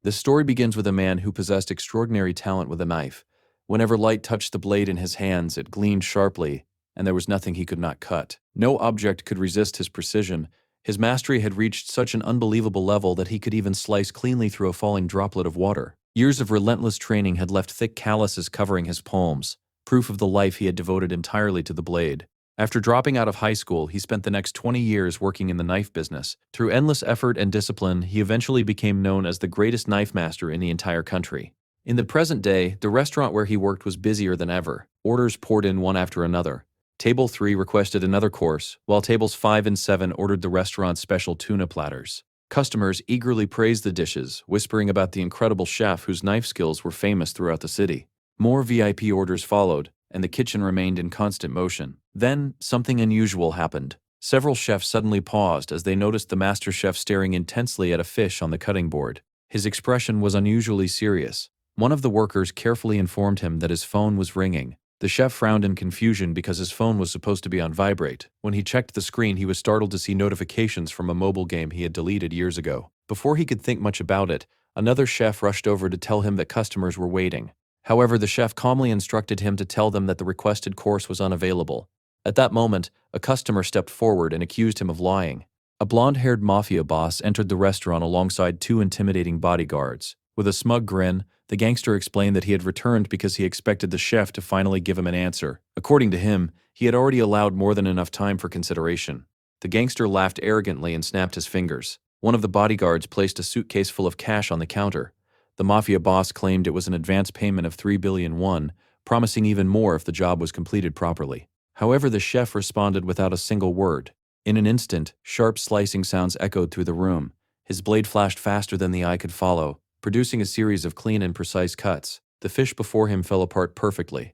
This story begins with a man who possessed extraordinary talent with a knife. Whenever light touched the blade in his hands, it gleamed sharply, and there was nothing he could not cut. No object could resist his precision. His mastery had reached such an unbelievable level that he could even slice cleanly through a falling droplet of water. Years of relentless training had left thick calluses covering his palms, proof of the life he had devoted entirely to the blade. After dropping out of high school, he spent the next 20 years working in the knife business. Through endless effort and discipline, he eventually became known as the greatest knife master in the entire country. In the present day, the restaurant where he worked was busier than ever. Orders poured in one after another. Table 3 requested another course, while tables 5 and 7 ordered the restaurant's special tuna platters. Customers eagerly praised the dishes, whispering about the incredible chef whose knife skills were famous throughout the city. More VIP orders followed, and the kitchen remained in constant motion. Then, something unusual happened. Several chefs suddenly paused as they noticed the master chef staring intensely at a fish on the cutting board. His expression was unusually serious. One of the workers carefully informed him that his phone was ringing. The chef frowned in confusion because his phone was supposed to be on vibrate. When he checked the screen, he was startled to see notifications from a mobile game he had deleted years ago. Before he could think much about it, another chef rushed over to tell him that customers were waiting. However, the chef calmly instructed him to tell them that the requested course was unavailable. At that moment, a customer stepped forward and accused him of lying. A blonde-haired mafia boss entered the restaurant alongside 2 intimidating bodyguards. With a smug grin, the gangster explained that he had returned because he expected the chef to finally give him an answer. According to him, he had already allowed more than enough time for consideration. The gangster laughed arrogantly and snapped his fingers. One of the bodyguards placed a suitcase full of cash on the counter. The mafia boss claimed it was an advance payment of 3 billion won, promising even more if the job was completed properly. However, the chef responded without a single word. In an instant, sharp slicing sounds echoed through the room. His blade flashed faster than the eye could follow, producing a series of clean and precise cuts. The fish before him fell apart perfectly.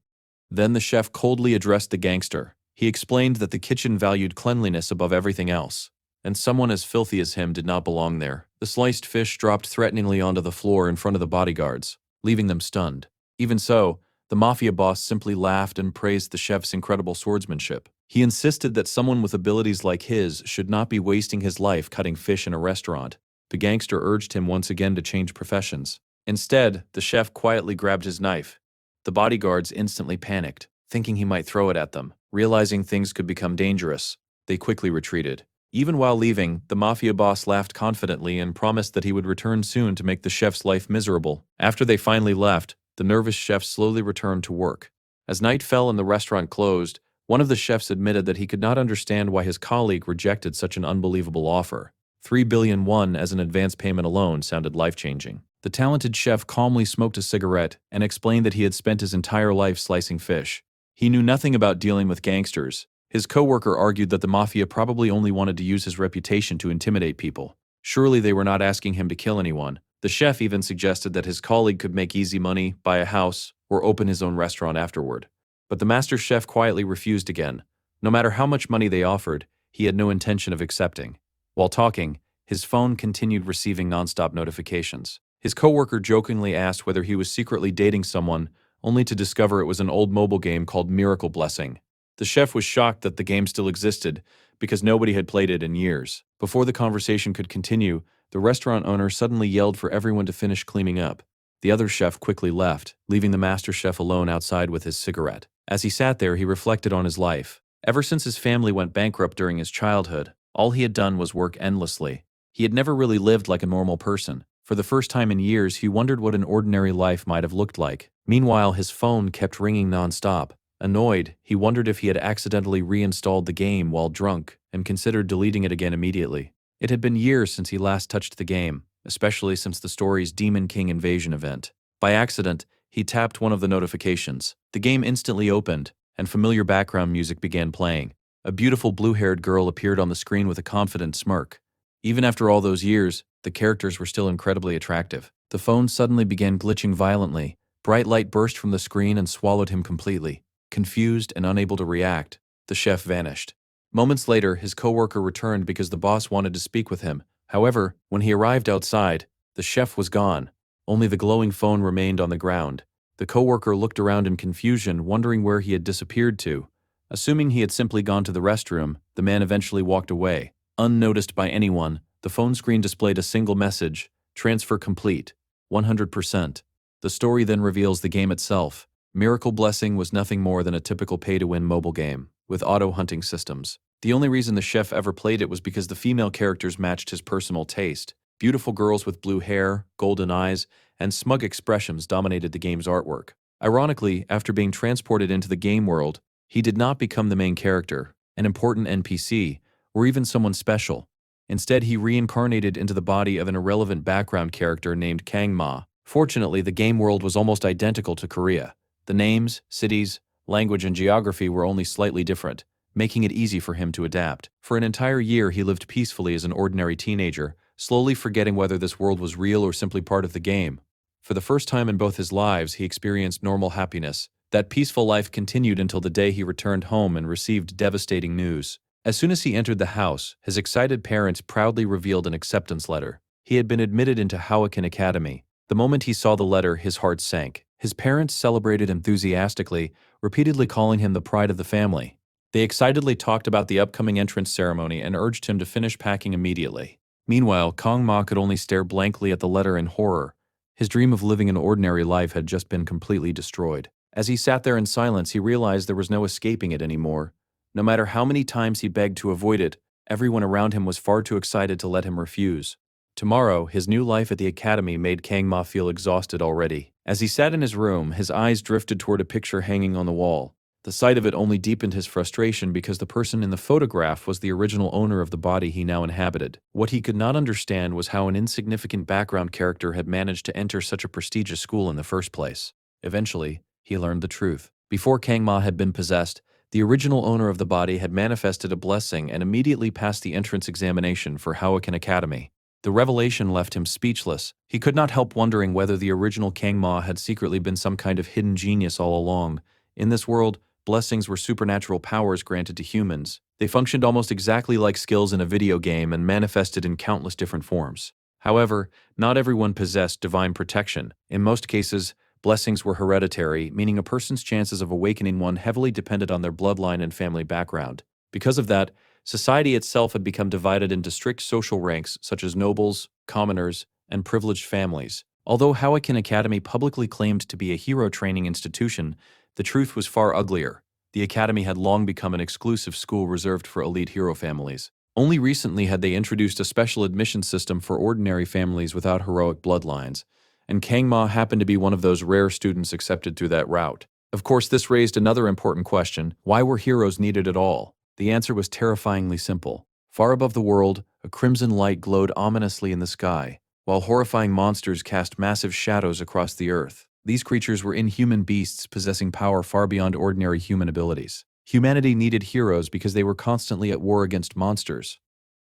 Then the chef coldly addressed the gangster. He explained that the kitchen valued cleanliness above everything else, and someone as filthy as him did not belong there. The sliced fish dropped threateningly onto the floor in front of the bodyguards, leaving them stunned. Even so, the mafia boss simply laughed and praised the chef's incredible swordsmanship. He insisted that someone with abilities like his should not be wasting his life cutting fish in a restaurant. The gangster urged him once again to change professions. Instead, the chef quietly grabbed his knife. The bodyguards instantly panicked, thinking he might throw it at them. Realizing things could become dangerous, they quickly retreated. Even while leaving, the mafia boss laughed confidently and promised that he would return soon to make the chef's life miserable. After they finally left, the nervous chef slowly returned to work. As night fell and the restaurant closed, one of the chefs admitted that he could not understand why his colleague rejected such an unbelievable offer. 3 billion won as an advance payment alone sounded life-changing. The talented chef calmly smoked a cigarette and explained that he had spent his entire life slicing fish. He knew nothing about dealing with gangsters. His co-worker argued that the mafia probably only wanted to use his reputation to intimidate people. Surely they were not asking him to kill anyone. The chef even suggested that his colleague could make easy money, buy a house, or open his own restaurant afterward. But the master chef quietly refused again. No matter how much money they offered, he had no intention of accepting. While talking, his phone continued receiving nonstop notifications. His coworker jokingly asked whether he was secretly dating someone, only to discover it was an old mobile game called Miracle Blessing. The chef was shocked that the game still existed, because nobody had played it in years. Before the conversation could continue, the restaurant owner suddenly yelled for everyone to finish cleaning up. The other chef quickly left, leaving the master chef alone outside with his cigarette. As he sat there, he reflected on his life. Ever since his family went bankrupt during his childhood, all he had done was work endlessly. He had never really lived like a normal person. For the first time in years, he wondered what an ordinary life might have looked like. Meanwhile, his phone kept ringing nonstop. Annoyed, he wondered if he had accidentally reinstalled the game while drunk and considered deleting it again immediately. It had been years since he last touched the game, especially since the story's Demon King invasion event. By accident, he tapped one of the notifications. The game instantly opened, and familiar background music began playing. A beautiful blue-haired girl appeared on the screen with a confident smirk. Even after all those years, the characters were still incredibly attractive. The phone suddenly began glitching violently. Bright light burst from the screen and swallowed him completely. Confused and unable to react, the chef vanished. Moments later, his coworker returned because the boss wanted to speak with him. However, when he arrived outside, the chef was gone. Only the glowing phone remained on the ground. The coworker looked around in confusion, wondering where he had disappeared to. Assuming he had simply gone to the restroom, the man eventually walked away. Unnoticed by anyone, the phone screen displayed a single message: transfer complete. 100%. The story then reveals the game itself. Miracle Blessing was nothing more than a typical pay-to-win mobile game, with auto-hunting systems. The only reason the chef ever played it was because the female characters matched his personal taste. Beautiful girls with blue hair, golden eyes, and smug expressions dominated the game's artwork. Ironically, after being transported into the game world, he did not become the main character, an important NPC, or even someone special. Instead, he reincarnated into the body of an irrelevant background character named Kang Ma. Fortunately, the game world was almost identical to Korea. The names, cities, language, and geography were only slightly different, making it easy for him to adapt. For an entire year, he lived peacefully as an ordinary teenager, slowly forgetting whether this world was real or simply part of the game. For the first time in both his lives, he experienced normal happiness. That peaceful life continued until the day he returned home and received devastating news. As soon as he entered the house, his excited parents proudly revealed an acceptance letter. He had been admitted into Hawakan Academy. The moment he saw the letter, his heart sank. His parents celebrated enthusiastically, repeatedly calling him the pride of the family. They excitedly talked about the upcoming entrance ceremony and urged him to finish packing immediately. Meanwhile, Kang Ma could only stare blankly at the letter in horror. His dream of living an ordinary life had just been completely destroyed. As he sat there in silence, he realized there was no escaping it anymore. No matter how many times he begged to avoid it, everyone around him was far too excited to let him refuse. Tomorrow, his new life at the academy made Kang Ma feel exhausted already. As he sat in his room, his eyes drifted toward a picture hanging on the wall. The sight of it only deepened his frustration because the person in the photograph was the original owner of the body he now inhabited. What he could not understand was how an insignificant background character had managed to enter such a prestigious school in the first place. Eventually, he learned the truth. Before Kang Ma had been possessed, the original owner of the body had manifested a blessing and immediately passed the entrance examination for Hawakan Academy. The revelation left him speechless. He could not help wondering whether the original Kang Ma had secretly been some kind of hidden genius all along. In this world, blessings were supernatural powers granted to humans. They functioned almost exactly like skills in a video game and manifested in countless different forms. However, not everyone possessed divine protection. In most cases, blessings were hereditary, meaning a person's chances of awakening one heavily depended on their bloodline and family background. Because of that, society itself had become divided into strict social ranks such as nobles, commoners, and privileged families. Although Hawakan Academy publicly claimed to be a hero training institution, the truth was far uglier. The academy had long become an exclusive school reserved for elite hero families. Only recently had they introduced a special admission system for ordinary families without heroic bloodlines, and Kang Ma happened to be one of those rare students accepted through that route. Of course, this raised another important question: why were heroes needed at all? The answer was terrifyingly simple. Far above the world, a crimson light glowed ominously in the sky, while horrifying monsters cast massive shadows across the earth. These creatures were inhuman beasts possessing power far beyond ordinary human abilities. Humanity needed heroes because they were constantly at war against monsters.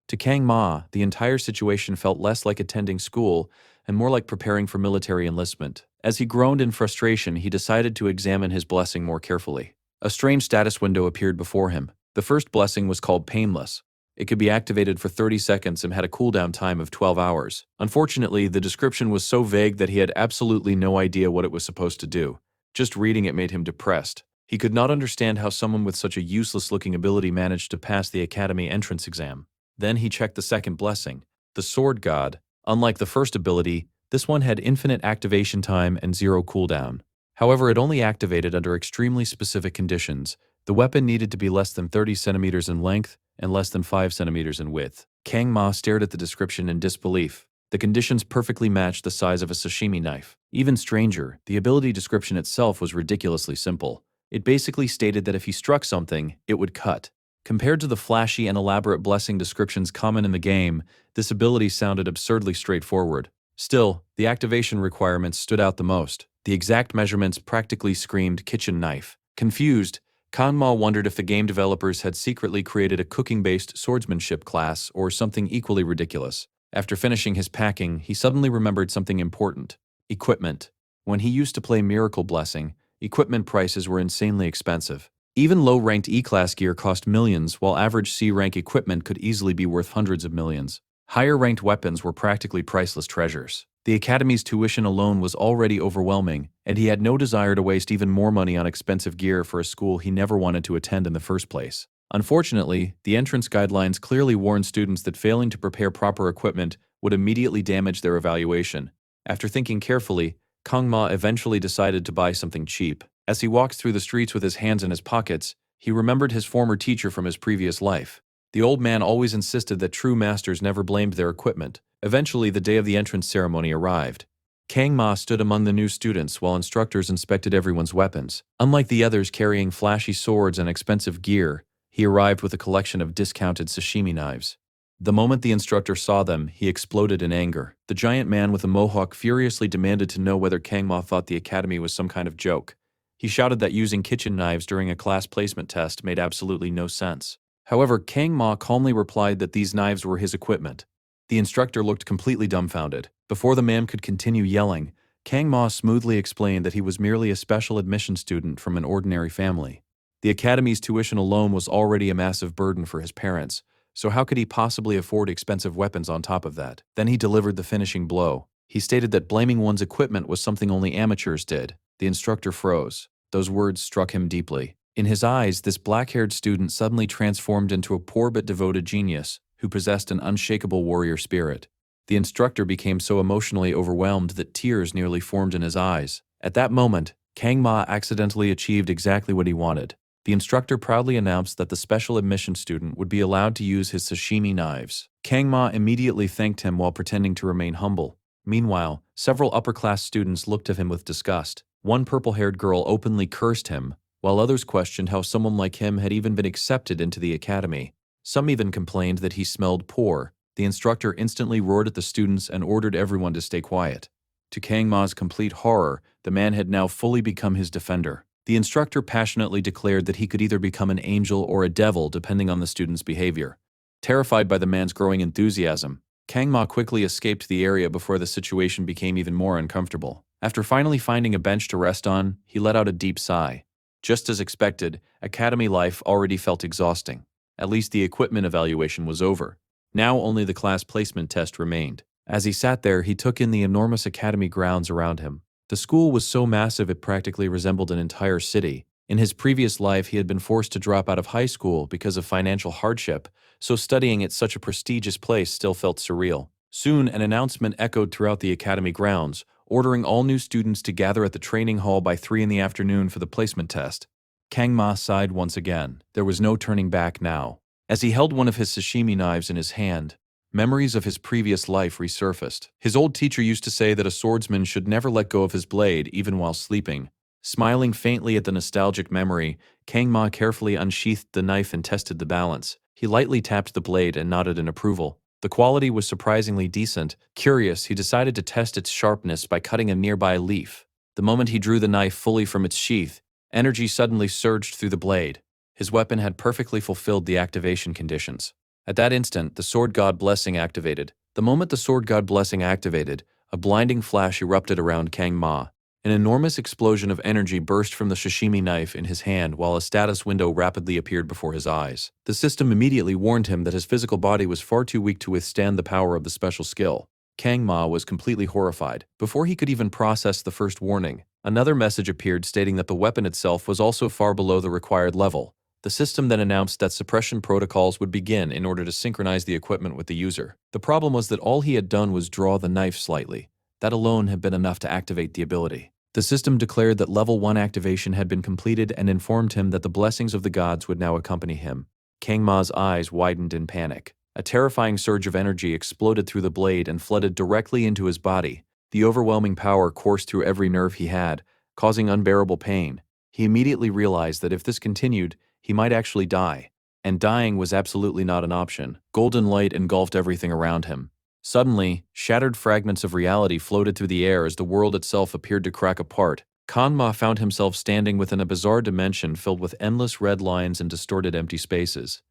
To Kang Ma, the entire situation felt less like attending school and more like preparing for military enlistment. As he groaned in frustration, he decided to examine his blessing more carefully. A strange status window appeared before him. The first blessing was called Painless. It could be activated for 30 seconds and had a cooldown time of 12 hours. Unfortunately, the description was so vague that he had absolutely no idea what it was supposed to do. Just reading it made him depressed. He could not understand how someone with such a useless-looking ability managed to pass the academy entrance exam. Then he checked the second blessing, the Sword God. Unlike the first ability, this one had infinite activation time and 0 cooldown. However, it only activated under extremely specific conditions. The weapon needed to be less than 30 centimeters in length and less than 5 centimeters in width. Kang Ma stared at the description in disbelief. The conditions perfectly matched the size of a sashimi knife. Even stranger, the ability description itself was ridiculously simple. It basically stated that if he struck something, it would cut. Compared to the flashy and elaborate blessing descriptions common in the game, this ability sounded absurdly straightforward. Still, the activation requirements stood out the most. The exact measurements practically screamed kitchen knife. Confused, Kang Ma wondered if the game developers had secretly created a cooking-based swordsmanship class or something equally ridiculous. After finishing his packing, he suddenly remembered something important: equipment. When he used to play Miracle Blessing, equipment prices were insanely expensive. Even low-ranked E-class gear cost millions, while average C-rank equipment could easily be worth hundreds of millions. Higher-ranked weapons were practically priceless treasures. The academy's tuition alone was already overwhelming, and he had no desire to waste even more money on expensive gear for a school he never wanted to attend in the first place. Unfortunately, the entrance guidelines clearly warned students that failing to prepare proper equipment would immediately damage their evaluation. After thinking carefully, Kang Ma eventually decided to buy something cheap. As he walked through the streets with his hands in his pockets, he remembered his former teacher from his previous life. The old man always insisted that true masters never blamed their equipment. Eventually, the day of the entrance ceremony arrived. Kang Ma stood among the new students while instructors inspected everyone's weapons. Unlike the others carrying flashy swords and expensive gear, he arrived with a collection of discounted sashimi knives. The moment the instructor saw them, he exploded in anger. The giant man with a mohawk furiously demanded to know whether Kang Ma thought the academy was some kind of joke. He shouted that using kitchen knives during a class placement test made absolutely no sense. However, Kang Ma calmly replied that these knives were his equipment. The instructor looked completely dumbfounded. Before the man could continue yelling, Kang Ma smoothly explained that he was merely a special admission student from an ordinary family. The academy's tuition alone was already a massive burden for his parents, so how could he possibly afford expensive weapons on top of that? Then he delivered the finishing blow. He stated that blaming one's equipment was something only amateurs did. The instructor froze. Those words struck him deeply. In his eyes, this black-haired student suddenly transformed into a poor but devoted genius who possessed an unshakable warrior spirit. The instructor became so emotionally overwhelmed that tears nearly formed in his eyes. At that moment, Kang Ma accidentally achieved exactly what he wanted. The instructor proudly announced that the special admission student would be allowed to use his sashimi knives. Kang Ma immediately thanked him while pretending to remain humble. Meanwhile, several upper-class students looked at him with disgust. One purple-haired girl openly cursed him, while others questioned how someone like him had even been accepted into the academy. Some even complained that he smelled poor. The instructor instantly roared at the students and ordered everyone to stay quiet. To Kang Ma's complete horror, the man had now fully become his defender. The instructor passionately declared that he could either become an angel or a devil depending on the student's behavior. Terrified by the man's growing enthusiasm, Kang Ma quickly escaped the area before the situation became even more uncomfortable. After finally finding a bench to rest on, he let out a deep sigh. Just as expected, academy life already felt exhausting. At least the equipment evaluation was over. Now only the class placement test remained. As he sat there, he took in the enormous academy grounds around him. The school was so massive it practically resembled an entire city. In his previous life, he had been forced to drop out of high school because of financial hardship, so studying at such a prestigious place still felt surreal. Soon, an announcement echoed throughout the academy grounds, ordering all new students to gather at the training hall by 3 in the afternoon for the placement test. Kang Ma sighed once again. There was no turning back now. As he held one of his sashimi knives in his hand, memories of his previous life resurfaced. His old teacher used to say that a swordsman should never let go of his blade even while sleeping. Smiling faintly at the nostalgic memory, Kang Ma carefully unsheathed the knife and tested the balance. He lightly tapped the blade and nodded in approval. The quality was surprisingly decent. Curious, he decided to test its sharpness by cutting a nearby leaf. The moment he drew the knife fully from its sheath, energy suddenly surged through the blade. His weapon had perfectly fulfilled the activation conditions. At that instant, the Sword God Blessing activated. The moment the Sword God Blessing activated, a blinding flash erupted around Kang Ma. An enormous explosion of energy burst from the sashimi knife in his hand while a status window rapidly appeared before his eyes. The system immediately warned him that his physical body was far too weak to withstand the power of the special skill. Kang Ma was completely horrified. Before he could even process the first warning, another message appeared stating that the weapon itself was also far below the required level. The system then announced that suppression protocols would begin in order to synchronize the equipment with the user. The problem was that all he had done was draw the knife slightly. That alone had been enough to activate the ability. The system declared that Level 1 activation had been completed and informed him that the blessings of the gods would now accompany him. Kang Ma's eyes widened in panic. A terrifying surge of energy exploded through the blade and flooded directly into his body. The overwhelming power coursed through every nerve he had, causing unbearable pain. He immediately realized that if this continued, he might actually die. And dying was absolutely not an option. Golden light engulfed everything around him. Suddenly, shattered fragments of reality floated through the air as the world itself appeared to crack apart. Kang Ma found himself standing within a bizarre dimension filled with endless red lines and distorted empty spaces.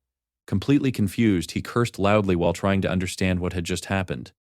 Completely confused, he cursed loudly while trying to understand what had just happened.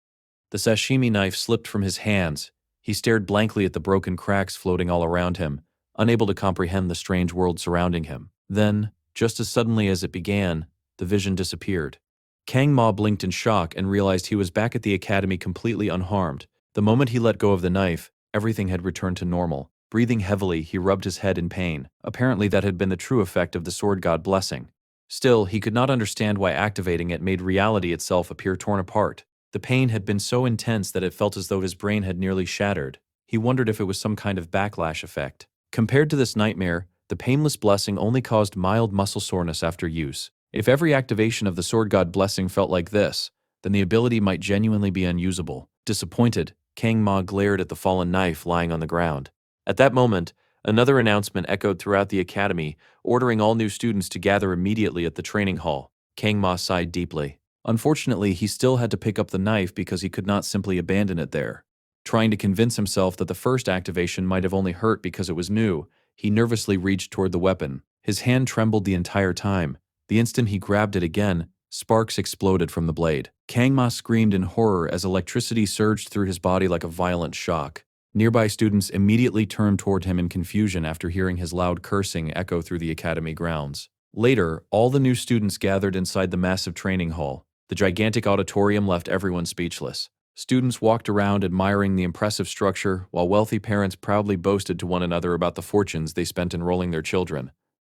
The sashimi knife slipped from his hands. He stared blankly at the broken cracks floating all around him, unable to comprehend the strange world surrounding him. Then, just as suddenly as it began, the vision disappeared. Kang Ma blinked in shock and realized he was back at the academy completely unharmed. The moment he let go of the knife, everything had returned to normal. Breathing heavily, he rubbed his head in pain. Apparently that had been the true effect of the Sword God Blessing. Still, he could not understand why activating it made reality itself appear torn apart. The pain had been so intense that it felt as though his brain had nearly shattered. He wondered if it was some kind of backlash effect. Compared to this nightmare, the painless blessing only caused mild muscle soreness after use. If every activation of the Sword God blessing felt like this, then the ability might genuinely be unusable. Disappointed, Kang Ma glared at the fallen knife lying on the ground. At that moment, another announcement echoed throughout the academy, ordering all new students to gather immediately at the training hall. Kang Ma sighed deeply. Unfortunately, he still had to pick up the knife because he could not simply abandon it there. Trying to convince himself that the first activation might have only hurt because it was new, he nervously reached toward the weapon. His hand trembled the entire time. The instant he grabbed it again, sparks exploded from the blade. Kang Ma screamed in horror as electricity surged through his body like a violent shock. Nearby students immediately turned toward him in confusion after hearing his loud cursing echo through the academy grounds. Later, all the new students gathered inside the massive training hall. The gigantic auditorium left everyone speechless. Students walked around admiring the impressive structure, while wealthy parents proudly boasted to one another about the fortunes they spent enrolling their children.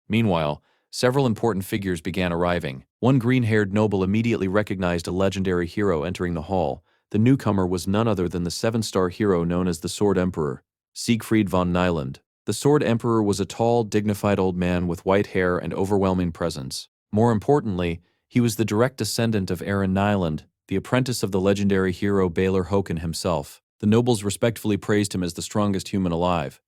Meanwhile, several important figures began arriving. One green-haired noble immediately recognized a legendary hero entering the hall. The newcomer was none other than the seven-star hero known as the Sword Emperor, Siegfried von Nyland. The Sword Emperor was a tall, dignified old man with white hair and overwhelming presence. More importantly, he was the direct descendant of Aaron Nyland, the apprentice of the legendary hero Baylor Hoken himself. The nobles respectfully praised him as the strongest human alive.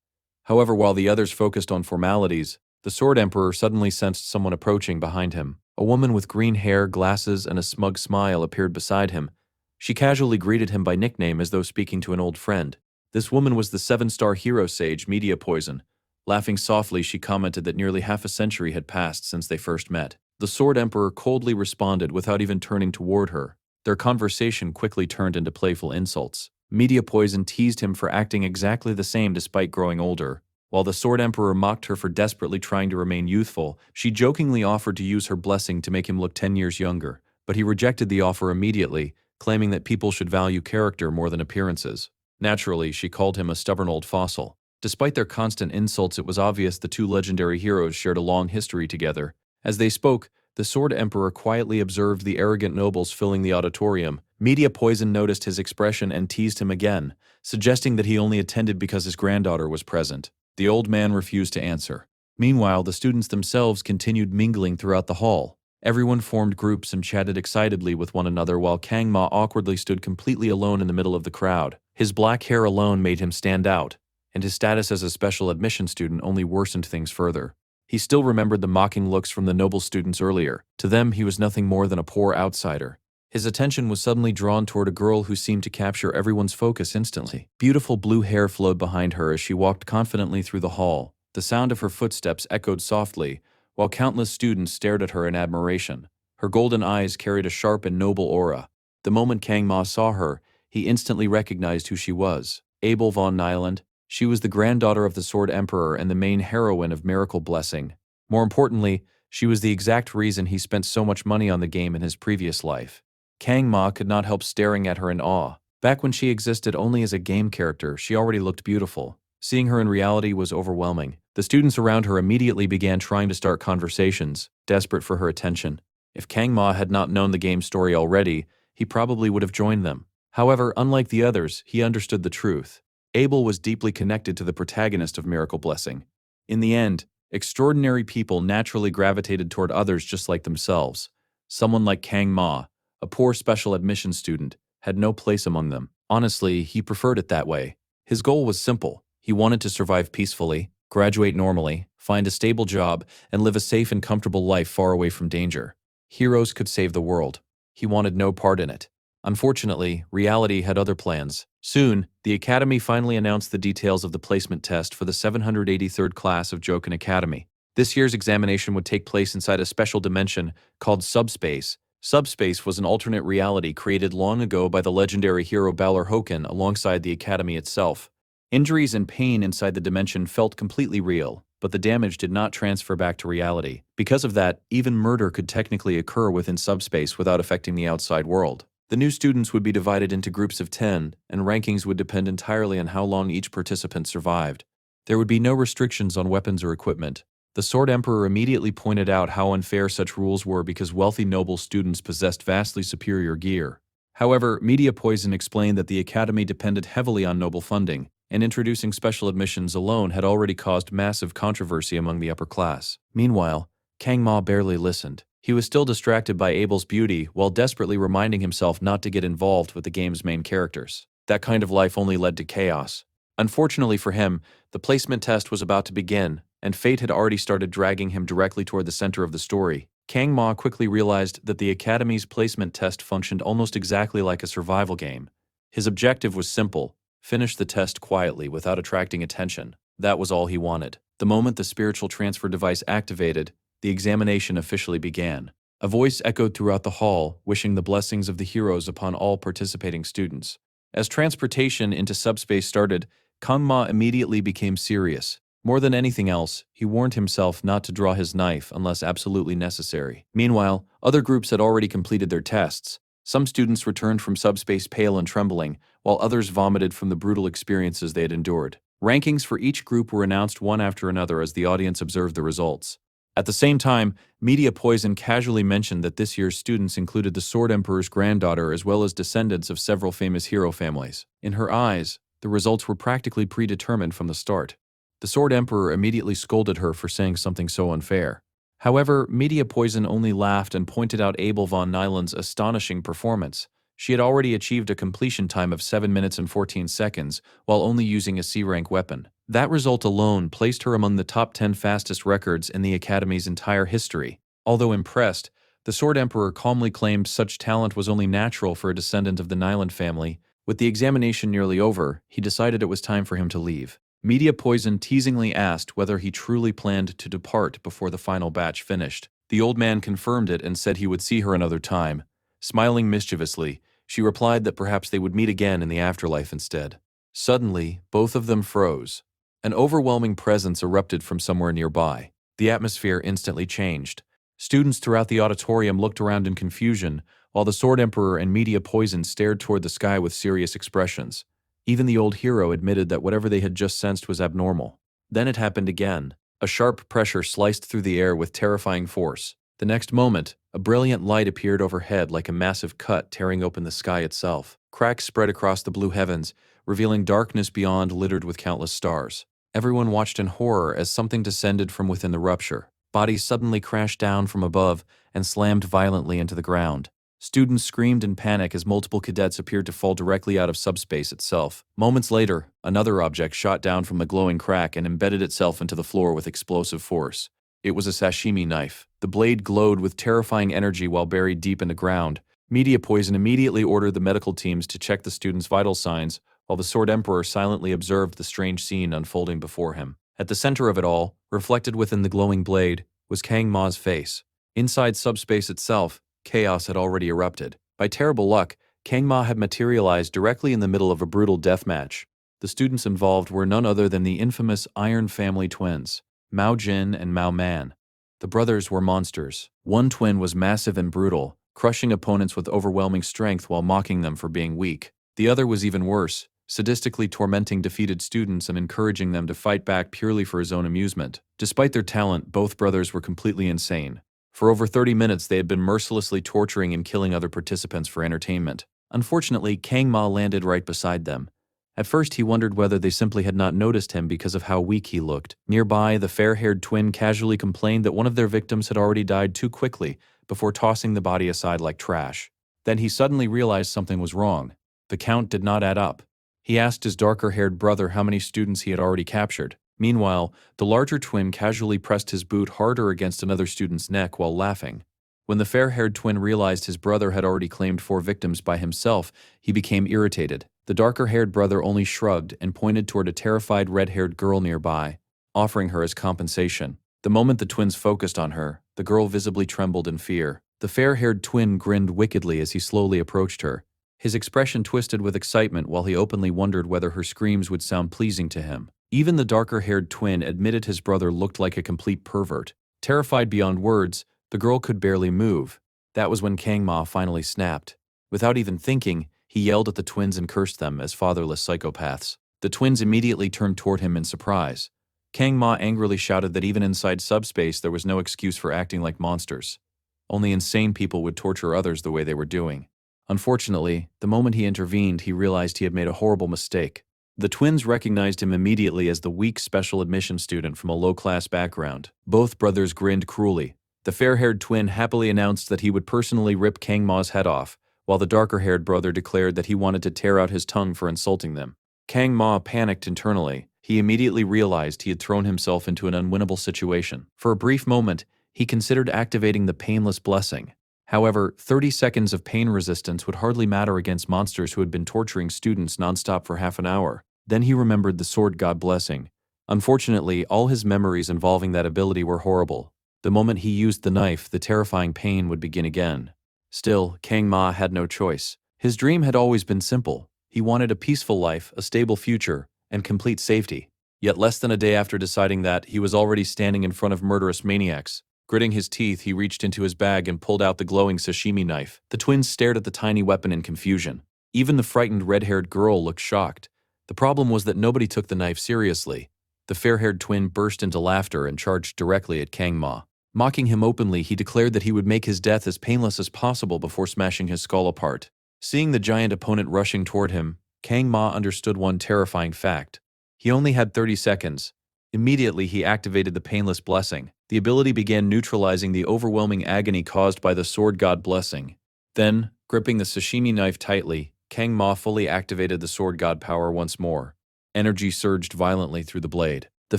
However, while the others focused on formalities, the Sword Emperor suddenly sensed someone approaching behind him. A woman with green hair, glasses, and a smug smile appeared beside him. She casually greeted him by nickname as though speaking to an old friend. This woman was the seven-star hero sage, Media Poison. Laughing softly, she commented that nearly half a century had passed since they first met. The Sword Emperor coldly responded without even turning toward her. Their conversation quickly turned into playful insults. Media Poison teased him for acting exactly the same despite growing older. While the Sword Emperor mocked her for desperately trying to remain youthful, she jokingly offered to use her blessing to make him look 10 years younger. But he rejected the offer immediately, claiming that people should value character more than appearances. Naturally, she called him a stubborn old fossil. Despite their constant insults, it was obvious the two legendary heroes shared a long history together. As they spoke, the Sword Emperor quietly observed the arrogant nobles filling the auditorium. Media Poison noticed his expression and teased him again, suggesting that he only attended because his granddaughter was present. The old man refused to answer. Meanwhile, the students themselves continued mingling throughout the hall. Everyone formed groups and chatted excitedly with one another while Kang Ma awkwardly stood completely alone in the middle of the crowd. His black hair alone made him stand out, and his status as a special admission student only worsened things further. He still remembered the mocking looks from the noble students earlier. To them, he was nothing more than a poor outsider. His attention was suddenly drawn toward a girl who seemed to capture everyone's focus instantly. Beautiful blue hair flowed behind her as she walked confidently through the hall. The sound of her footsteps echoed softly, while countless students stared at her in admiration. Her golden eyes carried a sharp and noble aura. The moment Kang Ma saw her, he instantly recognized who she was. Abel von Nyland. She was the granddaughter of the Sword Emperor and the main heroine of Miracle Blessing. More importantly, she was the exact reason he spent so much money on the game in his previous life. Kang Ma could not help staring at her in awe. Back when she existed only as a game character, she already looked beautiful. Seeing her in reality was overwhelming. The students around her immediately began trying to start conversations, desperate for her attention. If Kang Ma had not known the game's story already, he probably would have joined them. However, unlike the others, he understood the truth. Abel was deeply connected to the protagonist of Miracle Blessing. In the end, extraordinary people naturally gravitated toward others just like themselves. Someone like Kang Ma, a poor special admission student, had no place among them. Honestly, he preferred it that way. His goal was simple. He wanted to survive peacefully, graduate normally, find a stable job, and live a safe and comfortable life far away from danger. Heroes could save the world. He wanted no part in it. Unfortunately, reality had other plans. Soon, the Academy finally announced the details of the placement test for the 783rd class of Joken Academy. This year's examination would take place inside a special dimension called Subspace. Subspace was an alternate reality created long ago by the legendary hero Balor Hoken alongside the Academy itself. Injuries and pain inside the dimension felt completely real, but the damage did not transfer back to reality. Because of that, even murder could technically occur within subspace without affecting the outside world. The new students would be divided into groups of 10, and rankings would depend entirely on how long each participant survived. There would be no restrictions on weapons or equipment. The Sword Emperor immediately pointed out how unfair such rules were because wealthy noble students possessed vastly superior gear. However, Media Poison explained that the academy depended heavily on noble funding, and introducing special admissions alone had already caused massive controversy among the upper class. Meanwhile, Kang Ma barely listened. He was still distracted by Abel's beauty while desperately reminding himself not to get involved with the game's main characters. That kind of life only led to chaos. Unfortunately for him, the placement test was about to begin, and fate had already started dragging him directly toward the center of the story. Kang Ma quickly realized that the Academy's placement test functioned almost exactly like a survival game. His objective was simple: finish the test quietly without attracting attention. That was all he wanted. The moment the spiritual transfer device activated, the examination officially began. A voice echoed throughout the hall, wishing the blessings of the heroes upon all participating students. As transportation into subspace started, Kang Ma immediately became serious. More than anything else, he warned himself not to draw his knife unless absolutely necessary. Meanwhile, other groups had already completed their tests. Some students returned from subspace pale and trembling, while others vomited from the brutal experiences they had endured. Rankings for each group were announced one after another as the audience observed the results. At the same time, Media Poison casually mentioned that this year's students included the Sword Emperor's granddaughter as well as descendants of several famous hero families. In her eyes, the results were practically predetermined from the start. The Sword Emperor immediately scolded her for saying something so unfair. However, Media Poison only laughed and pointed out Abel von Nyland's astonishing performance. She had already achieved a completion time of 7 minutes and 14 seconds while only using a C-rank weapon. That result alone placed her among the top 10 fastest records in the Academy's entire history. Although impressed, the Sword Emperor calmly claimed such talent was only natural for a descendant of the Nyland family. With the examination nearly over, he decided it was time for him to leave. Media Poison teasingly asked whether he truly planned to depart before the final batch finished. The old man confirmed it and said he would see her another time. Smiling mischievously, she replied that perhaps they would meet again in the afterlife instead. Suddenly, both of them froze. An overwhelming presence erupted from somewhere nearby. The atmosphere instantly changed. Students throughout the auditorium looked around in confusion, while the Sword Emperor and Media Poison stared toward the sky with serious expressions. Even the old hero admitted that whatever they had just sensed was abnormal. Then it happened again. A sharp pressure sliced through the air with terrifying force. The next moment, a brilliant light appeared overhead like a massive cut tearing open the sky itself. Cracks spread across the blue heavens, revealing darkness beyond littered with countless stars. Everyone watched in horror as something descended from within the rupture. Bodies suddenly crashed down from above and slammed violently into the ground. Students screamed in panic as multiple cadets appeared to fall directly out of subspace itself. Moments later, another object shot down from the glowing crack and embedded itself into the floor with explosive force. It was a sashimi knife. The blade glowed with terrifying energy while buried deep in the ground. Media Poison immediately ordered the medical teams to check the students' vital signs, while the Sword Emperor silently observed the strange scene unfolding before him. At the center of it all, reflected within the glowing blade, was Kang Ma's face. Inside subspace itself, chaos had already erupted. By terrible luck, Kang Ma had materialized directly in the middle of a brutal deathmatch. The students involved were none other than the infamous Iron Family twins, Mao Jin and Mao Man. The brothers were monsters. One twin was massive and brutal, crushing opponents with overwhelming strength while mocking them for being weak. The other was even worse, sadistically tormenting defeated students and encouraging them to fight back purely for his own amusement. Despite their talent, both brothers were completely insane. For over 30 minutes, they had been mercilessly torturing and killing other participants for entertainment. Unfortunately, Kang Ma landed right beside them. At first, he wondered whether they simply had not noticed him because of how weak he looked. Nearby, the fair-haired twin casually complained that one of their victims had already died too quickly before tossing the body aside like trash. Then he suddenly realized something was wrong. The count did not add up. He asked his darker-haired brother how many students he had already captured. Meanwhile, the larger twin casually pressed his boot harder against another student's neck while laughing. When the fair-haired twin realized his brother had already claimed 4 victims by himself, he became irritated. The darker-haired brother only shrugged and pointed toward a terrified red-haired girl nearby, offering her as compensation. The moment the twins focused on her, the girl visibly trembled in fear. The fair-haired twin grinned wickedly as he slowly approached her. His expression twisted with excitement while he openly wondered whether her screams would sound pleasing to him. Even the darker-haired twin admitted his brother looked like a complete pervert. Terrified beyond words, the girl could barely move. That was when Kang Ma finally snapped. Without even thinking, he yelled at the twins and cursed them as fatherless psychopaths. The twins immediately turned toward him in surprise. Kang Ma angrily shouted that even inside subspace there was no excuse for acting like monsters. Only insane people would torture others the way they were doing. Unfortunately, the moment he intervened, he realized he had made a horrible mistake. The twins recognized him immediately as the weak special admission student from a low-class background. Both brothers grinned cruelly. The fair-haired twin happily announced that he would personally rip Kang Ma's head off, while the darker-haired brother declared that he wanted to tear out his tongue for insulting them. Kang Ma panicked internally. He immediately realized he had thrown himself into an unwinnable situation. For a brief moment, he considered activating the painless blessing. However, 30 seconds of pain resistance would hardly matter against monsters who had been torturing students nonstop for half an hour. Then he remembered the sword god blessing. Unfortunately, all his memories involving that ability were horrible. The moment he used the knife, the terrifying pain would begin again. Still, Kang Ma had no choice. His dream had always been simple. He wanted a peaceful life, a stable future, and complete safety. Yet less than a day after deciding that, he was already standing in front of murderous maniacs. Gritting his teeth, he reached into his bag and pulled out the glowing sashimi knife. The twins stared at the tiny weapon in confusion. Even the frightened red-haired girl looked shocked. The problem was that nobody took the knife seriously. The fair-haired twin burst into laughter and charged directly at Kang Ma. Mocking him openly, he declared that he would make his death as painless as possible before smashing his skull apart. Seeing the giant opponent rushing toward him, Kang Ma understood one terrifying fact. He only had 30 seconds. Immediately, he activated the painless blessing. The ability began neutralizing the overwhelming agony caused by the sword god blessing. Then, gripping the sashimi knife tightly, Kang Ma fully activated the sword god power once more. Energy surged violently through the blade. The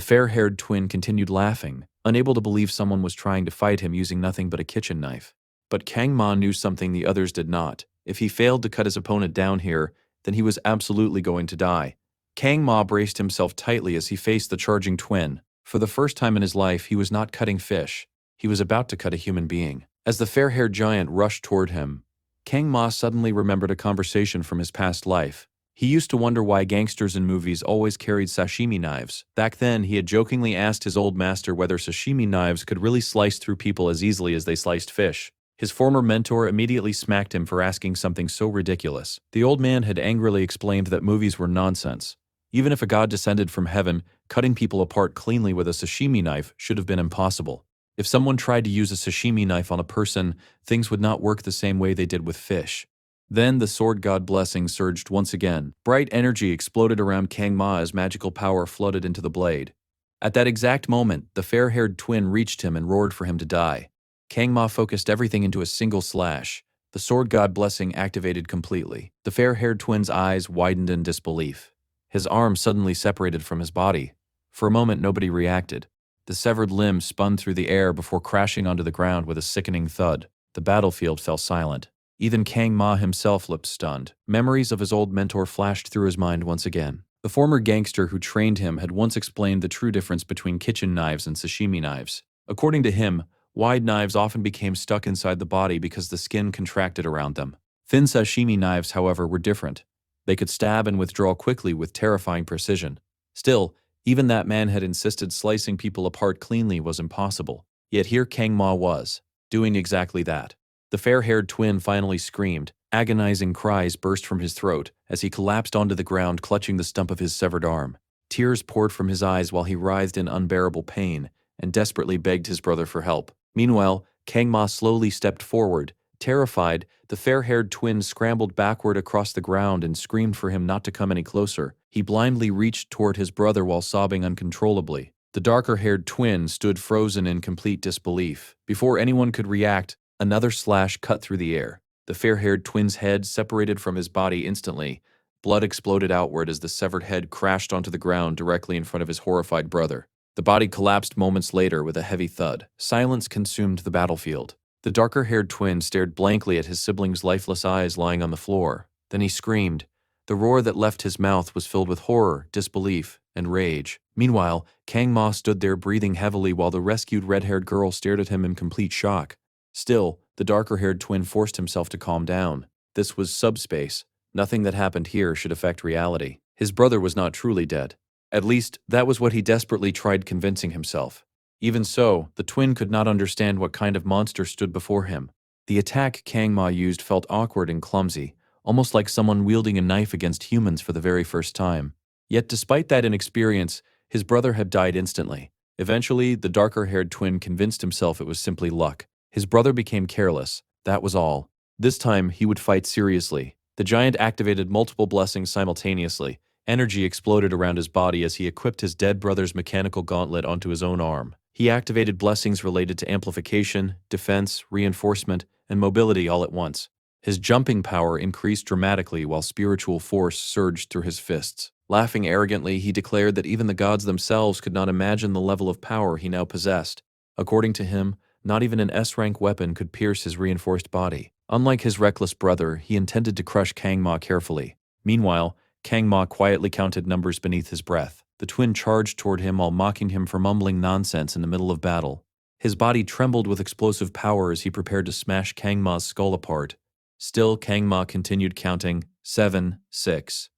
fair-haired twin continued laughing, unable to believe someone was trying to fight him using nothing but a kitchen knife. But Kang Ma knew something the others did not. If he failed to cut his opponent down here, then he was absolutely going to die. Kang Ma braced himself tightly as he faced the charging twin. For the first time in his life, he was not cutting fish. He was about to cut a human being. As the fair-haired giant rushed toward him, Kang Ma suddenly remembered a conversation from his past life. He used to wonder why gangsters in movies always carried sashimi knives. Back then, he had jokingly asked his old master whether sashimi knives could really slice through people as easily as they sliced fish. His former mentor immediately smacked him for asking something so ridiculous. The old man had angrily explained that movies were nonsense. Even if a god descended from heaven, cutting people apart cleanly with a sashimi knife should have been impossible. If someone tried to use a sashimi knife on a person, things would not work the same way they did with fish. Then the sword god blessing surged once again. Bright energy exploded around Kang Ma as magical power flooded into the blade. At that exact moment, the fair-haired twin reached him and roared for him to die. Kang Ma focused everything into a single slash. The sword god blessing activated completely. The fair-haired twin's eyes widened in disbelief. His arm suddenly separated from his body. For a moment, nobody reacted. The severed limb spun through the air before crashing onto the ground with a sickening thud. The battlefield fell silent. Even Kang Ma himself looked stunned. Memories of his old mentor flashed through his mind once again. The former gangster who trained him had once explained the true difference between kitchen knives and sashimi knives. According to him, wide knives often became stuck inside the body because the skin contracted around them. Thin sashimi knives, however, were different. They could stab and withdraw quickly with terrifying precision. Still, even that man had insisted slicing people apart cleanly was impossible. Yet here Kang Ma was, doing exactly that. The fair-haired twin finally screamed. Agonizing cries burst from his throat as he collapsed onto the ground, clutching the stump of his severed arm. Tears poured from his eyes while he writhed in unbearable pain and desperately begged his brother for help. Meanwhile, Kang Ma slowly stepped forward. Terrified, the fair-haired twin scrambled backward across the ground and screamed for him not to come any closer. He blindly reached toward his brother while sobbing uncontrollably. The darker-haired twin stood frozen in complete disbelief. Before anyone could react, another slash cut through the air. The fair-haired twin's head separated from his body instantly. Blood exploded outward as the severed head crashed onto the ground directly in front of his horrified brother. The body collapsed moments later with a heavy thud. Silence consumed the battlefield. The darker-haired twin stared blankly at his sibling's lifeless eyes lying on the floor. Then he screamed. The roar that left his mouth was filled with horror, disbelief, and rage. Meanwhile, Kang Ma stood there breathing heavily while the rescued red-haired girl stared at him in complete shock. Still, the darker-haired twin forced himself to calm down. This was subspace. Nothing that happened here should affect reality. His brother was not truly dead. At least, that was what he desperately tried convincing himself. Even so, the twin could not understand what kind of monster stood before him. The attack Kang Ma used felt awkward and clumsy, almost like someone wielding a knife against humans for the very first time. Yet despite that inexperience, his brother had died instantly. Eventually, the darker-haired twin convinced himself it was simply luck. His brother became careless, that was all. This time, he would fight seriously. The giant activated multiple blessings simultaneously. Energy exploded around his body as he equipped his dead brother's mechanical gauntlet onto his own arm. He activated blessings related to amplification, defense, reinforcement, and mobility all at once. His jumping power increased dramatically while spiritual force surged through his fists. Laughing arrogantly, he declared that even the gods themselves could not imagine the level of power he now possessed. According to him, not even an S-rank weapon could pierce his reinforced body. Unlike his reckless brother, he intended to crush Kang Ma carefully. Meanwhile, Kang Ma quietly counted numbers beneath his breath. The twin charged toward him while mocking him for mumbling nonsense in the middle of battle. His body trembled with explosive power as he prepared to smash Kang Ma's skull apart. Still, Kang Ma continued counting 7, 6,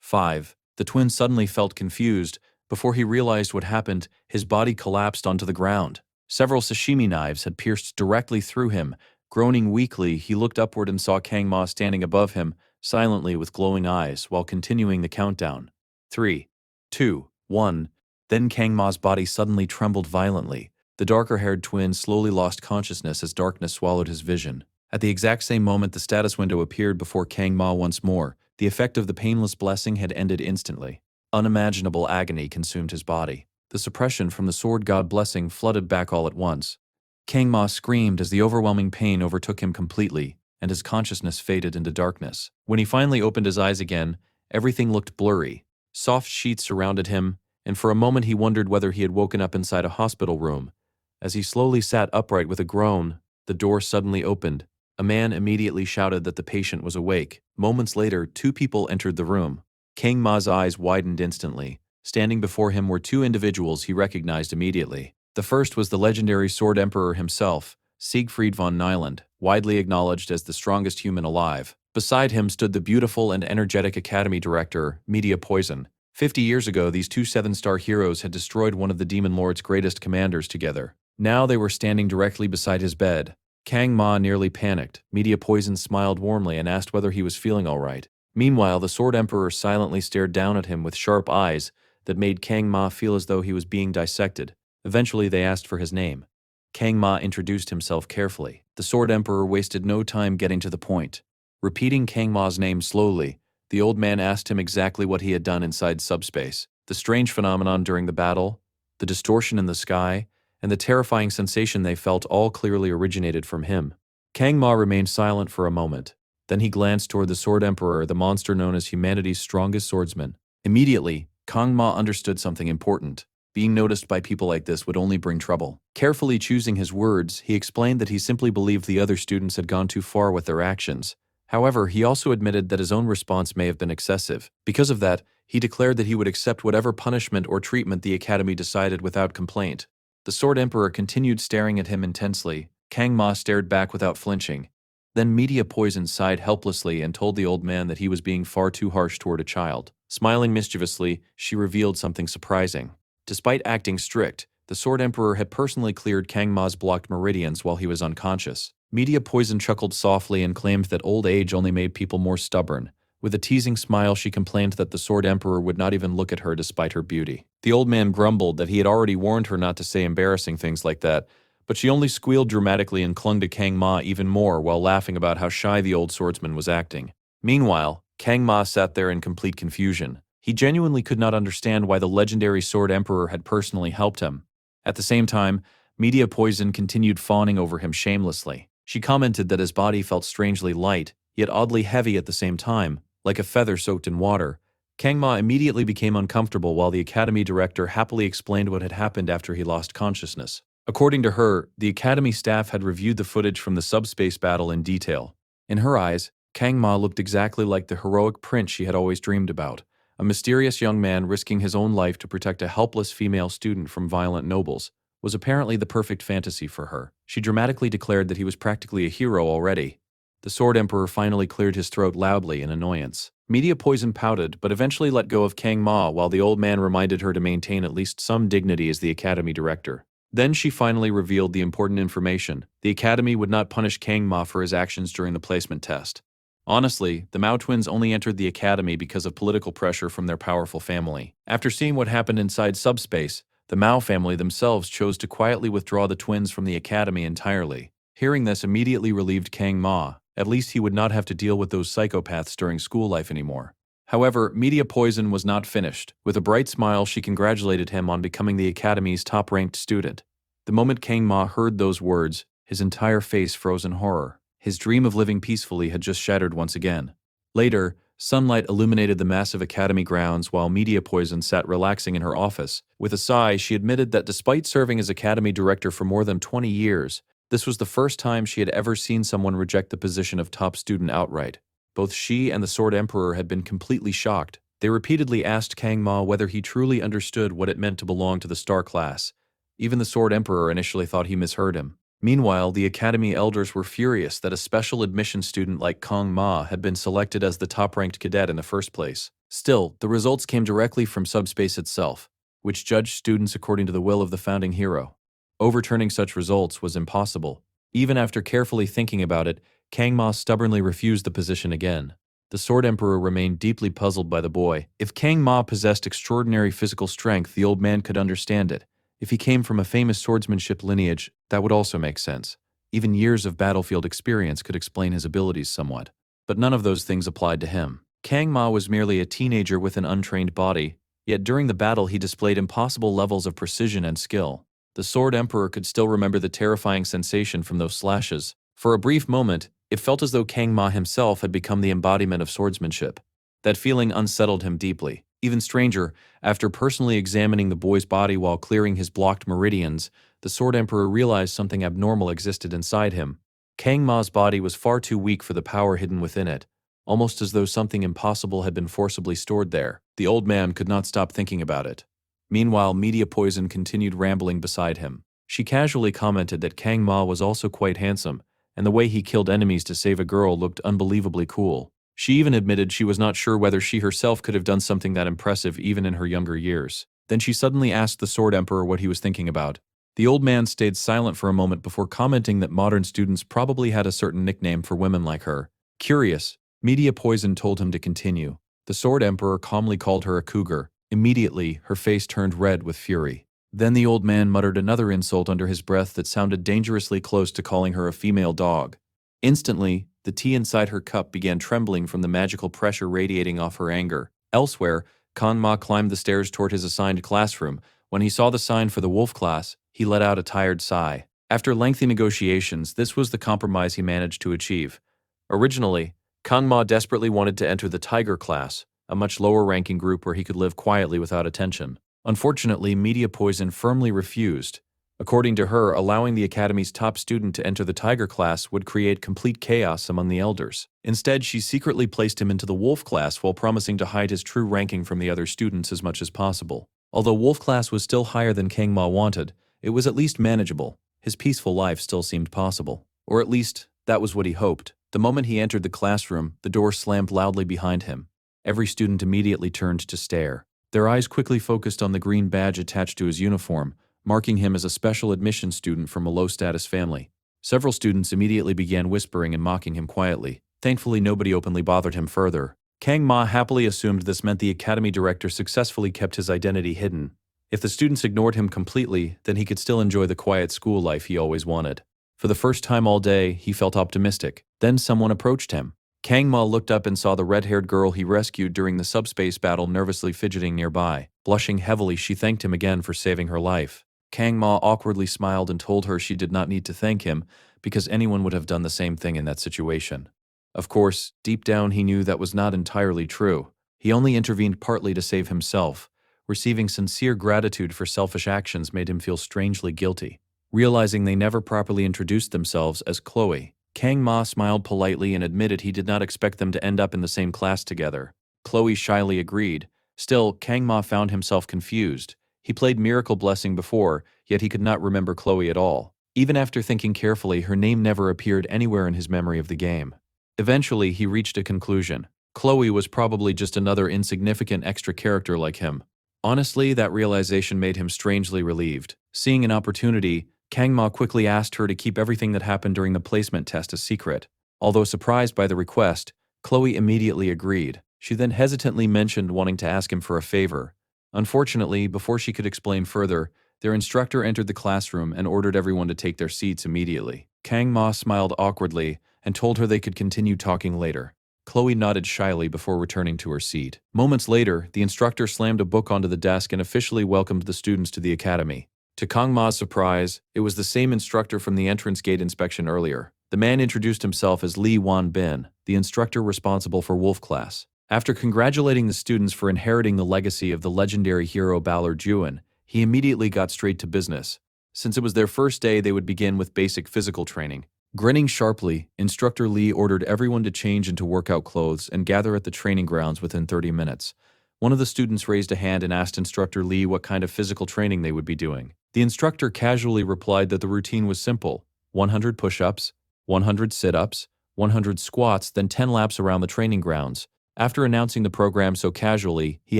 5. The twin suddenly felt confused. Before he realized what happened, his body collapsed onto the ground. Several sashimi knives had pierced directly through him. Groaning weakly, he looked upward and saw Kang Ma standing above him, silently with glowing eyes, while continuing the countdown. 3, 2, 1. Then Kang Ma's body suddenly trembled violently. The darker-haired twin slowly lost consciousness as darkness swallowed his vision. At the exact same moment, the status window appeared before Kang Ma once more. The effect of the painless blessing had ended instantly. Unimaginable agony consumed his body. The suppression from the sword god blessing flooded back all at once. Kang Ma screamed as the overwhelming pain overtook him completely, and his consciousness faded into darkness. When he finally opened his eyes again, everything looked blurry. Soft sheets surrounded him, and for a moment he wondered whether he had woken up inside a hospital room. As he slowly sat upright with a groan, the door suddenly opened. A man immediately shouted that the patient was awake. Moments later, 2 people entered the room. Kang Ma's eyes widened instantly. Standing before him were 2 individuals he recognized immediately. The first was the legendary Sword Emperor himself, Siegfried von Nyland, widely acknowledged as the strongest human alive. Beside him stood the beautiful and energetic Academy Director, Media Poison. 50 years ago, these 2 7-star heroes had destroyed one of the Demon Lord's greatest commanders together. Now they were standing directly beside his bed. Kang Ma nearly panicked. Media Poison smiled warmly and asked whether he was feeling all right. Meanwhile, the Sword Emperor silently stared down at him with sharp eyes that made Kang Ma feel as though he was being dissected. Eventually, they asked for his name. Kang Ma introduced himself carefully. The Sword Emperor wasted no time getting to the point. Repeating Kang Ma's name slowly, the old man asked him exactly what he had done inside subspace. The strange phenomenon during the battle, the distortion in the sky, and the terrifying sensation they felt all clearly originated from him. Kang Ma remained silent for a moment. Then he glanced toward the Sword Emperor, the monster known as humanity's strongest swordsman. Immediately, Kang Ma understood something important. Being noticed by people like this would only bring trouble. Carefully choosing his words, he explained that he simply believed the other students had gone too far with their actions. However, he also admitted that his own response may have been excessive. Because of that, he declared that he would accept whatever punishment or treatment the Academy decided without complaint. The Sword Emperor continued staring at him intensely. Kang Ma stared back without flinching. Then Media Poison sighed helplessly and told the old man that he was being far too harsh toward a child. Smiling mischievously, she revealed something surprising. Despite acting strict, the Sword Emperor had personally cleared Kang Ma's blocked meridians while he was unconscious. Media Poison chuckled softly and claimed that old age only made people more stubborn. With a teasing smile, she complained that the Sword Emperor would not even look at her despite her beauty. The old man grumbled that he had already warned her not to say embarrassing things like that, but she only squealed dramatically and clung to Kang Ma even more while laughing about how shy the old swordsman was acting. Meanwhile, Kang Ma sat there in complete confusion. He genuinely could not understand why the legendary Sword Emperor had personally helped him. At the same time, Media Poison continued fawning over him shamelessly. She commented that his body felt strangely light, yet oddly heavy at the same time, like a feather soaked in water. Kang Ma immediately became uncomfortable while the Academy Director happily explained what had happened after he lost consciousness. According to her, the Academy staff had reviewed the footage from the subspace battle in detail. In her eyes, Kang Ma looked exactly like the heroic prince she had always dreamed about. A mysterious young man risking his own life to protect a helpless female student from violent nobles was apparently the perfect fantasy for her. She dramatically declared that he was practically a hero already. The Sword Emperor finally cleared his throat loudly in annoyance. Media Poison pouted, but eventually let go of Kang Ma while the old man reminded her to maintain at least some dignity as the Academy Director. Then she finally revealed the important information. The Academy would not punish Kang Ma for his actions during the placement test. Honestly, the Mao twins only entered the Academy because of political pressure from their powerful family. After seeing what happened inside subspace, the Mao family themselves chose to quietly withdraw the twins from the Academy entirely. Hearing this immediately relieved Kang Ma. At least he would not have to deal with those psychopaths during school life anymore. However, Media Poison was not finished. With a bright smile, she congratulated him on becoming the Academy's top-ranked student. The moment Kang Ma heard those words, his entire face froze in horror. His dream of living peacefully had just shattered once again. Later, sunlight illuminated the massive academy grounds while Media Poison sat relaxing in her office. With a sigh, she admitted that despite serving as academy director for more than 20 years, this was the first time she had ever seen someone reject the position of top student outright. Both she and the Sword Emperor had been completely shocked. They repeatedly asked Kang Ma whether he truly understood what it meant to belong to the star class. Even the Sword Emperor initially thought he misheard him. Meanwhile, the Academy elders were furious that a special admission student like Kang Ma had been selected as the top-ranked cadet in the first place. Still, the results came directly from subspace itself, which judged students according to the will of the founding hero. Overturning such results was impossible. Even after carefully thinking about it, Kang Ma stubbornly refused the position again. The Sword Emperor remained deeply puzzled by the boy. If Kang Ma possessed extraordinary physical strength, the old man could understand it. If he came from a famous swordsmanship lineage, that would also make sense. Even years of battlefield experience could explain his abilities somewhat. But none of those things applied to him. Kang Ma was merely a teenager with an untrained body, yet during the battle he displayed impossible levels of precision and skill. The Sword Emperor could still remember the terrifying sensation from those slashes. For a brief moment, it felt as though Kang Ma himself had become the embodiment of swordsmanship. That feeling unsettled him deeply. Even stranger, after personally examining the boy's body while clearing his blocked meridians, the Sword Emperor realized something abnormal existed inside him. Kang Ma's body was far too weak for the power hidden within it, almost as though something impossible had been forcibly stored there. The old man could not stop thinking about it. Meanwhile, Media Poison continued rambling beside him. She casually commented that Kang Ma was also quite handsome, and the way he killed enemies to save a girl looked unbelievably cool. She even admitted she was not sure whether she herself could have done something that impressive even in her younger years. Then she suddenly asked the Sword Emperor what he was thinking about. The old man stayed silent for a moment before commenting that modern students probably had a certain nickname for women like her. Curious, Media Poison told him to continue. The Sword Emperor calmly called her a cougar. Immediately, her face turned red with fury. Then the old man muttered another insult under his breath that sounded dangerously close to calling her a female dog. Instantly, the tea inside her cup began trembling from the magical pressure radiating off her anger. Elsewhere, Kang Ma climbed the stairs toward his assigned classroom. When he saw the sign for the wolf class, he let out a tired sigh. After lengthy negotiations, this was the compromise he managed to achieve. Originally, Kang Ma desperately wanted to enter the tiger class, a much lower-ranking group where he could live quietly without attention. Unfortunately, Media Poison firmly refused. According to her, allowing the Academy's top student to enter the Tiger class would create complete chaos among the elders. Instead, she secretly placed him into the Wolf class while promising to hide his true ranking from the other students as much as possible. Although Wolf class was still higher than Kang Ma wanted, it was at least manageable. His peaceful life still seemed possible. Or at least, that was what he hoped. The moment he entered the classroom, the door slammed loudly behind him. Every student immediately turned to stare. Their eyes quickly focused on the green badge attached to his uniform, marking him as a special admission student from a low-status family. Several students immediately began whispering and mocking him quietly. Thankfully, nobody openly bothered him further. Kang Ma happily assumed this meant the academy director successfully kept his identity hidden. If the students ignored him completely, then he could still enjoy the quiet school life he always wanted. For the first time all day, he felt optimistic. Then someone approached him. Kang Ma looked up and saw the red-haired girl he rescued during the subspace battle nervously fidgeting nearby. Blushing heavily, she thanked him again for saving her life. Kang Ma awkwardly smiled and told her she did not need to thank him because anyone would have done the same thing in that situation. Of course, deep down he knew that was not entirely true. He only intervened partly to save himself. Receiving sincere gratitude for selfish actions made him feel strangely guilty. Realizing they never properly introduced themselves as Chloe, Kang Ma smiled politely and admitted he did not expect them to end up in the same class together. Chloe shyly agreed. Still, Kang Ma found himself confused. He played Miracle Blessing before, yet he could not remember Chloe at all. Even after thinking carefully, her name never appeared anywhere in his memory of the game. Eventually, he reached a conclusion. Chloe was probably just another insignificant extra character like him. Honestly, that realization made him strangely relieved. Seeing an opportunity, Kang Ma quickly asked her to keep everything that happened during the placement test a secret. Although surprised by the request, Chloe immediately agreed. She then hesitantly mentioned wanting to ask him for a favor. Unfortunately, before she could explain further, their instructor entered the classroom and ordered everyone to take their seats immediately. Kang Ma smiled awkwardly and told her they could continue talking later. Chloe nodded shyly before returning to her seat. Moments later, the instructor slammed a book onto the desk and officially welcomed the students to the academy. To Kang Ma's surprise, it was the same instructor from the entrance gate inspection earlier. The man introduced himself as Lee Wan Bin, the instructor responsible for Wolf Class. After congratulating the students for inheriting the legacy of the legendary hero Balor Juan, he immediately got straight to business. Since it was their first day, they would begin with basic physical training. Grinning sharply, Instructor Lee ordered everyone to change into workout clothes and gather at the training grounds within 30 minutes. One of the students raised a hand and asked Instructor Lee what kind of physical training they would be doing. The instructor casually replied that the routine was simple: 100 push-ups, 100 sit-ups, 100 squats, then 10 laps around the training grounds. After announcing the program so casually, he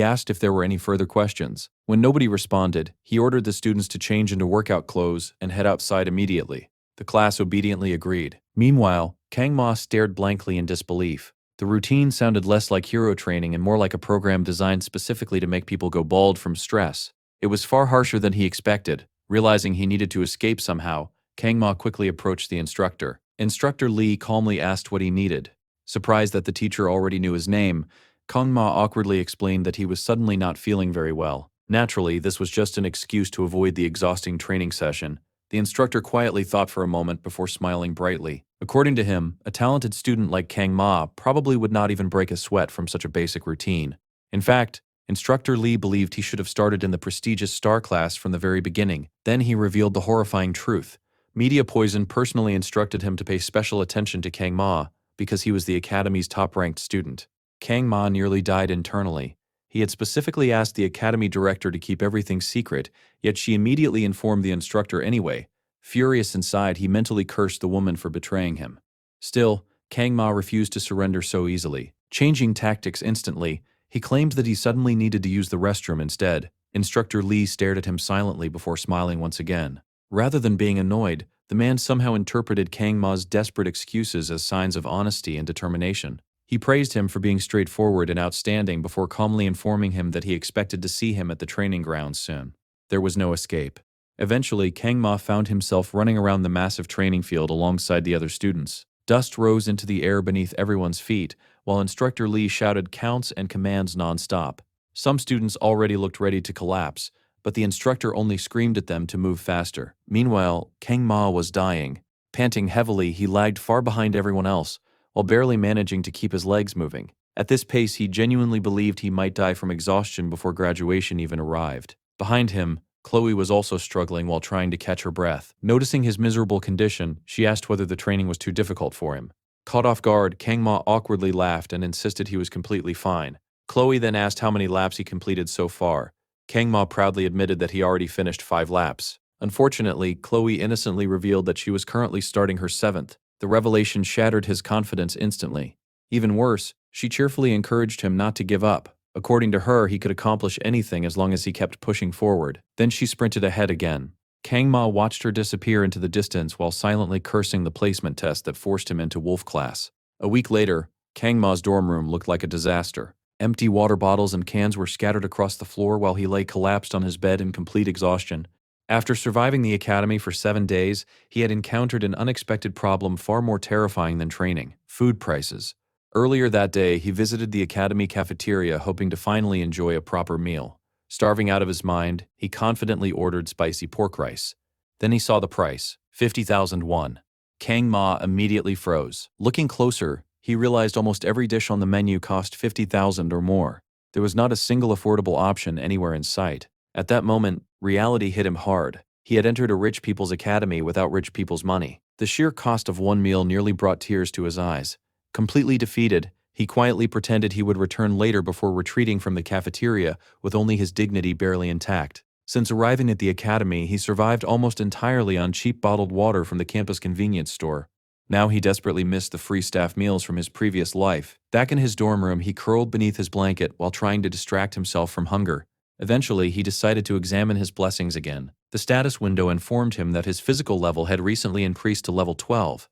asked if there were any further questions. When nobody responded, he ordered the students to change into workout clothes and head outside immediately. The class obediently agreed. Meanwhile, Kang Ma stared blankly in disbelief. The routine sounded less like hero training and more like a program designed specifically to make people go bald from stress. It was far harsher than he expected. Realizing he needed to escape somehow, Kang Ma quickly approached the instructor. Instructor Lee calmly asked what he needed. Surprised that the teacher already knew his name, Kang Ma awkwardly explained that he was suddenly not feeling very well. Naturally, this was just an excuse to avoid the exhausting training session. The instructor quietly thought for a moment before smiling brightly. According to him, a talented student like Kang Ma probably would not even break a sweat from such a basic routine. In fact, Instructor Lee believed he should have started in the prestigious star class from the very beginning. Then he revealed the horrifying truth. Media Poison personally instructed him to pay special attention to Kang Ma because he was the academy's top-ranked student. Kang Ma nearly died internally. He had specifically asked the academy director to keep everything secret, yet she immediately informed the instructor anyway. Furious inside, he mentally cursed the woman for betraying him. Still, Kang Ma refused to surrender so easily. Changing tactics instantly, he claimed that he suddenly needed to use the restroom instead. Instructor Lee stared at him silently before smiling once again. Rather than being annoyed, the man somehow interpreted Kang Ma's desperate excuses as signs of honesty and determination. He praised him for being straightforward and outstanding before calmly informing him that he expected to see him at the training grounds soon. There was no escape. Eventually, Kang Ma found himself running around the massive training field alongside the other students. Dust rose into the air beneath everyone's feet, while Instructor Lee shouted counts and commands non-stop. Some students already looked ready to collapse, but the instructor only screamed at them to move faster. Meanwhile, Kang Ma was dying. Panting heavily, he lagged far behind everyone else, while barely managing to keep his legs moving. At this pace, he genuinely believed he might die from exhaustion before graduation even arrived. Behind him, Chloe was also struggling while trying to catch her breath. Noticing his miserable condition, she asked whether the training was too difficult for him. Caught off guard, Kang Ma awkwardly laughed and insisted he was completely fine. Chloe then asked how many laps he completed so far. Kang Ma proudly admitted that he already finished 5 laps. Unfortunately, Chloe innocently revealed that she was currently starting her 7th. The revelation shattered his confidence instantly. Even worse, she cheerfully encouraged him not to give up. According to her, he could accomplish anything as long as he kept pushing forward. Then she sprinted ahead again. Kang Ma watched her disappear into the distance while silently cursing the placement test that forced him into Wolf Class. A week later, Kang Ma's dorm room looked like a disaster. Empty water bottles and cans were scattered across the floor while he lay collapsed on his bed in complete exhaustion. After surviving the academy for 7 days, he had encountered an unexpected problem far more terrifying than training: food prices. Earlier that day, he visited the academy cafeteria hoping to finally enjoy a proper meal. Starving out of his mind, he confidently ordered spicy pork rice. Then he saw the price: 50,000 won. Kang Ma immediately froze. Looking closer, he realized almost every dish on the menu cost 50,000 or more. There was not a single affordable option anywhere in sight. At that moment, reality hit him hard. He had entered a rich people's academy without rich people's money. The sheer cost of one meal nearly brought tears to his eyes. Completely defeated, he quietly pretended he would return later before retreating from the cafeteria with only his dignity barely intact. Since arriving at the academy, he survived almost entirely on cheap bottled water from the campus convenience store. Now he desperately missed the free staff meals from his previous life. Back in his dorm room, he curled beneath his blanket while trying to distract himself from hunger. Eventually, he decided to examine his blessings again. The status window informed him that his physical level had recently increased to level 12.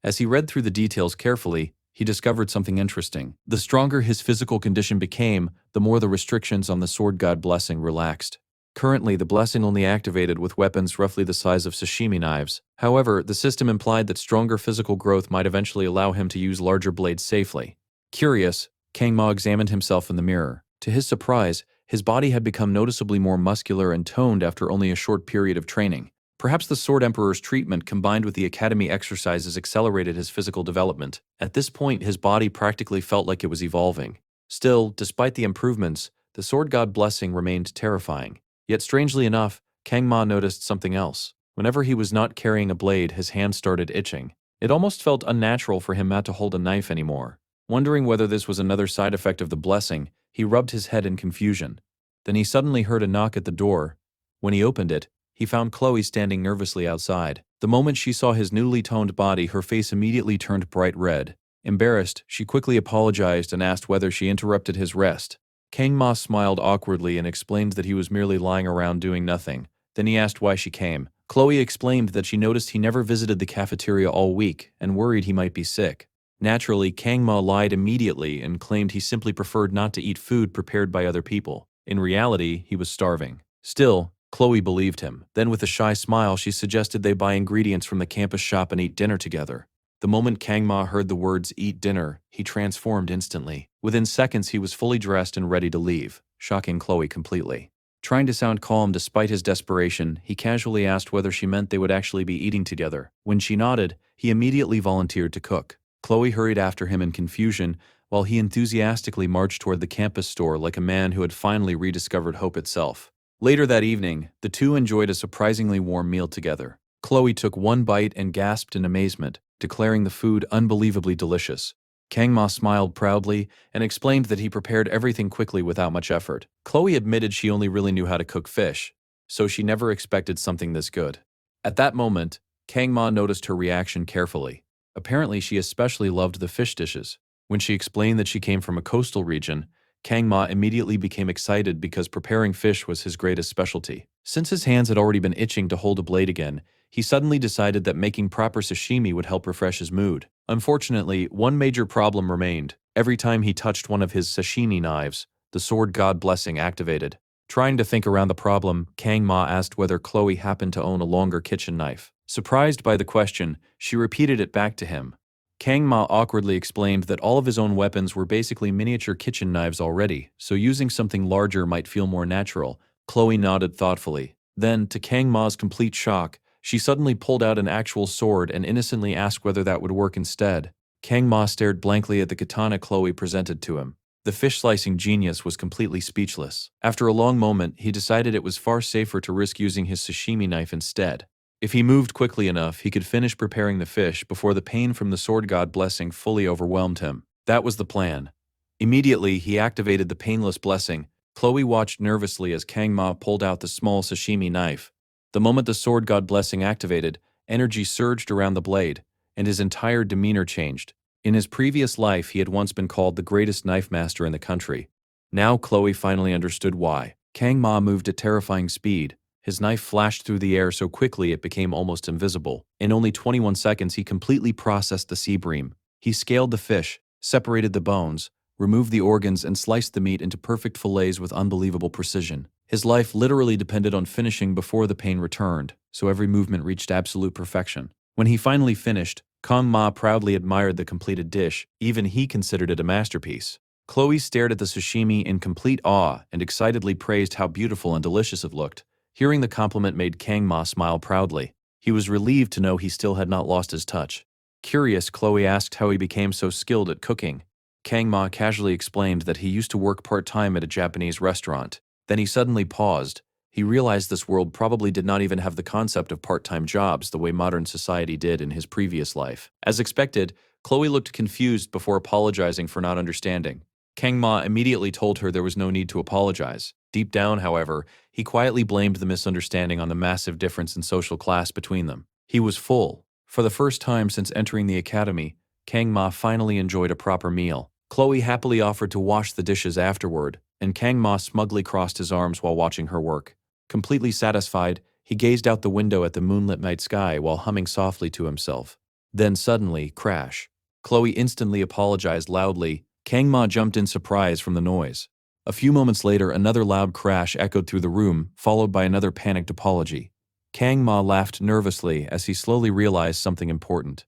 As he read through the details carefully, he discovered something interesting. The stronger his physical condition became, the more the restrictions on the Sword God blessing relaxed. Currently, the blessing only activated with weapons roughly the size of sashimi knives. However, the system implied that stronger physical growth might eventually allow him to use larger blades safely. Curious, Kang Ma examined himself in the mirror. To his surprise, his body had become noticeably more muscular and toned after only a short period of training. Perhaps the Sword Emperor's treatment combined with the academy exercises accelerated his physical development. At this point, his body practically felt like it was evolving. Still, despite the improvements, the Sword God blessing remained terrifying. Yet strangely enough, Kang Ma noticed something else. Whenever he was not carrying a blade, his hand started itching. It almost felt unnatural for him not to hold a knife anymore. Wondering whether this was another side effect of the blessing, he rubbed his head in confusion. Then he suddenly heard a knock at the door. When he opened it, he found Chloe standing nervously outside. The moment she saw his newly toned body, her face immediately turned bright red. Embarrassed, she quickly apologized and asked whether she interrupted his rest. Kang Ma smiled awkwardly and explained that he was merely lying around doing nothing. Then he asked why she came. Chloe explained that she noticed he never visited the cafeteria all week and worried he might be sick. Naturally, Kang Ma lied immediately and claimed he simply preferred not to eat food prepared by other people. In reality, he was starving. Still, Chloe believed him. Then with a shy smile, she suggested they buy ingredients from the campus shop and eat dinner together. The moment Kang Ma heard the words "eat dinner," he transformed instantly. Within seconds, he was fully dressed and ready to leave, shocking Chloe completely. Trying to sound calm despite his desperation, he casually asked whether she meant they would actually be eating together. When she nodded, he immediately volunteered to cook. Chloe hurried after him in confusion, while he enthusiastically marched toward the campus store like a man who had finally rediscovered hope itself. Later that evening, the two enjoyed a surprisingly warm meal together. Chloe took one bite and gasped in amazement, declaring the food unbelievably delicious. Kang Ma smiled proudly and explained that he prepared everything quickly without much effort. Chloe admitted she only really knew how to cook fish, so she never expected something this good. At that moment, Kang Ma noticed her reaction carefully. Apparently, she especially loved the fish dishes. When she explained that she came from a coastal region, Kang Ma immediately became excited because preparing fish was his greatest specialty. Since his hands had already been itching to hold a blade again, he suddenly decided that making proper sashimi would help refresh his mood. Unfortunately, one major problem remained. Every time he touched one of his sashimi knives, the sword god blessing activated. Trying to think around the problem, Kang Ma asked whether Chloe happened to own a longer kitchen knife. Surprised by the question, she repeated it back to him. Kang Ma awkwardly explained that all of his own weapons were basically miniature kitchen knives already, so using something larger might feel more natural. Chloe nodded thoughtfully. Then, to Kang Ma's complete shock, she suddenly pulled out an actual sword and innocently asked whether that would work instead. Kang Ma stared blankly at the katana Chloe presented to him. The fish-slicing genius was completely speechless. After a long moment, he decided it was far safer to risk using his sashimi knife instead. If he moved quickly enough, he could finish preparing the fish before the pain from the sword god blessing fully overwhelmed him. That was the plan. Immediately, he activated the painless blessing. Chloe watched nervously as Kang Ma pulled out the small sashimi knife. The moment the sword god blessing activated, energy surged around the blade, and his entire demeanor changed. In his previous life, he had once been called the greatest knife master in the country. Now Chloe finally understood why. Kang Ma moved at terrifying speed. His knife flashed through the air so quickly it became almost invisible. In only 21 seconds, he completely processed the sea bream. He scaled the fish, separated the bones, removed the organs, and sliced the meat into perfect fillets with unbelievable precision. His life literally depended on finishing before the pain returned, so every movement reached absolute perfection. When he finally finished, Kang Ma proudly admired the completed dish. Even he considered it a masterpiece. Chloe stared at the sashimi in complete awe and excitedly praised how beautiful and delicious it looked. Hearing the compliment made Kang Ma smile proudly. He was relieved to know he still had not lost his touch. Curious, Chloe asked how he became so skilled at cooking. Kang Ma casually explained that he used to work part-time at a Japanese restaurant. Then he suddenly paused. He realized this world probably did not even have the concept of part-time jobs the way modern society did in his previous life. As expected, Chloe looked confused before apologizing for not understanding. Kang Ma immediately told her there was no need to apologize. Deep down, however, he quietly blamed the misunderstanding on the massive difference in social class between them. He was full. For the first time since entering the academy, Kang Ma finally enjoyed a proper meal. Chloe happily offered to wash the dishes afterward, and Kang Ma smugly crossed his arms while watching her work. Completely satisfied, he gazed out the window at the moonlit night sky while humming softly to himself. Then suddenly, crash. Chloe instantly apologized loudly. Kang Ma jumped in surprise from the noise. A few moments later, another loud crash echoed through the room, followed by another panicked apology. Kang Ma laughed nervously as he slowly realized something important.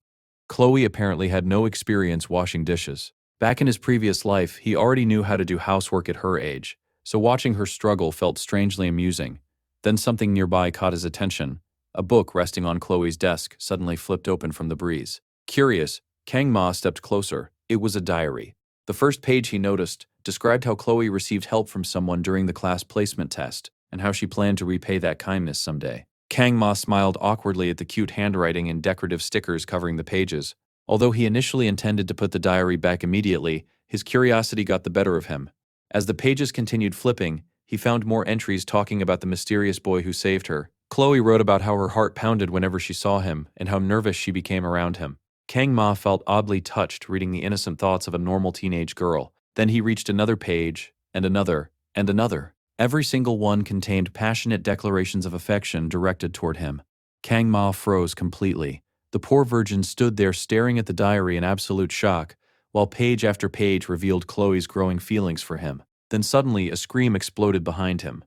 Chloe apparently had no experience washing dishes. Back in his previous life, he already knew how to do housework at her age, so watching her struggle felt strangely amusing. Then something nearby caught his attention. A book resting on Chloe's desk suddenly flipped open from the breeze. Curious, Kang Ma stepped closer. It was a diary. The first page he noticed described how Chloe received help from someone during the class placement test, and how she planned to repay that kindness someday. Kang Ma smiled awkwardly at the cute handwriting and decorative stickers covering the pages. Although he initially intended to put the diary back immediately, his curiosity got the better of him. As the pages continued flipping, he found more entries talking about the mysterious boy who saved her. Chloe wrote about how her heart pounded whenever she saw him, and how nervous she became around him. Kang Ma felt oddly touched reading the innocent thoughts of a normal teenage girl. Then he reached another page, and another, and another. Every single one contained passionate declarations of affection directed toward him. Kang Ma froze completely. The poor virgin stood there staring at the diary in absolute shock, while page after page revealed Chloe's growing feelings for him. Then suddenly, a scream exploded behind him.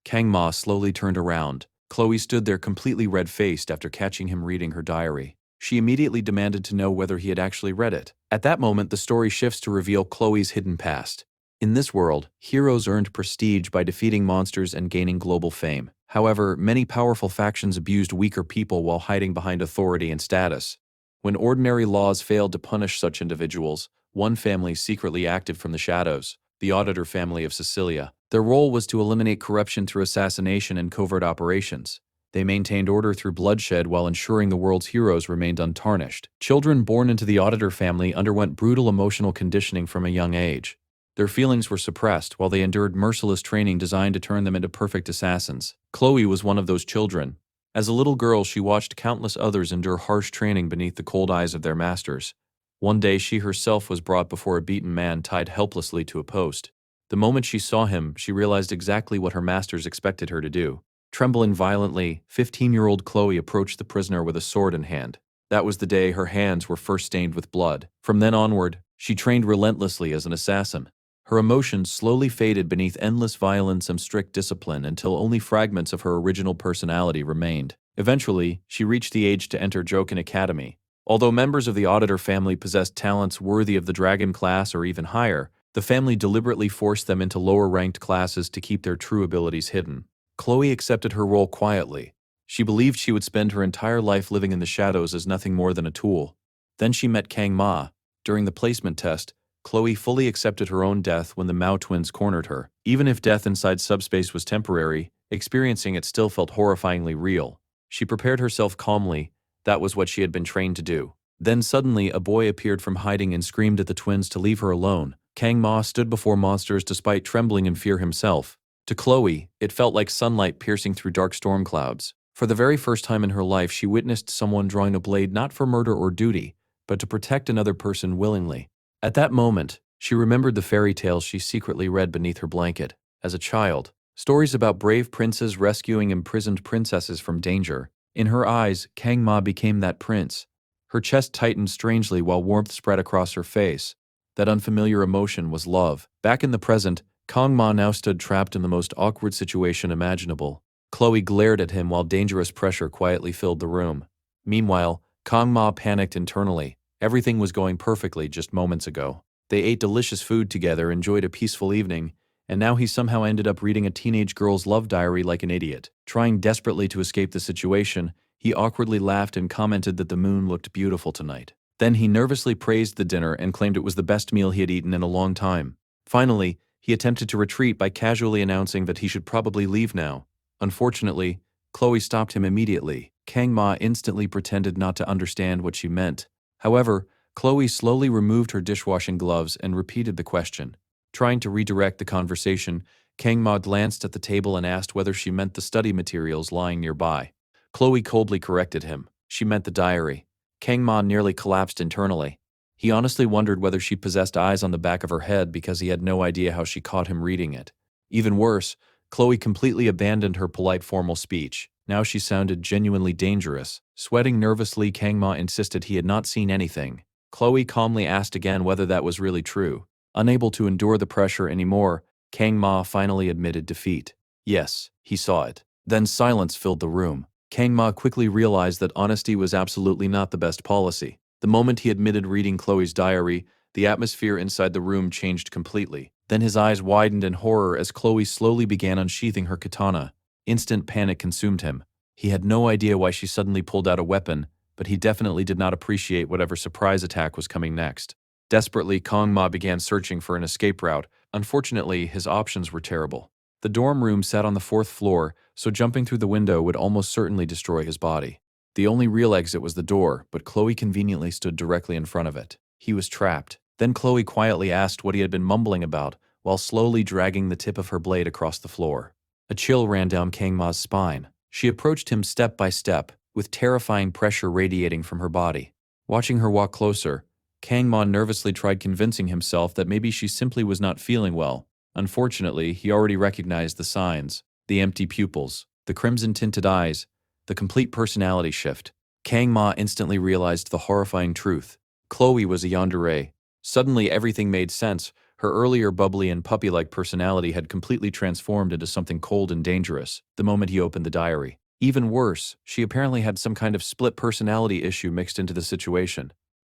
Kang Ma slowly turned around. Chloe stood there completely red-faced after catching him reading her diary. She immediately demanded to know whether he had actually read it. At that moment, the story shifts to reveal Chloe's hidden past. In this world, heroes earned prestige by defeating monsters and gaining global fame. However, many powerful factions abused weaker people while hiding behind authority and status. When ordinary laws failed to punish such individuals, one family secretly acted from the shadows, the Auditor family of Sicilia. Their role was to eliminate corruption through assassination and covert operations. They maintained order through bloodshed while ensuring the world's heroes remained untarnished. Children born into the Auditor family underwent brutal emotional conditioning from a young age. Their feelings were suppressed while they endured merciless training designed to turn them into perfect assassins. Chloe was one of those children. As a little girl, she watched countless others endure harsh training beneath the cold eyes of their masters. One day, she herself was brought before a beaten man tied helplessly to a post. The moment she saw him, she realized exactly what her masters expected her to do. Trembling violently, 15-year-old Chloe approached the prisoner with a sword in hand. That was the day her hands were first stained with blood. From then onward, she trained relentlessly as an assassin. Her emotions slowly faded beneath endless violence and strict discipline until only fragments of her original personality remained. Eventually, she reached the age to enter Jokin Academy. Although members of the Auditor family possessed talents worthy of the Dragon class or even higher, the family deliberately forced them into lower-ranked classes to keep their true abilities hidden. Chloe accepted her role quietly. She believed she would spend her entire life living in the shadows as nothing more than a tool. Then she met Kang Ma. During the placement test, Chloe fully accepted her own death when the Mao twins cornered her. Even if death inside subspace was temporary, experiencing it still felt horrifyingly real. She prepared herself calmly. That was what she had been trained to do. Then suddenly, a boy appeared from hiding and screamed at the twins to leave her alone. Kang Ma stood before monsters despite trembling in fear himself. To Chloe, it felt like sunlight piercing through dark storm clouds. For the very first time in her life, she witnessed someone drawing a blade not for murder or duty, but to protect another person willingly. At that moment, she remembered the fairy tales she secretly read beneath her blanket. As a child, stories about brave princes rescuing imprisoned princesses from danger. In her eyes, Kang Ma became that prince. Her chest tightened strangely while warmth spread across her face. That unfamiliar emotion was love. Back in the present, Kang Ma now stood trapped in the most awkward situation imaginable. Chloe glared at him while dangerous pressure quietly filled the room. Meanwhile, Kang Ma panicked internally. Everything was going perfectly just moments ago. They ate delicious food together, enjoyed a peaceful evening, and now he somehow ended up reading a teenage girl's love diary like an idiot. Trying desperately to escape the situation, he awkwardly laughed and commented that the moon looked beautiful tonight. Then he nervously praised the dinner and claimed it was the best meal he had eaten in a long time. Finally, he attempted to retreat by casually announcing that he should probably leave now. Unfortunately, Chloe stopped him immediately. Kang Ma instantly pretended not to understand what she meant. However, Chloe slowly removed her dishwashing gloves and repeated the question. Trying to redirect the conversation, Kang Ma glanced at the table and asked whether she meant the study materials lying nearby. Chloe coldly corrected him. She meant the diary. Kang Ma nearly collapsed internally. He honestly wondered whether she possessed eyes on the back of her head because he had no idea how she caught him reading it. Even worse, Chloe completely abandoned her polite formal speech. Now she sounded genuinely dangerous. Sweating nervously, Kang Ma insisted he had not seen anything. Chloe calmly asked again whether that was really true. Unable to endure the pressure anymore, Kang Ma finally admitted defeat. Yes, he saw it. Then silence filled the room. Kang Ma quickly realized that honesty was absolutely not the best policy. The moment he admitted reading Chloe's diary, the atmosphere inside the room changed completely. Then his eyes widened in horror as Chloe slowly began unsheathing her katana. Instant panic consumed him. He had no idea why she suddenly pulled out a weapon, but he definitely did not appreciate whatever surprise attack was coming next. Desperately, Kang Ma began searching for an escape route. Unfortunately, his options were terrible. The dorm room sat on the 4th floor, so jumping through the window would almost certainly destroy his body. The only real exit was the door, but Chloe conveniently stood directly in front of it. He was trapped. Then Chloe quietly asked what he had been mumbling about, while slowly dragging the tip of her blade across the floor. A chill ran down Kang Ma's spine. She approached him step by step, with terrifying pressure radiating from her body. Watching her walk closer, Kang Ma nervously tried convincing himself that maybe she simply was not feeling well. Unfortunately, he already recognized the signs: the empty pupils, the crimson-tinted eyes, the complete personality shift. Kang Ma instantly realized the horrifying truth. Chloe was a yandere. Suddenly, everything made sense. Her earlier bubbly and puppy-like personality had completely transformed into something cold and dangerous the moment he opened the diary. Even worse, she apparently had some kind of split personality issue mixed into the situation.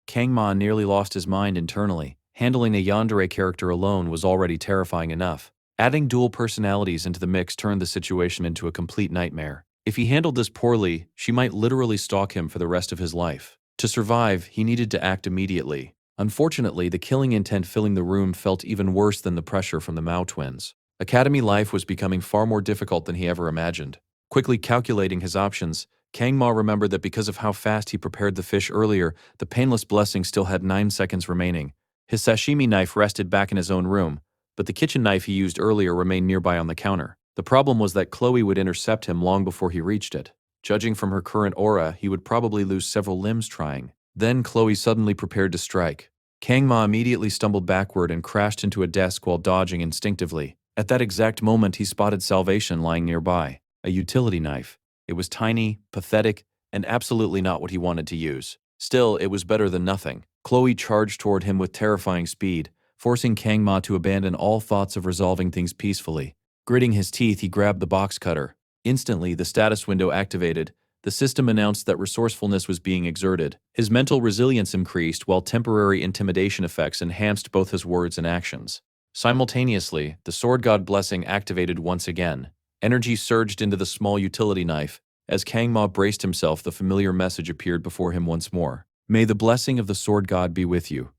Kang Ma nearly lost his mind internally. Handling a yandere character alone was already terrifying enough. Adding dual personalities into the mix turned the situation into a complete nightmare. If he handled this poorly, she might literally stalk him for the rest of his life. To survive, he needed to act immediately. Unfortunately, the killing intent filling the room felt even worse than the pressure from the Mao twins. Academy life was becoming far more difficult than he ever imagined. Quickly calculating his options, Kang Ma remembered that because of how fast he prepared the fish earlier, the painless blessing still had 9 seconds remaining. His sashimi knife rested back in his own room, but the kitchen knife he used earlier remained nearby on the counter. The problem was that Chloe would intercept him long before he reached it. Judging from her current aura, he would probably lose several limbs trying. Then Chloe suddenly prepared to strike. Kang Ma immediately stumbled backward and crashed into a desk while dodging instinctively. At that exact moment, he spotted salvation lying nearby, a utility knife. It was tiny, pathetic, and absolutely not what he wanted to use. Still, it was better than nothing. Chloe charged toward him with terrifying speed, forcing Kang Ma to abandon all thoughts of resolving things peacefully. Gritting his teeth, he grabbed the box cutter. Instantly, the status window activated. The system announced that resourcefulness was being exerted. His mental resilience increased, while temporary intimidation effects enhanced both his words and actions. Simultaneously, the Sword God blessing activated once again. Energy surged into the small utility knife. As Kang Ma braced himself, the familiar message appeared before him once more. May the blessing of the Sword God be with you.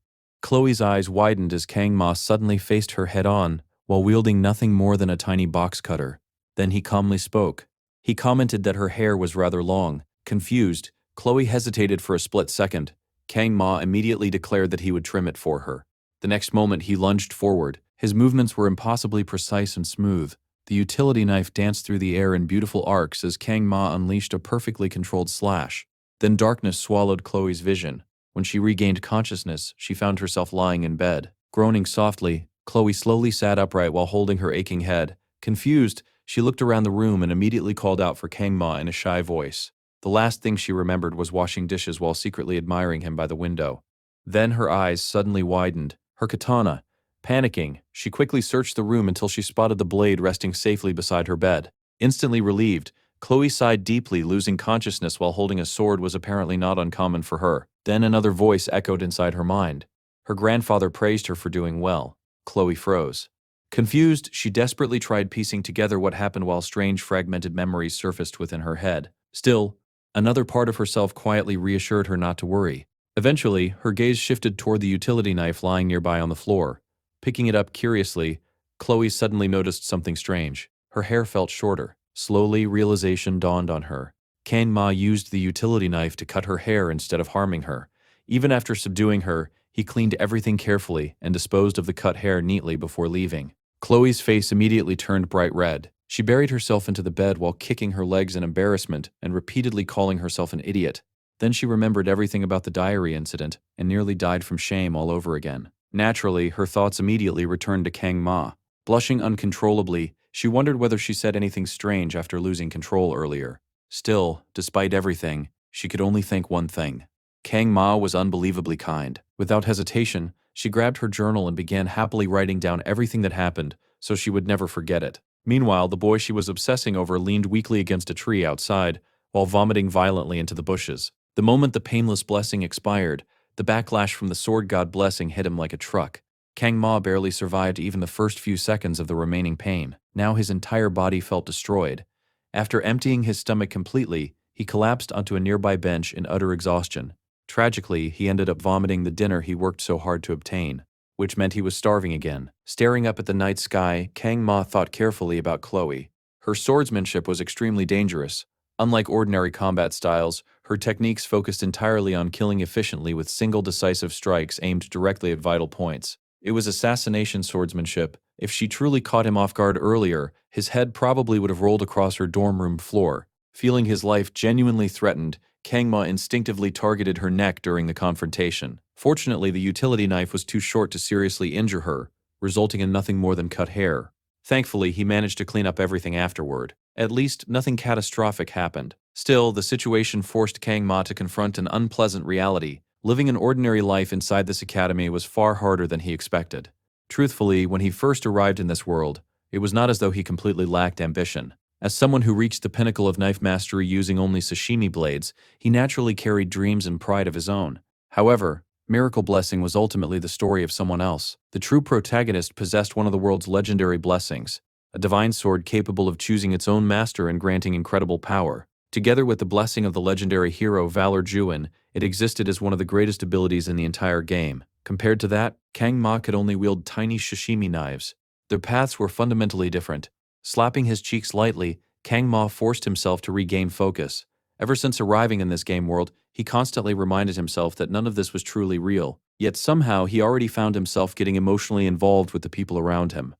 Chloe's eyes widened as Kang Ma suddenly faced her head-on, while wielding nothing more than a tiny box cutter. Then he calmly spoke. He commented that her hair was rather long. Confused, Chloe hesitated for a split second. Kang Ma immediately declared that he would trim it for her. The next moment, he lunged forward. His movements were impossibly precise and smooth. The utility knife danced through the air in beautiful arcs as Kang Ma unleashed a perfectly controlled slash. Then darkness swallowed Chloe's vision. When she regained consciousness, she found herself lying in bed. Groaning softly, Chloe slowly sat upright while holding her aching head. Confused, she looked around the room and immediately called out for Kang Ma in a shy voice. The last thing she remembered was washing dishes while secretly admiring him by the window. Then her eyes suddenly widened. Her katana. Panicking, she quickly searched the room until she spotted the blade resting safely beside her bed. Instantly relieved, Chloe sighed deeply. Losing consciousness while holding a sword was apparently not uncommon for her. Then another voice echoed inside her mind. Her grandfather praised her for doing well. Chloe froze. Confused, she desperately tried piecing together what happened while strange fragmented memories surfaced within her head. Still, another part of herself quietly reassured her not to worry. Eventually, her gaze shifted toward the utility knife lying nearby on the floor. Picking it up curiously, Chloe suddenly noticed something strange. Her hair felt shorter. Slowly, realization dawned on her. Kang Ma used the utility knife to cut her hair instead of harming her. Even after subduing her, he cleaned everything carefully and disposed of the cut hair neatly before leaving. Chloe's face immediately turned bright red. She buried herself into the bed while kicking her legs in embarrassment and repeatedly calling herself an idiot. Then she remembered everything about the diary incident and nearly died from shame all over again. Naturally, her thoughts immediately returned to Kang Ma. Blushing uncontrollably, she wondered whether she said anything strange after losing control earlier. Still, despite everything, she could only think one thing. Kang Ma was unbelievably kind. Without hesitation, she grabbed her journal and began happily writing down everything that happened, so she would never forget it. Meanwhile, the boy she was obsessing over leaned weakly against a tree outside, while vomiting violently into the bushes. The moment the painless blessing expired, the backlash from the sword god blessing hit him like a truck. Kang Ma barely survived even the first few seconds of the remaining pain. Now his entire body felt destroyed. After emptying his stomach completely, he collapsed onto a nearby bench in utter exhaustion. Tragically, he ended up vomiting the dinner he worked so hard to obtain, which meant he was starving again. Staring up at the night sky, Kang Ma thought carefully about Chloe. Her swordsmanship was extremely dangerous. Unlike ordinary combat styles, her techniques focused entirely on killing efficiently with single decisive strikes aimed directly at vital points. It was assassination swordsmanship. If she truly caught him off guard earlier, his head probably would have rolled across her dorm room floor. Feeling his life genuinely threatened, Kang Ma instinctively targeted her neck during the confrontation. Fortunately, the utility knife was too short to seriously injure her, resulting in nothing more than cut hair. Thankfully, he managed to clean up everything afterward. At least, nothing catastrophic happened. Still, the situation forced Kang Ma to confront an unpleasant reality. Living an ordinary life inside this academy was far harder than he expected. Truthfully, when he first arrived in this world, it was not as though he completely lacked ambition. As someone who reached the pinnacle of knife mastery using only sashimi blades, he naturally carried dreams and pride of his own. However, Miracle Blessing was ultimately the story of someone else. The true protagonist possessed one of the world's legendary blessings, a divine sword capable of choosing its own master and granting incredible power. Together with the blessing of the legendary hero Valor Juin, it existed as one of the greatest abilities in the entire game. Compared to that, Kang Ma could only wield tiny sashimi knives. Their paths were fundamentally different. Slapping his cheeks lightly, Kang Ma forced himself to regain focus. Ever since arriving in this game world, he constantly reminded himself that none of this was truly real. Yet somehow he already found himself getting emotionally involved with the people around him.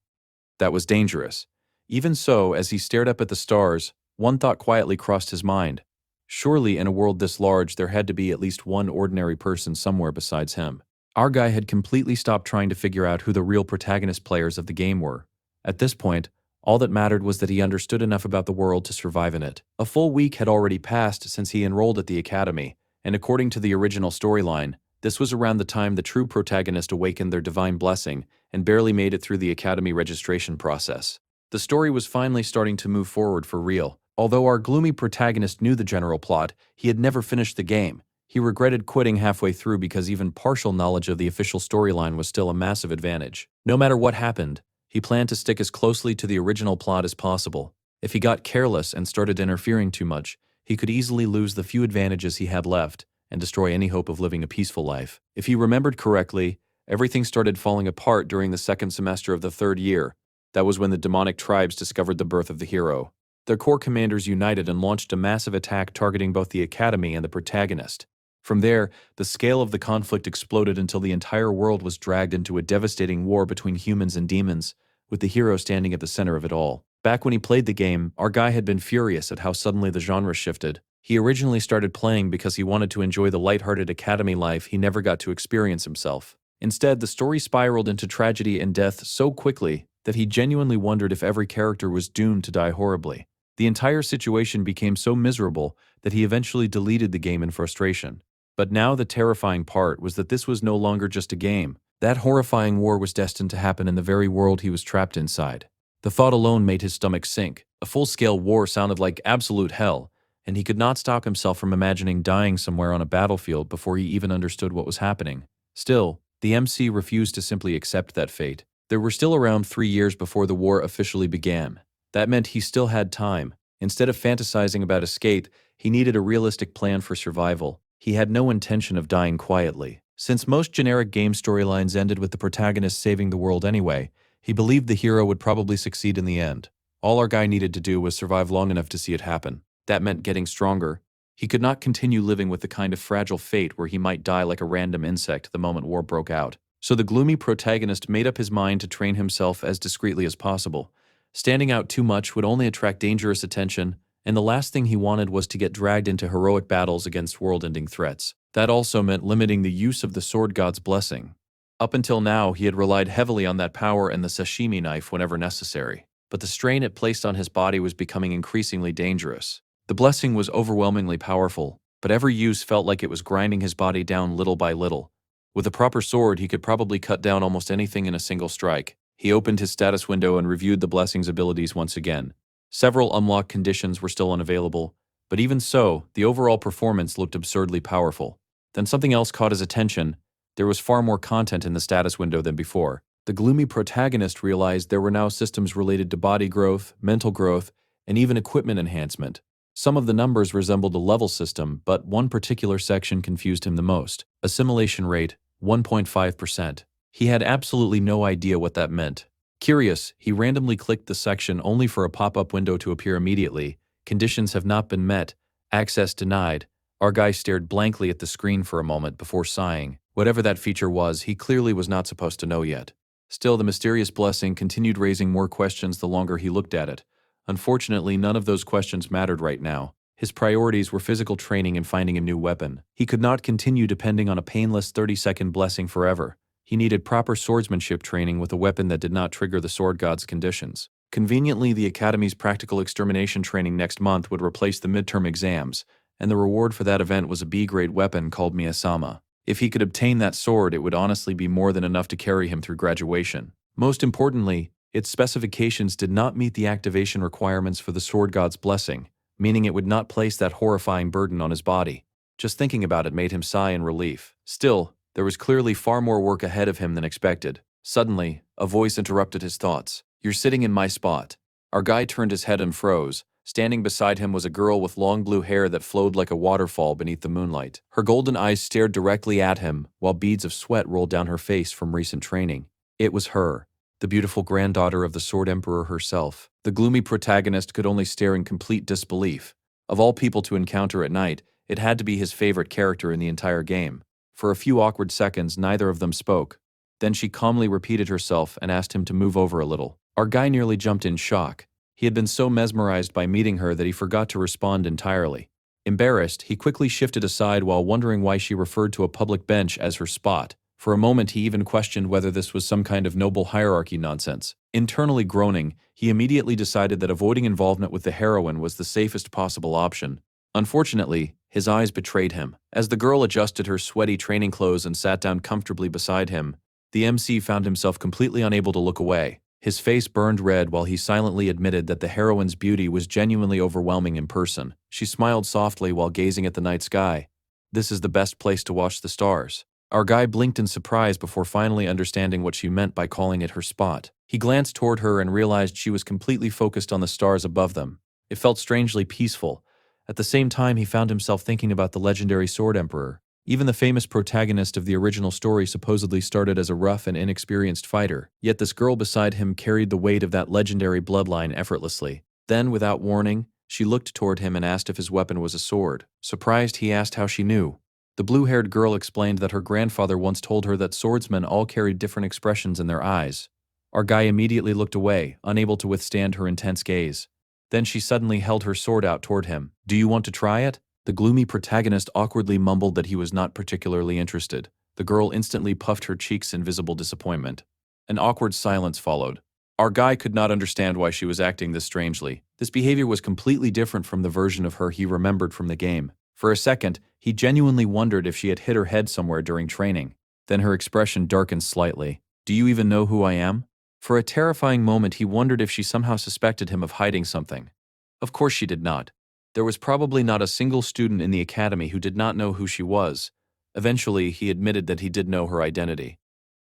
That was dangerous. Even so, as he stared up at the stars, one thought quietly crossed his mind. Surely in a world this large, there had to be at least one ordinary person somewhere besides him. Our guy had completely stopped trying to figure out who the real protagonist players of the game were. At this point, all that mattered was that he understood enough about the world to survive in it. A full week had already passed since he enrolled at the academy, and according to the original storyline, this was around the time the true protagonist awakened their divine blessing and barely made it through the academy registration process. The story was finally starting to move forward for real. Although our gloomy protagonist knew the general plot, he had never finished the game. He regretted quitting halfway through because even partial knowledge of the official storyline was still a massive advantage. No matter what happened, he planned to stick as closely to the original plot as possible. If he got careless and started interfering too much, he could easily lose the few advantages he had left and destroy any hope of living a peaceful life. If he remembered correctly, everything started falling apart during the second semester of the third year. That was when the demonic tribes discovered the birth of the hero. Their core commanders united and launched a massive attack targeting both the academy and the protagonist. From there, the scale of the conflict exploded until the entire world was dragged into a devastating war between humans and demons, with the hero standing at the center of it all. Back when he played the game, our guy had been furious at how suddenly the genre shifted. He originally started playing because he wanted to enjoy the lighthearted academy life he never got to experience himself. Instead, the story spiraled into tragedy and death so quickly that he genuinely wondered if every character was doomed to die horribly. The entire situation became so miserable that he eventually deleted the game in frustration. But now the terrifying part was that this was no longer just a game. That horrifying war was destined to happen in the very world he was trapped inside. The thought alone made his stomach sink. A full-scale war sounded like absolute hell, and he could not stop himself from imagining dying somewhere on a battlefield before he even understood what was happening. Still, the MC refused to simply accept that fate. There were still around 3 years before the war officially began. That meant he still had time. Instead of fantasizing about escape, he needed a realistic plan for survival. He had no intention of dying quietly. Since most generic game storylines ended with the protagonist saving the world anyway, he believed the hero would probably succeed in the end. All our guy needed to do was survive long enough to see it happen. That meant getting stronger. He could not continue living with the kind of fragile fate where he might die like a random insect the moment war broke out. So the gloomy protagonist made up his mind to train himself as discreetly as possible. Standing out too much would only attract dangerous attention, and the last thing he wanted was to get dragged into heroic battles against world-ending threats. That also meant limiting the use of the sword god's blessing. Up until now, he had relied heavily on that power and the sashimi knife whenever necessary. But the strain it placed on his body was becoming increasingly dangerous. The blessing was overwhelmingly powerful, but every use felt like it was grinding his body down little by little. With a proper sword, he could probably cut down almost anything in a single strike. He opened his status window and reviewed the blessing's abilities once again. Several unlocked conditions were still unavailable, but even so, the overall performance looked absurdly powerful. Then something else caught his attention. There was far more content in the status window than before. The gloomy protagonist realized there were now systems related to body growth, mental growth, and even equipment enhancement. Some of the numbers resembled a level system, but one particular section confused him the most. Assimilation rate, 1.5%. He had absolutely no idea what that meant. Curious, he randomly clicked the section only for a pop-up window to appear immediately. Conditions have not been met. Access denied. Our guy stared blankly at the screen for a moment before sighing. Whatever that feature was, he clearly was not supposed to know yet. Still, the mysterious blessing continued raising more questions the longer he looked at it. Unfortunately, none of those questions mattered right now. His priorities were physical training and finding a new weapon. He could not continue depending on a painless 30-second blessing forever. He needed proper swordsmanship training with a weapon that did not trigger the sword god's conditions. Conveniently, the Academy's practical extermination training next month would replace the midterm exams, and the reward for that event was a B-grade weapon called Miyasama. If he could obtain that sword, it would honestly be more than enough to carry him through graduation. Most importantly, its specifications did not meet the activation requirements for the sword god's blessing, meaning it would not place that horrifying burden on his body. Just thinking about it made him sigh in relief. Still, there was clearly far more work ahead of him than expected. Suddenly, a voice interrupted his thoughts. "You're sitting in my spot." Our guy turned his head and froze. Standing beside him was a girl with long blue hair that flowed like a waterfall beneath the moonlight. Her golden eyes stared directly at him, while beads of sweat rolled down her face from recent training. It was her, the beautiful granddaughter of the Sword Emperor herself. The gloomy protagonist could only stare in complete disbelief. Of all people to encounter at night, it had to be his favorite character in the entire game. For a few awkward seconds, neither of them spoke. Then she calmly repeated herself and asked him to move over a little. Our guy nearly jumped in shock. He had been so mesmerized by meeting her that he forgot to respond entirely. Embarrassed, he quickly shifted aside while wondering why she referred to a public bench as her spot. For a moment, he even questioned whether this was some kind of noble hierarchy nonsense. Internally groaning, he immediately decided that avoiding involvement with the heroine was the safest possible option. Unfortunately, his eyes betrayed him. As the girl adjusted her sweaty training clothes and sat down comfortably beside him, the MC found himself completely unable to look away. His face burned red while he silently admitted that the heroine's beauty was genuinely overwhelming in person. She smiled softly while gazing at the night sky. "This is the best place to watch the stars." Our guy blinked in surprise before finally understanding what she meant by calling it her spot. He glanced toward her and realized she was completely focused on the stars above them. It felt strangely peaceful. At the same time, he found himself thinking about the legendary Sword Emperor. Even the famous protagonist of the original story supposedly started as a rough and inexperienced fighter, yet this girl beside him carried the weight of that legendary bloodline effortlessly. Then, without warning, she looked toward him and asked if his weapon was a sword. Surprised, he asked how she knew. The blue-haired girl explained that her grandfather once told her that swordsmen all carried different expressions in their eyes. Our guy immediately looked away, unable to withstand her intense gaze. Then she suddenly held her sword out toward him. "Do you want to try it?" The gloomy protagonist awkwardly mumbled that he was not particularly interested. The girl instantly puffed her cheeks in visible disappointment. An awkward silence followed. Our guy could not understand why she was acting this strangely. This behavior was completely different from the version of her he remembered from the game. For a second, he genuinely wondered if she had hit her head somewhere during training. Then her expression darkened slightly. "Do you even know who I am?" For a terrifying moment, he wondered if she somehow suspected him of hiding something. Of course she did not. There was probably not a single student in the academy who did not know who she was. Eventually, he admitted that he did know her identity.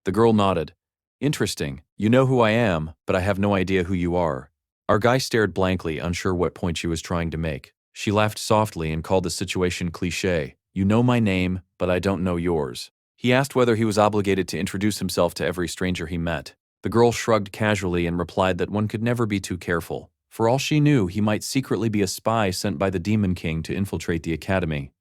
The girl nodded. "Interesting. You know who I am, but I have no idea who you are." Our guy stared blankly, unsure what point she was trying to make. She laughed softly and called the situation cliché. "You know my name, but I don't know yours." He asked whether he was obligated to introduce himself to every stranger he met. The girl shrugged casually and replied that one could never be too careful. For all she knew, he might secretly be a spy sent by the Demon King to infiltrate the academy.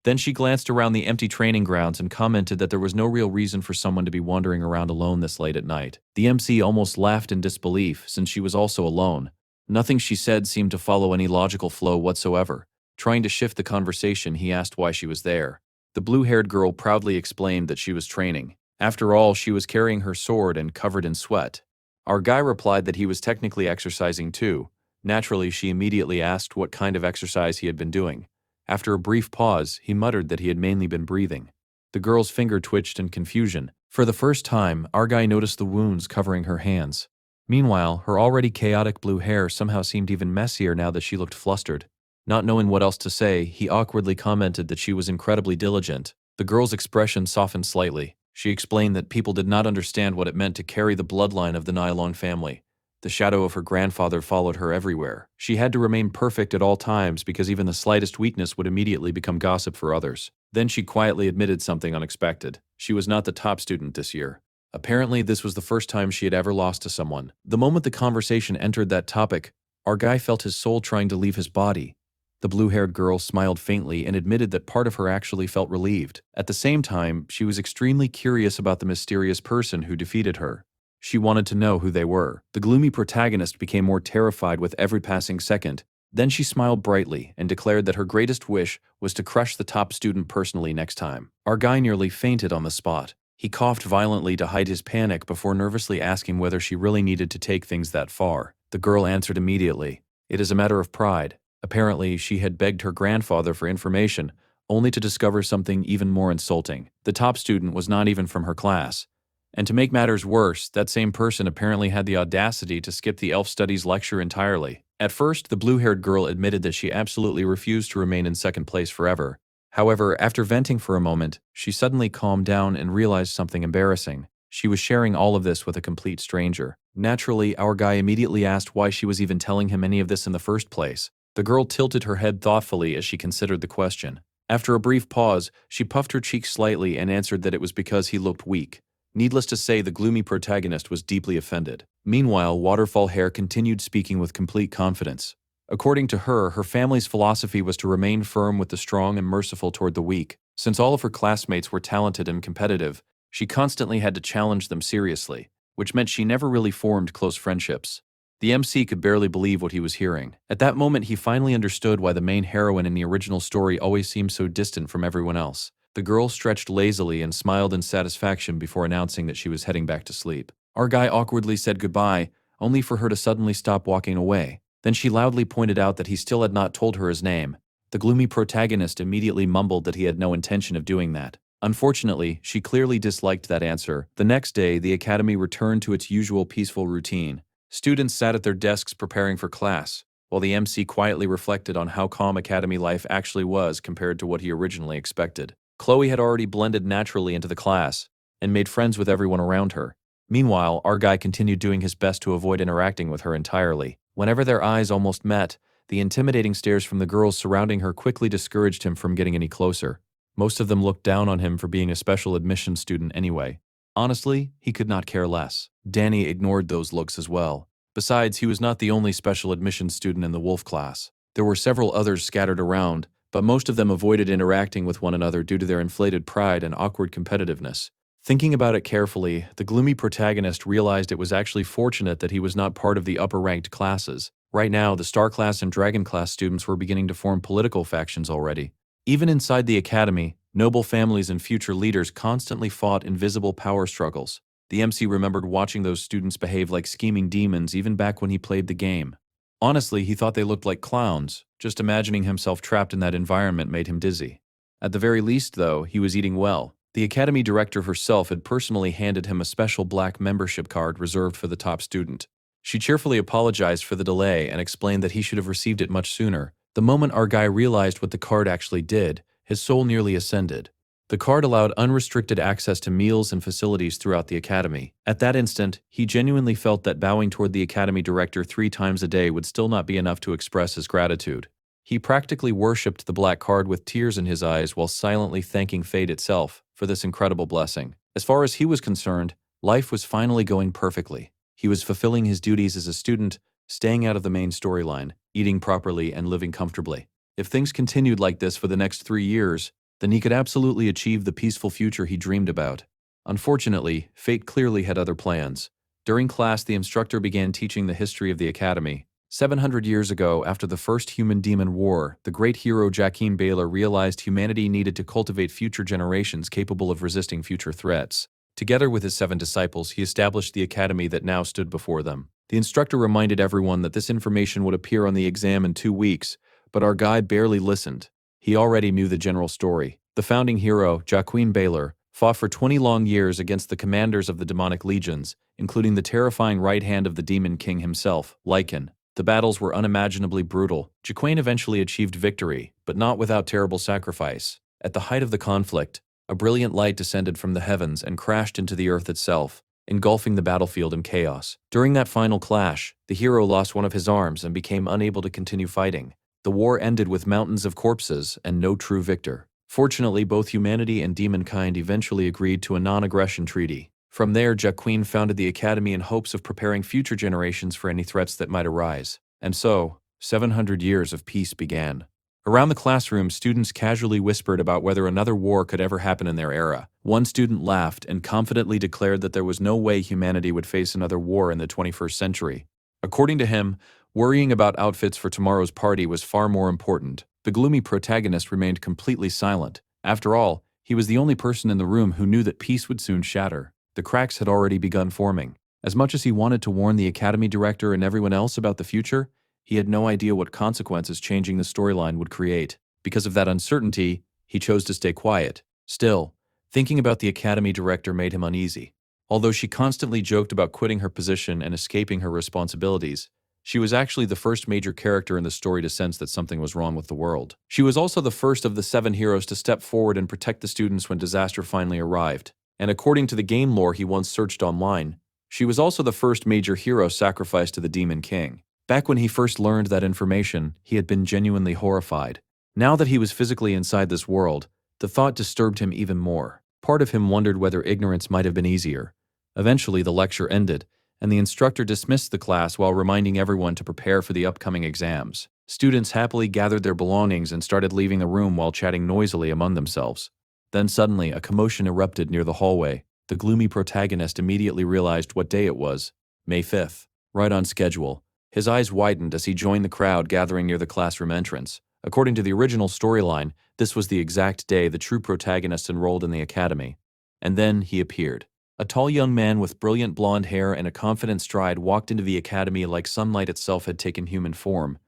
Then she glanced around the empty training grounds and commented that there was no real reason for someone to be wandering around alone this late at night. The MC almost laughed in disbelief, since she was also alone. Nothing she said seemed to follow any logical flow whatsoever. Trying to shift the conversation, he asked why she was there. The blue-haired girl proudly explained that she was training. After all, she was carrying her sword and covered in sweat. Our guy replied that he was technically exercising too. Naturally, she immediately asked what kind of exercise he had been doing. After a brief pause, he muttered that he had mainly been breathing. The girl's finger twitched in confusion. For the first time, Argai noticed the wounds covering her hands. Meanwhile, her already chaotic blue hair somehow seemed even messier now that she looked flustered. Not knowing what else to say, he awkwardly commented that she was incredibly diligent. The girl's expression softened slightly. She explained that people did not understand what it meant to carry the bloodline of the Nylon family. The shadow of her grandfather followed her everywhere. She had to remain perfect at all times because even the slightest weakness would immediately become gossip for others. Then she quietly admitted something unexpected. She was not the top student this year. Apparently, this was the first time she had ever lost to someone. The moment the conversation entered that topic, our guy felt his soul trying to leave his body. The blue-haired girl smiled faintly and admitted that part of her actually felt relieved. At the same time, she was extremely curious about the mysterious person who defeated her. She wanted to know who they were. The gloomy protagonist became more terrified with every passing second. Then she smiled brightly and declared that her greatest wish was to crush the top student personally next time. Our guy nearly fainted on the spot. He coughed violently to hide his panic before nervously asking whether she really needed to take things that far. The girl answered immediately. It is a matter of pride. Apparently, she had begged her grandfather for information, only to discover something even more insulting. The top student was not even from her class. And to make matters worse, that same person apparently had the audacity to skip the elf studies lecture entirely. At first, the blue-haired girl admitted that she absolutely refused to remain in second place forever. However, after venting for a moment, she suddenly calmed down and realized something embarrassing. She was sharing all of this with a complete stranger. Naturally, our guy immediately asked why she was even telling him any of this in the first place. The girl tilted her head thoughtfully as she considered the question. After a brief pause, she puffed her cheeks slightly and answered that it was because he looked weak. Needless to say, the gloomy protagonist was deeply offended. Meanwhile, Waterfall Hair continued speaking with complete confidence. According to her, her family's philosophy was to remain firm with the strong and merciful toward the weak. Since all of her classmates were talented and competitive, she constantly had to challenge them seriously, which meant she never really formed close friendships. The MC could barely believe what he was hearing. At that moment, he finally understood why the main heroine in the original story always seemed so distant from everyone else. The girl stretched lazily and smiled in satisfaction before announcing that she was heading back to sleep. Our guy awkwardly said goodbye, only for her to suddenly stop walking away. Then she loudly pointed out that he still had not told her his name. The gloomy protagonist immediately mumbled that he had no intention of doing that. Unfortunately, she clearly disliked that answer. The next day, the academy returned to its usual peaceful routine. Students sat at their desks preparing for class, while the MC quietly reflected on how calm academy life actually was compared to what he originally expected. Chloe had already blended naturally into the class and made friends with everyone around her. Meanwhile, our guy continued doing his best to avoid interacting with her entirely. Whenever their eyes almost met, the intimidating stares from the girls surrounding her quickly discouraged him from getting any closer. Most of them looked down on him for being a special admission student anyway. Honestly, he could not care less. Danny ignored those looks as well. Besides, he was not the only special admission student in the Wolf class. There were several others scattered around, but most of them avoided interacting with one another due to their inflated pride and awkward competitiveness. Thinking about it carefully, the gloomy protagonist realized it was actually fortunate that he was not part of the upper-ranked classes. Right now, the Star Class and Dragon Class students were beginning to form political factions already. Even inside the academy, noble families and future leaders constantly fought invisible power struggles. The MC remembered watching those students behave like scheming demons even back when he played the game. Honestly, he thought they looked like clowns. Just imagining himself trapped in that environment made him dizzy. At the very least, though, he was eating well. The academy director herself had personally handed him a special black membership card reserved for the top student. She cheerfully apologized for the delay and explained that he should have received it much sooner. The moment our guy realized what the card actually did, his soul nearly ascended. The card allowed unrestricted access to meals and facilities throughout the academy. At that instant, he genuinely felt that bowing toward the academy director 3 times a day would still not be enough to express his gratitude. He practically worshipped the black card with tears in his eyes while silently thanking fate itself for this incredible blessing. As far as he was concerned, life was finally going perfectly. He was fulfilling his duties as a student, staying out of the main storyline, eating properly, and living comfortably. If things continued like this for the next 3 years, then he could absolutely achieve the peaceful future he dreamed about. Unfortunately, fate clearly had other plans. During class, the instructor began teaching the history of the academy. 700 years ago, after the first human-demon war, the great hero Joaquin Baylor realized humanity needed to cultivate future generations capable of resisting future threats. Together with his 7 disciples, he established the academy that now stood before them. The instructor reminded everyone that this information would appear on the exam in 2 weeks, but our guy barely listened. He already knew the general story. The founding hero, Joaquin Baylor, fought for 20 long years against the commanders of the demonic legions, including the terrifying right hand of the Demon King himself, Lycan. The battles were unimaginably brutal. Jaquain eventually achieved victory, but not without terrible sacrifice. At the height of the conflict, a brilliant light descended from the heavens and crashed into the earth itself, engulfing the battlefield in chaos. During that final clash, the hero lost one of his arms and became unable to continue fighting. The war ended with mountains of corpses and no true victor. Fortunately, both humanity and demonkind eventually agreed to a non-aggression treaty. From there, Jaquain founded the Academy in hopes of preparing future generations for any threats that might arise. And so, 700 years of peace began. Around the classroom, students casually whispered about whether another war could ever happen in their era. One student laughed and confidently declared that there was no way humanity would face another war in the 21st century. According to him, worrying about outfits for tomorrow's party was far more important. The gloomy protagonist remained completely silent. After all, he was the only person in the room who knew that peace would soon shatter. The cracks had already begun forming. As much as he wanted to warn the Academy director and everyone else about the future, he had no idea what consequences changing the storyline would create. Because of that uncertainty, he chose to stay quiet. Still, thinking about the Academy director made him uneasy. Although she constantly joked about quitting her position and escaping her responsibilities, she was actually the first major character in the story to sense that something was wrong with the world. She was also the first of the 7 heroes to step forward and protect the students when disaster finally arrived. And according to the game lore he once searched online, she was also the first major hero sacrificed to the Demon King. Back when he first learned that information, he had been genuinely horrified. Now that he was physically inside this world, the thought disturbed him even more. Part of him wondered whether ignorance might have been easier. Eventually, the lecture ended, and the instructor dismissed the class while reminding everyone to prepare for the upcoming exams. Students happily gathered their belongings and started leaving the room while chatting noisily among themselves. Then suddenly, a commotion erupted near the hallway. The gloomy protagonist immediately realized what day it was. May 5th. Right on schedule. His eyes widened as he joined the crowd gathering near the classroom entrance. According to the original storyline, this was the exact day the true protagonist enrolled in the academy. And then he appeared. A tall young man with brilliant blonde hair and a confident stride walked into the academy like sunlight itself had taken human form.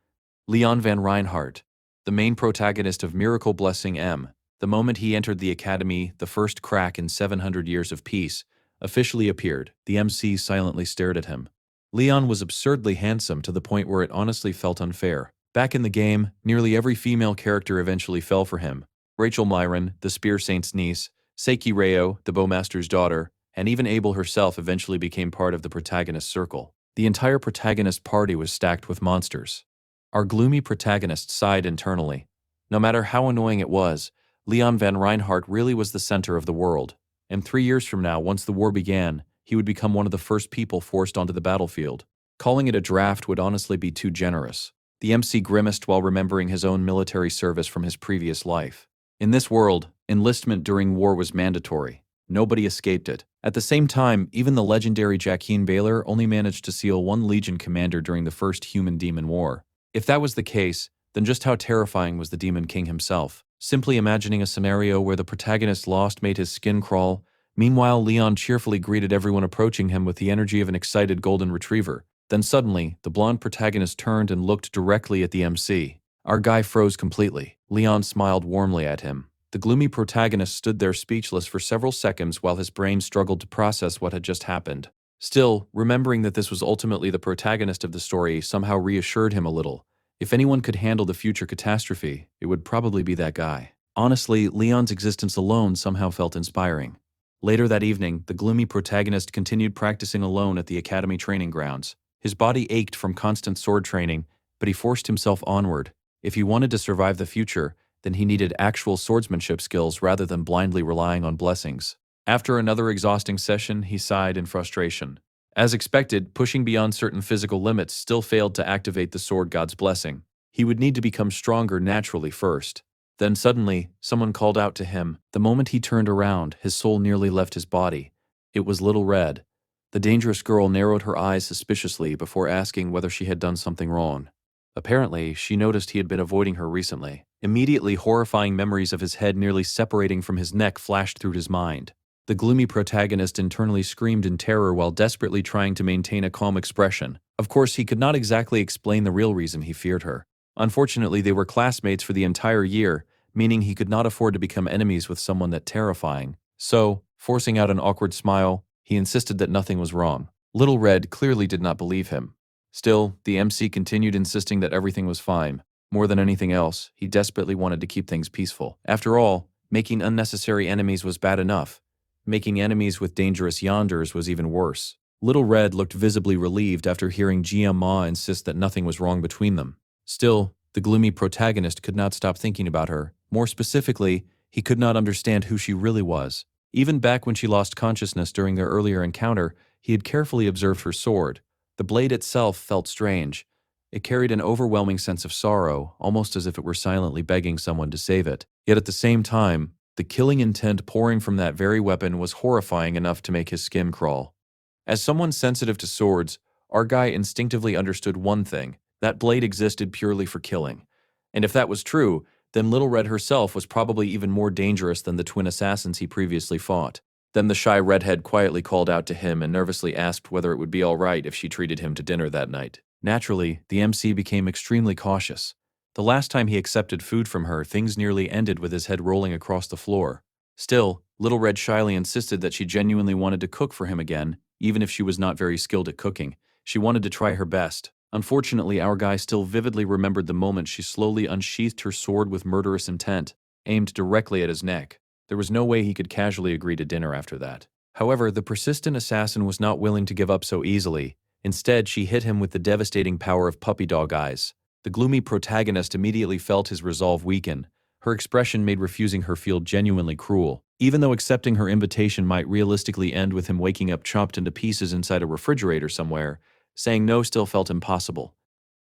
Leon van Reinhardt, the main protagonist of Miracle Blessing M. The moment he entered the academy, the first crack in 700 years of peace, officially appeared. The MC silently stared at him. Leon was absurdly handsome to the point where it honestly felt unfair. Back in the game, nearly every female character eventually fell for him. Rachel Myron, the Spear Saint's niece, Seiki Reo, the Bowmaster's daughter, and even Abel herself eventually became part of the protagonist's circle. The entire protagonist party was stacked with monsters. Our gloomy protagonist sighed internally. No matter how annoying it was, Leon van Reinhardt really was the center of the world. And 3 years from now, once the war began, he would become one of the first people forced onto the battlefield. Calling it a draft would honestly be too generous. The MC grimaced while remembering his own military service from his previous life. In this world, enlistment during war was mandatory. Nobody escaped it. At the same time, even the legendary Jaquain Baylor only managed to seal 1 Legion commander during the first Human-Demon War. If that was the case, then just how terrifying was the Demon King himself? Simply imagining a scenario where the protagonist lost made his skin crawl. Meanwhile, Leon cheerfully greeted everyone approaching him with the energy of an excited golden retriever. Then suddenly, the blonde protagonist turned and looked directly at the MC. Our guy froze completely. Leon smiled warmly at him. The gloomy protagonist stood there speechless for several seconds while his brain struggled to process what had just happened. Still, remembering that this was ultimately the protagonist of the story somehow reassured him a little. If anyone could handle the future catastrophe, it would probably be that guy. Honestly, Leon's existence alone somehow felt inspiring. Later that evening, the gloomy protagonist continued practicing alone at the academy training grounds. His body ached from constant sword training, but he forced himself onward. If he wanted to survive the future, then he needed actual swordsmanship skills rather than blindly relying on blessings. After another exhausting session, he sighed in frustration. As expected, pushing beyond certain physical limits still failed to activate the sword god's blessing. He would need to become stronger naturally first. Then suddenly, someone called out to him. The moment he turned around, his soul nearly left his body. It was Little Red. The dangerous girl narrowed her eyes suspiciously before asking whether she had done something wrong. Apparently, she noticed he had been avoiding her recently. Immediately, horrifying memories of his head nearly separating from his neck flashed through his mind. The gloomy protagonist internally screamed in terror while desperately trying to maintain a calm expression. Of course, he could not exactly explain the real reason he feared her. Unfortunately, they were classmates for the entire year, meaning he could not afford to become enemies with someone that terrifying. So, forcing out an awkward smile, he insisted that nothing was wrong. Little Red clearly did not believe him. Still, the MC continued insisting that everything was fine. More than anything else, he desperately wanted to keep things peaceful. After all, making unnecessary enemies was bad enough. Making enemies with dangerous yanders was even worse. Little Red looked visibly relieved after hearing Jia Ma insist that nothing was wrong between them. Still, the gloomy protagonist could not stop thinking about her. More specifically, he could not understand who she really was. Even back when she lost consciousness during their earlier encounter, he had carefully observed her sword. The blade itself felt strange. It carried an overwhelming sense of sorrow, almost as if it were silently begging someone to save it. Yet at the same time, the killing intent pouring from that very weapon was horrifying enough to make his skin crawl. As someone sensitive to swords, our guy instinctively understood one thing: that blade existed purely for killing. And if that was true, then Little Red herself was probably even more dangerous than the twin assassins he previously fought. Then the shy redhead quietly called out to him and nervously asked whether it would be all right if she treated him to dinner that night. Naturally, the MC became extremely cautious. The last time he accepted food from her, things nearly ended with his head rolling across the floor. Still, Little Red shyly insisted that she genuinely wanted to cook for him again, even if she was not very skilled at cooking. She wanted to try her best. Unfortunately, our guy still vividly remembered the moment she slowly unsheathed her sword with murderous intent, aimed directly at his neck. There was no way he could casually agree to dinner after that. However, the persistent assassin was not willing to give up so easily. Instead, she hit him with the devastating power of puppy dog eyes. The gloomy protagonist immediately felt his resolve weaken. Her expression made refusing her feel genuinely cruel. Even though accepting her invitation might realistically end with him waking up chopped into pieces inside a refrigerator somewhere, saying no still felt impossible.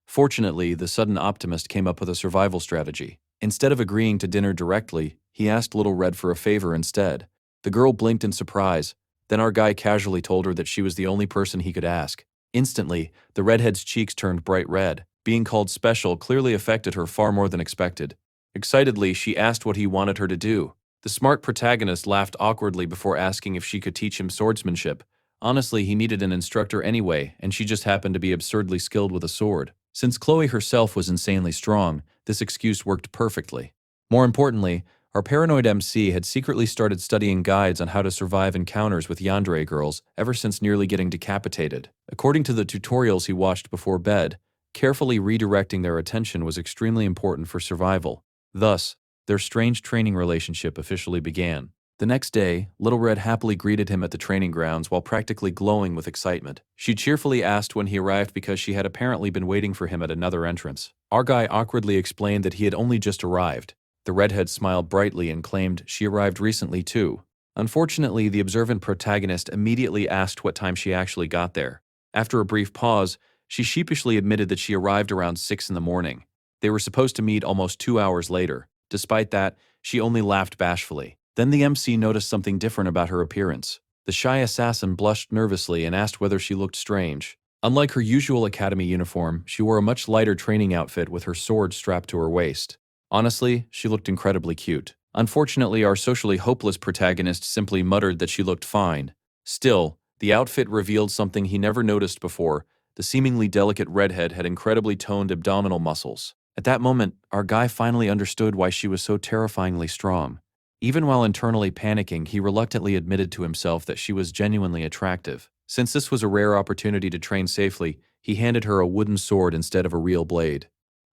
Fortunately, the sudden optimist came up with a survival strategy. Instead of agreeing to dinner directly, he asked Little Red for a favor instead. The girl blinked in surprise. Then our guy casually told her that she was the only person he could ask. Instantly, the redhead's cheeks turned bright red. Being called special clearly affected her far more than expected. Excitedly, she asked what he wanted her to do. The smart protagonist laughed awkwardly before asking if she could teach him swordsmanship. Honestly, he needed an instructor anyway, and she just happened to be absurdly skilled with a sword. Since Chloe herself was insanely strong, this excuse worked perfectly. More importantly, our paranoid MC had secretly started studying guides on how to survive encounters with yandere girls ever since nearly getting decapitated. According to the tutorials he watched before bed, carefully redirecting their attention was extremely important for survival. Thus, their strange training relationship officially began. The next day, Little Red happily greeted him at the training grounds while practically glowing with excitement. She cheerfully asked when he arrived because she had apparently been waiting for him at another entrance. Our guy awkwardly explained that he had only just arrived. The redhead smiled brightly and claimed she arrived recently too. Unfortunately, the observant protagonist immediately asked what time she actually got there. After a brief pause, she sheepishly admitted that she arrived around 6 in the morning. They were supposed to meet almost 2 hours later. Despite that, she only laughed bashfully. Then the MC noticed something different about her appearance. The shy assassin blushed nervously and asked whether she looked strange. Unlike her usual academy uniform, she wore a much lighter training outfit with her sword strapped to her waist. Honestly, she looked incredibly cute. Unfortunately, our socially hopeless protagonist simply muttered that she looked fine. Still, the outfit revealed something he never noticed before. The seemingly delicate redhead had incredibly toned abdominal muscles. At that moment, our guy finally understood why she was so terrifyingly strong. Even while internally panicking, he reluctantly admitted to himself that she was genuinely attractive. Since this was a rare opportunity to train safely, he handed her a wooden sword instead of a real blade.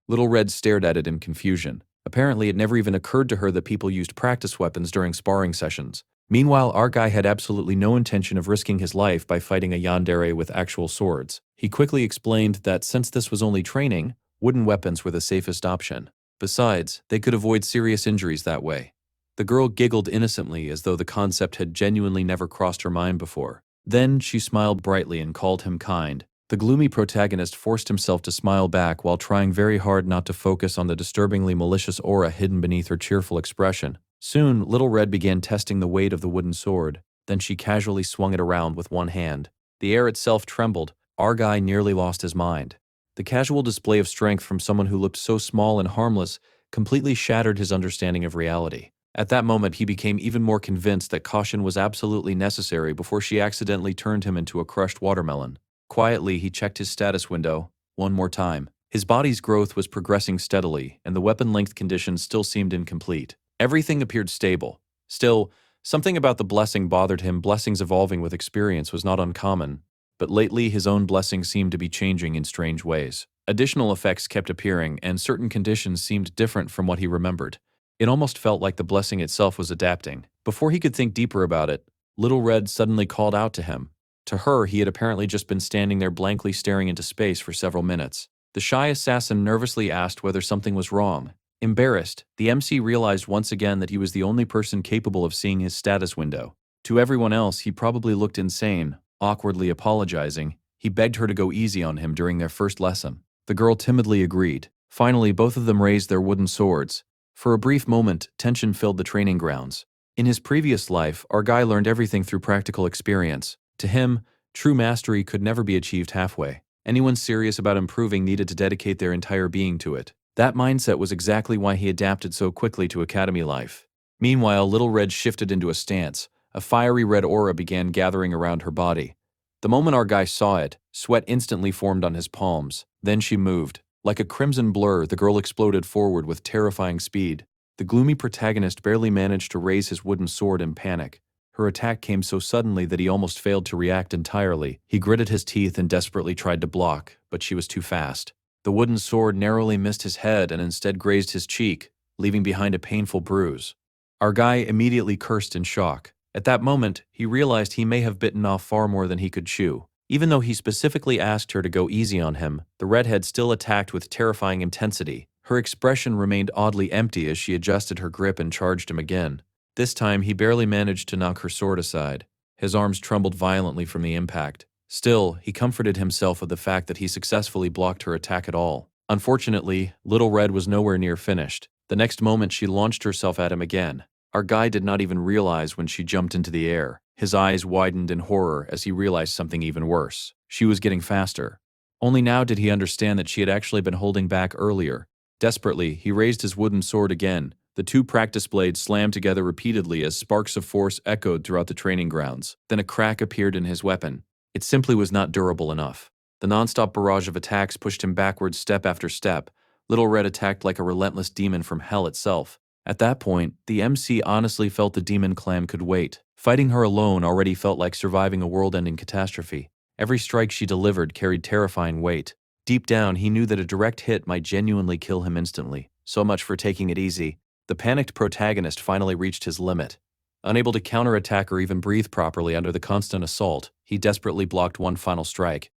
Little Red stared at it in confusion. Apparently, it never even occurred to her that people used practice weapons during sparring sessions. Meanwhile, our guy had absolutely no intention of risking his life by fighting a yandere with actual swords. He quickly explained that since this was only training, wooden weapons were the safest option. Besides, they could avoid serious injuries that way. The girl giggled innocently as though the concept had genuinely never crossed her mind before. Then she smiled brightly and called him kind. The gloomy protagonist forced himself to smile back while trying very hard not to focus on the disturbingly malicious aura hidden beneath her cheerful expression. Soon, Little Red began testing the weight of the wooden sword. Then she casually swung it around with one hand. The air itself trembled. Our guy nearly lost his mind. The casual display of strength from someone who looked so small and harmless completely shattered his understanding of reality. At that moment, he became even more convinced that caution was absolutely necessary before she accidentally turned him into a crushed watermelon. Quietly, he checked his status window one more time. His body's growth was progressing steadily, and the weapon length conditions still seemed incomplete. Everything appeared stable. Still, Something about the blessing bothered him. Blessings evolving with experience was not uncommon, but lately his own blessing seemed to be changing in strange ways. Additional effects kept appearing, and certain conditions seemed different from what he remembered. It almost felt like the blessing itself was adapting. Before he could think deeper about it, Little Red suddenly called out to him. To her, he had apparently just been standing there blankly staring into space for several minutes. The shy assassin nervously asked whether something was wrong. Embarrassed, the MC realized once again that he was the only person capable of seeing his status window. To everyone else, he probably looked insane. Awkwardly apologizing, he begged her to go easy on him during their first lesson. The girl timidly agreed. Finally, both of them raised their wooden swords. For a brief moment, tension filled the training grounds. In his previous life, our guy learned everything through practical experience. To him, true mastery could never be achieved halfway. Anyone serious about improving needed to dedicate their entire being to it. That mindset was exactly why he adapted so quickly to academy life. Meanwhile, Little Red shifted into a stance. A fiery red aura began gathering around her body. The moment our guy saw it, sweat instantly formed on his palms. Then she moved. Like a crimson blur, the girl exploded forward with terrifying speed. The gloomy protagonist barely managed to raise his wooden sword in panic. Her attack came so suddenly that he almost failed to react entirely. He gritted his teeth and desperately tried to block, but she was too fast. The wooden sword narrowly missed his head and instead grazed his cheek, leaving behind a painful bruise. Our guy immediately cursed in shock. At that moment, he realized he may have bitten off far more than he could chew. Even though he specifically asked her to go easy on him, the redhead still attacked with terrifying intensity. Her expression remained oddly empty as she adjusted her grip and charged him again. This time, he barely managed to knock her sword aside. His arms trembled violently from the impact. Still, he comforted himself with the fact that he successfully blocked her attack at all. Unfortunately, Little Red was nowhere near finished. The next moment, she launched herself at him again. Our guy did not even realize when she jumped into the air. His eyes widened in horror as he realized something even worse. She was getting faster. Only now did he understand that she had actually been holding back earlier. Desperately, he raised his wooden sword again. The two practice blades slammed together repeatedly as sparks of force echoed throughout the training grounds. Then a crack appeared in his weapon. It simply was not durable enough. The nonstop barrage of attacks pushed him backwards step after step. Little Red attacked like a relentless demon from hell itself. At that point, the MC honestly felt the demon clam could wait. Fighting her alone already felt like surviving a world-ending catastrophe. Every strike she delivered carried terrifying weight. Deep down, he knew that a direct hit might genuinely kill him instantly. So much for taking it easy. The panicked protagonist finally reached his limit. Unable to counterattack or even breathe properly under the constant assault, he desperately blocked one final strike.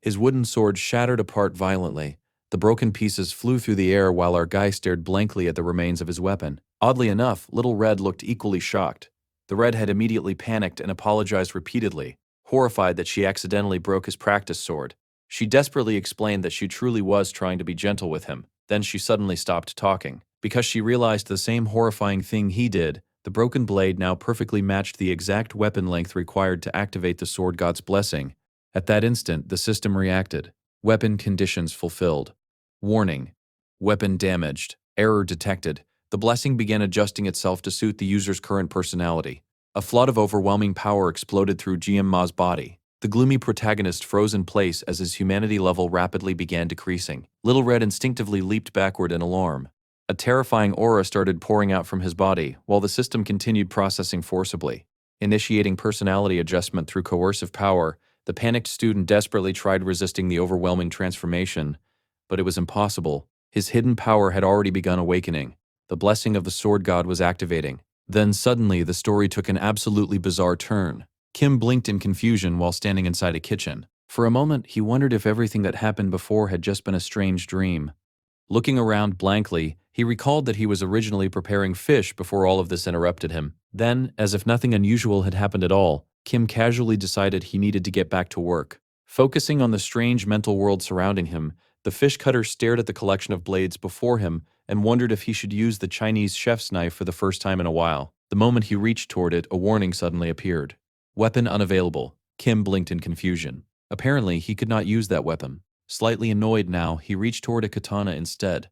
His wooden sword shattered apart violently. The broken pieces flew through the air while our guy stared blankly at the remains of his weapon. Oddly enough, Little Red looked equally shocked. The redhead immediately panicked and apologized repeatedly, horrified that she accidentally broke his practice sword. She desperately explained that she truly was trying to be gentle with him. Then she suddenly stopped talking. Because she realized the same horrifying thing he did, the broken blade now perfectly matched the exact weapon length required to activate the sword god's blessing. At that instant, the system reacted. Weapon conditions fulfilled. Warning. Weapon damaged. Error detected. The blessing began adjusting itself to suit the user's current personality. A flood of overwhelming power exploded through GM Ma's body. The gloomy protagonist froze in place as his humanity level rapidly began decreasing. Little Red instinctively leaped backward in alarm. A terrifying aura started pouring out from his body, while the system continued processing forcibly. Initiating personality adjustment through coercive power, the panicked student desperately tried resisting the overwhelming transformation, but it was impossible. His hidden power had already begun awakening. The blessing of the sword god was activating. Then suddenly, the story took an absolutely bizarre turn. Kim blinked in confusion while standing inside a kitchen. For a moment, he wondered if everything that happened before had just been a strange dream. Looking around blankly, he recalled that he was originally preparing fish before all of this interrupted him. Then, as if nothing unusual had happened at all, Kim casually decided he needed to get back to work. Focusing on the strange mental world surrounding him, the fish cutter stared at the collection of blades before him and wondered if he should use the Chinese chef's knife for the first time in a while. The moment he reached toward it, a warning suddenly appeared. Weapon unavailable. Kim blinked in confusion. Apparently, he could not use that weapon. Slightly annoyed now, he reached toward a katana instead.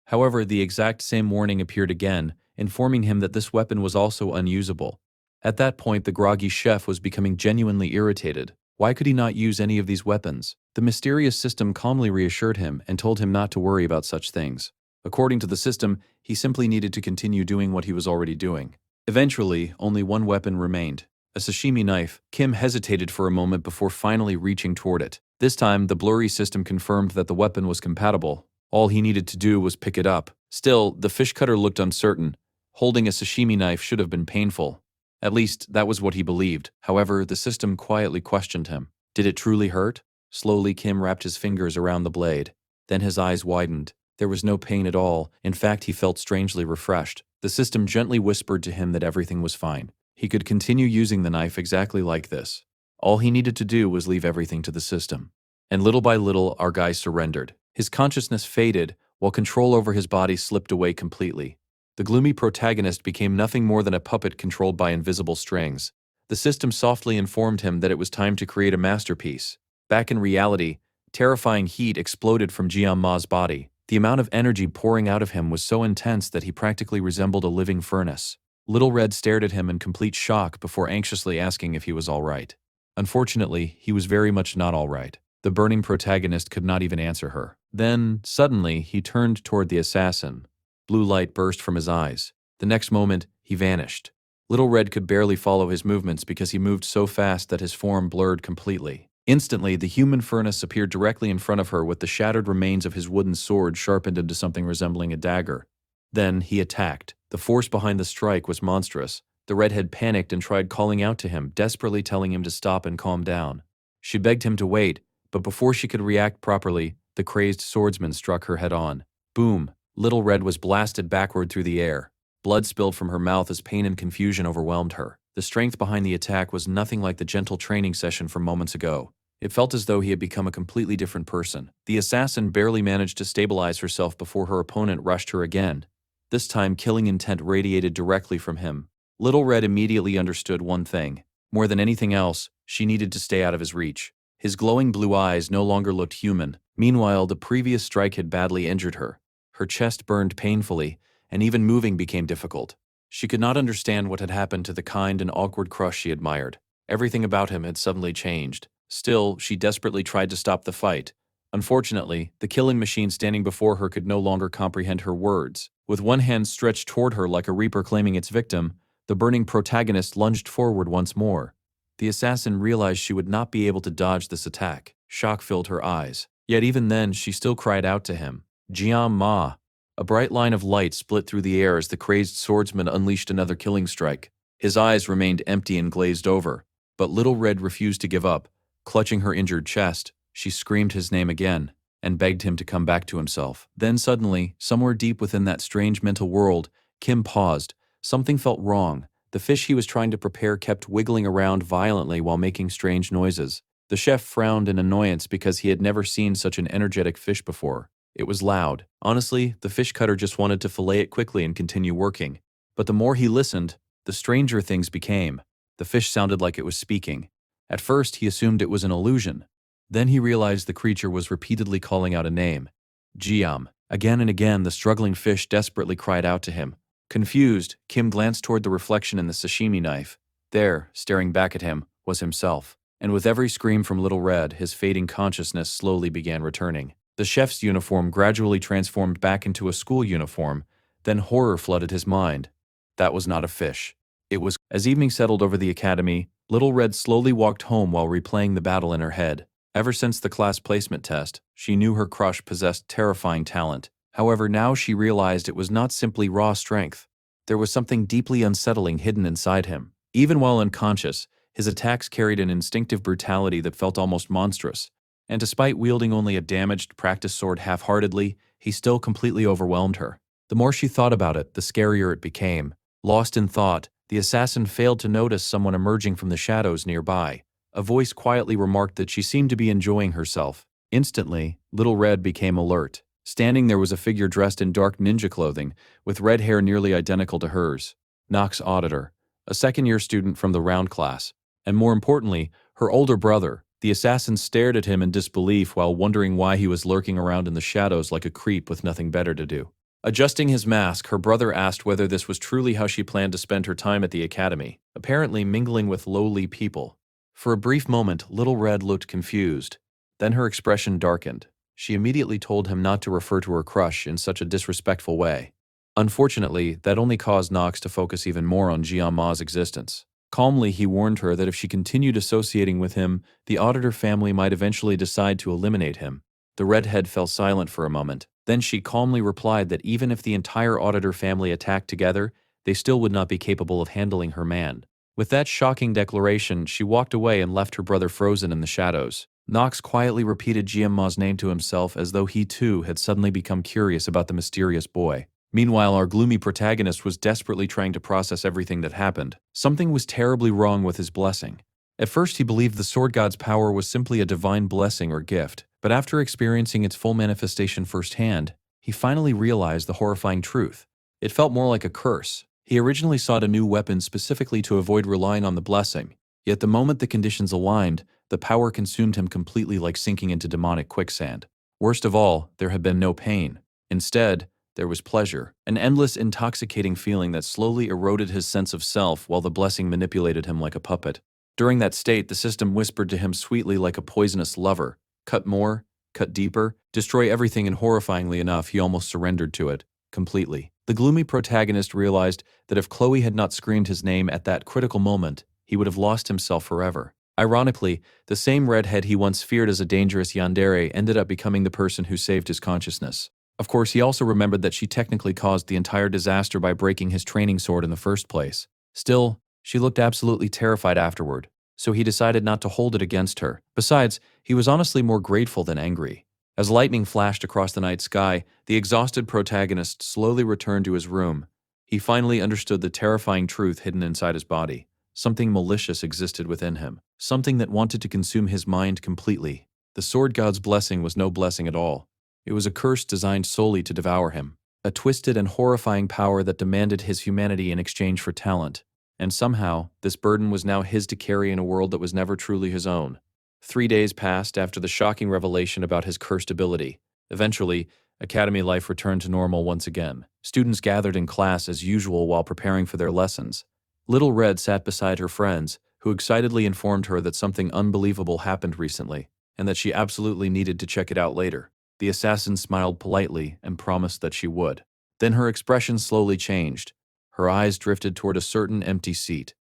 However, the exact same warning appeared again, informing him that this weapon was also unusable. At that point, the groggy chef was becoming genuinely irritated. Why could he not use any of these weapons? The mysterious system calmly reassured him and told him not to worry about such things. According to the system, he simply needed to continue doing what he was already doing. Eventually, only one weapon remained. A sashimi knife. Kim hesitated for a moment before finally reaching toward it. This time, the blurry system confirmed that the weapon was compatible. All he needed to do was pick it up. Still, the fish cutter looked uncertain. Holding a sashimi knife should have been painful. At least, that was what he believed. However, the system quietly questioned him. Did it truly hurt? Slowly, Kim wrapped his fingers around the blade. Then his eyes widened. There was no pain at all. In fact, he felt strangely refreshed. The system gently whispered to him that everything was fine. He could continue using the knife exactly like this. All he needed to do was leave everything to the system. And little by little, our guy surrendered. His consciousness faded, while control over his body slipped away completely. The gloomy protagonist became nothing more than a puppet controlled by invisible strings. The system softly informed him that it was time to create a masterpiece. Back in reality, terrifying heat exploded from Jian Ma's body. The amount of energy pouring out of him was so intense that he practically resembled a living furnace. Little Red stared at him in complete shock before anxiously asking if he was all right. Unfortunately, he was very much not all right. The burning protagonist could not even answer her. Then, suddenly, he turned toward the assassin. Blue light burst from his eyes. The next moment, he vanished. Little Red could barely follow his movements because he moved so fast that his form blurred completely. Instantly, the human furnace appeared directly in front of her with the shattered remains of his wooden sword sharpened into something resembling a dagger. Then, he attacked. The force behind the strike was monstrous. The redhead panicked and tried calling out to him, desperately telling him to stop and calm down. She begged him to wait, but before she could react properly, the crazed swordsman struck her head-on. Boom! Little Red was blasted backward through the air. Blood spilled from her mouth as pain and confusion overwhelmed her. The strength behind the attack was nothing like the gentle training session from moments ago. It felt as though he had become a completely different person. The assassin barely managed to stabilize herself before her opponent rushed her again. This time, killing intent radiated directly from him. Little Red immediately understood one thing. More than anything else, she needed to stay out of his reach. His glowing blue eyes no longer looked human. Meanwhile, the previous strike had badly injured her. Her chest burned painfully, and even moving became difficult. She could not understand what had happened to the kind and awkward crush she admired. Everything about him had suddenly changed. Still, she desperately tried to stop the fight. Unfortunately, the killing machine standing before her could no longer comprehend her words. With one hand stretched toward her like a reaper claiming its victim, the burning protagonist lunged forward once more. The assassin realized she would not be able to dodge this attack. Shock filled her eyes. Yet even then, she still cried out to him. Jian Ma! A bright line of light split through the air as the crazed swordsman unleashed another killing strike. His eyes remained empty and glazed over, but Little Red refused to give up. Clutching her injured chest, she screamed his name again and begged him to come back to himself. Then suddenly, somewhere deep within that strange mental world, Kim paused. Something felt wrong. The fish he was trying to prepare kept wiggling around violently while making strange noises. The chef frowned in annoyance because he had never seen such an energetic fish before. It was loud. Honestly, the fish cutter just wanted to fillet it quickly and continue working. But the more he listened, the stranger things became. The fish sounded like it was speaking. At first, he assumed it was an illusion. Then he realized the creature was repeatedly calling out a name. Jiam. Again and again, the struggling fish desperately cried out to him. Confused, Kim glanced toward the reflection in the sashimi knife. There, staring back at him, was himself. And with every scream from Little Red, his fading consciousness slowly began returning. The chef's uniform gradually transformed back into a school uniform. Then horror flooded his mind. That was not a fish. It was. As evening settled over the academy, Little Red slowly walked home while replaying the battle in her head. Ever since the class placement test, she knew her crush possessed terrifying talent. However, now she realized it was not simply raw strength. There was something deeply unsettling hidden inside him. Even while unconscious, his attacks carried an instinctive brutality that felt almost monstrous. And despite wielding only a damaged practice sword half-heartedly, he still completely overwhelmed her. The more she thought about it, the scarier it became. Lost in thought, the assassin failed to notice someone emerging from the shadows nearby. A voice quietly remarked that she seemed to be enjoying herself. Instantly, Little Red became alert. Standing there was a figure dressed in dark ninja clothing, with red hair nearly identical to hers. Nox Auditor, a second-year student from the round class. And more importantly, her older brother. The assassin stared at him in disbelief while wondering why he was lurking around in the shadows like a creep with nothing better to do. Adjusting his mask, her brother asked whether this was truly how she planned to spend her time at the academy, apparently mingling with lowly people. For a brief moment, Little Red looked confused. Then her expression darkened. She immediately told him not to refer to her crush in such a disrespectful way. Unfortunately, that only caused Knox to focus even more on Jianma's existence. Calmly, he warned her that if she continued associating with him, the auditor family might eventually decide to eliminate him. The redhead fell silent for a moment. Then she calmly replied that even if the entire auditor family attacked together, they still would not be capable of handling her man. With that shocking declaration, she walked away and left her brother frozen in the shadows. Knox quietly repeated Jianma's name to himself as though he too had suddenly become curious about the mysterious boy. Meanwhile, our gloomy protagonist was desperately trying to process everything that happened. Something was terribly wrong with his blessing. At first, he believed the sword god's power was simply a divine blessing or gift, but after experiencing its full manifestation firsthand, he finally realized the horrifying truth. It felt more like a curse. He originally sought a new weapon specifically to avoid relying on the blessing, yet the moment the conditions aligned, the power consumed him completely, like sinking into demonic quicksand. Worst of all, there had been no pain. Instead, there was pleasure, an endless, intoxicating feeling that slowly eroded his sense of self while the blessing manipulated him like a puppet. During that state, the system whispered to him sweetly like a poisonous lover, "Cut more, cut deeper, destroy everything," and horrifyingly enough, he almost surrendered to it, completely. The gloomy protagonist realized that if Chloe had not screamed his name at that critical moment, he would have lost himself forever. Ironically, the same redhead he once feared as a dangerous yandere ended up becoming the person who saved his consciousness. Of course, he also remembered that she technically caused the entire disaster by breaking his training sword in the first place. Still, she looked absolutely terrified afterward, so he decided not to hold it against her. Besides, he was honestly more grateful than angry. As lightning flashed across the night sky, the exhausted protagonist slowly returned to his room. He finally understood the terrifying truth hidden inside his body. Something malicious existed within him, something that wanted to consume his mind completely. The sword god's blessing was no blessing at all. It was a curse designed solely to devour him, a twisted and horrifying power that demanded his humanity in exchange for talent. And somehow, this burden was now his to carry in a world that was never truly his own. 3 days passed after the shocking revelation about his cursed ability. Eventually, academy life returned to normal once again. Students gathered in class as usual while preparing for their lessons. Little Red sat beside her friends, who excitedly informed her that something unbelievable happened recently, and that she absolutely needed to check it out later. The assassin smiled politely and promised that she would. Then her expression slowly changed. Her eyes drifted toward a certain empty seat.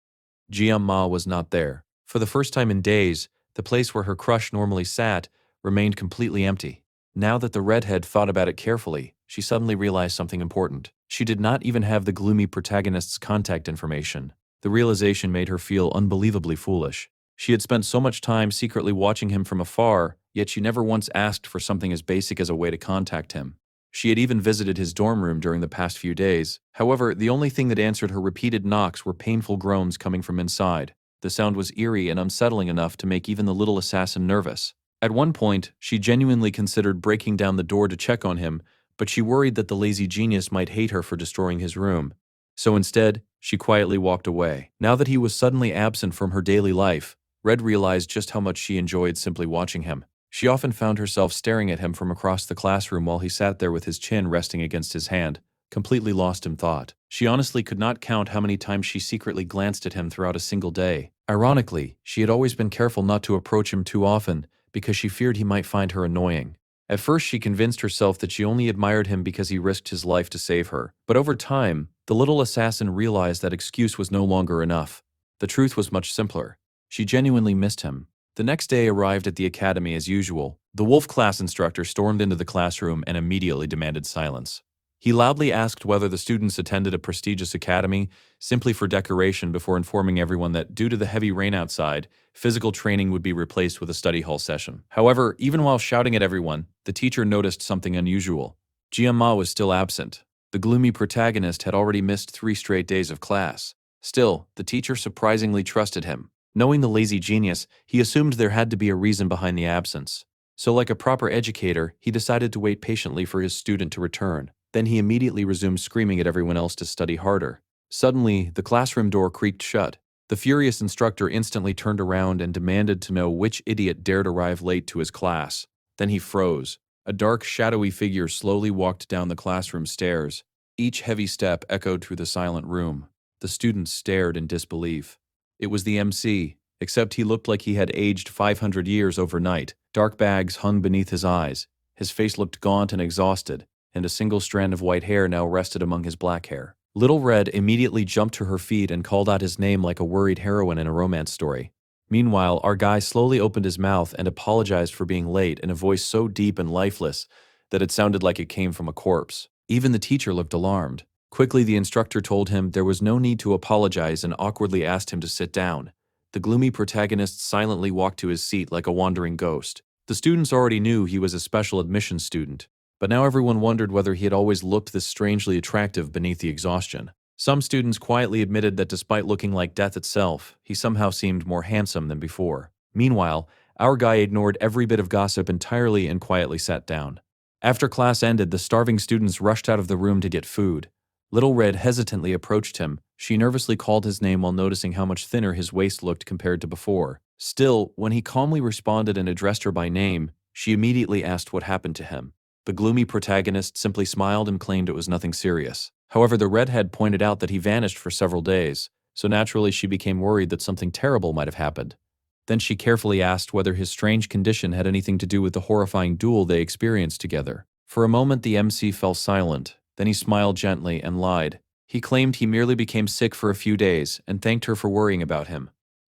Jianma was not there. For the first time in days, the place where her crush normally sat remained completely empty. Now that the redhead thought about it carefully, she suddenly realized something important. She did not even have the gloomy protagonist's contact information. The realization made her feel unbelievably foolish. She had spent so much time secretly watching him from afar, yet she never once asked for something as basic as a way to contact him. She had even visited his dorm room during the past few days. However, the only thing that answered her repeated knocks were painful groans coming from inside. The sound was eerie and unsettling enough to make even the little assassin nervous. At one point, she genuinely considered breaking down the door to check on him, but she worried that the lazy genius might hate her for destroying his room. So instead, she quietly walked away. Now that he was suddenly absent from her daily life, Red realized just how much she enjoyed simply watching him. She often found herself staring at him from across the classroom while he sat there with his chin resting against his hand, completely lost in thought. She honestly could not count how many times she secretly glanced at him throughout a single day. Ironically, she had always been careful not to approach him too often because she feared he might find her annoying. At first, she convinced herself that she only admired him because he risked his life to save her. But over time, the little assassin realized that excuse was no longer enough. The truth was much simpler. She genuinely missed him. The next day arrived at the academy as usual. The wolf class instructor stormed into the classroom and immediately demanded silence. He loudly asked whether the students attended a prestigious academy simply for decoration before informing everyone that due to the heavy rain outside, physical training would be replaced with a study hall session. However, even while shouting at everyone, the teacher noticed something unusual. Jianma was still absent. The gloomy protagonist had already missed 3 straight days of class. Still, the teacher surprisingly trusted him. Knowing the lazy genius, he assumed there had to be a reason behind the absence. So like a proper educator, he decided to wait patiently for his student to return. Then he immediately resumed screaming at everyone else to study harder. Suddenly, the classroom door creaked shut. The furious instructor instantly turned around and demanded to know which idiot dared arrive late to his class. Then he froze. A dark, shadowy figure slowly walked down the classroom stairs. Each heavy step echoed through the silent room. The students stared in disbelief. It was the MC, except he looked like he had aged 500 years overnight. Dark bags hung beneath his eyes. His face looked gaunt and exhausted, and a single strand of white hair now rested among his black hair. Little Red immediately jumped to her feet and called out his name like a worried heroine in a romance story. Meanwhile, our guy slowly opened his mouth and apologized for being late in a voice so deep and lifeless that it sounded like it came from a corpse. Even the teacher looked alarmed. Quickly, the instructor told him there was no need to apologize and awkwardly asked him to sit down. The gloomy protagonist silently walked to his seat like a wandering ghost. The students already knew he was a special admissions student, but now everyone wondered whether he had always looked this strangely attractive beneath the exhaustion. Some students quietly admitted that despite looking like death itself, he somehow seemed more handsome than before. Meanwhile, our guy ignored every bit of gossip entirely and quietly sat down. After class ended, the starving students rushed out of the room to get food. Little Red hesitantly approached him. She nervously called his name while noticing how much thinner his waist looked compared to before. Still, when he calmly responded and addressed her by name, she immediately asked what happened to him. The gloomy protagonist simply smiled and claimed it was nothing serious. However, the redhead pointed out that he vanished for several days, so naturally she became worried that something terrible might have happened. Then she carefully asked whether his strange condition had anything to do with the horrifying duel they experienced together. For a moment, the MC fell silent. Then he smiled gently and lied. He claimed he merely became sick for a few days and thanked her for worrying about him.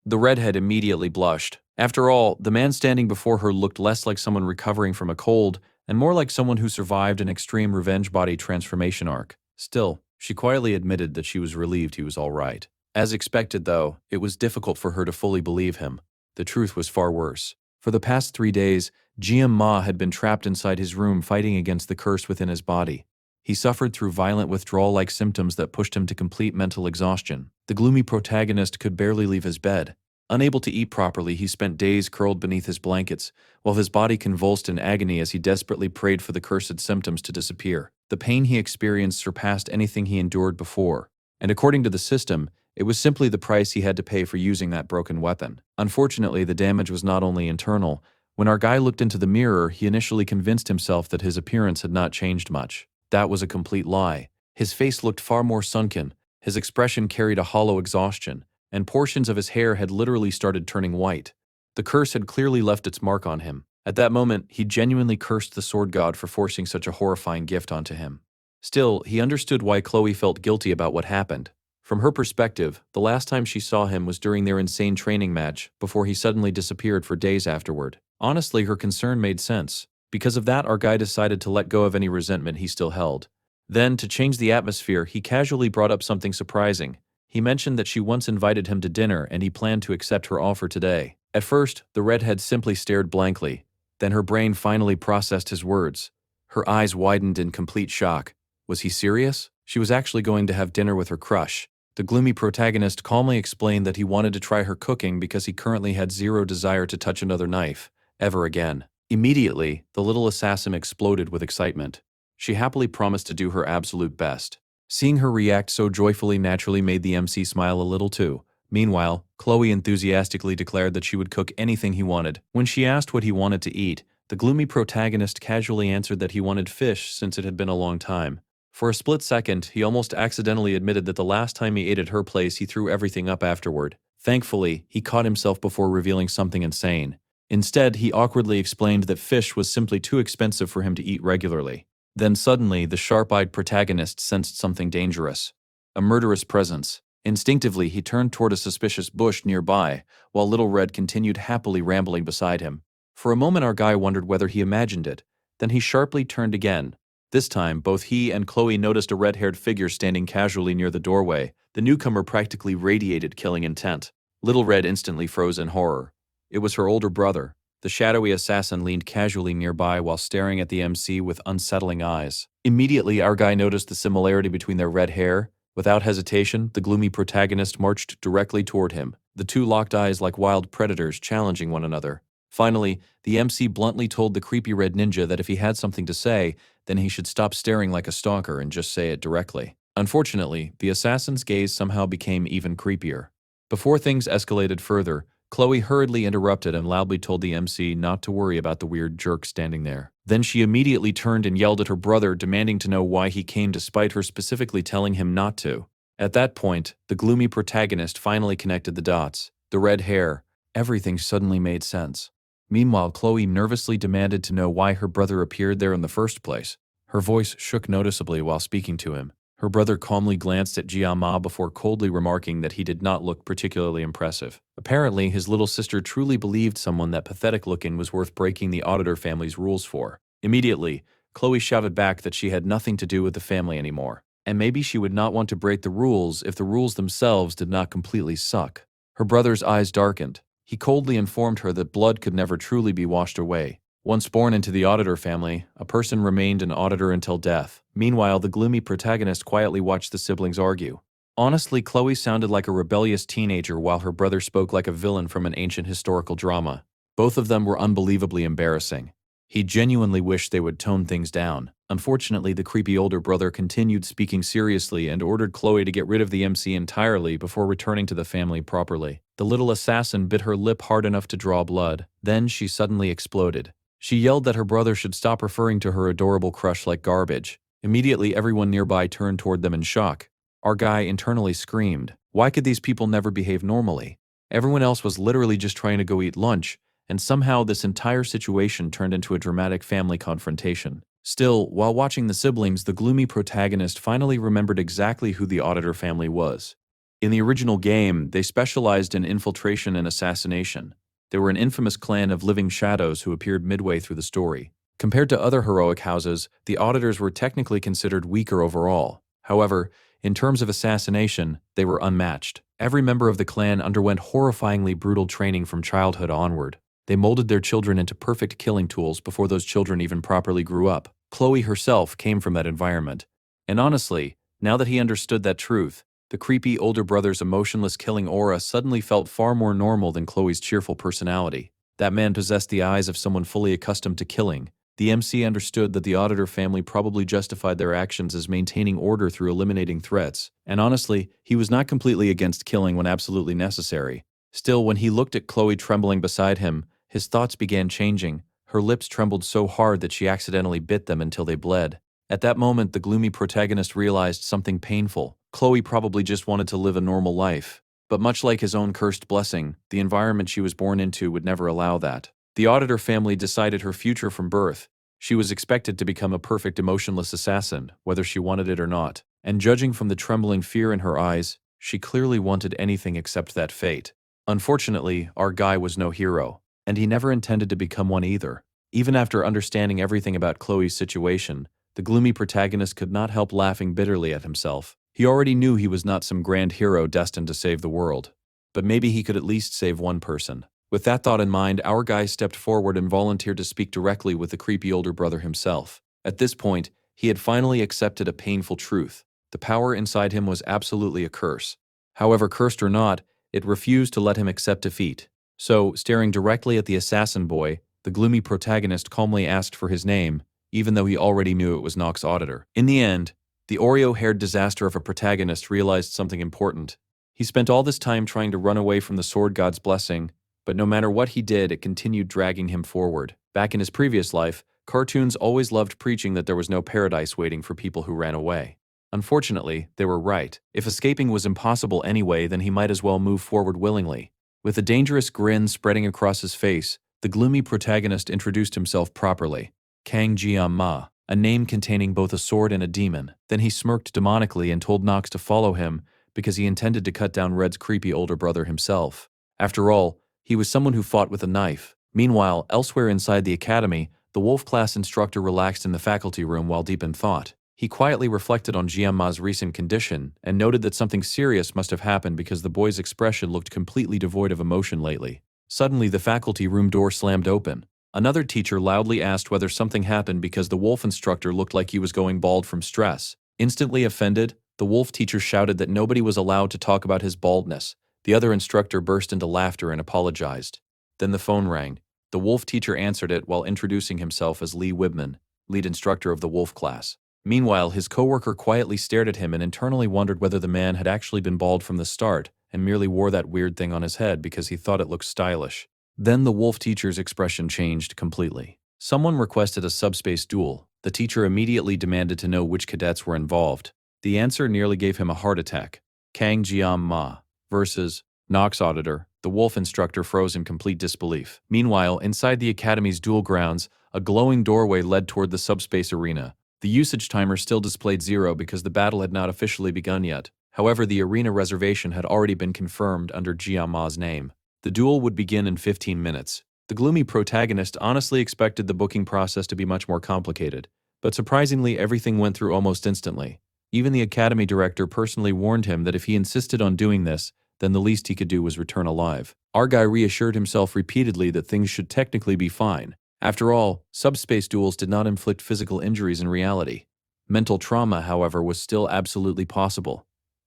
The redhead immediately blushed. After all, the man standing before her looked less like someone recovering from a cold and more like someone who survived an extreme revenge body transformation arc. Still, she quietly admitted that she was relieved he was all right. As expected, though, it was difficult for her to fully believe him. The truth was far worse. For the past 3 days, GM Ma had been trapped inside his room fighting against the curse within his body. He suffered through violent withdrawal-like symptoms that pushed him to complete mental exhaustion. The gloomy protagonist could barely leave his bed. Unable to eat properly, he spent days curled beneath his blankets, while his body convulsed in agony as he desperately prayed for the cursed symptoms to disappear. The pain he experienced surpassed anything he endured before, and according to the system, it was simply the price he had to pay for using that broken weapon. Unfortunately, the damage was not only internal. When our guy looked into the mirror, he initially convinced himself that his appearance had not changed much. That was a complete lie. His face looked far more sunken, his expression carried a hollow exhaustion, and portions of his hair had literally started turning white. The curse had clearly left its mark on him. At that moment, he genuinely cursed the sword god for forcing such a horrifying gift onto him. Still, he understood why Chloe felt guilty about what happened. From her perspective, the last time she saw him was during their insane training match, before he suddenly disappeared for days afterward. Honestly, her concern made sense. Because of that, our guy decided to let go of any resentment he still held. Then, to change the atmosphere, he casually brought up something surprising. He mentioned that she once invited him to dinner and he planned to accept her offer today. At first, the redhead simply stared blankly. Then her brain finally processed his words. Her eyes widened in complete shock. Was he serious? She was actually going to have dinner with her crush. The gloomy protagonist calmly explained that he wanted to try her cooking because he currently had zero desire to touch another knife, ever again. Immediately, the little assassin exploded with excitement. She happily promised to do her absolute best. Seeing her react so joyfully naturally made the MC smile a little too. Meanwhile, Chloe enthusiastically declared that she would cook anything he wanted. When she asked what he wanted to eat, the gloomy protagonist casually answered that he wanted fish since it had been a long time. For a split second, he almost accidentally admitted that the last time he ate at her place he threw everything up afterward. Thankfully, he caught himself before revealing something insane. Instead, he awkwardly explained that fish was simply too expensive for him to eat regularly. Then suddenly, the sharp-eyed protagonist sensed something dangerous. A murderous presence. Instinctively, he turned toward a suspicious bush nearby, while Little Red continued happily rambling beside him. For a moment, our guy wondered whether he imagined it. Then he sharply turned again. This time, both he and Chloe noticed a red-haired figure standing casually near the doorway. The newcomer practically radiated killing intent. Little Red instantly froze in horror. It was her older brother. The shadowy assassin leaned casually nearby while staring at the MC with unsettling eyes. Immediately, our guy noticed the similarity between their red hair. Without hesitation, the gloomy protagonist marched directly toward him, the two locked eyes like wild predators challenging one another. Finally, the MC bluntly told the creepy red ninja that if he had something to say, then he should stop staring like a stalker and just say it directly. Unfortunately, the assassin's gaze somehow became even creepier. Before things escalated further, Chloe hurriedly interrupted and loudly told the MC not to worry about the weird jerk standing there. Then she immediately turned and yelled at her brother, demanding to know why he came despite her specifically telling him not to. At that point, the gloomy protagonist finally connected the dots. The red hair. Everything suddenly made sense. Meanwhile, Chloe nervously demanded to know why her brother appeared there in the first place. Her voice shook noticeably while speaking to him. Her brother calmly glanced at Jiama before coldly remarking that he did not look particularly impressive. Apparently, his little sister truly believed someone that pathetic-looking was worth breaking the auditor family's rules for. Immediately, Chloe shouted back that she had nothing to do with the family anymore, and maybe she would not want to break the rules if the rules themselves did not completely suck. Her brother's eyes darkened. He coldly informed her that blood could never truly be washed away. Once born into the auditor family, a person remained an auditor until death. Meanwhile, the gloomy protagonist quietly watched the siblings argue. Honestly, Chloe sounded like a rebellious teenager while her brother spoke like a villain from an ancient historical drama. Both of them were unbelievably embarrassing. He genuinely wished they would tone things down. Unfortunately, the creepy older brother continued speaking seriously and ordered Chloe to get rid of the MC entirely before returning to the family properly. The little assassin bit her lip hard enough to draw blood. Then she suddenly exploded. She yelled that her brother should stop referring to her adorable crush like garbage. Immediately, everyone nearby turned toward them in shock. Our guy internally screamed, "Why could these people never behave normally?" Everyone else was literally just trying to go eat lunch, and somehow this entire situation turned into a dramatic family confrontation. Still, while watching the siblings, the gloomy protagonist finally remembered exactly who the auditor family was. In the original game, they specialized in infiltration and assassination. They were an infamous clan of living shadows who appeared midway through the story. Compared to other heroic houses, the auditors were technically considered weaker overall. However, in terms of assassination, they were unmatched. Every member of the clan underwent horrifyingly brutal training from childhood onward. They molded their children into perfect killing tools before those children even properly grew up. Chloe herself came from that environment. And honestly, now that he understood that truth, the creepy older brother's emotionless killing aura suddenly felt far more normal than Chloe's cheerful personality. That man possessed the eyes of someone fully accustomed to killing. The MC understood that the auditor family probably justified their actions as maintaining order through eliminating threats. And honestly, he was not completely against killing when absolutely necessary. Still, when he looked at Chloe trembling beside him, his thoughts began changing. Her lips trembled so hard that she accidentally bit them until they bled. At that moment, the gloomy protagonist realized something painful. Chloe probably just wanted to live a normal life. But much like his own cursed blessing, the environment she was born into would never allow that. The auditor family decided her future from birth. She was expected to become a perfect emotionless assassin, whether she wanted it or not. And judging from the trembling fear in her eyes, she clearly wanted anything except that fate. Unfortunately, our guy was no hero, and he never intended to become one either. Even after understanding everything about Chloe's situation, the gloomy protagonist could not help laughing bitterly at himself. He already knew he was not some grand hero destined to save the world. But maybe he could at least save one person. With that thought in mind, our guy stepped forward and volunteered to speak directly with the creepy older brother himself. At this point, he had finally accepted a painful truth. The power inside him was absolutely a curse. However, cursed or not, it refused to let him accept defeat. So, staring directly at the assassin boy, the gloomy protagonist calmly asked for his name, even though he already knew it was Nox Auditor. In the end, the Oreo-haired disaster of a protagonist realized something important. He spent all this time trying to run away from the Sword God's blessing, but no matter what he did, it continued dragging him forward. Back in his previous life, cartoons always loved preaching that there was no paradise waiting for people who ran away. Unfortunately, they were right. If escaping was impossible anyway, then he might as well move forward willingly. With a dangerous grin spreading across his face, the gloomy protagonist introduced himself properly. Kang Jian-ma, a name containing both a sword and a demon. Then he smirked demonically and told Nox to follow him because he intended to cut down Red's creepy older brother himself. After all, he was someone who fought with a knife. Meanwhile, elsewhere inside the academy, the wolf class instructor relaxed in the faculty room while deep in thought. He quietly reflected on Jian-ma's recent condition and noted that something serious must have happened because the boy's expression looked completely devoid of emotion lately. Suddenly, the faculty room door slammed open. Another teacher loudly asked whether something happened because the wolf instructor looked like he was going bald from stress. Instantly offended, the wolf teacher shouted that nobody was allowed to talk about his baldness. The other instructor burst into laughter and apologized. Then the phone rang. The wolf teacher answered it while introducing himself as Lee Wibman, lead instructor of the wolf class. Meanwhile, his coworker quietly stared at him and internally wondered whether the man had actually been bald from the start and merely wore that weird thing on his head because he thought it looked stylish. Then the wolf teacher's expression changed completely. Someone requested a subspace duel. The teacher immediately demanded to know which cadets were involved. The answer nearly gave him a heart attack. Kang Jian-ma versus Nox Auditor. The wolf instructor froze in complete disbelief. Meanwhile, inside the academy's duel grounds, a glowing doorway led toward the subspace arena. The usage timer still displayed 0 because the battle had not officially begun yet. However, the arena reservation had already been confirmed under Jiama's name. The duel would begin in 15 minutes. The gloomy protagonist honestly expected the booking process to be much more complicated, but surprisingly everything went through almost instantly. Even the academy director personally warned him that if he insisted on doing this, then the least he could do was return alive. Our guy reassured himself repeatedly that things should technically be fine. After all, subspace duels did not inflict physical injuries in reality. Mental trauma, however, was still absolutely possible.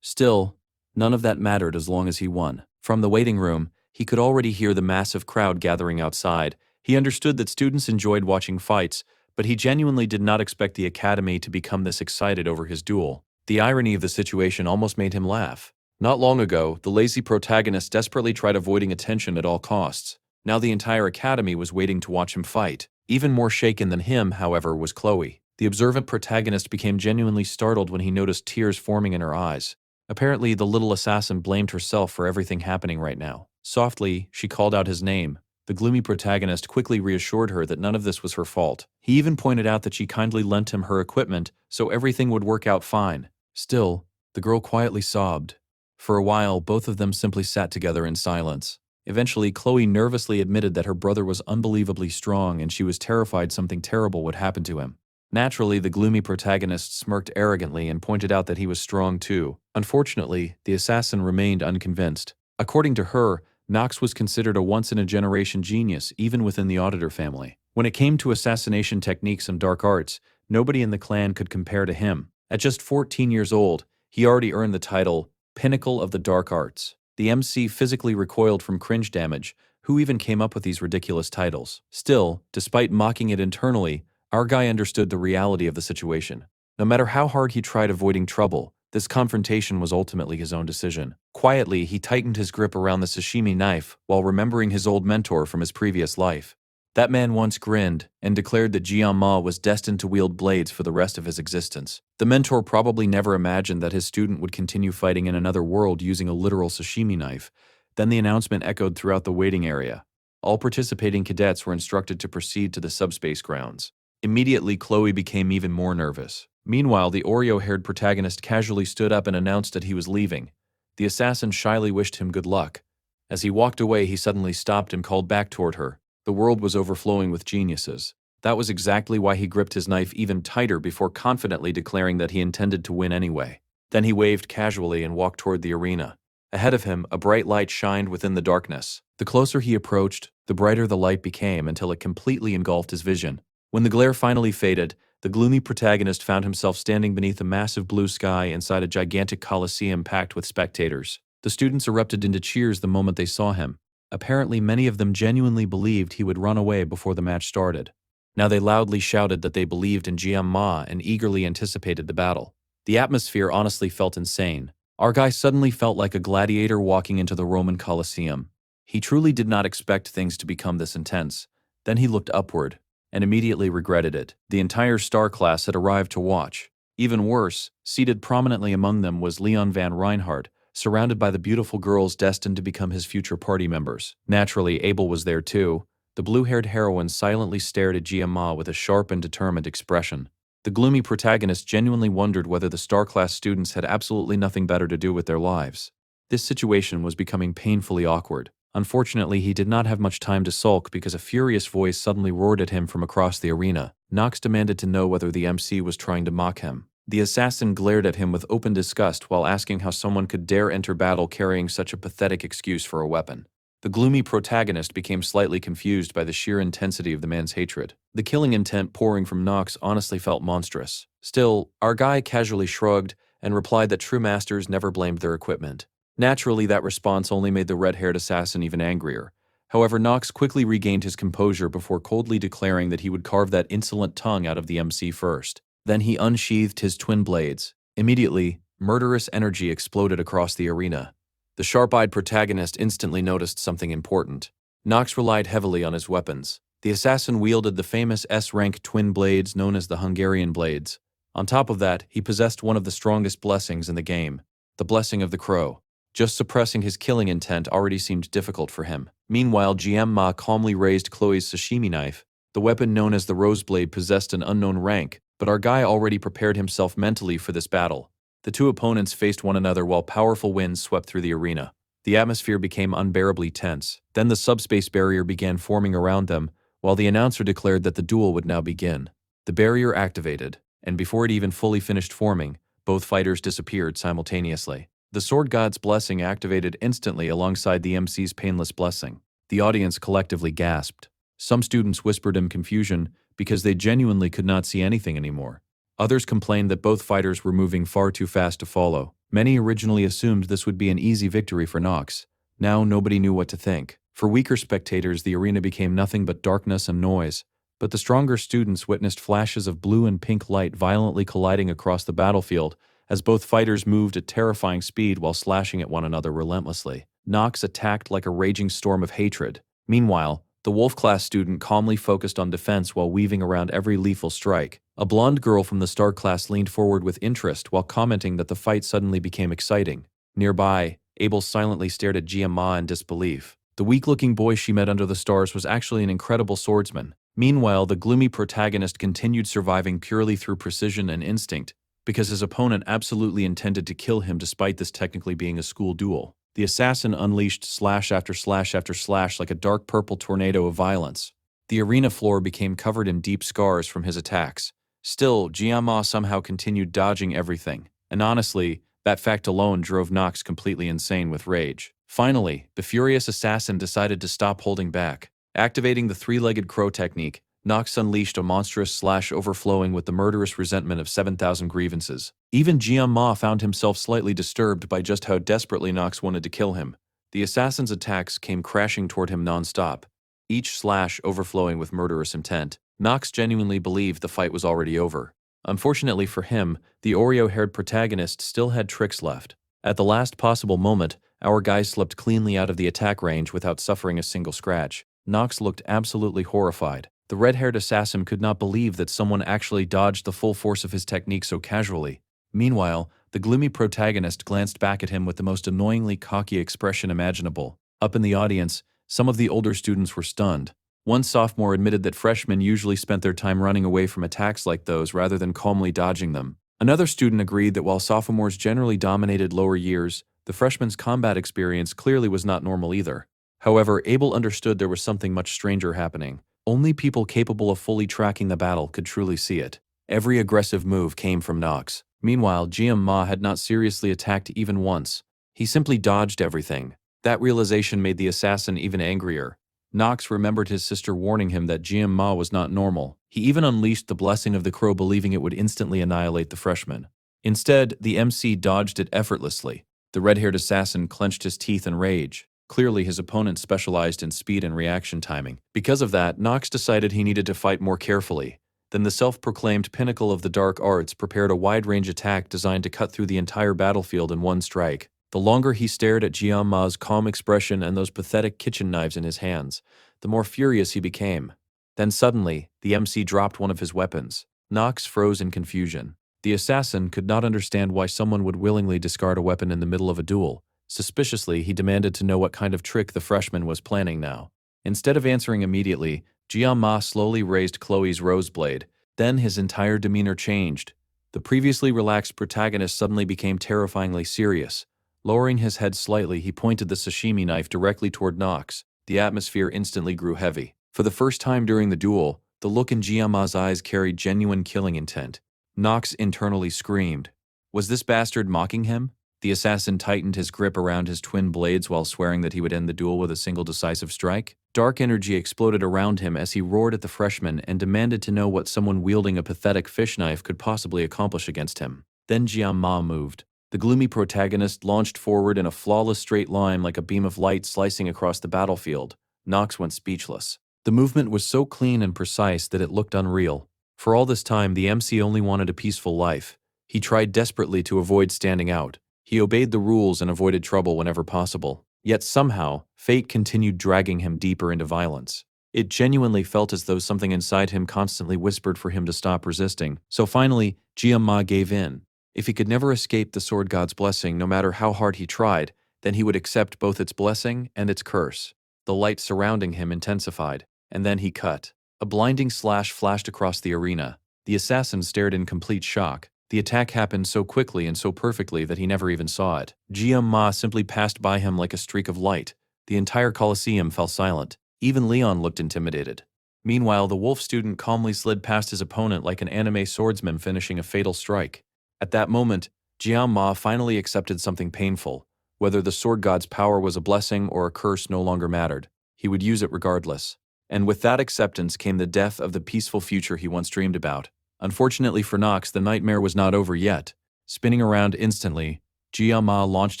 Still, none of that mattered as long as he won. From the waiting room, he could already hear the massive crowd gathering outside. He understood that students enjoyed watching fights, but he genuinely did not expect the academy to become this excited over his duel. The irony of the situation almost made him laugh. Not long ago, the lazy protagonist desperately tried avoiding attention at all costs. Now the entire academy was waiting to watch him fight. Even more shaken than him, however, was Chloe. The observant protagonist became genuinely startled when he noticed tears forming in her eyes. Apparently, the little assassin blamed herself for everything happening right now. Softly, she called out his name. The gloomy protagonist quickly reassured her that none of this was her fault. He even pointed out that she kindly lent him her equipment, so everything would work out fine. Still, the girl quietly sobbed. For a while, both of them simply sat together in silence. Eventually, Chloe nervously admitted that her brother was unbelievably strong and she was terrified something terrible would happen to him. Naturally, the gloomy protagonist smirked arrogantly and pointed out that he was strong too. Unfortunately, the assassin remained unconvinced. According to her, Nox was considered a once-in-a-generation genius even within the Auditor family. When it came to assassination techniques and dark arts, nobody in the clan could compare to him. At just 14 years old, he already earned the title Pinnacle of the Dark Arts. The MC physically recoiled from cringe damage. Who even came up with these ridiculous titles? Still, despite mocking it internally, our guy understood the reality of the situation. No matter how hard he tried avoiding trouble, this confrontation was ultimately his own decision. Quietly, he tightened his grip around the sashimi knife while remembering his old mentor from his previous life. That man once grinned and declared that Jian-ma was destined to wield blades for the rest of his existence. The mentor probably never imagined that his student would continue fighting in another world using a literal sashimi knife. Then the announcement echoed throughout the waiting area. All participating cadets were instructed to proceed to the subspace grounds. Immediately, Chloe became even more nervous. Meanwhile, the Oreo-haired protagonist casually stood up and announced that he was leaving. The assassin shyly wished him good luck. As he walked away, he suddenly stopped and called back toward her. The world was overflowing with geniuses. That was exactly why he gripped his knife even tighter before confidently declaring that he intended to win anyway. Then he waved casually and walked toward the arena. Ahead of him, a bright light shined within the darkness. The closer he approached, the brighter the light became until it completely engulfed his vision. When the glare finally faded, the gloomy protagonist found himself standing beneath a massive blue sky inside a gigantic coliseum packed with spectators. The students erupted into cheers the moment they saw him. Apparently, many of them genuinely believed he would run away before the match started. Now they loudly shouted that they believed in Jian-ma and eagerly anticipated the battle. The atmosphere honestly felt insane. Our guy suddenly felt like a gladiator walking into the Roman Colosseum. He truly did not expect things to become this intense. Then he looked upward and immediately regretted it. The entire star class had arrived to watch. Even worse, seated prominently among them was Leon van Reinhardt, surrounded by the beautiful girls destined to become his future party members. Naturally, Abel was there too. The blue-haired heroine silently stared at Jian-ma with a sharp and determined expression. The gloomy protagonist genuinely wondered whether the star-class students had absolutely nothing better to do with their lives. This situation was becoming painfully awkward. Unfortunately, he did not have much time to sulk because a furious voice suddenly roared at him from across the arena. Nox demanded to know whether the MC was trying to mock him. The assassin glared at him with open disgust while asking how someone could dare enter battle carrying such a pathetic excuse for a weapon. The gloomy protagonist became slightly confused by the sheer intensity of the man's hatred. The killing intent pouring from Nox honestly felt monstrous. Still, our guy casually shrugged and replied that true masters never blamed their equipment. Naturally, that response only made the red-haired assassin even angrier. However, Nox quickly regained his composure before coldly declaring that he would carve that insolent tongue out of the MC first. Then he unsheathed his twin blades. Immediately, murderous energy exploded across the arena. The sharp-eyed protagonist instantly noticed something important. Nox relied heavily on his weapons. The assassin wielded the famous S-rank twin blades known as the Hungarian blades. On top of that, he possessed one of the strongest blessings in the game, the Blessing of the Crow. Just suppressing his killing intent already seemed difficult for him. Meanwhile, Jian-ma calmly raised Chloe's sashimi knife. The weapon known as the Roseblade possessed an unknown rank, But our guy already prepared himself mentally for this battle. The two opponents faced one another while powerful winds swept through the arena. The atmosphere became unbearably tense. Then the subspace barrier began forming around them, while the announcer declared that the duel would now begin. The barrier activated, and before it even fully finished forming, both fighters disappeared simultaneously. The Sword God's blessing activated instantly alongside the MC's painless blessing. The audience collectively gasped. Some students whispered in confusion because they genuinely could not see anything anymore. Others complained that both fighters were moving far too fast to follow. Many originally assumed this would be an easy victory for Nox. Now nobody knew what to think. For weaker spectators, the arena became nothing but darkness and noise. But the stronger students witnessed flashes of blue and pink light violently colliding across the battlefield as both fighters moved at terrifying speed while slashing at one another relentlessly. Nox attacked like a raging storm of hatred. Meanwhile, the Wolf-class student calmly focused on defense while weaving around every lethal strike. A blonde girl from the Star class leaned forward with interest while commenting that the fight suddenly became exciting. Nearby, Abel silently stared at Jia Ma in disbelief. The weak-looking boy she met under the stars was actually an incredible swordsman. Meanwhile, the gloomy protagonist continued surviving purely through precision and instinct, because his opponent absolutely intended to kill him despite this technically being a school duel. The assassin unleashed slash after slash after slash like a dark purple tornado of violence. The arena floor became covered in deep scars from his attacks. Still, Jiama somehow continued dodging everything, and honestly, that fact alone drove Nox completely insane with rage. Finally, the furious assassin decided to stop holding back. Activating the three-legged crow technique, Nox unleashed a monstrous slash overflowing with the murderous resentment of 7,000 grievances. Even Jiam Ma found himself slightly disturbed by just how desperately Nox wanted to kill him. The assassin's attacks came crashing toward him non-stop, each slash overflowing with murderous intent. Nox genuinely believed the fight was already over. Unfortunately for him, the Oreo-haired protagonist still had tricks left. At the last possible moment, our guy slipped cleanly out of the attack range without suffering a single scratch. Nox looked absolutely horrified. The red-haired assassin could not believe that someone actually dodged the full force of his technique so casually. Meanwhile, the gloomy protagonist glanced back at him with the most annoyingly cocky expression imaginable. Up in the audience, some of the older students were stunned. One sophomore admitted that freshmen usually spent their time running away from attacks like those rather than calmly dodging them. Another student agreed that while sophomores generally dominated lower years, the freshmen's combat experience clearly was not normal either. However, Abel understood there was something much stranger happening. Only people capable of fully tracking the battle could truly see it. Every aggressive move came from Nox. Meanwhile, Jiam Ma had not seriously attacked even once. He simply dodged everything. That realization made the assassin even angrier. Nox remembered his sister warning him that Jiam Ma was not normal. He even unleashed the blessing of the crow, believing it would instantly annihilate the freshman. Instead, the MC dodged it effortlessly. The red-haired assassin clenched his teeth in rage. Clearly, his opponent specialized in speed and reaction timing. Because of that, Nox decided he needed to fight more carefully. Then the self-proclaimed pinnacle of the dark arts prepared a wide-range attack designed to cut through the entire battlefield in one strike. The longer he stared at Jiam Ma's calm expression and those pathetic kitchen knives in his hands, the more furious he became. Then suddenly, the MC dropped one of his weapons. Nox froze in confusion. The assassin could not understand why someone would willingly discard a weapon in the middle of a duel. Suspiciously, he demanded to know what kind of trick the freshman was planning now. Instead of answering immediately, Jiam Ma slowly raised Chloe's rose blade. Then his entire demeanor changed. The previously relaxed protagonist suddenly became terrifyingly serious. Lowering his head slightly, he pointed the sashimi knife directly toward Nox. The atmosphere instantly grew heavy. For the first time during the duel, the look in Jiam Ma's eyes carried genuine killing intent. Nox internally screamed. Was this bastard mocking him? The assassin tightened his grip around his twin blades while swearing that he would end the duel with a single decisive strike. Dark energy exploded around him as he roared at the freshman and demanded to know what someone wielding a pathetic fish knife could possibly accomplish against him. Then Jiam Ma moved. The gloomy protagonist launched forward in a flawless straight line like a beam of light slicing across the battlefield. Nox went speechless. The movement was so clean and precise that it looked unreal. For all this time, the MC only wanted a peaceful life. He tried desperately to avoid standing out. He obeyed the rules and avoided trouble whenever possible. Yet somehow, fate continued dragging him deeper into violence. It genuinely felt as though something inside him constantly whispered for him to stop resisting. So finally, Jiam Ma gave in. If he could never escape the Sword God's blessing, no matter how hard he tried, then he would accept both its blessing and its curse. The light surrounding him intensified, and then he cut. A blinding slash flashed across the arena. The assassin stared in complete shock. The attack happened so quickly and so perfectly that he never even saw it. Jiang Ma simply passed by him like a streak of light. The entire Colosseum fell silent. Even Leon looked intimidated. Meanwhile, the wolf student calmly slid past his opponent like an anime swordsman finishing a fatal strike. At that moment, Jiang Ma finally accepted something painful. Whether the sword god's power was a blessing or a curse no longer mattered. He would use it regardless. And with that acceptance came the death of the peaceful future he once dreamed about. Unfortunately for Nox, the nightmare was not over yet. Spinning around instantly, Jiang Ma launched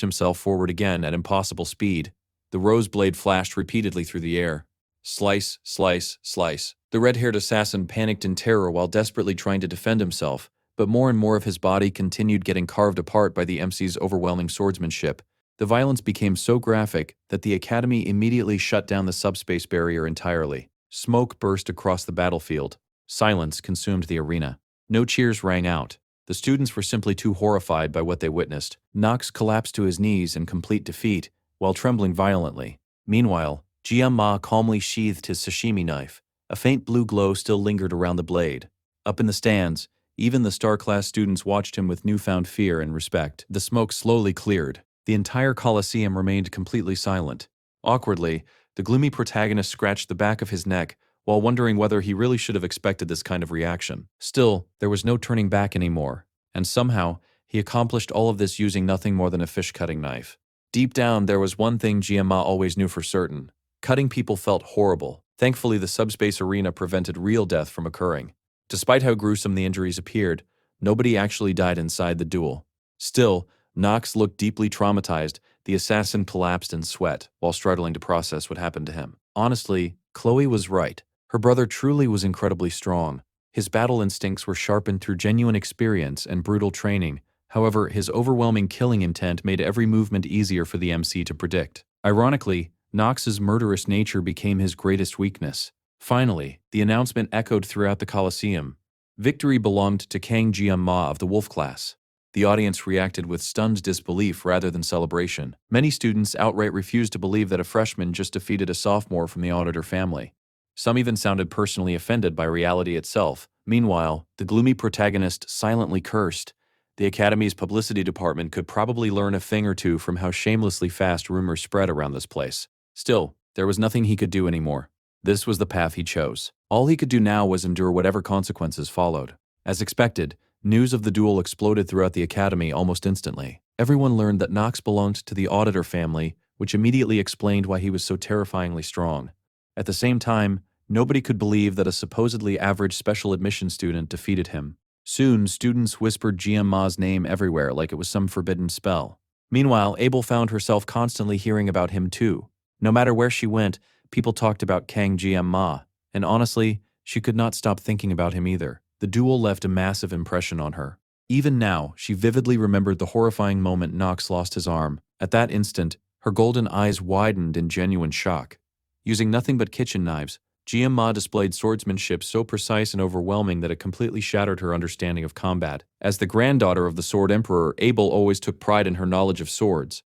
himself forward again at impossible speed. The rose blade flashed repeatedly through the air. Slice, slice, slice. The red-haired assassin panicked in terror while desperately trying to defend himself, but more and more of his body continued getting carved apart by the MC's overwhelming swordsmanship. The violence became so graphic that the Academy immediately shut down the subspace barrier entirely. Smoke burst across the battlefield. Silence consumed the arena. No cheers rang out. The students were simply too horrified by what they witnessed. Nox collapsed to his knees in complete defeat, while trembling violently. Meanwhile, Jiang Ma calmly sheathed his sashimi knife. A faint blue glow still lingered around the blade. Up in the stands, even the star-class students watched him with newfound fear and respect. The smoke slowly cleared. The entire Colosseum remained completely silent. Awkwardly, the gloomy protagonist scratched the back of his neck while wondering whether he really should have expected this kind of reaction. Still, there was no turning back anymore, and somehow, he accomplished all of this using nothing more than a fish-cutting knife. Deep down, there was one thing Jiang Ma always knew for certain. Cutting people felt horrible. Thankfully, the subspace arena prevented real death from occurring. Despite how gruesome the injuries appeared, nobody actually died inside the duel. Still, Nox looked deeply traumatized. The assassin collapsed in sweat while struggling to process what happened to him. Honestly, Chloe was right. Her brother truly was incredibly strong. His battle instincts were sharpened through genuine experience and brutal training. However, his overwhelming killing intent made every movement easier for the MC to predict. Ironically, Nox's murderous nature became his greatest weakness. Finally, the announcement echoed throughout the Colosseum. Victory belonged to Kang Jiang Ma of the Wolf class. The audience reacted with stunned disbelief rather than celebration. Many students outright refused to believe that a freshman just defeated a sophomore from the auditor family. Some even sounded personally offended by reality itself. Meanwhile, the gloomy protagonist silently cursed. The Academy's publicity department could probably learn a thing or two from how shamelessly fast rumors spread around this place. Still, there was nothing he could do anymore. This was the path he chose. All he could do now was endure whatever consequences followed. As expected, news of the duel exploded throughout the Academy almost instantly. Everyone learned that Nox belonged to the auditor family, which immediately explained why he was so terrifyingly strong. At the same time, nobody could believe that a supposedly average special admission student defeated him. Soon, students whispered Jiang Ma's name everywhere like it was some forbidden spell. Meanwhile, Abel found herself constantly hearing about him too. No matter where she went, people talked about Kang Jiang Ma, and honestly, she could not stop thinking about him either. The duel left a massive impression on her. Even now, she vividly remembered the horrifying moment Nox lost his arm. At that instant, her golden eyes widened in genuine shock. Using nothing but kitchen knives, Jiang Ma displayed swordsmanship so precise and overwhelming that it completely shattered her understanding of combat. As the granddaughter of the Sword Emperor, Abel always took pride in her knowledge of swords.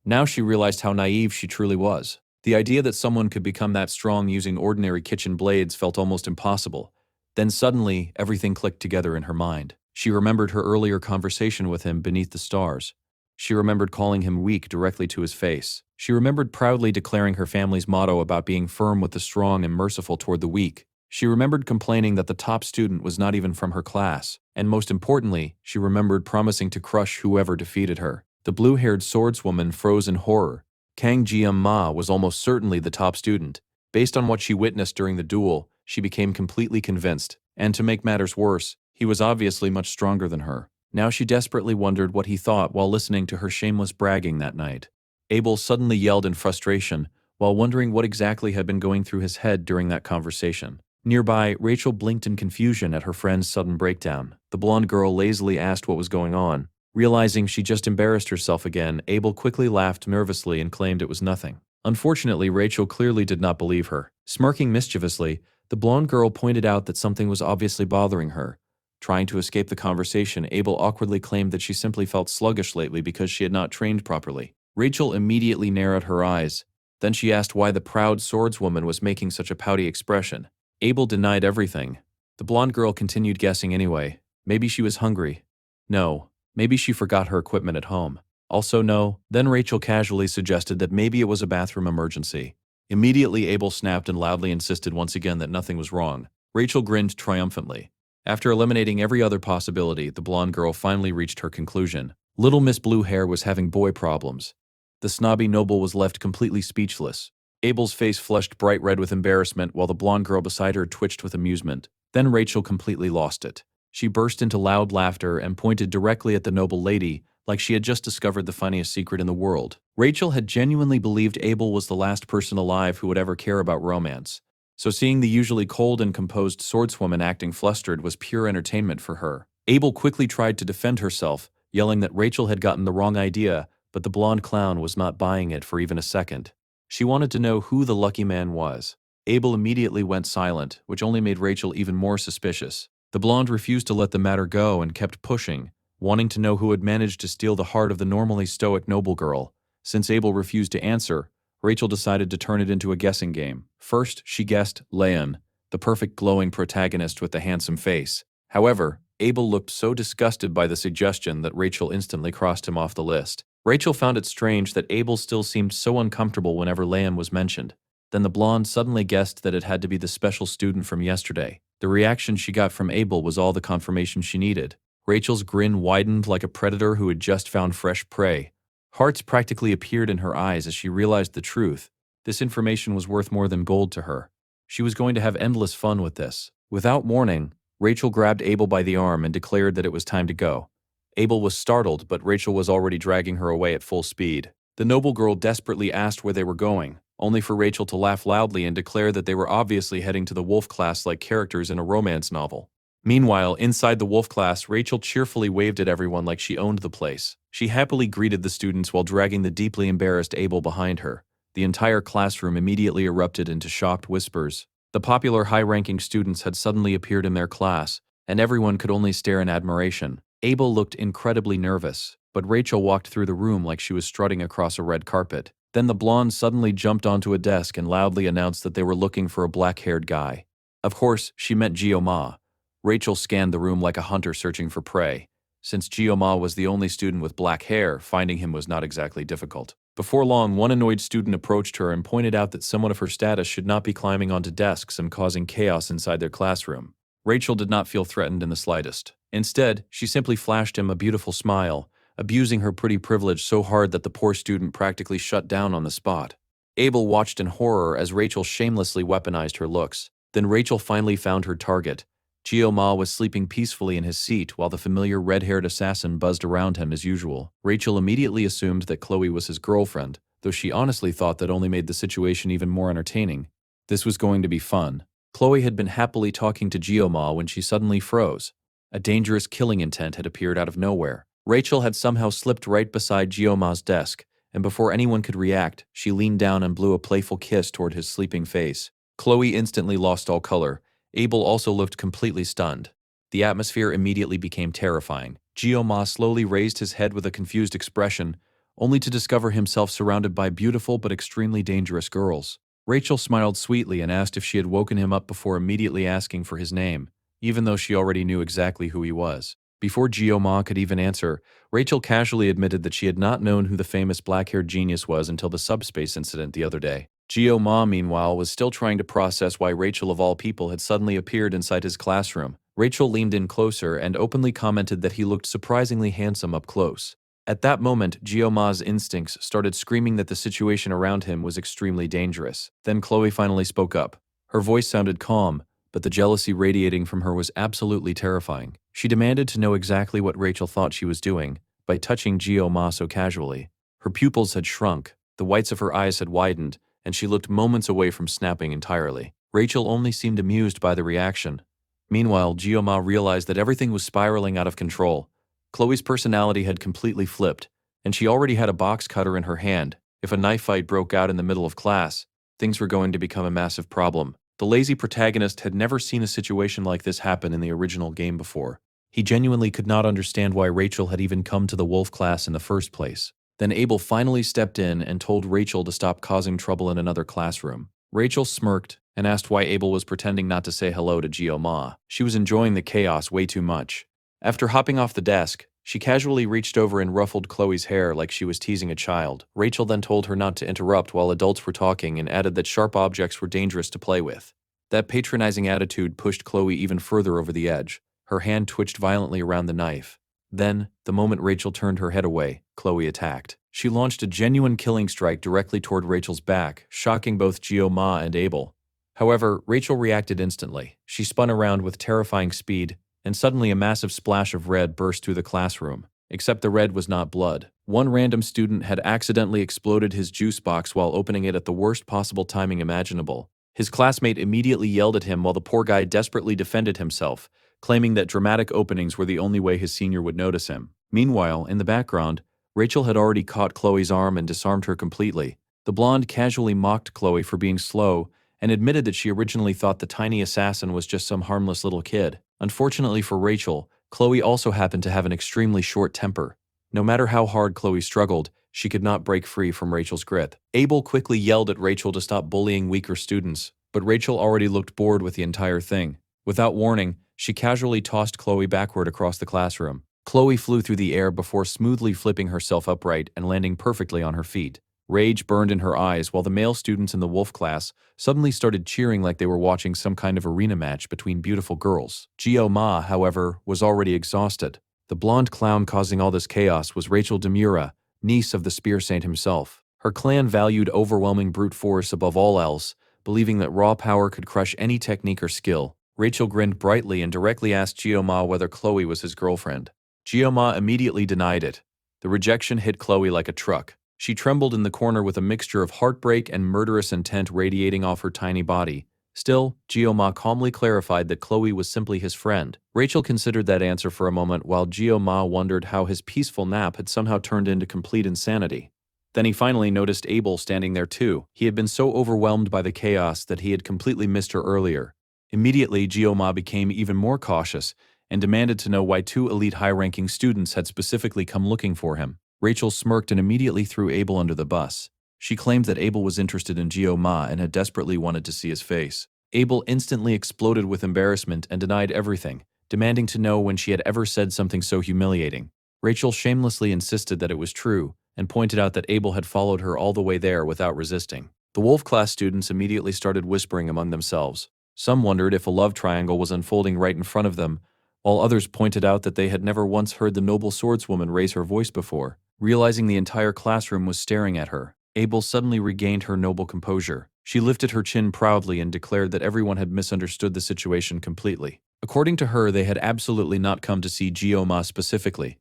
Now she realized how naive she truly was. The idea that someone could become that strong using ordinary kitchen blades felt almost impossible. Then suddenly, everything clicked together in her mind. She remembered her earlier conversation with him beneath the stars. She remembered calling him weak directly to his face. She remembered proudly declaring her family's motto about being firm with the strong and merciful toward the weak. She remembered complaining that the top student was not even from her class. And most importantly, she remembered promising to crush whoever defeated her. The blue-haired swordswoman froze in horror. Kang Jiang Ma was almost certainly the top student. Based on what she witnessed during the duel, she became completely convinced. And to make matters worse, he was obviously much stronger than her. Now she desperately wondered what he thought while listening to her shameless bragging that night. Abel suddenly yelled in frustration, while wondering what exactly had been going through his head during that conversation. Nearby, Rachel blinked in confusion at her friend's sudden breakdown. The blonde girl lazily asked what was going on. Realizing she just embarrassed herself again, Abel quickly laughed nervously and claimed it was nothing. Unfortunately, Rachel clearly did not believe her. Smirking mischievously, the blonde girl pointed out that something was obviously bothering her. Trying to escape the conversation, Abel awkwardly claimed that she simply felt sluggish lately because she had not trained properly. Rachel immediately narrowed her eyes. Then she asked why the proud swordswoman was making such a pouty expression. Abel denied everything. The blonde girl continued guessing anyway. Maybe she was hungry. No. Maybe she forgot her equipment at home. Also no. Then Rachel casually suggested that maybe it was a bathroom emergency. Immediately Abel snapped and loudly insisted once again that nothing was wrong. Rachel grinned triumphantly. After eliminating every other possibility, the blonde girl finally reached her conclusion. Little Miss Blue Hair was having boy problems. The snobby noble was left completely speechless. Abel's face flushed bright red with embarrassment while the blonde girl beside her twitched with amusement. Then Rachel completely lost it. She burst into loud laughter and pointed directly at the noble lady, like she had just discovered the funniest secret in the world. Rachel had genuinely believed Abel was the last person alive who would ever care about romance. So seeing the usually cold and composed swordswoman acting flustered was pure entertainment for her. Abel quickly tried to defend herself, yelling that Rachel had gotten the wrong idea, but the blonde clown was not buying it for even a second. She wanted to know who the lucky man was. Abel immediately went silent, which only made Rachel even more suspicious. The blonde refused to let the matter go and kept pushing, wanting to know who had managed to steal the heart of the normally stoic noble girl. Since Abel refused to answer, Rachel decided to turn it into a guessing game. First, she guessed Leon, the perfect glowing protagonist with the handsome face. However, Abel looked so disgusted by the suggestion that Rachel instantly crossed him off the list. Rachel found it strange that Abel still seemed so uncomfortable whenever Leon was mentioned. Then the blonde suddenly guessed that it had to be the special student from yesterday. The reaction she got from Abel was all the confirmation she needed. Rachel's grin widened like a predator who had just found fresh prey. Hearts practically appeared in her eyes as she realized the truth. This information was worth more than gold to her. She was going to have endless fun with this. Without warning, Rachel grabbed Abel by the arm and declared that it was time to go. Abel was startled, but Rachel was already dragging her away at full speed. The noble girl desperately asked where they were going, only for Rachel to laugh loudly and declare that they were obviously heading to the wolf class like characters in a romance novel. Meanwhile, inside the wolf class, Rachel cheerfully waved at everyone like she owned the place. She happily greeted the students while dragging the deeply embarrassed Abel behind her. The entire classroom immediately erupted into shocked whispers. The popular high-ranking students had suddenly appeared in their class, and everyone could only stare in admiration. Abel looked incredibly nervous, but Rachel walked through the room like she was strutting across a red carpet. Then the blonde suddenly jumped onto a desk and loudly announced that they were looking for a black-haired guy. Of course, she meant Gio-ma. Rachel scanned the room like a hunter searching for prey. Since Gio-ma was the only student with black hair, finding him was not exactly difficult. Before long, one annoyed student approached her and pointed out that someone of her status should not be climbing onto desks and causing chaos inside their classroom. Rachel did not feel threatened in the slightest. Instead, she simply flashed him a beautiful smile, abusing her pretty privilege so hard that the poor student practically shut down on the spot. Abel watched in horror as Rachel shamelessly weaponized her looks. Then Rachel finally found her target. Gio-ma was sleeping peacefully in his seat while the familiar red-haired assassin buzzed around him as usual. Rachel immediately assumed that Chloe was his girlfriend, though she honestly thought that only made the situation even more entertaining. This was going to be fun. Chloe had been happily talking to Gio-ma when she suddenly froze. A dangerous killing intent had appeared out of nowhere. Rachel had somehow slipped right beside Gio-ma's desk, and before anyone could react, she leaned down and blew a playful kiss toward his sleeping face. Chloe instantly lost all color. Abel also looked completely stunned. The atmosphere immediately became terrifying. Gio-ma slowly raised his head with a confused expression, only to discover himself surrounded by beautiful but extremely dangerous girls. Rachel smiled sweetly and asked if she had woken him up before immediately asking for his name, even though she already knew exactly who he was. Before Gio-ma could even answer, Rachel casually admitted that she had not known who the famous black-haired genius was until the subspace incident the other day. Gio-ma, meanwhile, was still trying to process why Rachel of all people had suddenly appeared inside his classroom. Rachel leaned in closer and openly commented that he looked surprisingly handsome up close. At that moment, Gio-ma's instincts started screaming that the situation around him was extremely dangerous. Then Chloe finally spoke up. Her voice sounded calm, but the jealousy radiating from her was absolutely terrifying. She demanded to know exactly what Rachel thought she was doing by touching Gio-ma so casually. Her pupils had shrunk, the whites of her eyes had widened, and she looked moments away from snapping entirely. Rachel only seemed amused by the reaction. Meanwhile, Gio-ma realized that everything was spiraling out of control. Chloe's personality had completely flipped, and she already had a box cutter in her hand. If a knife fight broke out in the middle of class, things were going to become a massive problem. The lazy protagonist had never seen a situation like this happen in the original game before. He genuinely could not understand why Rachel had even come to the wolf class in the first place. Then Abel finally stepped in and told Rachel to stop causing trouble in another classroom. Rachel smirked and asked why Abel was pretending not to say hello to Gio Ma. She was enjoying the chaos way too much. After hopping off the desk, she casually reached over and ruffled Chloe's hair like she was teasing a child. Rachel then told her not to interrupt while adults were talking and added that sharp objects were dangerous to play with. That patronizing attitude pushed Chloe even further over the edge. Her hand twitched violently around the knife. Then, the moment Rachel turned her head away, Chloe attacked. She launched a genuine killing strike directly toward Rachel's back, shocking both Gio Ma and Abel. However, Rachel reacted instantly. She spun around with terrifying speed, and suddenly a massive splash of red burst through the classroom. Except the red was not blood. One random student had accidentally exploded his juice box while opening it at the worst possible timing imaginable. His classmate immediately yelled at him while the poor guy desperately defended himself, claiming that dramatic openings were the only way his senior would notice him. Meanwhile, in the background, Rachel had already caught Chloe's arm and disarmed her completely. The blonde casually mocked Chloe for being slow and admitted that she originally thought the tiny assassin was just some harmless little kid. Unfortunately for Rachel, Chloe also happened to have an extremely short temper. No matter how hard Chloe struggled, she could not break free from Rachel's grip. Abel quickly yelled at Rachel to stop bullying weaker students, but Rachel already looked bored with the entire thing. Without warning, she casually tossed Chloe backward across the classroom. Chloe flew through the air before smoothly flipping herself upright and landing perfectly on her feet. Rage burned in her eyes while the male students in the wolf class suddenly started cheering like they were watching some kind of arena match between beautiful girls. Gio Ma, however, was already exhausted. The blonde clown causing all this chaos was Rachel Demura, niece of the Spear Saint himself. Her clan valued overwhelming brute force above all else, believing that raw power could crush any technique or skill. Rachel grinned brightly and directly asked Gio Ma whether Chloe was his girlfriend. Gio Ma immediately denied it. The rejection hit Chloe like a truck. She trembled in the corner with a mixture of heartbreak and murderous intent radiating off her tiny body. Still, Gio Ma calmly clarified that Chloe was simply his friend. Rachel considered that answer for a moment while Gio Ma wondered how his peaceful nap had somehow turned into complete insanity. Then he finally noticed Abel standing there too. He had been so overwhelmed by the chaos that he had completely missed her earlier. Immediately, Gio Ma became even more cautious and demanded to know why two elite high-ranking students had specifically come looking for him. Rachel smirked and immediately threw Abel under the bus. She claimed that Abel was interested in Gio Ma and had desperately wanted to see his face. Abel instantly exploded with embarrassment and denied everything, demanding to know when she had ever said something so humiliating. Rachel shamelessly insisted that it was true and pointed out that Abel had followed her all the way there without resisting. The wolf class students immediately started whispering among themselves. Some wondered if a love triangle was unfolding right in front of them, while others pointed out that they had never once heard the noble swordswoman raise her voice before. Realizing the entire classroom was staring at her, Abel suddenly regained her noble composure. She lifted her chin proudly and declared that everyone had misunderstood the situation completely. According to her, they had absolutely not come to see Gio Ma specifically.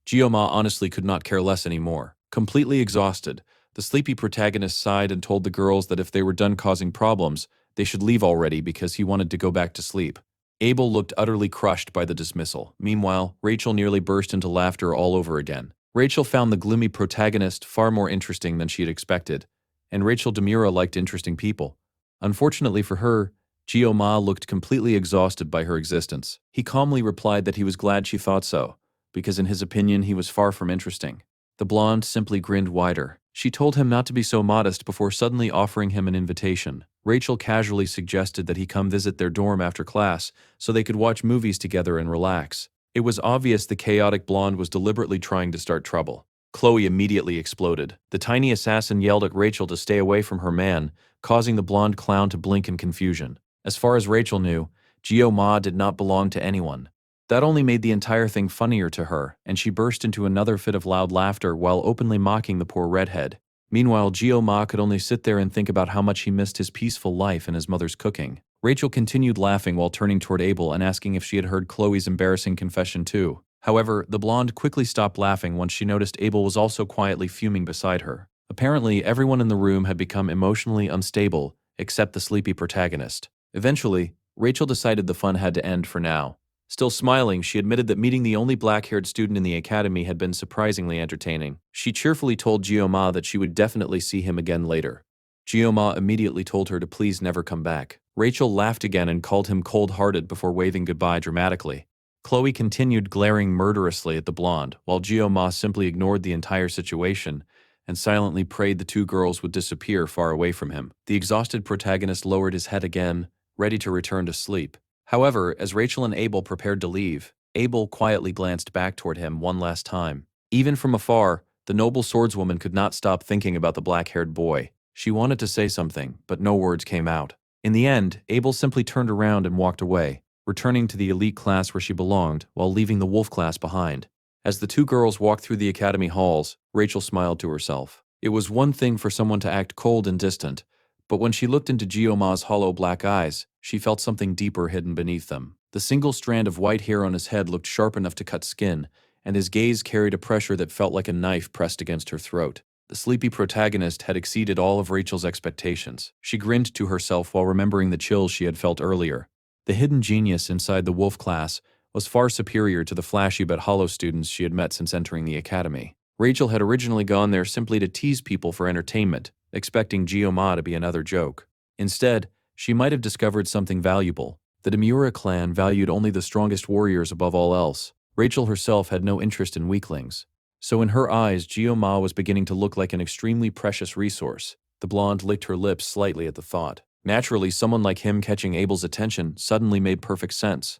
Gio Ma honestly could not care less anymore. Completely exhausted, the sleepy protagonist sighed and told the girls that if they were done causing problems, they should leave already because he wanted to go back to sleep. Abel looked utterly crushed by the dismissal. Meanwhile, Rachel nearly burst into laughter all over again. Rachel found the gloomy protagonist far more interesting than she had expected, and Rachel Demura liked interesting people. Unfortunately for her, Gio Ma looked completely exhausted by her existence. He calmly replied that he was glad she thought so, because in his opinion he was far from interesting. The blonde simply grinned wider. She told him not to be so modest before suddenly offering him an invitation. Rachel casually suggested that he come visit their dorm after class so they could watch movies together and relax. It was obvious the chaotic blonde was deliberately trying to start trouble. Chloe immediately exploded. The tiny assassin yelled at Rachel to stay away from her man, causing the blonde clown to blink in confusion. As far as Rachel knew, Gio Ma did not belong to anyone. That only made the entire thing funnier to her, and she burst into another fit of loud laughter while openly mocking the poor redhead. Meanwhile, Gio Ma could only sit there and think about how much he missed his peaceful life and his mother's cooking. Rachel continued laughing while turning toward Abel and asking if she had heard Chloe's embarrassing confession too. However, the blonde quickly stopped laughing once she noticed Abel was also quietly fuming beside her. Apparently, everyone in the room had become emotionally unstable, except the sleepy protagonist. Eventually, Rachel decided the fun had to end for now. Still smiling, she admitted that meeting the only black-haired student in the academy had been surprisingly entertaining. She cheerfully told Gio Ma that she would definitely see him again later. Gio Ma immediately told her to please never come back. Rachel laughed again and called him cold-hearted before waving goodbye dramatically. Chloe continued glaring murderously at the blonde, while Gio Ma simply ignored the entire situation, and silently prayed the two girls would disappear far away from him. The exhausted protagonist lowered his head again, ready to return to sleep. However, as Rachel and Abel prepared to leave, Abel quietly glanced back toward him one last time. Even from afar, the noble swordswoman could not stop thinking about the black-haired boy. She wanted to say something, but no words came out. In the end, Abel simply turned around and walked away, returning to the elite class where she belonged while leaving the wolf class behind. As the two girls walked through the academy halls, Rachel smiled to herself. It was one thing for someone to act cold and distant, but when she looked into Gioma's hollow black eyes, she felt something deeper hidden beneath them. The single strand of white hair on his head looked sharp enough to cut skin, and his gaze carried a pressure that felt like a knife pressed against her throat. The sleepy protagonist had exceeded all of Rachel's expectations. She grinned to herself while remembering the chills she had felt earlier. The hidden genius inside the wolf class was far superior to the flashy but hollow students she had met since entering the academy. Rachel had originally gone there simply to tease people for entertainment, expecting Gioma to be another joke. Instead, she might have discovered something valuable. The Demura clan valued only the strongest warriors above all else. Rachel herself had no interest in weaklings. So in her eyes, Gioma was beginning to look like an extremely precious resource. The blonde licked her lips slightly at the thought. Naturally, someone like him catching Abel's attention suddenly made perfect sense.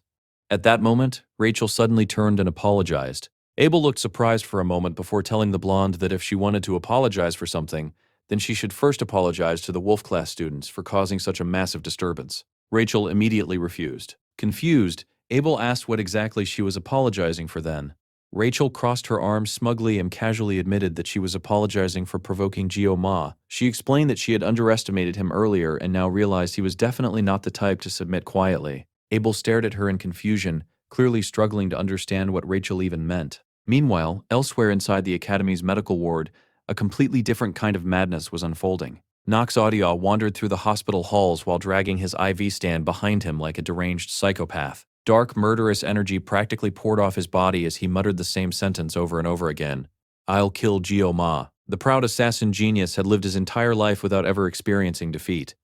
At that moment, Rachel suddenly turned and apologized. Abel looked surprised for a moment before telling the blonde that if she wanted to apologize for something, then she should first apologize to the wolf class students for causing such a massive disturbance. Rachel immediately refused. Confused, Abel asked what exactly she was apologizing for then. Rachel crossed her arms smugly and casually admitted that she was apologizing for provoking Gioma. She explained that she had underestimated him earlier and now realized he was definitely not the type to submit quietly. Abel stared at her in confusion, clearly struggling to understand what Rachel even meant. Meanwhile, elsewhere inside the academy's medical ward, a completely different kind of madness was unfolding. Nox Audio wandered through the hospital halls while dragging his IV stand behind him like a deranged psychopath. Dark, murderous energy practically poured off his body as he muttered the same sentence over and over again. "I'll kill Gioma." The proud assassin genius had lived his entire life without ever experiencing defeat.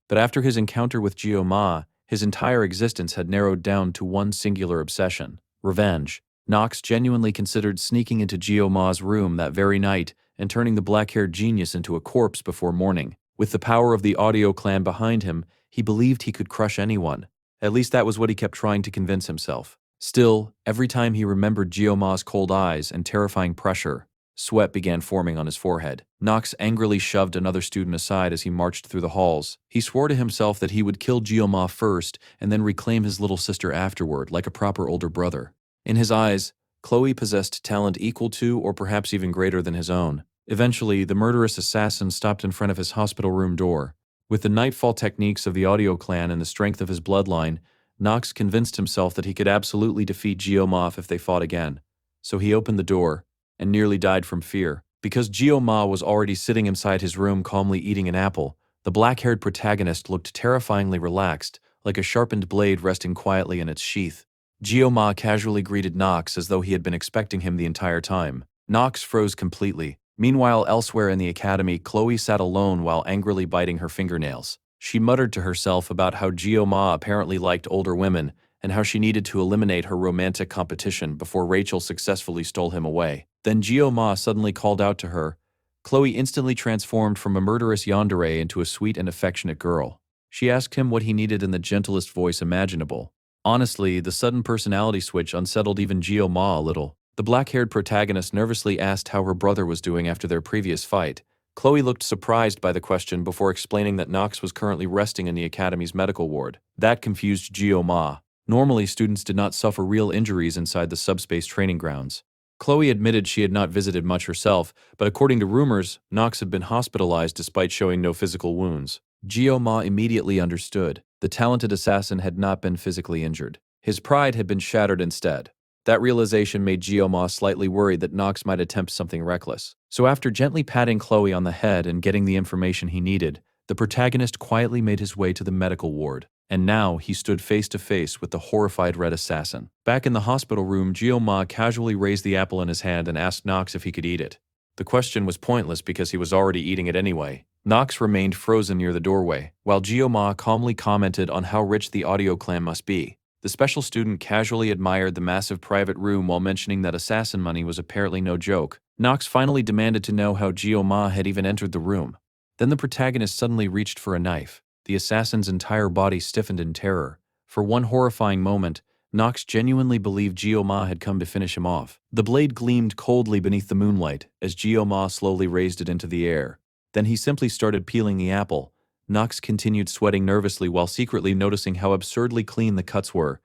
But after his encounter with Gioma, his entire existence had narrowed down to one singular obsession: revenge. Nox genuinely considered sneaking into Gioma's room that very night and turning the black-haired genius into a corpse before morning. With the power of the Audio clan behind him, he believed he could crush anyone. At least that was what he kept trying to convince himself. Still, every time he remembered Gioma's cold eyes and terrifying pressure, sweat began forming on his forehead. Nox angrily shoved another student aside as he marched through the halls. He swore to himself that he would kill Gioma first and then reclaim his little sister afterward, like a proper older brother. In his eyes, Chloe possessed talent equal to or perhaps even greater than his own. Eventually, the murderous assassin stopped in front of his hospital room door. With the nightfall techniques of the Audio clan and the strength of his bloodline, Nox convinced himself that he could absolutely defeat Gioma if they fought again. So he opened the door and nearly died from fear. Because Gioma was already sitting inside his room calmly eating an apple, the black-haired protagonist looked terrifyingly relaxed, like a sharpened blade resting quietly in its sheath. Gioma casually greeted Nox as though he had been expecting him the entire time. Nox froze completely. Meanwhile, elsewhere in the academy, Chloe sat alone while angrily biting her fingernails. She muttered to herself about how Gioma apparently liked older women and how she needed to eliminate her romantic competition before Rachel successfully stole him away. Then Gioma suddenly called out to her. Chloe instantly transformed from a murderous yandere into a sweet and affectionate girl. She asked him what he needed in the gentlest voice imaginable. Honestly, the sudden personality switch unsettled even Gioma a little. The black-haired protagonist nervously asked how her brother was doing after their previous fight. Chloe looked surprised by the question before explaining that Nox was currently resting in the academy's medical ward. That confused Gioma. Normally, students did not suffer real injuries inside the subspace training grounds. Chloe admitted she had not visited much herself, but according to rumors, Nox had been hospitalized despite showing no physical wounds. Gioma immediately understood. The talented assassin had not been physically injured. His pride had been shattered instead. That realization made Gioma slightly worried that Nox might attempt something reckless. So after gently patting Chloe on the head and getting the information he needed, the protagonist quietly made his way to the medical ward. And now he stood face to face with the horrified red assassin. Back in the hospital room, Gioma casually raised the apple in his hand and asked Nox if he could eat it. The question was pointless because he was already eating it anyway. Nox remained frozen near the doorway, while Gioma calmly commented on how rich the Audio clan must be. The special student casually admired the massive private room while mentioning that assassin money was apparently no joke. Knox finally demanded to know how Gio-ma had even entered the room. Then the protagonist suddenly reached for a knife. The assassin's entire body stiffened in terror. For one horrifying moment, Knox genuinely believed Gio-ma had come to finish him off. The blade gleamed coldly beneath the moonlight as Gio-ma slowly raised it into the air. Then he simply started peeling the apple. Knox continued sweating nervously while secretly noticing how absurdly clean the cuts were.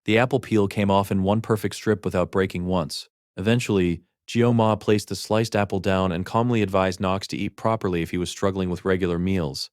The apple peel came off in one perfect strip without breaking once. Eventually, Gio-ma placed the sliced apple down and calmly advised Knox to eat properly if he was struggling with regular meals.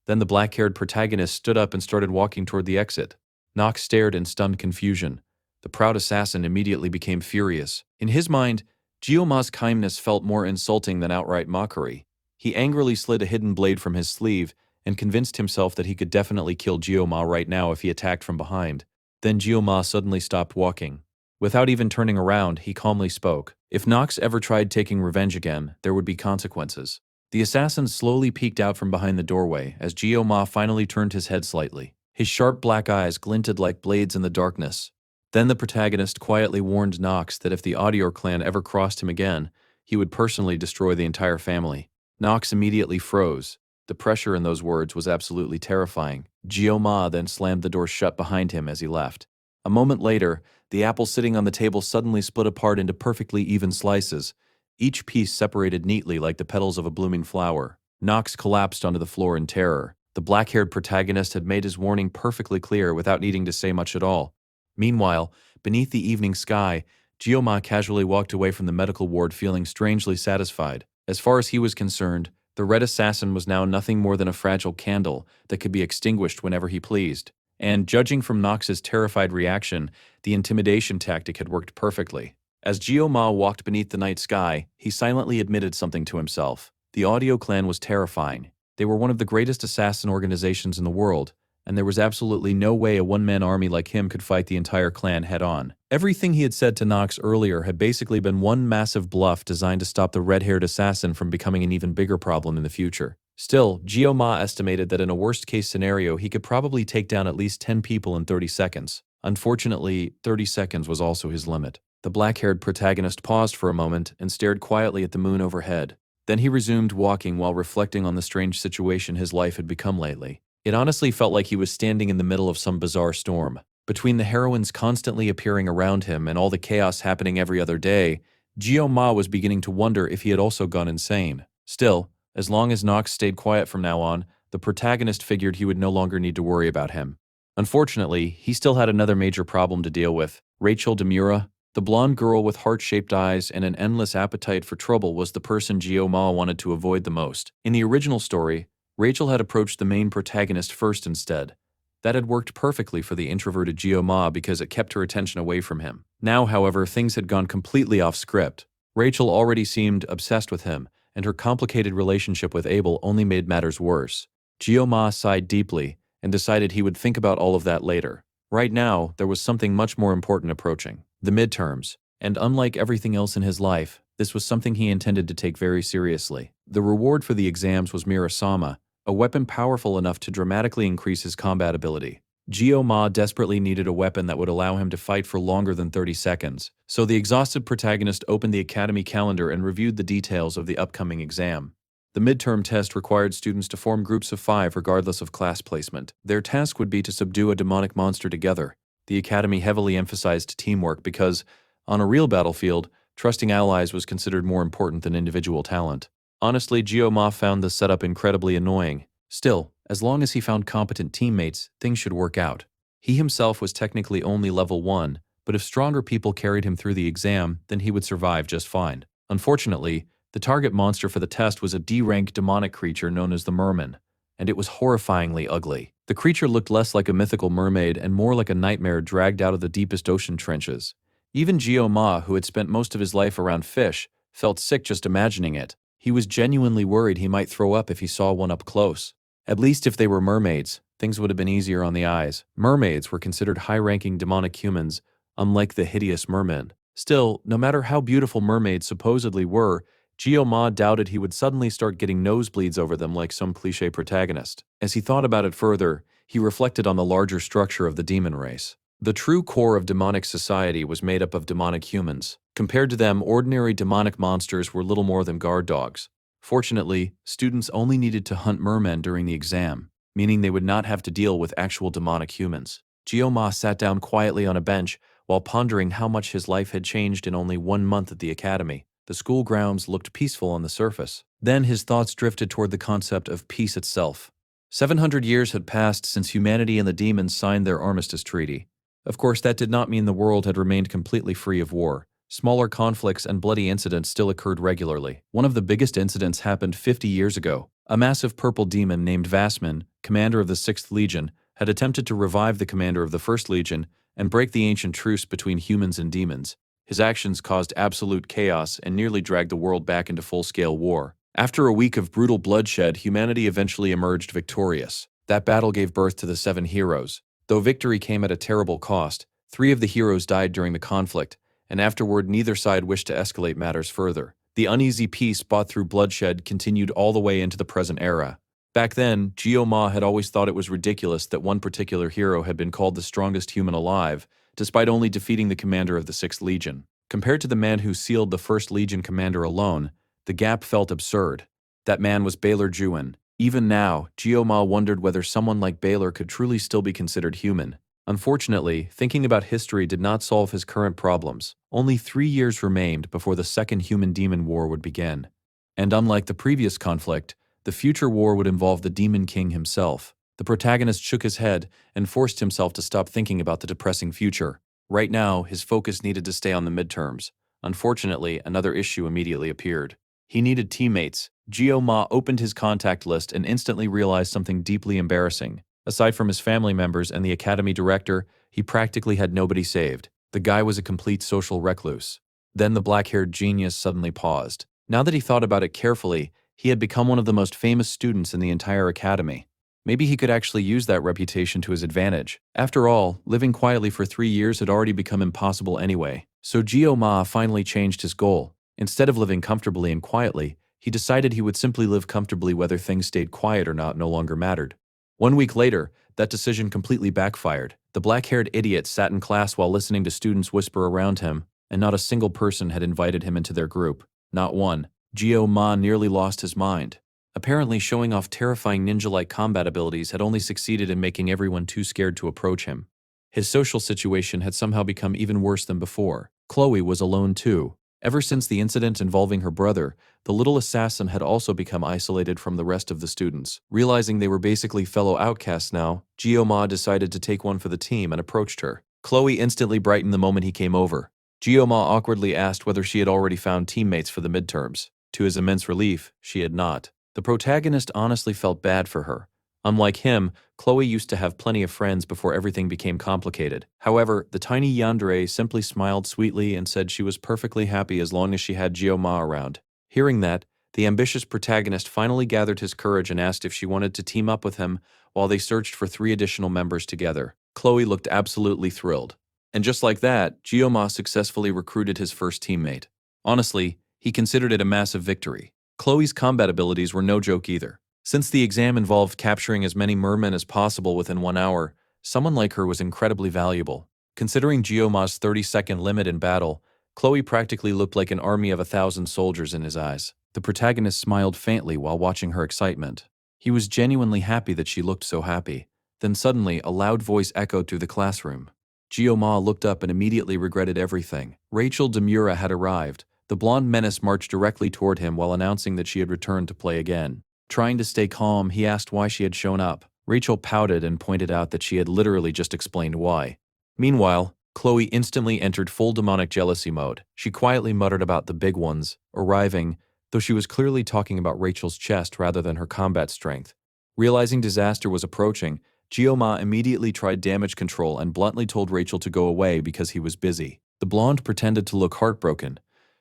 Then the black-haired protagonist stood up and started walking toward the exit. Knox stared in stunned confusion. The proud assassin immediately became furious. In his mind, Gio-ma's kindness felt more insulting than outright mockery. He angrily slid a hidden blade from his sleeve and convinced himself that he could definitely kill Gio-ma right now if he attacked from behind. Then Gio-ma suddenly stopped walking. Without even turning around, he calmly spoke. If Knox ever tried taking revenge again, there would be consequences. The assassin slowly peeked out from behind the doorway as Gio-ma finally turned his head slightly. His sharp black eyes glinted like blades in the darkness. Then the protagonist quietly warned Knox that if the Audior clan ever crossed him again, he would personally destroy the entire family. Knox immediately froze. The pressure in those words was absolutely terrifying. Gio-ma then slammed the door shut behind him as he left. A moment later, the apple sitting on the table suddenly split apart into perfectly even slices, each piece separated neatly like the petals of a blooming flower. Knox collapsed onto the floor in terror. The black-haired protagonist had made his warning perfectly clear without needing to say much at all. Meanwhile, beneath the evening sky, Gio-ma casually walked away from the medical ward feeling strangely satisfied. As far as he was concerned, the red assassin was now nothing more than a fragile candle that could be extinguished whenever he pleased. And judging from Knox's terrified reaction, the intimidation tactic had worked perfectly. As Gio-ma walked beneath the night sky, he silently admitted something to himself. The Audio clan was terrifying. They were one of the greatest assassin organizations in the world, and there was absolutely no way a one-man army like him could fight the entire clan head-on. Everything he had said to Knox earlier had basically been one massive bluff designed to stop the red-haired assassin from becoming an even bigger problem in the future. Still, Gio-ma estimated that in a worst-case scenario he could probably take down at least 10 people in 30 seconds. Unfortunately, 30 seconds was also his limit. The black-haired protagonist paused for a moment and stared quietly at the moon overhead. Then he resumed walking while reflecting on the strange situation his life had become lately. It honestly felt like he was standing in the middle of some bizarre storm. Between the heroines constantly appearing around him and all the chaos happening every other day, Gio-ma was beginning to wonder if he had also gone insane. Still, as long as Knox stayed quiet from now on, the protagonist figured he would no longer need to worry about him. Unfortunately, he still had another major problem to deal with. Rachel Demura, the blonde girl with heart-shaped eyes and an endless appetite for trouble, was the person Gio-ma wanted to avoid the most. In the original story, Rachel had approached the main protagonist first instead. That had worked perfectly for the introverted Gio-ma because it kept her attention away from him. Now, however, things had gone completely off script. Rachel already seemed obsessed with him, and her complicated relationship with Abel only made matters worse. Gio-ma sighed deeply and decided he would think about all of that later. Right now, there was something much more important approaching: the midterms. And unlike everything else in his life, this was something he intended to take very seriously. The reward for the exams was Mirasama, a weapon powerful enough to dramatically increase his combat ability. Gio-ma desperately needed a weapon that would allow him to fight for longer than 30 seconds, so the exhausted protagonist opened the academy calendar and reviewed the details of the upcoming exam. The midterm test required students to form groups of 5 regardless of class placement. Their task would be to subdue a demonic monster together. The academy heavily emphasized teamwork because, on a real battlefield, trusting allies was considered more important than individual talent. Honestly, Gio-ma found the setup incredibly annoying. Still, as long as he found competent teammates, things should work out. He himself was technically only level 1, but if stronger people carried him through the exam, then he would survive just fine. Unfortunately, the target monster for the test was a D-rank demonic creature known as the Merman, and it was horrifyingly ugly. The creature looked less like a mythical mermaid and more like a nightmare dragged out of the deepest ocean trenches. Even Gio-ma, who had spent most of his life around fish, felt sick just imagining it. He was genuinely worried he might throw up if he saw one up close. At least if they were mermaids, things would have been easier on the eyes. Mermaids were considered high-ranking demonic humans, unlike the hideous mermen. Still, no matter how beautiful mermaids supposedly were, Gio-ma doubted he would suddenly start getting nosebleeds over them like some cliché protagonist. As he thought about it further, he reflected on the larger structure of the demon race. The true core of demonic society was made up of demonic humans. Compared to them, ordinary demonic monsters were little more than guard dogs. Fortunately, students only needed to hunt mermen during the exam, meaning they would not have to deal with actual demonic humans. Jioma sat down quietly on a bench while pondering how much his life had changed in only 1 month at the academy. The school grounds looked peaceful on the surface. Then his thoughts drifted toward the concept of peace itself. 700 years had passed since humanity and the demons signed their armistice treaty. Of course, that did not mean the world had remained completely free of war. Smaller conflicts and bloody incidents still occurred regularly. One of the biggest incidents happened 50 years ago. A massive purple demon named Vasman, commander of the 6th Legion, had attempted to revive the commander of the 1st Legion and break the ancient truce between humans and demons. His actions caused absolute chaos and nearly dragged the world back into full-scale war. After a week of brutal bloodshed, humanity eventually emerged victorious. That battle gave birth to the 7 heroes. Though victory came at a terrible cost, 3 of the heroes died during the conflict, and afterward neither side wished to escalate matters further. The uneasy peace bought through bloodshed continued all the way into the present era. Back then, Jioma had always thought it was ridiculous that one particular hero had been called the strongest human alive, despite only defeating the commander of the 6th Legion. Compared to the man who sealed the 1st Legion commander alone, the gap felt absurd. That man was Baylor Juin. Even now, Jioma wondered whether someone like Baylor could truly still be considered human. Unfortunately, thinking about history did not solve his current problems. Only 3 years remained before the Second Human-Demon War would begin. And unlike the previous conflict, the future war would involve the Demon King himself. The protagonist shook his head and forced himself to stop thinking about the depressing future. Right now, his focus needed to stay on the midterms. Unfortunately, another issue immediately appeared. He needed teammates. Jioma opened his contact list and instantly realized something deeply embarrassing. Aside from his family members and the academy director, he practically had nobody saved. The guy was a complete social recluse. Then the black-haired genius suddenly paused. Now that he thought about it carefully, he had become one of the most famous students in the entire academy. Maybe he could actually use that reputation to his advantage. After all, living quietly for 3 years had already become impossible anyway. So Jioma finally changed his goal. Instead of living comfortably and quietly, he decided he would simply live comfortably whether things stayed quiet or not no longer mattered. 1 week later, that decision completely backfired. The black-haired idiot sat in class while listening to students whisper around him, and not a single person had invited him into their group. Not one. Jioma nearly lost his mind. Apparently, showing off terrifying ninja-like combat abilities had only succeeded in making everyone too scared to approach him. His social situation had somehow become even worse than before. Chloe was alone too. Ever since the incident involving her brother, the little assassin had also become isolated from the rest of the students. Realizing they were basically fellow outcasts now, Jioma decided to take one for the team and approached her. Chloe instantly brightened the moment he came over. Jioma awkwardly asked whether she had already found teammates for the midterms. To his immense relief, she had not. The protagonist honestly felt bad for her. Unlike him, Chloe used to have plenty of friends before everything became complicated. However, the tiny yandere simply smiled sweetly and said she was perfectly happy as long as she had Jioma around. Hearing that, the ambitious protagonist finally gathered his courage and asked if she wanted to team up with him while they searched for 3 additional members together. Chloe looked absolutely thrilled. And just like that, Jioma successfully recruited his first teammate. Honestly, he considered it a massive victory. Chloe's combat abilities were no joke either. Since the exam involved capturing as many mermen as possible within 1 hour, someone like her was incredibly valuable. Considering Jioma's 30-second limit in battle, Chloe practically looked like an army of 1,000 soldiers in his eyes. The protagonist smiled faintly while watching her excitement. He was genuinely happy that she looked so happy. Then suddenly, a loud voice echoed through the classroom. Jioma looked up and immediately regretted everything. Rachel Demura had arrived. The blonde menace marched directly toward him while announcing that she had returned to play again. Trying to stay calm, he asked why she had shown up. Rachel pouted and pointed out that she had literally just explained why. Meanwhile, Chloe instantly entered full demonic jealousy mode. She quietly muttered about the big ones arriving, though she was clearly talking about Rachel's chest rather than her combat strength. Realizing disaster was approaching, Jioma immediately tried damage control and bluntly told Rachel to go away because he was busy. The blonde pretended to look heartbroken.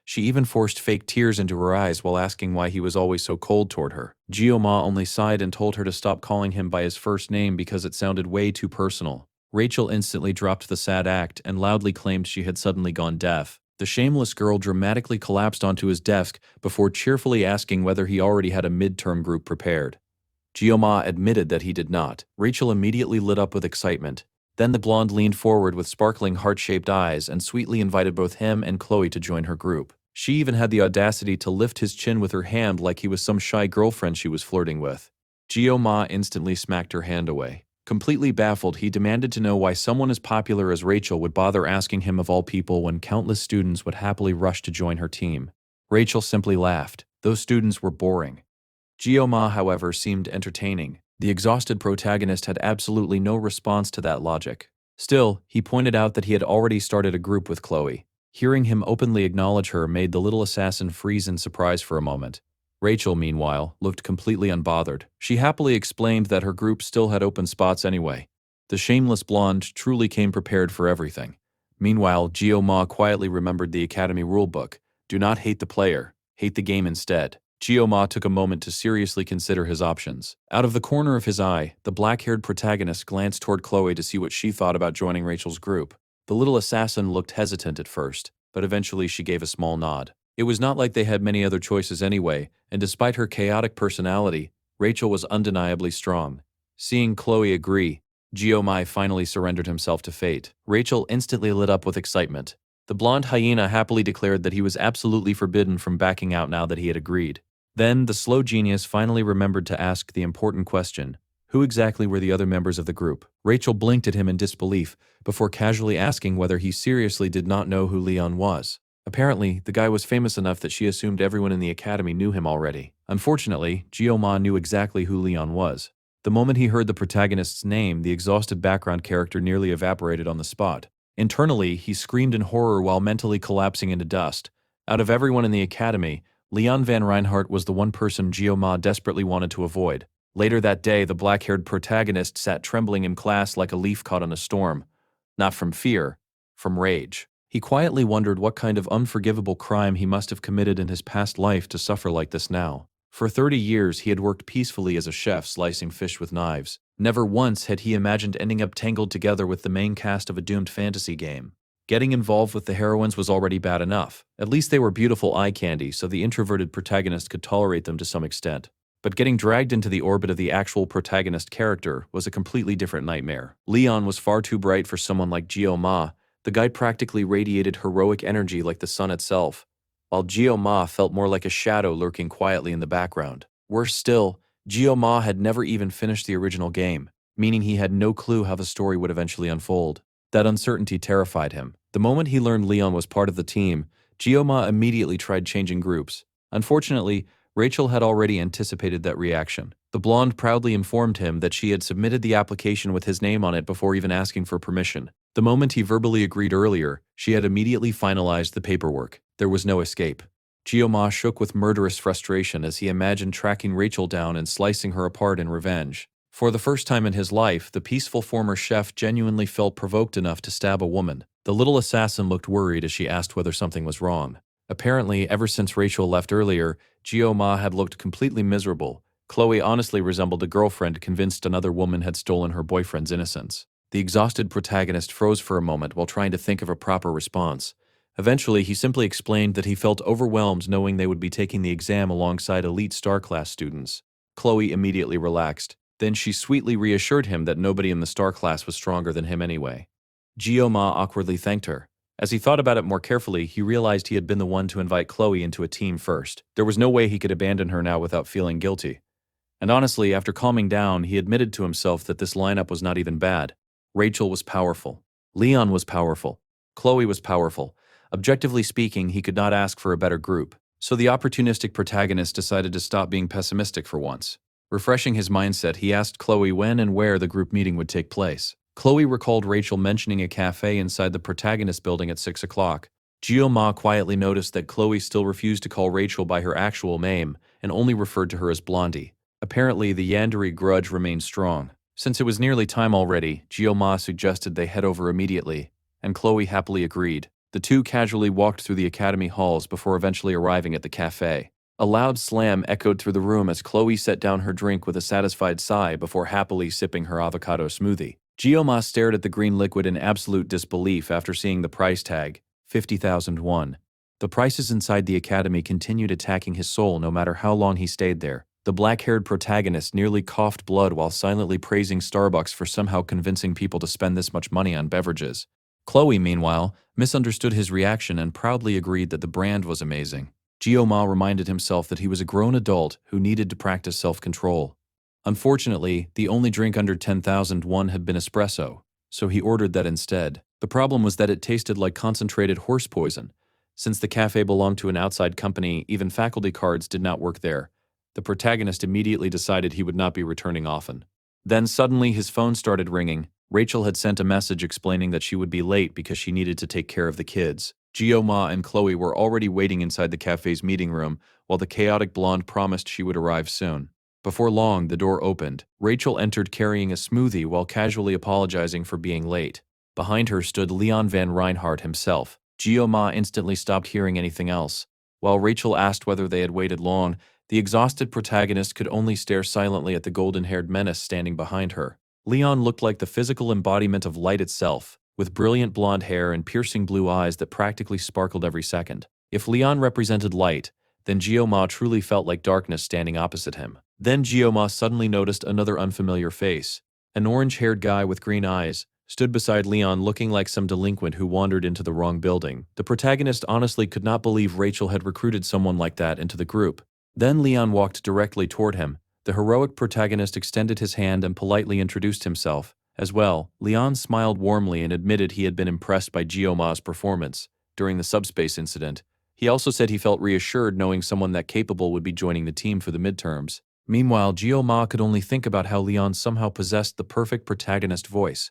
She even forced fake tears into her eyes while asking why he was always so cold toward her. Jioma only sighed and told her to stop calling him by his first name because it sounded way too personal. Rachel instantly dropped the sad act and loudly claimed she had suddenly gone deaf. The shameless girl dramatically collapsed onto his desk before cheerfully asking whether he already had a midterm group prepared. Jioma admitted that he did not. Rachel immediately lit up with excitement. Then the blonde leaned forward with sparkling heart-shaped eyes and sweetly invited both him and Chloe to join her group. She even had the audacity to lift his chin with her hand like he was some shy girlfriend she was flirting with. Gio Ma instantly smacked her hand away. Completely baffled, he demanded to know why someone as popular as Rachel would bother asking him of all people when countless students would happily rush to join her team. Rachel simply laughed. Those students were boring. Gio Ma, however, seemed entertaining. The exhausted protagonist had absolutely no response to that logic. Still, he pointed out that he had already started a group with Chloe. Hearing him openly acknowledge her made the little assassin freeze in surprise for a moment. Rachel, meanwhile, looked completely unbothered. She happily explained that her group still had open spots anyway. The shameless blonde truly came prepared for everything. Meanwhile, Gio Ma quietly remembered the Academy rulebook. Do not hate the player, hate the game instead. Gio Ma took a moment to seriously consider his options. Out of the corner of his eye, the black-haired protagonist glanced toward Chloe to see what she thought about joining Rachel's group. The little assassin looked hesitant at first, but eventually she gave a small nod. It was not like they had many other choices anyway, and despite her chaotic personality, Rachel was undeniably strong. Seeing Chloe agree, Gio Ma finally surrendered himself to fate. Rachel instantly lit up with excitement. The blonde hyena happily declared that he was absolutely forbidden from backing out now that he had agreed. Then, the slow genius finally remembered to ask the important question: who exactly were the other members of the group? Rachel blinked at him in disbelief, before casually asking whether he seriously did not know who Leon was. Apparently, the guy was famous enough that she assumed everyone in the academy knew him already. Unfortunately, Gio Ma knew exactly who Leon was. The moment he heard the protagonist's name, the exhausted background character nearly evaporated on the spot. Internally, he screamed in horror while mentally collapsing into dust. Out of everyone in the academy, Leon Van Reinhardt was the one person Gio Ma desperately wanted to avoid. Later that day, the black-haired protagonist sat trembling in class like a leaf caught in a storm. Not from fear, from rage. He quietly wondered what kind of unforgivable crime he must have committed in his past life to suffer like this now. For 30 years, he had worked peacefully as a chef slicing fish with knives. Never once had he imagined ending up tangled together with the main cast of a doomed fantasy game. Getting involved with the heroines was already bad enough. At least they were beautiful eye candy, so the introverted protagonist could tolerate them to some extent. But getting dragged into the orbit of the actual protagonist character was a completely different nightmare. Leon was far too bright for someone like Gio Ma. The guy practically radiated heroic energy like the sun itself, while Gio Ma felt more like a shadow lurking quietly in the background. Worse still, Gio Ma had never even finished the original game, meaning he had no clue how the story would eventually unfold. That uncertainty terrified him. The moment he learned Leon was part of the team, Gio Ma immediately tried changing groups. Unfortunately, Rachel had already anticipated that reaction. The blonde proudly informed him that she had submitted the application with his name on it before even asking for permission. The moment he verbally agreed earlier, she had immediately finalized the paperwork. There was no escape. Gio Ma shook with murderous frustration as he imagined tracking Rachel down and slicing her apart in revenge. For the first time in his life, the peaceful former chef genuinely felt provoked enough to stab a woman. The little assassin looked worried as she asked whether something was wrong. Apparently, ever since Rachel left earlier, Gio Ma had looked completely miserable. Chloe honestly resembled a girlfriend convinced another woman had stolen her boyfriend's innocence. The exhausted protagonist froze for a moment while trying to think of a proper response. Eventually, he simply explained that he felt overwhelmed knowing they would be taking the exam alongside elite star class students. Chloe immediately relaxed. Then she sweetly reassured him that nobody in the star class was stronger than him anyway. Gio Ma awkwardly thanked her. As he thought about it more carefully, he realized he had been the one to invite Chloe into a team first. There was no way he could abandon her now without feeling guilty. And honestly, after calming down, he admitted to himself that this lineup was not even bad. Rachel was powerful. Leon was powerful. Chloe was powerful. Objectively speaking, he could not ask for a better group. So the opportunistic protagonist decided to stop being pessimistic for once. Refreshing his mindset, he asked Chloe when and where the group meeting would take place. Chloe recalled Rachel mentioning a cafe inside the protagonist building at 6 o'clock. Gio Ma quietly noticed that Chloe still refused to call Rachel by her actual name and only referred to her as Blondie. Apparently, the Yandere grudge remained strong. Since it was nearly time already, Gio Ma suggested they head over immediately, and Chloe happily agreed. The two casually walked through the academy halls before eventually arriving at the cafe. A loud slam echoed through the room as Chloe set down her drink with a satisfied sigh before happily sipping her avocado smoothie. Gio Ma stared at the green liquid in absolute disbelief after seeing the price tag, 50,000 won. The prices inside the academy continued attacking his soul no matter how long he stayed there. The black-haired protagonist nearly coughed blood while silently praising Starbucks for somehow convincing people to spend this much money on beverages. Chloe, meanwhile, misunderstood his reaction and proudly agreed that the brand was amazing. Geo-ma reminded himself that he was a grown adult who needed to practice self-control. Unfortunately, the only drink under 10,000 won had been espresso, so he ordered that instead. The problem was that it tasted like concentrated horse poison. Since the cafe belonged to an outside company, even faculty cards did not work there. The protagonist immediately decided he would not be returning often. Then suddenly his phone started ringing. Rachel had sent a message explaining that she would be late because she needed to take care of the kids. Geo-ma and Chloe were already waiting inside the cafe's meeting room, while the chaotic blonde promised she would arrive soon. Before long, the door opened. Rachel entered carrying a smoothie while casually apologizing for being late. Behind her stood Leon Van Reinhardt himself. Geo-ma instantly stopped hearing anything else. While Rachel asked whether they had waited long, the exhausted protagonist could only stare silently at the golden-haired menace standing behind her. Leon looked like the physical embodiment of light itself, with brilliant blonde hair and piercing blue eyes that practically sparkled every second. If Leon represented light, then Geo-ma truly felt like darkness standing opposite him. Then Geo-ma suddenly noticed another unfamiliar face. An orange-haired guy with green eyes stood beside Leon looking like some delinquent who wandered into the wrong building. The protagonist honestly could not believe Rachel had recruited someone like that into the group. Then Leon walked directly toward him. The heroic protagonist extended his hand and politely introduced himself. As well, Leon smiled warmly and admitted he had been impressed by Geo-ma's performance during the subspace incident. He also said he felt reassured knowing someone that capable would be joining the team for the midterms. Meanwhile, Geo-ma could only think about how Leon somehow possessed the perfect protagonist voice.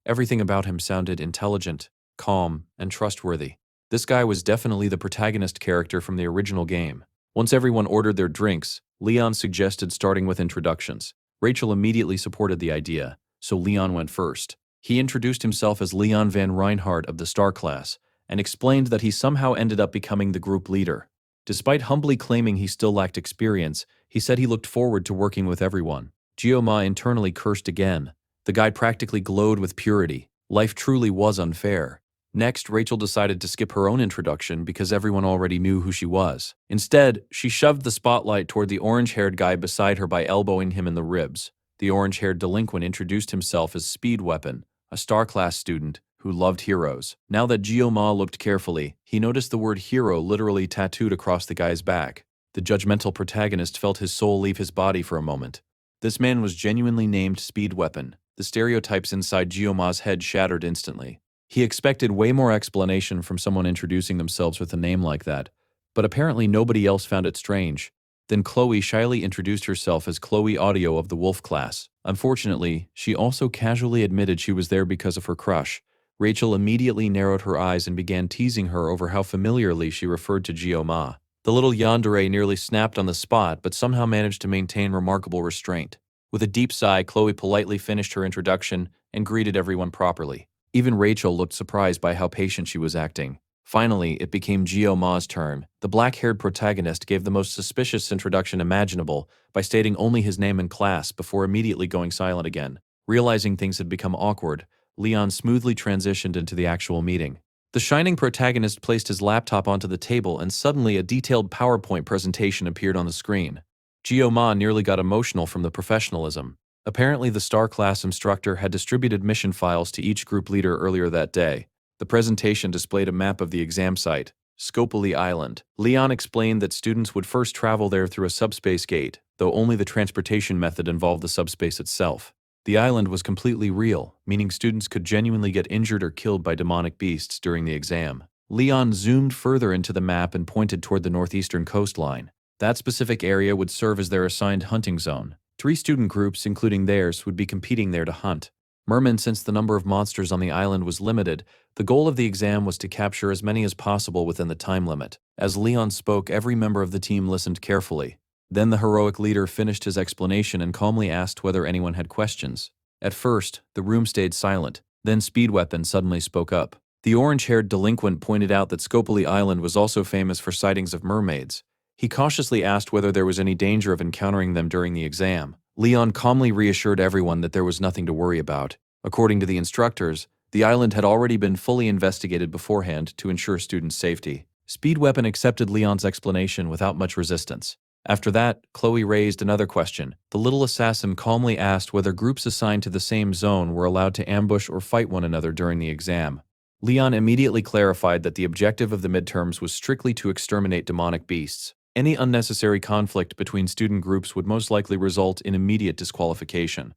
Everything about him sounded intelligent, calm, and trustworthy. This guy was definitely the protagonist character from the original game. Once everyone ordered their drinks, Leon suggested starting with introductions. Rachel immediately supported the idea, so Leon went first. He introduced himself as Leon Van Reinhardt of the Star class, and explained that he somehow ended up becoming the group leader. Despite humbly claiming he still lacked experience, he said he looked forward to working with everyone. Geo-ma internally cursed again. The guy practically glowed with purity. Life truly was unfair. Next, Rachel decided to skip her own introduction because everyone already knew who she was. Instead, she shoved the spotlight toward the orange-haired guy beside her by elbowing him in the ribs. The orange-haired delinquent introduced himself as Speed Weapon, a Star class student who loved heroes. Now that Geo-ma looked carefully, he noticed the word hero literally tattooed across the guy's back. The judgmental protagonist felt his soul leave his body for a moment. This man was genuinely named Speed Weapon. The stereotypes inside Geo-ma's head shattered instantly. He expected way more explanation from someone introducing themselves with a name like that, but apparently nobody else found it strange. Then Chloe shyly introduced herself as Chloe Audio of the Wolf class. Unfortunately, she also casually admitted she was there because of her crush. Rachel immediately narrowed her eyes and began teasing her over how familiarly she referred to Geo-ma. The little yandere nearly snapped on the spot, but somehow managed to maintain remarkable restraint. With a deep sigh, Chloe politely finished her introduction and greeted everyone properly. Even Rachel looked surprised by how patient she was acting. Finally, it became Geo-ma's turn. The black-haired protagonist gave the most suspicious introduction imaginable by stating only his name and class before immediately going silent again. Realizing things had become awkward, Leon smoothly transitioned into the actual meeting. The shining protagonist placed his laptop onto the table and suddenly a detailed PowerPoint presentation appeared on the screen. Geo-ma nearly got emotional from the professionalism. Apparently, the Star class instructor had distributed mission files to each group leader earlier that day. The presentation displayed a map of the exam site, Scopely Island. Leon explained that students would first travel there through a subspace gate, though only the transportation method involved the subspace itself. The island was completely real, meaning students could genuinely get injured or killed by demonic beasts during the exam. Leon zoomed further into the map and pointed toward the northeastern coastline. That specific area would serve as their assigned hunting zone. 3 student groups, including theirs, would be competing there to hunt. Merman, since the number of monsters on the island was limited, the goal of the exam was to capture as many as possible within the time limit. As Leon spoke, every member of the team listened carefully. Then the heroic leader finished his explanation and calmly asked whether anyone had questions. At first, the room stayed silent. Then Speed Weapon suddenly spoke up. The orange-haired delinquent pointed out that Scopely Island was also famous for sightings of mermaids. He cautiously asked whether there was any danger of encountering them during the exam. Leon calmly reassured everyone that there was nothing to worry about. According to the instructors, the island had already been fully investigated beforehand to ensure students' safety. Speed Weapon accepted Leon's explanation without much resistance. After that, Chloe raised another question. The little assassin calmly asked whether groups assigned to the same zone were allowed to ambush or fight one another during the exam. Leon immediately clarified that the objective of the midterms was strictly to exterminate demonic beasts. Any unnecessary conflict between student groups would most likely result in immediate disqualification.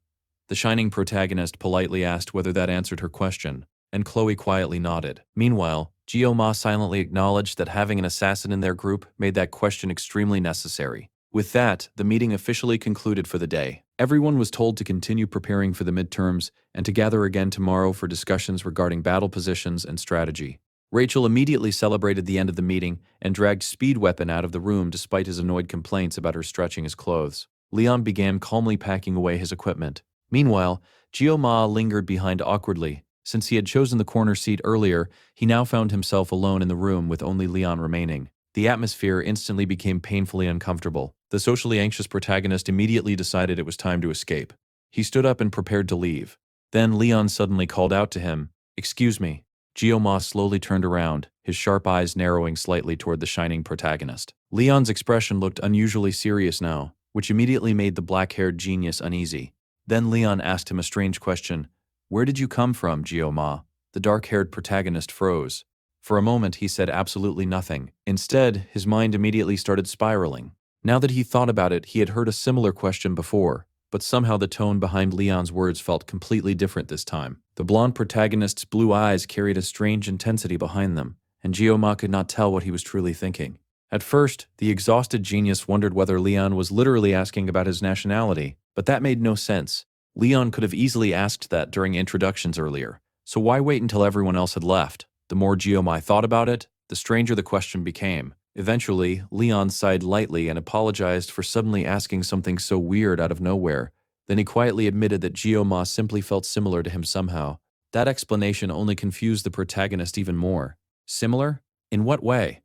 The shining protagonist politely asked whether that answered her question, and Chloe quietly nodded. Meanwhile, Gio-ma silently acknowledged that having an assassin in their group made that question extremely necessary. With that, the meeting officially concluded for the day. Everyone was told to continue preparing for the midterms and to gather again tomorrow for discussions regarding battle positions and strategy. Rachel immediately celebrated the end of the meeting and dragged Speed Weapon out of the room despite his annoyed complaints about her stretching his clothes. Leon began calmly packing away his equipment. Meanwhile, Gio-ma lingered behind awkwardly. Since he had chosen the corner seat earlier, he now found himself alone in the room with only Leon remaining. The atmosphere instantly became painfully uncomfortable. The socially anxious protagonist immediately decided it was time to escape. He stood up and prepared to leave. Then Leon suddenly called out to him, "Excuse me." Gio-ma slowly turned around, his sharp eyes narrowing slightly toward the shining protagonist. Leon's expression looked unusually serious now, which immediately made the black-haired genius uneasy. Then Leon asked him a strange question. "Where did you come from, Gio-ma?" The dark-haired protagonist froze. For a moment, he said absolutely nothing. Instead, his mind immediately started spiraling. Now that he thought about it, he had heard a similar question before, but somehow the tone behind Leon's words felt completely different this time. The blonde protagonist's blue eyes carried a strange intensity behind them, and Gio-ma could not tell what he was truly thinking. At first, the exhausted genius wondered whether Leon was literally asking about his nationality, but that made no sense. Leon could have easily asked that during introductions earlier, so why wait until everyone else had left? The more Gio-ma thought about it, the stranger the question became. Eventually, Leon sighed lightly and apologized for suddenly asking something so weird out of nowhere. Then he quietly admitted that Gio-ma simply felt similar to him somehow. That explanation only confused the protagonist even more. Similar? In what way?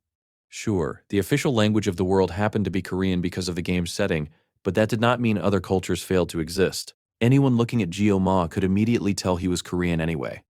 Sure, the official language of the world happened to be Korean because of the game's setting, but that did not mean other cultures failed to exist. Anyone looking at Gio-ma could immediately tell he was Korean anyway.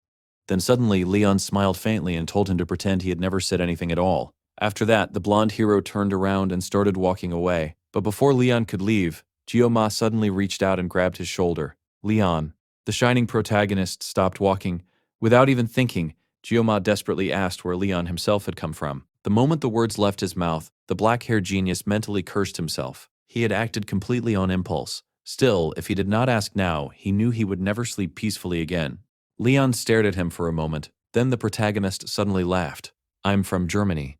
Then suddenly, Leon smiled faintly and told him to pretend he had never said anything at all. After that, the blonde hero turned around and started walking away. But before Leon could leave, Gio-ma suddenly reached out and grabbed his shoulder. "Leon." The shining protagonist stopped walking. Without even thinking, Gio-ma desperately asked where Leon himself had come from. The moment the words left his mouth, the black-haired genius mentally cursed himself. He had acted completely on impulse. Still, if he did not ask now, he knew he would never sleep peacefully again. Leon stared at him for a moment. Then the protagonist suddenly laughed. "I'm from Germany."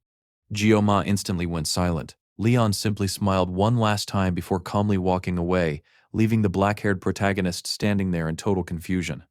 Gio-ma instantly went silent. Leon simply smiled one last time before calmly walking away, leaving the black-haired protagonist standing there in total confusion.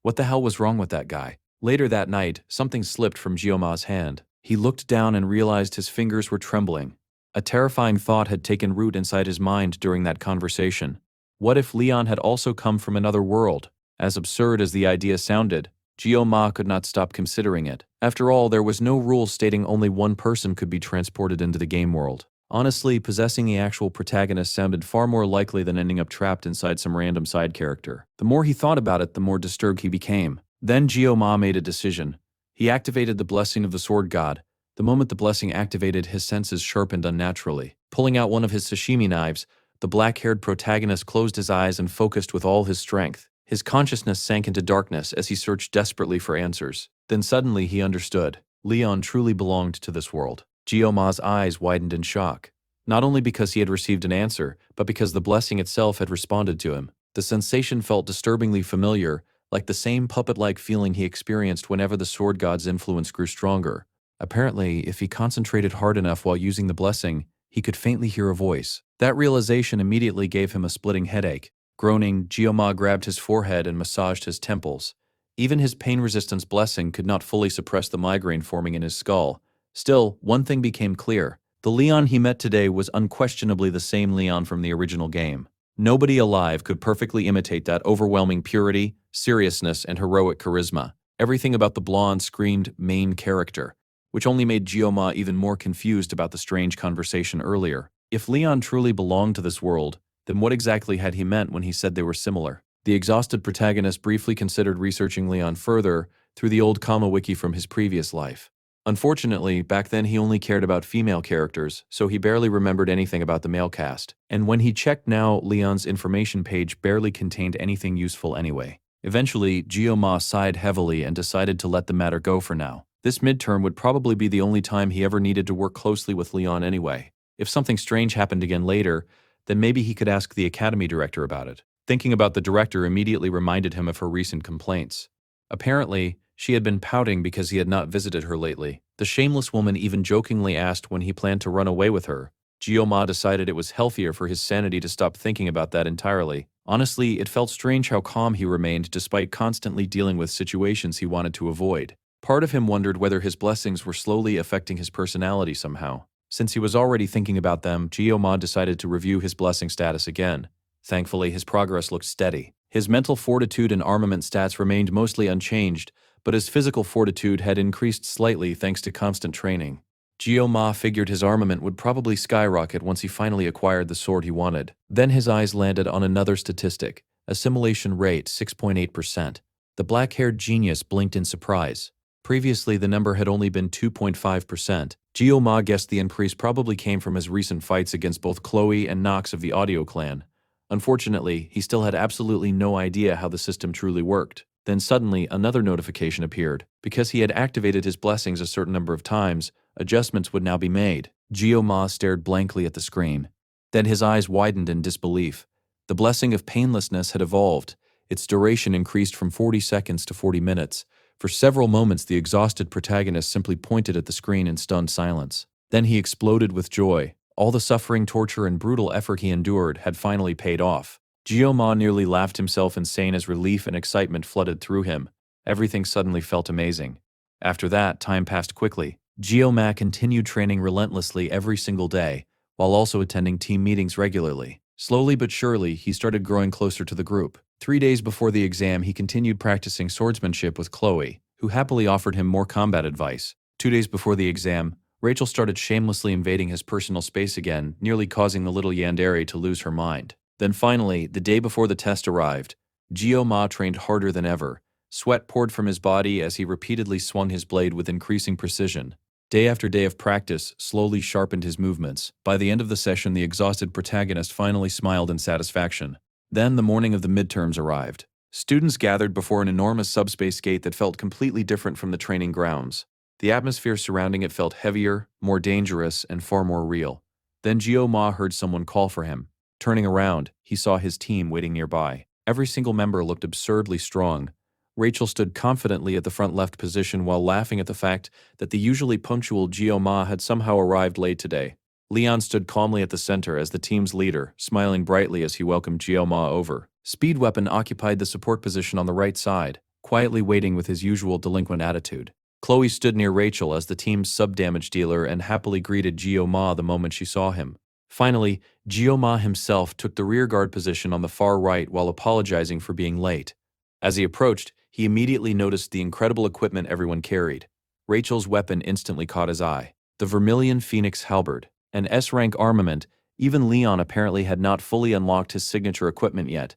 What the hell was wrong with that guy? Later that night, something slipped from Gio-ma's hand. He looked down and realized his fingers were trembling. A terrifying thought had taken root inside his mind during that conversation. What if Leon had also come from another world? As absurd as the idea sounded, Gio-ma could not stop considering it. After all, there was no rule stating only one person could be transported into the game world. Honestly, possessing the actual protagonist sounded far more likely than ending up trapped inside some random side character. The more he thought about it, the more disturbed he became. Then Gio-ma made a decision. He activated the blessing of the sword god. The moment the blessing activated, his senses sharpened unnaturally. Pulling out one of his sashimi knives, the black-haired protagonist closed his eyes and focused with all his strength. His consciousness sank into darkness as he searched desperately for answers. Then suddenly he understood. Leon truly belonged to this world. Gio-ma's eyes widened in shock. Not only because he had received an answer, but because the blessing itself had responded to him. The sensation felt disturbingly familiar, like the same puppet-like feeling he experienced whenever the sword god's influence grew stronger. Apparently, if he concentrated hard enough while using the blessing, he could faintly hear a voice. That realization immediately gave him a splitting headache. Groaning, Gio-ma grabbed his forehead and massaged his temples. Even his pain-resistance blessing could not fully suppress the migraine forming in his skull. Still, one thing became clear. The Leon he met today was unquestionably the same Leon from the original game. Nobody alive could perfectly imitate that overwhelming purity, seriousness, and heroic charisma. Everything about the blonde screamed main character, which only made Gio-ma even more confused about the strange conversation earlier. If Leon truly belonged to this world, then what exactly had he meant when he said they were similar? The exhausted protagonist briefly considered researching Leon further through the old Kama wiki from his previous life. Unfortunately, back then he only cared about female characters, so he barely remembered anything about the male cast. And when he checked now, Leon's information page barely contained anything useful anyway. Eventually, Gio-ma sighed heavily and decided to let the matter go for now. This midterm would probably be the only time he ever needed to work closely with Leon anyway. If something strange happened again later, then maybe he could ask the academy director about it. Thinking about the director immediately reminded him of her recent complaints. Apparently, she had been pouting because he had not visited her lately. The shameless woman even jokingly asked when he planned to run away with her. Gio-ma decided it was healthier for his sanity to stop thinking about that entirely. Honestly, it felt strange how calm he remained despite constantly dealing with situations he wanted to avoid. Part of him wondered whether his blessings were slowly affecting his personality somehow. Since he was already thinking about them, Gio-ma decided to review his blessing status again. Thankfully, his progress looked steady. His mental fortitude and armament stats remained mostly unchanged, but his physical fortitude had increased slightly thanks to constant training. Gio-ma figured his armament would probably skyrocket once he finally acquired the sword he wanted. Then his eyes landed on another statistic, assimilation rate 6.8%. The black-haired genius blinked in surprise. Previously, the number had only been 2.5%. Gio-ma guessed the increase probably came from his recent fights against both Chloe and Nox of the Audio clan. Unfortunately, he still had absolutely no idea how the system truly worked. Then suddenly, another notification appeared. Because he had activated his blessings a certain number of times, adjustments would now be made. Gio-ma stared blankly at the screen. Then his eyes widened in disbelief. The blessing of painlessness had evolved. Its duration increased from 40 seconds to 40 minutes. For several moments, the exhausted protagonist simply pointed at the screen in stunned silence. Then he exploded with joy. All the suffering, torture, and brutal effort he endured had finally paid off. Gio-ma nearly laughed himself insane as relief and excitement flooded through him. Everything suddenly felt amazing. After that, time passed quickly. Gio-ma continued training relentlessly every single day, while also attending team meetings regularly. Slowly but surely, he started growing closer to the group. 3 days before the exam, he continued practicing swordsmanship with Chloe, who happily offered him more combat advice. 2 days before the exam, Rachel started shamelessly invading his personal space again, nearly causing the little yandere to lose her mind. Then finally, the day before the test arrived, Gio-ma trained harder than ever. Sweat poured from his body as he repeatedly swung his blade with increasing precision. Day after day of practice slowly sharpened his movements. By the end of the session, the exhausted protagonist finally smiled in satisfaction. Then the morning of the midterms arrived. Students gathered before an enormous subspace gate that felt completely different from the training grounds. The atmosphere surrounding it felt heavier, more dangerous, and far more real. Then Gio-ma heard someone call for him. Turning around, he saw his team waiting nearby. Every single member looked absurdly strong. Rachel stood confidently at the front left position while laughing at the fact that the usually punctual Gio-ma had somehow arrived late today. Leon stood calmly at the center as the team's leader, smiling brightly as he welcomed Gio-ma over. Speed Weapon occupied the support position on the right side, quietly waiting with his usual delinquent attitude. Chloe stood near Rachel as the team's sub-damage dealer and happily greeted Gio-ma the moment she saw him. Finally, Gio-ma himself took the rearguard position on the far right while apologizing for being late. As he approached, he immediately noticed the incredible equipment everyone carried. Rachel's weapon instantly caught his eye. The Vermilion Phoenix Halberd, an S-rank armament. Even Leon apparently had not fully unlocked his signature equipment yet,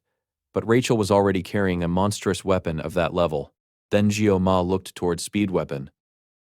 but Rachel was already carrying a monstrous weapon of that level. Then Gio-ma looked toward Speed Weapon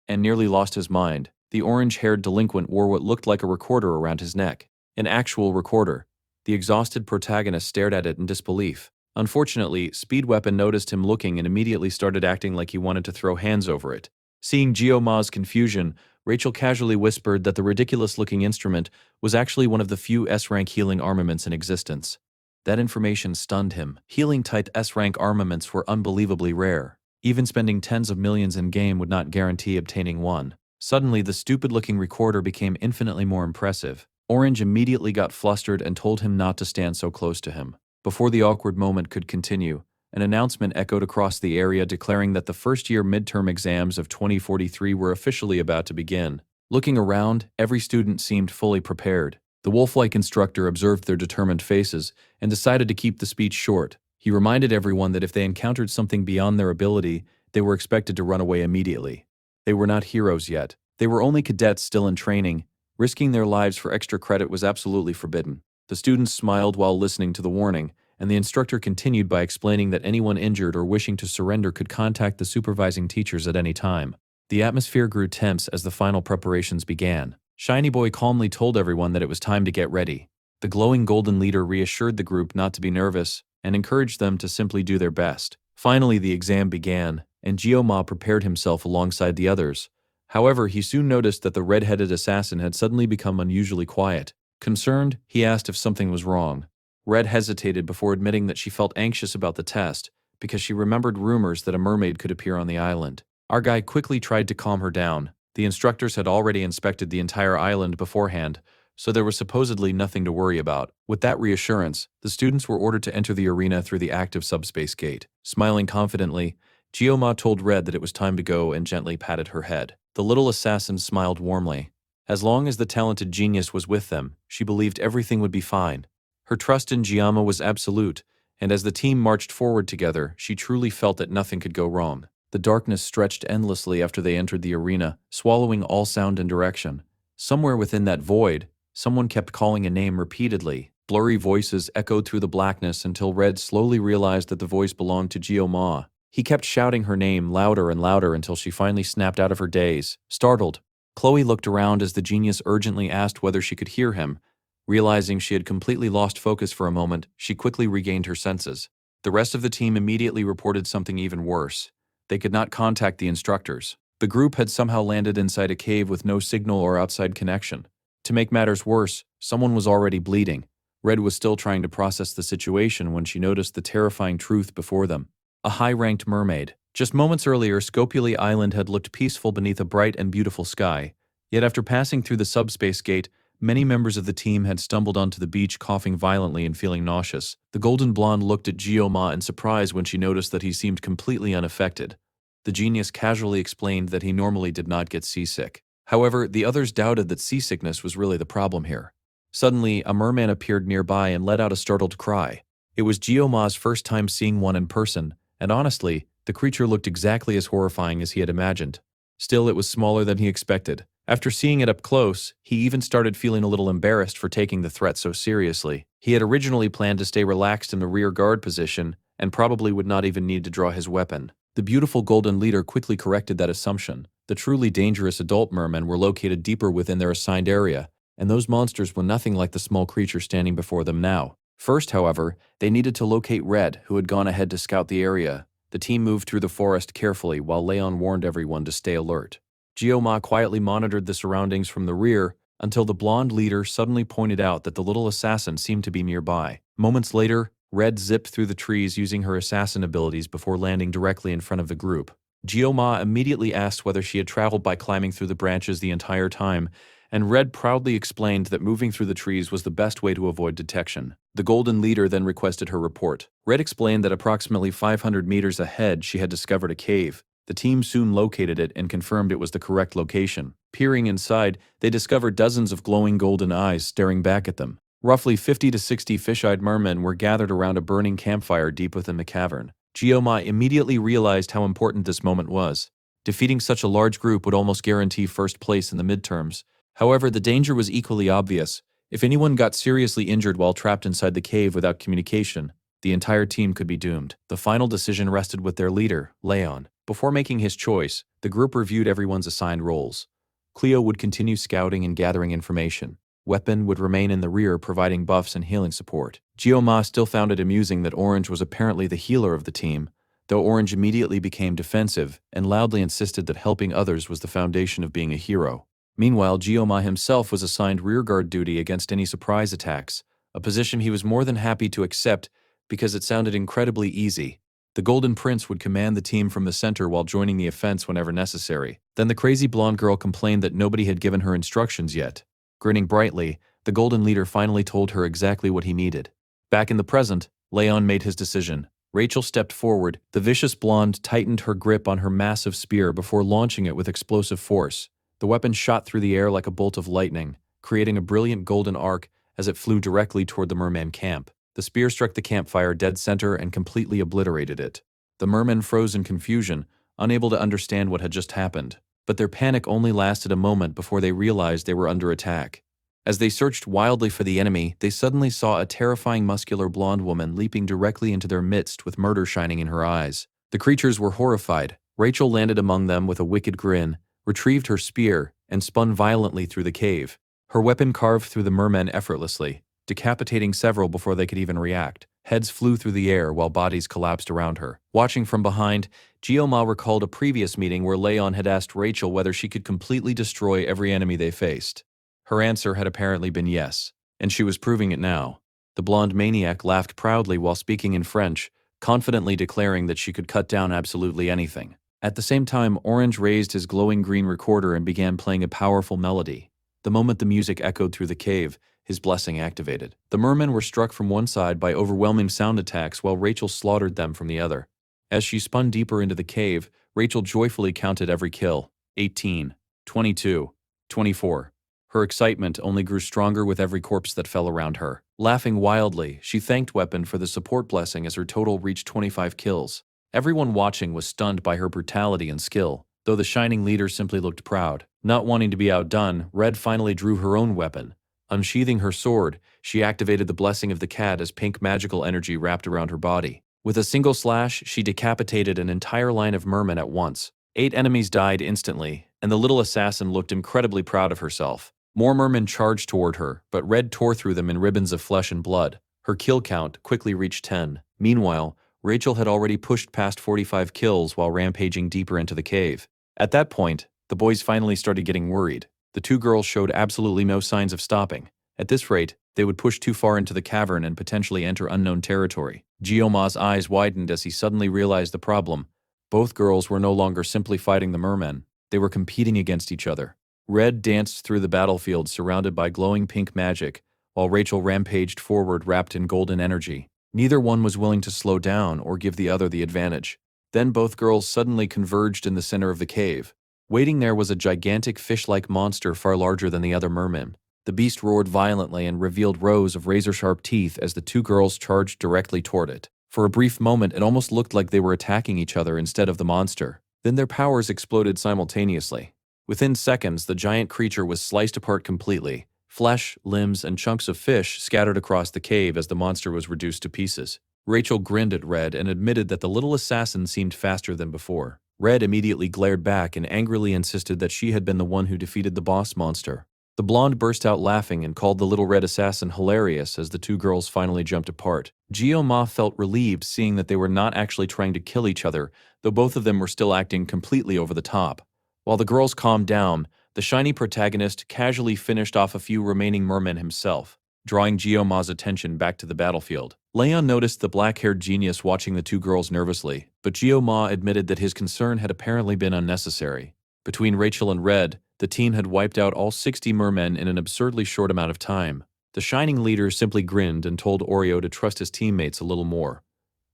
and nearly lost his mind. The orange-haired delinquent wore what looked like a recorder around his neck. An actual recorder. The exhausted protagonist stared at it in disbelief. Unfortunately, Speed Weapon noticed him looking and immediately started acting like he wanted to throw hands over it. Seeing Gio-ma's confusion, Rachel casually whispered that the ridiculous-looking instrument was actually one of the few S-rank healing armaments in existence. That information stunned him. Healing-type S-rank armaments were unbelievably rare. Even spending tens of millions in-game would not guarantee obtaining one. Suddenly, the stupid-looking recorder became infinitely more impressive. Orange immediately got flustered and told him not to stand so close to him. Before the awkward moment could continue, an announcement echoed across the area declaring that the first-year midterm exams of 2043 were officially about to begin. Looking around, every student seemed fully prepared. The wolf-like instructor observed their determined faces and decided to keep the speech short. He reminded everyone that if they encountered something beyond their ability, they were expected to run away immediately. They were not heroes yet. They were only cadets still in training. Risking their lives for extra credit was absolutely forbidden. The students smiled while listening to the warning, and the instructor continued by explaining that anyone injured or wishing to surrender could contact the supervising teachers at any time. The atmosphere grew tense as the final preparations began. Shiny Boy calmly told everyone that it was time to get ready. The glowing golden leader reassured the group not to be nervous and encouraged them to simply do their best. Finally, the exam began, and Geoma prepared himself alongside the others. However, he soon noticed that the red-headed assassin had suddenly become unusually quiet. Concerned, he asked if something was wrong. Red hesitated before admitting that she felt anxious about the test because she remembered rumors that a mermaid could appear on the island. Our guy quickly tried to calm her down. The instructors had already inspected the entire island beforehand, so there was supposedly nothing to worry about. With that reassurance, the students were ordered to enter the arena through the active subspace gate. Smiling confidently, Geoma told Red that it was time to go and gently patted her head. The little assassin smiled warmly. As long as the talented genius was with them, she believed everything would be fine. Her trust in Geoma was absolute, and as the team marched forward together, she truly felt that nothing could go wrong. The darkness stretched endlessly after they entered the arena, swallowing all sound and direction. Somewhere within that void, someone kept calling a name repeatedly. Blurry voices echoed through the blackness until Red slowly realized that the voice belonged to Geoma. He kept shouting her name louder and louder until she finally snapped out of her daze. Startled, Chloe looked around as the genius urgently asked whether she could hear him. Realizing she had completely lost focus for a moment, she quickly regained her senses. The rest of the team immediately reported something even worse. They could not contact the instructors. The group had somehow landed inside a cave with no signal or outside connection. To make matters worse, someone was already bleeding. Red was still trying to process the situation when she noticed the terrifying truth before them. A high-ranked mermaid. Just moments earlier, Scopuli Island had looked peaceful beneath a bright and beautiful sky. Yet after passing through the subspace gate, many members of the team had stumbled onto the beach coughing violently and feeling nauseous. The golden blonde looked at Geoma in surprise when she noticed that he seemed completely unaffected. The genius casually explained that he normally did not get seasick. However, the others doubted that seasickness was really the problem here. Suddenly, a merman appeared nearby and let out a startled cry. It was Geoma's first time seeing one in person, and honestly, the creature looked exactly as horrifying as he had imagined. Still, it was smaller than he expected. After seeing it up close, he even started feeling a little embarrassed for taking the threat so seriously. He had originally planned to stay relaxed in the rear guard position and probably would not even need to draw his weapon. The beautiful golden leader quickly corrected that assumption. The truly dangerous adult mermen were located deeper within their assigned area, and those monsters were nothing like the small creature standing before them now. First, however, they needed to locate Red, who had gone ahead to scout the area. The team moved through the forest carefully while Leon warned everyone to stay alert. Geoma quietly monitored the surroundings from the rear until the blonde leader suddenly pointed out that the little assassin seemed to be nearby. Moments later, Red zipped through the trees using her assassin abilities before landing directly in front of the group. Geoma immediately asked whether she had traveled by climbing through the branches the entire time, and Red proudly explained that moving through the trees was the best way to avoid detection. The golden leader then requested her report. Red explained that approximately 500 meters ahead she had discovered a cave. The team soon located it and confirmed it was the correct location. Peering inside, they discovered dozens of glowing golden eyes staring back at them. Roughly 50 to 60 fish-eyed mermen were gathered around a burning campfire deep within the cavern. Geoma immediately realized how important this moment was. Defeating such a large group would almost guarantee first place in the midterms. However, the danger was equally obvious. If anyone got seriously injured while trapped inside the cave without communication, the entire team could be doomed. The final decision rested with their leader, Leon. Before making his choice, the group reviewed everyone's assigned roles. Cleo would continue scouting and gathering information. Weapon would remain in the rear providing buffs and healing support. Geoma still found it amusing that Orange was apparently the healer of the team, though Orange immediately became defensive and loudly insisted that helping others was the foundation of being a hero. Meanwhile, Geoma himself was assigned rearguard duty against any surprise attacks, a position he was more than happy to accept because it sounded incredibly easy. The Golden Prince would command the team from the center while joining the offense whenever necessary. Then the crazy blonde girl complained that nobody had given her instructions yet. Grinning brightly, the Golden Leader finally told her exactly what he needed. Back in the present, Leon made his decision. Rachel stepped forward. The vicious blonde tightened her grip on her massive spear before launching it with explosive force. The weapon shot through the air like a bolt of lightning, creating a brilliant golden arc as it flew directly toward the merman camp. The spear struck the campfire dead center and completely obliterated it. The mermen froze in confusion, unable to understand what had just happened. But their panic only lasted a moment before they realized they were under attack. As they searched wildly for the enemy, they suddenly saw a terrifying muscular blonde woman leaping directly into their midst with murder shining in her eyes. The creatures were horrified. Rachel landed among them with a wicked grin, retrieved her spear, and spun violently through the cave. Her weapon carved through the mermen effortlessly, decapitating several before they could even react. Heads flew through the air while bodies collapsed around her. Watching from behind, Jioma recalled a previous meeting where Leon had asked Rachel whether she could completely destroy every enemy they faced. Her answer had apparently been yes, and she was proving it now. The blonde maniac laughed proudly while speaking in French, confidently declaring that she could cut down absolutely anything. At the same time, Orange raised his glowing green recorder and began playing a powerful melody. The moment the music echoed through the cave, his blessing activated. The mermen were struck from one side by overwhelming sound attacks while Rachel slaughtered them from the other. As she spun deeper into the cave, Rachel joyfully counted every kill. 18, 22, 24. Her excitement only grew stronger with every corpse that fell around her. Laughing wildly, she thanked Weapon for the support blessing as her total reached 25 kills. Everyone watching was stunned by her brutality and skill, though the shining leader simply looked proud. Not wanting to be outdone, Red finally drew her own weapon. Unsheathing her sword, she activated the blessing of the cat as pink magical energy wrapped around her body. With a single slash, she decapitated an entire line of mermen at once. 8 enemies died instantly, and the little assassin looked incredibly proud of herself. More mermen charged toward her, but Red tore through them in ribbons of flesh and blood. Her kill count quickly reached 10. Meanwhile, Rachel had already pushed past 45 kills while rampaging deeper into the cave. At that point, the boys finally started getting worried. The two girls showed absolutely no signs of stopping. At this rate, they would push too far into the cavern and potentially enter unknown territory. Jioma's eyes widened as he suddenly realized the problem. Both girls were no longer simply fighting the mermen. They were competing against each other. Red danced through the battlefield surrounded by glowing pink magic, while Rachel rampaged forward wrapped in golden energy. Neither one was willing to slow down or give the other the advantage. Then both girls suddenly converged in the center of the cave. Waiting there was a gigantic fish-like monster far larger than the other mermen. The beast roared violently and revealed rows of razor-sharp teeth as the two girls charged directly toward it. For a brief moment, it almost looked like they were attacking each other instead of the monster. Then their powers exploded simultaneously. Within seconds, the giant creature was sliced apart completely. Flesh, limbs, and chunks of fish scattered across the cave as the monster was reduced to pieces. Rachel grinned at Red and admitted that the little assassin seemed faster than before. Red immediately glared back and angrily insisted that she had been the one who defeated the boss monster. The blonde burst out laughing and called the little red assassin hilarious as the two girls finally jumped apart. Jioma felt relieved seeing that they were not actually trying to kill each other, though both of them were still acting completely over the top. While the girls calmed down, the shiny protagonist casually finished off a few remaining mermen himself, drawing Jioma's attention back to the battlefield. Leon noticed the black-haired genius watching the two girls nervously, but Jioma admitted that his concern had apparently been unnecessary. Between Rachel and Red, the team had wiped out all 60 mermen in an absurdly short amount of time. The shining leader simply grinned and told Oreo to trust his teammates a little more.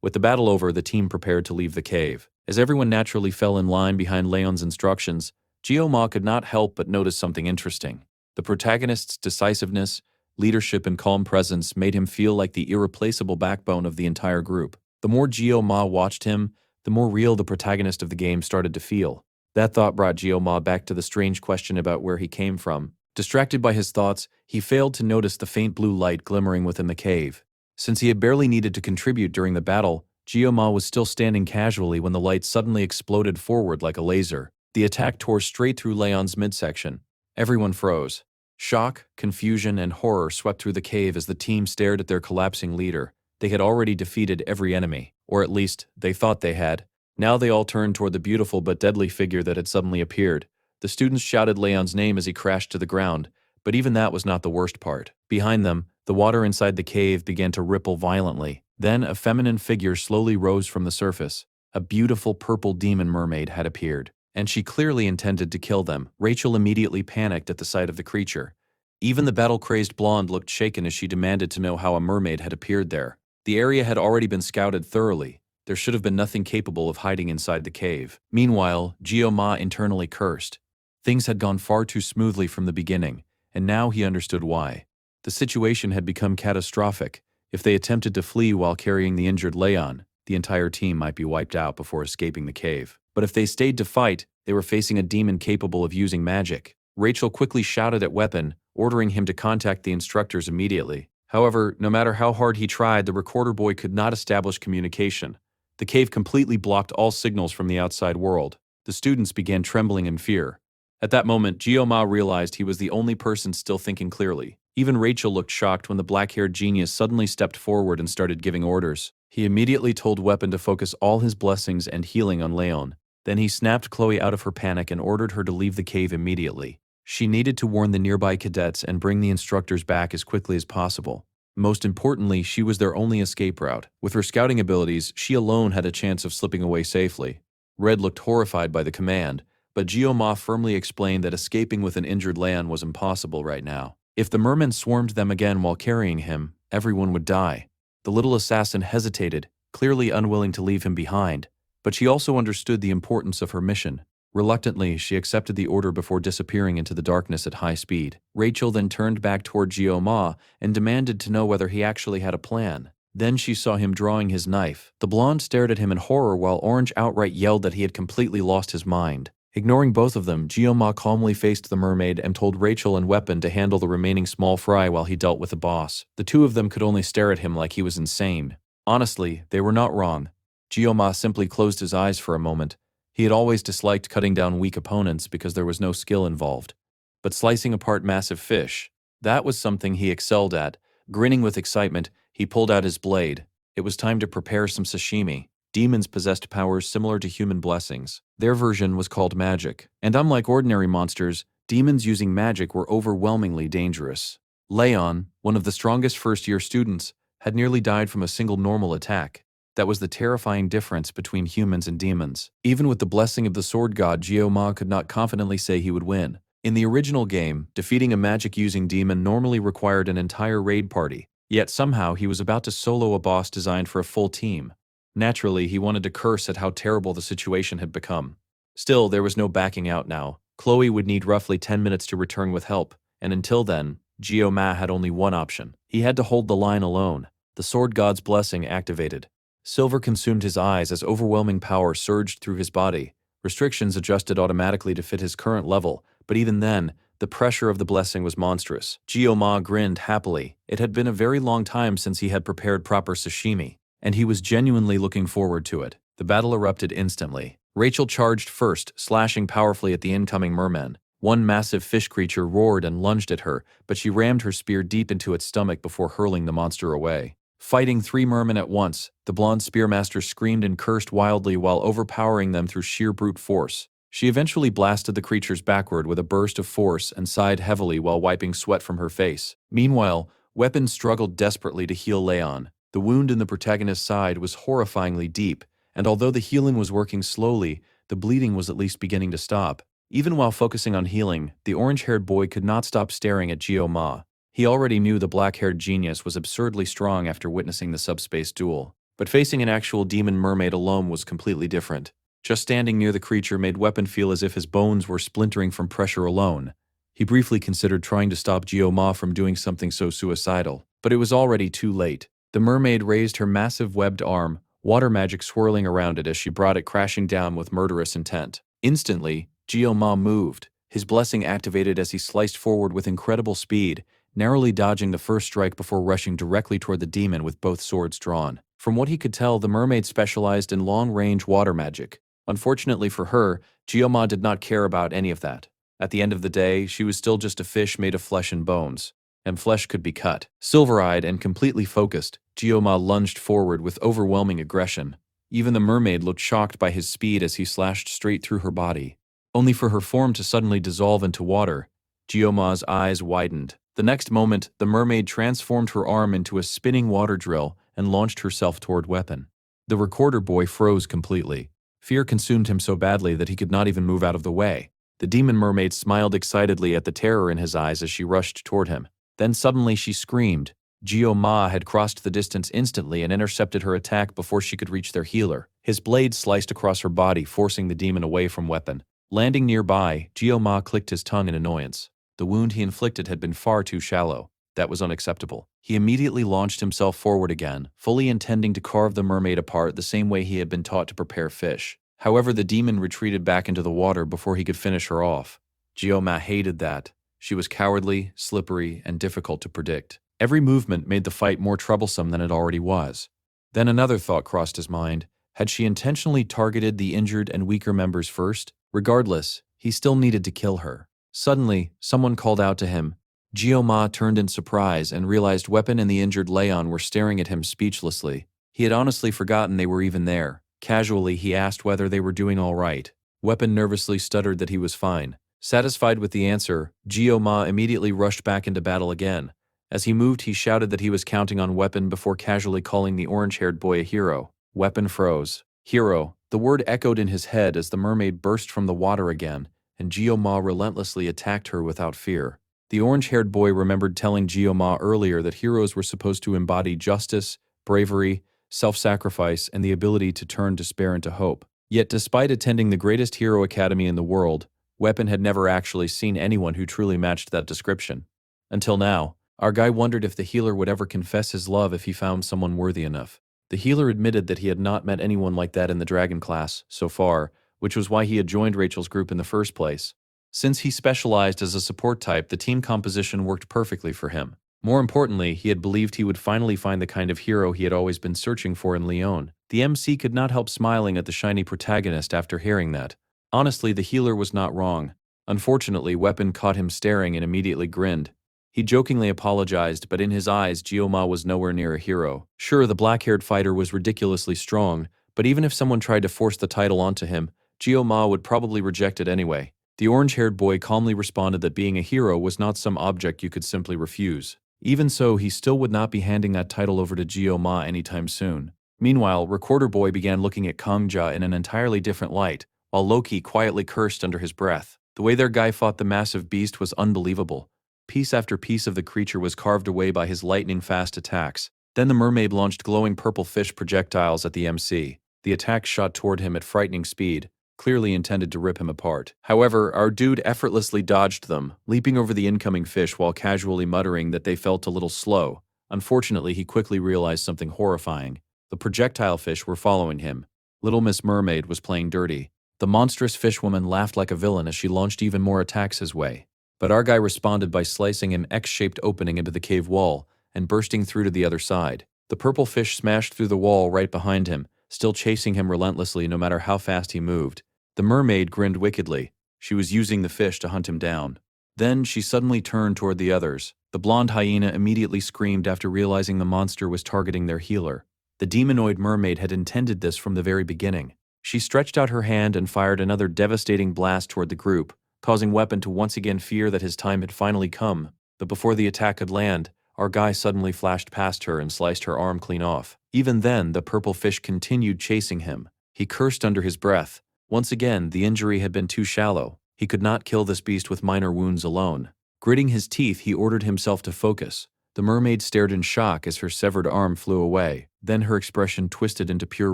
With the battle over, the team prepared to leave the cave. As everyone naturally fell in line behind Leon's instructions, Jioma could not help but notice something interesting. The protagonist's decisiveness, leadership, and calm presence made him feel like the irreplaceable backbone of the entire group. The more Jioma watched him, the more real the protagonist of the game started to feel. That thought brought Jioma back to the strange question about where he came from. Distracted by his thoughts, he failed to notice the faint blue light glimmering within the cave. Since he had barely needed to contribute during the battle, Jioma was still standing casually when the light suddenly exploded forward like a laser. The attack tore straight through Leon's midsection. Everyone froze. Shock, confusion, and horror swept through the cave as the team stared at their collapsing leader. They had already defeated every enemy, or at least, they thought they had. Now they all turned toward the beautiful but deadly figure that had suddenly appeared. The students shouted Leon's name as he crashed to the ground, but even that was not the worst part. Behind them, the water inside the cave began to ripple violently. Then a feminine figure slowly rose from the surface. A beautiful purple demon mermaid had appeared, and she clearly intended to kill them. Rachel immediately panicked at the sight of the creature. Even the battle-crazed blonde looked shaken as she demanded to know how a mermaid had appeared there. The area had already been scouted thoroughly. There should have been nothing capable of hiding inside the cave. Meanwhile, Jioma internally cursed. Things had gone far too smoothly from the beginning, and now he understood why. The situation had become catastrophic. If they attempted to flee while carrying the injured Leon, the entire team might be wiped out before escaping the cave. But if they stayed to fight, they were facing a demon capable of using magic. Rachel quickly shouted at Weapon, ordering him to contact the instructors immediately. However, no matter how hard he tried, the recorder boy could not establish communication. The cave completely blocked all signals from the outside world. The students began trembling in fear. At that moment, Geo-ma realized he was the only person still thinking clearly. Even Rachel looked shocked when the black-haired genius suddenly stepped forward and started giving orders. He immediately told Weapon to focus all his blessings and healing on Leon. Then he snapped Chloe out of her panic and ordered her to leave the cave immediately. She needed to warn the nearby cadets and bring the instructors back as quickly as possible. Most importantly, she was their only escape route. With her scouting abilities, she alone had a chance of slipping away safely. Red looked horrified by the command, but Geo-ma firmly explained that escaping with an injured Leon was impossible right now. If the mermen swarmed them again while carrying him, everyone would die. The little assassin hesitated, clearly unwilling to leave him behind, but she also understood the importance of her mission. Reluctantly, she accepted the order before disappearing into the darkness at high speed. Rachel then turned back toward Geo-ma and demanded to know whether he actually had a plan. Then she saw him drawing his knife. The blonde stared at him in horror while Orange outright yelled that he had completely lost his mind. Ignoring both of them, Geo-ma calmly faced the mermaid and told Rachel and Weapon to handle the remaining small fry while he dealt with the boss. The two of them could only stare at him like he was insane. Honestly, they were not wrong. Geo-ma simply closed his eyes for a moment. He had always disliked cutting down weak opponents because there was no skill involved. But slicing apart massive fish, that was something he excelled at. Grinning with excitement, he pulled out his blade. It was time to prepare some sashimi. Demons possessed powers similar to human blessings. Their version was called magic. And unlike ordinary monsters, demons using magic were overwhelmingly dangerous. Leon, one of the strongest first-year students, had nearly died from a single normal attack. That was the terrifying difference between humans and demons. Even with the blessing of the sword god, Geo-ma could not confidently say he would win. In the original game, defeating a magic-using demon normally required an entire raid party, yet somehow he was about to solo a boss designed for a full team. Naturally, he wanted to curse at how terrible the situation had become. Still, there was no backing out now. Chloe would need roughly 10 minutes to return with help, and until then, Geo-ma had only one option. He had to hold the line alone. The sword god's blessing activated. Silver consumed his eyes as overwhelming power surged through his body. Restrictions adjusted automatically to fit his current level, but even then, the pressure of the blessing was monstrous. Geo-ma grinned happily. It had been a very long time since he had prepared proper sashimi, and he was genuinely looking forward to it. The battle erupted instantly. Rachel charged first, slashing powerfully at the incoming merman. One massive fish creature roared and lunged at her, but she rammed her spear deep into its stomach before hurling the monster away. Fighting three mermen at once, the blonde spearmaster screamed and cursed wildly while overpowering them through sheer brute force. She eventually blasted the creatures backward with a burst of force and sighed heavily while wiping sweat from her face. Meanwhile, Weapon struggled desperately to heal Leon. The wound in the protagonist's side was horrifyingly deep, and although the healing was working slowly, the bleeding was at least beginning to stop. Even while focusing on healing, the orange-haired boy could not stop staring at Geo-ma. He already knew the black-haired genius was absurdly strong after witnessing the subspace duel. But facing an actual demon mermaid alone was completely different. Just standing near the creature made Weapon feel as if his bones were splintering from pressure alone. He briefly considered trying to stop Geo-ma from doing something so suicidal, but it was already too late. The mermaid raised her massive webbed arm, water magic swirling around it as she brought it crashing down with murderous intent. Instantly, Geo-ma moved, his blessing activated as he sliced forward with incredible speed, narrowly dodging the first strike before rushing directly toward the demon with both swords drawn. From what he could tell, the mermaid specialized in long-range water magic. Unfortunately for her, Geo-ma did not care about any of that. At the end of the day, she was still just a fish made of flesh and bones, and flesh could be cut. Silver-eyed and completely focused, Geo-ma lunged forward with overwhelming aggression. Even the mermaid looked shocked by his speed as he slashed straight through her body. Only for her form to suddenly dissolve into water, Geo-ma's eyes widened. The next moment, the mermaid transformed her arm into a spinning water drill and launched herself toward Weapon. The recorder boy froze completely. Fear consumed him so badly that he could not even move out of the way. The demon mermaid smiled excitedly at the terror in his eyes as she rushed toward him. Then suddenly she screamed. Geo-ma had crossed the distance instantly and intercepted her attack before she could reach their healer. His blade sliced across her body, forcing the demon away from Weapon. Landing nearby, Geo-ma clicked his tongue in annoyance. The wound he inflicted had been far too shallow. That was unacceptable. He immediately launched himself forward again, fully intending to carve the mermaid apart the same way he had been taught to prepare fish. However, the demon retreated back into the water before he could finish her off. Geo-ma hated that. She was cowardly, slippery, and difficult to predict. Every movement made the fight more troublesome than it already was. Then another thought crossed his mind. Had she intentionally targeted the injured and weaker members first? Regardless, he still needed to kill her. Suddenly, someone called out to him. Gio-ma turned in surprise and realized Weapon and the injured Leon were staring at him speechlessly. He had honestly forgotten they were even there. Casually, he asked whether they were doing all right. Weapon nervously stuttered that he was fine. Satisfied with the answer, Gio-ma immediately rushed back into battle again. As he moved, he shouted that he was counting on Weapon before casually calling the orange-haired boy a hero. Weapon froze. Hero. The word echoed in his head as the mermaid burst from the water again, and Gio-ma relentlessly attacked her without fear. The orange-haired boy remembered telling Gio-ma earlier that heroes were supposed to embody justice, bravery, self-sacrifice, and the ability to turn despair into hope. Yet despite attending the greatest hero academy in the world, Weapon had never actually seen anyone who truly matched that description. Until now, our guy wondered if the healer would ever confess his love if he found someone worthy enough. The healer admitted that he had not met anyone like that in the dragon class, so far, which was why he had joined Rachel's group in the first place. Since he specialized as a support type, the team composition worked perfectly for him. More importantly, he had believed he would finally find the kind of hero he had always been searching for in Leon. The MC could not help smiling at the shiny protagonist after hearing that. Honestly, the healer was not wrong. Unfortunately, Weapon caught him staring and immediately grinned. He jokingly apologized, but in his eyes, Gio-ma was nowhere near a hero. Sure, the black-haired fighter was ridiculously strong, but even if someone tried to force the title onto him, Gio-ma would probably reject it anyway. The orange-haired boy calmly responded that being a hero was not some object you could simply refuse. Even so, he still would not be handing that title over to Gio-ma anytime soon. Meanwhile, Recorder Boy began looking at Kangja in an entirely different light, while Loki quietly cursed under his breath. The way their guy fought the massive beast was unbelievable. Piece after piece of the creature was carved away by his lightning-fast attacks. Then the mermaid launched glowing purple fish projectiles at the MC. The attacks shot toward him at frightening speed, clearly intended to rip him apart. However, our dude effortlessly dodged them, leaping over the incoming fish while casually muttering that they felt a little slow. Unfortunately, he quickly realized something horrifying. The projectile fish were following him. Little Miss Mermaid was playing dirty. The monstrous fishwoman laughed like a villain as she launched even more attacks his way. But our guy responded by slicing an X-shaped opening into the cave wall and bursting through to the other side. The purple fish smashed through the wall right behind him, still chasing him relentlessly no matter how fast he moved. The mermaid grinned wickedly. She was using the fish to hunt him down. Then she suddenly turned toward the others. The blonde hyena immediately screamed after realizing the monster was targeting their healer. The demonoid mermaid had intended this from the very beginning. She stretched out her hand and fired another devastating blast toward the group, causing Weapon to once again fear that his time had finally come. But before the attack could land, our guy suddenly flashed past her and sliced her arm clean off. Even then, the purple fish continued chasing him. He cursed under his breath. Once again, the injury had been too shallow. He could not kill this beast with minor wounds alone. Gritting his teeth, he ordered himself to focus. The mermaid stared in shock as her severed arm flew away. Then her expression twisted into pure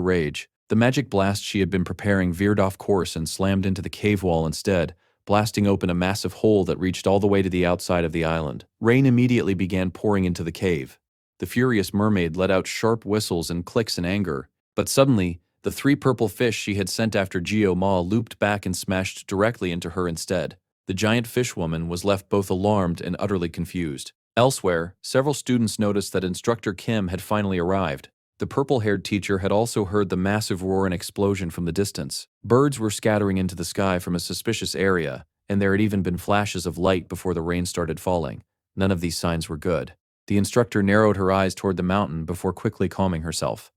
rage. The magic blast she had been preparing veered off course and slammed into the cave wall instead, blasting open a massive hole that reached all the way to the outside of the island. Rain immediately began pouring into the cave. The furious mermaid let out sharp whistles and clicks in anger. But suddenly, the 3 purple fish she had sent after Gio-ma looped back and smashed directly into her instead. The giant fishwoman was left both alarmed and utterly confused. Elsewhere, several students noticed that Instructor Kim had finally arrived. The purple-haired teacher had also heard the massive roar and explosion from the distance. Birds were scattering into the sky from a suspicious area, and there had even been flashes of light before the rain started falling. None of these signs were good. The instructor narrowed her eyes toward the mountain before quickly calming herself.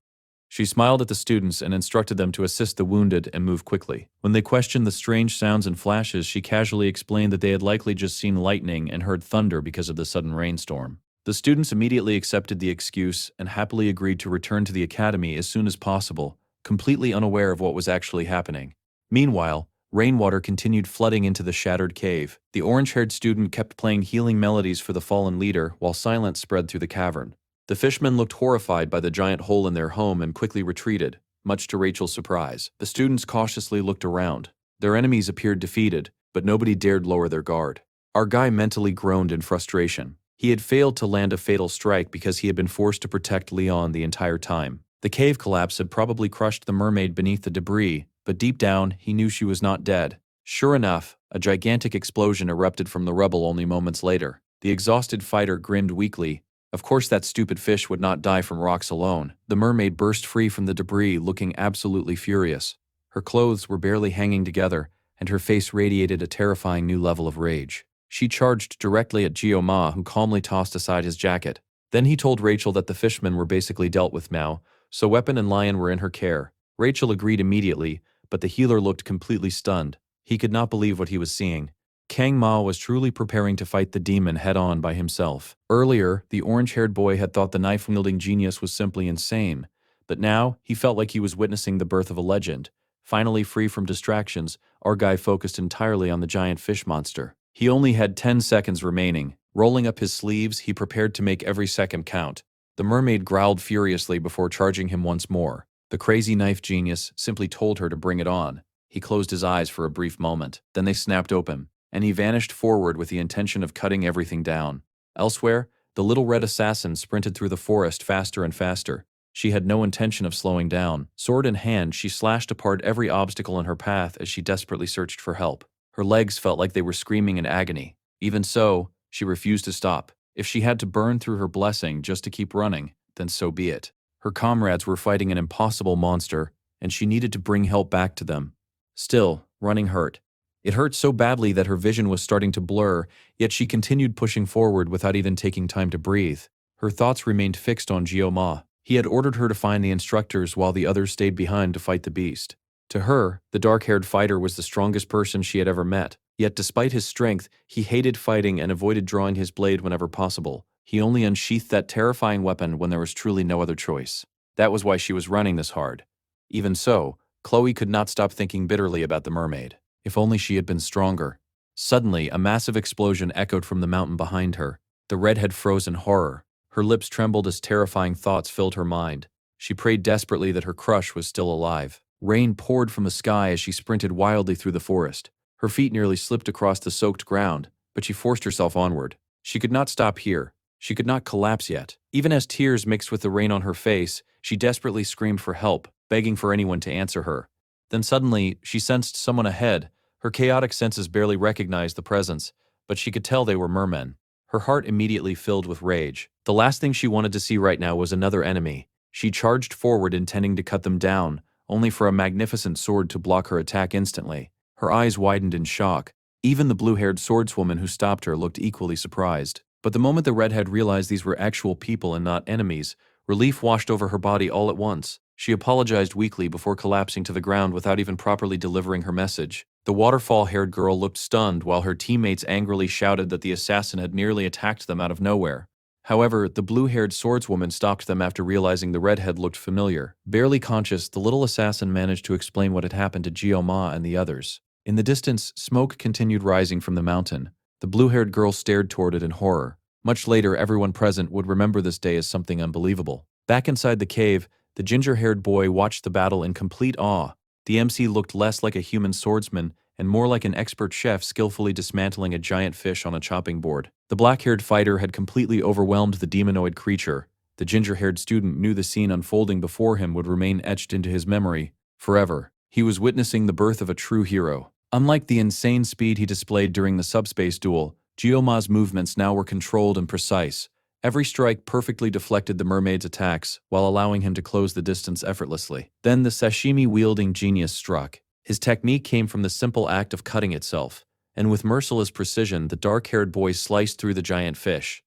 She smiled at the students and instructed them to assist the wounded and move quickly. When they questioned the strange sounds and flashes, she casually explained that they had likely just seen lightning and heard thunder because of the sudden rainstorm. The students immediately accepted the excuse and happily agreed to return to the academy as soon as possible, completely unaware of what was actually happening. Meanwhile, rainwater continued flooding into the shattered cave. The orange-haired student kept playing healing melodies for the fallen leader while silence spread through the cavern. The fishermen looked horrified by the giant hole in their home and quickly retreated, much to Rachel's surprise. The students cautiously looked around. Their enemies appeared defeated, but nobody dared lower their guard. Our guy mentally groaned in frustration. He had failed to land a fatal strike because he had been forced to protect Leon the entire time. The cave collapse had probably crushed the mermaid beneath the debris, but deep down, he knew she was not dead. Sure enough, a gigantic explosion erupted from the rubble only moments later. The exhausted fighter grinned weakly, Of course that stupid fish would not die from rocks alone. The mermaid burst free from the debris, looking absolutely furious. Her clothes were barely hanging together, and her face radiated a terrifying new level of rage. She charged directly at Geo-ma, who calmly tossed aside his jacket. Then he told Rachel that the fishmen were basically dealt with now, so Weapon and Lion were in her care. Rachel agreed immediately, but the healer looked completely stunned. He could not believe what he was seeing. Kang Ma was truly preparing to fight the demon head-on by himself. Earlier, the orange-haired boy had thought the knife-wielding genius was simply insane, but now he felt like he was witnessing the birth of a legend. Finally free from distractions, our guy focused entirely on the giant fish monster. He only had 10 seconds remaining. Rolling up his sleeves, he prepared to make every second count. The mermaid growled furiously before charging him once more. The crazy knife genius simply told her to bring it on. He closed his eyes for a brief moment, then they snapped open, and he vanished forward with the intention of cutting everything down. Elsewhere, the little red assassin sprinted through the forest faster and faster. She had no intention of slowing down. Sword in hand, she slashed apart every obstacle in her path as she desperately searched for help. Her legs felt like they were screaming in agony. Even so, she refused to stop. If she had to burn through her blessing just to keep running, then so be it. Her comrades were fighting an impossible monster, and she needed to bring help back to them. Still, running hurt. It hurt so badly that her vision was starting to blur, yet she continued pushing forward without even taking time to breathe. Her thoughts remained fixed on Geo-ma. He had ordered her to find the instructors while the others stayed behind to fight the beast. To her, the dark-haired fighter was the strongest person she had ever met. Yet despite his strength, he hated fighting and avoided drawing his blade whenever possible. He only unsheathed that terrifying weapon when there was truly no other choice. That was why she was running this hard. Even so, Chloe could not stop thinking bitterly about the mermaid. If only she had been stronger. Suddenly, a massive explosion echoed from the mountain behind her. The redhead froze in horror. Her lips trembled as terrifying thoughts filled her mind. She prayed desperately that her crush was still alive. Rain poured from the sky as she sprinted wildly through the forest. Her feet nearly slipped across the soaked ground, but she forced herself onward. She could not stop here. She could not collapse yet. Even as tears mixed with the rain on her face, she desperately screamed for help, begging for anyone to answer her. Then suddenly, she sensed someone ahead. Her chaotic senses barely recognized the presence, but she could tell they were mermen. Her heart immediately filled with rage. The last thing she wanted to see right now was another enemy. She charged forward intending to cut them down, only for a magnificent sword to block her attack instantly. Her eyes widened in shock. Even the blue-haired swordswoman who stopped her looked equally surprised. But the moment the redhead realized these were actual people and not enemies, relief washed over her body all at once. She apologized weakly before collapsing to the ground without even properly delivering her message. The waterfall-haired girl looked stunned while her teammates angrily shouted that the assassin had nearly attacked them out of nowhere. However, the blue-haired swordswoman stopped them after realizing the redhead looked familiar. Barely conscious, the little assassin managed to explain what had happened to Geo-ma and the others. In the distance, smoke continued rising from the mountain. The blue-haired girl stared toward it in horror. Much later, everyone present would remember this day as something unbelievable. Back inside the cave, the ginger-haired boy watched the battle in complete awe. The MC looked less like a human swordsman and more like an expert chef skillfully dismantling a giant fish on a chopping board. The black-haired fighter had completely overwhelmed the demonoid creature. The ginger-haired student knew the scene unfolding before him would remain etched into his memory forever. He was witnessing the birth of a true hero. Unlike the insane speed he displayed during the subspace duel, Geo-ma's movements now were controlled and precise. Every strike perfectly deflected the mermaid's attacks, while allowing him to close the distance effortlessly. Then the sashimi-wielding genius struck. His technique came from the simple act of cutting itself, and with merciless precision, the dark-haired boy sliced through the giant fish.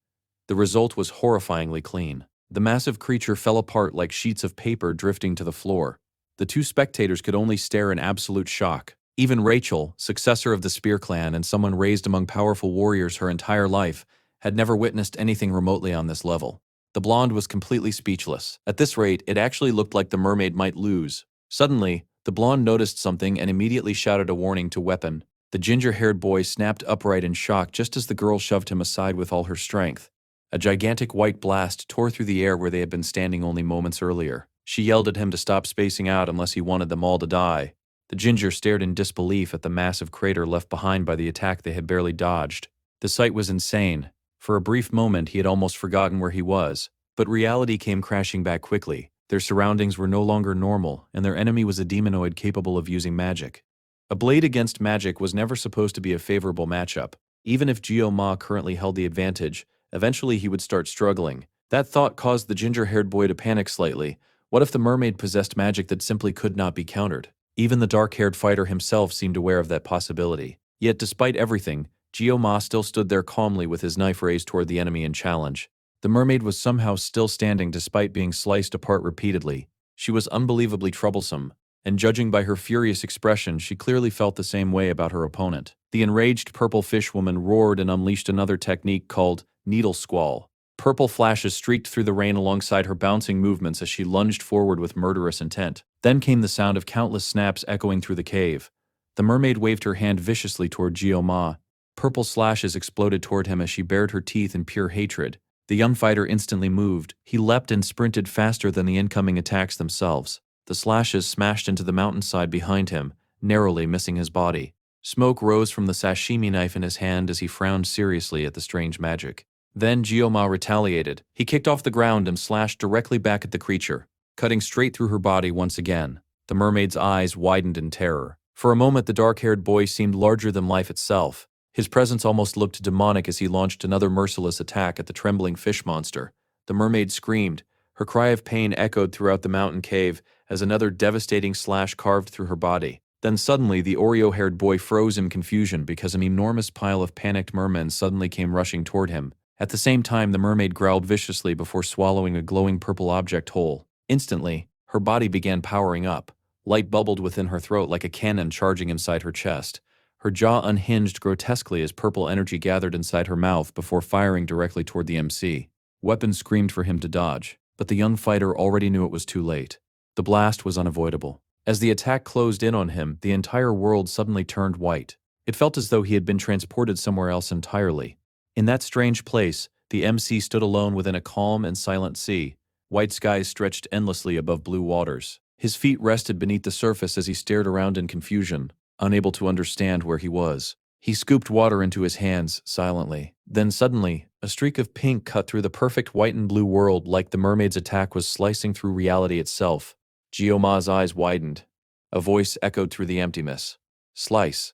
The result was horrifyingly clean. The massive creature fell apart like sheets of paper drifting to the floor. The two spectators could only stare in absolute shock. Even Rachel, successor of the Spear Clan and someone raised among powerful warriors her entire life, had never witnessed anything remotely on this level. The blonde was completely speechless. At this rate, it actually looked like the mermaid might lose. Suddenly, the blonde noticed something and immediately shouted a warning to Weapon. The ginger-haired boy snapped upright in shock just as the girl shoved him aside with all her strength. A gigantic white blast tore through the air where they had been standing only moments earlier. She yelled at him to stop spacing out unless he wanted them all to die. The ginger stared in disbelief at the massive crater left behind by the attack they had barely dodged. The sight was insane. For a brief moment, he had almost forgotten where he was. But reality came crashing back quickly. Their surroundings were no longer normal, and their enemy was a demonoid capable of using magic. A blade against magic was never supposed to be a favorable matchup. Even if Geo-ma currently held the advantage, Eventually, he would start struggling. That thought caused the ginger-haired boy to panic slightly. What if the mermaid possessed magic that simply could not be countered? Even the dark-haired fighter himself seemed aware of that possibility. Yet despite everything, Geo-ma still stood there calmly with his knife raised toward the enemy in challenge. The mermaid was somehow still standing despite being sliced apart repeatedly. She was unbelievably troublesome, and judging by her furious expression, she clearly felt the same way about her opponent. The enraged purple fish woman roared and unleashed another technique called needle squall. Purple flashes streaked through the rain alongside her bouncing movements as she lunged forward with murderous intent. Then came the sound of countless snaps echoing through the cave. The mermaid waved her hand viciously toward Geo-ma. Purple slashes exploded toward him as she bared her teeth in pure hatred. The young fighter instantly moved. He leapt and sprinted faster than the incoming attacks themselves. The slashes smashed into the mountainside behind him, narrowly missing his body. Smoke rose from the sashimi knife in his hand as he frowned seriously at the strange magic. Then Geo-ma retaliated. He kicked off the ground and slashed directly back at the creature, cutting straight through her body once again. The mermaid's eyes widened in terror. For a moment, the dark-haired boy seemed larger than life itself. His presence almost looked demonic as he launched another merciless attack at the trembling fish monster. The mermaid screamed. Her cry of pain echoed throughout the mountain cave as another devastating slash carved through her body. Then suddenly, the Oreo-haired boy froze in confusion because an enormous pile of panicked mermen suddenly came rushing toward him. At the same time, the mermaid growled viciously before swallowing a glowing purple object whole. Instantly, her body began powering up. Light bubbled within her throat like a cannon charging inside her chest. Her jaw unhinged grotesquely as purple energy gathered inside her mouth before firing directly toward the MC. Weapons screamed for him to dodge, but the young fighter already knew it was too late. The blast was unavoidable. As the attack closed in on him, the entire world suddenly turned white. It felt as though he had been transported somewhere else entirely. In that strange place, the MC stood alone within a calm and silent sea. White skies stretched endlessly above blue waters. His feet rested beneath the surface as he stared around in confusion, unable to understand where he was. He scooped water into his hands silently. Then suddenly, a streak of pink cut through the perfect white and blue world like the mermaid's attack was slicing through reality itself. Geo-ma's eyes widened. A voice echoed through the emptiness. Slice.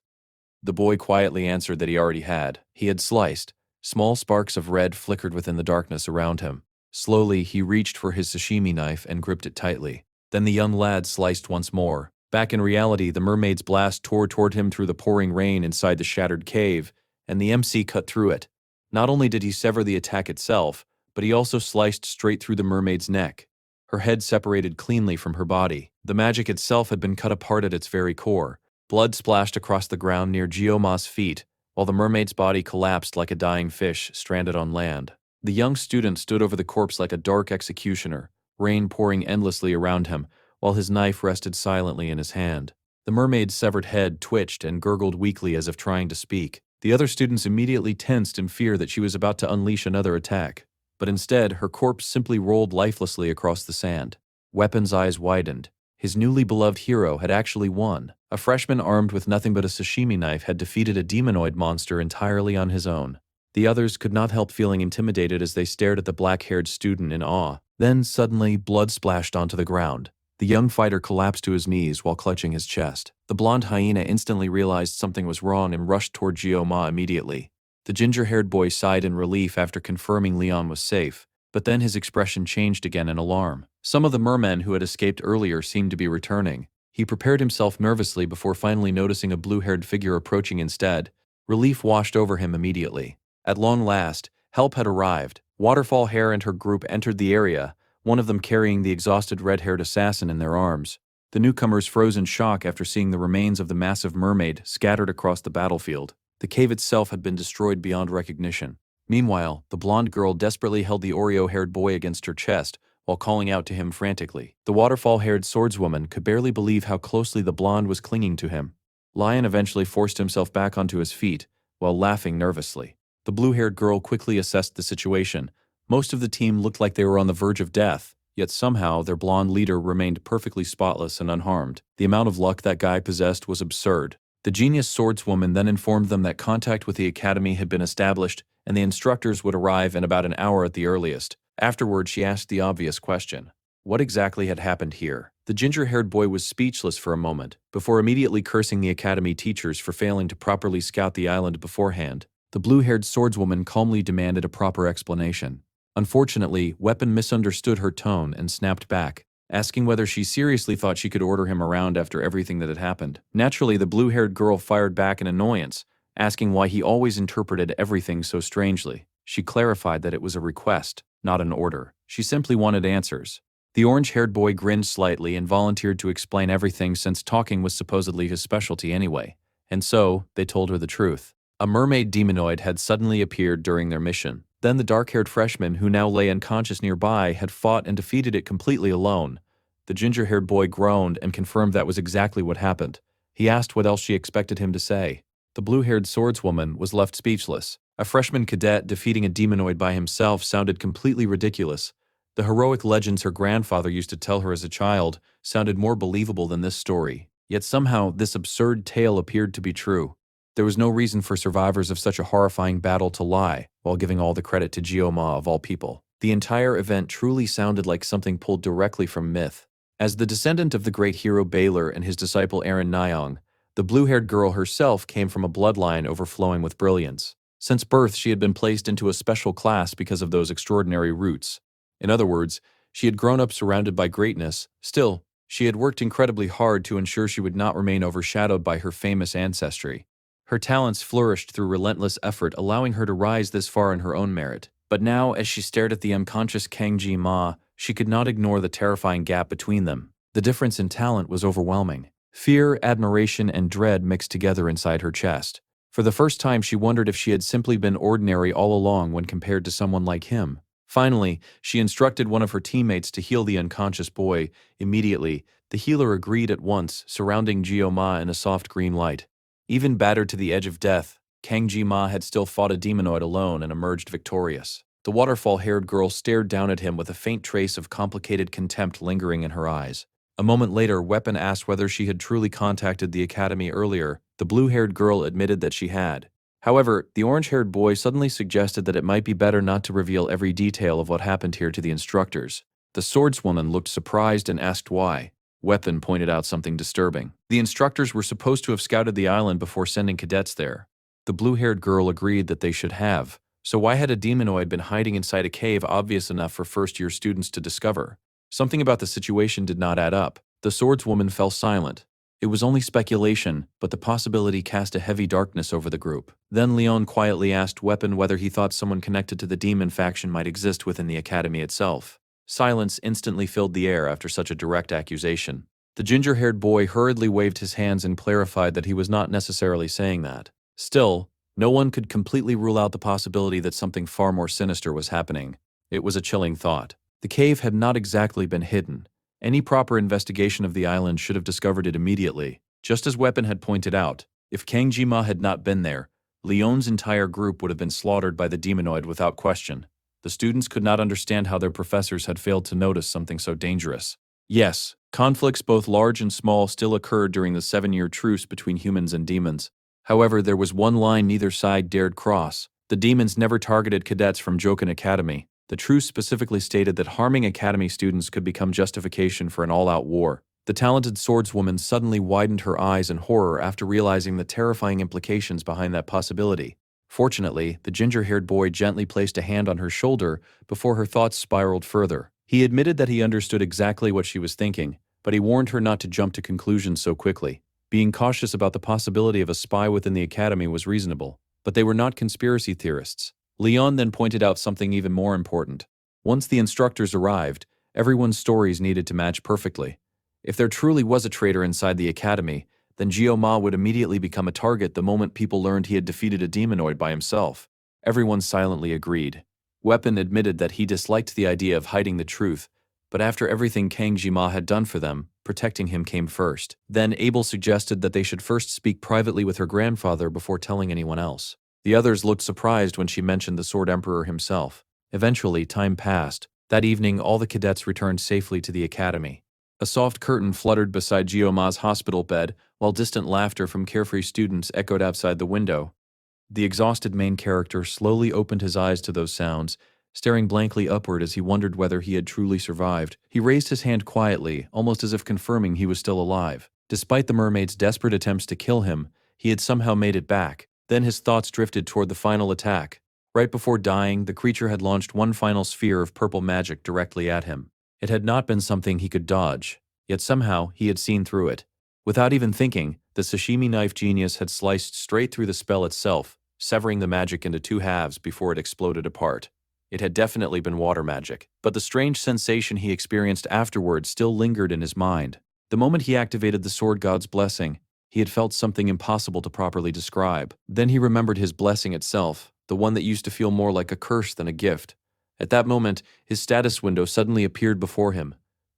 The boy quietly answered that he already had. He had sliced. Small sparks of red flickered within the darkness around him. Slowly, he reached for his sashimi knife and gripped it tightly. Then the young lad sliced once more. Back in reality, the mermaid's blast tore toward him through the pouring rain inside the shattered cave, and the MC cut through it. Not only did he sever the attack itself, but he also sliced straight through the mermaid's neck. Her head separated cleanly from her body. The magic itself had been cut apart at its very core. Blood splashed across the ground near Geo-ma's feet, while the mermaid's body collapsed like a dying fish stranded on land. The young student stood over the corpse like a dark executioner, rain pouring endlessly around him, while his knife rested silently in his hand. The mermaid's severed head twitched and gurgled weakly as if trying to speak. The other students immediately tensed in fear that she was about to unleash another attack. But instead, her corpse simply rolled lifelessly across the sand. Weapon's eyes widened. His newly beloved hero had actually won. A freshman armed with nothing but a sashimi knife had defeated a demonoid monster entirely on his own. The others could not help feeling intimidated as they stared at the black-haired student in awe. Then, suddenly, blood splashed onto the ground. The young fighter collapsed to his knees while clutching his chest. The blonde hyena instantly realized something was wrong and rushed toward Geo-ma immediately. The ginger-haired boy sighed in relief after confirming Leon was safe, but then his expression changed again in alarm. Some of the mermen who had escaped earlier seemed to be returning. He prepared himself nervously before finally noticing a blue-haired figure approaching instead. Relief washed over him immediately. At long last, help had arrived. Waterfall Hare and her group entered the area, one of them carrying the exhausted red-haired assassin in their arms. The newcomers froze in shock after seeing the remains of the massive mermaid scattered across the battlefield. The cave itself had been destroyed beyond recognition. Meanwhile, the blonde girl desperately held the Oreo-haired boy against her chest while calling out to him frantically. The waterfall-haired swordswoman could barely believe how closely the blonde was clinging to him. Lion eventually forced himself back onto his feet while laughing nervously. The blue-haired girl quickly assessed the situation. Most of the team looked like they were on the verge of death, yet somehow their blonde leader remained perfectly spotless and unharmed. The amount of luck that guy possessed was absurd. The genius swordswoman then informed them that contact with the academy had been established and the instructors would arrive in about an hour at the earliest. Afterward, she asked the obvious question. What exactly had happened here? The ginger-haired boy was speechless for a moment, before immediately cursing the academy teachers for failing to properly scout the island beforehand. The blue-haired swordswoman calmly demanded a proper explanation. Unfortunately, Weapon misunderstood her tone and snapped back, asking whether she seriously thought she could order him around after everything that had happened. Naturally, the blue-haired girl fired back in annoyance, asking why he always interpreted everything so strangely. She clarified that it was a request, not an order. She simply wanted answers. The orange-haired boy grinned slightly and volunteered to explain everything since talking was supposedly his specialty anyway. And so, they told her the truth. A mermaid demonoid had suddenly appeared during their mission. Then the dark-haired freshman, who now lay unconscious nearby, had fought and defeated it completely alone. The ginger-haired boy groaned and confirmed that was exactly what happened. He asked what else she expected him to say. The blue-haired swordswoman was left speechless. A freshman cadet defeating a demonoid by himself sounded completely ridiculous. The heroic legends her grandfather used to tell her as a child sounded more believable than this story. Yet somehow, this absurd tale appeared to be true. There was no reason for survivors of such a horrifying battle to lie, while giving all the credit to Jioma of all people. The entire event truly sounded like something pulled directly from myth. As the descendant of the great hero Baylor and his disciple Aaron Nyong, the blue-haired girl herself came from a bloodline overflowing with brilliance. Since birth, she had been placed into a special class because of those extraordinary roots. In other words, she had grown up surrounded by greatness. Still, she had worked incredibly hard to ensure she would not remain overshadowed by her famous ancestry. Her talents flourished through relentless effort, allowing her to rise this far in her own merit. But now, as she stared at the unconscious Kang Ji-ma, she could not ignore the terrifying gap between them. The difference in talent was overwhelming. Fear, admiration, and dread mixed together inside her chest. For the first time, she wondered if she had simply been ordinary all along when compared to someone like him. Finally, she instructed one of her teammates to heal the unconscious boy. Immediately, the healer agreed at once, surrounding Jioma in a soft green light. Even battered to the edge of death, Kang Ji-ma had still fought a demonoid alone and emerged victorious. The waterfall-haired girl stared down at him with a faint trace of complicated contempt lingering in her eyes. A moment later, Weapon asked whether she had truly contacted the academy earlier. The blue-haired girl admitted that she had. However, the orange-haired boy suddenly suggested that it might be better not to reveal every detail of what happened here to the instructors. The swordswoman looked surprised and asked why. Weapon pointed out something disturbing. The instructors were supposed to have scouted the island before sending cadets there. The blue-haired girl agreed that they should have. So why had a demonoid been hiding inside a cave obvious enough for first-year students to discover? Something about the situation did not add up. The swordswoman fell silent. It was only speculation, but the possibility cast a heavy darkness over the group. Then Leon quietly asked Weapon whether he thought someone connected to the demon faction might exist within the academy itself. Silence instantly filled the air after such a direct accusation. The ginger-haired boy hurriedly waved his hands and clarified that he was not necessarily saying that. Still, no one could completely rule out the possibility that something far more sinister was happening. It was a chilling thought. The cave had not exactly been hidden. Any proper investigation of the island should have discovered it immediately. Just as Weapon had pointed out, if Kang Ji-ma had not been there, Leon's entire group would have been slaughtered by the demonoid without question. The students could not understand how their professors had failed to notice something so dangerous. Yes, conflicts both large and small still occurred during the 7-year truce between humans and demons. However, there was one line neither side dared cross. The demons never targeted cadets from Jokin Academy. The truce specifically stated that harming academy students could become justification for an all-out war. The talented swordswoman suddenly widened her eyes in horror after realizing the terrifying implications behind that possibility. Fortunately, the ginger-haired boy gently placed a hand on her shoulder before her thoughts spiraled further. He admitted that he understood exactly what she was thinking, but he warned her not to jump to conclusions so quickly. Being cautious about the possibility of a spy within the academy was reasonable, but they were not conspiracy theorists. Leon then pointed out something even more important. Once the instructors arrived, everyone's stories needed to match perfectly. If there truly was a traitor inside the academy, then Jioma would immediately become a target the moment people learned he had defeated a demonoid by himself. Everyone silently agreed. Weapon admitted that he disliked the idea of hiding the truth, but after everything Kang Ji-ma had done for them, protecting him came first. Then Abel suggested that they should first speak privately with her grandfather before telling anyone else. The others looked surprised when she mentioned the Sword Emperor himself. Eventually, time passed. That evening, all the cadets returned safely to the academy. A soft curtain fluttered beside Jioma's hospital bed, while distant laughter from carefree students echoed outside the window. The exhausted main character slowly opened his eyes to those sounds, staring blankly upward as he wondered whether he had truly survived. He raised his hand quietly, almost as if confirming he was still alive. Despite the mermaid's desperate attempts to kill him, he had somehow made it back. Then his thoughts drifted toward the final attack. Right before dying, the creature had launched one final sphere of purple magic directly at him. It had not been something he could dodge, yet somehow he had seen through it. Without even thinking, the sashimi knife genius had sliced straight through the spell itself, severing the magic into two halves before it exploded apart. It had definitely been water magic, but the strange sensation he experienced afterward still lingered in his mind. The moment he activated the sword god's blessing, he had felt something impossible to properly describe. Then he remembered his blessing itself, the one that used to feel more like a curse than a gift. At that moment, his status window suddenly appeared before him.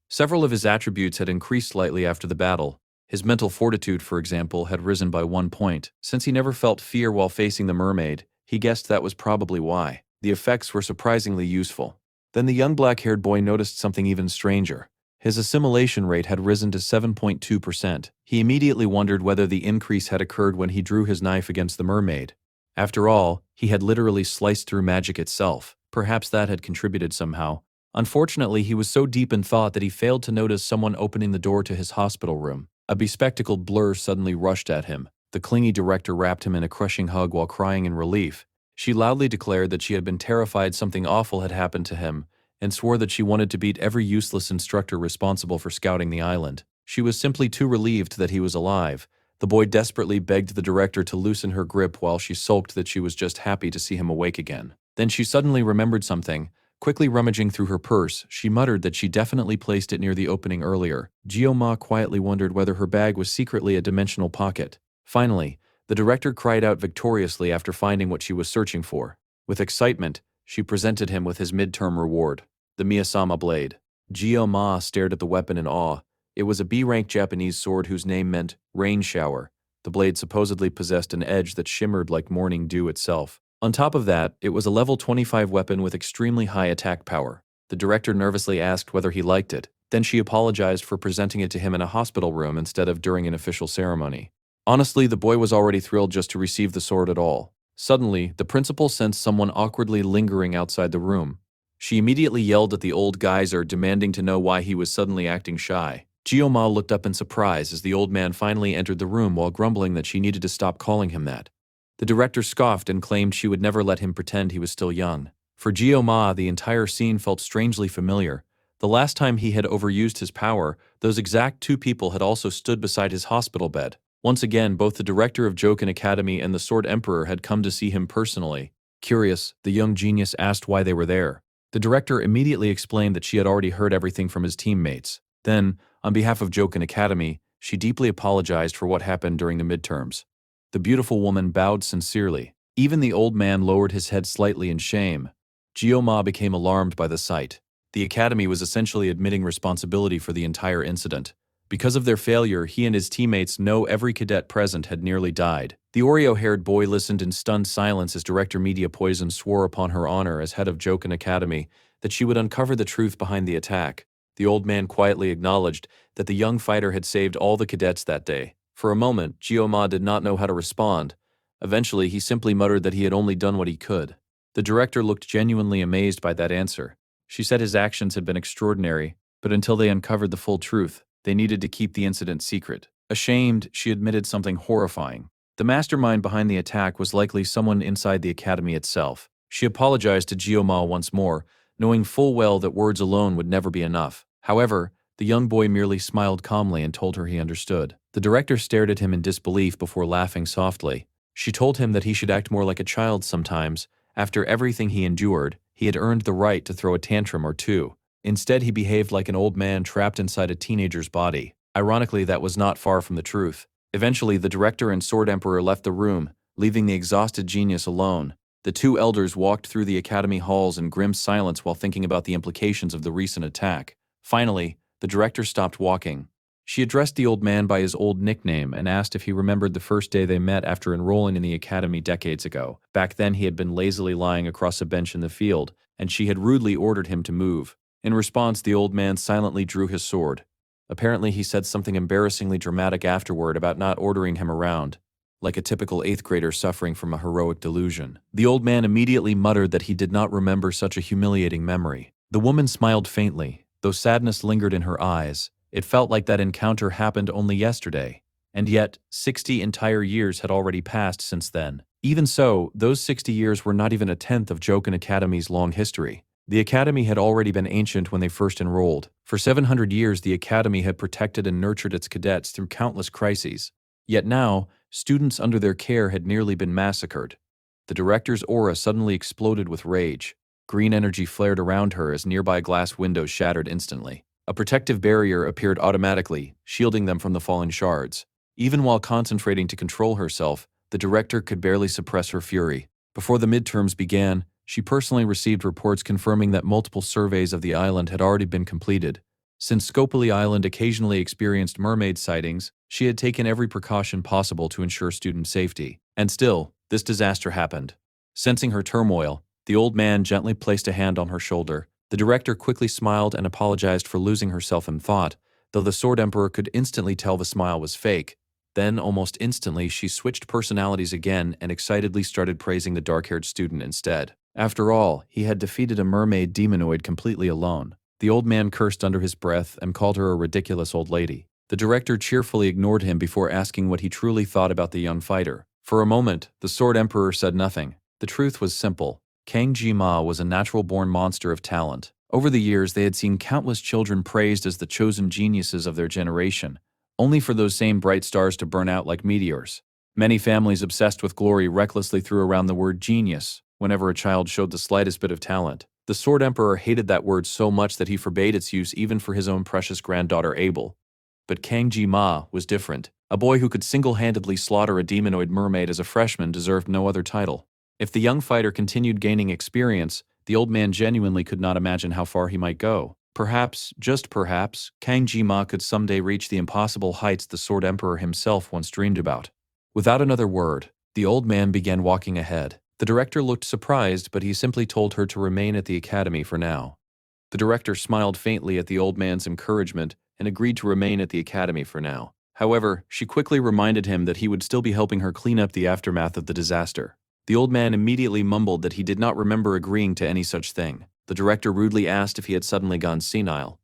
Several of his attributes had increased slightly after the battle. His mental fortitude, for example, had risen by 1 point. Since he never felt fear while facing the mermaid, he guessed that was probably why. The effects were surprisingly useful. Then the young black-haired boy noticed something even stranger. His assimilation rate had risen to 7.2%. He immediately wondered whether the increase had occurred when he drew his knife against the mermaid. After all, he had literally sliced through magic itself. Perhaps that had contributed somehow. Unfortunately, he was so deep in thought that he failed to notice someone opening the door to his hospital room. A bespectacled blur suddenly rushed at him. The clingy director wrapped him in a crushing hug while crying in relief. She loudly declared that she had been terrified something awful had happened to him, and swore that she wanted to beat every useless instructor responsible for scouting the island. She was simply too relieved that he was alive. The boy desperately begged the director to loosen her grip while she sulked that she was just happy to see him awake again. Then she suddenly remembered something. Quickly rummaging through her purse, she muttered that she definitely placed it near the opening earlier. Gyo-ma quietly wondered whether her bag was secretly a dimensional pocket. Finally, the director cried out victoriously after finding what she was searching for. With excitement, she presented him with his midterm reward, the Miyasama blade. Gyo-ma stared at the weapon in awe. It was a B-rank Japanese sword whose name meant rain shower. The blade supposedly possessed an edge that shimmered like morning dew itself. On top of that, it was a level 25 weapon with extremely high attack power. The director nervously asked whether he liked it. Then she apologized for presenting it to him in a hospital room instead of during an official ceremony. Honestly, the boy was already thrilled just to receive the sword at all. Suddenly, the principal sensed someone awkwardly lingering outside the room. She immediately yelled at the old geyser, demanding to know why he was suddenly acting shy. Gyo-ma looked up in surprise as the old man finally entered the room while grumbling that she needed to stop calling him that. The director scoffed and claimed she would never let him pretend he was still young. For Gyo-ma, the entire scene felt strangely familiar. The last time he had overused his power, those exact two people had also stood beside his hospital bed. Once again, both the director of Jokin Academy and the Sword Emperor had come to see him personally. Curious, the young genius asked why they were there. The director immediately explained that she had already heard everything from his teammates. Then, on behalf of Jokin Academy, she deeply apologized for what happened during the midterms. The beautiful woman bowed sincerely. Even the old man lowered his head slightly in shame. Gyo-ma became alarmed by the sight. The academy was essentially admitting responsibility for the entire incident. Because of their failure, he and his teammates know every cadet present had nearly died. The Oreo-haired boy listened in stunned silence as Director Media Poison swore upon her honor as head of Jokin Academy that she would uncover the truth behind the attack. The old man quietly acknowledged that the young fighter had saved all the cadets that day. For a moment, Gyo-ma did not know how to respond. Eventually, he simply muttered that he had only done what he could. The director looked genuinely amazed by that answer. She said his actions had been extraordinary, but until they uncovered the full truth, they needed to keep the incident secret. Ashamed, she admitted something horrifying. The mastermind behind the attack was likely someone inside the academy itself. She apologized to Gyo-ma once more, knowing full well that words alone would never be enough. However, the young boy merely smiled calmly and told her he understood. The director stared at him in disbelief before laughing softly. She told him that he should act more like a child sometimes. After everything he endured, he had earned the right to throw a tantrum or two. Instead, he behaved like an old man trapped inside a teenager's body. Ironically, that was not far from the truth. Eventually, the director and Sword Emperor left the room, leaving the exhausted genius alone. The two elders walked through the academy halls in grim silence while thinking about the implications of the recent attack. Finally, the director stopped walking. She addressed the old man by his old nickname and asked if he remembered the first day they met after enrolling in the academy decades ago. Back then, he had been lazily lying across a bench in the field, and she had rudely ordered him to move. In response, the old man silently drew his sword. Apparently, he said something embarrassingly dramatic afterward about not ordering him around, like a typical 8th grader suffering from a heroic delusion. The old man immediately muttered that he did not remember such a humiliating memory. The woman smiled faintly, though sadness lingered in her eyes. It felt like that encounter happened only yesterday, and yet 60 entire years had already passed since then. Even so, those 60 years were not even a tenth of Jokin Academy's long history. The academy had already been ancient when they first enrolled. For 700 years, the academy had protected and nurtured its cadets through countless crises. Yet now, students under their care had nearly been massacred. The director's aura suddenly exploded with rage. Green energy flared around her as nearby glass windows shattered instantly. A protective barrier appeared automatically, shielding them from the falling shards. Even while concentrating to control herself, the director could barely suppress her fury. Before the midterms began, she personally received reports confirming that multiple surveys of the island had already been completed. Since Scopely Island occasionally experienced mermaid sightings, she had taken every precaution possible to ensure student safety. And still, this disaster happened. Sensing her turmoil, the old man gently placed a hand on her shoulder. The director quickly smiled and apologized for losing herself in thought, though the Sword Emperor could instantly tell the smile was fake. Then, almost instantly, she switched personalities again and excitedly started praising the dark-haired student instead. After all, he had defeated a mermaid demonoid completely alone. The old man cursed under his breath and called her a ridiculous old lady. The director cheerfully ignored him before asking what he truly thought about the young fighter. For a moment, the Sword Emperor said nothing. The truth was simple. Kang Ji-ma was a natural-born monster of talent. Over the years, they had seen countless children praised as the chosen geniuses of their generation, only for those same bright stars to burn out like meteors. Many families obsessed with glory recklessly threw around the word genius whenever a child showed the slightest bit of talent. The Sword Emperor hated that word so much that he forbade its use even for his own precious granddaughter Abel. But Kang Ji-ma was different. A boy who could single-handedly slaughter a demonoid mermaid as a freshman deserved no other title. If the young fighter continued gaining experience, the old man genuinely could not imagine how far he might go. Perhaps, just perhaps, Kang Ji-ma could someday reach the impossible heights the Sword Emperor himself once dreamed about. Without another word, the old man began walking ahead. The director looked surprised, but he simply told her to remain at the academy for now. The director smiled faintly at the old man's encouragement and agreed to remain at the academy for now. However, she quickly reminded him that he would still be helping her clean up the aftermath of the disaster. The old man immediately mumbled that he did not remember agreeing to any such thing. The director rudely asked if he had suddenly gone senile.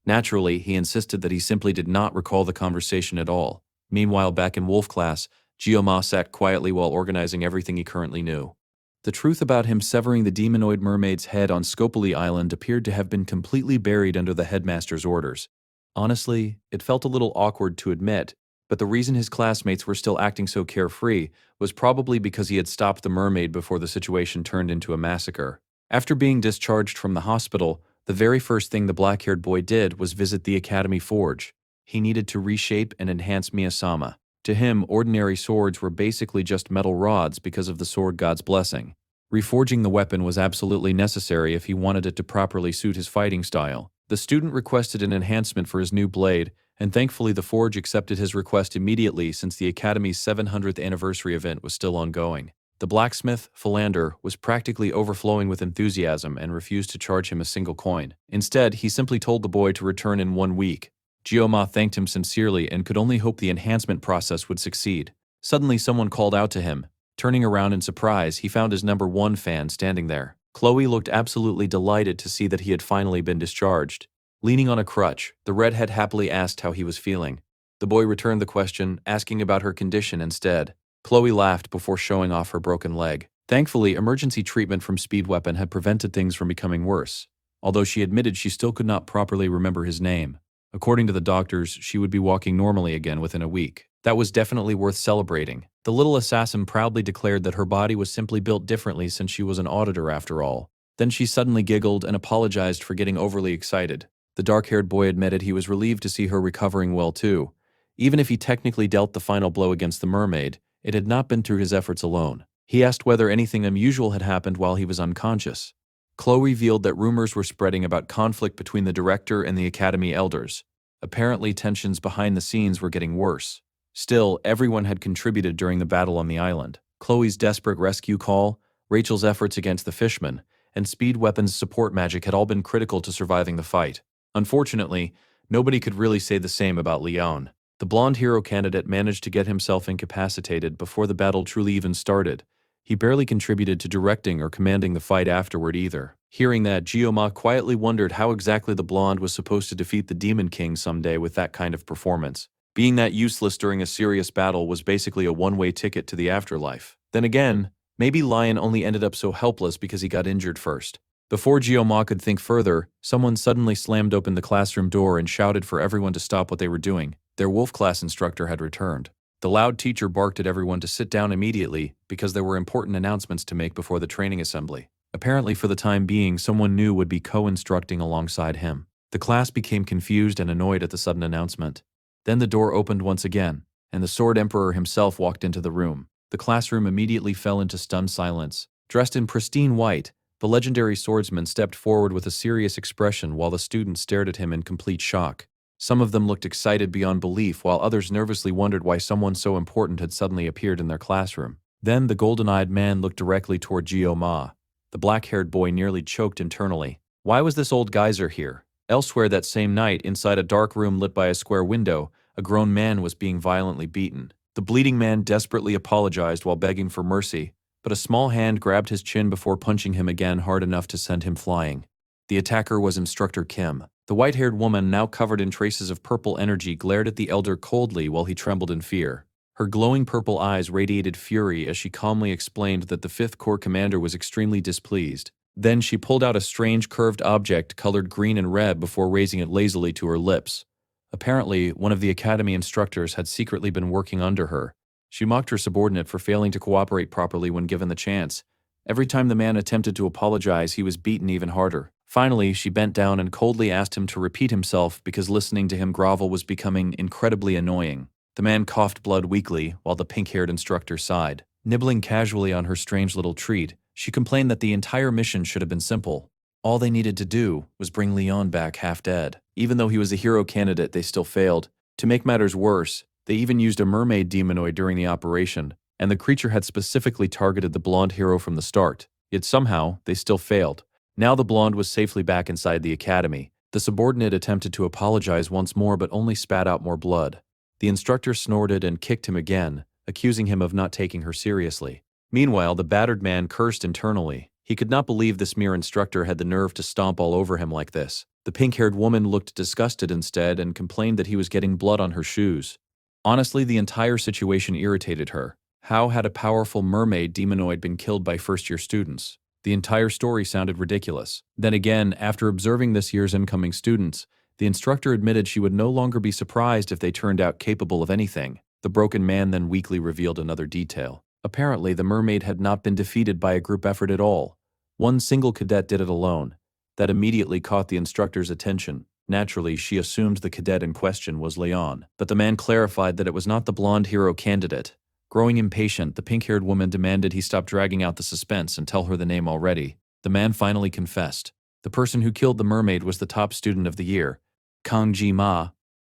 Naturally, he insisted that he simply did not recall the conversation at all. Meanwhile, back in Wolf class, Gyo-ma sat quietly while organizing everything he currently knew. The truth about him severing the demonoid mermaid's head on Scopely Island appeared to have been completely buried under the headmaster's orders. Honestly, it felt a little awkward to admit, but the reason his classmates were still acting so carefree was probably because he had stopped the mermaid before the situation turned into a massacre. After being discharged from the hospital, the very first thing the black-haired boy did was visit the Academy Forge. He needed to reshape and enhance Miyasama. To him, ordinary swords were basically just metal rods because of the sword god's blessing. Reforging the weapon was absolutely necessary if he wanted it to properly suit his fighting style. The student requested an enhancement for his new blade, and thankfully the Forge accepted his request immediately since the Academy's 700th anniversary event was still ongoing. The blacksmith, Philander, was practically overflowing with enthusiasm and refused to charge him a single coin. Instead, he simply told the boy to return in 1 week. Gyo-ma thanked him sincerely and could only hope the enhancement process would succeed. Suddenly someone called out to him. Turning around in surprise, he found his number 1 fan standing there. Chloe looked absolutely delighted to see that he had finally been discharged. Leaning on a crutch, the redhead happily asked how he was feeling. The boy returned the question, asking about her condition instead. Chloe laughed before showing off her broken leg. Thankfully, emergency treatment from Speed Weapon had prevented things from becoming worse, although she admitted she still could not properly remember his name. According to the doctors, she would be walking normally again within a week. That was definitely worth celebrating. The little assassin proudly declared that her body was simply built differently since she was an auditor after all. Then she suddenly giggled and apologized for getting overly excited. The dark-haired boy admitted he was relieved to see her recovering well too. Even if he technically dealt the final blow against the mermaid, it had not been through his efforts alone. He asked whether anything unusual had happened while he was unconscious. Chloe revealed that rumors were spreading about conflict between the director and the academy elders. Apparently, tensions behind the scenes were getting worse. Still, everyone had contributed during the battle on the island. Chloe's desperate rescue call, Rachel's efforts against the fishmen, and Speed Weapon's support magic had all been critical to surviving the fight. Unfortunately, nobody could really say the same about Leon. The blonde hero candidate managed to get himself incapacitated before the battle truly even started. He barely contributed to directing or commanding the fight afterward either. Hearing that, Gyo-ma quietly wondered how exactly the blonde was supposed to defeat the Demon King someday with that kind of performance. Being that useless during a serious battle was basically a one-way ticket to the afterlife. Then again, maybe Lion only ended up so helpless because he got injured first. Before Jioma could think further, someone suddenly slammed open the classroom door and shouted for everyone to stop what they were doing. Their wolf class instructor had returned. The loud teacher barked at everyone to sit down immediately because there were important announcements to make before the training assembly. Apparently, for the time being, someone new would be co-instructing alongside him. The class became confused and annoyed at the sudden announcement. Then the door opened once again, and the Sword Emperor himself walked into the room. The classroom immediately fell into stunned silence. Dressed in pristine white, the legendary swordsman stepped forward with a serious expression while the students stared at him in complete shock. Some of them looked excited beyond belief, while others nervously wondered why someone so important had suddenly appeared in their classroom. Then the golden-eyed man looked directly toward Jioma. The black-haired boy nearly choked internally. Why was this old geyser here? Elsewhere that same night, inside a dark room lit by a square window, a grown man was being violently beaten. The bleeding man desperately apologized while begging for mercy, but a small hand grabbed his chin before punching him again hard enough to send him flying. The attacker was Instructor Kim. The white-haired woman, now covered in traces of purple energy, glared at the elder coldly while he trembled in fear. Her glowing purple eyes radiated fury as she calmly explained that the 5th Corps commander was extremely displeased. Then she pulled out a strange curved object colored green and red before raising it lazily to her lips. Apparently, one of the academy instructors had secretly been working under her. She mocked her subordinate for failing to cooperate properly when given the chance. Every time the man attempted to apologize, he was beaten even harder. Finally, she bent down and coldly asked him to repeat himself because listening to him grovel was becoming incredibly annoying. The man coughed blood weakly, while the pink-haired instructor sighed. Nibbling casually on her strange little treat, she complained that the entire mission should have been simple. All they needed to do was bring Leon back half dead. Even though he was a hero candidate, they still failed. To make matters worse, they even used a mermaid demonoid during the operation, and the creature had specifically targeted the blonde hero from the start. Yet somehow, they still failed. Now the blonde was safely back inside the academy. The subordinate attempted to apologize once more but only spat out more blood. The instructor snorted and kicked him again, accusing him of not taking her seriously. Meanwhile, the battered man cursed internally. He could not believe this mere instructor had the nerve to stomp all over him like this. The pink-haired woman looked disgusted instead and complained that he was getting blood on her shoes. Honestly, the entire situation irritated her. How had a powerful mermaid demonoid been killed by first-year students? The entire story sounded ridiculous. Then again, after observing this year's incoming students, the instructor admitted she would no longer be surprised if they turned out capable of anything. The broken man then weakly revealed another detail. Apparently, the mermaid had not been defeated by a group effort at all. One single cadet did it alone. That immediately caught the instructor's attention. Naturally, she assumed the cadet in question was Leon, but the man clarified that it was not the blonde hero candidate. Growing impatient, the pink-haired woman demanded he stop dragging out the suspense and tell her the name already. The man finally confessed. The person who killed the mermaid was the top student of the year, Kang Ji-ma.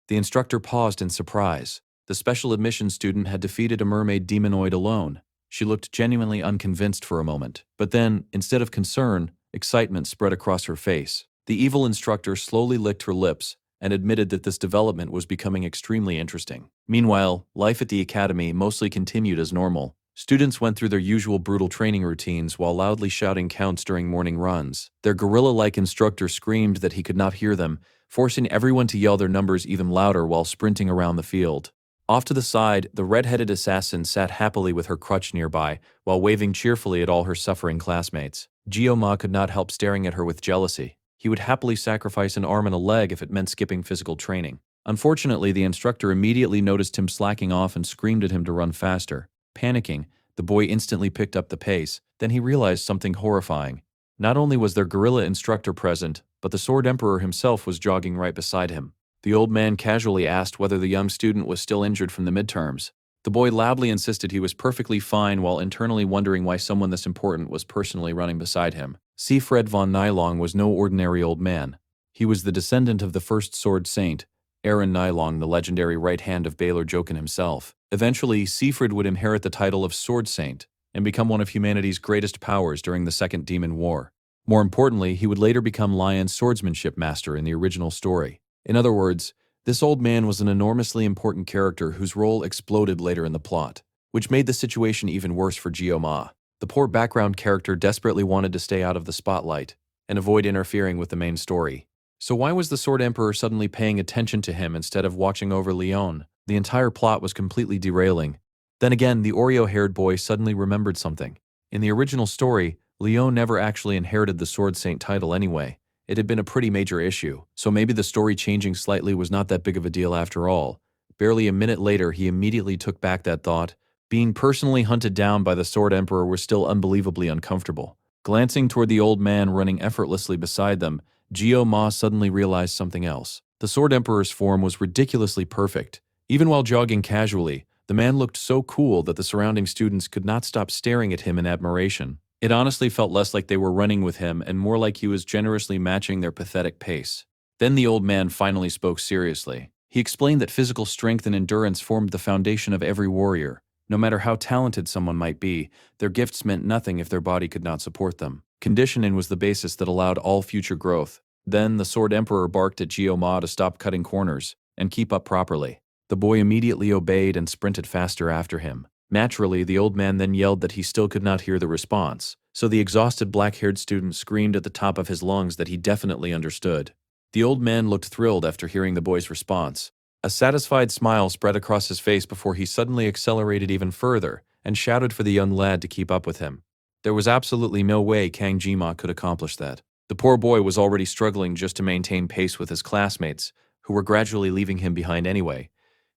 The instructor paused in surprise. The special admissions student had defeated a mermaid demonoid alone. She looked genuinely unconvinced for a moment, but then, instead of concern, excitement spread across her face. The evil instructor slowly licked her lips and admitted that this development was becoming extremely interesting. Meanwhile, life at the academy mostly continued as normal. Students went through their usual brutal training routines while loudly shouting counts during morning runs. Their gorilla-like instructor screamed that he could not hear them, forcing everyone to yell their numbers even louder while sprinting around the field. Off to the side, the red-headed assassin sat happily with her crutch nearby, while waving cheerfully at all her suffering classmates. Jioma could not help staring at her with jealousy. He would happily sacrifice an arm and a leg if it meant skipping physical training. Unfortunately, the instructor immediately noticed him slacking off and screamed at him to run faster. Panicking, the boy instantly picked up the pace. Then he realized something horrifying. Not only was their gorilla instructor present, but the Sword Emperor himself was jogging right beside him. The old man casually asked whether the young student was still injured from the midterms. The boy loudly insisted he was perfectly fine while internally wondering why someone this important was personally running beside him. Siegfried von Nylong was no ordinary old man. He was the descendant of the first sword saint, Aaron Nylong, the legendary right hand of Baylor Jokin himself. Eventually, Siegfried would inherit the title of Sword Saint and become one of humanity's greatest powers during the Second Demon War. More importantly, he would later become Lion's swordsmanship master in the original story. In other words, this old man was an enormously important character whose role exploded later in the plot, which made the situation even worse for Jioma. The poor background character desperately wanted to stay out of the spotlight and avoid interfering with the main story. So why was the Sword Emperor suddenly paying attention to him instead of watching over Leon? The entire plot was completely derailing. Then again, the Oreo-haired boy suddenly remembered something. In the original story, Leon never actually inherited the Sword Saint title anyway. It had been a pretty major issue, so maybe the story changing slightly was not that big of a deal after all. Barely a minute later, he immediately took back that thought. Being personally hunted down by the Sword Emperor was still unbelievably uncomfortable. Glancing toward the old man running effortlessly beside them, Gio Ma suddenly realized something else. The Sword Emperor's form was ridiculously perfect. Even while jogging casually, the man looked so cool that the surrounding students could not stop staring at him in admiration. It honestly felt less like they were running with him and more like he was generously matching their pathetic pace. Then the old man finally spoke seriously. He explained that physical strength and endurance formed the foundation of every warrior. No matter how talented someone might be, their gifts meant nothing if their body could not support them. Conditioning was the basis that allowed all future growth. Then the Sword Emperor barked at Gio Ma to stop cutting corners and keep up properly. The boy immediately obeyed and sprinted faster after him. Naturally, the old man then yelled that he still could not hear the response, so the exhausted black-haired student screamed at the top of his lungs that he definitely understood. The old man looked thrilled after hearing the boy's response. A satisfied smile spread across his face before he suddenly accelerated even further and shouted for the young lad to keep up with him. There was absolutely no way Kang Jima could accomplish that. The poor boy was already struggling just to maintain pace with his classmates, who were gradually leaving him behind anyway.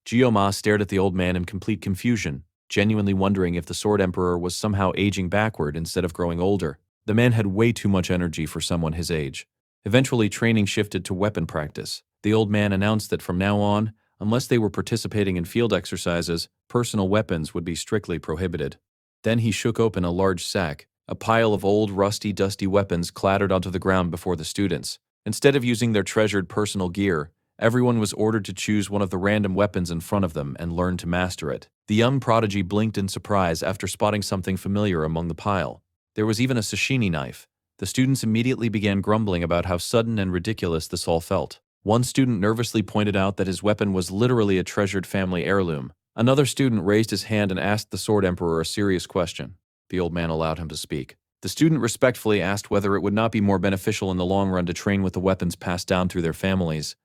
Gioma stared at the old man in complete confusion, genuinely wondering if the Sword Emperor was somehow aging backward instead of growing older. The man had way too much energy for someone his age. Eventually, training shifted to weapon practice. The old man announced that from now on, unless they were participating in field exercises, personal weapons would be strictly prohibited. Then he shook open a large sack. A pile of old, rusty, dusty weapons clattered onto the ground before the students. Instead of using their treasured personal gear, everyone was ordered to choose one of the random weapons in front of them and learn to master it. The young prodigy blinked in surprise after spotting something familiar among the pile. There was even a sashimi knife. The students immediately began grumbling about how sudden and ridiculous this all felt. One student nervously pointed out that his weapon was literally a treasured family heirloom. Another student raised his hand and asked the Sword Emperor a serious question. The old man allowed him to speak. The student respectfully asked whether it would not be more beneficial in the long run to train with the weapons passed down through their families.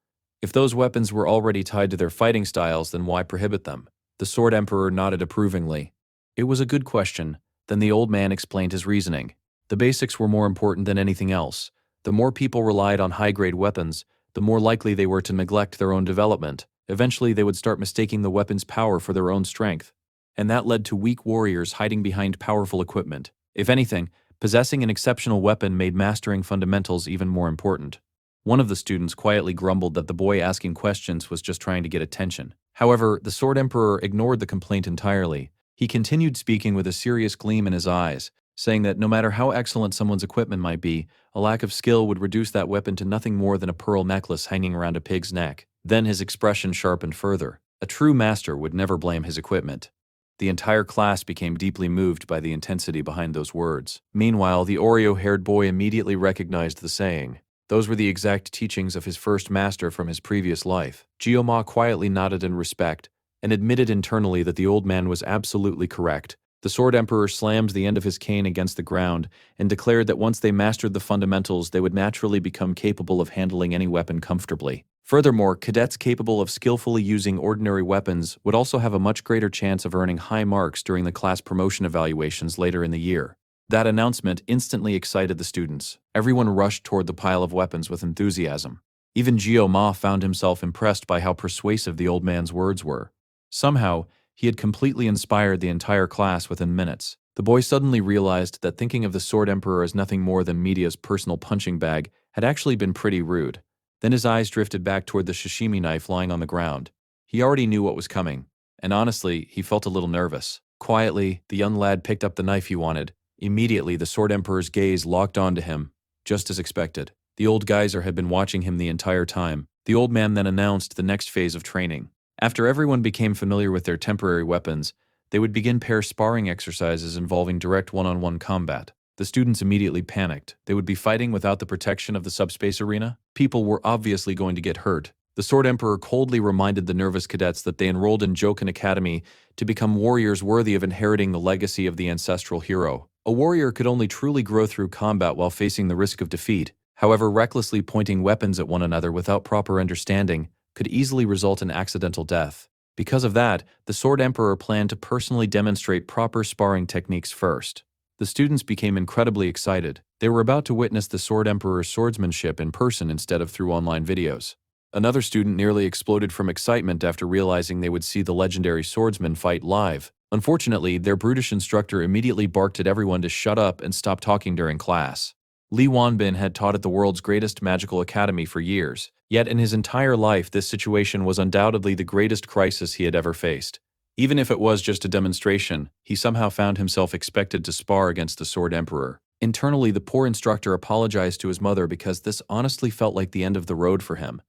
If those weapons were already tied to their fighting styles, then why prohibit them? The Sword Emperor nodded approvingly. It was a good question. Then the old man explained his reasoning. The basics were more important than anything else. The more people relied on high-grade weapons, the more likely they were to neglect their own development. Eventually, they would start mistaking the weapon's power for their own strength. And that led to weak warriors hiding behind powerful equipment. If anything, possessing an exceptional weapon made mastering fundamentals even more important. One of the students quietly grumbled that the boy asking questions was just trying to get attention. However, the Sword Emperor ignored the complaint entirely. He continued speaking with a serious gleam in his eyes, saying that no matter how excellent someone's equipment might be, a lack of skill would reduce that weapon to nothing more than a pearl necklace hanging around a pig's neck. Then his expression sharpened further. A true master would never blame his equipment. The entire class became deeply moved by the intensity behind those words. Meanwhile, the Oreo-haired boy immediately recognized the saying. Those were the exact teachings of his first master from his previous life. Gioma quietly nodded in respect and admitted internally that the old man was absolutely correct. The Sword Emperor slammed the end of his cane against the ground and declared that once they mastered the fundamentals, they would naturally become capable of handling any weapon comfortably. Furthermore, cadets capable of skillfully using ordinary weapons would also have a much greater chance of earning high marks during the class promotion evaluations later in the year. That announcement instantly excited the students. Everyone rushed toward the pile of weapons with enthusiasm. Even Gio Ma found himself impressed by how persuasive the old man's words were. Somehow, he had completely inspired the entire class within minutes. The boy suddenly realized that thinking of the Sword Emperor as nothing more than media's personal punching bag had actually been pretty rude. Then his eyes drifted back toward the sashimi knife lying on the ground. He already knew what was coming, and honestly, he felt a little nervous. Quietly, the young lad picked up the knife he wanted. Immediately, the Sword Emperor's gaze locked onto him, just as expected. The old geyser had been watching him the entire time. The old man then announced the next phase of training. After everyone became familiar with their temporary weapons, they would begin pair sparring exercises involving direct one-on-one combat. The students immediately panicked. They would be fighting without the protection of the subspace arena. People were obviously going to get hurt. The Sword Emperor coldly reminded the nervous cadets that they enrolled in Joken Academy to become warriors worthy of inheriting the legacy of the ancestral hero. A warrior could only truly grow through combat while facing the risk of defeat. However, recklessly pointing weapons at one another without proper understanding could easily result in accidental death. Because of that, the Sword Emperor planned to personally demonstrate proper sparring techniques first. The students became incredibly excited. They were about to witness the Sword Emperor's swordsmanship in person instead of through online videos. Another student nearly exploded from excitement after realizing they would see the legendary swordsman fight live. Unfortunately, their brutish instructor immediately barked at everyone to shut up and stop talking during class. Li Wanbin had taught at the world's greatest magical academy for years, yet in his entire life this situation was undoubtedly the greatest crisis he had ever faced. Even if it was just a demonstration, he somehow found himself expected to spar against the Sword Emperor. Internally, the poor instructor apologized to his mother because this honestly felt like the end of the road for him.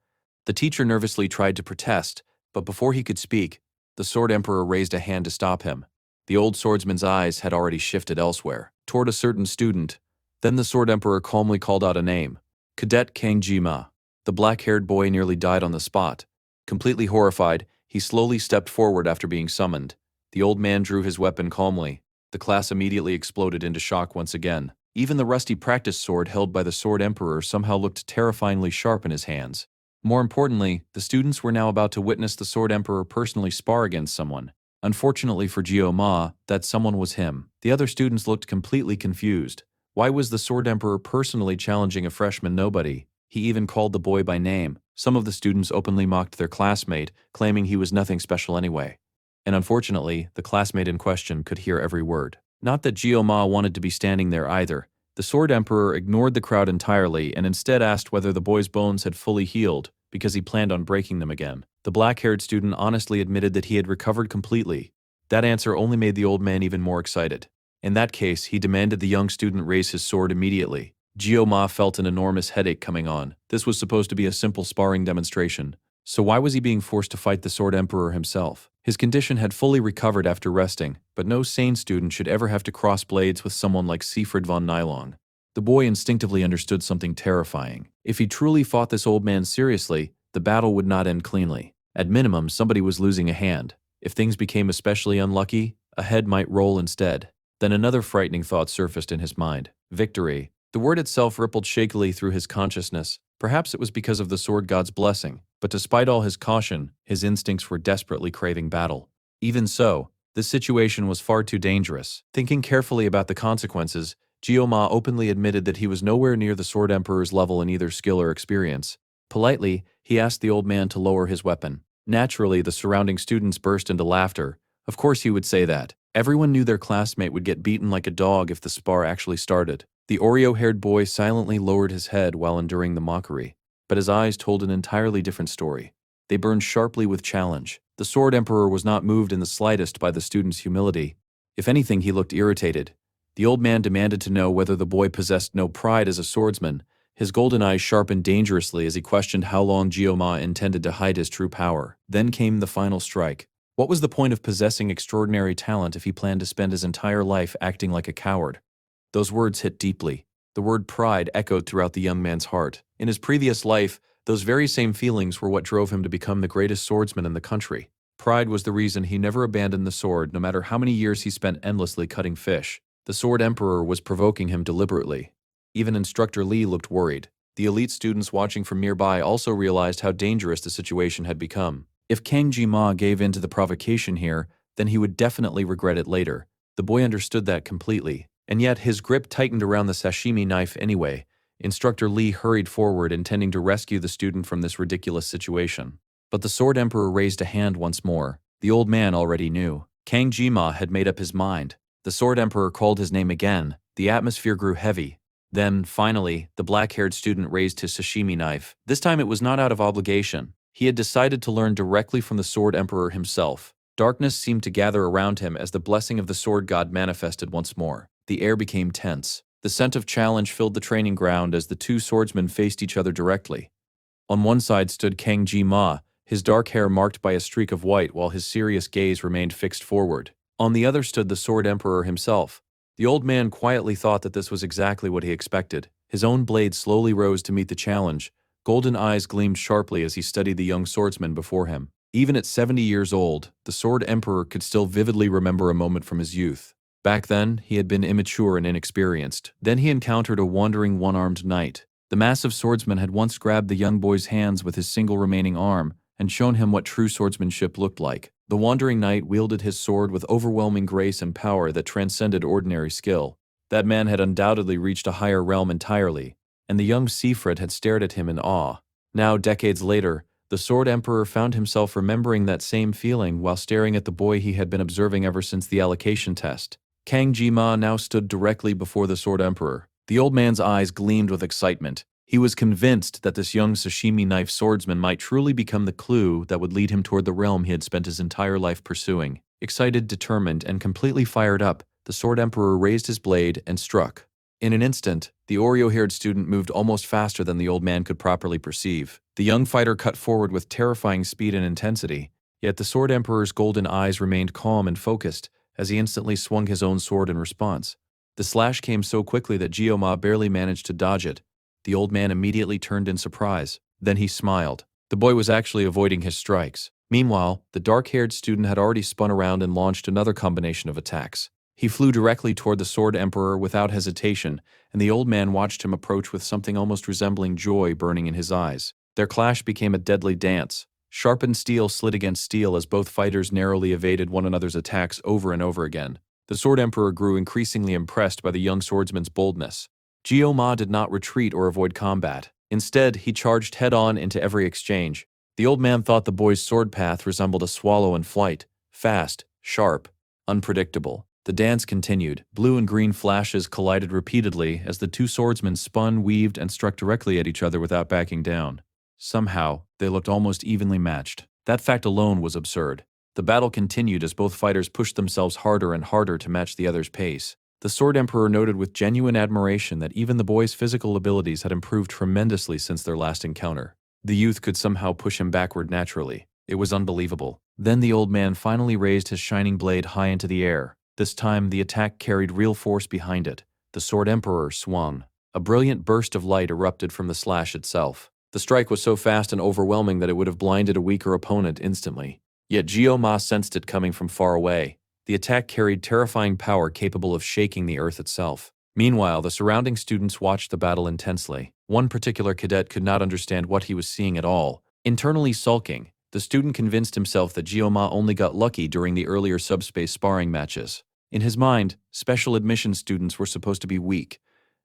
The teacher nervously tried to protest, but before he could speak, the Sword Emperor raised a hand to stop him. The old swordsman's eyes had already shifted elsewhere, toward a certain student. Then the Sword Emperor calmly called out a name. Cadet Kang Jima. The black-haired boy nearly died on the spot. Completely horrified, he slowly stepped forward after being summoned. The old man drew his weapon calmly. The class immediately exploded into shock once again. Even the rusty practice sword held by the Sword Emperor somehow looked terrifyingly sharp in his hands. More importantly, the students were now about to witness the Sword Emperor personally spar against someone. Unfortunately for Jiao Ma, that someone was him. The other students looked completely confused. Why was the Sword Emperor personally challenging a freshman nobody? He even called the boy by name. Some of the students openly mocked their classmate, claiming he was nothing special anyway. And unfortunately, the classmate in question could hear every word. Not that Jiao Ma wanted to be standing there either. The Sword Emperor ignored the crowd entirely and instead asked whether the boy's bones had fully healed, because he planned on breaking them again. The black-haired student honestly admitted that he had recovered completely. That answer only made the old man even more excited. In that case, he demanded the young student raise his sword immediately. Jiao Ma felt an enormous headache coming on. This was supposed to be a simple sparring demonstration. So why was he being forced to fight the Sword Emperor himself? His condition had fully recovered after resting, but no sane student should ever have to cross blades with someone like Siegfried von Nylon. The boy instinctively understood something terrifying. If he truly fought this old man seriously, the battle would not end cleanly. At minimum, somebody was losing a hand. If things became especially unlucky, a head might roll instead. Then another frightening thought surfaced in his mind. Victory. The word itself rippled shakily through his consciousness. Perhaps it was because of the sword god's blessing, but despite all his caution, his instincts were desperately craving battle. Even so, this situation was far too dangerous. Thinking carefully about the consequences, Jiao Ma openly admitted that he was nowhere near the Sword Emperor's level in either skill or experience. Politely, he asked the old man to lower his weapon. Naturally, the surrounding students burst into laughter. Of course he would say that. Everyone knew their classmate would get beaten like a dog if the spar actually started. The Oreo-haired boy silently lowered his head while enduring the mockery, but his eyes told an entirely different story. They burned sharply with challenge. The Sword Emperor was not moved in the slightest by the student's humility. If anything, he looked irritated. The old man demanded to know whether the boy possessed no pride as a swordsman. His golden eyes sharpened dangerously as he questioned how long Jiao Ma intended to hide his true power. Then came the final strike. What was the point of possessing extraordinary talent if he planned to spend his entire life acting like a coward? Those words hit deeply. The word pride echoed throughout the young man's heart. In his previous life, those very same feelings were what drove him to become the greatest swordsman in the country. Pride was the reason he never abandoned the sword, no matter how many years he spent endlessly cutting fish. The Sword Emperor was provoking him deliberately. Even Instructor Li looked worried. The elite students watching from nearby also realized how dangerous the situation had become. If Kang Jima gave in to the provocation here, then he would definitely regret it later. The boy understood that completely. And yet his grip tightened around the sashimi knife anyway. Instructor Li hurried forward, intending to rescue the student from this ridiculous situation. But the Sword Emperor raised a hand once more. The old man already knew. Kang Jima had made up his mind. The Sword Emperor called his name again. The atmosphere grew heavy. Then, finally, the black-haired student raised his sashimi knife. This time it was not out of obligation. He had decided to learn directly from the Sword Emperor himself. Darkness seemed to gather around him as the blessing of the sword god manifested once more. The air became tense. The scent of challenge filled the training ground as the two swordsmen faced each other directly. On one side stood Kang Jima, his dark hair marked by a streak of white while his serious gaze remained fixed forward. On the other stood the Sword Emperor himself. The old man quietly thought that this was exactly what he expected. His own blade slowly rose to meet the challenge. Golden eyes gleamed sharply as he studied the young swordsman before him. Even at 70 years old, the Sword Emperor could still vividly remember a moment from his youth. Back then, he had been immature and inexperienced. Then he encountered a wandering one-armed knight. The massive swordsman had once grabbed the young boy's hands with his single remaining arm and shown him what true swordsmanship looked like. The wandering knight wielded his sword with overwhelming grace and power that transcended ordinary skill. That man had undoubtedly reached a higher realm entirely, and the young Siegfried had stared at him in awe. Now, decades later, the Sword Emperor found himself remembering that same feeling while staring at the boy he had been observing ever since the allocation test. Kang Ji-ma now stood directly before the Sword Emperor. The old man's eyes gleamed with excitement. He was convinced that this young sashimi knife swordsman might truly become the clue that would lead him toward the realm he had spent his entire life pursuing. Excited, determined, and completely fired up, the Sword Emperor raised his blade and struck. In an instant, the Oreo-haired student moved almost faster than the old man could properly perceive. The young fighter cut forward with terrifying speed and intensity, yet the Sword Emperor's golden eyes remained calm and focused as he instantly swung his own sword in response. The slash came so quickly that Gyo-ma barely managed to dodge it. The old man immediately turned in surprise. Then he smiled. The boy was actually avoiding his strikes. Meanwhile, the dark-haired student had already spun around and launched another combination of attacks. He flew directly toward the Sword Emperor without hesitation, and the old man watched him approach with something almost resembling joy burning in his eyes. Their clash became a deadly dance. Sharpened steel slid against steel as both fighters narrowly evaded one another's attacks over and over again. The Sword Emperor grew increasingly impressed by the young swordsman's boldness. Gyo-ma did not retreat or avoid combat. Instead, he charged head-on into every exchange. The old man thought the boy's sword path resembled a swallow in flight, fast, sharp, unpredictable. The dance continued. Blue and green flashes collided repeatedly as the two swordsmen spun, weaved, and struck directly at each other without backing down. Somehow, they looked almost evenly matched. That fact alone was absurd. The battle continued as both fighters pushed themselves harder and harder to match the other's pace. The Sword Emperor noted with genuine admiration that even the boy's physical abilities had improved tremendously since their last encounter. The youth could somehow push him backward naturally. It was unbelievable. Then the old man finally raised his shining blade high into the air. This time, the attack carried real force behind it. The Sword Emperor swung. A brilliant burst of light erupted from the slash itself. The strike was so fast and overwhelming that it would have blinded a weaker opponent instantly. Yet Gyo-ma sensed it coming from far away. The attack carried terrifying power capable of shaking the earth itself. Meanwhile, the surrounding students watched the battle intensely. One particular cadet could not understand what he was seeing at all. Internally sulking, the student convinced himself that Gyo-ma only got lucky during the earlier subspace sparring matches. In his mind, special admission students were supposed to be weak.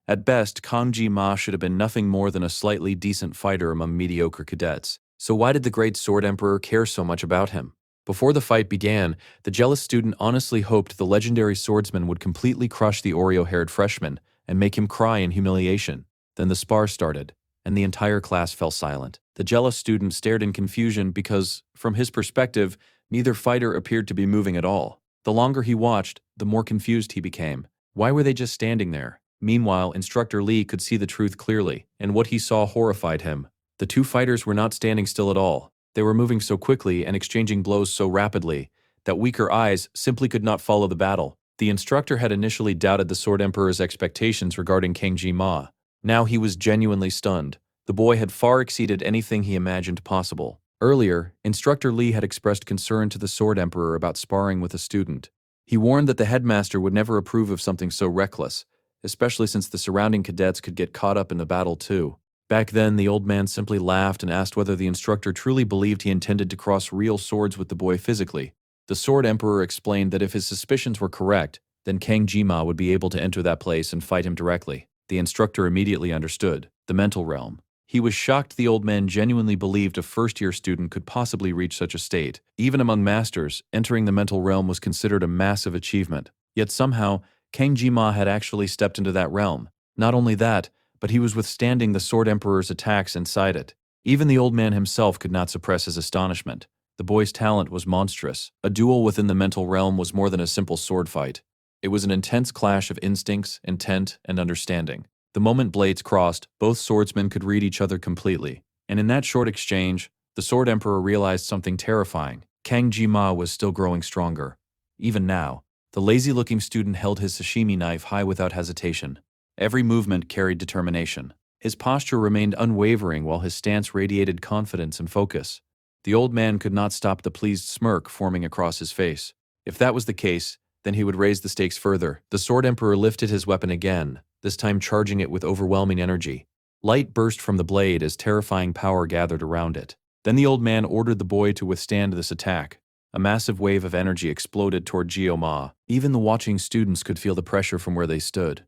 At best, Kang Ji-ma should have been nothing more than a slightly decent fighter among mediocre cadets. So why did the great Sword Emperor care so much about him? Before the fight began, the jealous student honestly hoped the legendary swordsman would completely crush the Oreo-haired freshman and make him cry in humiliation. Then the spar started, and the entire class fell silent. The jealous student stared in confusion because, from his perspective, neither fighter appeared to be moving at all. The longer he watched, the more confused he became. Why were they just standing there? Meanwhile, Instructor Lee could see the truth clearly, and what he saw horrified him. The two fighters were not standing still at all. They were moving so quickly and exchanging blows so rapidly that weaker eyes simply could not follow the battle. The instructor had initially doubted the Sword Emperor's expectations regarding Kang Ji-ma. Now he was genuinely stunned. The boy had far exceeded anything he imagined possible. Earlier, Instructor Lee had expressed concern to the Sword Emperor about sparring with a student. He warned that the headmaster would never approve of something so reckless, especially since the surrounding cadets could get caught up in the battle too. Back then, the old man simply laughed and asked whether the instructor truly believed he intended to cross real swords with the boy physically. The Sword Emperor explained that if his suspicions were correct, then Kang Ji-ma would be able to enter that place and fight him directly. The instructor immediately understood. The mental realm. He was shocked the old man genuinely believed a first-year student could possibly reach such a state. Even among masters, entering the mental realm was considered a massive achievement. Yet somehow, Kang Ji-ma had actually stepped into that realm. Not only that, but he was withstanding the Sword Emperor's attacks inside it. Even the old man himself could not suppress his astonishment. The boy's talent was monstrous. A duel within the mental realm was more than a simple sword fight. It was an intense clash of instincts, intent, and understanding. The moment blades crossed, both swordsmen could read each other completely. And in that short exchange, the Sword Emperor realized something terrifying. Kang Ji-ma was still growing stronger. Even now, the lazy-looking student held his sashimi knife high without hesitation. Every movement carried determination. His posture remained unwavering while his stance radiated confidence and focus. The old man could not stop the pleased smirk forming across his face. If that was the case, then he would raise the stakes further. The Sword Emperor lifted his weapon again, this time charging it with overwhelming energy. Light burst from the blade as terrifying power gathered around it. Then the old man ordered the boy to withstand this attack. A massive wave of energy exploded toward Jioma. Even the watching students could feel the pressure from where they stood.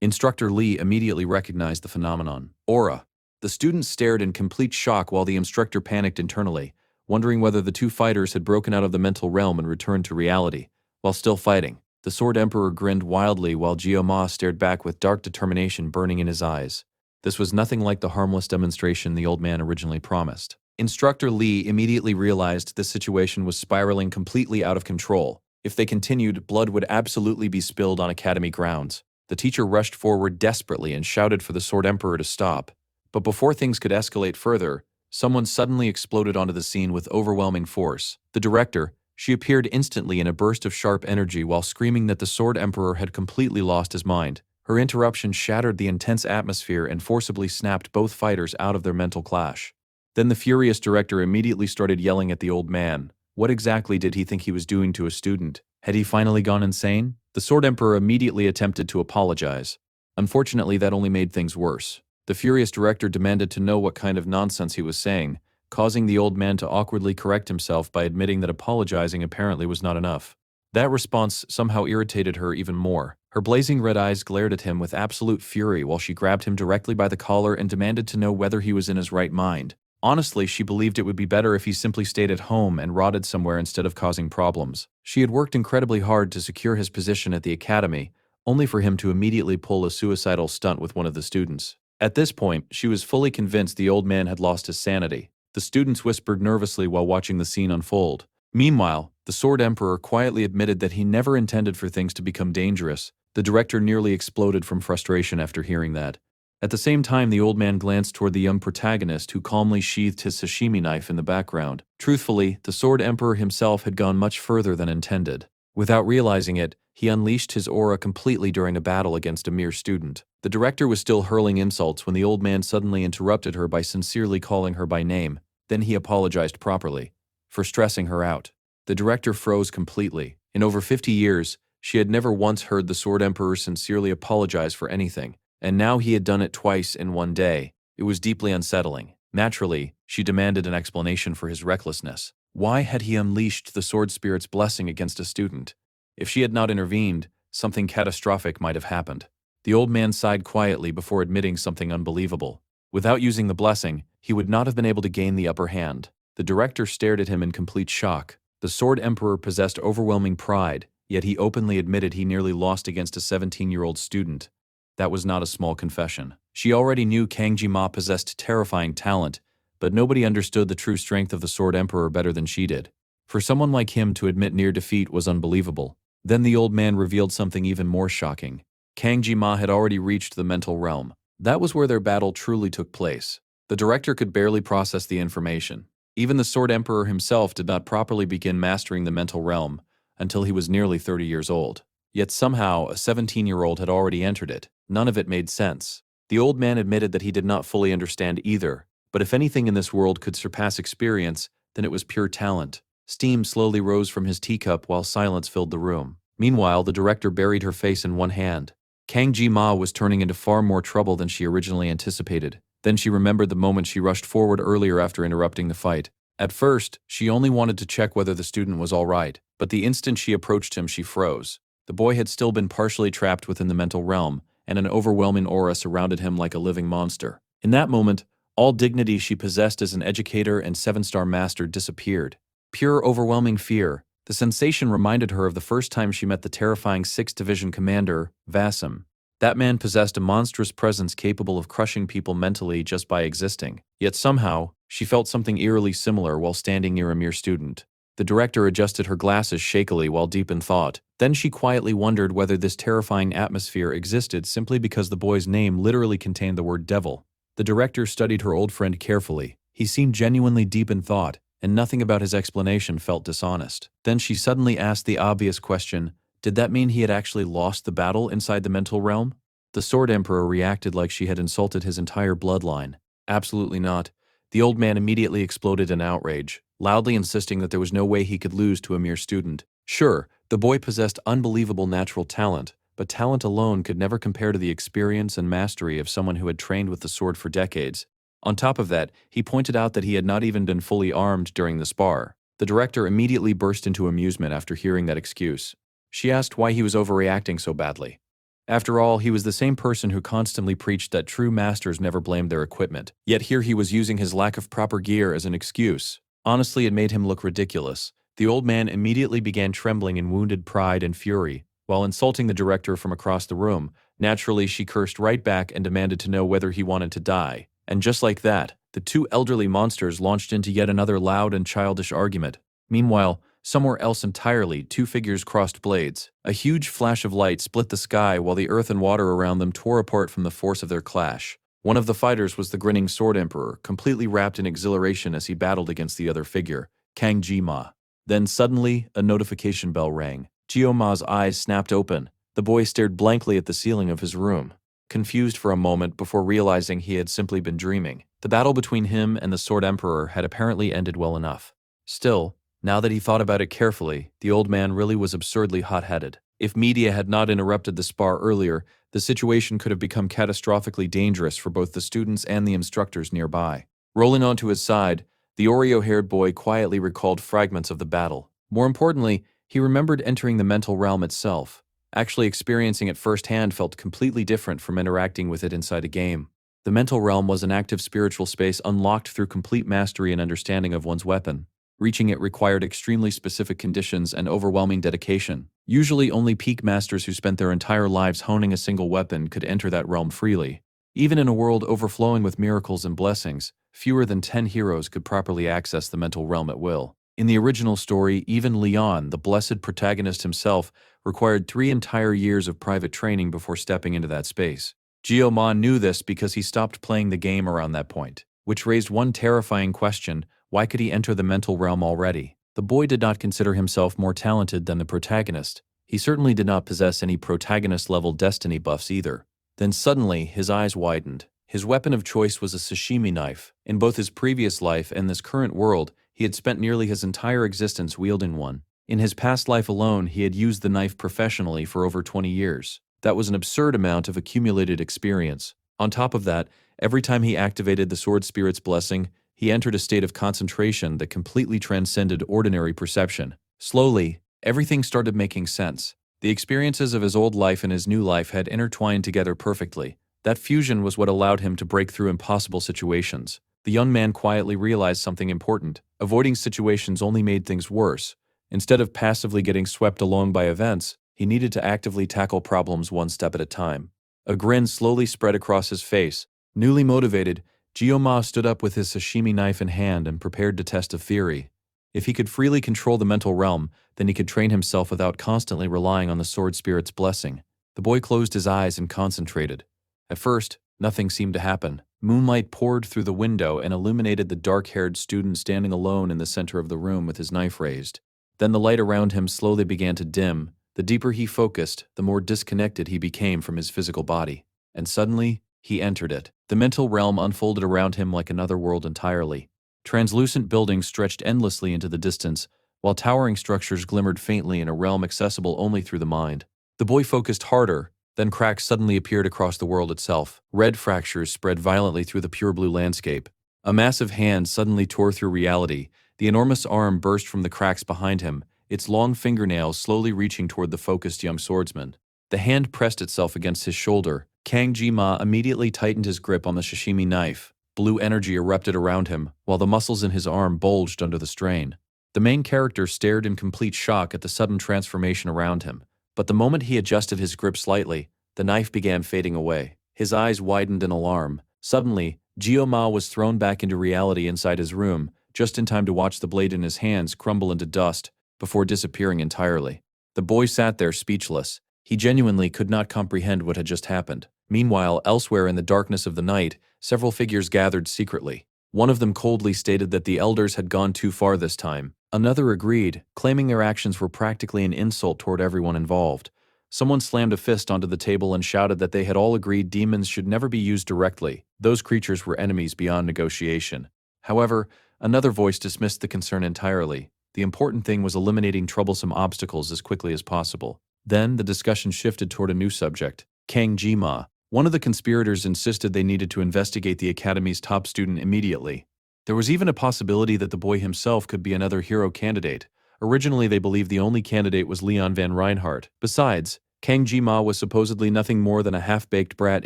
Instructor Lee immediately recognized the phenomenon. Aura. The students stared in complete shock while the instructor panicked internally, wondering whether the two fighters had broken out of the mental realm and returned to reality. While still fighting, the Sword Emperor grinned wildly while Jioma stared back with dark determination burning in his eyes. This was nothing like the harmless demonstration the old man originally promised. Instructor Lee immediately realized the situation was spiraling completely out of control. If they continued, blood would absolutely be spilled on academy grounds. The teacher rushed forward desperately and shouted for the Sword Emperor to stop. But before things could escalate further, someone suddenly exploded onto the scene with overwhelming force. The director. She appeared instantly in a burst of sharp energy while screaming that the Sword Emperor had completely lost his mind. Her interruption shattered the intense atmosphere and forcibly snapped both fighters out of their mental clash. Then the furious director immediately started yelling at the old man. What exactly did he think he was doing to a student? Had he finally gone insane? The Sword Emperor immediately attempted to apologize. Unfortunately, that only made things worse. The furious director demanded to know what kind of nonsense he was saying, causing the old man to awkwardly correct himself by admitting that apologizing apparently was not enough. That response somehow irritated her even more. Her blazing red eyes glared at him with absolute fury while she grabbed him directly by the collar and demanded to know whether he was in his right mind. Honestly, she believed it would be better if he simply stayed at home and rotted somewhere instead of causing problems. She had worked incredibly hard to secure his position at the academy, only for him to immediately pull a suicidal stunt with one of the students. At this point, she was fully convinced the old man had lost his sanity. The students whispered nervously while watching the scene unfold. Meanwhile, the Sword Emperor quietly admitted that he never intended for things to become dangerous. The director nearly exploded from frustration after hearing that. At the same time, the old man glanced toward the young protagonist who calmly sheathed his sashimi knife in the background. Truthfully, the Sword Emperor himself had gone much further than intended. Without realizing it, he unleashed his aura completely during a battle against a mere student. The director was still hurling insults when the old man suddenly interrupted her by sincerely calling her by name. Then he apologized properly for stressing her out. The director froze completely. In over 50 years, she had never once heard the Sword Emperor sincerely apologize for anything. And now he had done it twice in one day. It was deeply unsettling. Naturally, she demanded an explanation for his recklessness. Why had he unleashed the sword spirit's blessing against a student? If she had not intervened, something catastrophic might have happened. The old man sighed quietly before admitting something unbelievable. Without using the blessing, he would not have been able to gain the upper hand. The director stared at him in complete shock. The Sword Emperor possessed overwhelming pride, yet he openly admitted he nearly lost against a 17-year-old student. That was not a small confession. She already knew Kang Ji-ma possessed terrifying talent, but nobody understood the true strength of the Sword Emperor better than she did. For someone like him to admit near defeat was unbelievable. Then the old man revealed something even more shocking. Kang Ji-ma had already reached the mental realm. That was where their battle truly took place. The director could barely process the information. Even the Sword Emperor himself did not properly begin mastering the mental realm until he was nearly 30 years old. Yet somehow, a 17-year-old had already entered it. None of it made sense. The old man admitted that he did not fully understand either, but if anything in this world could surpass experience, then it was pure talent. Steam slowly rose from his teacup while silence filled the room. Meanwhile, the director buried her face in one hand. Kang Ji-ma was turning into far more trouble than she originally anticipated. Then she remembered the moment she rushed forward earlier after interrupting the fight. At first, she only wanted to check whether the student was all right, but the instant she approached him, she froze. The boy had still been partially trapped within the mental realm, and an overwhelming aura surrounded him like a living monster. In that moment, all dignity she possessed as an educator and 7-star master disappeared. Pure overwhelming fear. The sensation reminded her of the first time she met the terrifying 6th Division commander, Vasim. That man possessed a monstrous presence capable of crushing people mentally just by existing. Yet somehow, she felt something eerily similar while standing near a mere student. The director adjusted her glasses shakily while deep in thought. Then she quietly wondered whether this terrifying atmosphere existed simply because the boy's name literally contained the word devil. The director studied her old friend carefully. He seemed genuinely deep in thought, and nothing about his explanation felt dishonest. Then she suddenly asked the obvious question, did that mean he had actually lost the battle inside the mental realm? The Sword Emperor reacted like she had insulted his entire bloodline. Absolutely not. The old man immediately exploded in outrage, loudly insisting that there was no way he could lose to a mere student. Sure, the boy possessed unbelievable natural talent, but talent alone could never compare to the experience and mastery of someone who had trained with the sword for decades. On top of that, he pointed out that he had not even been fully armed during the spar. The director immediately burst into amusement after hearing that excuse. She asked why he was overreacting so badly. After all, he was the same person who constantly preached that true masters never blamed their equipment. Yet here he was using his lack of proper gear as an excuse. Honestly, it made him look ridiculous. The old man immediately began trembling in wounded pride and fury, while insulting the director from across the room. Naturally, she cursed right back and demanded to know whether he wanted to die. And just like that, the two elderly monsters launched into yet another loud and childish argument. Meanwhile, somewhere else entirely, two figures crossed blades. A huge flash of light split the sky while the earth and water around them tore apart from the force of their clash. One of the fighters was the grinning Sword Emperor, completely wrapped in exhilaration as he battled against the other figure, Kang Ji-ma. Then suddenly, a notification bell rang. Ji-ma's eyes snapped open. The boy stared blankly at the ceiling of his room, confused for a moment before realizing he had simply been dreaming. The battle between him and the Sword Emperor had apparently ended well enough. Still, now that he thought about it carefully, the old man really was absurdly hot-headed. If media had not interrupted the spar earlier, the situation could have become catastrophically dangerous for both the students and the instructors nearby. Rolling onto his side, the Oreo-haired boy quietly recalled fragments of the battle. More importantly, he remembered entering the mental realm itself. Actually experiencing it firsthand felt completely different from interacting with it inside a game. The mental realm was an active spiritual space unlocked through complete mastery and understanding of one's weapon. Reaching it required extremely specific conditions and overwhelming dedication. Usually only peak masters who spent their entire lives honing a single weapon could enter that realm freely. Even in a world overflowing with miracles and blessings, fewer than 10 heroes could properly access the mental realm at will. In the original story, even Leon, the blessed protagonist himself, required 3 entire years of private training before stepping into that space. Ji-ma knew this because he stopped playing the game around that point, which raised one terrifying question: why could he enter the mental realm already? The boy did not consider himself more talented than the protagonist. He certainly did not possess any protagonist-level destiny buffs either. Then suddenly, his eyes widened. His weapon of choice was a sashimi knife. In both his previous life and this current world, he had spent nearly his entire existence wielding one. In his past life alone, he had used the knife professionally for over 20 years. That was an absurd amount of accumulated experience. On top of that, every time he activated the Sword Spirit's blessing, he entered a state of concentration that completely transcended ordinary perception. Slowly, everything started making sense. The experiences of his old life and his new life had intertwined together perfectly. That fusion was what allowed him to break through impossible situations. The young man quietly realized something important. Avoiding situations only made things worse. Instead of passively getting swept along by events, he needed to actively tackle problems one step at a time. A grin slowly spread across his face. Newly motivated, Ji-ma stood up with his sashimi knife in hand and prepared to test a theory. If he could freely control the mental realm, then he could train himself without constantly relying on the Sword Spirit's blessing. The boy closed his eyes and concentrated. At first, nothing seemed to happen. Moonlight poured through the window and illuminated the dark-haired student standing alone in the center of the room with his knife raised. Then the light around him slowly began to dim. The deeper he focused, the more disconnected he became from his physical body. And suddenly, he entered it. The mental realm unfolded around him like another world entirely. Translucent buildings stretched endlessly into the distance, while towering structures glimmered faintly in a realm accessible only through the mind. The boy focused harder, then cracks suddenly appeared across the world itself. Red fractures spread violently through the pure blue landscape. A massive hand suddenly tore through reality. The enormous arm burst from the cracks behind him, its long fingernails slowly reaching toward the focused young swordsman. The hand pressed itself against his shoulder. Kang Ji-ma immediately tightened his grip on the sashimi knife. Blue energy erupted around him, while the muscles in his arm bulged under the strain. The main character stared in complete shock at the sudden transformation around him. But the moment he adjusted his grip slightly, the knife began fading away. His eyes widened in alarm. Suddenly, Ji-ma was thrown back into reality inside his room, just in time to watch the blade in his hands crumble into dust before disappearing entirely. The boy sat there speechless. He genuinely could not comprehend what had just happened. Meanwhile, elsewhere in the darkness of the night, several figures gathered secretly. One of them coldly stated that the elders had gone too far this time. Another agreed, claiming their actions were practically an insult toward everyone involved. Someone slammed a fist onto the table and shouted that they had all agreed demons should never be used directly. Those creatures were enemies beyond negotiation. However, another voice dismissed the concern entirely. The important thing was eliminating troublesome obstacles as quickly as possible. Then the discussion shifted toward a new subject: Kang Ji-ma. One of the conspirators insisted they needed to investigate the academy's top student immediately. There was even a possibility that the boy himself could be another hero candidate. Originally, they believed the only candidate was Leon van Reinhardt. Besides, Kang Ji-ma was supposedly nothing more than a half-baked brat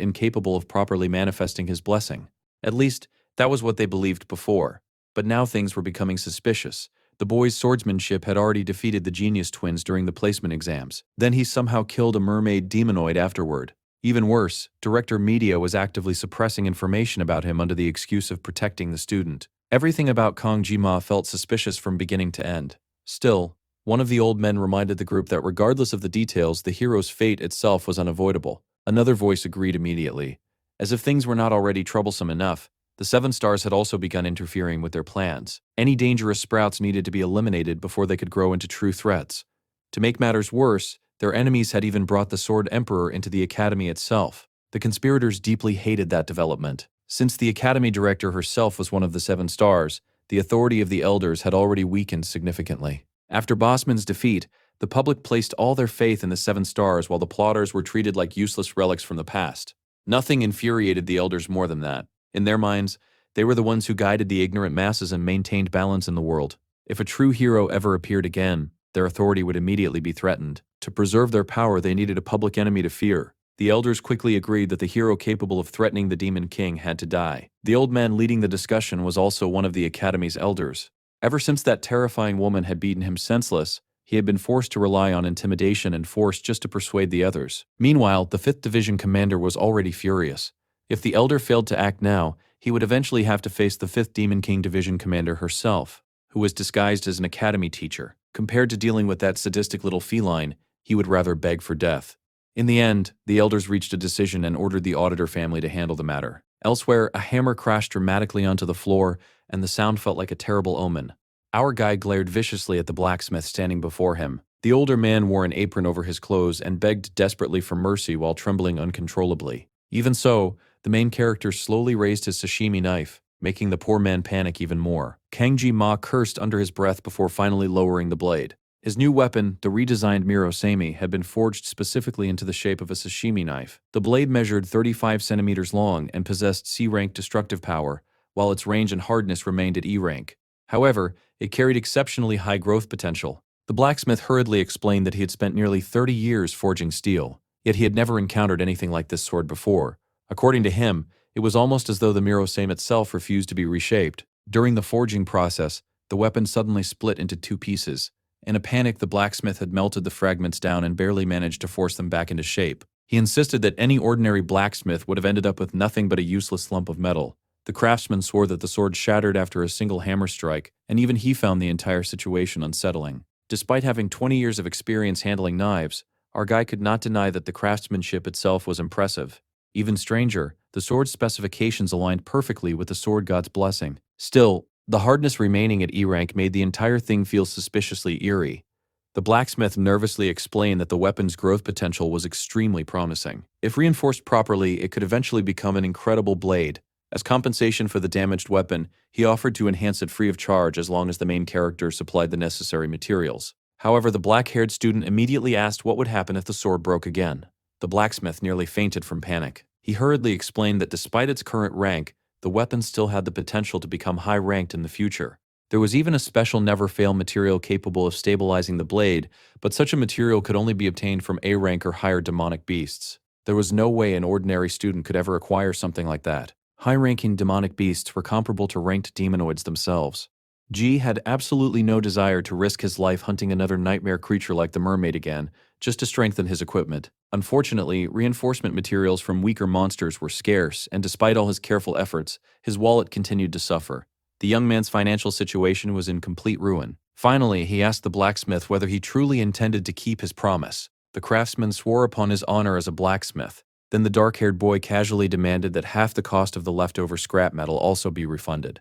incapable of properly manifesting his blessing. At least, that was what they believed before. But now things were becoming suspicious. The boy's swordsmanship had already defeated the genius twins during the placement exams. Then he somehow killed a mermaid demonoid afterward. Even worse, Director Media was actively suppressing information about him under the excuse of protecting the student. Everything about Kang Ji-ma felt suspicious from beginning to end. Still, one of the old men reminded the group that regardless of the details, the hero's fate itself was unavoidable. Another voice agreed immediately. As if things were not already troublesome enough, the Seven Stars had also begun interfering with their plans. Any dangerous sprouts needed to be eliminated before they could grow into true threats. To make matters worse, their enemies had even brought the Sword Emperor into the academy itself. The conspirators deeply hated that development. Since the academy director herself was one of the Seven Stars, the authority of the elders had already weakened significantly. After Bossman's defeat, the public placed all their faith in the Seven Stars while the plotters were treated like useless relics from the past. Nothing infuriated the elders more than that. In their minds, they were the ones who guided the ignorant masses and maintained balance in the world. If a true hero ever appeared again, their authority would immediately be threatened. To preserve their power, they needed a public enemy to fear. The elders quickly agreed that the hero capable of threatening the Demon King had to die. The old man leading the discussion was also one of the Academy's elders. Ever since that terrifying woman had beaten him senseless, he had been forced to rely on intimidation and force just to persuade the others. Meanwhile, the 5th Division commander was already furious. If the elder failed to act now, he would eventually have to face the 5th Demon King Division commander herself, who was disguised as an academy teacher. Compared to dealing with that sadistic little feline, he would rather beg for death. In the end, the elders reached a decision and ordered the auditor family to handle the matter. Elsewhere, a hammer crashed dramatically onto the floor, and the sound felt like a terrible omen. Our guy glared viciously at the blacksmith standing before him. The older man wore an apron over his clothes and begged desperately for mercy while trembling uncontrollably. Even so, the main character slowly raised his sashimi knife, making the poor man panic even more. Kang Ji-ma cursed under his breath before finally lowering the blade. His new weapon, the redesigned mirosemi, had been forged specifically into the shape of a sashimi knife. The blade measured 35 centimeters long and possessed C-rank destructive power, while its range and hardness remained at E rank. However, it carried exceptionally high growth potential. The blacksmith hurriedly explained that he had spent nearly 30 years forging steel, yet he had never encountered anything like this sword before. According to him, it was almost as though the mirosemi itself refused to be reshaped. During the forging process, the weapon suddenly split into 2 pieces. In a panic, the blacksmith had melted the fragments down and barely managed to force them back into shape. He insisted that any ordinary blacksmith would have ended up with nothing but a useless lump of metal. The craftsman swore that the sword shattered after a single hammer strike, and even he found the entire situation unsettling. Despite having 20 years of experience handling knives, our guy could not deny that the craftsmanship itself was impressive. Even stranger, the sword's specifications aligned perfectly with the sword god's blessing. Still, the hardness remaining at E rank made the entire thing feel suspiciously eerie. The blacksmith nervously explained that the weapon's growth potential was extremely promising. If reinforced properly, it could eventually become an incredible blade. As compensation for the damaged weapon, he offered to enhance it free of charge as long as the main character supplied the necessary materials. However, the black-haired student immediately asked what would happen if the sword broke again. The blacksmith nearly fainted from panic. He hurriedly explained that despite its current rank, the weapon still had the potential to become high-ranked in the future. There was even a special never-fail material capable of stabilizing the blade, but such a material could only be obtained from A-rank or higher demonic beasts. There was no way an ordinary student could ever acquire something like that. High-ranking demonic beasts were comparable to ranked demonoids themselves. G had absolutely no desire to risk his life hunting another nightmare creature like the mermaid again, just to strengthen his equipment. Unfortunately, reinforcement materials from weaker monsters were scarce, and despite all his careful efforts, his wallet continued to suffer. The young man's financial situation was in complete ruin. Finally, he asked the blacksmith whether he truly intended to keep his promise. The craftsman swore upon his honor as a blacksmith. Then the dark-haired boy casually demanded that half the cost of the leftover scrap metal also be refunded.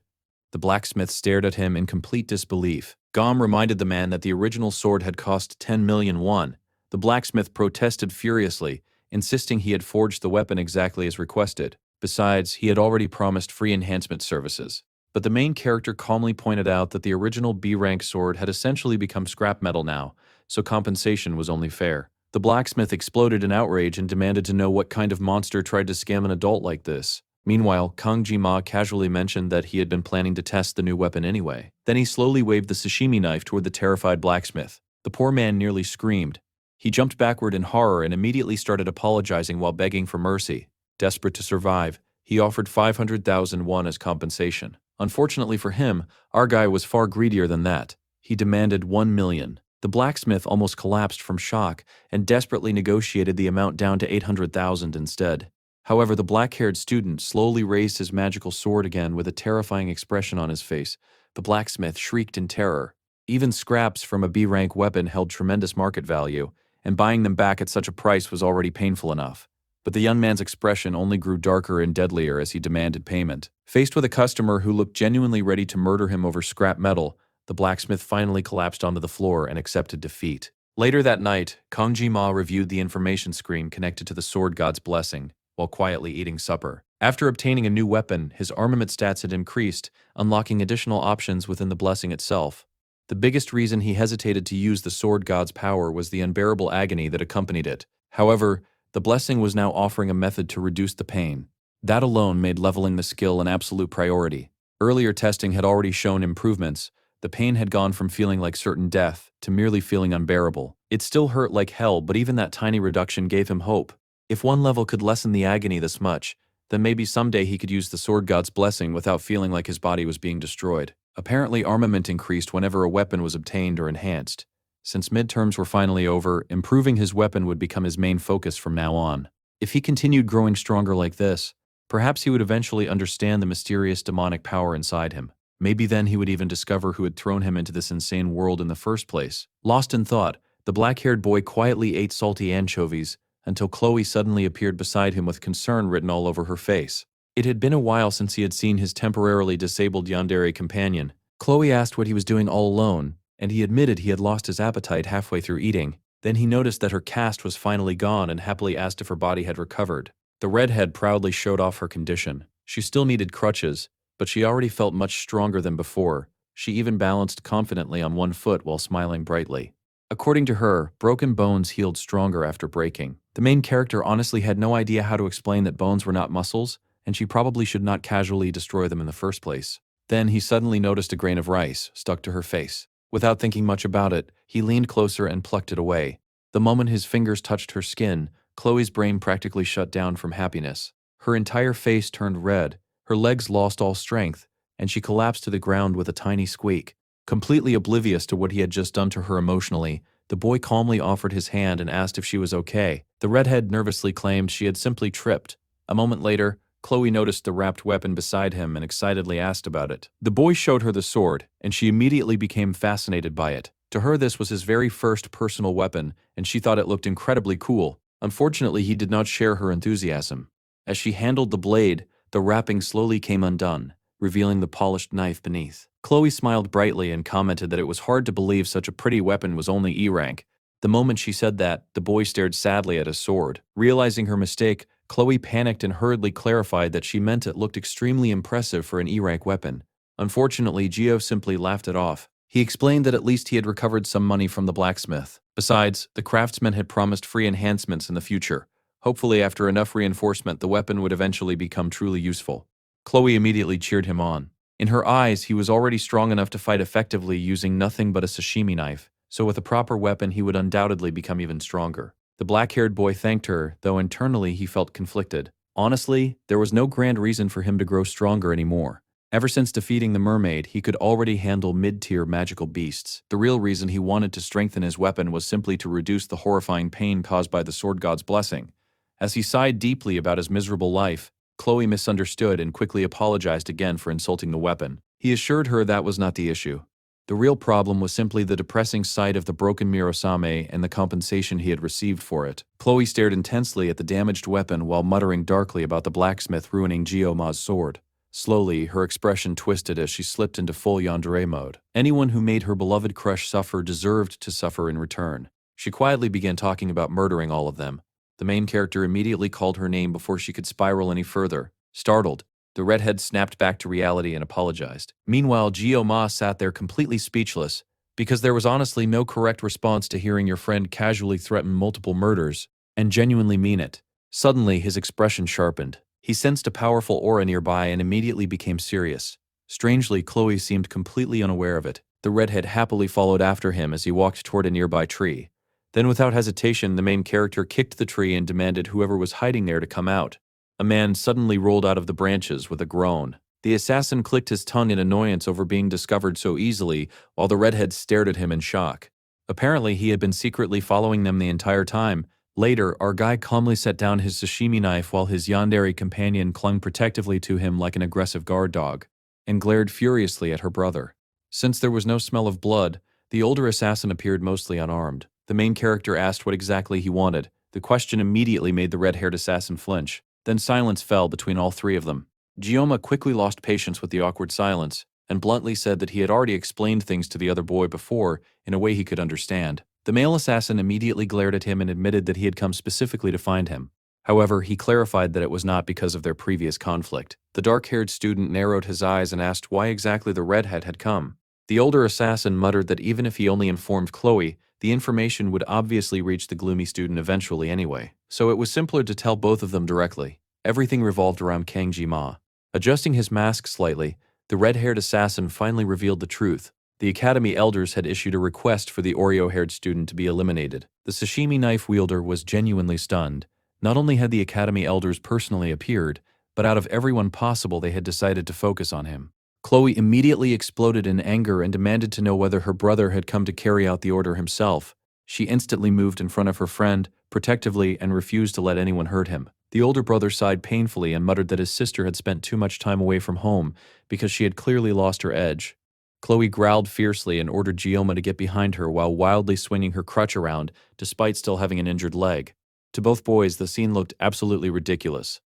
The blacksmith stared at him in complete disbelief. Gom reminded the man that the original sword had cost 10 million won. The blacksmith protested furiously, insisting he had forged the weapon exactly as requested. Besides, he had already promised free enhancement services. But the main character calmly pointed out that the original B-rank sword had essentially become scrap metal now, so compensation was only fair. The blacksmith exploded in outrage and demanded to know what kind of monster tried to scam an adult like this. Meanwhile, Kang Ji-ma casually mentioned that he had been planning to test the new weapon anyway. Then he slowly waved the sashimi knife toward the terrified blacksmith. The poor man nearly screamed. He jumped backward in horror and immediately started apologizing while begging for mercy. Desperate to survive, he offered 500,000 won as compensation. Unfortunately for him, our guy was far greedier than that. He demanded 1 million. The blacksmith almost collapsed from shock and desperately negotiated the amount down to 800,000 instead. However, the black-haired student slowly raised his magical sword again with a terrifying expression on his face. The blacksmith shrieked in terror. Even scraps from a B-rank weapon held tremendous market value, and buying them back at such a price was already painful enough. But the young man's expression only grew darker and deadlier as he demanded payment. Faced with a customer who looked genuinely ready to murder him over scrap metal, the blacksmith finally collapsed onto the floor and accepted defeat. Later that night, Kang Ji-ma reviewed the information screen connected to the sword god's blessing, while quietly eating supper. After obtaining a new weapon, his armament stats had increased, unlocking additional options within the blessing itself. The biggest reason he hesitated to use the sword god's power was the unbearable agony that accompanied it. However, the blessing was now offering a method to reduce the pain. That alone made leveling the skill an absolute priority. Earlier testing had already shown improvements. The pain had gone from feeling like certain death to merely feeling unbearable. It still hurt like hell, but even that tiny reduction gave him hope. If one level could lessen the agony this much, then maybe someday he could use the sword god's blessing without feeling like his body was being destroyed. Apparently, armament increased whenever a weapon was obtained or enhanced. Since midterms were finally over, improving his weapon would become his main focus from now on. If he continued growing stronger like this, perhaps he would eventually understand the mysterious demonic power inside him. Maybe then he would even discover who had thrown him into this insane world in the first place. Lost in thought, the black-haired boy quietly ate salty anchovies until Chloe suddenly appeared beside him with concern written all over her face. It had been a while since he had seen his temporarily disabled yandere companion. Chloe asked what he was doing all alone, and he admitted he had lost his appetite halfway through eating. Then he noticed that her cast was finally gone and happily asked if her body had recovered. The redhead proudly showed off her condition. She still needed crutches, but she already felt much stronger than before. She even balanced confidently on one foot while smiling brightly. According to her, broken bones healed stronger after breaking. The main character honestly had no idea how to explain that bones were not muscles, and she probably should not casually destroy them in the first place. Then he suddenly noticed a grain of rice stuck to her face. Without thinking much about it, he leaned closer and plucked it away. The moment his fingers touched her skin, Chloe's brain practically shut down from happiness. Her entire face turned red, her legs lost all strength, and she collapsed to the ground with a tiny squeak. Completely oblivious to what he had just done to her emotionally, the boy calmly offered his hand and asked if she was okay. The redhead nervously claimed she had simply tripped. A moment later, Chloe noticed the wrapped weapon beside him and excitedly asked about it. The boy showed her the sword, and she immediately became fascinated by it. To her, this was his very first personal weapon, and she thought it looked incredibly cool. Unfortunately, he did not share her enthusiasm. As she handled the blade, the wrapping slowly came undone, revealing the polished knife beneath. Chloe smiled brightly and commented that it was hard to believe such a pretty weapon was only E rank. The moment she said that, the boy stared sadly at his sword. Realizing her mistake, Chloe panicked and hurriedly clarified that she meant it looked extremely impressive for an E rank weapon. Unfortunately, Gio simply laughed it off. He explained that at least he had recovered some money from the blacksmith. Besides, the craftsman had promised free enhancements in the future. Hopefully, after enough reinforcement, the weapon would eventually become truly useful. Chloe immediately cheered him on. In her eyes, he was already strong enough to fight effectively using nothing but a sashimi knife, so with a proper weapon he would undoubtedly become even stronger. The black-haired boy thanked her, though internally he felt conflicted. Honestly, there was no grand reason for him to grow stronger anymore. Ever since defeating the mermaid, he could already handle mid-tier magical beasts. The real reason he wanted to strengthen his weapon was simply to reduce the horrifying pain caused by the sword god's blessing. As he sighed deeply about his miserable life, Chloe misunderstood and quickly apologized again for insulting the weapon. He assured her that was not the issue. The real problem was simply the depressing sight of the broken Mirosame and the compensation he had received for it. Chloe stared intensely at the damaged weapon while muttering darkly about the blacksmith ruining Gioma's sword. Slowly, her expression twisted as she slipped into full yandere mode. Anyone who made her beloved crush suffer deserved to suffer in return. She quietly began talking about murdering all of them. The main character immediately called her name before she could spiral any further. Startled, the redhead snapped back to reality and apologized. Meanwhile, Gioma sat there completely speechless. because there was honestly no correct response to hearing your friend casually threaten multiple murders and genuinely mean it. Suddenly, his expression sharpened. He sensed a powerful aura nearby and immediately became serious. Strangely, Chloe seemed completely unaware of it. The redhead happily followed after him as he walked toward a nearby tree. Then without hesitation, the main character kicked the tree and demanded whoever was hiding there to come out. A man suddenly rolled out of the branches with a groan. The assassin clicked his tongue in annoyance over being discovered so easily, while the redhead stared at him in shock. Apparently, he had been secretly following them the entire time. Later, our guy calmly set down his sashimi knife while his yandere companion clung protectively to him like an aggressive guard dog, and glared furiously at her brother. Since there was no smell of blood, the older assassin appeared mostly unarmed. The main character asked what exactly he wanted. The question immediately made the red-haired assassin flinch. Then silence fell between all three of them. Gioma quickly lost patience with the awkward silence, and bluntly said that he had already explained things to the other boy before in a way he could understand. The male assassin immediately glared at him and admitted that he had come specifically to find him. However, he clarified that it was not because of their previous conflict. The dark-haired student narrowed his eyes and asked why exactly the redhead had come. The older assassin muttered that even if he only informed Chloe, the information would obviously reach the gloomy student eventually anyway, so it was simpler to tell both of them directly. Everything revolved around Kang Ji-ma. Adjusting his mask slightly, the red-haired assassin finally revealed the truth. The Academy elders had issued a request for the Oreo-haired student to be eliminated. The sashimi knife wielder was genuinely stunned. Not only had the Academy elders personally appeared, but out of everyone possible they had decided to focus on him. Chloe immediately exploded in anger and demanded to know whether her brother had come to carry out the order himself. She instantly moved in front of her friend, protectively, and refused to let anyone hurt him. The older brother sighed painfully and muttered that his sister had spent too much time away from home because she had clearly lost her edge. Chloe growled fiercely and ordered Gioma to get behind her while wildly swinging her crutch around, despite still having an injured leg. To both boys, the scene looked absolutely ridiculous.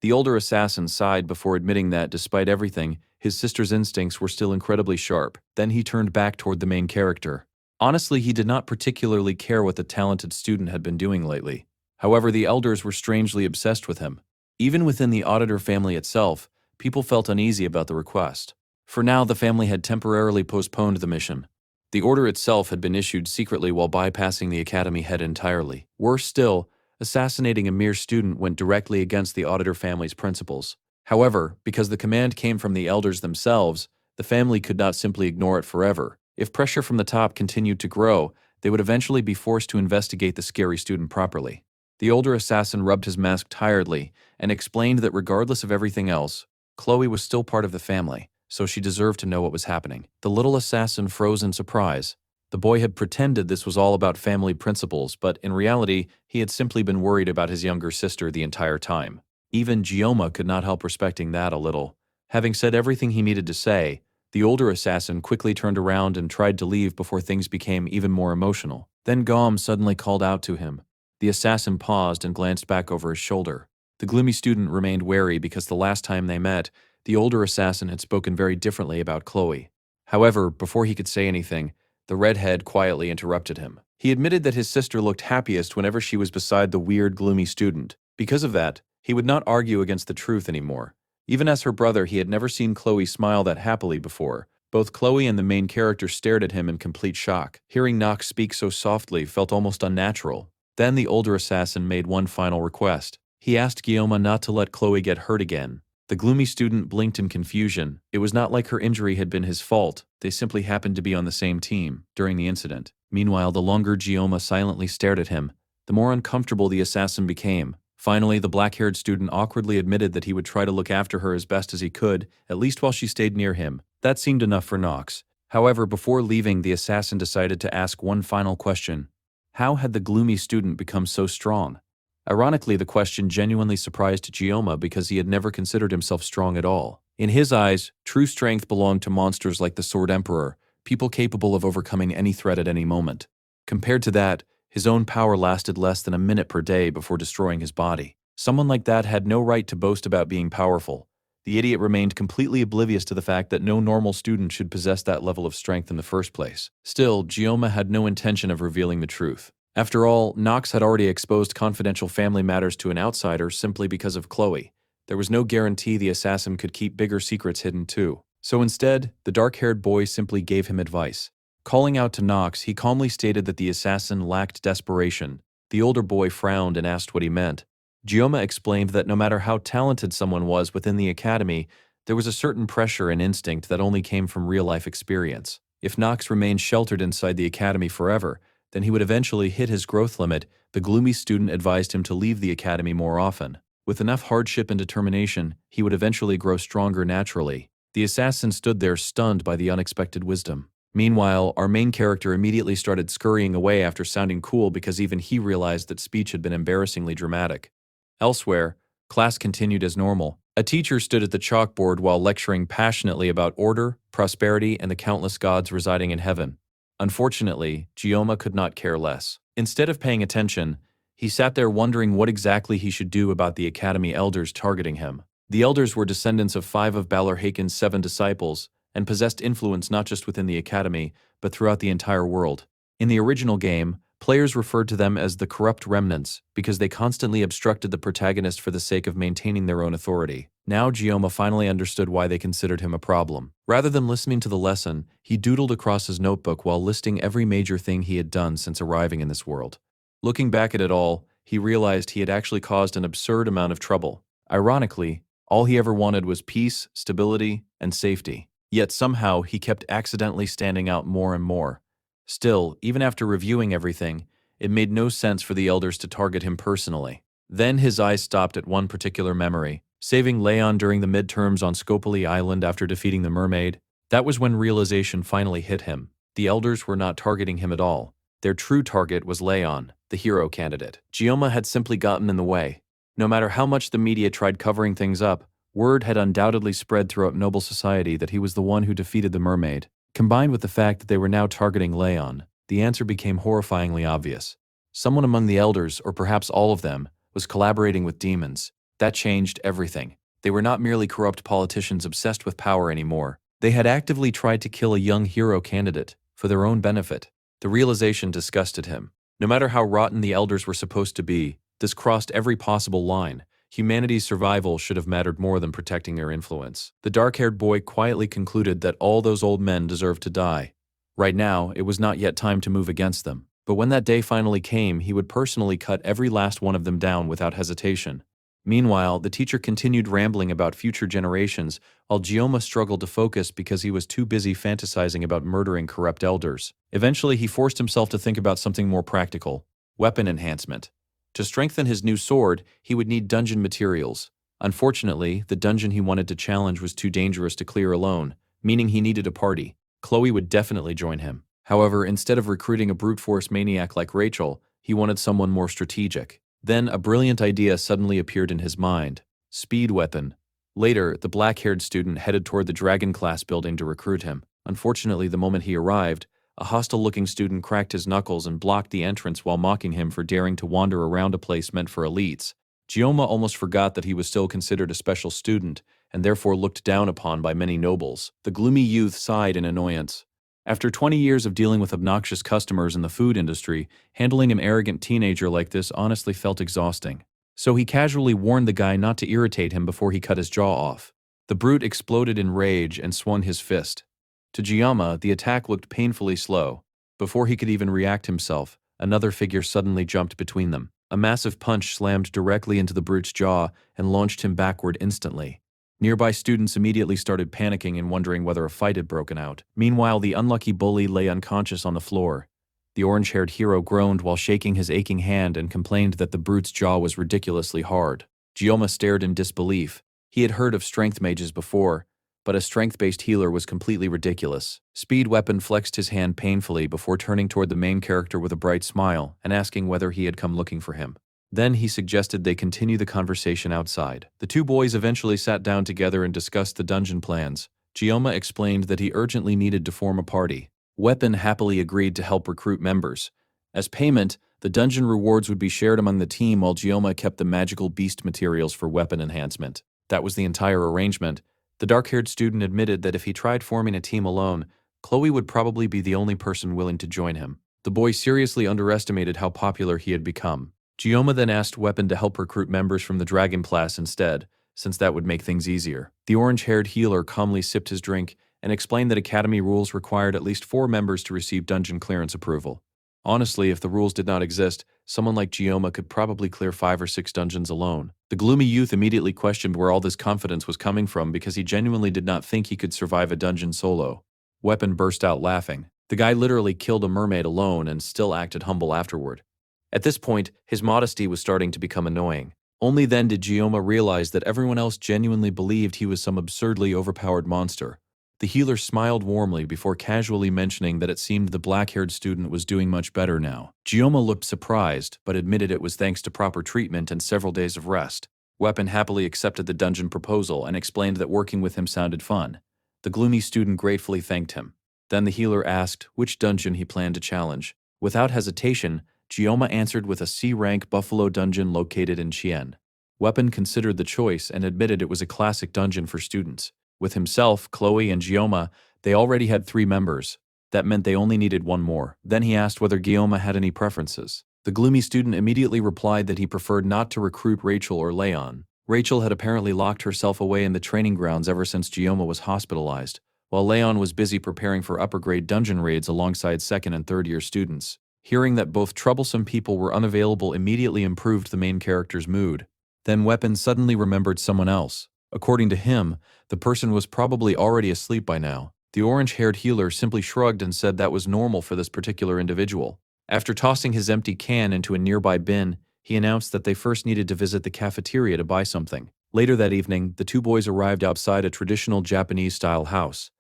The older assassin sighed before admitting that, despite everything, his sister's instincts were still incredibly sharp. Then he turned back toward the main character. Honestly, he did not particularly care what the talented student had been doing lately. However, the elders were strangely obsessed with him. Even within the auditor family itself, people felt uneasy about the request. For now, the family had temporarily postponed the mission. The order itself had been issued secretly while bypassing the academy head entirely. Worse still, assassinating a mere student went directly against the auditor family's principles. However, because the command came from the elders themselves, the family could not simply ignore it forever. If pressure from the top continued to grow, they would eventually be forced to investigate the scary student properly. The older assassin rubbed his mask tiredly and explained that regardless of everything else, Chloe was still part of the family, so she deserved to know what was happening. The little assassin froze in surprise. The boy had pretended this was all about family principles, but in reality, he had simply been worried about his younger sister the entire time. Even Gioma could not help respecting that a little. Having said everything he needed to say, the older assassin quickly turned around and tried to leave before things became even more emotional. Then Gom suddenly called out to him. The assassin paused and glanced back over his shoulder. The gloomy student remained wary because the last time they met, the older assassin had spoken very differently about Chloe. However, before he could say anything, the redhead quietly interrupted him. He admitted that his sister looked happiest whenever she was beside the weird, gloomy student. Because of that, he would not argue against the truth anymore. Even as her brother, he had never seen Chloe smile that happily before. Both Chloe and the main character stared at him in complete shock. Hearing Nox speak so softly felt almost unnatural. Then the older assassin made one final request. He asked Gioma not to let Chloe get hurt again. The gloomy student blinked in confusion. It was not like her injury had been his fault. They simply happened to be on the same team during the incident. Meanwhile, the longer Gioma silently stared at him, the more uncomfortable the assassin became. Finally, the black-haired student awkwardly admitted that he would try to look after her as best as he could, at least while she stayed near him. That seemed enough for Nox. However, before leaving, the assassin decided to ask one final question. How had the gloomy student become so strong? Ironically, the question genuinely surprised Gioma because he had never considered himself strong at all. In his eyes, true strength belonged to monsters like the Sword Emperor, people capable of overcoming any threat at any moment. Compared to that, his own power lasted less than a minute per day before destroying his body. Someone like that had no right to boast about being powerful. The idiot remained completely oblivious to the fact that no normal student should possess that level of strength in the first place. Still, Gioma had no intention of revealing the truth. After all, Nox had already exposed confidential family matters to an outsider simply because of Chloe. There was no guarantee the assassin could keep bigger secrets hidden too. So instead, the dark-haired boy simply gave him advice. Calling out to Knox, he calmly stated that the assassin lacked desperation. The older boy frowned and asked what he meant. Gioma explained that no matter how talented someone was within the academy, there was a certain pressure and instinct that only came from real-life experience. If Knox remained sheltered inside the academy forever, then he would eventually hit his growth limit. The gloomy student advised him to leave the academy more often. With enough hardship and determination, he would eventually grow stronger naturally. The assassin stood there stunned by the unexpected wisdom. Meanwhile, our main character immediately started scurrying away after sounding cool because even he realized that speech had been embarrassingly dramatic. Elsewhere, class continued as normal. A teacher stood at the chalkboard while lecturing passionately about order, prosperity, and the countless gods residing in heaven. Unfortunately, Gioma could not care less. Instead of paying attention, he sat there wondering what exactly he should do about the academy elders targeting him. The elders were descendants of 5 of Balor Haken's 7 disciples, and possessed influence not just within the academy, but throughout the entire world. In the original game, players referred to them as the corrupt remnants because they constantly obstructed the protagonist for the sake of maintaining their own authority. Now Gioma finally understood why they considered him a problem. Rather than listening to the lesson, he doodled across his notebook while listing every major thing he had done since arriving in this world. Looking back at it all, he realized he had actually caused an absurd amount of trouble. Ironically, all he ever wanted was peace, stability, and safety. Yet somehow he kept accidentally standing out more and more. Still, even after reviewing everything, it made no sense for the elders to target him personally. Then his eyes stopped at one particular memory, saving Leon during the midterms on Scopoli Island after defeating the mermaid. That was when realization finally hit him. The elders were not targeting him at all. Their true target was Leon, the hero candidate. Gioma had simply gotten in the way. No matter how much the media tried covering things up, word had undoubtedly spread throughout noble society that he was the one who defeated the mermaid. Combined with the fact that they were now targeting Leon, the answer became horrifyingly obvious. Someone among the elders, or perhaps all of them, was collaborating with demons. That changed everything. They were not merely corrupt politicians obsessed with power anymore. They had actively tried to kill a young hero candidate for their own benefit. The realization disgusted him. No matter how rotten the elders were supposed to be, this crossed every possible line. Humanity's survival should have mattered more than protecting their influence. The dark-haired boy quietly concluded that all those old men deserved to die. Right now, it was not yet time to move against them. But when that day finally came, he would personally cut every last one of them down without hesitation. Meanwhile, the teacher continued rambling about future generations, while Gioma struggled to focus because he was too busy fantasizing about murdering corrupt elders. Eventually, he forced himself to think about something more practical: weapon enhancement. To strengthen his new sword, he would need dungeon materials. Unfortunately, the dungeon he wanted to challenge was too dangerous to clear alone, meaning he needed a party. Chloe would definitely join him. However, instead of recruiting a brute force maniac like Rachel, he wanted someone more strategic. Then a brilliant idea suddenly appeared in his mind: speed weapon. Later, the black-haired student headed toward the Dragon class building to recruit him. Unfortunately, the moment he arrived, a hostile-looking student cracked his knuckles and blocked the entrance while mocking him for daring to wander around a place meant for elites. Gioma almost forgot that he was still considered a special student, and therefore looked down upon by many nobles. The gloomy youth sighed in annoyance. After 20 years of dealing with obnoxious customers in the food industry, handling an arrogant teenager like this honestly felt exhausting. So he casually warned the guy not to irritate him before he cut his jaw off. The brute exploded in rage and swung his fist. To Gioma, the attack looked painfully slow. Before he could even react himself, another figure suddenly jumped between them. A massive punch slammed directly into the brute's jaw and launched him backward instantly. Nearby students immediately started panicking and wondering whether a fight had broken out. Meanwhile, the unlucky bully lay unconscious on the floor. The orange-haired hero groaned while shaking his aching hand and complained that the brute's jaw was ridiculously hard. Gioma stared in disbelief. He had heard of strength mages before, but a strength-based healer was completely ridiculous. Speed Weapon flexed his hand painfully before turning toward the main character with a bright smile and asking whether he had come looking for him. Then he suggested they continue the conversation outside. The two boys eventually sat down together and discussed the dungeon plans. Gioma explained that he urgently needed to form a party. Weapon happily agreed to help recruit members. As payment, the dungeon rewards would be shared among the team while Gioma kept the magical beast materials for weapon enhancement. That was the entire arrangement. The dark-haired student admitted that if he tried forming a team alone, Chloe would probably be the only person willing to join him. The boy seriously underestimated how popular he had become. Gioma then asked Weapon to help recruit members from the Dragon class instead, since that would make things easier. The orange-haired healer calmly sipped his drink and explained that Academy rules required at least 4 members to receive dungeon clearance approval. Honestly, if the rules did not exist, someone like Gioma could probably clear 5 or 6 dungeons alone. The gloomy youth immediately questioned where all this confidence was coming from because he genuinely did not think he could survive a dungeon solo. Weapon burst out laughing. The guy literally killed a mermaid alone and still acted humble afterward. At this point, his modesty was starting to become annoying. Only then did Gioma realize that everyone else genuinely believed he was some absurdly overpowered monster. The healer smiled warmly before casually mentioning that it seemed the black-haired student was doing much better now. Gioma looked surprised, but admitted it was thanks to proper treatment and several days of rest. Weapon happily accepted the dungeon proposal and explained that working with him sounded fun. The gloomy student gratefully thanked him. Then the healer asked which dungeon he planned to challenge. Without hesitation, Gioma answered with a C-rank Buffalo dungeon located in Chien. Weapon considered the choice and admitted it was a classic dungeon for students. With himself, Chloe, and Gioma, they already had 3 members. That meant they only needed 1 more. Then he asked whether Gioma had any preferences. The gloomy student immediately replied that he preferred not to recruit Rachel or Leon. Rachel had apparently locked herself away in the training grounds ever since Gioma was hospitalized, while Leon was busy preparing for upper-grade dungeon raids alongside 2nd and 3rd-year students. Hearing that both troublesome people were unavailable immediately improved the main character's mood. Then Weapon suddenly remembered someone else. According to him, the person was probably already asleep by now. The orange-haired healer simply shrugged and said that was normal for this particular individual. After tossing his empty can into a nearby bin, he announced that they first needed to visit the cafeteria to buy something. Later that evening, the 2 boys arrived outside a traditional Japanese-style house.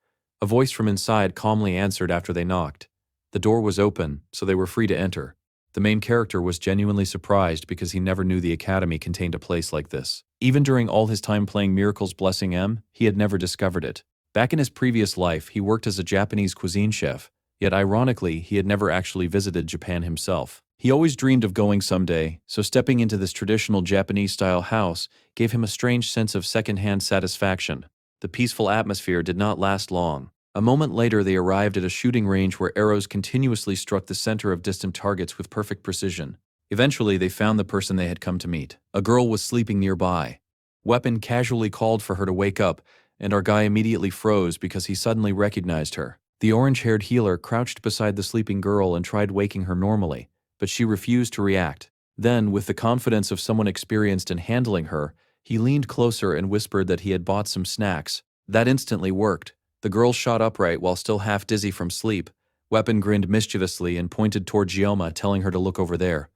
A voice from inside calmly answered after they knocked. The door was open, so they were free to enter. The main character was genuinely surprised because he never knew the academy contained a place like this. Even during all his time playing Miracle's Blessing M, he had never discovered it. Back in his previous life, he worked as a Japanese cuisine chef, yet ironically, he had never actually visited Japan himself. He always dreamed of going someday, so stepping into this traditional Japanese-style house gave him a strange sense of second-hand satisfaction. The peaceful atmosphere did not last long. A moment later, they arrived at a shooting range where arrows continuously struck the center of distant targets with perfect precision. Eventually, they found the person they had come to meet. A girl was sleeping nearby. Weapon casually called for her to wake up, and our guy immediately froze because he suddenly recognized her. The orange-haired healer crouched beside the sleeping girl and tried waking her normally, but she refused to react. Then, with the confidence of someone experienced in handling her, he leaned closer and whispered that he had bought some snacks. That instantly worked. The girl shot upright while still half dizzy from sleep. Weapon grinned mischievously and pointed toward Gioma, telling her to look over there.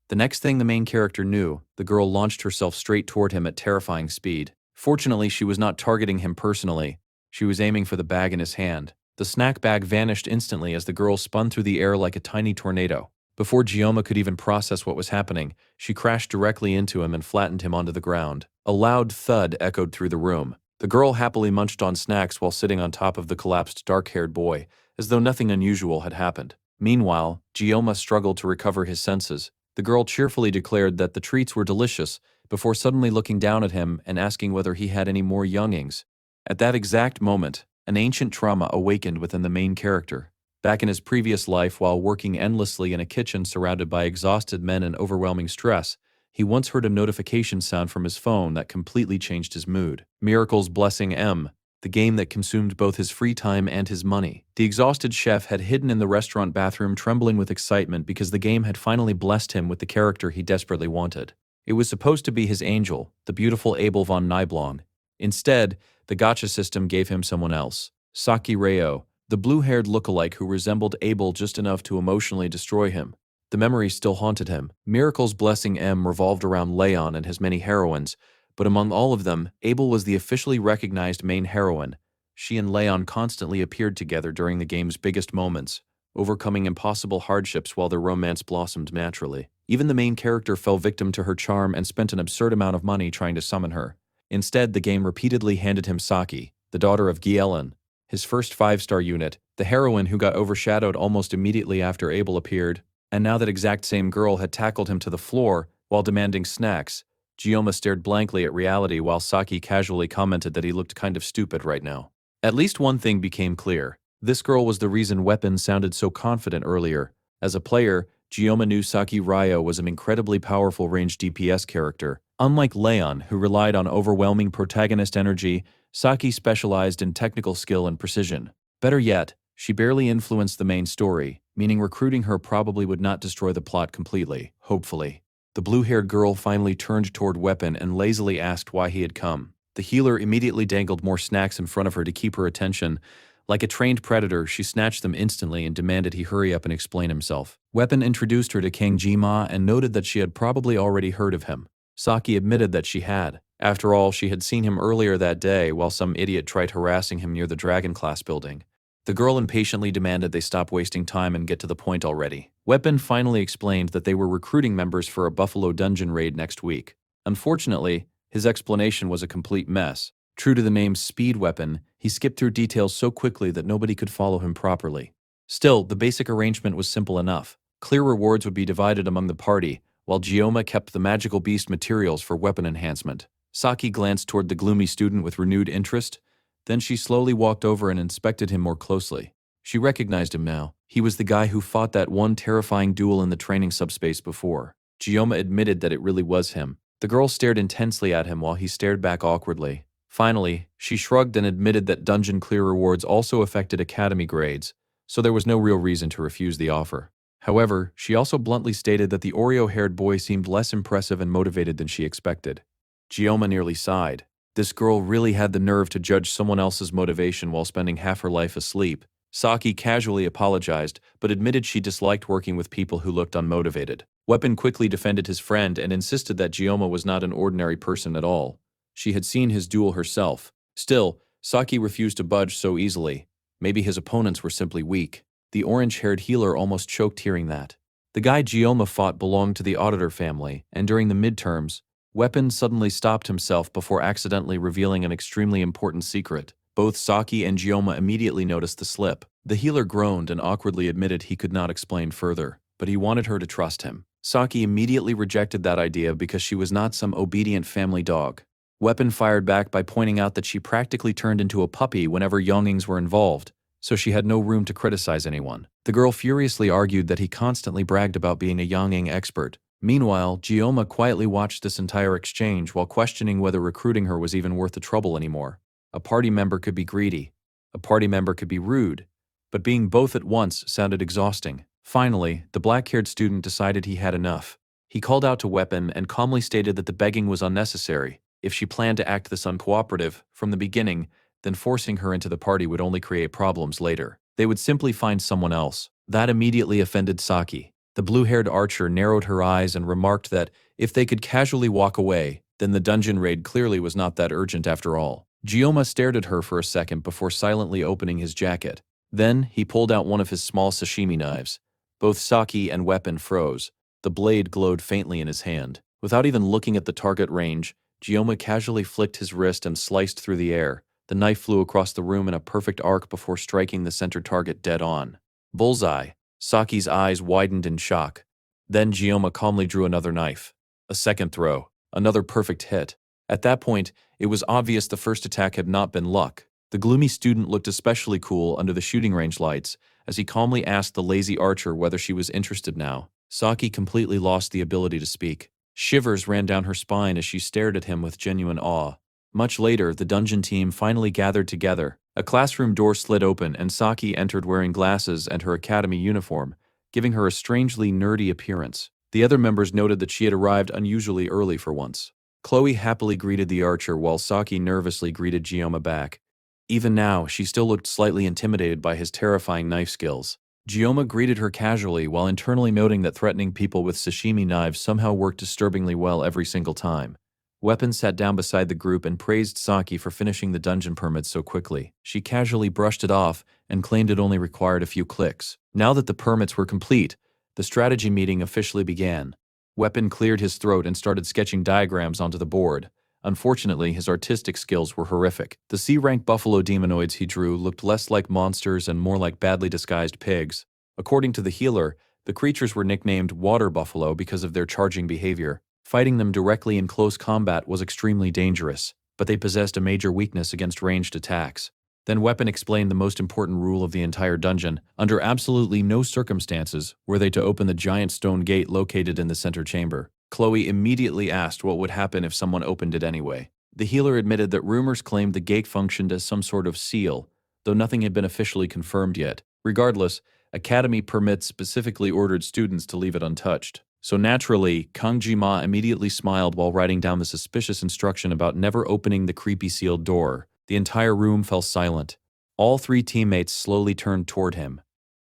The next thing the main character knew, the girl launched herself straight toward him at terrifying speed. Fortunately, she was not targeting him personally. She was aiming for the bag in his hand. The snack bag vanished instantly as the girl spun through the air like a tiny tornado. Before Gioma could even process what was happening, she crashed directly into him and flattened him onto the ground. A loud thud echoed through the room. The girl happily munched on snacks while sitting on top of the collapsed dark-haired boy, as though nothing unusual had happened. Meanwhile, Gioma struggled to recover his senses. The girl cheerfully declared that the treats were delicious, before suddenly looking down at him and asking whether he had any more youngings. At that exact moment, an ancient trauma awakened within the main character. Back in his previous life, while working endlessly in a kitchen surrounded by exhausted men and overwhelming stress, he once heard a notification sound from his phone that completely changed his mood. Miracle's Blessing M, the game that consumed both his free time and his money. The exhausted chef had hidden in the restaurant bathroom trembling with excitement because the game had finally blessed him with the character he desperately wanted. It was supposed to be his angel, the beautiful Abel von Nibelung. Instead, the gacha system gave him someone else. Saki Reo, the blue-haired lookalike who resembled Abel just enough to emotionally destroy him. The memory still haunted him. Miracle's Blessing M revolved around Leon and his many heroines, but among all of them, Abel was the officially recognized main heroine. She and Leon constantly appeared together during the game's biggest moments, overcoming impossible hardships while their romance blossomed naturally. Even the main character fell victim to her charm and spent an absurd amount of money trying to summon her. Instead, the game repeatedly handed him Saki, the daughter of Gielen, his first 5-star unit, the heroine who got overshadowed almost immediately after Abel appeared. And now that exact same girl had tackled him to the floor while demanding snacks. Gioma stared blankly at reality while Saki casually commented that he looked kind of stupid right now. At least one thing became clear. This girl was the reason Weapon sounded so confident earlier. As a player, Gioma knew Saki Ryo was an incredibly powerful ranged DPS character, Unlike Leon, who relied on overwhelming protagonist energy, Saki specialized in technical skill and precision. Better yet, she barely influenced the main story, meaning recruiting her probably would not destroy the plot completely, hopefully. The blue-haired girl finally turned toward Weapon and lazily asked why he had come. The healer immediately dangled more snacks in front of her to keep her attention. Like a trained predator, she snatched them instantly and demanded he hurry up and explain himself. Weapon introduced her to King Jima and noted that she had probably already heard of him. Saki admitted that she had. After all, she had seen him earlier that day while some idiot tried harassing him near the Dragon Class building. The girl impatiently demanded they stop wasting time and get to the point already. Weapon finally explained that they were recruiting members for a Buffalo dungeon raid next week. Unfortunately, his explanation was a complete mess. True to the name Speed Weapon, he skipped through details so quickly that nobody could follow him properly. Still, the basic arrangement was simple enough. Clear rewards would be divided among the party, while Gioma kept the magical beast materials for weapon enhancement. Saki glanced toward the gloomy student with renewed interest. Then she slowly walked over and inspected him more closely. She recognized him now. He was the guy who fought that one terrifying duel in the training subspace before. Gioma admitted that it really was him. The girl stared intensely at him while he stared back awkwardly. Finally, she shrugged and admitted that dungeon clear rewards also affected academy grades, so there was no real reason to refuse the offer. However, she also bluntly stated that the Oreo-haired boy seemed less impressive and motivated than she expected. Gioma nearly sighed. This girl really had the nerve to judge someone else's motivation while spending half her life asleep. Saki casually apologized, but admitted she disliked working with people who looked unmotivated. Weapon quickly defended his friend and insisted that Gioma was not an ordinary person at all. She had seen his duel herself. Still, Saki refused to budge so easily. Maybe his opponents were simply weak. The orange-haired healer almost choked hearing that. The guy Gioma fought belonged to the Auditor family, and during the midterms, Weapon suddenly stopped himself before accidentally revealing an extremely important secret. Both Saki and Gioma immediately noticed the slip. The healer groaned and awkwardly admitted he could not explain further, but he wanted her to trust him. Saki immediately rejected that idea because she was not some obedient family dog. Weapon fired back by pointing out that she practically turned into a puppy whenever youngings were involved, so she had no room to criticize anyone. The girl furiously argued that he constantly bragged about being a younging expert. Meanwhile, Gioma quietly watched this entire exchange while questioning whether recruiting her was even worth the trouble anymore. A party member could be greedy. A party member could be rude. But being both at once sounded exhausting. Finally, the black-haired student decided he had enough. He called out to Weapon and calmly stated that the begging was unnecessary. If she planned to act this uncooperative from the beginning, then forcing her into the party would only create problems later. They would simply find someone else. That immediately offended Saki. The blue-haired archer narrowed her eyes and remarked that if they could casually walk away, then the dungeon raid clearly was not that urgent after all. Gioma stared at her for a second before silently opening his jacket. Then, he pulled out one of his small sashimi knives. Both Saki and Weapon froze. The blade glowed faintly in his hand. Without even looking at the target range, Gioma casually flicked his wrist and sliced through the air. The knife flew across the room in a perfect arc before striking the center target dead on. Bullseye. Saki's eyes widened in shock. Then Gioma calmly drew another knife. A second throw. Another perfect hit. At that point, it was obvious the first attack had not been luck. The gloomy student looked especially cool under the shooting range lights as he calmly asked the lazy archer whether she was interested now. Saki completely lost the ability to speak. Shivers ran down her spine as she stared at him with genuine awe. Much later, the dungeon team finally gathered together. A classroom door slid open and Saki entered wearing glasses and her academy uniform, giving her a strangely nerdy appearance. The other members noted that she had arrived unusually early for once. Chloe happily greeted the archer while Saki nervously greeted Gioma back. Even now, she still looked slightly intimidated by his terrifying knife skills. Gioma greeted her casually while internally noting that threatening people with sashimi knives somehow worked disturbingly well every single time. Weapon sat down beside the group and praised Saki for finishing the dungeon permit so quickly. She casually brushed it off and claimed it only required a few clicks. Now that the permits were complete, the strategy meeting officially began. Weapon cleared his throat and started sketching diagrams onto the board. Unfortunately, his artistic skills were horrific. The C-rank buffalo demonoids he drew looked less like monsters and more like badly disguised pigs. According to the healer, the creatures were nicknamed water buffalo because of their charging behavior. Fighting them directly in close combat was extremely dangerous, but they possessed a major weakness against ranged attacks. Then Weapon explained the most important rule of the entire dungeon. Under absolutely no circumstances were they to open the giant stone gate located in the center chamber. Chloe immediately asked what would happen if someone opened it anyway. The healer admitted that rumors claimed the gate functioned as some sort of seal, though nothing had been officially confirmed yet. Regardless, Academy permits specifically ordered students to leave it untouched. So naturally, Kang Ji-ma immediately smiled while writing down the suspicious instruction about never opening the creepy sealed door. The entire room fell silent. All three teammates slowly turned toward him.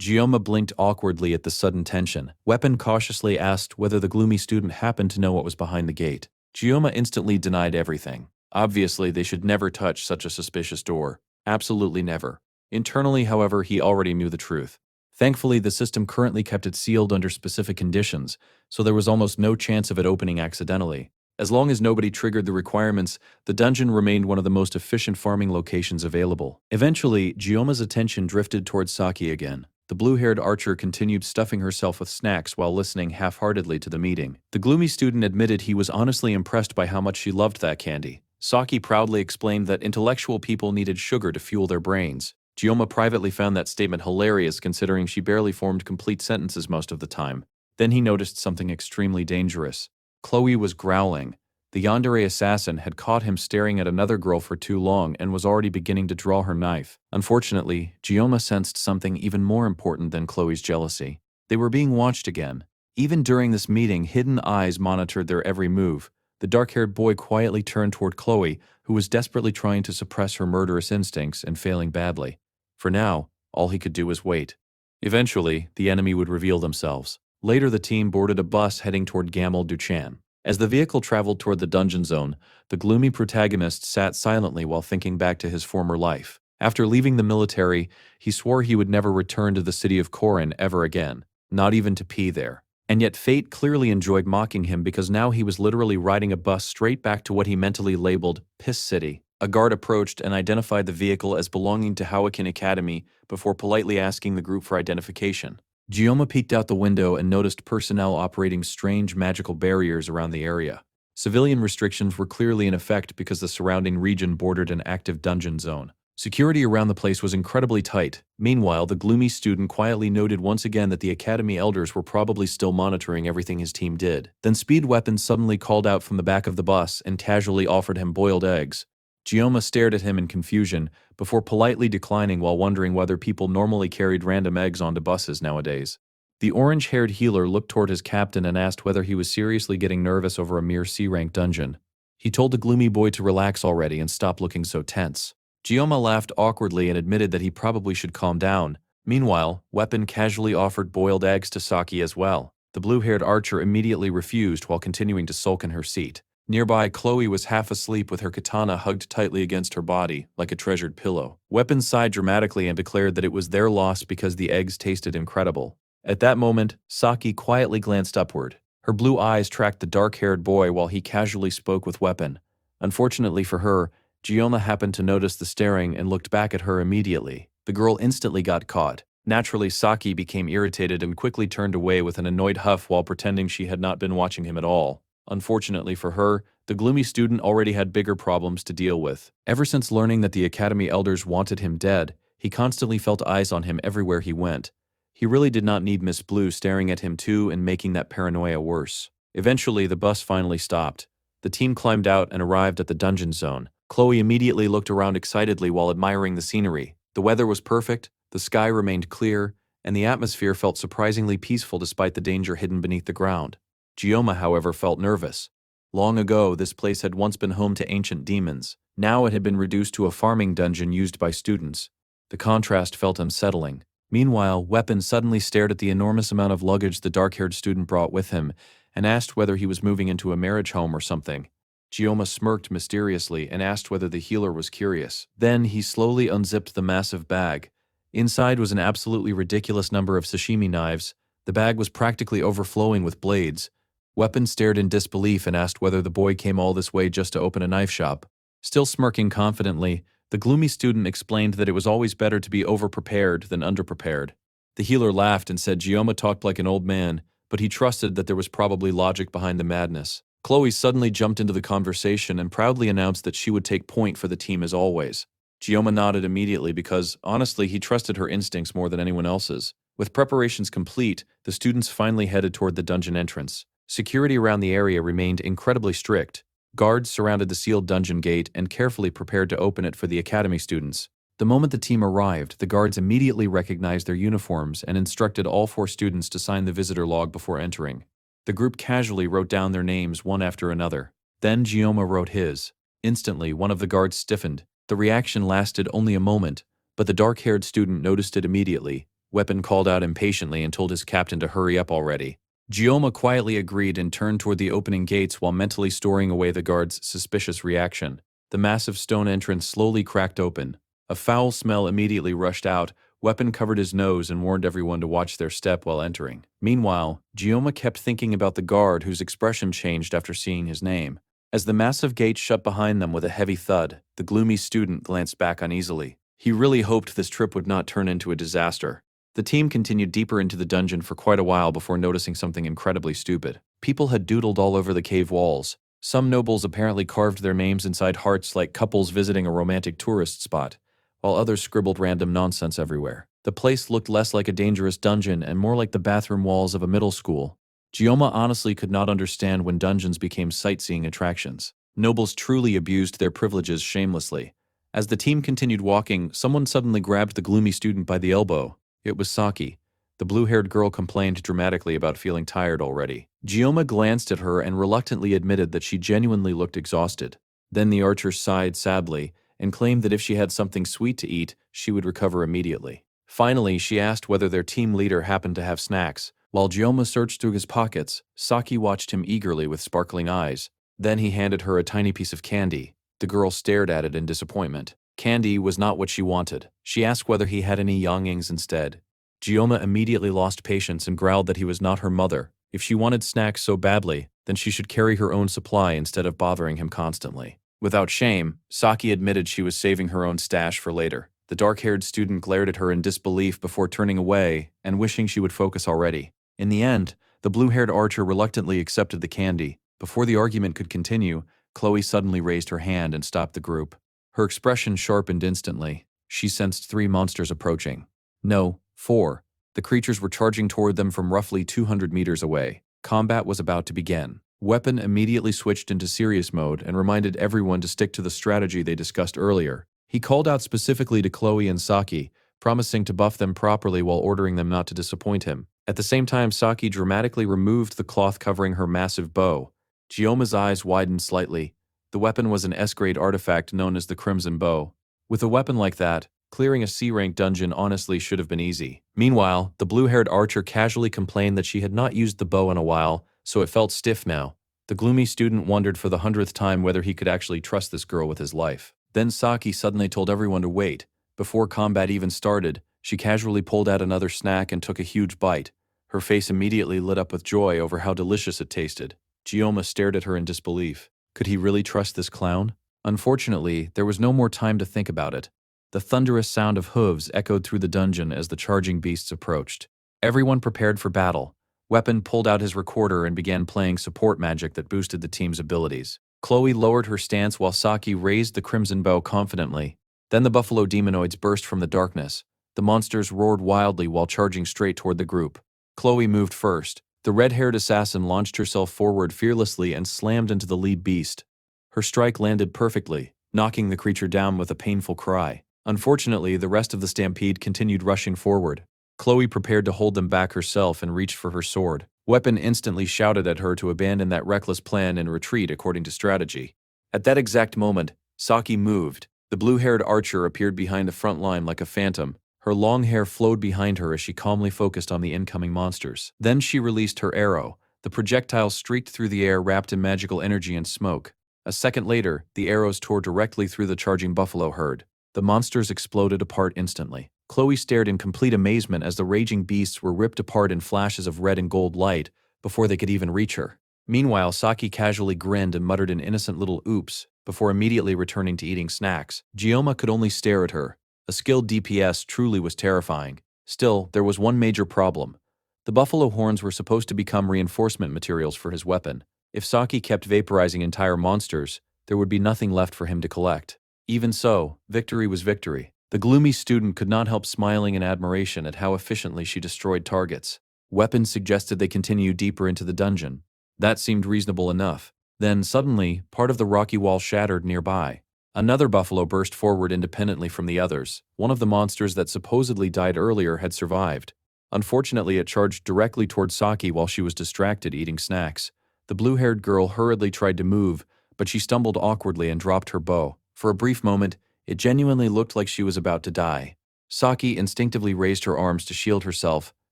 Gioma blinked awkwardly at the sudden tension. Weapon cautiously asked whether the gloomy student happened to know what was behind the gate. Gioma instantly denied everything. Obviously, they should never touch such a suspicious door. Absolutely never. Internally, however, he already knew the truth. Thankfully, the system currently kept it sealed under specific conditions, so there was almost no chance of it opening accidentally. As long as nobody triggered the requirements, the dungeon remained one of the most efficient farming locations available. Eventually, Gioma's attention drifted towards Saki again. The blue-haired archer continued stuffing herself with snacks while listening half-heartedly to the meeting. The gloomy student admitted he was honestly impressed by how much she loved that candy. Saki proudly explained that intellectual people needed sugar to fuel their brains. Gioma privately found that statement hilarious considering she barely formed complete sentences most of the time. Then he noticed something extremely dangerous. Chloe was growling. The yandere assassin had caught him staring at another girl for too long and was already beginning to draw her knife. Unfortunately, Gioma sensed something even more important than Chloe's jealousy. They were being watched again. Even during this meeting, hidden eyes monitored their every move. The dark-haired boy quietly turned toward Chloe, who was desperately trying to suppress her murderous instincts and failing badly. For now, all he could do was wait. Eventually, the enemy would reveal themselves. Later, the team boarded a bus heading toward Gamal Duchan. As the vehicle traveled toward the dungeon zone, the gloomy protagonist sat silently while thinking back to his former life. After leaving the military, he swore he would never return to the city of Korin ever again, not even to pee there. And yet fate clearly enjoyed mocking him because now he was literally riding a bus straight back to what he mentally labeled Piss City. A guard approached and identified the vehicle as belonging to Hawakin Academy before politely asking the group for identification. Gioma peeked out the window and noticed personnel operating strange magical barriers around the area. Civilian restrictions were clearly in effect because the surrounding region bordered an active dungeon zone. Security around the place was incredibly tight. Meanwhile, the gloomy student quietly noted once again that the Academy elders were probably still monitoring everything his team did. Then Speed Weapon suddenly called out from the back of the bus and casually offered him boiled eggs. Gioma stared at him in confusion, before politely declining while wondering whether people normally carried random eggs onto buses nowadays. The orange-haired healer looked toward his captain and asked whether he was seriously getting nervous over a mere C-rank dungeon. He told the gloomy boy to relax already and stop looking so tense. Gioma laughed awkwardly and admitted that he probably should calm down. Meanwhile, Weapon casually offered boiled eggs to Saki as well. The blue-haired archer immediately refused while continuing to sulk in her seat. Nearby, Chloe was half asleep with her katana hugged tightly against her body, like a treasured pillow. Weapon sighed dramatically and declared that it was their loss because the eggs tasted incredible. At that moment, Saki quietly glanced upward. Her blue eyes tracked the dark-haired boy while he casually spoke with Weapon. Unfortunately for her, Gioma happened to notice the staring and looked back at her immediately. The girl instantly got caught. Naturally, Saki became irritated and quickly turned away with an annoyed huff while pretending she had not been watching him at all. Unfortunately for her, the gloomy student already had bigger problems to deal with. Ever since learning that the Academy elders wanted him dead, he constantly felt eyes on him everywhere he went. He really did not need Miss Blue staring at him too and making that paranoia worse. Eventually, the bus finally stopped. The team climbed out and arrived at the dungeon zone. Chloe immediately looked around excitedly while admiring the scenery. The weather was perfect, the sky remained clear, and the atmosphere felt surprisingly peaceful despite the danger hidden beneath the ground. Gioma, however, felt nervous. Long ago, this place had once been home to ancient demons. Now it had been reduced to a farming dungeon used by students. The contrast felt unsettling. Meanwhile, Weapon suddenly stared at the enormous amount of luggage the dark-haired student brought with him and asked whether he was moving into a marriage home or something. Gioma smirked mysteriously and asked whether the healer was curious. Then he slowly unzipped the massive bag. Inside was an absolutely ridiculous number of sashimi knives. The bag was practically overflowing with blades. Weapon stared in disbelief and asked whether the boy came all this way just to open a knife shop. Still smirking confidently, the gloomy student explained that it was always better to be overprepared than underprepared. The healer laughed and said Gioma talked like an old man, but he trusted that there was probably logic behind the madness. Chloe suddenly jumped into the conversation and proudly announced that she would take point for the team as always. Gioma nodded immediately because, honestly, he trusted her instincts more than anyone else's. With preparations complete, the students finally headed toward the dungeon entrance. Security around the area remained incredibly strict. Guards surrounded the sealed dungeon gate and carefully prepared to open it for the academy students. The moment the team arrived, the guards immediately recognized their uniforms and instructed all 4 students to sign the visitor log before entering. The group casually wrote down their names one after another. Then Gioma wrote his. Instantly, one of the guards stiffened. The reaction lasted only a moment, but the dark-haired student noticed it immediately. Weapon called out impatiently and told his captain to hurry up already. Gioma quietly agreed and turned toward the opening gates while mentally storing away the guard's suspicious reaction. The massive stone entrance slowly cracked open. A foul smell immediately rushed out. Weapon covered his nose and warned everyone to watch their step while entering. Meanwhile, Gioma kept thinking about the guard whose expression changed after seeing his name. As the massive gate shut behind them with a heavy thud, the gloomy student glanced back uneasily. He really hoped this trip would not turn into a disaster. The team continued deeper into the dungeon for quite a while before noticing something incredibly stupid. People had doodled all over the cave walls. Some nobles apparently carved their names inside hearts like couples visiting a romantic tourist spot, while others scribbled random nonsense everywhere. The place looked less like a dangerous dungeon and more like the bathroom walls of a middle school. Gioma honestly could not understand when dungeons became sightseeing attractions. Nobles truly abused their privileges shamelessly. As the team continued walking, someone suddenly grabbed the gloomy student by the elbow. It was Saki. The blue-haired girl complained dramatically about feeling tired already. Gioma glanced at her and reluctantly admitted that she genuinely looked exhausted. Then the archer sighed sadly and claimed that if she had something sweet to eat, she would recover immediately. Finally, she asked whether their team leader happened to have snacks. While Gioma searched through his pockets, Saki watched him eagerly with sparkling eyes. Then he handed her a tiny piece of candy. The girl stared at it in disappointment. Candy was not what she wanted. She asked whether he had any yongings instead. Gioma immediately lost patience and growled that he was not her mother. If she wanted snacks so badly, then she should carry her own supply instead of bothering him constantly. Without shame, Saki admitted she was saving her own stash for later. The dark-haired student glared at her in disbelief before turning away and wishing she would focus already. In the end, the blue-haired archer reluctantly accepted the candy. Before the argument could continue, Chloe suddenly raised her hand and stopped the group. Her expression sharpened instantly. She sensed 3 monsters approaching. No, 4. The creatures were charging toward them from roughly 200 meters away. Combat was about to begin. Weapon immediately switched into serious mode and reminded everyone to stick to the strategy they discussed earlier. He called out specifically to Chloe and Saki, promising to buff them properly while ordering them not to disappoint him. At the same time, Saki dramatically removed the cloth covering her massive bow. Gioma's eyes widened slightly. The weapon was an S-grade artifact known as the Crimson Bow. With a weapon like that, clearing a C-rank dungeon honestly should have been easy. Meanwhile, the blue-haired archer casually complained that she had not used the bow in a while, so it felt stiff now. The gloomy student wondered for the 100th time whether he could actually trust this girl with his life. Then Saki suddenly told everyone to wait. Before combat even started, she casually pulled out another snack and took a huge bite. Her face immediately lit up with joy over how delicious it tasted. Gioma stared at her in disbelief. Could he really trust this clown? Unfortunately, there was no more time to think about it. The thunderous sound of hooves echoed through the dungeon as the charging beasts approached. Everyone prepared for battle. Weapon pulled out his recorder and began playing support magic that boosted the team's abilities. Chloe lowered her stance while Saki raised the crimson bow confidently. Then the buffalo demonoids burst from the darkness. The monsters roared wildly while charging straight toward the group. Chloe moved first. The red-haired assassin launched herself forward fearlessly and slammed into the lead beast. Her strike landed perfectly, knocking the creature down with a painful cry. Unfortunately, the rest of the stampede continued rushing forward. Chloe prepared to hold them back herself and reached for her sword. Weapon instantly shouted at her to abandon that reckless plan and retreat according to strategy. At that exact moment, Saki moved. The blue-haired archer appeared behind the front line like a phantom. Her long hair flowed behind her as she calmly focused on the incoming monsters. Then she released her arrow. The projectile streaked through the air wrapped in magical energy and smoke. A second later, the arrows tore directly through the charging buffalo herd. The monsters exploded apart instantly. Chloe stared in complete amazement as the raging beasts were ripped apart in flashes of red and gold light before they could even reach her. Meanwhile, Saki casually grinned and muttered an innocent little oops before immediately returning to eating snacks. Gioma could only stare at her. A skilled DPS truly was terrifying. Still, there was one major problem. The buffalo horns were supposed to become reinforcement materials for his weapon. If Saki kept vaporizing entire monsters, there would be nothing left for him to collect. Even so, victory was victory. The gloomy student could not help smiling in admiration at how efficiently she destroyed targets. Weapon suggested they continue deeper into the dungeon. That seemed reasonable enough. Then, suddenly, part of the rocky wall shattered nearby. Another buffalo burst forward independently from the others. One of the monsters that supposedly died earlier had survived. Unfortunately, it charged directly toward Saki while she was distracted eating snacks. The blue-haired girl hurriedly tried to move, but she stumbled awkwardly and dropped her bow. For a brief moment, it genuinely looked like she was about to die. Saki instinctively raised her arms to shield herself,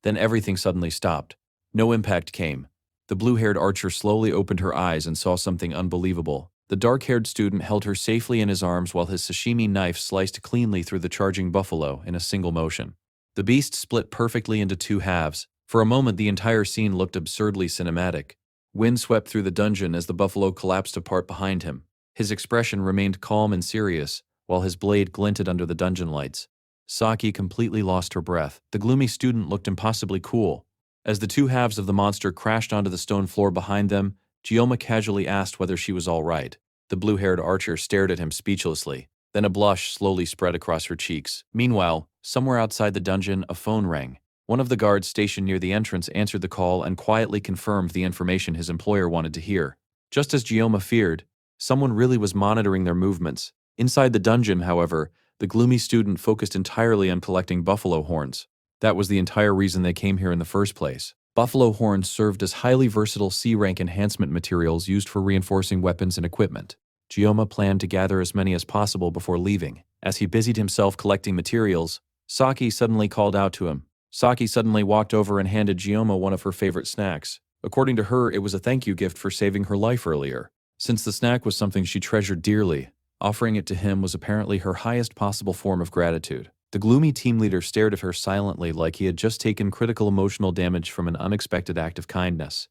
then everything suddenly stopped. No impact came. The blue-haired archer slowly opened her eyes and saw something unbelievable. The dark-haired student held her safely in his arms while his sashimi knife sliced cleanly through the charging buffalo in a single motion. The beast split perfectly into two halves. For a moment, the entire scene looked absurdly cinematic. Wind swept through the dungeon as the buffalo collapsed apart behind him. His expression remained calm and serious, while his blade glinted under the dungeon lights. Saki completely lost her breath. The gloomy student looked impossibly cool. As the two halves of the monster crashed onto the stone floor behind them, Gioma casually asked whether she was all right. The blue-haired archer stared at him speechlessly. Then a blush slowly spread across her cheeks. Meanwhile, somewhere outside the dungeon, a phone rang. One of the guards stationed near the entrance answered the call and quietly confirmed the information his employer wanted to hear. Just as Gioma feared, someone really was monitoring their movements. Inside the dungeon, however, the gloomy student focused entirely on collecting buffalo horns. That was the entire reason they came here in the first place. Buffalo horns served as highly versatile C-rank enhancement materials used for reinforcing weapons and equipment. Gioma planned to gather as many as possible before leaving. As he busied himself collecting materials, Saki suddenly called out to him. Saki suddenly walked over and handed Gioma one of her favorite snacks. According to her, it was a thank you gift for saving her life earlier. Since the snack was something she treasured dearly, offering it to him was apparently her highest possible form of gratitude. The gloomy team leader stared at her silently like he had just taken critical emotional damage from an unexpected act of kindness.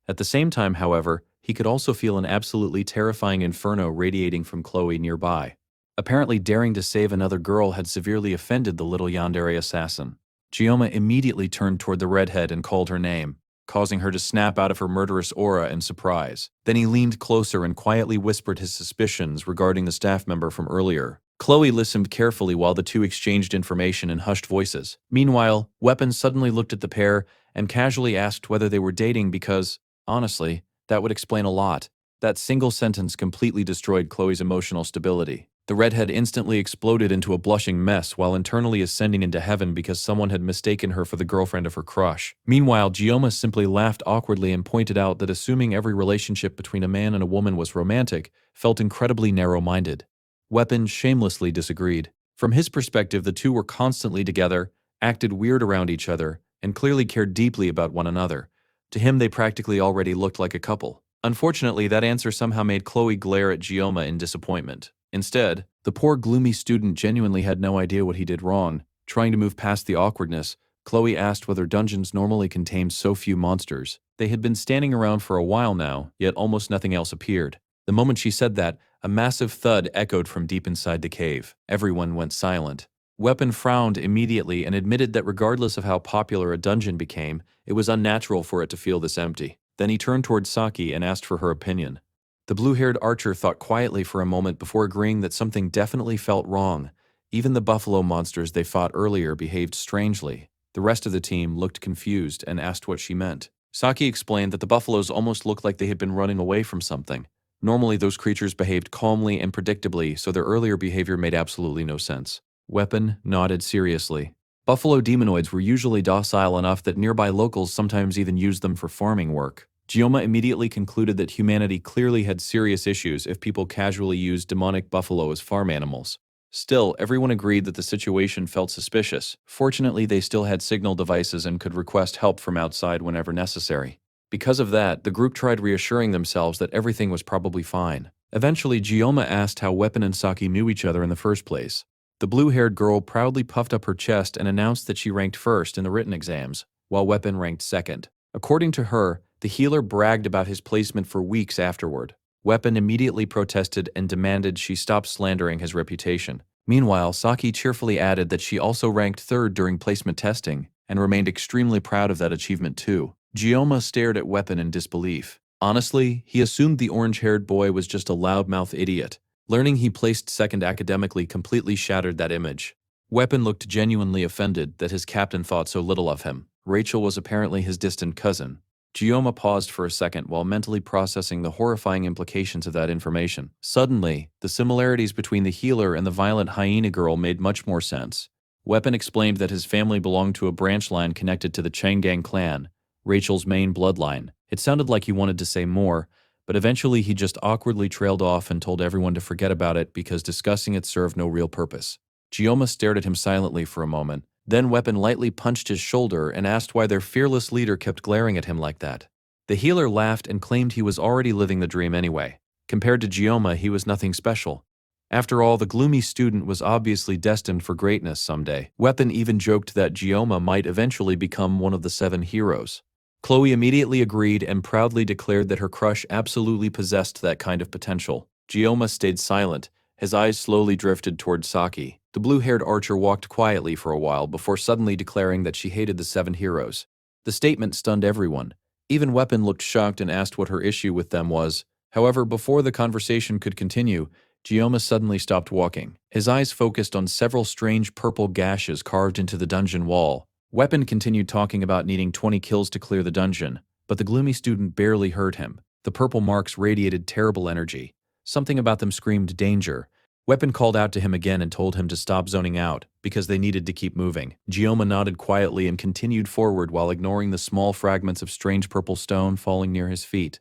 At the same time, however, he could also feel an absolutely terrifying inferno radiating from Chloe nearby. Apparently daring to save another girl had severely offended the little yandere assassin. Gioma immediately turned toward the redhead and called her name, causing her to snap out of her murderous aura in surprise. Then he leaned closer and quietly whispered his suspicions regarding the staff member from earlier. Chloe listened carefully while the two exchanged information in hushed voices. Meanwhile, Weapon suddenly looked at the pair and casually asked whether they were dating because, honestly, that would explain a lot. That single sentence completely destroyed Chloe's emotional stability. The redhead instantly exploded into a blushing mess while internally ascending into heaven because someone had mistaken her for the girlfriend of her crush. Meanwhile, Gioma simply laughed awkwardly and pointed out that assuming every relationship between a man and a woman was romantic felt incredibly narrow-minded. Weapon shamelessly disagreed. From his perspective, the two were constantly together, acted weird around each other, and clearly cared deeply about one another. To him, they practically already looked like a couple. Unfortunately, that answer somehow made Chloe glare at Gioma in disappointment. Instead, the poor gloomy student genuinely had no idea what he did wrong. Trying to move past the awkwardness, Chloe asked whether dungeons normally contained so few monsters. They had been standing around for a while now, yet almost nothing else appeared. The moment she said that, a massive thud echoed from deep inside the cave. Everyone went silent. Weapon frowned immediately and admitted that regardless of how popular a dungeon became, it was unnatural for it to feel this empty. Then he turned toward Saki and asked for her opinion. The blue-haired archer thought quietly for a moment before agreeing that something definitely felt wrong. Even the buffalo monsters they fought earlier behaved strangely. The rest of the team looked confused and asked what she meant. Saki explained that the buffaloes almost looked like they had been running away from something. Normally, those creatures behaved calmly and predictably, so their earlier behavior made absolutely no sense. Weapon nodded seriously. Buffalo demonoids were usually docile enough that nearby locals sometimes even used them for farming work. Gioma immediately concluded that humanity clearly had serious issues if people casually used demonic buffalo as farm animals. Still, everyone agreed that the situation felt suspicious. Fortunately, they still had signal devices and could request help from outside whenever necessary. Because of that, the group tried reassuring themselves that everything was probably fine. Eventually, Gioma asked how Weapon and Saki knew each other in the first place. The blue-haired girl proudly puffed up her chest and announced that she ranked first in the written exams, while Weapon ranked second. According to her, the healer bragged about his placement for weeks afterward. Weapon immediately protested and demanded she stop slandering his reputation. Meanwhile, Saki cheerfully added that she also ranked third during placement testing and remained extremely proud of that achievement too. Gioma stared at Weapon in disbelief. Honestly, he assumed the orange-haired boy was just a loudmouth idiot. Learning he placed second academically completely shattered that image. Weapon looked genuinely offended that his captain thought so little of him. Rachel was apparently his distant cousin. Gioma paused for a second while mentally processing the horrifying implications of that information. Suddenly, the similarities between the healer and the violent hyena girl made much more sense. Weapon explained that his family belonged to a branch line connected to the Changgang clan, Rachel's main bloodline. It sounded like he wanted to say more, but eventually he just awkwardly trailed off and told everyone to forget about it because discussing it served no real purpose. Gioma stared at him silently for a moment. Then Weapon lightly punched his shoulder and asked why their fearless leader kept glaring at him like that. The healer laughed and claimed he was already living the dream anyway. Compared to Gioma, he was nothing special. After all, the gloomy student was obviously destined for greatness someday. Weapon even joked that Gioma might eventually become one of the 7 heroes. Chloe immediately agreed and proudly declared that her crush absolutely possessed that kind of potential. Gioma stayed silent. His eyes slowly drifted toward Saki. The blue-haired archer walked quietly for a while before suddenly declaring that she hated the 7 heroes. The statement stunned everyone. Even Weapon looked shocked and asked what her issue with them was. However, before the conversation could continue, Gioma suddenly stopped walking. His eyes focused on several strange purple gashes carved into the dungeon wall. Weapon continued talking about needing 20 kills to clear the dungeon, but the gloomy student barely heard him. The purple marks radiated terrible energy. Something about them screamed danger. Weapon called out to him again and told him to stop zoning out, because they needed to keep moving. Gioma nodded quietly and continued forward while ignoring the small fragments of strange purple stone falling near his feet.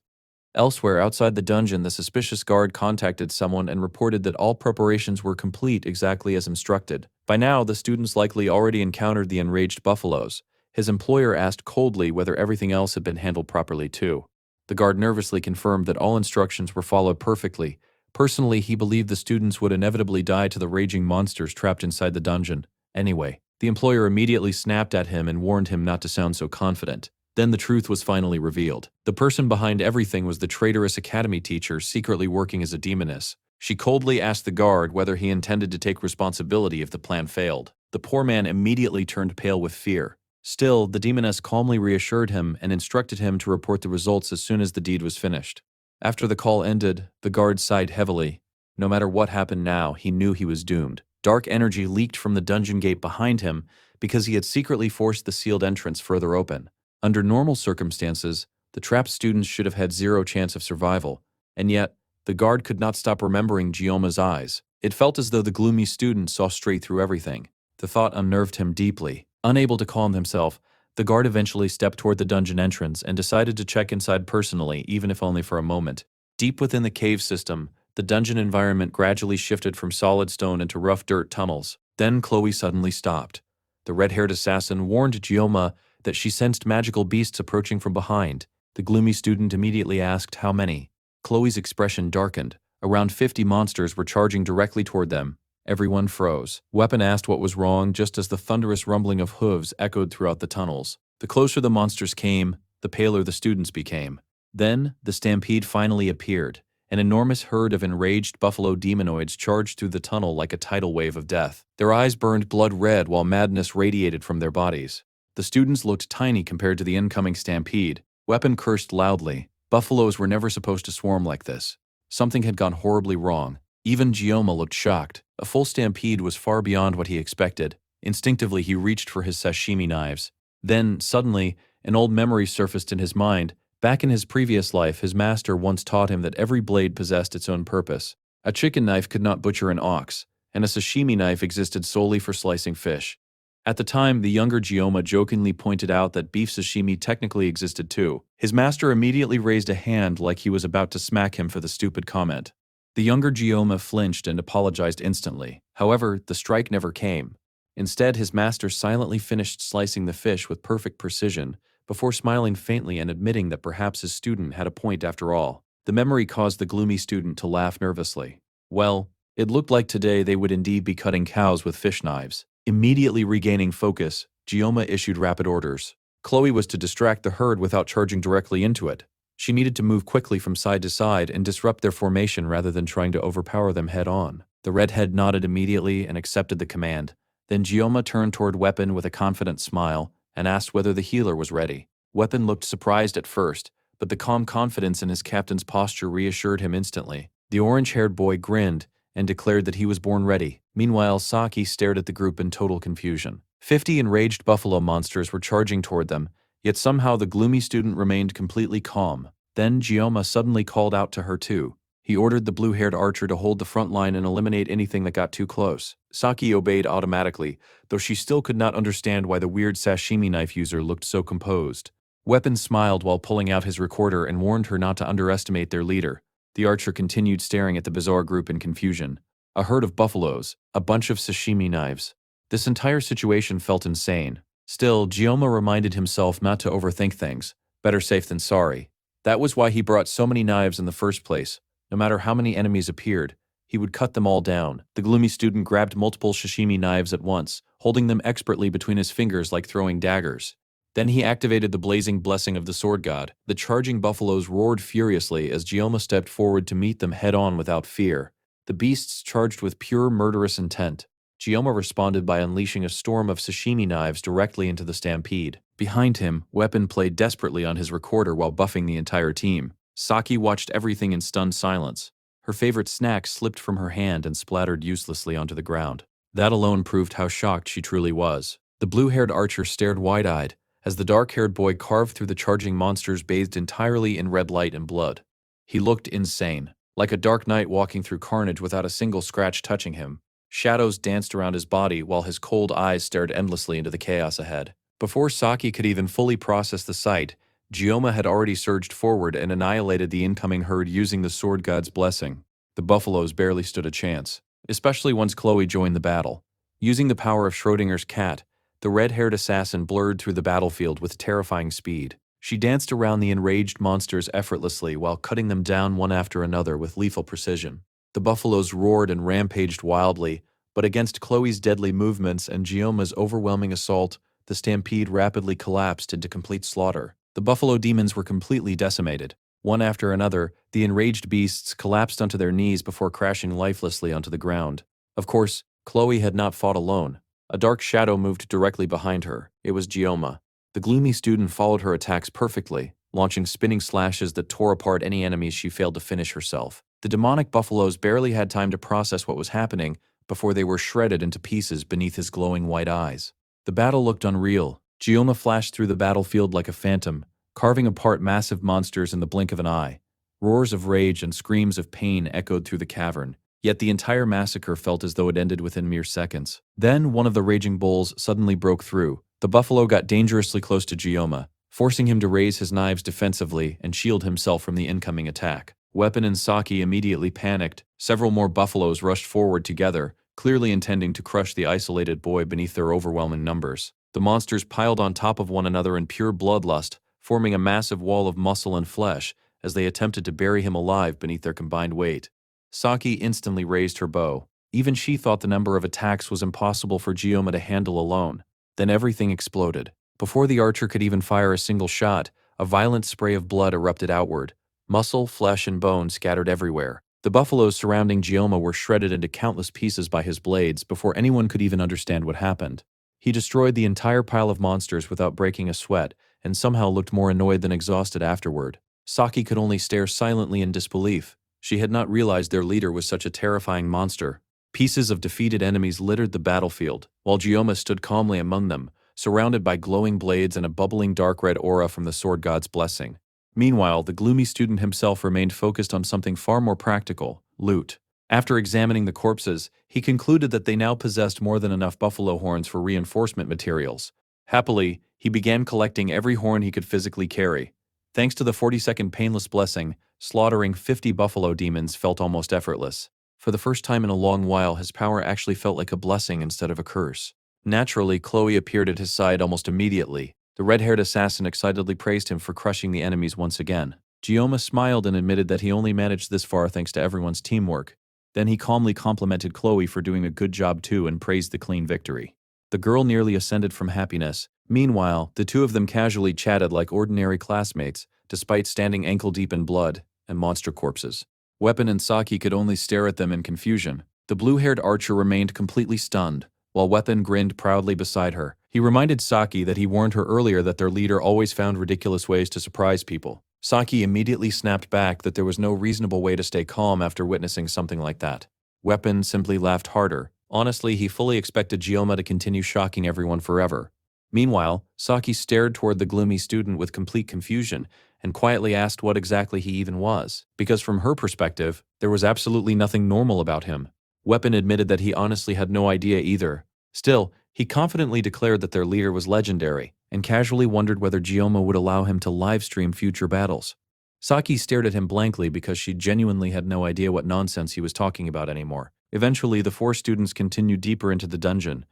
Elsewhere, outside the dungeon, the suspicious guard contacted someone and reported that all preparations were complete exactly as instructed. By now, the students likely already encountered the enraged buffaloes. His employer asked coldly whether everything else had been handled properly too. The guard nervously confirmed that all instructions were followed perfectly. Personally, he believed the students would inevitably die to the raging monsters trapped inside the dungeon. Anyway, the employer immediately snapped at him and warned him not to sound so confident. Then the truth was finally revealed. The person behind everything was the traitorous academy teacher secretly working as a demoness. She coldly asked the guard whether he intended to take responsibility if the plan failed. The poor man immediately turned pale with fear. Still, the demoness calmly reassured him and instructed him to report the results as soon as the deed was finished. After the call ended, the guard sighed heavily. No matter what happened now, he knew he was doomed. Dark energy leaked from the dungeon gate behind him because he had secretly forced the sealed entrance further open. Under normal circumstances, the trapped students should have had zero chance of survival, and yet, the guard could not stop remembering Gioma's eyes. It felt as though the gloomy student saw straight through everything. The thought unnerved him deeply. Unable to calm himself, the guard eventually stepped toward the dungeon entrance and decided to check inside personally, even if only for a moment. Deep within the cave system, the dungeon environment gradually shifted from solid stone into rough dirt tunnels. Then Chloe suddenly stopped. The red-haired assassin warned Gioma that she sensed magical beasts approaching from behind. The gloomy student immediately asked how many. Chloe's expression darkened. Around 50 monsters were charging directly toward them. Everyone froze. Weapon asked what was wrong just as the thunderous rumbling of hooves echoed throughout the tunnels. The closer the monsters came, the paler the students became. Then, the stampede finally appeared. An enormous herd of enraged buffalo demonoids charged through the tunnel like a tidal wave of death. Their eyes burned blood red while madness radiated from their bodies. The students looked tiny compared to the incoming stampede. Weapon cursed loudly. Buffaloes were never supposed to swarm like this. Something had gone horribly wrong. Even Gioma looked shocked. A full stampede was far beyond what he expected. Instinctively, he reached for his sashimi knives. Then, suddenly, an old memory surfaced in his mind. Back in his previous life, his master once taught him that every blade possessed its own purpose. A chicken knife could not butcher an ox, and a sashimi knife existed solely for slicing fish. At the time, the younger Gioma jokingly pointed out that beef sashimi technically existed too. His master immediately raised a hand like he was about to smack him for the stupid comment. The younger Gioma flinched and apologized instantly. However, the strike never came. Instead, his master silently finished slicing the fish with perfect precision, before smiling faintly and admitting that perhaps his student had a point after all. The memory caused the gloomy student to laugh nervously. Well, it looked like today they would indeed be cutting cows with fish knives. Immediately regaining focus, Gioma issued rapid orders. Chloe was to distract the herd without charging directly into it. She needed to move quickly from side to side and disrupt their formation rather than trying to overpower them head-on. The redhead nodded immediately and accepted the command. Then Gioma turned toward Weapon with a confident smile and asked whether the healer was ready. Weapon looked surprised at first, but the calm confidence in his captain's posture reassured him instantly. The orange-haired boy grinned and declared that he was born ready. Meanwhile, Saki stared at the group in total confusion. 50 enraged buffalo monsters were charging toward them, Yet somehow the gloomy student remained completely calm. Then Gioma suddenly called out to her too. He ordered the blue-haired archer to hold the front line and eliminate anything that got too close. Saki obeyed automatically, though she still could not understand why the weird sashimi knife user looked so composed. Weapon smiled while pulling out his recorder and warned her not to underestimate their leader. The archer continued staring at the bizarre group in confusion. A herd of buffaloes, a bunch of sashimi knives. This entire situation felt insane. Still, Gioma reminded himself not to overthink things. Better safe than sorry. That was why he brought so many knives in the first place. No matter how many enemies appeared, he would cut them all down. The gloomy student grabbed multiple sashimi knives at once, holding them expertly between his fingers like throwing daggers. Then he activated the blazing blessing of the sword god. The charging buffaloes roared furiously as Gioma stepped forward to meet them head-on without fear. The beasts charged with pure murderous intent. Gioma responded by unleashing a storm of sashimi knives directly into the stampede. Behind him, Weapon played desperately on his recorder while buffing the entire team. Saki watched everything in stunned silence. Her favorite snack slipped from her hand and splattered uselessly onto the ground. That alone proved how shocked she truly was. The blue-haired archer stared wide-eyed as the dark-haired boy carved through the charging monsters bathed entirely in red light and blood. He looked insane, like a dark knight walking through carnage without a single scratch touching him. Shadows danced around his body while his cold eyes stared endlessly into the chaos ahead. Before Saki could even fully process the sight, Gioma had already surged forward and annihilated the incoming herd using the sword god's blessing. The buffaloes barely stood a chance, especially once Chloe joined the battle. Using the power of Schrodinger's cat, the red-haired assassin blurred through the battlefield with terrifying speed. She danced around the enraged monsters effortlessly while cutting them down one after another with lethal precision. The buffaloes roared and rampaged wildly, but against Chloe's deadly movements and Gioma's overwhelming assault, the stampede rapidly collapsed into complete slaughter. The buffalo demons were completely decimated. One after another, the enraged beasts collapsed onto their knees before crashing lifelessly onto the ground. Of course, Chloe had not fought alone. A dark shadow moved directly behind her. It was Gioma. The gloomy student followed her attacks perfectly, launching spinning slashes that tore apart any enemies she failed to finish herself. The demonic buffaloes barely had time to process what was happening before they were shredded into pieces beneath his glowing white eyes. The battle looked unreal. Gioma flashed through the battlefield like a phantom, carving apart massive monsters in the blink of an eye. Roars of rage and screams of pain echoed through the cavern, yet the entire massacre felt as though it ended within mere seconds. Then one of the raging bulls suddenly broke through. The buffalo got dangerously close to Gioma, forcing him to raise his knives defensively and shield himself from the incoming attack. Weapon and Saki immediately panicked. Several more buffaloes rushed forward together, clearly intending to crush the isolated boy beneath their overwhelming numbers. The monsters piled on top of one another in pure bloodlust, forming a massive wall of muscle and flesh as they attempted to bury him alive beneath their combined weight. Saki instantly raised her bow. Even she thought the number of attacks was impossible for Gioma to handle alone. Then everything exploded. Before the archer could even fire a single shot, a violent spray of blood erupted outward. Muscle, flesh, and bone scattered everywhere. The buffaloes surrounding Gioma were shredded into countless pieces by his blades before anyone could even understand what happened. He destroyed the entire pile of monsters without breaking a sweat, and somehow looked more annoyed than exhausted afterward. Saki could only stare silently in disbelief. She had not realized their leader was such a terrifying monster. Pieces of defeated enemies littered the battlefield, while Gioma stood calmly among them, surrounded by glowing blades and a bubbling dark red aura from the sword god's blessing. Meanwhile, the gloomy student himself remained focused on something far more practical: loot. After examining the corpses, he concluded that they now possessed more than enough buffalo horns for reinforcement materials. Happily, he began collecting every horn he could physically carry. Thanks to the 40-second painless blessing, slaughtering 50 buffalo demons felt almost effortless. For the first time in a long while, his power actually felt like a blessing instead of a curse. Naturally, Chloe appeared at his side almost immediately. The red-haired assassin excitedly praised him for crushing the enemies once again. Gioma smiled and admitted that he only managed this far thanks to everyone's teamwork. Then he calmly complimented Chloe for doing a good job too and praised the clean victory. The girl nearly ascended from happiness. Meanwhile, the two of them casually chatted like ordinary classmates, despite standing ankle-deep in blood and monster corpses. Weapon and Saki could only stare at them in confusion. The blue-haired archer remained completely stunned, while Weapon grinned proudly beside her. He reminded Saki that he warned her earlier that their leader always found ridiculous ways to surprise people. Saki immediately snapped back that there was no reasonable way to stay calm after witnessing something like that. Weapon simply laughed harder. Honestly, he fully expected Gioma to continue shocking everyone forever. Meanwhile, Saki stared toward the gloomy student with complete confusion and quietly asked what exactly he even was, because from her perspective, there was absolutely nothing normal about him. Weapon admitted that he honestly had no idea either. Still, he confidently declared that their leader was legendary, and casually wondered whether Gioma would allow him to livestream future battles. Saki stared at him blankly because she genuinely had no idea what nonsense he was talking about anymore. Eventually, the four students continued deeper into the dungeon.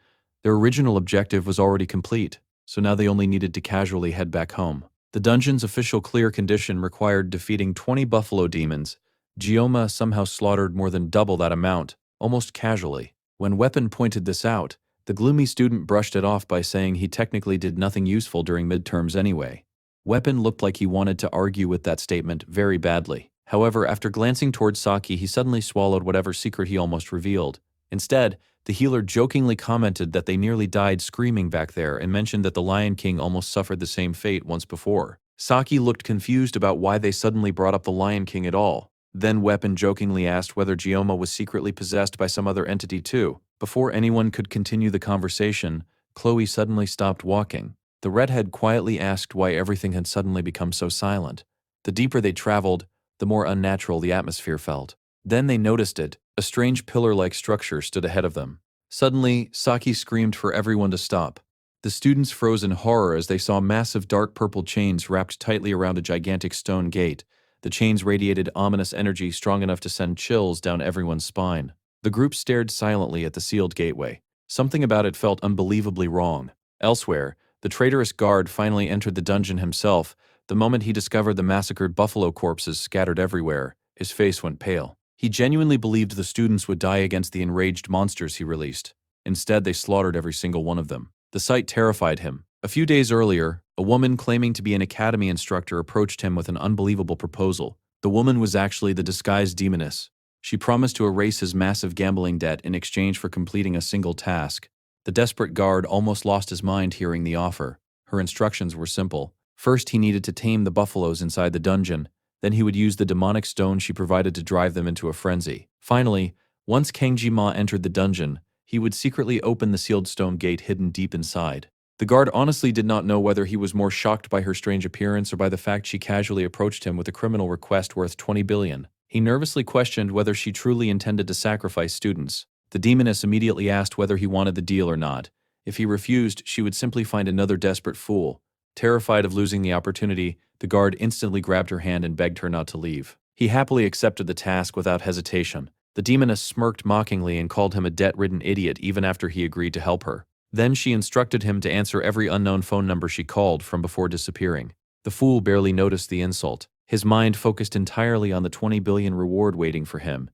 Their original objective was already complete, so now they only needed to casually head back home. The dungeon's official clear condition required defeating 20 buffalo demons. Gioma somehow slaughtered more than double that amount, almost casually. When Weapon pointed this out, the gloomy student brushed it off by saying he technically did nothing useful during midterms anyway. Weapon looked like he wanted to argue with that statement very badly. However, after glancing towards Saki, he suddenly swallowed whatever secret he almost revealed. Instead, the healer jokingly commented that they nearly died screaming back there and mentioned that the Lion King almost suffered the same fate once before. Saki looked confused about why they suddenly brought up the Lion King at all. Then Weapon jokingly asked whether Gioma was secretly possessed by some other entity too. Before anyone could continue the conversation, Chloe suddenly stopped walking. The redhead quietly asked why everything had suddenly become so silent. The deeper they traveled, the more unnatural the atmosphere felt. Then they noticed it. A strange pillar-like structure stood ahead of them. Suddenly, Saki screamed for everyone to stop. The students froze in horror as they saw massive dark purple chains wrapped tightly around a gigantic stone gate. The chains radiated ominous energy strong enough to send chills down everyone's spine. The group stared silently at the sealed gateway. Something about it felt unbelievably wrong. Elsewhere, the traitorous guard finally entered the dungeon himself. The moment he discovered the massacred buffalo corpses scattered everywhere, his face went pale. He genuinely believed the students would die against the enraged monsters he released. Instead, they slaughtered every single one of them. The sight terrified him. A few days earlier, a woman claiming to be an academy instructor approached him with an unbelievable proposal. The woman was actually the disguised demoness. She promised to erase his massive gambling debt in exchange for completing a single task. The desperate guard almost lost his mind hearing the offer. Her instructions were simple. First, he needed to tame the buffaloes inside the dungeon. Then he would use the demonic stone she provided to drive them into a frenzy. Finally, once Kangji Ma entered the dungeon, he would secretly open the sealed stone gate hidden deep inside. The guard honestly did not know whether he was more shocked by her strange appearance or by the fact she casually approached him with a criminal request worth 20 billion. He nervously questioned whether she truly intended to sacrifice students. The demoness immediately asked whether he wanted the deal or not. If he refused, she would simply find another desperate fool. Terrified of losing the opportunity, the guard instantly grabbed her hand and begged her not to leave. He happily accepted the task without hesitation. The demoness smirked mockingly and called him a debt-ridden idiot even after he agreed to help her. Then she instructed him to answer every unknown phone number she called from before disappearing. The fool barely noticed the insult. His mind focused entirely on the 20 billion reward waiting for him.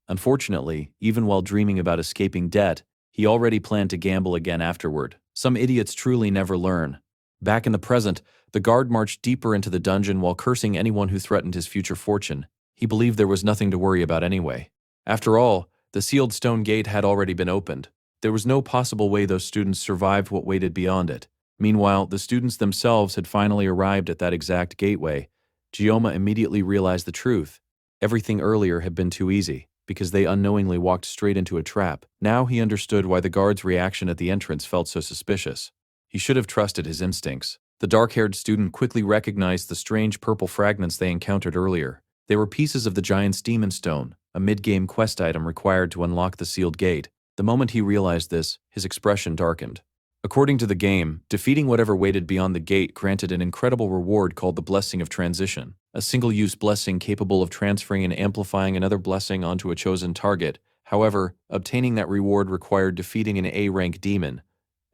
Unfortunately, even while dreaming about escaping debt, he already planned to gamble again afterward. Some idiots truly never learn. Back in the present, the guard marched deeper into the dungeon while cursing anyone who threatened his future fortune. He believed there was nothing to worry about anyway. After all, the sealed stone gate had already been opened. There was no possible way those students survived what waited beyond it. Meanwhile, the students themselves had finally arrived at that exact gateway. Gioma immediately realized the truth. Everything earlier had been too easy, because they unknowingly walked straight into a trap. Now he understood why the guard's reaction at the entrance felt so suspicious. He should have trusted his instincts. The dark-haired student quickly recognized the strange purple fragments they encountered earlier. They were pieces of the giant's demon stone, a mid-game quest item required to unlock the sealed gate. The moment he realized this, his expression darkened. According to the game, defeating whatever waited beyond the gate granted an incredible reward called the Blessing of Transition, a single-use blessing capable of transferring and amplifying another blessing onto a chosen target. However, obtaining that reward required defeating an A-rank demon,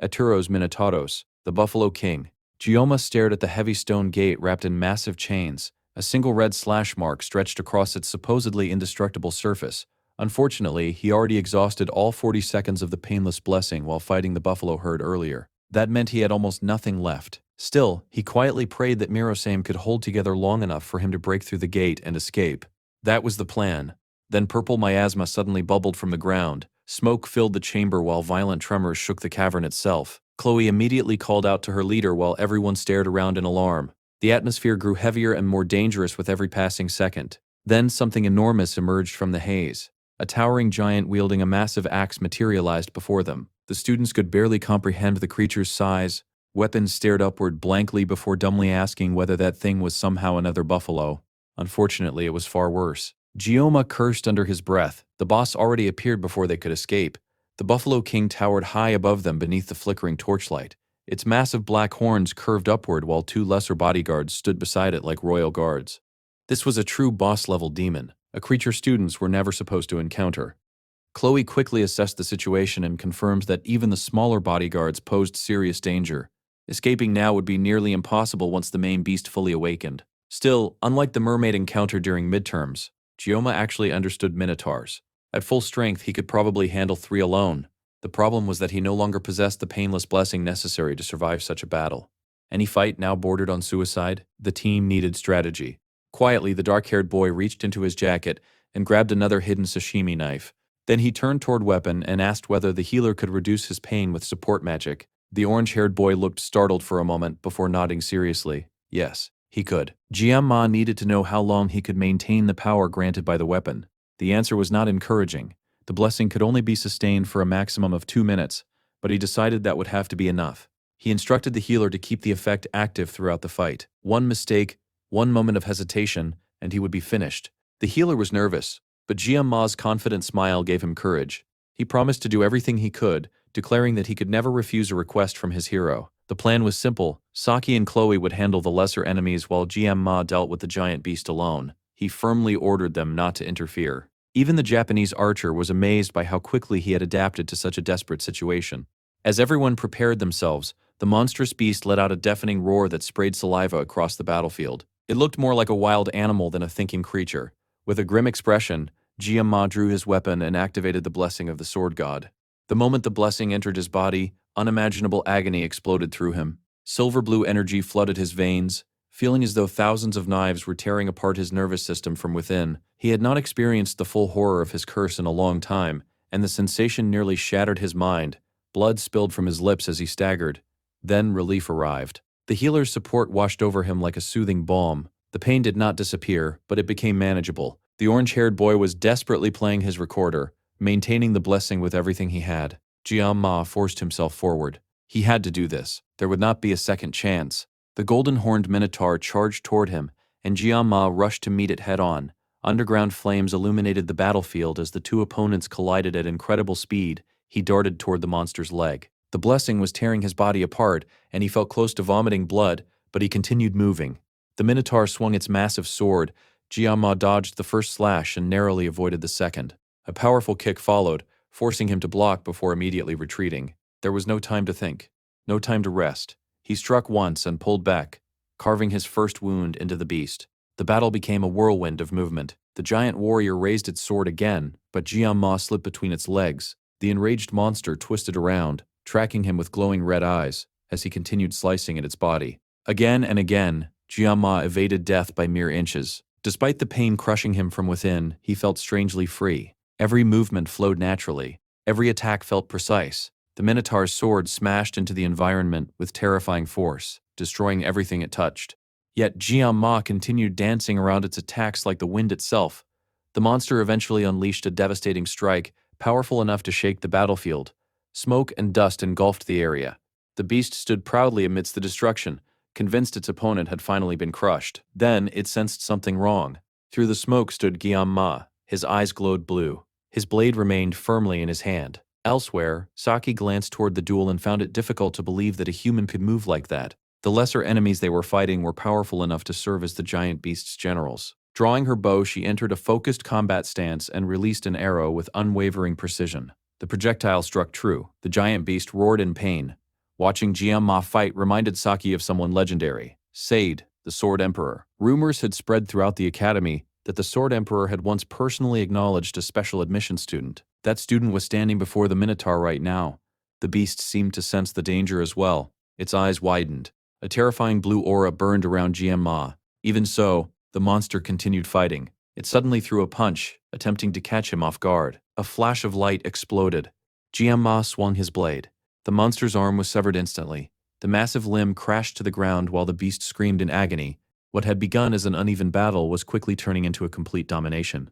Aturos Minotauros, the Buffalo King. Gioma stared at the heavy stone gate wrapped in massive chains. A single red slash mark stretched across its supposedly indestructible surface. Unfortunately, he already exhausted all 40 seconds of the painless blessing while fighting the buffalo herd earlier. That meant he had almost nothing left. Still, he quietly prayed that Mirosame could hold together long enough for him to break through the gate and escape. That was the plan. Then purple miasma suddenly bubbled from the ground. Smoke filled the chamber while violent tremors shook the cavern itself. Chloe immediately called out to her leader while everyone stared around in alarm. The atmosphere grew heavier and more dangerous with every passing second. Then something enormous emerged from the haze. A towering giant wielding a massive axe materialized before them. The students could barely comprehend the creature's size. Weapon stared upward blankly before dumbly asking whether that thing was somehow another buffalo. Unfortunately, it was far worse. Gioma cursed under his breath. The boss already appeared before they could escape. The Buffalo King towered high above them beneath the flickering torchlight. Its massive black horns curved upward while two lesser bodyguards stood beside it like royal guards. This was a true boss-level demon, a creature students were never supposed to encounter. Chloe quickly assessed the situation and confirmed that even the smaller bodyguards posed serious danger. Escaping now would be nearly impossible once the main beast fully awakened. Still, unlike the mermaid encounter during midterms, Gioma actually understood minotaurs. At full strength, he could probably handle 3 alone. The problem was that he no longer possessed the painless blessing necessary to survive such a battle. Any fight now bordered on suicide, the team needed strategy. Quietly, the dark-haired boy reached into his jacket and grabbed another hidden sashimi knife. Then he turned toward Weapon and asked whether the healer could reduce his pain with support magic. The orange-haired boy looked startled for a moment before nodding seriously. Yes, he could. Jian-Ma needed to know how long he could maintain the power granted by the weapon. The answer was not encouraging. The blessing could only be sustained for a maximum of 2 minutes, but he decided that would have to be enough. He instructed the healer to keep the effect active throughout the fight. One mistake, one moment of hesitation, and he would be finished. The healer was nervous, but Jian-Ma's confident smile gave him courage. He promised to do everything he could, declaring that he could never refuse a request from his hero. The plan was simple. Saki and Chloe would handle the lesser enemies while Jian-Ma dealt with the giant beast alone. He firmly ordered them not to interfere. Even the Japanese archer was amazed by how quickly he had adapted to such a desperate situation. As everyone prepared themselves, the monstrous beast let out a deafening roar that sprayed saliva across the battlefield. It looked more like a wild animal than a thinking creature. With a grim expression, Jian-Ma drew his weapon and activated the blessing of the sword god. The moment the blessing entered his body, unimaginable agony exploded through him. Silver blue energy flooded his veins. Feeling as though thousands of knives were tearing apart his nervous system from within, he had not experienced the full horror of his curse in a long time, and the sensation nearly shattered his mind. Blood spilled from his lips as he staggered. Then relief arrived. The healer's support washed over him like a soothing balm. The pain did not disappear, but it became manageable. The orange-haired boy was desperately playing his recorder, maintaining the blessing with everything he had. Jian-Ma forced himself forward. He had to do this. There would not be a second chance. The golden-horned minotaur charged toward him, and Jian-Ma rushed to meet it head-on. Underground flames illuminated the battlefield as the two opponents collided at incredible speed. He darted toward the monster's leg. The blessing was tearing his body apart, and he felt close to vomiting blood, but he continued moving. The minotaur swung its massive sword. Jian-Ma dodged the first slash and narrowly avoided the second. A powerful kick followed, forcing him to block before immediately retreating. There was no time to think, no time to rest. He struck once and pulled back, carving his first wound into the beast. The battle became a whirlwind of movement. The giant warrior raised its sword again, but Jian-Ma slipped between its legs. The enraged monster twisted around, tracking him with glowing red eyes, as he continued slicing at its body. Again and again, Jian-Ma evaded death by mere inches. Despite the pain crushing him from within, he felt strangely free. Every movement flowed naturally. Every attack felt precise. The Minotaur's sword smashed into the environment with terrifying force, destroying everything it touched. Yet Jian-Ma continued dancing around its attacks like the wind itself. The monster eventually unleashed a devastating strike, powerful enough to shake the battlefield. Smoke and dust engulfed the area. The beast stood proudly amidst the destruction, convinced its opponent had finally been crushed. Then it sensed something wrong. Through the smoke stood Jian-Ma. His eyes glowed blue. His blade remained firmly in his hand. Elsewhere, Saki glanced toward the duel and found it difficult to believe that a human could move like that. The lesser enemies they were fighting were powerful enough to serve as the giant beast's generals. Drawing her bow, she entered a focused combat stance and released an arrow with unwavering precision. The projectile struck true. The giant beast roared in pain. Watching Jian-Ma fight reminded Saki of someone legendary, Sade, the Sword Emperor. Rumors had spread throughout the academy that the Sword Emperor had once personally acknowledged a special admission student. That student was standing before the Minotaur right now. The beast seemed to sense the danger as well. Its eyes widened. A terrifying blue aura burned around Jian-Ma. Even so, the monster continued fighting. It suddenly threw a punch, attempting to catch him off guard. A flash of light exploded. Jian-Ma swung his blade. The monster's arm was severed instantly. The massive limb crashed to the ground while the beast screamed in agony. What had begun as an uneven battle was quickly turning into a complete domination.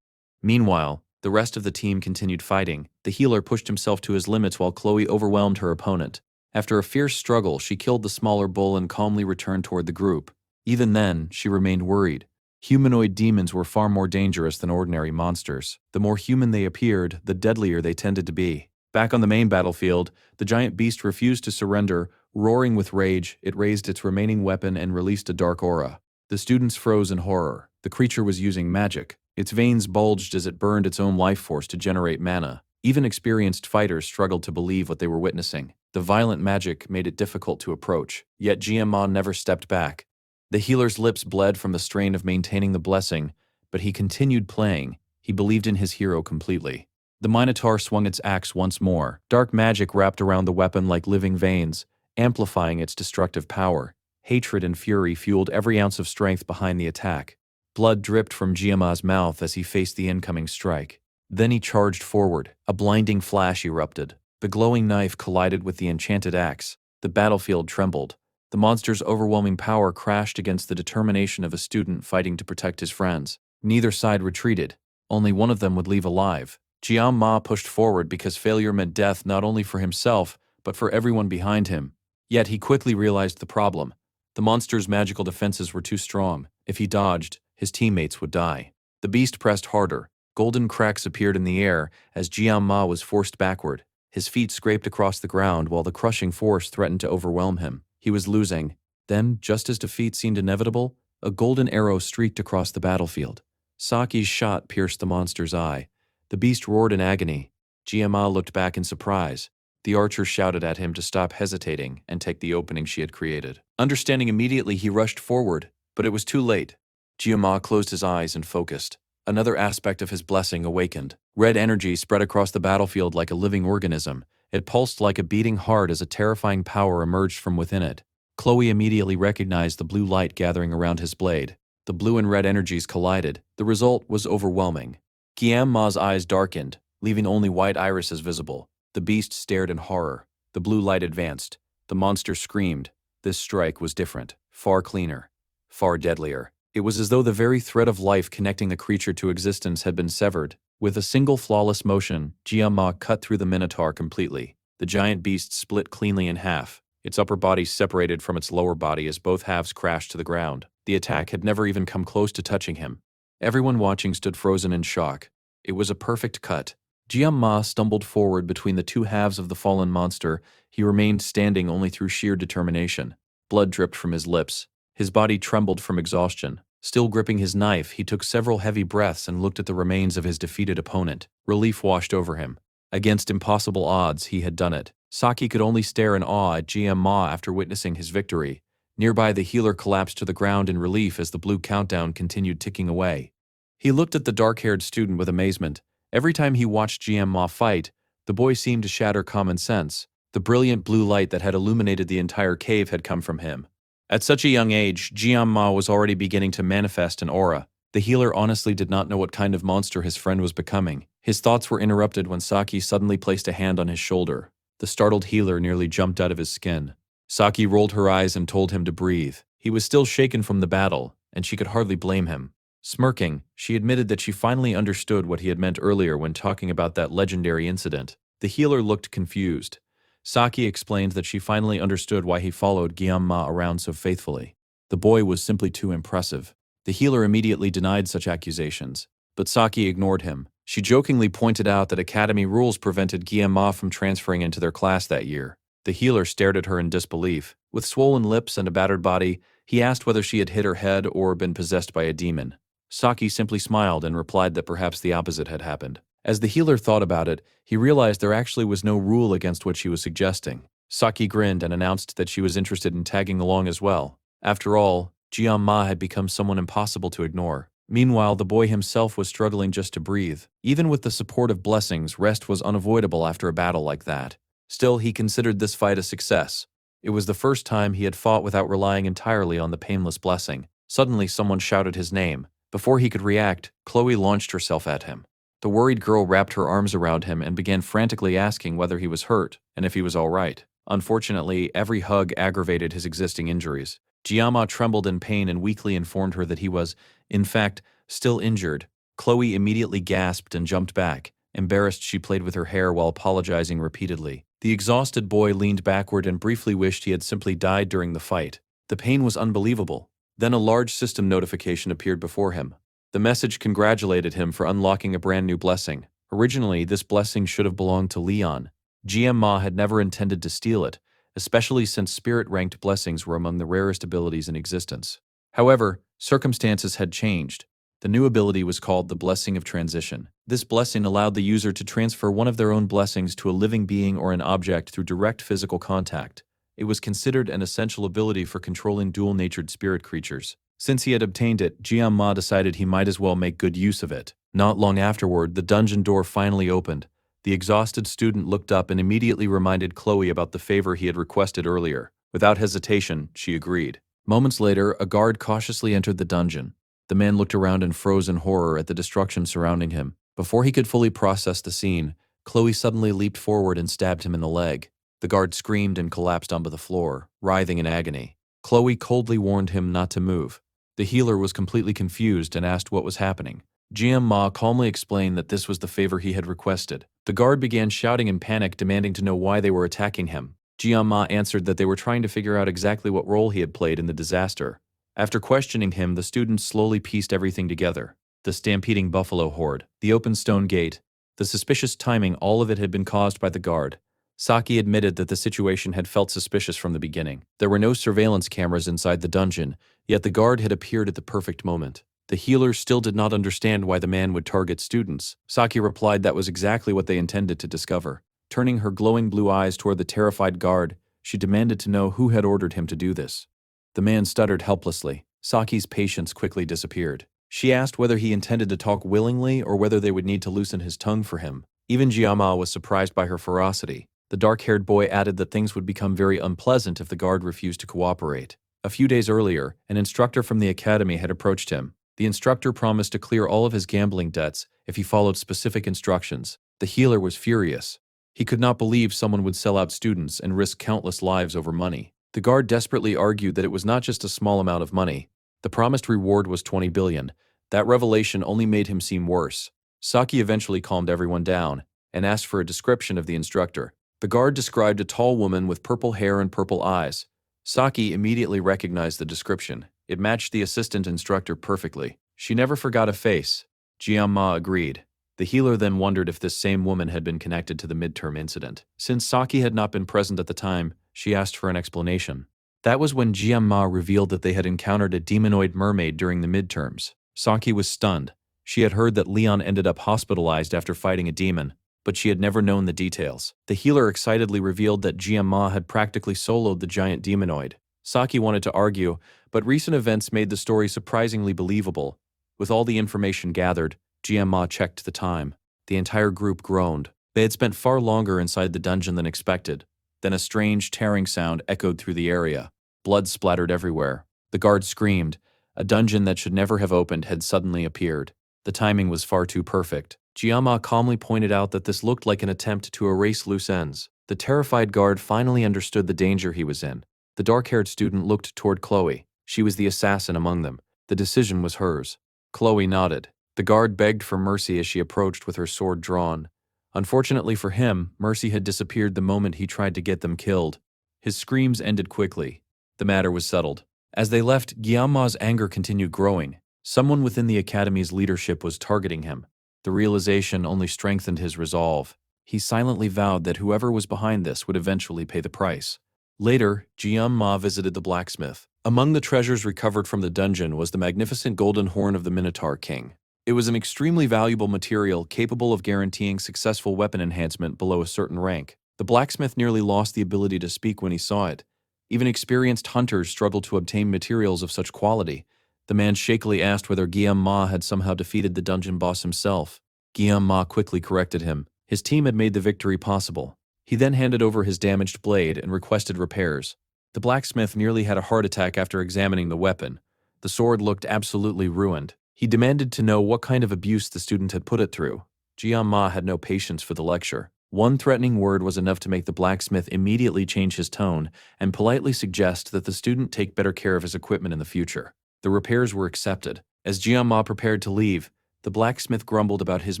Meanwhile, the rest of the team continued fighting. The healer pushed himself to his limits while Chloe overwhelmed her opponent. After a fierce struggle, she killed the smaller bull and calmly returned toward the group. Even then, she remained worried. Humanoid demons were far more dangerous than ordinary monsters. The more human they appeared, the deadlier they tended to be. Back on the main battlefield, the giant beast refused to surrender. Roaring with rage, it raised its remaining weapon and released a dark aura. The students froze in horror. The creature was using magic. Its veins bulged as it burned its own life force to generate mana. Even experienced fighters struggled to believe what they were witnessing. The violent magic made it difficult to approach, yet Jianma never stepped back. The healer's lips bled from the strain of maintaining the blessing, but he continued playing. He believed in his hero completely. The Minotaur swung its axe once more. Dark magic wrapped around the weapon like living veins, amplifying its destructive power. Hatred and fury fueled every ounce of strength behind the attack. Blood dripped from Jiama's mouth as he faced the incoming strike. Then he charged forward. A blinding flash erupted. The glowing knife collided with the enchanted axe. The battlefield trembled. The monster's overwhelming power crashed against the determination of a student fighting to protect his friends. Neither side retreated. Only one of them would leave alive. Jiang Ma pushed forward because failure meant death not only for himself, but for everyone behind him. Yet he quickly realized the problem. The monster's magical defenses were too strong. If he dodged, his teammates would die. The beast pressed harder. Golden cracks appeared in the air as Jiang Ma was forced backward. His feet scraped across the ground while the crushing force threatened to overwhelm him. He was losing. Then, just as defeat seemed inevitable, a golden arrow streaked across the battlefield. Saki's shot pierced the monster's eye. The beast roared in agony. Jiama looked back in surprise. The archer shouted at him to stop hesitating and take the opening she had created. Understanding immediately, he rushed forward, but it was too late. Jiama closed his eyes and focused. Another aspect of his blessing awakened. Red energy spread across the battlefield like a living organism. It pulsed like a beating heart as a terrifying power emerged from within it. Chloe immediately recognized the blue light gathering around his blade. The blue and red energies collided. The result was overwhelming. Qian Ma's eyes darkened, leaving only white irises visible. The beast stared in horror. The blue light advanced. The monster screamed. This strike was different, far cleaner, far deadlier. It was as though the very thread of life connecting the creature to existence had been severed. With a single flawless motion, Jiama cut through the Minotaur completely. The giant beast split cleanly in half. Its upper body separated from its lower body as both halves crashed to the ground. The attack had never even come close to touching him. Everyone watching stood frozen in shock. It was a perfect cut. Jiama stumbled forward between the two halves of the fallen monster. He remained standing only through sheer determination. Blood dripped from his lips. His body trembled from exhaustion. Still gripping his knife, he took several heavy breaths and looked at the remains of his defeated opponent. Relief washed over him. Against impossible odds, he had done it. Saki could only stare in awe at Jiama after witnessing his victory. Nearby, the healer collapsed to the ground in relief as the blue countdown continued ticking away. He looked at the dark-haired student with amazement. Every time he watched Jiama fight, the boy seemed to shatter common sense. The brilliant blue light that had illuminated the entire cave had come from him. At such a young age, Jiama was already beginning to manifest an aura. The healer honestly did not know what kind of monster his friend was becoming. His thoughts were interrupted when Saki suddenly placed a hand on his shoulder. The startled healer nearly jumped out of his skin. Saki rolled her eyes and told him to breathe. He was still shaken from the battle, and she could hardly blame him. Smirking, she admitted that she finally understood what he had meant earlier when talking about that legendary incident. The healer looked confused. Saki explained that she finally understood why he followed Gyamma around so faithfully. The boy was simply too impressive. The healer immediately denied such accusations, but Saki ignored him. She jokingly pointed out that academy rules prevented Gyamma from transferring into their class that year. The healer stared at her in disbelief. With swollen lips and a battered body, he asked whether she had hit her head or been possessed by a demon. Saki simply smiled and replied that perhaps the opposite had happened. As the healer thought about it, he realized there actually was no rule against what she was suggesting. Saki grinned and announced that she was interested in tagging along as well. After all, Jianma had become someone impossible to ignore. Meanwhile, the boy himself was struggling just to breathe. Even with the support of blessings, rest was unavoidable after a battle like that. Still, he considered this fight a success. It was the first time he had fought without relying entirely on the painless blessing. Suddenly, someone shouted his name. Before he could react, Chloe launched herself at him. The worried girl wrapped her arms around him and began frantically asking whether he was hurt and if he was all right. Unfortunately, every hug aggravated his existing injuries. Jiama trembled in pain and weakly informed her that he was, in fact, still injured. Chloe immediately gasped and jumped back. Embarrassed, she played with her hair while apologizing repeatedly. The exhausted boy leaned backward and briefly wished he had simply died during the fight. The pain was unbelievable. Then a large system notification appeared before him. The message congratulated him for unlocking a brand new blessing. Originally, this blessing should have belonged to Leon. GM Ma had never intended to steal it, especially since spirit-ranked blessings were among the rarest abilities in existence. However, circumstances had changed. The new ability was called the Blessing of Transition. This blessing allowed the user to transfer one of their own blessings to a living being or an object through direct physical contact. It was considered an essential ability for controlling dual-natured spirit creatures. Since he had obtained it, Jian Ma decided he might as well make good use of it. Not long afterward, the dungeon door finally opened. The exhausted student looked up and immediately reminded Chloe about the favor he had requested earlier. Without hesitation, she agreed. Moments later, a guard cautiously entered the dungeon. The man looked around in frozen horror at the destruction surrounding him. Before he could fully process the scene, Chloe suddenly leaped forward and stabbed him in the leg. The guard screamed and collapsed onto the floor, writhing in agony. Chloe coldly warned him not to move. The healer was completely confused and asked what was happening. GM Ma calmly explained that this was the favor he had requested. The guard began shouting in panic, demanding to know why they were attacking him. GM Ma answered that they were trying to figure out exactly what role he had played in the disaster. After questioning him, the students slowly pieced everything together. The stampeding buffalo horde, the open stone gate, the suspicious timing, all of it had been caused by the guard. Saki admitted that the situation had felt suspicious from the beginning. There were no surveillance cameras inside the dungeon, yet the guard had appeared at the perfect moment. The healer still did not understand why the man would target students. Saki replied that was exactly what they intended to discover. Turning her glowing blue eyes toward the terrified guard, she demanded to know who had ordered him to do this. The man stuttered helplessly. Saki's patience quickly disappeared. She asked whether he intended to talk willingly or whether they would need to loosen his tongue for him. Even Jiama was surprised by her ferocity. The dark-haired boy added that things would become very unpleasant if the guard refused to cooperate. A few days earlier, an instructor from the academy had approached him. The instructor promised to clear all of his gambling debts if he followed specific instructions. The healer was furious. He could not believe someone would sell out students and risk countless lives over money. The guard desperately argued that it was not just a small amount of money. The promised reward was 20 billion. That revelation only made him seem worse. Saki eventually calmed everyone down and asked for a description of the instructor. The guard described a tall woman with purple hair and purple eyes. Saki immediately recognized the description. It matched the assistant instructor perfectly. She never forgot a face. Jianma agreed. The healer then wondered if this same woman had been connected to the midterm incident. Since Saki had not been present at the time, she asked for an explanation. That was when Jianma revealed that they had encountered a demonoid mermaid during the midterms. Saki was stunned. She had heard that Leon ended up hospitalized after fighting a demon, but she had never known the details. The healer excitedly revealed that Jianma had practically soloed the giant demonoid. Saki wanted to argue, but recent events made the story surprisingly believable. With all the information gathered, Jianma checked the time. The entire group groaned. They had spent far longer inside the dungeon than expected. Then a strange tearing sound echoed through the area. Blood splattered everywhere. The guard screamed. A dungeon that should never have opened had suddenly appeared. The timing was far too perfect. Jiama calmly pointed out that this looked like an attempt to erase loose ends. The terrified guard finally understood the danger he was in. The dark-haired student looked toward Chloe. She was the assassin among them. The decision was hers. Chloe nodded. The guard begged for mercy as she approached with her sword drawn. Unfortunately for him, mercy had disappeared the moment he tried to get them killed. His screams ended quickly. The matter was settled. As they left, Gyama's anger continued growing. Someone within the academy's leadership was targeting him. The realization only strengthened his resolve. He silently vowed that whoever was behind this would eventually pay the price. Later, Jiama visited the blacksmith. Among the treasures recovered from the dungeon was the magnificent golden horn of the Minotaur King. It was an extremely valuable material capable of guaranteeing successful weapon enhancement below a certain rank. The blacksmith nearly lost the ability to speak when he saw it. Even experienced hunters struggled to obtain materials of such quality. The man shakily asked whether Guillaume Ma had somehow defeated the dungeon boss himself. Guillaume Ma quickly corrected him. His team had made the victory possible. He then handed over his damaged blade and requested repairs. The blacksmith nearly had a heart attack after examining the weapon. The sword looked absolutely ruined. He demanded to know what kind of abuse the student had put it through. Jian Ma had no patience for the lecture. One threatening word was enough to make the blacksmith immediately change his tone and politely suggest that the student take better care of his equipment in the future. The repairs were accepted. As Jian Ma prepared to leave, the blacksmith grumbled about his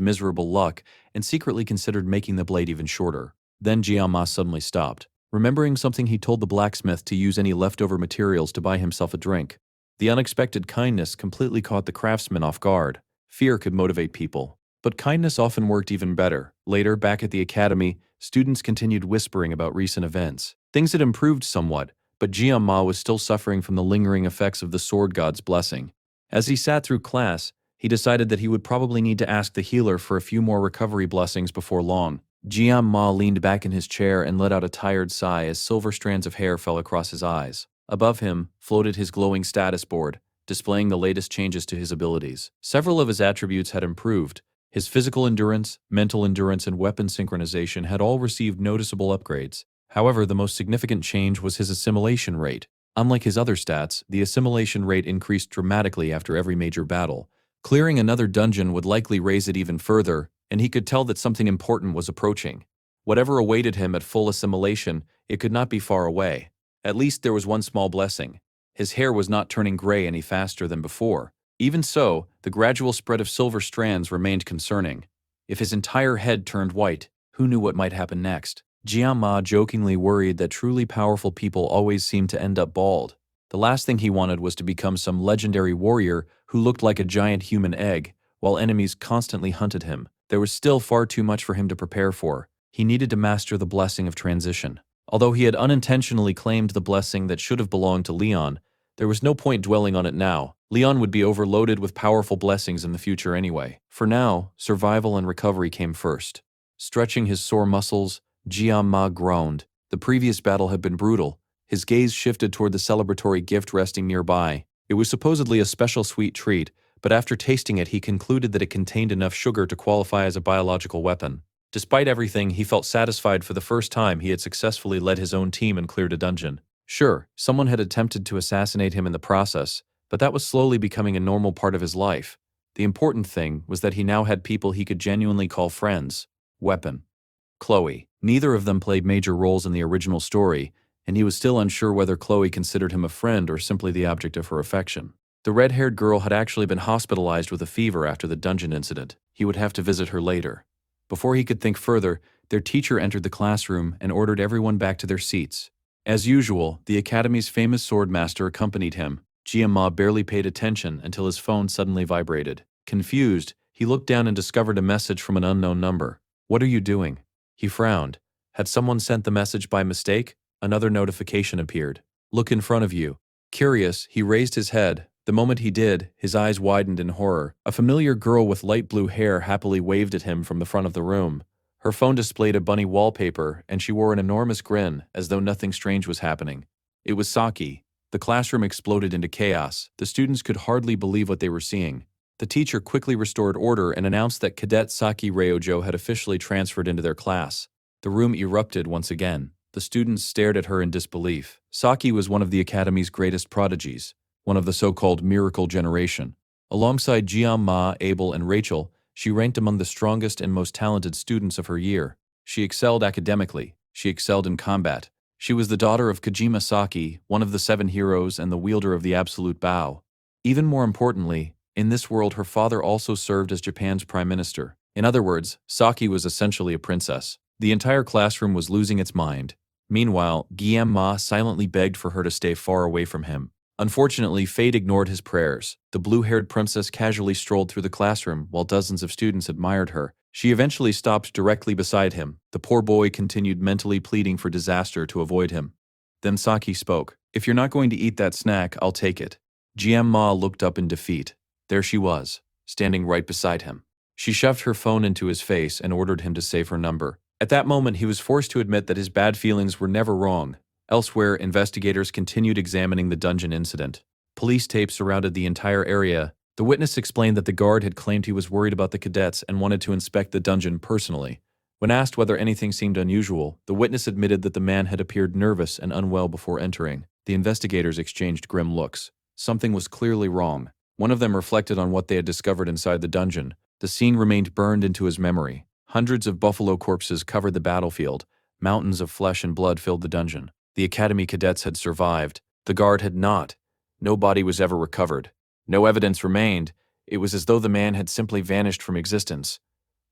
miserable luck and secretly considered making the blade even shorter. Then Jianma suddenly stopped, remembering something he told the blacksmith to use any leftover materials to buy himself a drink. The unexpected kindness completely caught the craftsman off guard. Fear could motivate people, but kindness often worked even better. Later, back at the academy, students continued whispering about recent events. Things had improved somewhat, but Jianma was still suffering from the lingering effects of the sword god's blessing. As he sat through class, he decided that he would probably need to ask the healer for a few more recovery blessings before long. Jianma leaned back in his chair and let out a tired sigh as silver strands of hair fell across his eyes. Above him floated his glowing status board, displaying the latest changes to his abilities. Several of his attributes had improved. His physical endurance, mental endurance, and weapon synchronization had all received noticeable upgrades. However, the most significant change was his assimilation rate. Unlike his other stats, the assimilation rate increased dramatically after every major battle. Clearing another dungeon would likely raise it even further, and he could tell that something important was approaching. Whatever awaited him at full assimilation, it could not be far away. At least there was one small blessing. His hair was not turning gray any faster than before. Even so, the gradual spread of silver strands remained concerning. If his entire head turned white, who knew what might happen next? Jianma jokingly worried that truly powerful people always seemed to end up bald. The last thing he wanted was to become some legendary warrior who looked like a giant human egg, while enemies constantly hunted him. There was still far too much for him to prepare for. He needed to master the blessing of transition. Although he had unintentionally claimed the blessing that should have belonged to Leon, there was no point dwelling on it now. Leon would be overloaded with powerful blessings in the future anyway. For now, survival and recovery came first. Stretching his sore muscles, Jianma groaned. The previous battle had been brutal. His gaze shifted toward the celebratory gift resting nearby. It was supposedly a special sweet treat, but after tasting it he concluded that it contained enough sugar to qualify as a biological weapon. Despite everything, he felt satisfied for the first time he had successfully led his own team and cleared a dungeon. Sure, someone had attempted to assassinate him in the process, but that was slowly becoming a normal part of his life. The important thing was that he now had people he could genuinely call friends. Weapon. Chloe. Neither of them played major roles in the original story, and he was still unsure whether Chloe considered him a friend or simply the object of her affection. The red-haired girl had actually been hospitalized with a fever after the dungeon incident. He would have to visit her later. Before he could think further, their teacher entered the classroom and ordered everyone back to their seats. As usual, the academy's famous swordmaster accompanied him. Jianma barely paid attention until his phone suddenly vibrated. Confused, he looked down and discovered a message from an unknown number. "What are you doing?" He frowned. Had someone sent the message by mistake? Another notification appeared. "Look in front of you." Curious, he raised his head. The moment he did, his eyes widened in horror. A familiar girl with light blue hair happily waved at him from the front of the room. Her phone displayed a bunny wallpaper, and she wore an enormous grin, as though nothing strange was happening. It was Saki. The classroom exploded into chaos. The students could hardly believe what they were seeing. The teacher quickly restored order and announced that Cadet Saki Ryojo had officially transferred into their class. The room erupted once again. The students stared at her in disbelief. Saki was one of the academy's greatest prodigies, one of the so-called miracle generation. Alongside Jianma, Abel, and Rachel, she ranked among the strongest and most talented students of her year. She excelled academically. She excelled in combat. She was the daughter of Kojima Saki, one of the 7 heroes and the wielder of the absolute bow. Even more importantly, in this world her father also served as Japan's prime minister. In other words, Saki was essentially a princess. The entire classroom was losing its mind. Meanwhile, Jianma silently begged for her to stay far away from him. Unfortunately, fate ignored his prayers. The blue-haired princess casually strolled through the classroom while dozens of students admired her. She eventually stopped directly beside him. The poor boy continued mentally pleading for disaster to avoid him. Then Saki spoke. "If you're not going to eat that snack, I'll take it." Jianma looked up in defeat. There she was, standing right beside him. She shoved her phone into his face and ordered him to save her number. At that moment, he was forced to admit that his bad feelings were never wrong. Elsewhere, investigators continued examining the dungeon incident. Police tapes surrounded the entire area. The witness explained that the guard had claimed he was worried about the cadets and wanted to inspect the dungeon personally. When asked whether anything seemed unusual, the witness admitted that the man had appeared nervous and unwell before entering. The investigators exchanged grim looks. Something was clearly wrong. One of them reflected on what they had discovered inside the dungeon. The scene remained burned into his memory. Hundreds of buffalo corpses covered the battlefield. Mountains of flesh and blood filled the dungeon. The academy cadets had survived. The guard had not. No body was ever recovered. No evidence remained. It was as though the man had simply vanished from existence.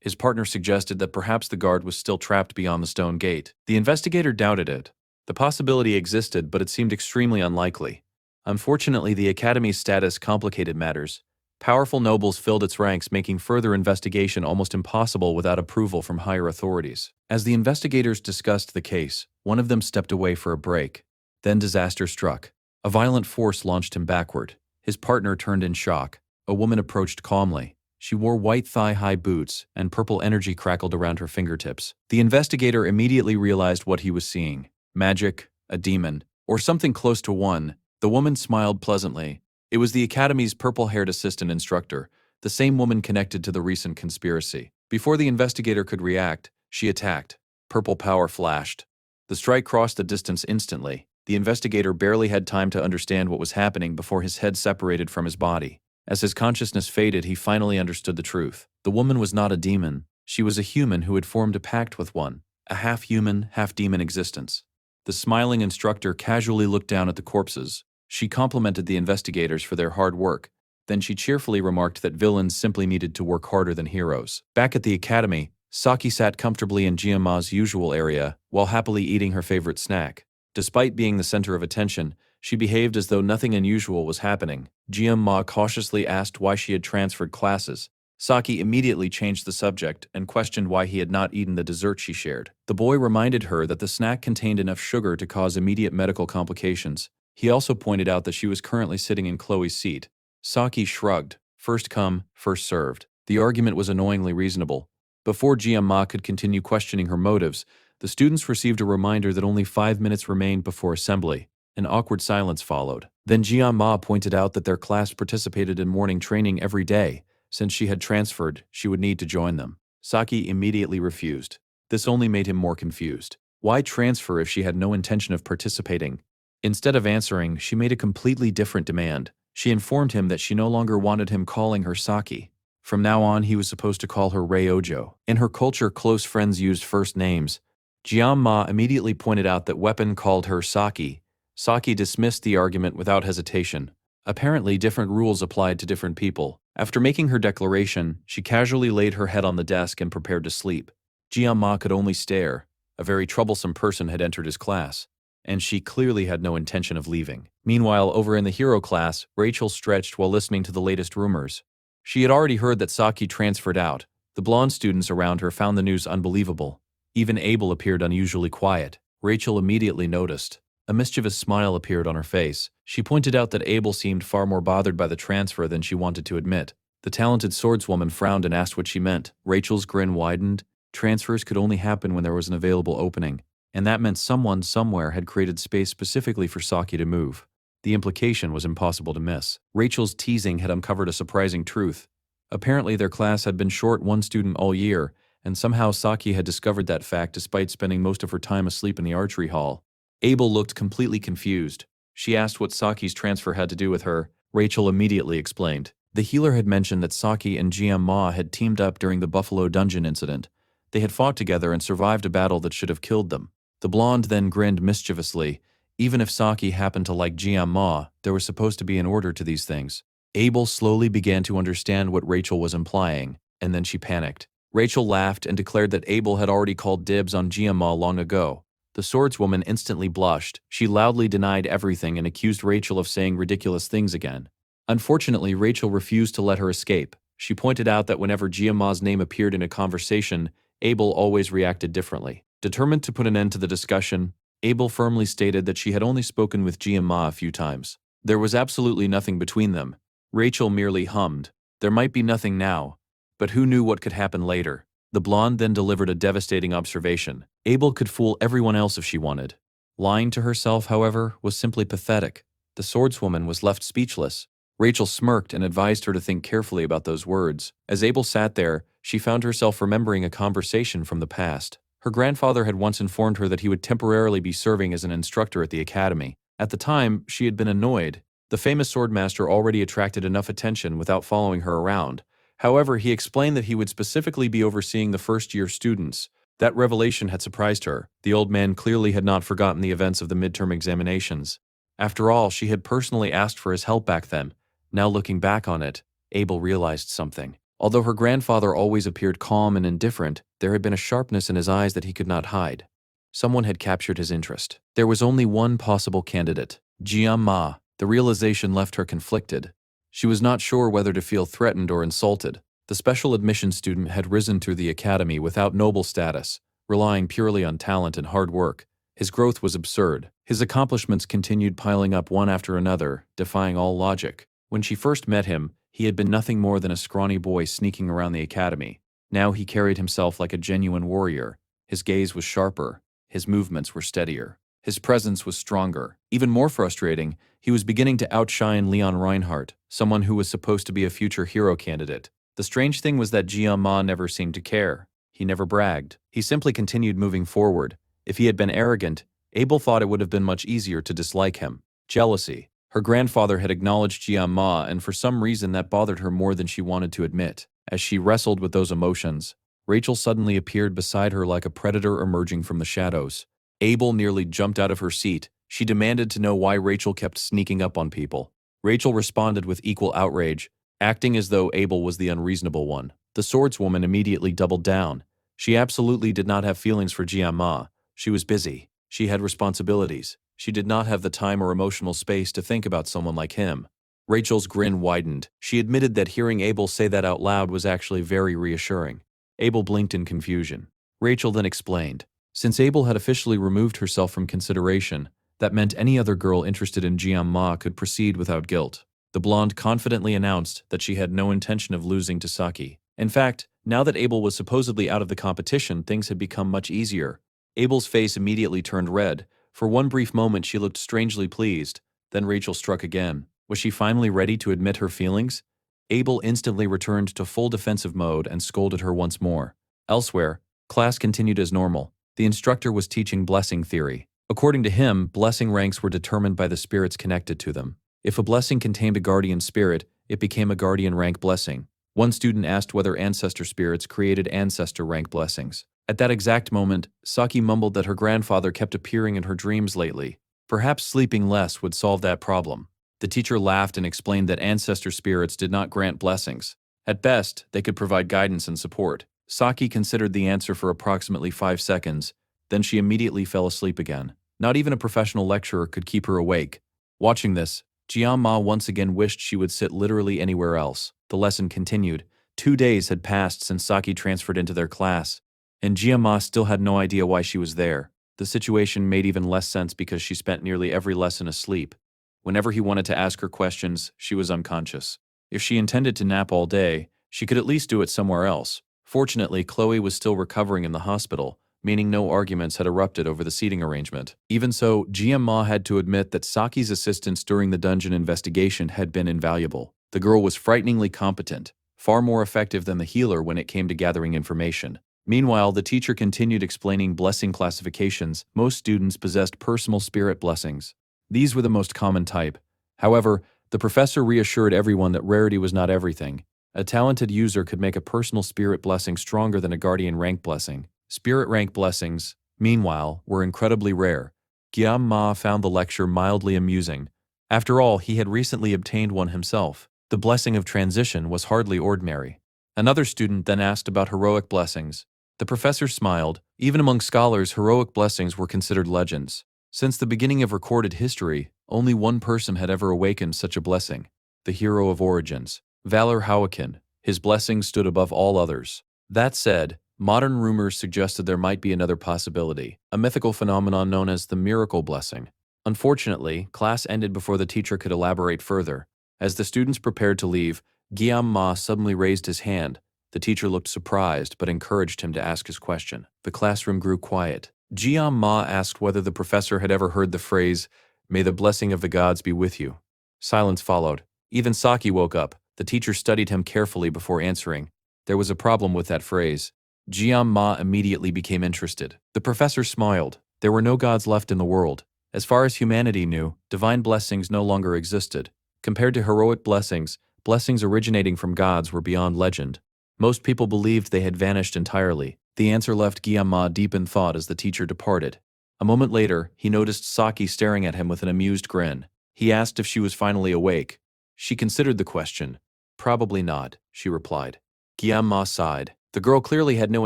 His partner suggested that perhaps the guard was still trapped beyond the stone gate. The investigator doubted it. The possibility existed, but it seemed extremely unlikely. Unfortunately, the Academy's status complicated matters. Powerful nobles filled its ranks, making further investigation almost impossible without approval from higher authorities. As the investigators discussed the case, one of them stepped away for a break. Then disaster struck. A violent force launched him backward. His partner turned in shock. A woman approached calmly. She wore white thigh-high boots, and purple energy crackled around her fingertips. The investigator immediately realized what he was seeing. Magic, a demon, or something close to one. The woman smiled pleasantly. It was the Academy's purple-haired assistant instructor, the same woman connected to the recent conspiracy. Before the investigator could react, she attacked. Purple power flashed. The strike crossed the distance instantly. The investigator barely had time to understand what was happening before his head separated from his body. As his consciousness faded, he finally understood the truth. The woman was not a demon. She was a human who had formed a pact with one, a half-human, half-demon existence. The smiling instructor casually looked down at the corpses. She complimented the investigators for their hard work. Then she cheerfully remarked that villains simply needed to work harder than heroes. Back at the academy, Saki sat comfortably in Jianma's usual area while happily eating her favorite snack. Despite being the center of attention, she behaved as though nothing unusual was happening. Jianma cautiously asked why she had transferred classes. Saki immediately changed the subject and questioned why he had not eaten the dessert she shared. The boy reminded her that the snack contained enough sugar to cause immediate medical complications. He also pointed out that she was currently sitting in Chloe's seat. Saki shrugged. First come, first served. The argument was annoyingly reasonable. Before Jianma could continue questioning her motives, the students received a reminder that only 5 minutes remained before assembly. An awkward silence followed. Then Jianma pointed out that their class participated in morning training every day. Since she had transferred, she would need to join them. Saki immediately refused. This only made him more confused. Why transfer if she had no intention of participating? Instead of answering, she made a completely different demand. She informed him that she no longer wanted him calling her Saki. From now on, he was supposed to call her Rei-Ojo. In her culture, close friends used first names. Jianma immediately pointed out that Weapon called her Saki. Saki dismissed the argument without hesitation. Apparently, different rules applied to different people. After making her declaration, she casually laid her head on the desk and prepared to sleep. Jianma could only stare. A very troublesome person had entered his class, and she clearly had no intention of leaving. Meanwhile, over in the hero class, Rachel stretched while listening to the latest rumors. She had already heard that Saki transferred out. The blonde students around her found the news unbelievable. Even Abel appeared unusually quiet. Rachel immediately noticed. A mischievous smile appeared on her face. She pointed out that Abel seemed far more bothered by the transfer than she wanted to admit. The talented swordswoman frowned and asked what she meant. Rachel's grin widened. Transfers could only happen when there was an available opening, and that meant someone somewhere had created space specifically for Saki to move. The implication was impossible to miss. Rachel's teasing had uncovered a surprising truth. Apparently their class had been short one student all year, and somehow Saki had discovered that fact despite spending most of her time asleep in the archery hall. Abel looked completely confused. She asked what Saki's transfer had to do with her. Rachel immediately explained. The healer had mentioned that Saki and Jianma had teamed up during the Buffalo Dungeon incident. They had fought together and survived a battle that should have killed them. The blonde then grinned mischievously. Even if Saki happened to like Jianma, there was supposed to be an order to these things. Abel slowly began to understand what Rachel was implying, and then she panicked. Rachel laughed and declared that Abel had already called dibs on Jianma long ago. The swordswoman instantly blushed. She loudly denied everything and accused Rachel of saying ridiculous things again. Unfortunately, Rachel refused to let her escape. She pointed out that whenever Jianma's name appeared in a conversation, Abel always reacted differently. Determined to put an end to the discussion, Abel firmly stated that she had only spoken with Jianma a few times. There was absolutely nothing between them. Rachel merely hummed. There might be nothing now, but who knew what could happen later? The blonde then delivered a devastating observation. Abel could fool everyone else if she wanted. Lying to herself, however, was simply pathetic. The swordswoman was left speechless. Rachel smirked and advised her to think carefully about those words. As Abel sat there, she found herself remembering a conversation from the past. Her grandfather had once informed her that he would temporarily be serving as an instructor at the academy. At the time, she had been annoyed. The famous swordmaster already attracted enough attention without following her around. However, he explained that he would specifically be overseeing the first-year students. That revelation had surprised her. The old man clearly had not forgotten the events of the midterm examinations. After all, she had personally asked for his help back then. Now looking back on it, Abel realized something. Although her grandfather always appeared calm and indifferent, there had been a sharpness in his eyes that he could not hide. Someone had captured his interest. There was only one possible candidate, Jian Ma. The realization left her conflicted. She was not sure whether to feel threatened or insulted. The special admission student had risen through the academy without noble status, relying purely on talent and hard work. His growth was absurd. His accomplishments continued piling up one after another, defying all logic. When she first met him, he had been nothing more than a scrawny boy sneaking around the academy. Now he carried himself like a genuine warrior. His gaze was sharper. His movements were steadier. His presence was stronger. Even more frustrating, he was beginning to outshine Leon Reinhardt, someone who was supposed to be a future hero candidate. The strange thing was that Jian Ma never seemed to care. He never bragged. He simply continued moving forward. If he had been arrogant, Abel thought it would have been much easier to dislike him. Jealousy. Her grandfather had acknowledged Jian Ma, and for some reason that bothered her more than she wanted to admit. As she wrestled with those emotions, Rachel suddenly appeared beside her like a predator emerging from the shadows. Abel nearly jumped out of her seat. She demanded to know why Rachel kept sneaking up on people. Rachel responded with equal outrage, acting as though Abel was the unreasonable one. The swordswoman immediately doubled down. She absolutely did not have feelings for Jian Ma. She was busy. She had responsibilities. She did not have the time or emotional space to think about someone like him. Rachel's grin widened. She admitted that hearing Abel say that out loud was actually very reassuring. Abel blinked in confusion. Rachel then explained. Since Abel had officially removed herself from consideration, that meant any other girl interested in Jian Ma could proceed without guilt. The blonde confidently announced that she had no intention of losing to Saki. In fact, now that Abel was supposedly out of the competition, things had become much easier. Abel's face immediately turned red. For one brief moment she looked strangely pleased. Then Rachel struck again. Was she finally ready to admit her feelings? Abel instantly returned to full defensive mode and scolded her once more. Elsewhere, class continued as normal. The instructor was teaching blessing theory. According to him, blessing ranks were determined by the spirits connected to them. If a blessing contained a guardian spirit, it became a guardian rank blessing. One student asked whether ancestor spirits created ancestor rank blessings. At that exact moment, Saki mumbled that her grandfather kept appearing in her dreams lately. Perhaps sleeping less would solve that problem. The teacher laughed and explained that ancestor spirits did not grant blessings. At best, they could provide guidance and support. Saki considered the answer for approximately 5 seconds, then she immediately fell asleep again. Not even a professional lecturer could keep her awake. Watching this, Jian Ma once again wished she would sit literally anywhere else. The lesson continued. 2 days had passed since Saki transferred into their class, and Jian Ma still had no idea why she was there. The situation made even less sense because she spent nearly every lesson asleep. Whenever he wanted to ask her questions, she was unconscious. If she intended to nap all day, she could at least do it somewhere else. Fortunately, Chloe was still recovering in the hospital, meaning no arguments had erupted over the seating arrangement. Even so, Jian Ma had to admit that Saki's assistance during the dungeon investigation had been invaluable. The girl was frighteningly competent, far more effective than the healer when it came to gathering information. Meanwhile, the teacher continued explaining blessing classifications. Most students possessed personal spirit blessings. These were the most common type. However, the professor reassured everyone that rarity was not everything. A talented user could make a personal spirit blessing stronger than a guardian rank blessing. Spirit rank blessings, meanwhile, were incredibly rare. Jian Ma found the lecture mildly amusing. After all, he had recently obtained one himself. The blessing of transition was hardly ordinary. Another student then asked about heroic blessings. The professor smiled. Even among scholars, heroic blessings were considered legends. Since the beginning of recorded history, only one person had ever awakened such a blessing, the hero of origins, Valor Hawakin. His blessing stood above all others. That said, modern rumors suggested there might be another possibility, a mythical phenomenon known as the miracle blessing. Unfortunately, class ended before the teacher could elaborate further. As the students prepared to leave, Jian Ma suddenly raised his hand. The teacher looked surprised but encouraged him to ask his question. The classroom grew quiet. Jian Ma asked whether the professor had ever heard the phrase, "May the blessing of the gods be with you." Silence followed. Even Saki woke up. The teacher studied him carefully before answering. There was a problem with that phrase. Jian Ma immediately became interested. The professor smiled. There were no gods left in the world. As far as humanity knew, divine blessings no longer existed. Compared to heroic blessings, blessings originating from gods were beyond legend. Most people believed they had vanished entirely. The answer left Jian Ma deep in thought as the teacher departed. A moment later, he noticed Saki staring at him with an amused grin. He asked if she was finally awake. She considered the question. "Probably not," she replied. Guillaume sighed. The girl clearly had no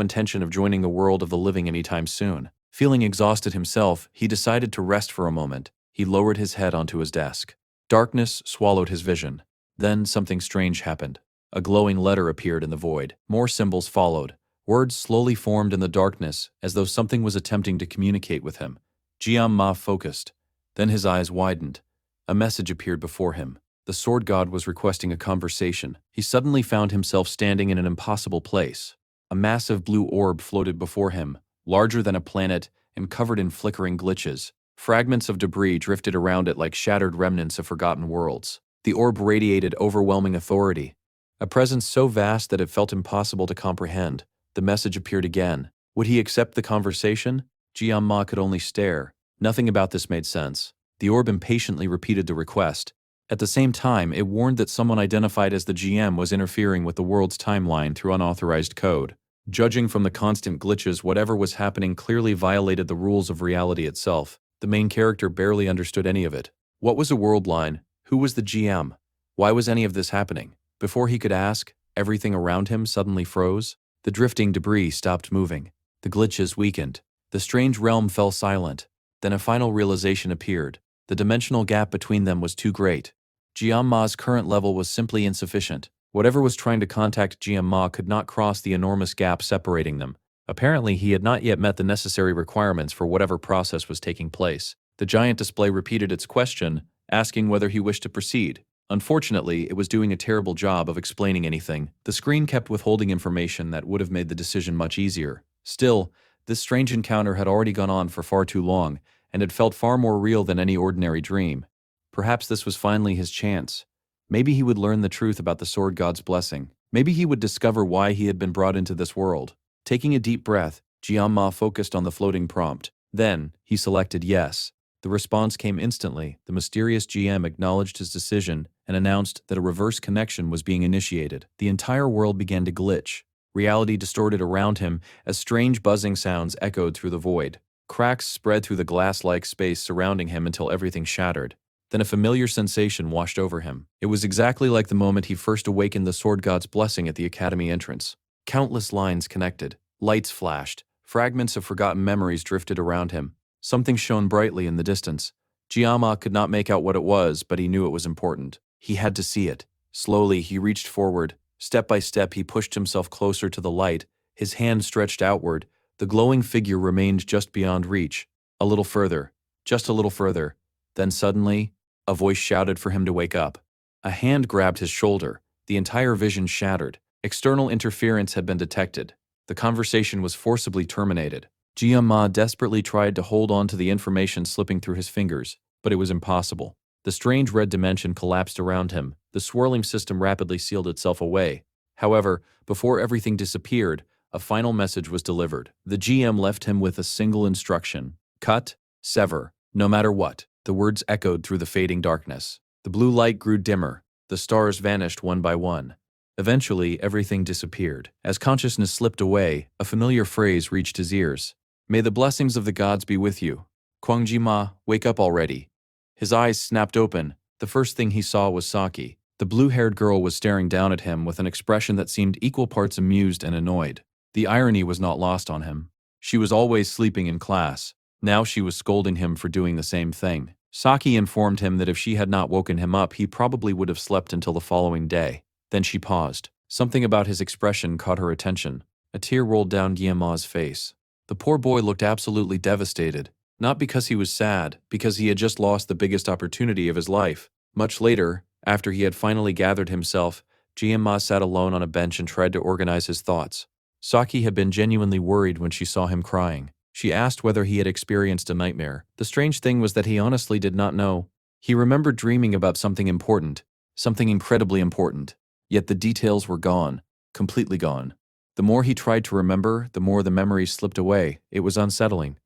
intention of joining the world of the living anytime soon. Feeling exhausted himself, he decided to rest for a moment. He lowered his head onto his desk. Darkness swallowed his vision. Then something strange happened. A glowing letter appeared in the void. More symbols followed. Words slowly formed in the darkness, as though something was attempting to communicate with him. Jian focused. Then his eyes widened. A message appeared before him. The sword god was requesting a conversation. He suddenly found himself standing in an impossible place. A massive blue orb floated before him, larger than a planet and covered in flickering glitches. Fragments of debris drifted around it like shattered remnants of forgotten worlds. The orb radiated overwhelming authority, a presence so vast that it felt impossible to comprehend. The message appeared again. Would he accept the conversation? Jian could only stare. Nothing about this made sense. The orb impatiently repeated the request. At the same time, it warned that someone identified as the GM was interfering with the world's timeline through unauthorized code. Judging from the constant glitches, whatever was happening clearly violated the rules of reality itself. The main character barely understood any of it. What was a world line? Who was the GM? Why was any of this happening? Before he could ask, everything around him suddenly froze. The drifting debris stopped moving. The glitches weakened. The strange realm fell silent. Then a final realization appeared. The dimensional gap between them was too great. Jianma's current level was simply insufficient. Whatever was trying to contact Jianma could not cross the enormous gap separating them. Apparently, he had not yet met the necessary requirements for whatever process was taking place. The giant display repeated its question, asking whether he wished to proceed. Unfortunately, it was doing a terrible job of explaining anything. The screen kept withholding information that would have made the decision much easier. Still, this strange encounter had already gone on for far too long, and it felt far more real than any ordinary dream. Perhaps this was finally his chance. Maybe he would learn the truth about the sword god's blessing. Maybe he would discover why he had been brought into this world. Taking a deep breath, Jianma focused on the floating prompt. Then, he selected yes. The response came instantly. The mysterious GM acknowledged his decision and announced that a reverse connection was being initiated. The entire world began to glitch. Reality distorted around him as strange buzzing sounds echoed through the void. Cracks spread through the glass-like space surrounding him until everything shattered. Then a familiar sensation washed over him. It was exactly like the moment he first awakened the sword god's blessing at the academy entrance. Countless lines connected. Lights flashed. Fragments of forgotten memories drifted around him. Something shone brightly in the distance. Jiama could not make out what it was, but he knew it was important. He had to see it. Slowly, he reached forward. Step by step, he pushed himself closer to the light. His hand stretched outward. The glowing figure remained just beyond reach. A little further. Just a little further. Then suddenly, a voice shouted for him to wake up. A hand grabbed his shoulder. The entire vision shattered. External interference had been detected. The conversation was forcibly terminated. Jiama desperately tried to hold on to the information slipping through his fingers, but it was impossible. The strange red dimension collapsed around him. The swirling system rapidly sealed itself away. However, before everything disappeared, a final message was delivered. The GM left him with a single instruction. Cut, sever, no matter what. The words echoed through the fading darkness. The blue light grew dimmer. The stars vanished one by one. Eventually, everything disappeared. As consciousness slipped away, a familiar phrase reached his ears. May the blessings of the gods be with you. Kwangjima, wake up already. His eyes snapped open. The first thing he saw was Saki. The blue-haired girl was staring down at him with an expression that seemed equal parts amused and annoyed. The irony was not lost on him. She was always sleeping in class. Now she was scolding him for doing the same thing. Saki informed him that if she had not woken him up, he probably would have slept until the following day. Then she paused. Something about his expression caught her attention. A tear rolled down Guillemot's face. The poor boy looked absolutely devastated. Not because he was sad, because he had just lost the biggest opportunity of his life. Much later, after he had finally gathered himself, Guillemot sat alone on a bench and tried to organize his thoughts. Saki had been genuinely worried when she saw him crying. She asked whether he had experienced a nightmare. The strange thing was that he honestly did not know. He remembered dreaming about something important, something incredibly important. Yet the details were gone, completely gone. The more he tried to remember, the more the memories slipped away. It was unsettling.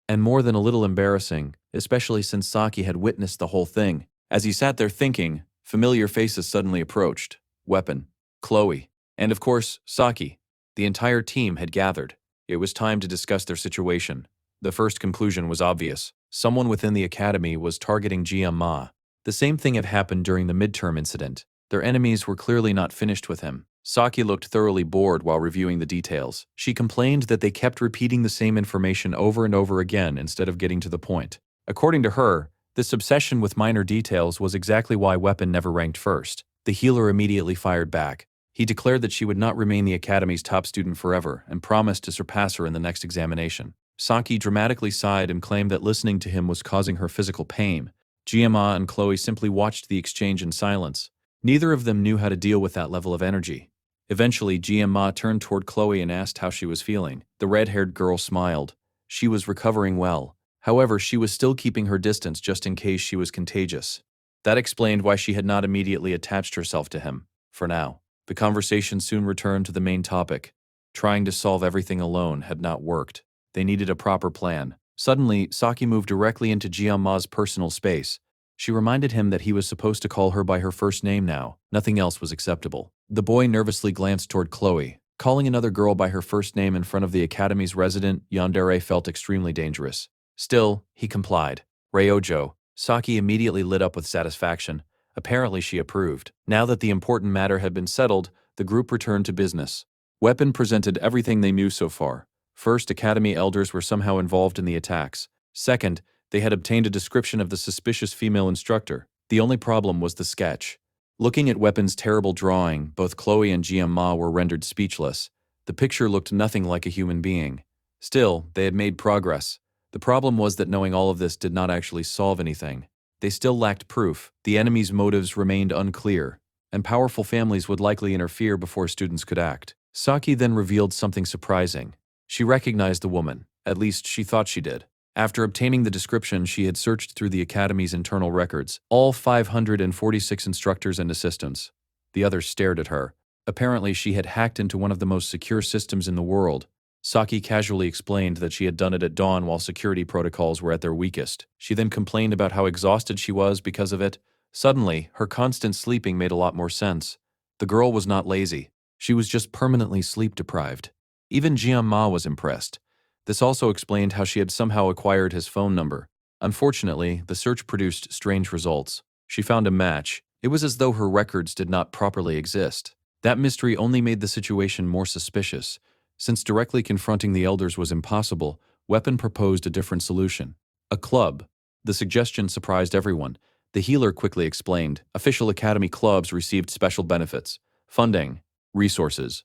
And more than a little embarrassing, especially since Saki had witnessed the whole thing. As he sat there thinking, familiar faces suddenly approached. Weapon, Chloe, and of course, Saki. The entire team had gathered. It was time to discuss their situation. The first conclusion was obvious. Someone within the academy was targeting Jian. The same thing had happened during the midterm incident. Their enemies were clearly not finished with him. Saki looked thoroughly bored while reviewing the details. She complained that they kept repeating the same information over and over again instead of getting to the point. According to her, this obsession with minor details was exactly why Weapon never ranked first. The healer immediately fired back. He declared that she would not remain the Academy's top student forever and promised to surpass her in the next examination. Saki dramatically sighed and claimed that listening to him was causing her physical pain. Giamma and Chloe simply watched the exchange in silence. Neither of them knew how to deal with that level of energy. Eventually, Giamma turned toward Chloe and asked how she was feeling. The red-haired girl smiled. She was recovering well. However, she was still keeping her distance just in case she was contagious. That explained why she had not immediately attached herself to him, for now. The conversation soon returned to the main topic. Trying to solve everything alone had not worked. They needed a proper plan. Suddenly, Saki moved directly into Giamma's personal space. She reminded him that he was supposed to call her by her first name now. Nothing else was acceptable. The boy nervously glanced toward Chloe. Calling another girl by her first name in front of the Academy's resident yandere felt extremely dangerous. Still, he complied. Ryojo. Saki immediately lit up with satisfaction. Apparently she approved. Now that the important matter had been settled, the group returned to business. Weapon presented everything they knew so far. First, Academy elders were somehow involved in the attacks. Second, they had obtained a description of the suspicious female instructor. The only problem was the sketch. Looking at Weapon's terrible drawing, both Chloe and Giamma were rendered speechless. The picture looked nothing like a human being. Still, they had made progress. The problem was that knowing all of this did not actually solve anything. They still lacked proof, the enemy's motives remained unclear, and powerful families would likely interfere before students could act. Saki then revealed something surprising. She recognized the woman, at least she thought she did. After obtaining the description, she had searched through the Academy's internal records, all 546 instructors and assistants. The others stared at her. Apparently, she had hacked into one of the most secure systems in the world. Saki casually explained that she had done it at dawn while security protocols were at their weakest. She then complained about how exhausted she was because of it. Suddenly, her constant sleeping made a lot more sense. The girl was not lazy. She was just permanently sleep-deprived. Even Giamma was impressed. This also explained how she had somehow acquired his phone number. Unfortunately, the search produced strange results. She found a match. It was as though her records did not properly exist. That mystery only made the situation more suspicious. Since directly confronting the elders was impossible, Weapon proposed a different solution. A club. The suggestion surprised everyone. The healer quickly explained. Official Academy clubs received special benefits. Funding. Resources.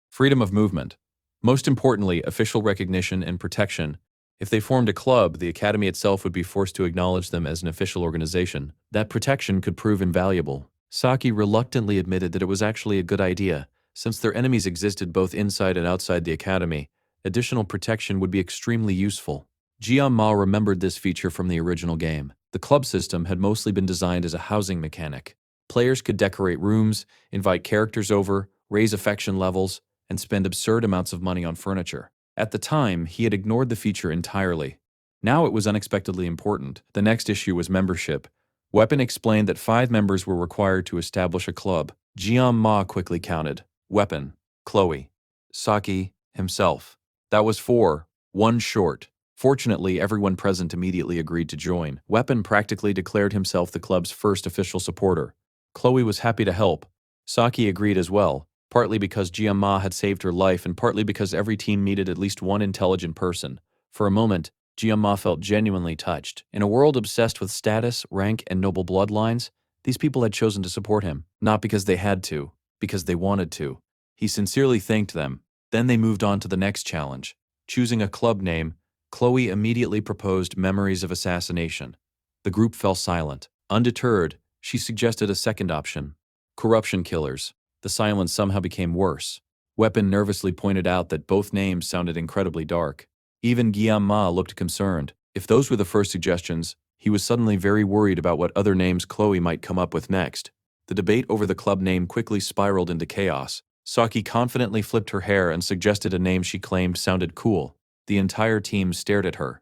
Freedom of movement. Most importantly, official recognition and protection. If they formed a club, the Academy itself would be forced to acknowledge them as an official organization. That protection could prove invaluable. Saki reluctantly admitted that it was actually a good idea. Since their enemies existed both inside and outside the Academy, additional protection would be extremely useful. Giamma remembered this feature from the original game. The club system had mostly been designed as a housing mechanic. Players could decorate rooms, invite characters over, raise affection levels, and spend absurd amounts of money on furniture. At the time, he had ignored the feature entirely. Now it was unexpectedly important. The next issue was membership. Weapon explained that 5 members were required to establish a club. Giamma quickly counted. Weapon, Chloe, Saki, himself. That was 4, 1 short. Fortunately, everyone present immediately agreed to join. Weapon practically declared himself the club's first official supporter. Chloe was happy to help. Saki agreed as well, partly because Giamma had saved her life and partly because every team needed at least one intelligent person. For a moment, Giamma felt genuinely touched. In a world obsessed with status, rank, and noble bloodlines, these people had chosen to support him, not because they had to, because they wanted to. He sincerely thanked them. Then they moved on to the next challenge. Choosing a club name, Chloe immediately proposed Memories of Assassination. The group fell silent. Undeterred, she suggested a second option. Corruption Killers. The silence somehow became worse. Weapon nervously pointed out that both names sounded incredibly dark. Even Giamma looked concerned. If those were the first suggestions, he was suddenly very worried about what other names Chloe might come up with next. The debate over the club name quickly spiraled into chaos. Saki confidently flipped her hair and suggested a name she claimed sounded cool. The entire team stared at her.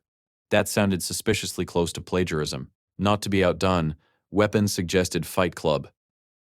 That sounded suspiciously close to plagiarism. Not to be outdone, Weapon suggested Fight Club.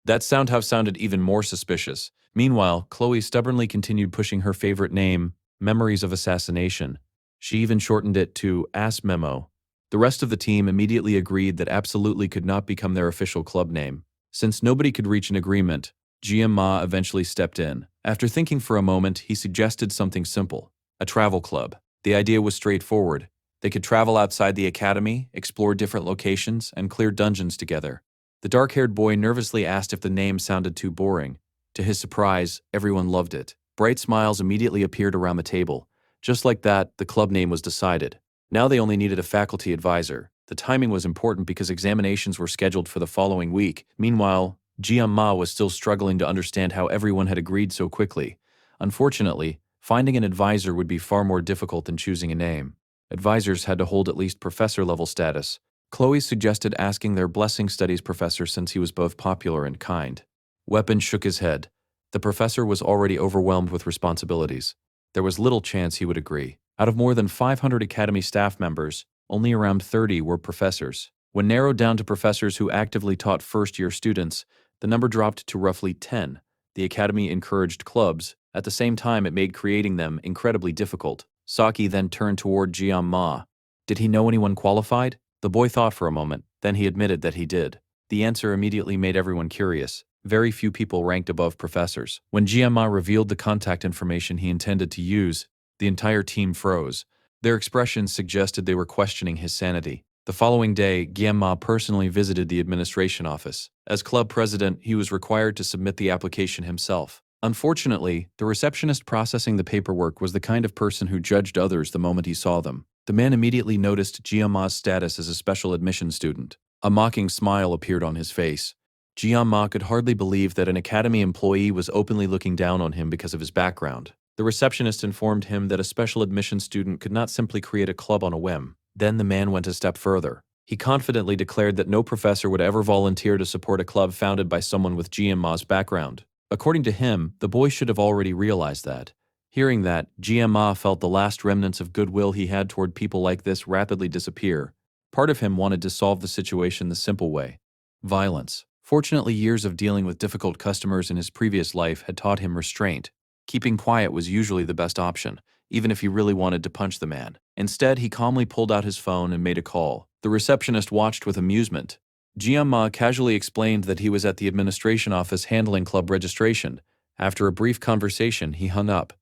That sounded even more suspicious. Meanwhile, Chloe stubbornly continued pushing her favorite name, Memories of Assassination. She even shortened it to Ass Memo. The rest of the team immediately agreed that absolutely could not become their official club name. Since nobody could reach an agreement, GM Ma eventually stepped in. After thinking for a moment, he suggested something simple: a travel club. The idea was straightforward. They could travel outside the academy, explore different locations, and clear dungeons together. The dark-haired boy nervously asked if the name sounded too boring. To his surprise, everyone loved it. Bright smiles immediately appeared around the table. Just like that, the club name was decided. Now they only needed a faculty advisor. The timing was important because examinations were scheduled for the following week. Meanwhile, Jian Ma was still struggling to understand how everyone had agreed so quickly. Unfortunately, finding an advisor would be far more difficult than choosing a name. Advisors had to hold at least professor-level status. Chloe suggested asking their blessing studies professor since he was both popular and kind. Weapon shook his head. The professor was already overwhelmed with responsibilities. There was little chance he would agree. Out of more than 500 academy staff members, only around 30 were professors. When narrowed down to professors who actively taught first-year students, the number dropped to roughly 10. The academy encouraged clubs. At the same time, it made creating them incredibly difficult. Saki then turned toward Jian Ma. Did he know anyone qualified? The boy thought for a moment, then he admitted that he did. The answer immediately made everyone curious. Very few people ranked above professors. When Jian Ma revealed the contact information he intended to use, the entire team froze. Their expressions suggested they were questioning his sanity. The following day, Jian Ma personally visited the administration office. As club president, he was required to submit the application himself. Unfortunately, the receptionist processing the paperwork was the kind of person who judged others the moment he saw them. The man immediately noticed Jian Ma's status as a special admission student. A mocking smile appeared on his face. Jian Ma could hardly believe that an academy employee was openly looking down on him because of his background. The receptionist informed him that a special admission student could not simply create a club on a whim. Then the man went a step further. He confidently declared that no professor would ever volunteer to support a club founded by someone with Jian Ma's background. According to him, the boy should have already realized that. Hearing that, Jian Ma felt the last remnants of goodwill he had toward people like this rapidly disappear. Part of him wanted to solve the situation the simple way: violence. Fortunately, years of dealing with difficult customers in his previous life had taught him restraint. Keeping quiet was usually the best option, even if he really wanted to punch the man. Instead, he calmly pulled out his phone and made a call. The receptionist watched with amusement. Jian Ma casually explained that he was at the administration office handling club registration. After a brief conversation, he hung up.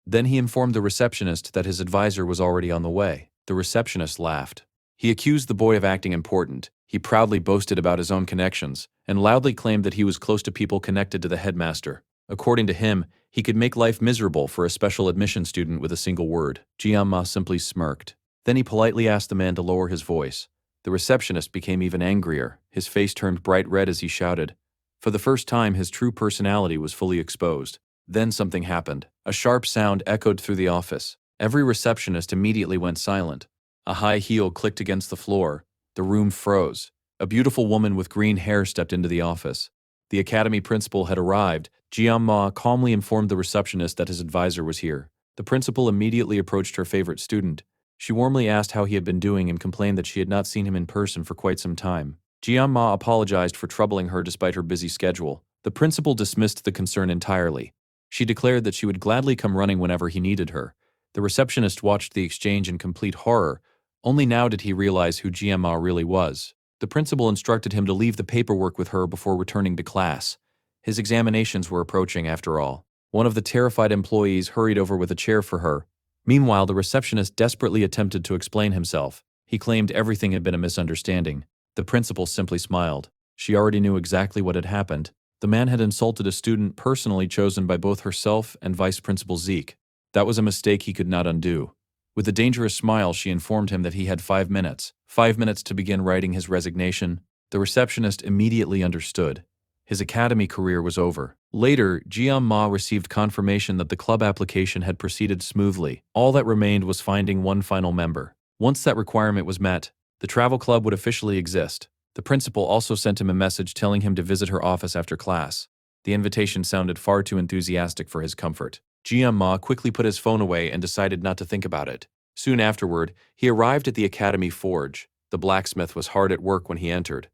Then he informed the receptionist that his advisor was already on the way. The receptionist laughed. He accused the boy of acting important. He proudly boasted about his own connections, and loudly claimed that he was close to people connected to the headmaster. According to him, he could make life miserable for a special admission student with a single word. Jian Ma simply smirked. Then he politely asked the man to lower his voice. The receptionist became even angrier. His face turned bright red as he shouted. For the first time, his true personality was fully exposed. Then something happened. A sharp sound echoed through the office. Every receptionist immediately went silent. A high heel clicked against the floor. The room froze. A beautiful woman with green hair stepped into the office. The academy principal had arrived. Jian Ma calmly informed the receptionist that his advisor was here. The principal immediately approached her favorite student. She warmly asked how he had been doing and complained that she had not seen him in person for quite some time. Jian Ma apologized for troubling her despite her busy schedule. The principal dismissed the concern entirely. She declared that she would gladly come running whenever he needed her. The receptionist watched the exchange in complete horror. Only now did he realize who Jian Ma really was. The principal instructed him to leave the paperwork with her before returning to class. His examinations were approaching after all. One of the terrified employees hurried over with a chair for her. Meanwhile, the receptionist desperately attempted to explain himself. He claimed everything had been a misunderstanding. The principal simply smiled. She already knew exactly what had happened. The man had insulted a student personally chosen by both herself and Vice Principal Zeke. That was a mistake he could not undo. With a dangerous smile, she informed him that he had 5 minutes. 5 minutes to begin writing his resignation. The receptionist immediately understood. His academy career was over. Later, Jian Ma received confirmation that the club application had proceeded smoothly. All that remained was finding one final member. Once that requirement was met, the travel club would officially exist. The principal also sent him a message telling him to visit her office after class. The invitation sounded far too enthusiastic for his comfort. Jian Ma quickly put his phone away and decided not to think about it. Soon afterward, he arrived at the academy forge. The blacksmith was hard at work when he entered.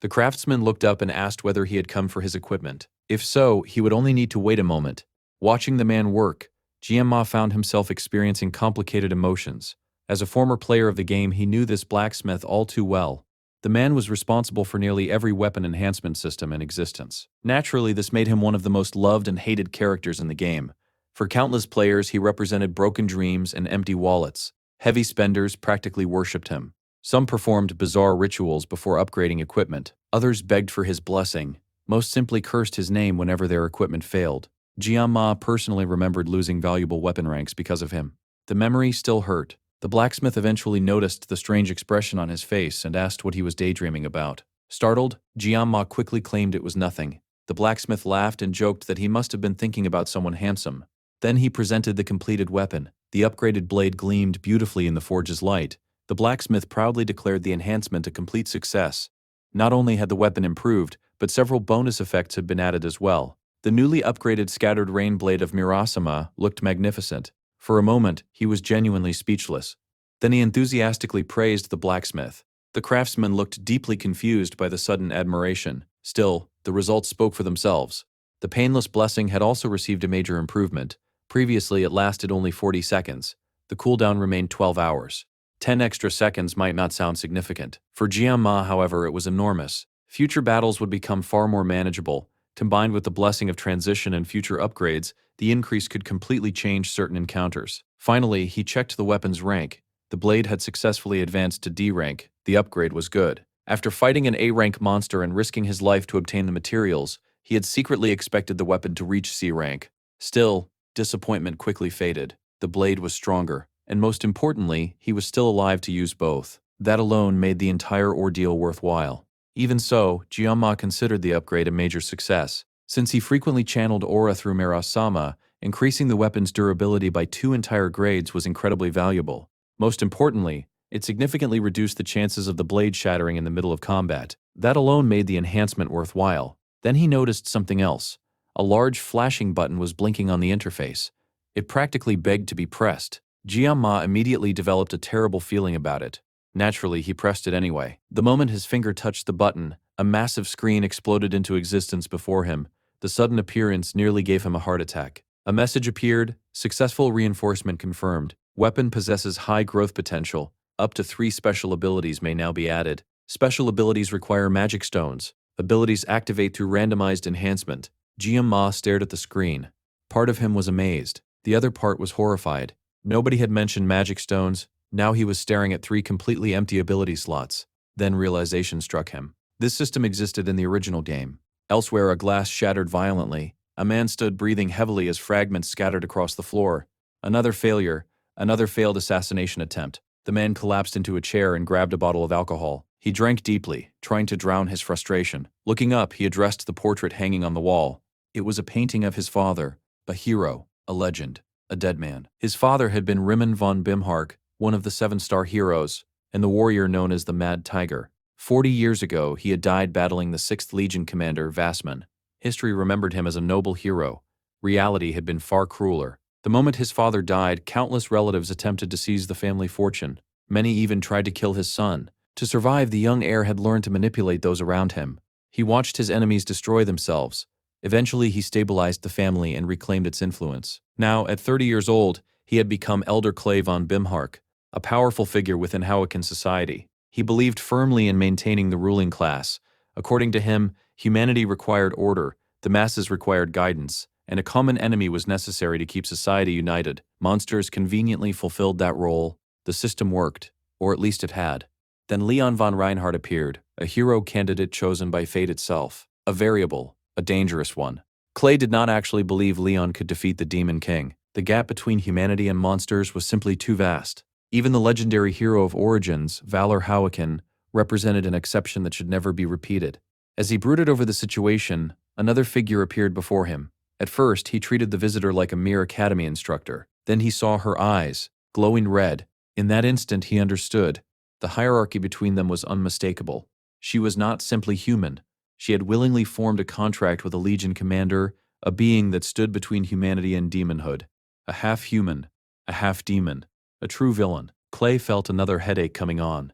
The craftsman looked up and asked whether he had come for his equipment. If so, he would only need to wait a moment. Watching the man work, Jian Ma found himself experiencing complicated emotions. As a former player of the game, he knew this blacksmith all too well. The man was responsible for nearly every weapon enhancement system in existence. Naturally, this made him one of the most loved and hated characters in the game. For countless players, he represented broken dreams and empty wallets. Heavy spenders practically worshipped him. Some performed bizarre rituals before upgrading equipment. Others begged for his blessing. Most simply cursed his name whenever their equipment failed. Jian personally remembered losing valuable weapon ranks because of him. The memory still hurt. The blacksmith eventually noticed the strange expression on his face and asked what he was daydreaming about. Startled, Jian quickly claimed it was nothing. The blacksmith laughed and joked that he must have been thinking about someone handsome. Then he presented the completed weapon. The upgraded blade gleamed beautifully in the forge's light. The blacksmith proudly declared the enhancement a complete success. Not only had the weapon improved, but several bonus effects had been added as well. The newly upgraded scattered rain blade of Mirasama looked magnificent. For a moment, he was genuinely speechless. Then he enthusiastically praised the blacksmith. The craftsman looked deeply confused by the sudden admiration. Still, the results spoke for themselves. The painless blessing had also received a major improvement. Previously, it lasted only 40 seconds. The cooldown remained 12 hours. 10 extra seconds might not sound significant. For Jian, however, it was enormous. Future battles would become far more manageable. Combined with the blessing of transition and future upgrades, the increase could completely change certain encounters. Finally, he checked the weapon's rank. The blade had successfully advanced to D rank. The upgrade was good. After fighting an A rank monster and risking his life to obtain the materials, he had secretly expected the weapon to reach C rank. Still, disappointment quickly faded. The blade was stronger, and most importantly, he was still alive to use both. That alone made the entire ordeal worthwhile. Even so, Jian considered the upgrade a major success. Since he frequently channeled aura through Mirasama, increasing the weapon's durability by 2 entire grades was incredibly valuable. Most importantly, it significantly reduced the chances of the blade shattering in the middle of combat. That alone made the enhancement worthwhile. Then he noticed something else. A large flashing button was blinking on the interface. It practically begged to be pressed. Jian immediately developed a terrible feeling about it. Naturally, he pressed it anyway. The moment his finger touched the button, a massive screen exploded into existence before him. The sudden appearance nearly gave him a heart attack. A message appeared, successful reinforcement confirmed. Weapon possesses high growth potential. Up to 3 special abilities may now be added. Special abilities require magic stones. Abilities activate through randomized enhancement. Jian stared at the screen. Part of him was amazed. The other part was horrified. Nobody had mentioned magic stones. Now he was staring at 3 completely empty ability slots. Then realization struck him. This system existed in the original game. Elsewhere, a glass shattered violently. A man stood breathing heavily as fragments scattered across the floor. Another failure. Another failed assassination attempt. The man collapsed into a chair and grabbed a bottle of alcohol. He drank deeply, trying to drown his frustration. Looking up, he addressed the portrait hanging on the wall. It was a painting of his father, a hero, a legend, a dead man. His father had been Riemann von Bimhark, one of the 7-star heroes, and the warrior known as the Mad Tiger. 40 years ago, he had died battling the 6th Legion commander, Vassman. History remembered him as a noble hero. Reality had been far crueler. The moment his father died, countless relatives attempted to seize the family fortune. Many even tried to kill his son. To survive, the young heir had learned to manipulate those around him. He watched his enemies destroy themselves. Eventually, he stabilized the family and reclaimed its influence. Now, at 30 years old, he had become Elder Clay von Bimhark, a powerful figure within Howican society. He believed firmly in maintaining the ruling class. According to him, humanity required order, the masses required guidance, and a common enemy was necessary to keep society united. Monsters conveniently fulfilled that role. The system worked, or at least it had. Then Leon von Reinhardt appeared, a hero candidate chosen by fate itself. A variable, a dangerous one. Clay did not actually believe Leon could defeat the Demon King. The gap between humanity and monsters was simply too vast. Even the legendary hero of Origins, Valor Howican, represented an exception that should never be repeated. As he brooded over the situation, another figure appeared before him. At first, he treated the visitor like a mere academy instructor. Then he saw her eyes, glowing red. In that instant, he understood. The hierarchy between them was unmistakable. She was not simply human. She had willingly formed a contract with a Legion commander, a being that stood between humanity and demonhood. A half-human, a half-demon. A true villain. Clay felt another headache coming on.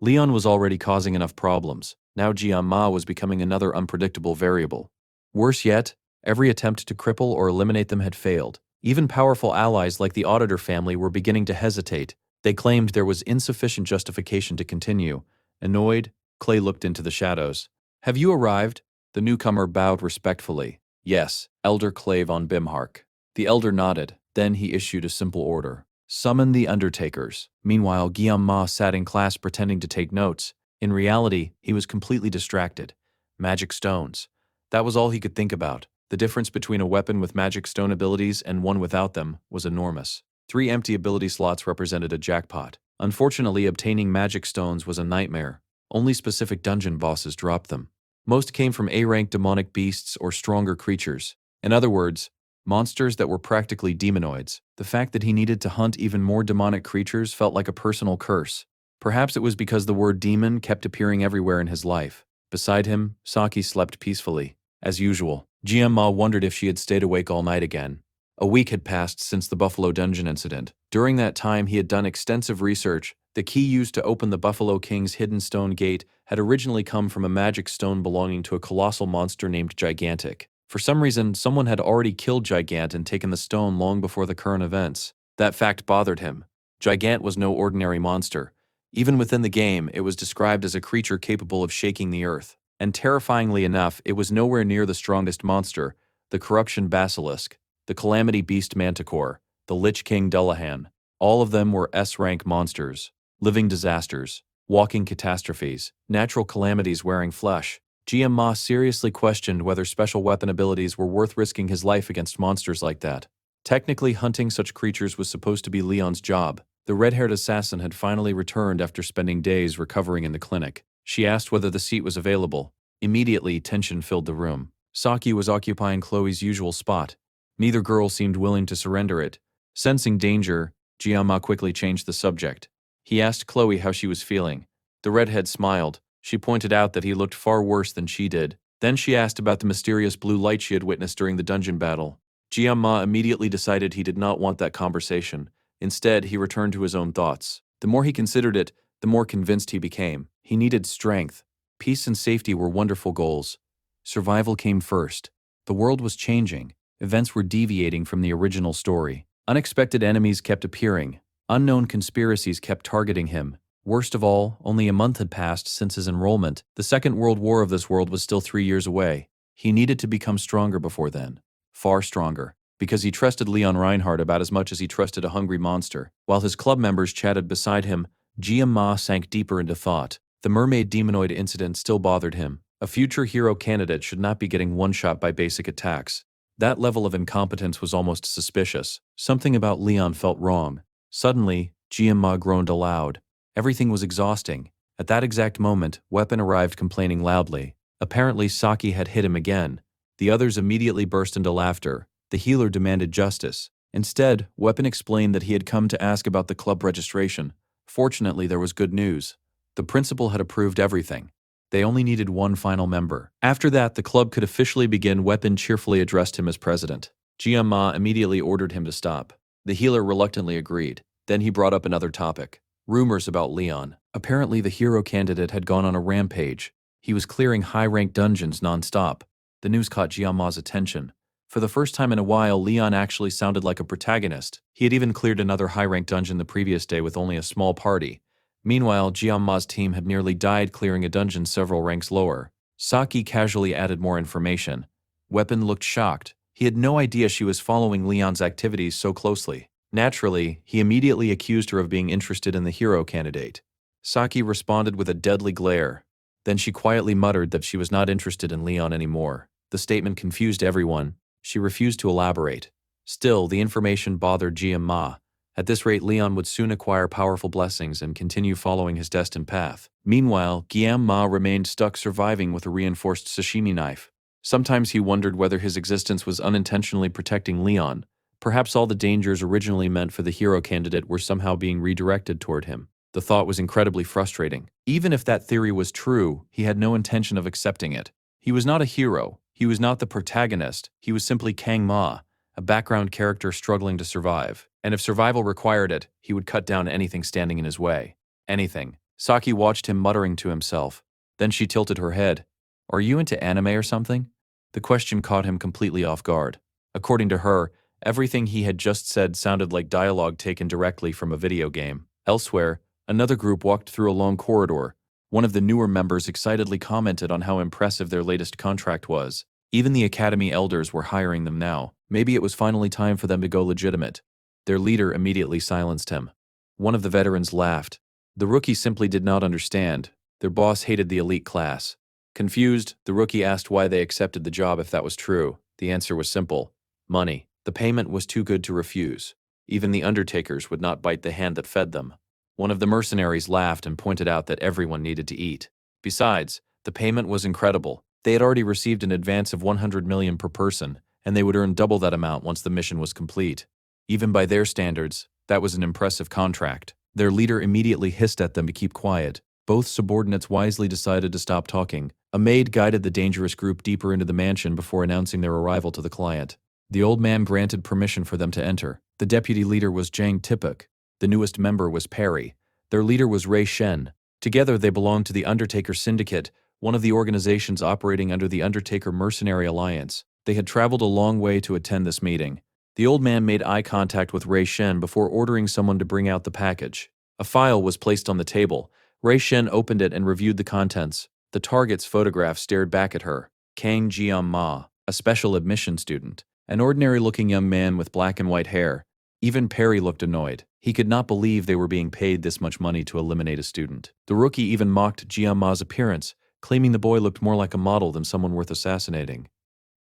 Leon was already causing enough problems. Now Jian was becoming another unpredictable variable. Worse yet, every attempt to cripple or eliminate them had failed. Even powerful allies like the Auditor family were beginning to hesitate. They claimed there was insufficient justification to continue. Annoyed, Clay looked into the shadows. Have you arrived? The newcomer bowed respectfully. Yes, Elder Clay von Bimhark. The elder nodded. Then he issued a simple order. Summon the Undertakers. Meanwhile, Guillaume Ma sat in class pretending to take notes. In reality, he was completely distracted. Magic stones. That was all he could think about. The difference between a weapon with magic stone abilities and one without them was enormous. 3 empty ability slots represented a jackpot. Unfortunately, obtaining magic stones was a nightmare. Only specific dungeon bosses dropped them. Most came from A-rank demonic beasts or stronger creatures. In other words, monsters that were practically demonoids. The fact that he needed to hunt even more demonic creatures felt like a personal curse. Perhaps it was because the word demon kept appearing everywhere in his life. Beside him, Saki slept peacefully. As usual, Jianma wondered if she had stayed awake all night again. A week had passed since the Buffalo Dungeon incident. During that time, he had done extensive research. The key used to open the Buffalo King's hidden stone gate had originally come from a magic stone belonging to a colossal monster named Gigantic. For some reason, someone had already killed Gigant and taken the stone long before the current events. That fact bothered him. Gigant was no ordinary monster. Even within the game, it was described as a creature capable of shaking the earth. And terrifyingly enough, it was nowhere near the strongest monster, the Corruption Basilisk, the Calamity Beast Manticore, the Lich King Dullahan. All of them were S-rank monsters, living disasters, walking catastrophes, natural calamities wearing flesh. GM Ma seriously questioned whether special weapon abilities were worth risking his life against monsters like that. Technically, hunting such creatures was supposed to be Leon's job. The red-haired assassin had finally returned after spending days recovering in the clinic. She asked whether the seat was available. Immediately, tension filled the room. Saki was occupying Chloe's usual spot. Neither girl seemed willing to surrender it. Sensing danger, Jiama quickly changed the subject. He asked Chloe how she was feeling. The redhead smiled. She pointed out that he looked far worse than she did. Then she asked about the mysterious blue light she had witnessed during the dungeon battle. Jiama immediately decided he did not want that conversation. Instead, he returned to his own thoughts. The more he considered it, the more convinced he became. He needed strength. Peace and safety were wonderful goals. Survival came first. The world was changing. Events were deviating from the original story. Unexpected enemies kept appearing. Unknown conspiracies kept targeting him. Worst of all, only a month had passed since his enrollment. The Second World War of this world was still 3 years away. He needed to become stronger before then. Far stronger. Because he trusted Leon Reinhardt about as much as he trusted a hungry monster. While his club members chatted beside him, Jia Ma sank deeper into thought. The mermaid demonoid incident still bothered him. A future hero candidate should not be getting one-shot by basic attacks. That level of incompetence was almost suspicious. Something about Leon felt wrong. Suddenly, Jia groaned aloud. Everything was exhausting. At that exact moment, Weapon arrived complaining loudly. Apparently, Saki had hit him again. The others immediately burst into laughter. The healer demanded justice. Instead, Weapon explained that he had come to ask about the club registration. Fortunately, there was good news. The principal had approved everything. They only needed one final member. After that, the club could officially begin. Weapon cheerfully addressed him as president. Jia Ma immediately ordered him to stop. The healer reluctantly agreed. Then he brought up another topic. Rumors about Leon. Apparently, the hero candidate had gone on a rampage. He was clearing high-ranked dungeons non-stop. The news caught Jia Ma's attention. For the first time in a while, Leon actually sounded like a protagonist. He had even cleared another high-ranked dungeon the previous day with only a small party. Meanwhile, Jianma's team had nearly died clearing a dungeon several ranks lower. Saki casually added more information. Weapon looked shocked. He had no idea she was following Leon's activities so closely. Naturally, he immediately accused her of being interested in the hero candidate. Saki responded with a deadly glare. Then she quietly muttered that she was not interested in Leon anymore. The statement confused everyone. She refused to elaborate. Still, the information bothered Jianma. At this rate, Leon would soon acquire powerful blessings and continue following his destined path. Meanwhile, Guillaume Ma remained stuck surviving with a reinforced sashimi knife. Sometimes he wondered whether his existence was unintentionally protecting Leon. Perhaps all the dangers originally meant for the hero candidate were somehow being redirected toward him. The thought was incredibly frustrating. Even if that theory was true, he had no intention of accepting it. He was not a hero. He was not the protagonist. He was simply Kang Ma, a background character struggling to survive. And if survival required it, he would cut down anything standing in his way. Anything. Saki watched him muttering to himself. Then she tilted her head. Are you into anime or something? The question caught him completely off guard. According to her, everything he had just said sounded like dialogue taken directly from a video game. Elsewhere, another group walked through a long corridor. One of the newer members excitedly commented on how impressive their latest contract was. Even the academy elders were hiring them now. Maybe it was finally time for them to go legitimate. Their leader immediately silenced him. One of the veterans laughed. The rookie simply did not understand. Their boss hated the elite class. Confused, the rookie asked why they accepted the job if that was true. The answer was simple: money. The payment was too good to refuse. Even the undertakers would not bite the hand that fed them. One of the mercenaries laughed and pointed out that everyone needed to eat. Besides, the payment was incredible. They had already received an advance of 100 million per person, and they would earn double that amount once the mission was complete. Even by their standards, that was an impressive contract. Their leader immediately hissed at them to keep quiet. Both subordinates wisely decided to stop talking. A maid guided the dangerous group deeper into the mansion before announcing their arrival to the client. The old man granted permission for them to enter. The deputy leader was Jang Tipuk. The newest member was Perry. Their leader was Ray Shen. Together they belonged to the Undertaker Syndicate, one of the organizations operating under the Undertaker Mercenary Alliance. They had traveled a long way to attend this meeting. The old man made eye contact with Ray Shen before ordering someone to bring out the package. A file was placed on the table. Ray Shen opened it and reviewed the contents. The target's photograph stared back at her. Kang Jian-ma, a special admission student. An ordinary-looking young man with black and white hair. Even Perry looked annoyed. He could not believe they were being paid this much money to eliminate a student. The rookie even mocked Jian-ma's appearance, claiming the boy looked more like a model than someone worth assassinating.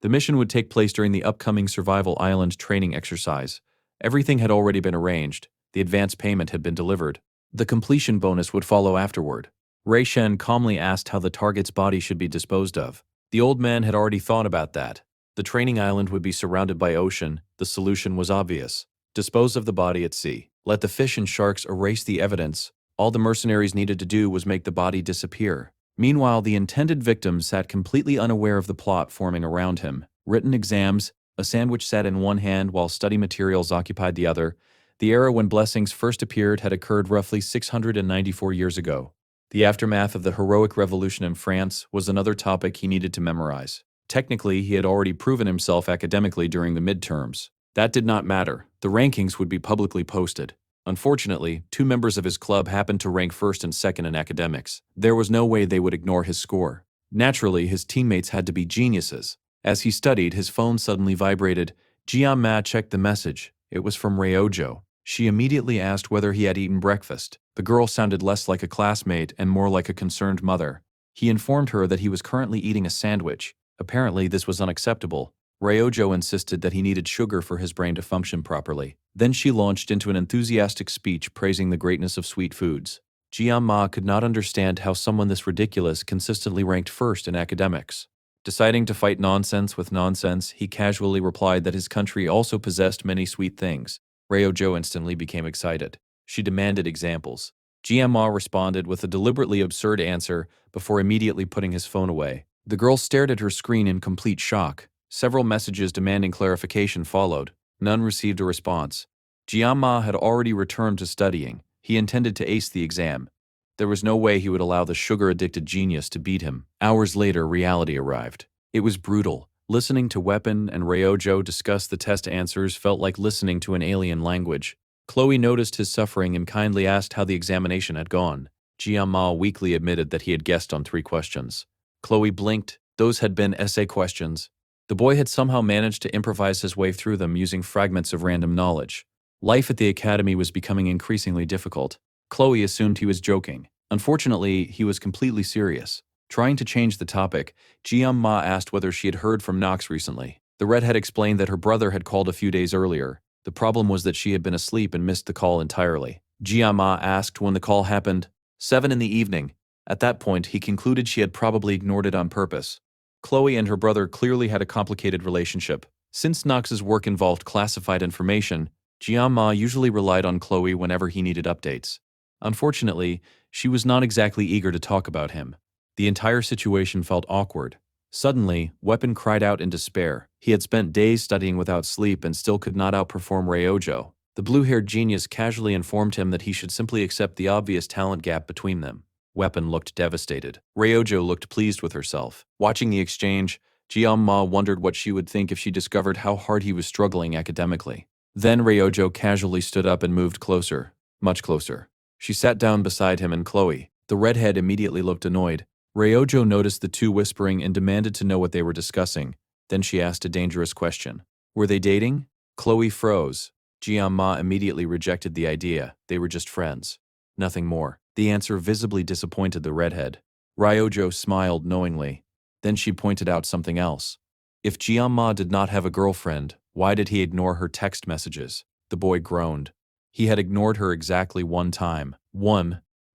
The mission would take place during the upcoming Survival Island training exercise. Everything had already been arranged. The advance payment had been delivered. The completion bonus would follow afterward. Ray Shen calmly asked how the target's body should be disposed of. The old man had already thought about that. The training island would be surrounded by ocean. The solution was obvious. Dispose of the body at sea. Let the fish and sharks erase the evidence. All the mercenaries needed to do was make the body disappear. Meanwhile, the intended victim sat completely unaware of the plot forming around him. Written exams, a sandwich sat in one hand while study materials occupied the other. The era when blessings first appeared had occurred roughly 694 years ago. The aftermath of the heroic revolution in France was another topic he needed to memorize. Technically, he had already proven himself academically during the midterms. That did not matter. The rankings would be publicly posted. Unfortunately, two members of his club happened to rank first and second in academics. There was no way they would ignore his score. Naturally, his teammates had to be geniuses. As he studied, his phone suddenly vibrated. Jian-ma checked the message. It was from Ryojo. She immediately asked whether he had eaten breakfast. The girl sounded less like a classmate and more like a concerned mother. He informed her that he was currently eating a sandwich. Apparently, this was unacceptable. Ryojo insisted that he needed sugar for his brain to function properly. Then she launched into an enthusiastic speech praising the greatness of sweet foods. Jian-ma could not understand how someone this ridiculous consistently ranked first in academics. Deciding to fight nonsense with nonsense, he casually replied that his country also possessed many sweet things. Ryojo instantly became excited. She demanded examples. Jian-ma responded with a deliberately absurd answer before immediately putting his phone away. The girl stared at her screen in complete shock. Several messages demanding clarification followed. None received a response. Jian-ma had already returned to studying. He intended to ace the exam. There was no way he would allow the sugar-addicted genius to beat him. Hours later, reality arrived. It was brutal. Listening to Weapon and Ryojo discuss the test answers felt like listening to an alien language. Chloe noticed his suffering and kindly asked how the examination had gone. Jian-ma weakly admitted that he had guessed on 3 questions. Chloe blinked. Those had been essay questions. The boy had somehow managed to improvise his way through them using fragments of random knowledge. Life at the academy was becoming increasingly difficult. Chloe assumed he was joking. Unfortunately, he was completely serious. Trying to change the topic, Jian-ma asked whether she had heard from Knox recently. The redhead explained that her brother had called a few days earlier. The problem was that she had been asleep and missed the call entirely. Jian-ma asked when the call happened. 7 in the evening. At that point, he concluded she had probably ignored it on purpose. Chloe and her brother clearly had a complicated relationship. Since Knox's work involved classified information, Jian-ma usually relied on Chloe whenever he needed updates. Unfortunately, she was not exactly eager to talk about him. The entire situation felt awkward. Suddenly, Weapon cried out in despair. He had spent days studying without sleep and still could not outperform Ryojo. The blue-haired genius casually informed him that he should simply accept the obvious talent gap between them. Weapon looked devastated. Ryojo looked pleased with herself. Watching the exchange, Jian-ma wondered what she would think if she discovered how hard he was struggling academically. Then Ryojo casually stood up and moved closer, much closer. She sat down beside him and Chloe. The redhead immediately looked annoyed. Ryojo noticed the two whispering and demanded to know what they were discussing. Then she asked a dangerous question. Were they dating? Chloe froze. Jianma immediately rejected the idea. They were just friends. Nothing more. The answer visibly disappointed the redhead. Ryojo smiled knowingly. Then she pointed out something else. If Jianma did not have a girlfriend, why did he ignore her text messages? The boy groaned. He had ignored her exactly one time.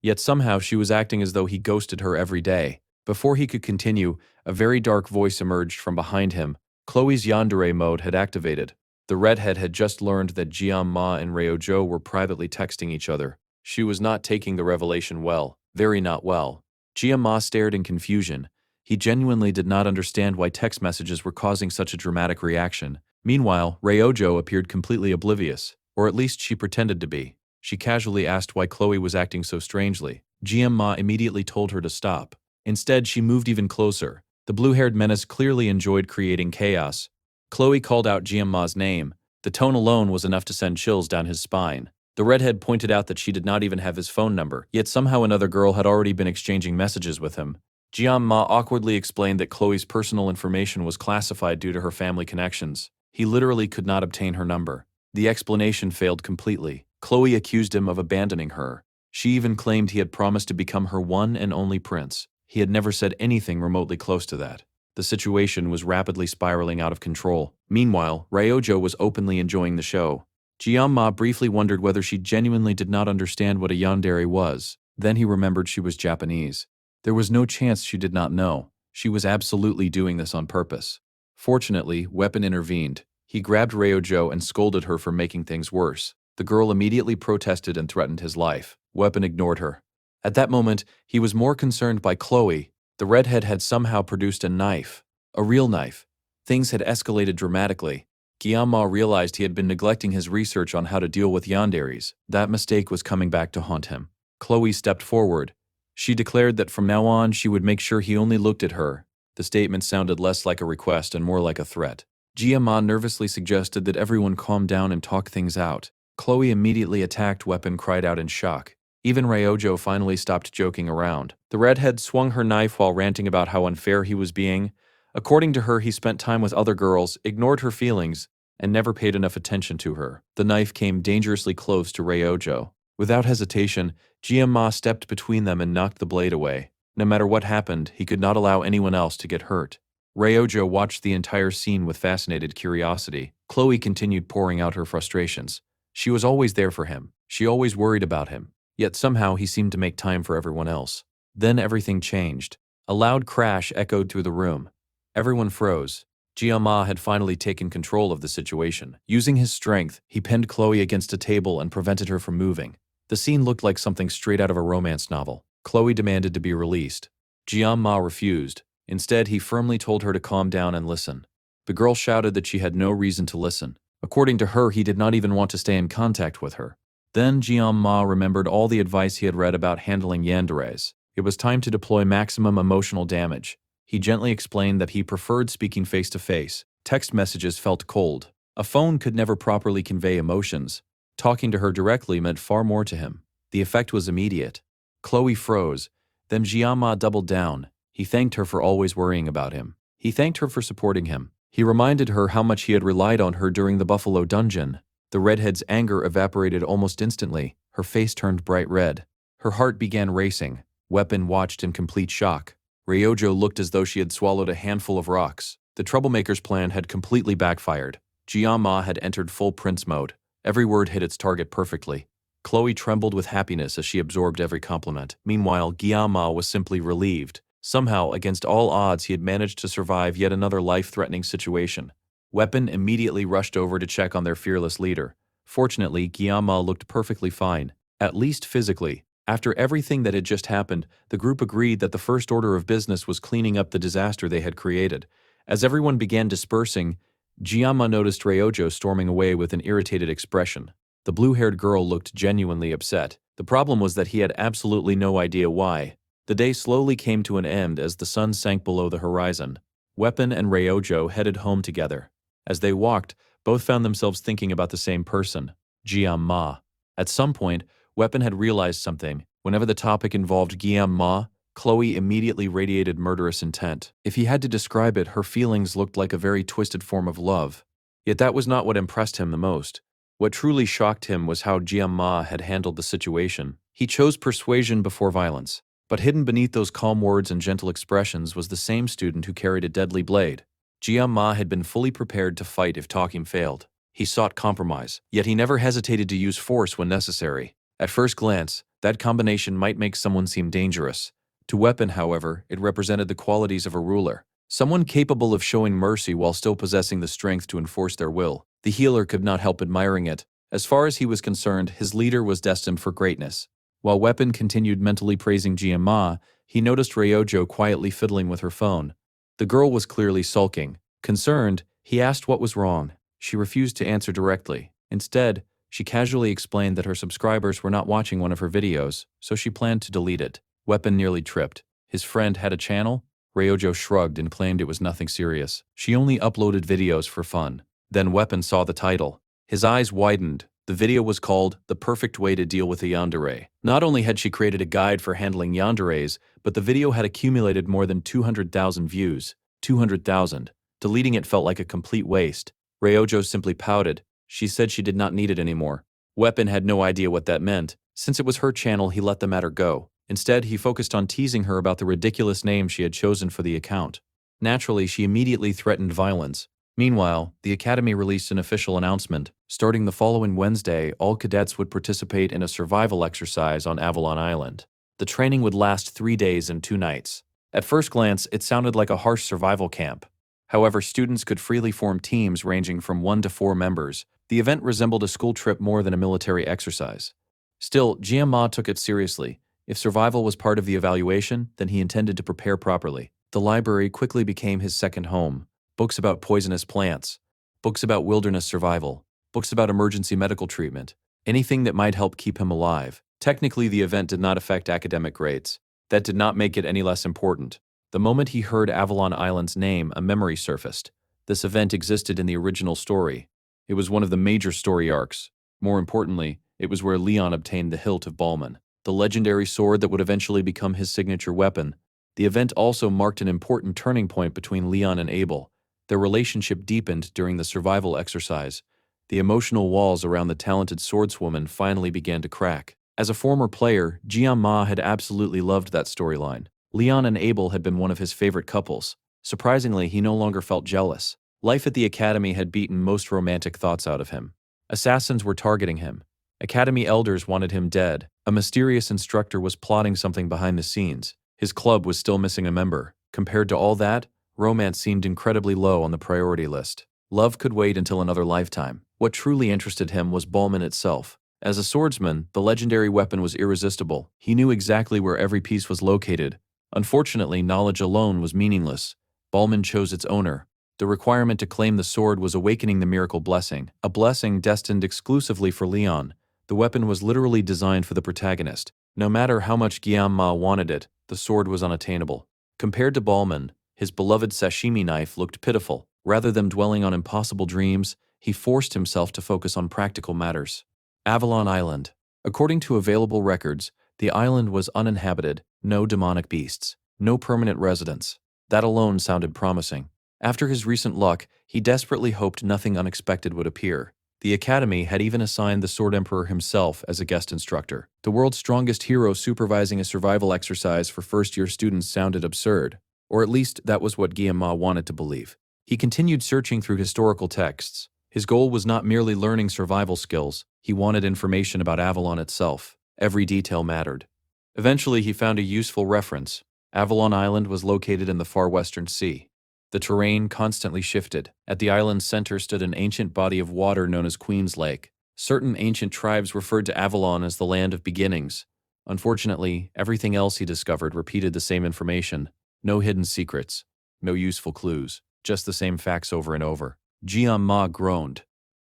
Yet somehow she was acting as though he ghosted her every day. Before he could continue, a very dark voice emerged from behind him. Chloe's yandere mode had activated. The redhead had just learned that Jianma and Ryojo were privately texting each other. She was not taking the revelation well, very not well. Jianma stared in confusion. He genuinely did not understand why text messages were causing such a dramatic reaction. Meanwhile, Ryojo appeared completely oblivious, or at least she pretended to be. She casually asked why Chloe was acting so strangely. Jianma immediately told her to stop. Instead, she moved even closer. The blue-haired menace clearly enjoyed creating chaos. Chloe called out Jianma's name. The tone alone was enough to send chills down his spine. The redhead pointed out that she did not even have his phone number, yet somehow another girl had already been exchanging messages with him. Jianma awkwardly explained that Chloe's personal information was classified due to her family connections. He literally could not obtain her number. The explanation failed completely. Chloe accused him of abandoning her. She even claimed he had promised to become her one and only prince. He had never said anything remotely close to that. The situation was rapidly spiraling out of control. Meanwhile, Ryojo was openly enjoying the show. Jianma briefly wondered whether she genuinely did not understand what a yandere was. Then he remembered she was Japanese. There was no chance she did not know. She was absolutely doing this on purpose. Fortunately, Weapon intervened. He grabbed Ryojo and scolded her for making things worse. The girl immediately protested and threatened his life. Weapon ignored her. At that moment, he was more concerned by Chloe. The redhead had somehow produced a knife. A real knife. Things had escalated dramatically. Jianma realized he had been neglecting his research on how to deal with yanderes. That mistake was coming back to haunt him. Chloe stepped forward. She declared that from now on she would make sure he only looked at her. The statement sounded less like a request and more like a threat. Jianma nervously suggested that everyone calm down and talk things out. Chloe immediately attacked. Weapon cried out in shock. Even Ryojo finally stopped joking around. The redhead swung her knife while ranting about how unfair he was being. According to her, he spent time with other girls, ignored her feelings, and never paid enough attention to her. The knife came dangerously close to Ryojo. Without hesitation, Jianma stepped between them and knocked the blade away. No matter what happened, he could not allow anyone else to get hurt. Ryojo watched the entire scene with fascinated curiosity. Chloe continued pouring out her frustrations. She was always there for him. She always worried about him. Yet somehow he seemed to make time for everyone else. Then everything changed. A loud crash echoed through the room. Everyone froze. Jianma had finally taken control of the situation. Using his strength, he pinned Chloe against a table and prevented her from moving. The scene looked like something straight out of a romance novel. Chloe demanded to be released. Jianma refused. Instead, he firmly told her to calm down and listen. The girl shouted that she had no reason to listen. According to her, he did not even want to stay in contact with her. Then Jianma remembered all the advice he had read about handling yanderes. It was time to deploy maximum emotional damage. He gently explained that he preferred speaking face-to-face. Text messages felt cold. A phone could never properly convey emotions. Talking to her directly meant far more to him. The effect was immediate. Chloe froze. Then Jianma doubled down. He thanked her for always worrying about him. He thanked her for supporting him. He reminded her how much he had relied on her during the Buffalo Dungeon. The redhead's anger evaporated almost instantly. Her face turned bright red. Her heart began racing. Weapon watched in complete shock. Ryojo looked as though she had swallowed a handful of rocks. The troublemaker's plan had completely backfired. Jianma had entered full prince mode. Every word hit its target perfectly. Chloe trembled with happiness as she absorbed every compliment. Meanwhile, Jianma was simply relieved. Somehow, against all odds, he had managed to survive yet another life-threatening situation. Weapon immediately rushed over to check on their fearless leader. Fortunately, Jianma looked perfectly fine, at least physically. After everything that had just happened, the group agreed that the first order of business was cleaning up the disaster they had created. As everyone began dispersing, Jianma noticed Ryojo storming away with an irritated expression. The blue-haired girl looked genuinely upset. The problem was that he had absolutely no idea why. The day slowly came to an end as the sun sank below the horizon. Weapon and Ryojo headed home together. As they walked, both found themselves thinking about the same person, Jianma. At some point, Weapon had realized something. Whenever the topic involved Guillaume Ma, Chloe immediately radiated murderous intent. If he had to describe it, her feelings looked like a very twisted form of love. Yet that was not what impressed him the most. What truly shocked him was how Guillaume Ma had handled the situation. He chose persuasion before violence. But hidden beneath those calm words and gentle expressions was the same student who carried a deadly blade. Guillaume Ma had been fully prepared to fight if talking failed. He sought compromise, yet he never hesitated to use force when necessary. At first glance, that combination might make someone seem dangerous. To weapon, however, it represented the qualities of a ruler. Someone capable of showing mercy while still possessing the strength to enforce their will. The healer could not help admiring it. As far as he was concerned, his leader was destined for greatness. While Weapon continued mentally praising Guillaume Ma, he noticed Ryojo quietly fiddling with her phone. The girl was clearly sulking. Concerned, he asked what was wrong. She refused to answer directly. Instead, she casually explained that her subscribers were not watching one of her videos, so she planned to delete it. Weapon nearly tripped. His friend had a channel? Ryojo shrugged and claimed it was nothing serious. She only uploaded videos for fun. Then Weapon saw the title. His eyes widened. The video was called The Perfect Way to Deal with a Yandere. Not only had she created a guide for handling yanderes, but the video had accumulated more than 200,000 views. 200,000. Deleting it felt like a complete waste. Ryojo simply pouted. She said she did not need it anymore. Weapon had no idea what that meant. Since it was her channel, he let the matter go. Instead, he focused on teasing her about the ridiculous name she had chosen for the account. Naturally, she immediately threatened violence. Meanwhile, the Academy released an official announcement. Starting the following Wednesday, all cadets would participate in a survival exercise on Avalon Island. The training would last 3 days and 2 nights. At first glance, it sounded like a harsh survival camp. However, students could freely form teams ranging from 1 to 4 members. The event resembled a school trip more than a military exercise. Still, Guillaume Ma took it seriously. If survival was part of the evaluation, then he intended to prepare properly. The library quickly became his second home. Books about poisonous plants, books about wilderness survival, books about emergency medical treatment, anything that might help keep him alive. Technically, the event did not affect academic grades. That did not make it any less important. The moment he heard Avalon Island's name, a memory surfaced. This event existed in the original story. It was one of the major story arcs. More importantly, it was where Leon obtained the hilt of Balman, the legendary sword that would eventually become his signature weapon. The event also marked an important turning point between Leon and Abel. Their relationship deepened during the survival exercise. The emotional walls around the talented swordswoman finally began to crack. As a former player, Guillaume Ma had absolutely loved that storyline. Leon and Abel had been one of his favorite couples. Surprisingly, he no longer felt jealous. Life at the Academy had beaten most romantic thoughts out of him. Assassins were targeting him. Academy elders wanted him dead. A mysterious instructor was plotting something behind the scenes. His club was still missing a member. Compared to all that, romance seemed incredibly low on the priority list. Love could wait until another lifetime. What truly interested him was Balman itself. As a swordsman, the legendary weapon was irresistible. He knew exactly where every piece was located. Unfortunately, knowledge alone was meaningless. Balman chose its owner. The requirement to claim the sword was awakening the miracle blessing, a blessing destined exclusively for Leon. The weapon was literally designed for the protagonist. No matter how much Guillaume Ma wanted it, the sword was unattainable. Compared to Balman, his beloved sashimi knife looked pitiful. Rather than dwelling on impossible dreams, he forced himself to focus on practical matters. Avalon Island. According to available records, the island was uninhabited, no demonic beasts, no permanent residents. That alone sounded promising. After his recent luck, he desperately hoped nothing unexpected would appear. The Academy had even assigned the Sword Emperor himself as a guest instructor. The world's strongest hero supervising a survival exercise for first-year students sounded absurd. Or at least that was what Guillaume Ma wanted to believe. He continued searching through historical texts. His goal was not merely learning survival skills. He wanted information about Avalon itself. Every detail mattered. Eventually, he found a useful reference. Avalon Island was located in the far western sea. The terrain constantly shifted. At the island's center stood an ancient body of water known as Queen's Lake. Certain ancient tribes referred to Avalon as the land of beginnings. Unfortunately, everything else he discovered repeated the same information. No hidden secrets, no useful clues, just the same facts over and over. Guillaume Ma groaned.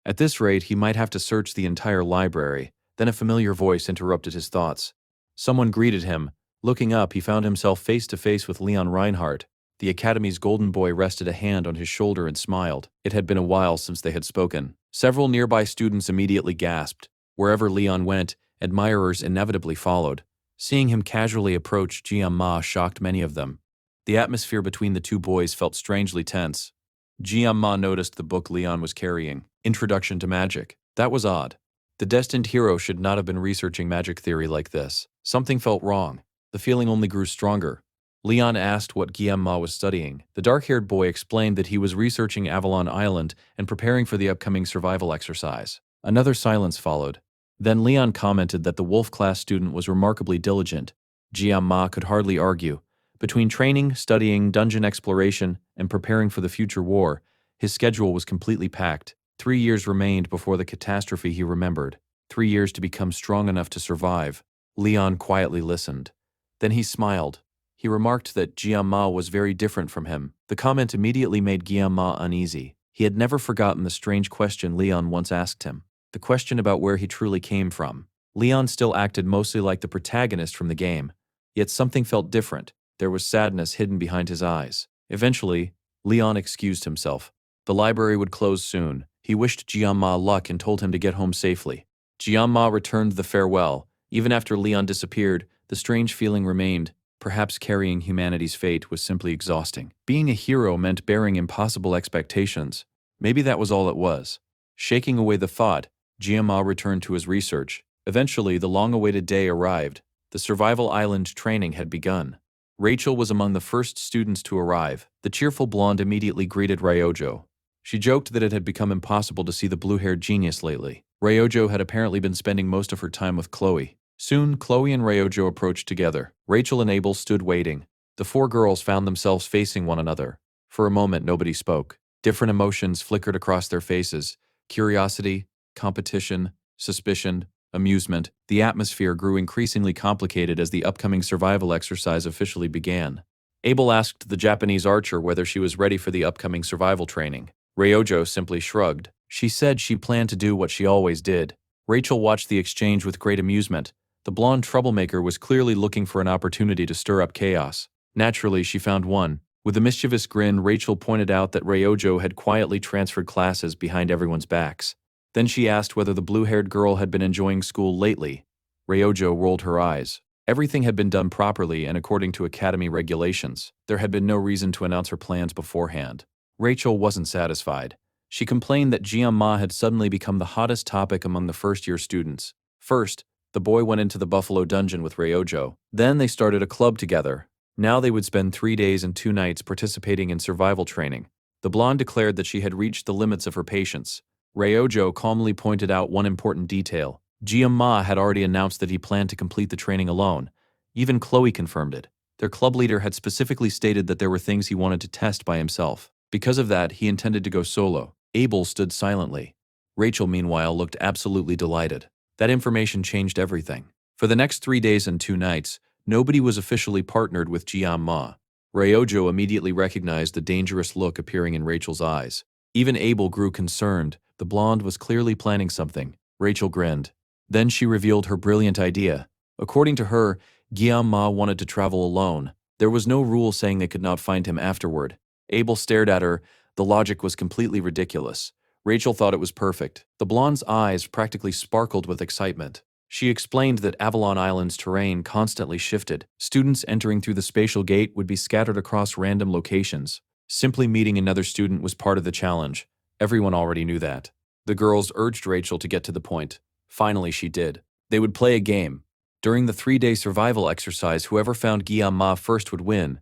At this rate, he might have to search the entire library. Then a familiar voice interrupted his thoughts. Someone greeted him. Looking up, he found himself face to face with Leon Reinhardt. The Academy's golden boy rested a hand on his shoulder and smiled. It had been a while since they had spoken. Several nearby students immediately gasped. Wherever Leon went, admirers inevitably followed. Seeing him casually approach Jian-ma shocked many of them. The atmosphere between the two boys felt strangely tense. Jian-ma noticed the book Leon was carrying, Introduction to Magic. That was odd. The destined hero should not have been researching magic theory like this. Something felt wrong. The feeling only grew stronger. Leon asked what Jian-ma was studying. The dark-haired boy explained that he was researching Avalon Island and preparing for the upcoming survival exercise. Another silence followed. Then Leon commented that the Wolf class student was remarkably diligent. Jian-ma could hardly argue. Between training, studying, dungeon exploration, and preparing for the future war, his schedule was completely packed. 3 years remained before the catastrophe he remembered. 3 years to become strong enough to survive. Leon quietly listened. Then he smiled. He remarked that Jian-ma was very different from him. The comment immediately made Jian-ma uneasy. He had never forgotten the strange question Leon once asked him. The question about where he truly came from. Leon still acted mostly like the protagonist from the game. Yet something felt different. There was sadness hidden behind his eyes. Eventually, Leon excused himself. The library would close soon. He wished Jian-ma luck and told him to get home safely. Jian-ma returned the farewell. Even after Leon disappeared, the strange feeling remained. Perhaps carrying humanity's fate was simply exhausting. Being a hero meant bearing impossible expectations. Maybe that was all it was. Shaking away the thought, Jian-ma returned to his research. Eventually, the long-awaited day arrived. The survival island training had begun. Rachel was among the first students to arrive. The cheerful blonde immediately greeted Ryojo. She joked that it had become impossible to see the blue-haired genius lately. Ryojo had apparently been spending most of her time with Chloe. Soon, Chloe and Ryojo approached together. Rachel and Abel stood waiting. The four girls found themselves facing one another. For a moment, nobody spoke. Different emotions flickered across their faces. Curiosity, competition, suspicion, amusement. The atmosphere grew increasingly complicated as the upcoming survival exercise officially began. Abel asked the Japanese archer whether she was ready for the upcoming survival training. Ryojo simply shrugged. She said she planned to do what she always did. Rachel watched the exchange with great amusement. The blonde troublemaker was clearly looking for an opportunity to stir up chaos. Naturally, she found one. With a mischievous grin, Rachel pointed out that Ryojo had quietly transferred classes behind everyone's backs. Then she asked whether the blue-haired girl had been enjoying school lately. Ryojo rolled her eyes. Everything had been done properly and according to academy regulations. There had been no reason to announce her plans beforehand. Rachel wasn't satisfied. She complained that Jian-ma had suddenly become the hottest topic among the first-year students. First, the boy went into the Buffalo Dungeon with Ryojo. Then they started a club together. Now they would spend 3 days and 2 nights participating in survival training. The blonde declared that she had reached the limits of her patience. Ryojo calmly pointed out one important detail. Jian-ma had already announced that he planned to complete the training alone. Even Chloe confirmed it. Their club leader had specifically stated that there were things he wanted to test by himself. Because of that, he intended to go solo. Abel stood silently. Rachel, meanwhile, looked absolutely delighted. That information changed everything. For the next 3 days and 2 nights, nobody was officially partnered with Jian-ma. Ryojo immediately recognized the dangerous look appearing in Rachel's eyes. Even Abel grew concerned. The blonde was clearly planning something. Rachel grinned. Then she revealed her brilliant idea. According to her, Jian-ma wanted to travel alone. There was no rule saying they could not find him afterward. Abel stared at her. The logic was completely ridiculous. Rachel thought it was perfect. The blonde's eyes practically sparkled with excitement. She explained that Avalon Island's terrain constantly shifted. Students entering through the spatial gate would be scattered across random locations. Simply meeting another student was part of the challenge. Everyone already knew that. The girls urged Rachel to get to the point. Finally, she did. They would play a game. During the 3-day survival exercise, whoever found Jian-ma first would win.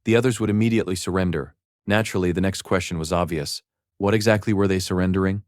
The others would immediately surrender. Naturally, the next question was obvious. What exactly were they surrendering?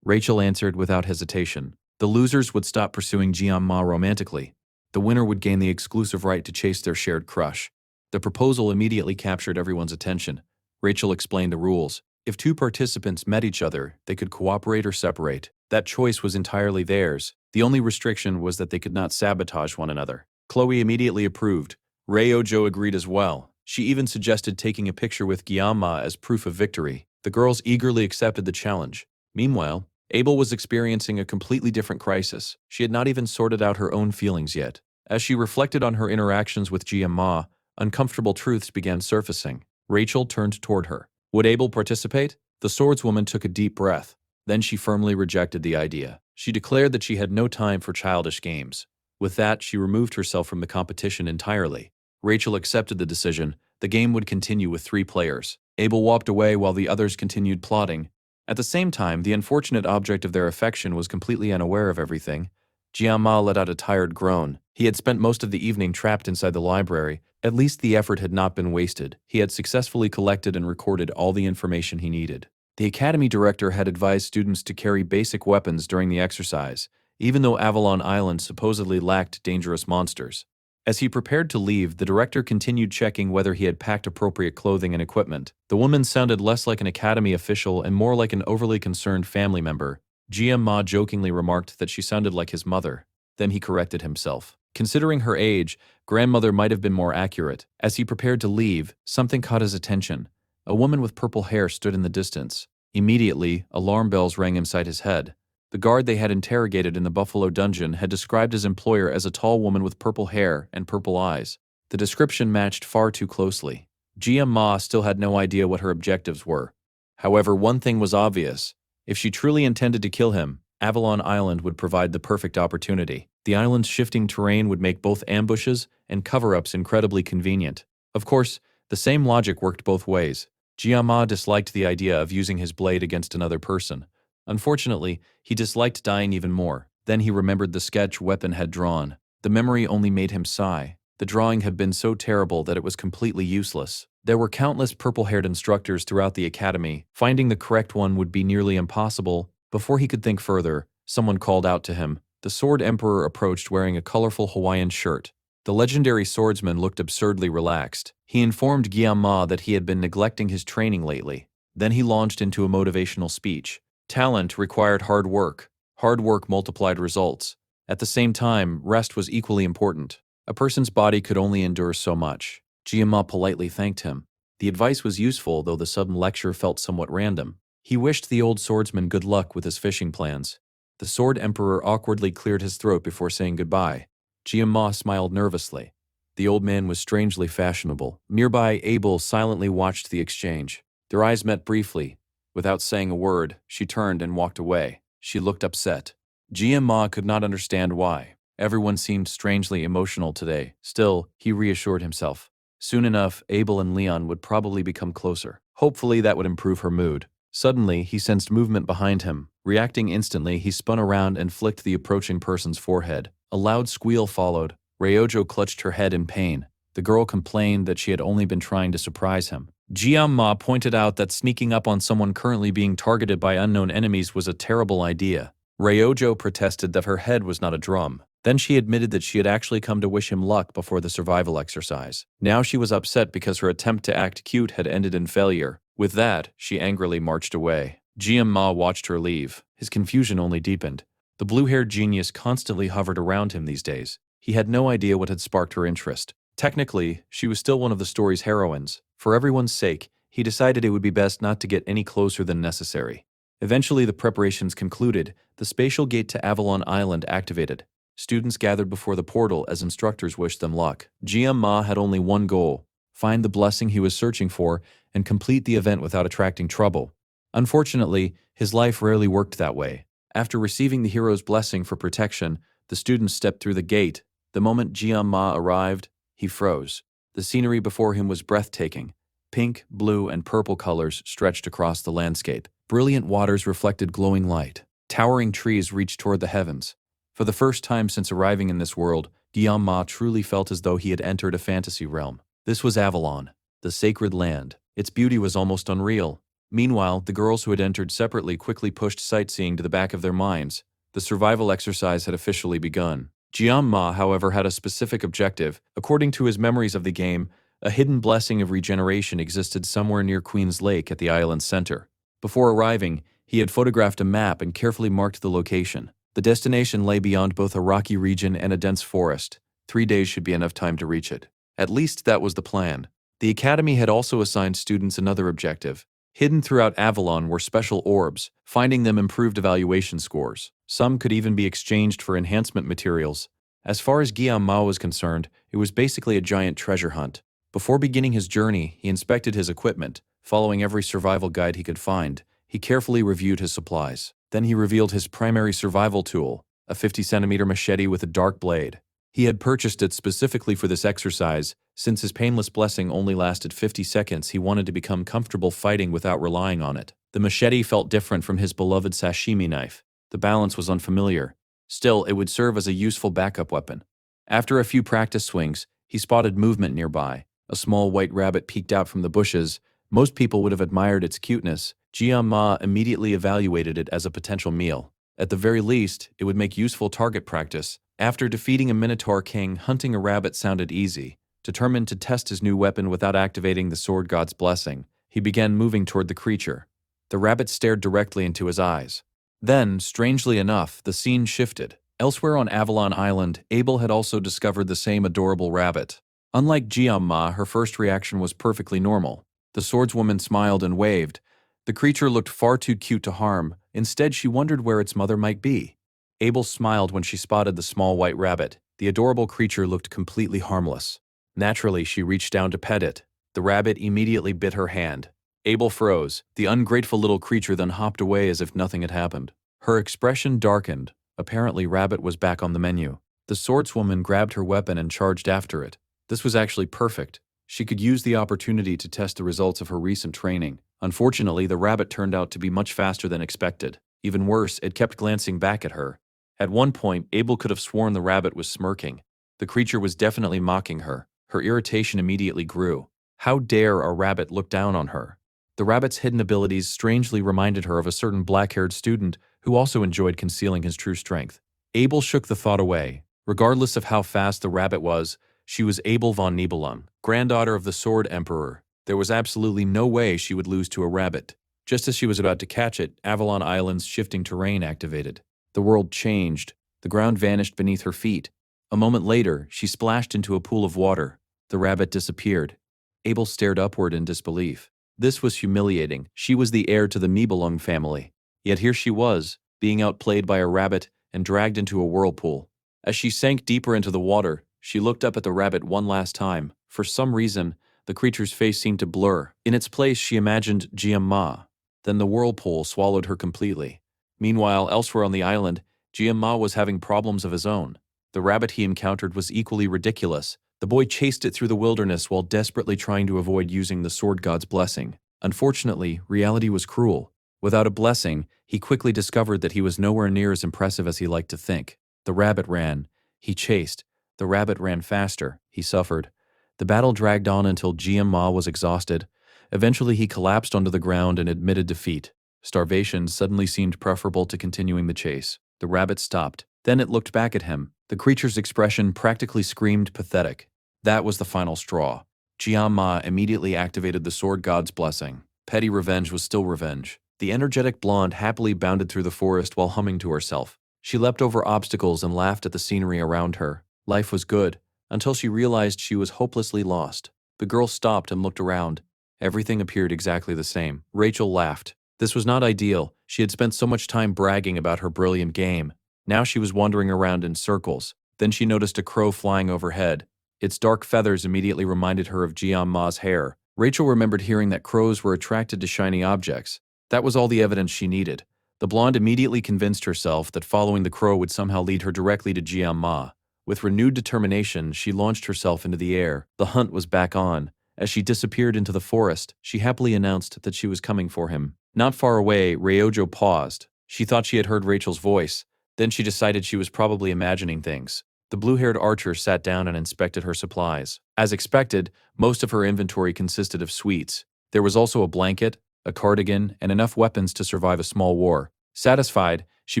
Rachel answered without hesitation. The losers would stop pursuing Jian-ma romantically. The winner would gain the exclusive right to chase their shared crush. The proposal immediately captured everyone's attention. Rachel explained the rules. If 2 participants met each other, they could cooperate or separate. That choice was entirely theirs. The only restriction was that they could not sabotage one another. Chloe immediately approved. Ryojo agreed as well. She even suggested taking a picture with Jian-ma as proof of victory. The girls eagerly accepted the challenge. Meanwhile, Abel was experiencing a completely different crisis. She had not even sorted out her own feelings yet. As she reflected on her interactions with Jian-ma, uncomfortable truths began surfacing. Rachel turned toward her. Would Abel participate? The swordswoman took a deep breath. Then she firmly rejected the idea. She declared that she had no time for childish games. With that, she removed herself from the competition entirely. Rachel accepted the decision. The game would continue with 3 players. Abel walked away while the others continued plotting. At the same time, the unfortunate object of their affection was completely unaware of everything. Jianma let out a tired groan. He had spent most of the evening trapped inside the library. At least the effort had not been wasted. He had successfully collected and recorded all the information he needed. The academy director had advised students to carry basic weapons during the exercise, even though Avalon Island supposedly lacked dangerous monsters. As he prepared to leave, the director continued checking whether he had packed appropriate clothing and equipment. The woman sounded less like an academy official and more like an overly concerned family member. Jia Ma jokingly remarked that she sounded like his mother. Then he corrected himself. Considering her age, grandmother might have been more accurate. As he prepared to leave, something caught his attention. A woman with purple hair stood in the distance. Immediately, alarm bells rang inside his head. The guard they had interrogated in the Buffalo Dungeon had described his employer as a tall woman with purple hair and purple eyes. The description matched far too closely. Jia Ma still had no idea what her objectives were. However, one thing was obvious. If she truly intended to kill him, Avalon Island would provide the perfect opportunity. The island's shifting terrain would make both ambushes and cover-ups incredibly convenient. Of course, the same logic worked both ways. Jia Ma disliked the idea of using his blade against another person. Unfortunately, he disliked dying even more. Then he remembered the sketch weapon had drawn. The memory only made him sigh. The drawing had been so terrible that it was completely useless. There were countless purple-haired instructors throughout the academy. Finding the correct one would be nearly impossible. Before he could think further, someone called out to him. The Sword Emperor approached wearing a colorful Hawaiian shirt. The legendary swordsman looked absurdly relaxed. He informed Guillaume that he had been neglecting his training lately. Then he launched into a motivational speech. Talent required hard work. Hard work multiplied results. At the same time, rest was equally important. A person's body could only endure so much. Guillaume politely thanked him. The advice was useful, though the sudden lecture felt somewhat random. He wished the old swordsman good luck with his fishing plans. The Sword Emperor awkwardly cleared his throat before saying goodbye. Guillaume smiled nervously. The old man was strangely fashionable. Nearby, Abel silently watched the exchange. Their eyes met briefly. Without saying a word, she turned and walked away. She looked upset. Guillaume could not understand why. Everyone seemed strangely emotional today. Still, he reassured himself. Soon enough, Abel and Leon would probably become closer. Hopefully that would improve her mood. Suddenly, he sensed movement behind him. Reacting instantly, he spun around and flicked the approaching person's forehead. A loud squeal followed. Ryojo clutched her head in pain. The girl complained that she had only been trying to surprise him. Jianma pointed out that sneaking up on someone currently being targeted by unknown enemies was a terrible idea. Ryojo protested that her head was not a drum. Then she admitted that she had actually come to wish him luck before the survival exercise. Now she was upset because her attempt to act cute had ended in failure. With that, she angrily marched away. Jianma watched her leave. His confusion only deepened. The blue-haired genius constantly hovered around him these days. He had no idea what had sparked her interest. Technically, she was still one of the story's heroines. For everyone's sake, he decided it would be best not to get any closer than necessary. Eventually, the preparations concluded. The spatial gate to Avalon Island activated. Students gathered before the portal as instructors wished them luck. Jianma had only one goal: find the blessing he was searching for and complete the event without attracting trouble. Unfortunately, his life rarely worked that way. After receiving the hero's blessing for protection, the students stepped through the gate. The moment Jianma arrived, he froze. The scenery before him was breathtaking. Pink, blue, and purple colors stretched across the landscape. Brilliant waters reflected glowing light. Towering trees reached toward the heavens. For the first time since arriving in this world, Guillaume truly felt as though he had entered a fantasy realm. This was Avalon, the sacred land. Its beauty was almost unreal. Meanwhile, the girls who had entered separately quickly pushed sightseeing to the back of their minds. The survival exercise had officially begun. Jianma, however, had a specific objective. According to his memories of the game, a hidden blessing of regeneration existed somewhere near Queen's Lake at the island's center. Before arriving, he had photographed a map and carefully marked the location. The destination lay beyond both a rocky region and a dense forest. 3 days should be enough time to reach it. At least that was the plan. The academy had also assigned students another objective. Hidden throughout Avalon were special orbs. Finding them improved evaluation scores. Some could even be exchanged for enhancement materials. As far as Guillaume was concerned, it was basically a giant treasure hunt. Before beginning his journey, he inspected his equipment. Following every survival guide he could find, he carefully reviewed his supplies. Then he revealed his primary survival tool, a 50-centimeter machete with a dark blade. He had purchased it specifically for this exercise. Since his painless blessing only lasted 50 seconds, he wanted to become comfortable fighting without relying on it. The machete felt different from his beloved sashimi knife. The balance was unfamiliar. Still, it would serve as a useful backup weapon. After a few practice swings, he spotted movement nearby. A small white rabbit peeked out from the bushes. Most people would have admired its cuteness. Jian Ma immediately evaluated it as a potential meal. At the very least, it would make useful target practice. After defeating a Minotaur king, hunting a rabbit sounded easy. Determined to test his new weapon without activating the sword god's blessing, he began moving toward the creature. The rabbit stared directly into his eyes. Then, strangely enough, the scene shifted. Elsewhere on Avalon Island, Abel had also discovered the same adorable rabbit. Unlike Jianma, her first reaction was perfectly normal. The swordswoman smiled and waved. The creature looked far too cute to harm. Instead, she wondered where its mother might be. Abel smiled when she spotted the small white rabbit. The adorable creature looked completely harmless. Naturally, she reached down to pet it. The rabbit immediately bit her hand. Abel froze. The ungrateful little creature then hopped away as if nothing had happened. Her expression darkened. Apparently, rabbit was back on the menu. The swordswoman grabbed her weapon and charged after it. This was actually perfect. She could use the opportunity to test the results of her recent training. Unfortunately, the rabbit turned out to be much faster than expected. Even worse, it kept glancing back at her. At one point, Abel could have sworn the rabbit was smirking. The creature was definitely mocking her. Her irritation immediately grew. How dare a rabbit look down on her? The rabbit's hidden abilities strangely reminded her of a certain black-haired student who also enjoyed concealing his true strength. Abel shook the thought away. Regardless of how fast the rabbit was, she was Abel von Nibelung, granddaughter of the Sword Emperor. There was absolutely no way she would lose to a rabbit. Just as she was about to catch it, Avalon Island's shifting terrain activated. The world changed. The ground vanished beneath her feet. A moment later, she splashed into a pool of water. The rabbit disappeared. Abel stared upward in disbelief. This was humiliating. She was the heir to the Nibelung family. Yet here she was, being outplayed by a rabbit and dragged into a whirlpool. As she sank deeper into the water, she looked up at the rabbit one last time. For some reason, the creature's face seemed to blur. In its place, she imagined Jian-Ma. Then the whirlpool swallowed her completely. Meanwhile, elsewhere on the island, Jian-Ma was having problems of his own. The rabbit he encountered was equally ridiculous. The boy chased it through the wilderness while desperately trying to avoid using the sword god's blessing. Unfortunately, reality was cruel. Without a blessing, he quickly discovered that he was nowhere near as impressive as he liked to think. The rabbit ran. He chased. The rabbit ran faster. He suffered. The battle dragged on until Jian-Ma was exhausted. Eventually, he collapsed onto the ground and admitted defeat. Starvation suddenly seemed preferable to continuing the chase. The rabbit stopped. Then it looked back at him. The creature's expression practically screamed pathetic. That was the final straw. Jian-Ma immediately activated the sword god's blessing. Petty revenge was still revenge. The energetic blonde happily bounded through the forest while humming to herself. She leapt over obstacles and laughed at the scenery around her. Life was good, until she realized she was hopelessly lost. The girl stopped and looked around. Everything appeared exactly the same. Rachel laughed. This was not ideal. She had spent so much time bragging about her brilliant game. Now she was wandering around in circles. Then she noticed a crow flying overhead. Its dark feathers immediately reminded her of Jian-Ma's hair. Rachel remembered hearing that crows were attracted to shiny objects. That was all the evidence she needed. The blonde immediately convinced herself that following the crow would somehow lead her directly to Jian-Ma. With renewed determination, she launched herself into the air. The hunt was back on. As she disappeared into the forest, she happily announced that she was coming for him. Not far away, Ryojo paused. She thought she had heard Rachel's voice. Then she decided she was probably imagining things. The blue-haired archer sat down and inspected her supplies. As expected, most of her inventory consisted of sweets. There was also a blanket, a cardigan, and enough weapons to survive a small war. Satisfied, she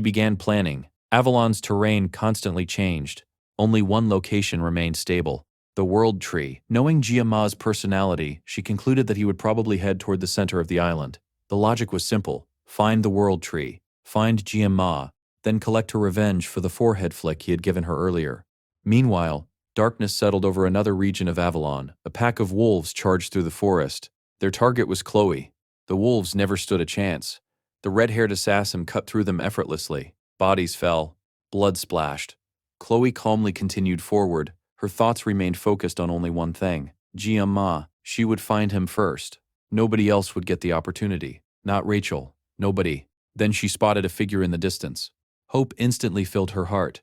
began planning. Avalon's terrain constantly changed. Only one location remained stable: the World Tree. Knowing Jian-Ma's personality, she concluded that he would probably head toward the center of the island. The logic was simple: find the World Tree, find Jian-Ma, then collect her revenge for the forehead flick he had given her earlier. Meanwhile, darkness settled over another region of Avalon. A pack of wolves charged through the forest. Their target was Chloe. The wolves never stood a chance. The red-haired assassin cut through them effortlessly. Bodies fell. Blood splashed. Chloe calmly continued forward. Her thoughts remained focused on only one thing: Jian-Ma. She would find him first. Nobody else would get the opportunity. Not Rachel. Nobody. Then she spotted a figure in the distance. Hope instantly filled her heart.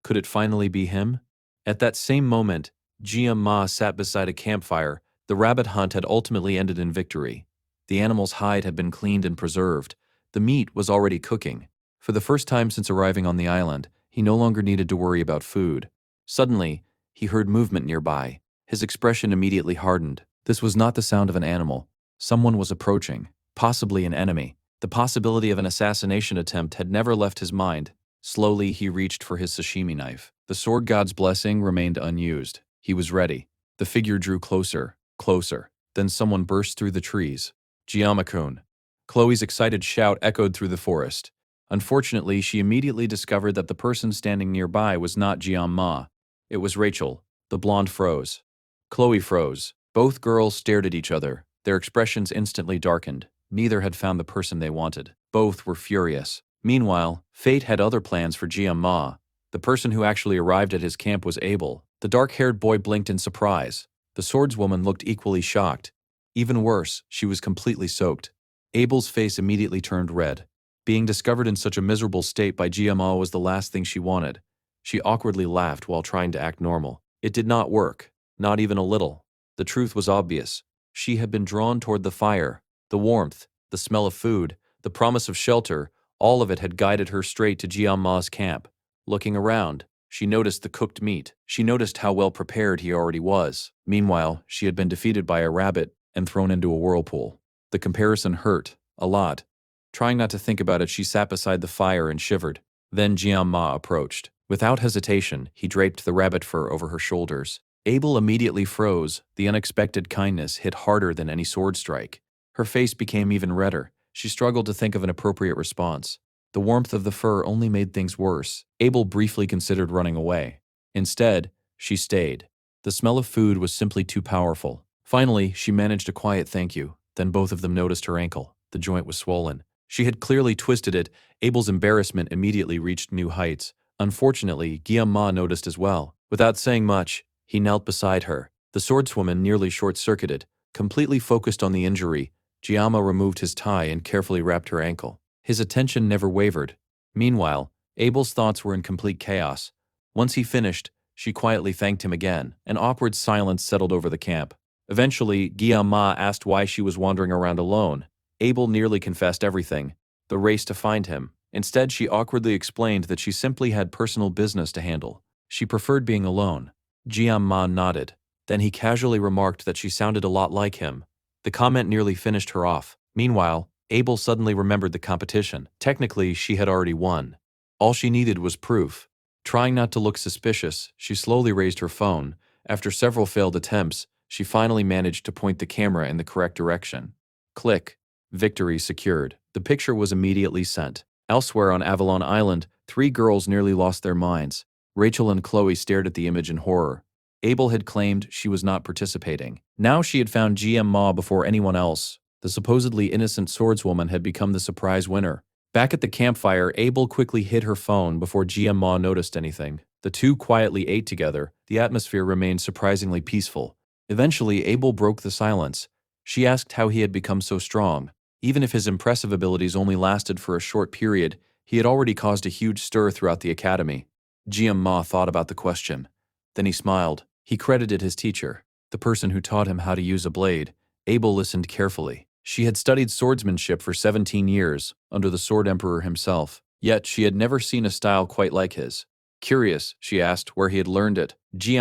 Could it finally be him? At that same moment, Ma sat beside a campfire. The rabbit hunt had ultimately ended in victory. The animal's hide had been cleaned and preserved. The meat was already cooking. For the first time since arriving on the island, he no longer needed to worry about food. Suddenly, he heard movement nearby. His expression immediately hardened. This was not the sound of an animal. Someone was approaching, possibly an enemy. The possibility of an assassination attempt had never left his mind. Slowly, he reached for his sashimi knife. The sword god's blessing remained unused. He was ready. The figure drew closer, closer. Then someone burst through the trees. Giamakun. Chloe's excited shout echoed through the forest. Unfortunately, she immediately discovered that the person standing nearby was not Ma. It was Rachel. The blonde froze. Chloe froze. Both girls stared at each other. Their expressions instantly darkened. Neither had found the person they wanted. Both were furious. Meanwhile, fate had other plans for Ma. The person who actually arrived at his camp was Abel. The dark-haired boy blinked in surprise. The swordswoman looked equally shocked. Even worse, she was completely soaked. Abel's face immediately turned red. Being discovered in such a miserable state by Ma was the last thing she wanted. She awkwardly laughed while trying to act normal. It did not work, not even a little. The truth was obvious. She had been drawn toward the fire. The warmth, the smell of food, the promise of shelter, all of it had guided her straight to Ma's camp. Looking around, she noticed the cooked meat. She noticed how well prepared he already was. Meanwhile, she had been defeated by a rabbit and thrown into a whirlpool. The comparison hurt, a lot. Trying not to think about it, she sat beside the fire and shivered. Then Ma approached. Without hesitation, he draped the rabbit fur over her shoulders. Abel immediately froze. The unexpected kindness hit harder than any sword strike. Her face became even redder. She struggled to think of an appropriate response. The warmth of the fur only made things worse. Abel briefly considered running away. Instead, she stayed. The smell of food was simply too powerful. Finally, she managed a quiet thank you. Then both of them noticed her ankle. The joint was swollen. She had clearly twisted it. Abel's embarrassment immediately reached new heights. Unfortunately, Ma noticed as well. Without saying much, he knelt beside her. The swordswoman nearly short-circuited. Completely focused on the injury, Ma removed his tie and carefully wrapped her ankle. His attention never wavered. Meanwhile, Abel's thoughts were in complete chaos. Once he finished, she quietly thanked him again. An awkward silence settled over the camp. Eventually, Ma asked why she was wandering around alone. Abel nearly confessed everything. The race to find him. Instead, she awkwardly explained that she simply had personal business to handle. She preferred being alone. Ma nodded. Then he casually remarked that she sounded a lot like him. The comment nearly finished her off. Meanwhile, Abel suddenly remembered the competition. Technically, she had already won. All she needed was proof. Trying not to look suspicious, she slowly raised her phone. After several failed attempts, she finally managed to point the camera in the correct direction. Click. Victory secured. The picture was immediately sent. Elsewhere on Avalon Island, 3 girls nearly lost their minds. Rachel and Chloe stared at the image in horror. Abel had claimed she was not participating. Now she had found Ma before anyone else. The supposedly innocent swordswoman had become the surprise winner. Back at the campfire, Abel quickly hid her phone before Ma noticed anything. The two quietly ate together. The atmosphere remained surprisingly peaceful. Eventually, Abel broke the silence. She asked how he had become so strong. Even if his impressive abilities only lasted for a short period, he had already caused a huge stir throughout the academy. Ma thought about the question. Then he smiled. He credited his teacher, the person who taught him how to use a blade. Abel listened carefully. She had studied swordsmanship for 17 years, under the Sword Emperor himself. Yet she had never seen a style quite like his. Curious, she asked where he had learned it.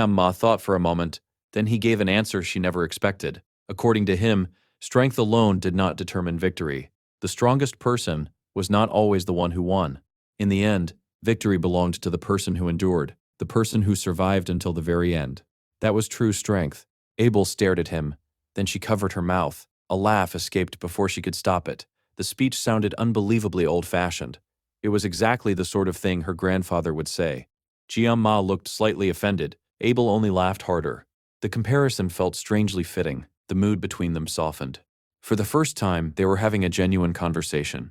Ma thought for a moment. Then he gave an answer she never expected. According to him, strength alone did not determine victory. The strongest person was not always the one who won. In the end, victory belonged to the person who endured, the person who survived until the very end. That was true strength. Abel stared at him. Then she covered her mouth. A laugh escaped before she could stop it. The speech sounded unbelievably old-fashioned. It was exactly the sort of thing her grandfather would say. Ma looked slightly offended. Abel only laughed harder. The comparison felt strangely fitting. The mood between them softened. For the first time, they were having a genuine conversation.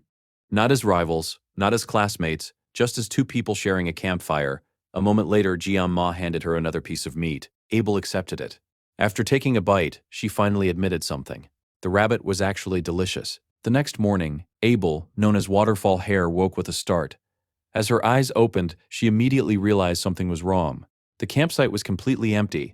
Not as rivals, not as classmates, just as two people sharing a campfire. A moment later, Ma handed her another piece of meat. Abel accepted it. After taking a bite, she finally admitted something. The rabbit was actually delicious. The next morning, Abel, known as Waterfall Hare, woke with a start. As her eyes opened, she immediately realized something was wrong. The campsite was completely empty.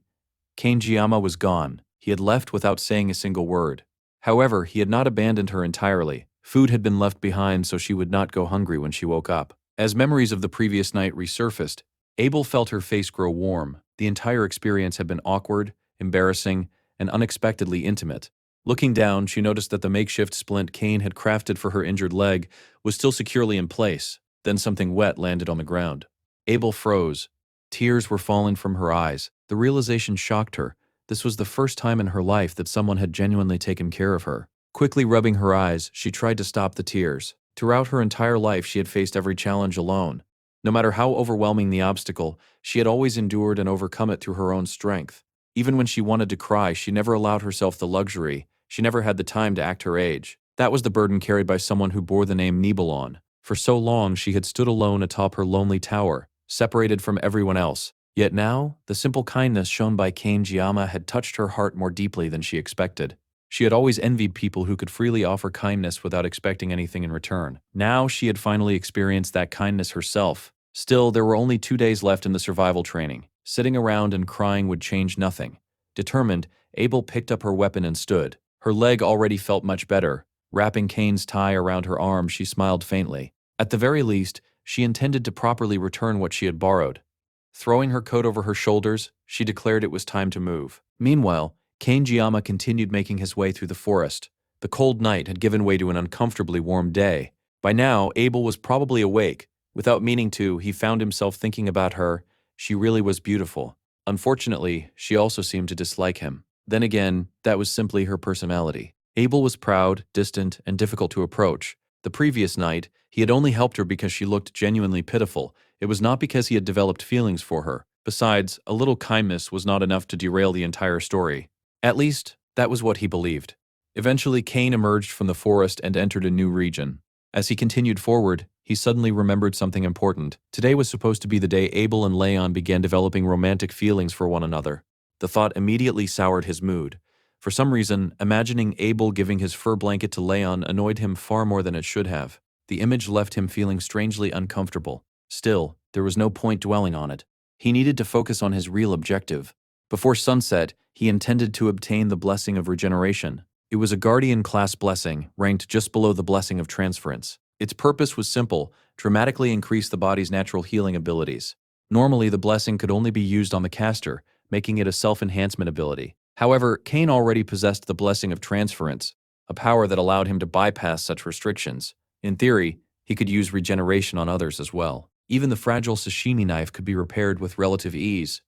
Kanejiyama was gone. He had left without saying a single word. However, he had not abandoned her entirely. Food had been left behind so she would not go hungry when she woke up. As memories of the previous night resurfaced, Abel felt her face grow warm. The entire experience had been awkward, embarrassing, and unexpectedly intimate. Looking down, she noticed that the makeshift splint Kane had crafted for her injured leg was still securely in place. Then something wet landed on the ground. Abel froze. Tears were falling from her eyes. The realization shocked her. This was the first time in her life that someone had genuinely taken care of her. Quickly rubbing her eyes, she tried to stop the tears. Throughout her entire life, she had faced every challenge alone. No matter how overwhelming the obstacle, she had always endured and overcome it through her own strength. Even when she wanted to cry, she never allowed herself the luxury. She never had the time to act her age. That was the burden carried by someone who bore the name Nibelon. For so long, she had stood alone atop her lonely tower, separated from everyone else. Yet now, the simple kindness shown by Kanejiyama had touched her heart more deeply than she expected. She had always envied people who could freely offer kindness without expecting anything in return. Now she had finally experienced that kindness herself. Still, there were only 2 days left in the survival training. Sitting around and crying would change nothing. Determined, Abel picked up her weapon and stood. Her leg already felt much better. Wrapping Kane's tie around her arm, she smiled faintly. At the very least, she intended to properly return what she had borrowed. Throwing her coat over her shoulders, she declared it was time to move. Meanwhile, Kanejiyama continued making his way through the forest. The cold night had given way to an uncomfortably warm day. By now, Abel was probably awake. Without meaning to, he found himself thinking about her. She really was beautiful. Unfortunately, she also seemed to dislike him. Then again, that was simply her personality. Abel was proud, distant, and difficult to approach. The previous night, he had only helped her because she looked genuinely pitiful. It was not because he had developed feelings for her. Besides, a little kindness was not enough to derail the entire story. At least, that was what he believed. Eventually, Kane emerged from the forest and entered a new region. As he continued forward, he suddenly remembered something important. Today was supposed to be the day Abel and Leon began developing romantic feelings for one another. The thought immediately soured his mood. For some reason, imagining Abel giving his fur blanket to Leon annoyed him far more than it should have. The image left him feeling strangely uncomfortable. Still, there was no point dwelling on it. He needed to focus on his real objective. Before sunset, he intended to obtain the blessing of regeneration. It was a Guardian-class blessing, ranked just below the blessing of transference. Its purpose was simple: dramatically increase the body's natural healing abilities. Normally, the blessing could only be used on the caster, making it a self-enhancement ability. However, Kane already possessed the blessing of transference, a power that allowed him to bypass such restrictions. In theory, he could use regeneration on others as well. Even the fragile sashimi knife could be repaired with relative ease.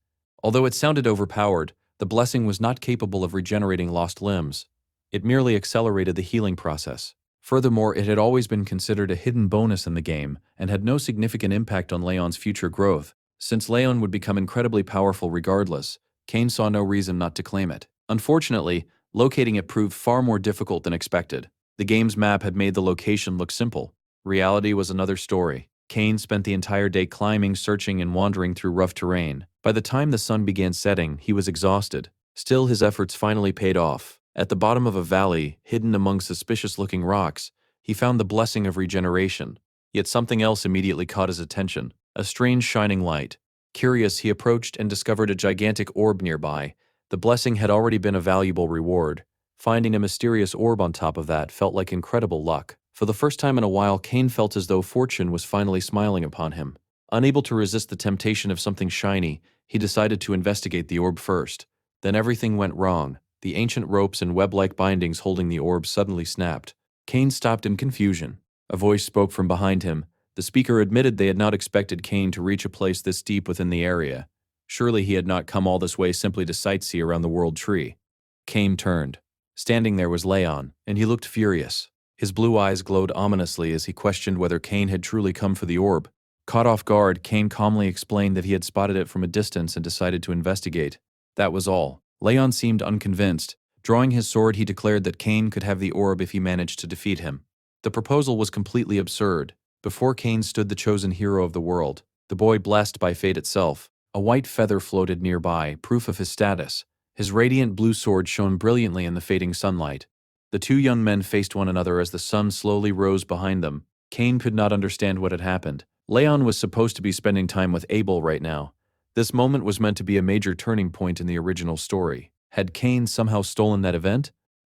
Although it sounded overpowered, the blessing was not capable of regenerating lost limbs. It merely accelerated the healing process. Furthermore, it had always been considered a hidden bonus in the game and had no significant impact on Leon's future growth. Since Leon would become incredibly powerful regardless, Kane saw no reason not to claim it. Unfortunately, locating it proved far more difficult than expected. The game's map had made the location look simple. Reality was another story. Kane spent the entire day climbing, searching, and wandering through rough terrain. By the time the sun began setting, he was exhausted. Still, his efforts finally paid off. At the bottom of a valley, hidden among suspicious-looking rocks, he found the blessing of regeneration. Yet something else immediately caught his attention: a strange shining light. Curious, he approached and discovered a gigantic orb nearby. The blessing had already been a valuable reward. Finding a mysterious orb on top of that felt like incredible luck. For the first time in a while, Kane felt as though fortune was finally smiling upon him. Unable to resist the temptation of something shiny, he decided to investigate the orb first. Then everything went wrong. The ancient ropes and web-like bindings holding the orb suddenly snapped. Kane stopped in confusion. A voice spoke from behind him. The speaker admitted they had not expected Kane to reach a place this deep within the area. Surely he had not come all this way simply to sightsee around the World Tree. Kane turned. Standing there was Leon, and he looked furious. His blue eyes glowed ominously as he questioned whether Kane had truly come for the orb. Caught off guard, Kane calmly explained that he had spotted it from a distance and decided to investigate. That was all. Leon seemed unconvinced. Drawing his sword, he declared that Kane could have the orb if he managed to defeat him. The proposal was completely absurd. Before Kane stood the chosen hero of the world, the boy blessed by fate itself. A white feather floated nearby, proof of his status. His radiant blue sword shone brilliantly in the fading sunlight. The two young men faced one another as the sun slowly rose behind them. Kane could not understand what had happened. Leon was supposed to be spending time with Abel right now. This moment was meant to be a major turning point in the original story. Had Kane somehow stolen that event?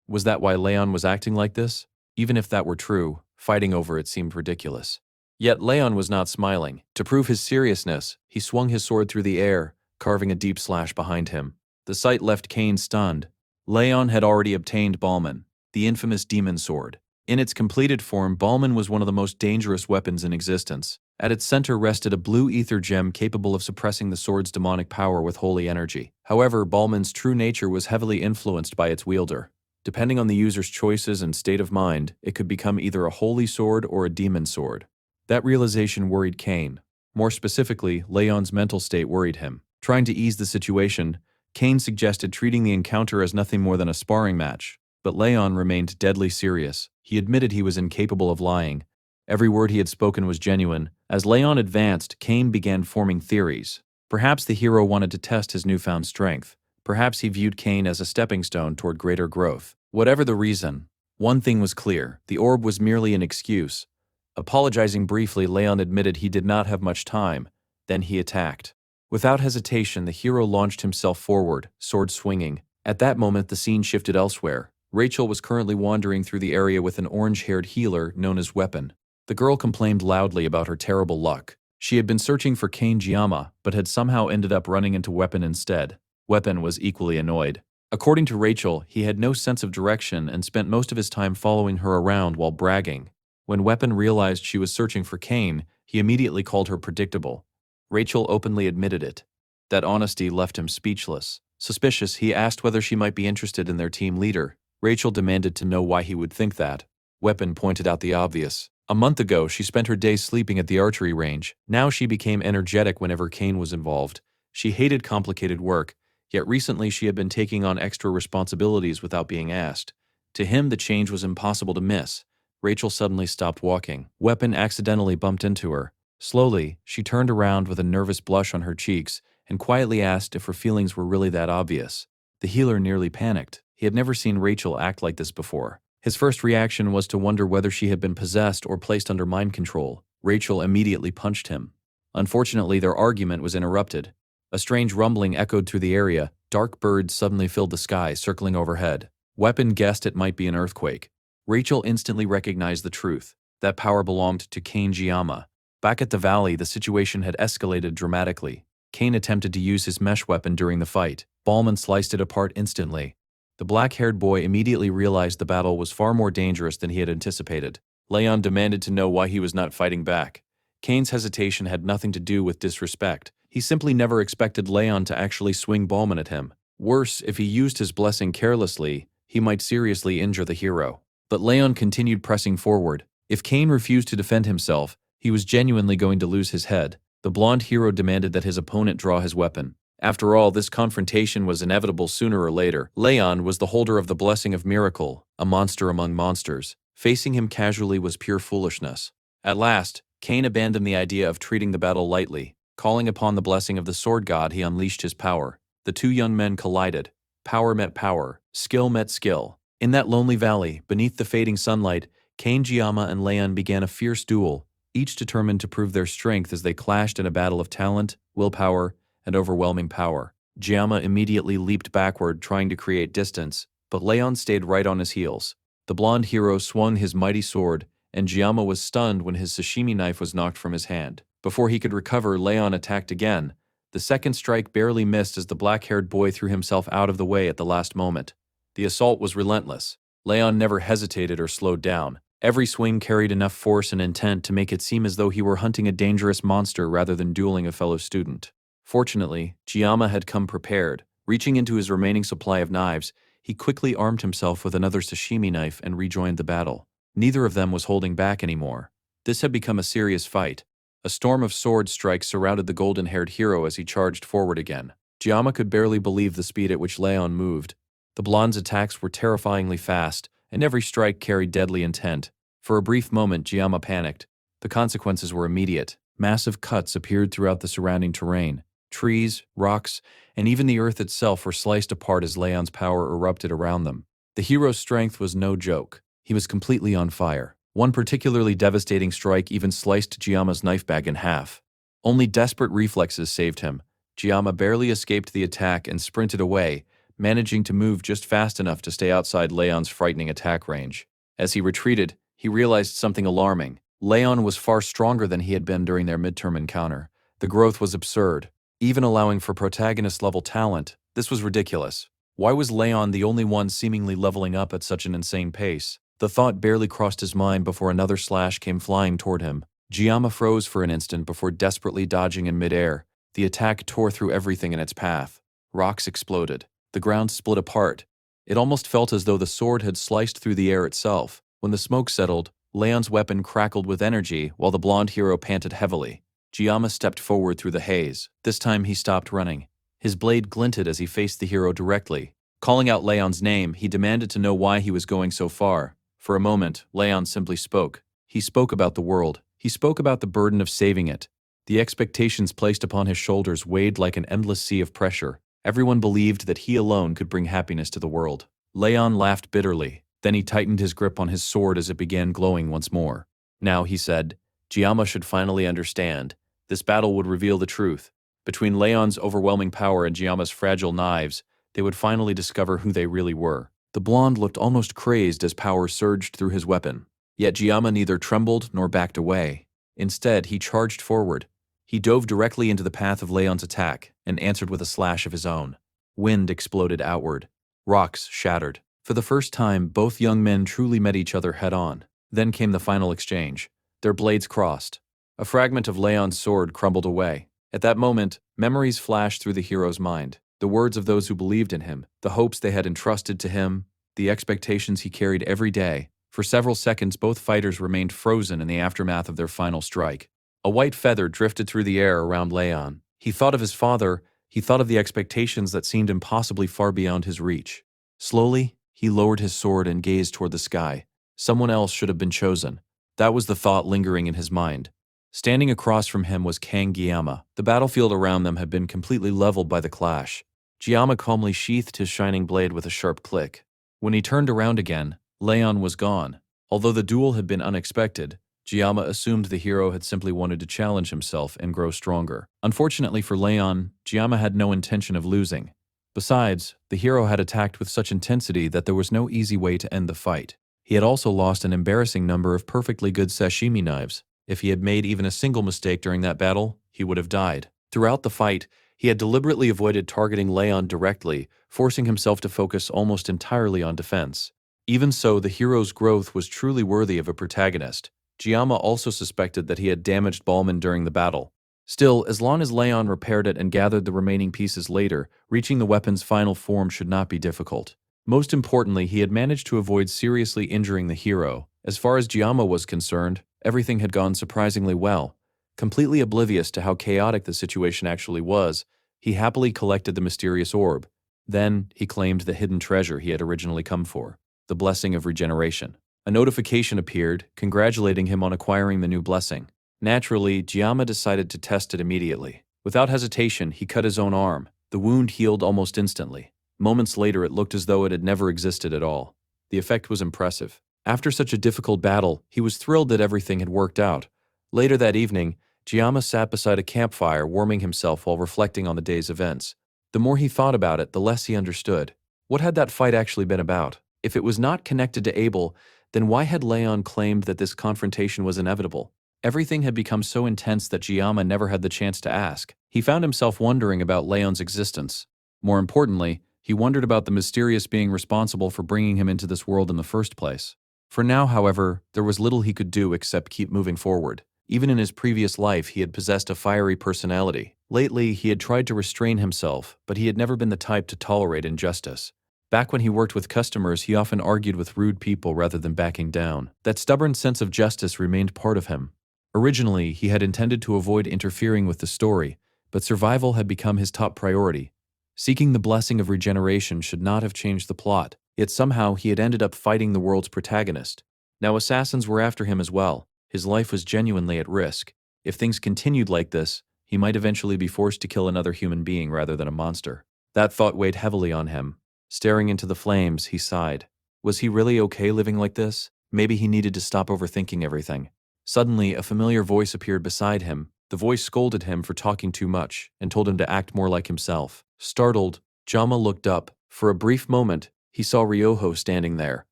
Was that why Leon was acting like this? Even if that were true, fighting over it seemed ridiculous. Yet Leon was not smiling. To prove his seriousness, he swung his sword through the air, carving a deep slash behind him. The sight left Kane stunned. Leon had already obtained Balman, the infamous demon sword. In its completed form, Balman was one of the most dangerous weapons in existence. At its center rested a blue ether gem capable of suppressing the sword's demonic power with holy energy. However, Balman's true nature was heavily influenced by its wielder. Depending on the user's choices and state of mind, it could become either a holy sword or a demon sword. That realization worried Kane. More specifically, Leon's mental state worried him. Trying to ease the situation, Kane suggested treating the encounter as nothing more than a sparring match. But Leon remained deadly serious. He admitted he was incapable of lying. Every word he had spoken was genuine. As Leon advanced, Kane began forming theories. Perhaps the hero wanted to test his newfound strength. Perhaps he viewed Kane as a stepping stone toward greater growth. Whatever the reason, one thing was clear: the orb was merely an excuse. Apologizing briefly, Leon admitted he did not have much time. Then he attacked. Without hesitation, the hero launched himself forward, sword swinging. At that moment, the scene shifted elsewhere. Rachel was currently wandering through the area with an orange-haired healer known as Weapon. The girl complained loudly about her terrible luck. She had been searching for Kane Jiyama, but had somehow ended up running into Weapon instead. Weapon was equally annoyed. According to Rachel, he had no sense of direction and spent most of his time following her around while bragging. When Weapon realized she was searching for Kane, he immediately called her predictable. Rachel openly admitted it. That honesty left him speechless. Suspicious, he asked whether she might be interested in their team leader. Rachel demanded to know why he would think that. Weapon pointed out the obvious. A month ago, she spent her days sleeping at the archery range. Now she became energetic whenever Kane was involved. She hated complicated work, yet recently she had been taking on extra responsibilities without being asked. To him, the change was impossible to miss. Rachel suddenly stopped walking. Weapon accidentally bumped into her. Slowly, she turned around with a nervous blush on her cheeks and quietly asked if her feelings were really that obvious. The healer nearly panicked. He had never seen Rachel act like this before. His first reaction was to wonder whether she had been possessed or placed under mind control. Rachel immediately punched him. Unfortunately, their argument was interrupted. A strange rumbling echoed through the area. Dark birds suddenly filled the sky, circling overhead. Weapon guessed it might be an earthquake. Rachel instantly recognized the truth. That power belonged to Kane Jiyama. Back at the valley, the situation had escalated dramatically. Kane attempted to use his mesh weapon during the fight. Balman sliced it apart instantly. The black-haired boy immediately realized the battle was far more dangerous than he had anticipated. Leon demanded to know why he was not fighting back. Kane's hesitation had nothing to do with disrespect. He simply never expected Leon to actually swing Balman at him. Worse, if he used his blessing carelessly, he might seriously injure the hero. But Leon continued pressing forward. If Kane refused to defend himself, he was genuinely going to lose his head. The blonde hero demanded that his opponent draw his weapon. After all, this confrontation was inevitable sooner or later. Leon was the holder of the blessing of miracle, a monster among monsters. Facing him casually was pure foolishness. At last, Kane abandoned the idea of treating the battle lightly. Calling upon the blessing of the sword god, he unleashed his power. The two young men collided. Power met power. Skill met skill. In that lonely valley, beneath the fading sunlight, Kane Jiyama and Leon began a fierce duel, each determined to prove their strength as they clashed in a battle of talent, willpower, and overwhelming power. Jiyama immediately leaped backward, trying to create distance, but Leon stayed right on his heels. The blonde hero swung his mighty sword, and Jiyama was stunned when his sashimi knife was knocked from his hand. Before he could recover, Leon attacked again. The second strike barely missed as the black-haired boy threw himself out of the way at the last moment. The assault was relentless. Leon never hesitated or slowed down. Every swing carried enough force and intent to make it seem as though he were hunting a dangerous monster rather than dueling a fellow student. Fortunately, Jiyama had come prepared. Reaching into his remaining supply of knives, he quickly armed himself with another sashimi knife and rejoined the battle. Neither of them was holding back anymore. This had become a serious fight. A storm of sword strikes surrounded the golden-haired hero as he charged forward again. Jiyama could barely believe the speed at which Leon moved. The blonde's attacks were terrifyingly fast, and every strike carried deadly intent. For a brief moment, Jiyama panicked. The consequences were immediate. Massive cuts appeared throughout the surrounding terrain. Trees, rocks, and even the earth itself were sliced apart as Leon's power erupted around them. The hero's strength was no joke. He was completely on fire. One particularly devastating strike even sliced Jiyama's knife bag in half. Only desperate reflexes saved him. Giamma barely escaped the attack and sprinted away, managing to move just fast enough to stay outside Leon's frightening attack range. As he retreated, he realized something alarming. Leon was far stronger than he had been during their midterm encounter. The growth was absurd. Even allowing for protagonist-level talent, this was ridiculous. Why was Leon the only one seemingly leveling up at such an insane pace? The thought barely crossed his mind before another slash came flying toward him. Giamma froze for an instant before desperately dodging in midair. The attack tore through everything in its path. Rocks exploded. The ground split apart. It almost felt as though the sword had sliced through the air itself. When the smoke settled, Leon's weapon crackled with energy while the blonde hero panted heavily. Giamma stepped forward through the haze. This time he stopped running. His blade glinted as he faced the hero directly. Calling out Leon's name, he demanded to know why he was going so far. For a moment, Leon simply spoke. He spoke about the world. He spoke about the burden of saving it. The expectations placed upon his shoulders weighed like an endless sea of pressure. Everyone believed that he alone could bring happiness to the world. Leon laughed bitterly. Then he tightened his grip on his sword as it began glowing once more. Now, he said, Giamma should finally understand. This battle would reveal the truth. Between Leon's overwhelming power and Giamma's fragile knives, they would finally discover who they really were. The blonde looked almost crazed as power surged through his weapon. Yet Giamma neither trembled nor backed away. Instead, he charged forward. He dove directly into the path of Leon's attack and answered with a slash of his own. Wind exploded outward. Rocks shattered. For the first time, both young men truly met each other head-on. Then came the final exchange. Their blades crossed. A fragment of Leon's sword crumbled away. At that moment, memories flashed through the hero's mind. The words of those who believed in him, the hopes they had entrusted to him, the expectations he carried every day. For several seconds, both fighters remained frozen in the aftermath of their final strike. A white feather drifted through the air around Leon. He thought of his father. He thought of the expectations that seemed impossibly far beyond his reach. Slowly, he lowered his sword and gazed toward the sky. Someone else should have been chosen. That was the thought lingering in his mind. Standing across from him was Kang Giamma. The battlefield around them had been completely leveled by the clash. Giamma calmly sheathed his shining blade with a sharp click. When he turned around again, Leon was gone. Although the duel had been unexpected, Giamma assumed the hero had simply wanted to challenge himself and grow stronger. Unfortunately for Leon, Giamma had no intention of losing. Besides, the hero had attacked with such intensity that there was no easy way to end the fight. He had also lost an embarrassing number of perfectly good sashimi knives. If he had made even a single mistake during that battle, he would have died. Throughout the fight, he had deliberately avoided targeting Leon directly, forcing himself to focus almost entirely on defense. Even so, the hero's growth was truly worthy of a protagonist. Giamma also suspected that he had damaged Balman during the battle. Still, as long as Leon repaired it and gathered the remaining pieces later, reaching the weapon's final form should not be difficult. Most importantly, he had managed to avoid seriously injuring the hero. As far as Giamma was concerned, everything had gone surprisingly well. Completely oblivious to how chaotic the situation actually was, he happily collected the mysterious orb. Then, he claimed the hidden treasure he had originally come for, the blessing of regeneration. A notification appeared, congratulating him on acquiring the new blessing. Naturally, Giamma decided to test it immediately. Without hesitation, he cut his own arm. The wound healed almost instantly. Moments later, it looked as though it had never existed at all. The effect was impressive. After such a difficult battle, he was thrilled that everything had worked out. Later that evening, Giamma sat beside a campfire, warming himself while reflecting on the day's events. The more he thought about it, the less he understood. What had that fight actually been about? If it was not connected to Abel, then why had Leon claimed that this confrontation was inevitable? Everything had become so intense that Giamma never had the chance to ask. He found himself wondering about Leon's existence. More importantly, he wondered about the mysterious being responsible for bringing him into this world in the first place. For now, however, there was little he could do except keep moving forward. Even in his previous life, he had possessed a fiery personality. Lately, he had tried to restrain himself, but he had never been the type to tolerate injustice. Back when he worked with customers, he often argued with rude people rather than backing down. That stubborn sense of justice remained part of him. Originally, he had intended to avoid interfering with the story, but survival had become his top priority. Seeking the blessing of regeneration should not have changed the plot, yet somehow he had ended up fighting the world's protagonist. Now assassins were after him as well. His life was genuinely at risk. If things continued like this, he might eventually be forced to kill another human being rather than a monster. That thought weighed heavily on him. Staring into the flames, he sighed. Was he really okay living like this? Maybe he needed to stop overthinking everything. Suddenly, a familiar voice appeared beside him. The voice scolded him for talking too much and told him to act more like himself. Startled, Jama looked up. For a brief moment, he saw Ryoho standing there.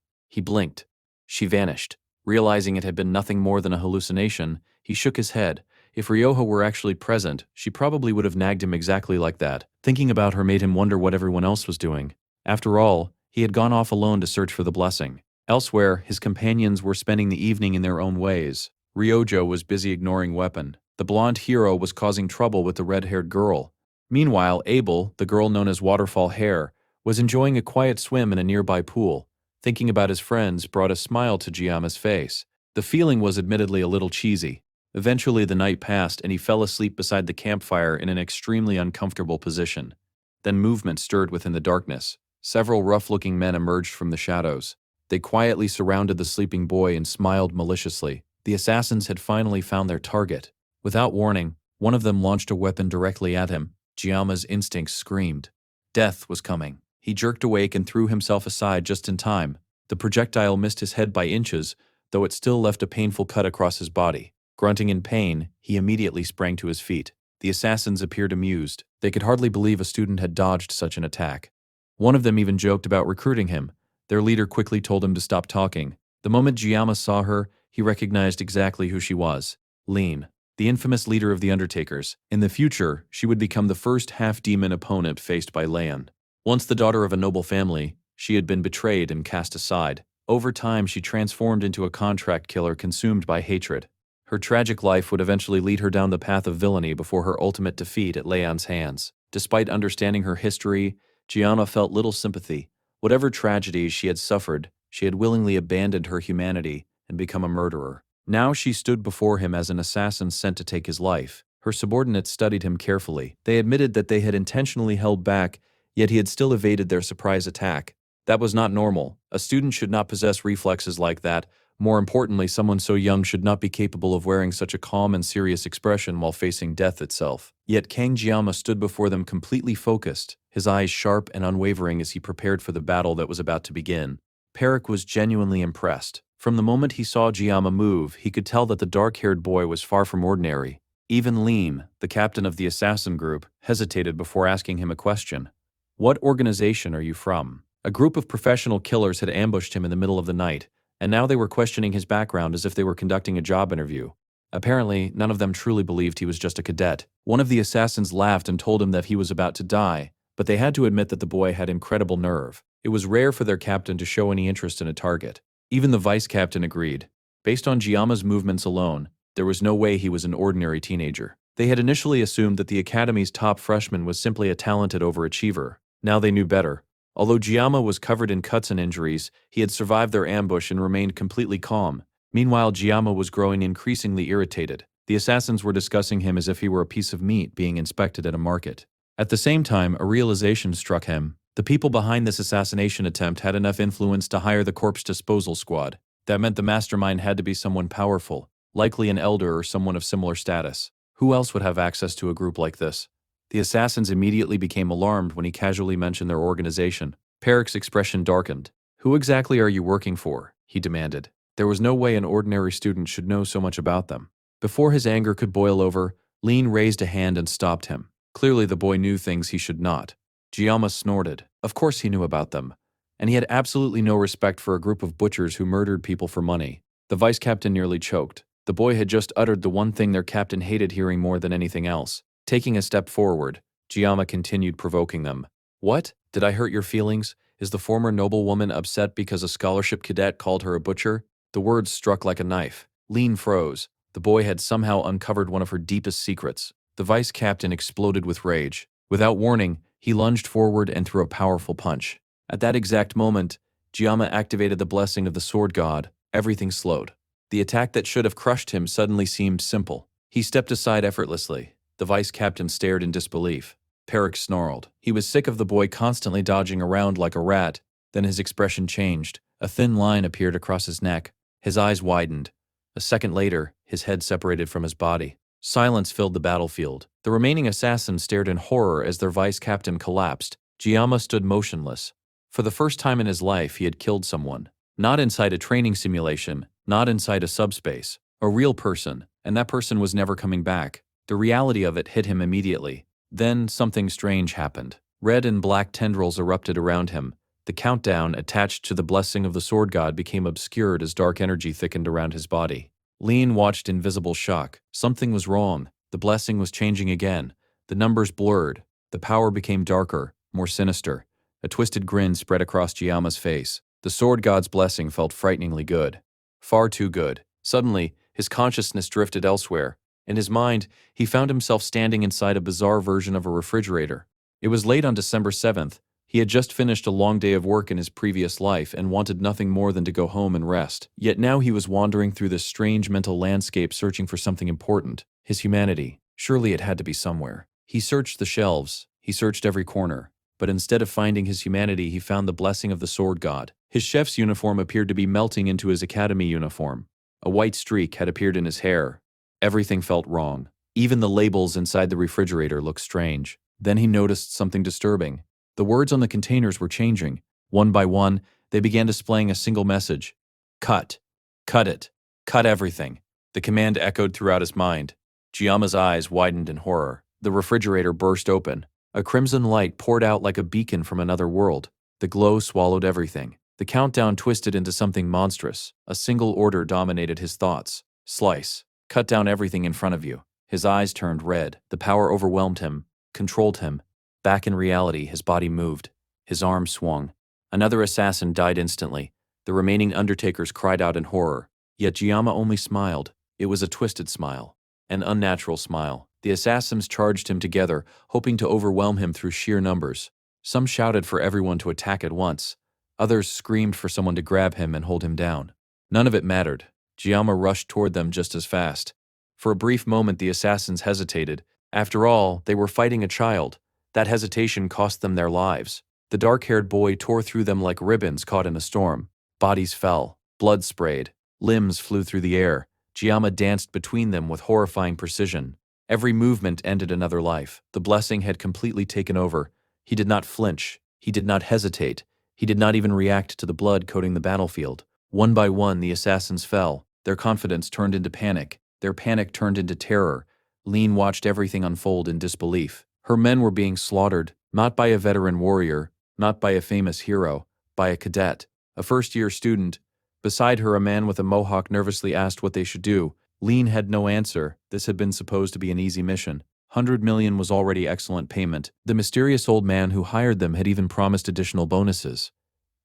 He blinked. She vanished. Realizing it had been nothing more than a hallucination, he shook his head. If Ryoho were actually present, she probably would have nagged him exactly like that. Thinking about her made him wonder what everyone else was doing. After all, he had gone off alone to search for the blessing. Elsewhere, his companions were spending the evening in their own ways. Ryojo was busy ignoring Weapon. The blonde hero was causing trouble with the red-haired girl. Meanwhile, Abel, the girl known as Waterfall Hare, was enjoying a quiet swim in a nearby pool. Thinking about his friends brought a smile to Giama's face. The feeling was admittedly a little cheesy. Eventually the night passed and he fell asleep beside the campfire in an extremely uncomfortable position. Then movement stirred within the darkness. Several rough-looking men emerged from the shadows. They quietly surrounded the sleeping boy and smiled maliciously. The assassins had finally found their target. Without warning, one of them launched a weapon directly at him. Giama's instincts screamed. Death was coming. He jerked awake and threw himself aside just in time. The projectile missed his head by inches, though it still left a painful cut across his body. Grunting in pain, he immediately sprang to his feet. The assassins appeared amused. They could hardly believe a student had dodged such an attack. One of them even joked about recruiting him. Their leader quickly told him to stop talking. The moment Giama saw her, he recognized exactly who she was. Lean, the infamous leader of the Undertakers. In the future, she would become the first half-demon opponent faced by Leon. Once the daughter of a noble family, she had been betrayed and cast aside. Over time, she transformed into a contract killer consumed by hatred. Her tragic life would eventually lead her down the path of villainy before her ultimate defeat at Leon's hands. Despite understanding her history, Gianna felt little sympathy. Whatever tragedies she had suffered, she had willingly abandoned her humanity and become a murderer. Now she stood before him as an assassin sent to take his life. Her subordinates studied him carefully. They admitted that they had intentionally held back, yet he had still evaded their surprise attack. That was not normal. A student should not possess reflexes like that. More importantly, someone so young should not be capable of wearing such a calm and serious expression while facing death itself. Yet Kang Jiama stood before them completely focused, his eyes sharp and unwavering as he prepared for the battle that was about to begin. Perik was genuinely impressed. From the moment he saw Jiama move, he could tell that the dark-haired boy was far from ordinary. Even Lean, the captain of the assassin group, hesitated before asking him a question. "What organization are you from?" A group of professional killers had ambushed him in the middle of the night, and now they were questioning his background as if they were conducting a job interview. Apparently, none of them truly believed he was just a cadet. One of the assassins laughed and told him that he was about to die, but they had to admit that the boy had incredible nerve. It was rare for their captain to show any interest in a target. Even the vice captain agreed. Based on Giama's movements alone, there was no way he was an ordinary teenager. They had initially assumed that the academy's top freshman was simply a talented overachiever. Now they knew better. Although Giama was covered in cuts and injuries, he had survived their ambush and remained completely calm. Meanwhile, Giama was growing increasingly irritated. The assassins were discussing him as if he were a piece of meat being inspected at a market. At the same time, a realization struck him. The people behind this assassination attempt had enough influence to hire the corpse disposal squad. That meant the mastermind had to be someone powerful, likely an elder or someone of similar status. Who else would have access to a group like this? The assassins immediately became alarmed when he casually mentioned their organization. Perik's expression darkened. "Who exactly are you working for?" he demanded. There was no way an ordinary student should know so much about them. Before his anger could boil over, Lean raised a hand and stopped him. Clearly the boy knew things he should not. Giama snorted. Of course he knew about them. And he had absolutely no respect for a group of butchers who murdered people for money. The vice captain nearly choked. The boy had just uttered the one thing their captain hated hearing more than anything else. Taking a step forward, Giama continued provoking them. "What? Did I hurt your feelings? Is the former noblewoman upset because a scholarship cadet called her a butcher?" The words struck like a knife. Lean froze. The boy had somehow uncovered one of her deepest secrets. The vice captain exploded with rage. Without warning, he lunged forward and threw a powerful punch. At that exact moment, Giama activated the blessing of the sword god. Everything slowed. The attack that should have crushed him suddenly seemed simple. He stepped aside effortlessly. The vice captain stared in disbelief. Perik snarled. He was sick of the boy constantly dodging around like a rat. Then his expression changed. A thin line appeared across his neck. His eyes widened. A second later, his head separated from his body. Silence filled the battlefield. The remaining assassins stared in horror as their vice captain collapsed. Giama stood motionless. For the first time in his life, he had killed someone. Not inside a training simulation, not inside a subspace. A real person, and that person was never coming back. The reality of it hit him immediately. Then something strange happened. Red and black tendrils erupted around him. The countdown attached to the blessing of the sword god became obscured as dark energy thickened around his body. Lean watched in visible shock. Something was wrong. The blessing was changing again. The numbers blurred. The power became darker, more sinister. A twisted grin spread across Giamma's face. The sword god's blessing felt frighteningly good. Far too good. Suddenly, his consciousness drifted elsewhere. In his mind, he found himself standing inside a bizarre version of a refrigerator. It was late on December 7th. He had just finished a long day of work in his previous life and wanted nothing more than to go home and rest. Yet now he was wandering through this strange mental landscape searching for something important. His humanity. Surely it had to be somewhere. He searched the shelves. He searched every corner. But instead of finding his humanity, he found the blessing of the sword god. His chef's uniform appeared to be melting into his academy uniform. A white streak had appeared in his hair. Everything felt wrong. Even the labels inside the refrigerator looked strange. Then he noticed something disturbing. The words on the containers were changing. One by one, they began displaying a single message. Cut. Cut it. Cut everything. The command echoed throughout his mind. Giamma's eyes widened in horror. The refrigerator burst open. A crimson light poured out like a beacon from another world. The glow swallowed everything. The countdown twisted into something monstrous. A single order dominated his thoughts. Slice. Cut down everything in front of you. His eyes turned red. The power overwhelmed him, controlled him. Back in reality, his body moved. His arm swung. Another assassin died instantly. The remaining undertakers cried out in horror. Yet Giamma only smiled. It was a twisted smile. An unnatural smile. The assassins charged him together, hoping to overwhelm him through sheer numbers. Some shouted for everyone to attack at once. Others screamed for someone to grab him and hold him down. None of it mattered. Giamma rushed toward them just as fast. For a brief moment, the assassins hesitated. After all, they were fighting a child. That hesitation cost them their lives. The dark-haired boy tore through them like ribbons caught in a storm. Bodies fell. Blood sprayed. Limbs flew through the air. Giamma danced between them with horrifying precision. Every movement ended another life. The blessing had completely taken over. He did not flinch. He did not hesitate. He did not even react to the blood coating the battlefield. One by one, the assassins fell. Their confidence turned into panic. Their panic turned into terror. Lean watched everything unfold in disbelief. Her men were being slaughtered, not by a veteran warrior, not by a famous hero, by a cadet, a first-year student. Beside her, a man with a mohawk nervously asked what they should do. Lean had no answer. This had been supposed to be an easy mission. 100 million was already excellent payment. The mysterious old man who hired them had even promised additional bonuses.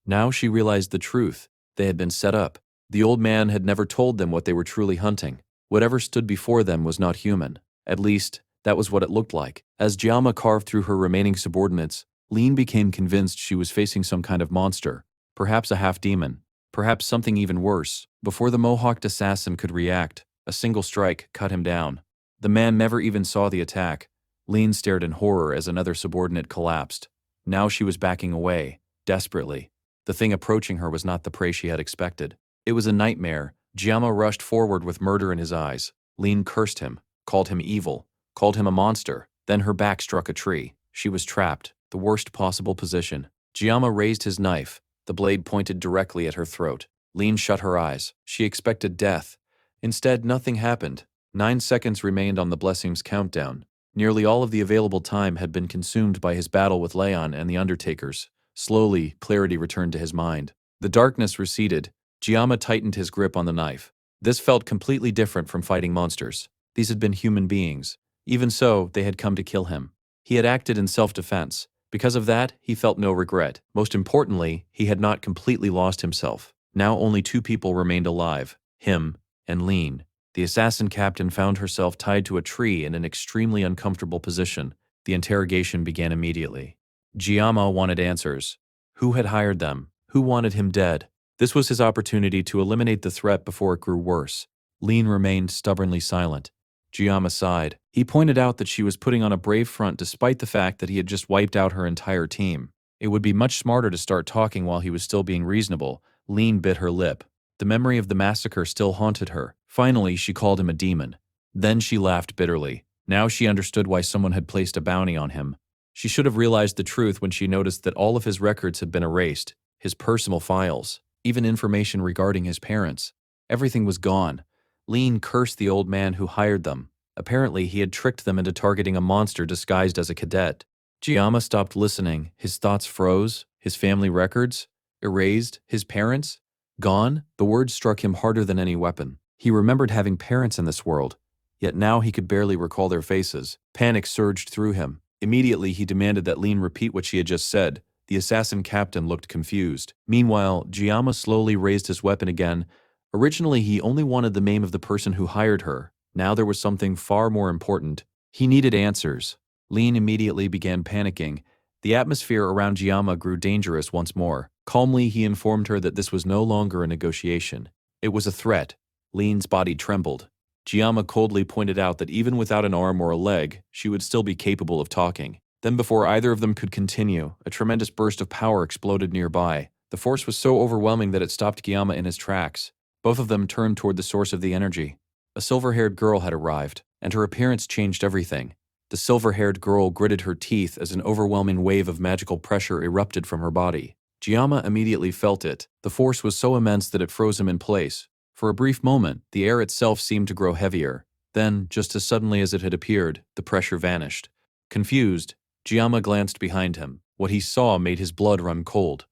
Now she realized the truth. They had been set up. The old man had never told them what they were truly hunting. Whatever stood before them was not human. At least, that was what it looked like. As Giamma carved through her remaining subordinates, Lean became convinced she was facing some kind of monster. Perhaps a half-demon. Perhaps something even worse. Before the mohawked assassin could react, a single strike cut him down. The man never even saw the attack. Lean stared in horror as another subordinate collapsed. Now she was backing away, desperately. The thing approaching her was not the prey she had expected. It was a nightmare. Giamma rushed forward with murder in his eyes. Lean cursed him, called him evil, called him a monster. Then her back struck a tree. She was trapped, the worst possible position. Giamma raised his knife. The blade pointed directly at her throat. Lean shut her eyes. She expected death. Instead, nothing happened. 9 seconds remained on the blessing's countdown. Nearly all of the available time had been consumed by his battle with Leon and the Undertakers. Slowly, clarity returned to his mind. The darkness receded. Giamma tightened his grip on the knife. This felt completely different from fighting monsters. These had been human beings. Even so, they had come to kill him. He had acted in self-defense. Because of that, he felt no regret. Most importantly, he had not completely lost himself. Now only 2 people remained alive, him and Lean. The assassin captain found herself tied to a tree in an extremely uncomfortable position. The interrogation began immediately. Giamma wanted answers. Who had hired them? Who wanted him dead? This was his opportunity to eliminate the threat before it grew worse. Lean remained stubbornly silent. Giamma sighed. He pointed out that she was putting on a brave front despite the fact that he had just wiped out her entire team. It would be much smarter to start talking while he was still being reasonable. Lean bit her lip. The memory of the massacre still haunted her. Finally, she called him a demon. Then she laughed bitterly. Now she understood why someone had placed a bounty on him. She should have realized the truth when she noticed that all of his records had been erased, his personal files, even information regarding his parents. Everything was gone. Lean cursed the old man who hired them. Apparently, he had tricked them into targeting a monster disguised as a cadet. Giamma stopped listening. His thoughts froze. His family records? Erased? His parents? Gone? The words struck him harder than any weapon. He remembered having parents in this world, yet now he could barely recall their faces. Panic surged through him. Immediately, he demanded that Lean repeat what she had just said. The assassin captain looked confused. Meanwhile, Giamma slowly raised his weapon again. Originally, he only wanted the name of the person who hired her. Now there was something far more important. He needed answers. Lean immediately began panicking. The atmosphere around Giamma grew dangerous once more. Calmly, he informed her that this was no longer a negotiation. It was a threat. Lean's body trembled. Giamma coldly pointed out that even without an arm or a leg, she would still be capable of talking. Then before either of them could continue, a tremendous burst of power exploded nearby. The force was so overwhelming that it stopped Giamma in his tracks. Both of them turned toward the source of the energy. A silver-haired girl had arrived, and her appearance changed everything. The silver-haired girl gritted her teeth as an overwhelming wave of magical pressure erupted from her body. Giamma immediately felt it. The force was so immense that it froze him in place. For a brief moment, the air itself seemed to grow heavier. Then, just as suddenly as it had appeared, the pressure vanished. Confused, Giamma glanced behind him. What he saw made his blood run cold.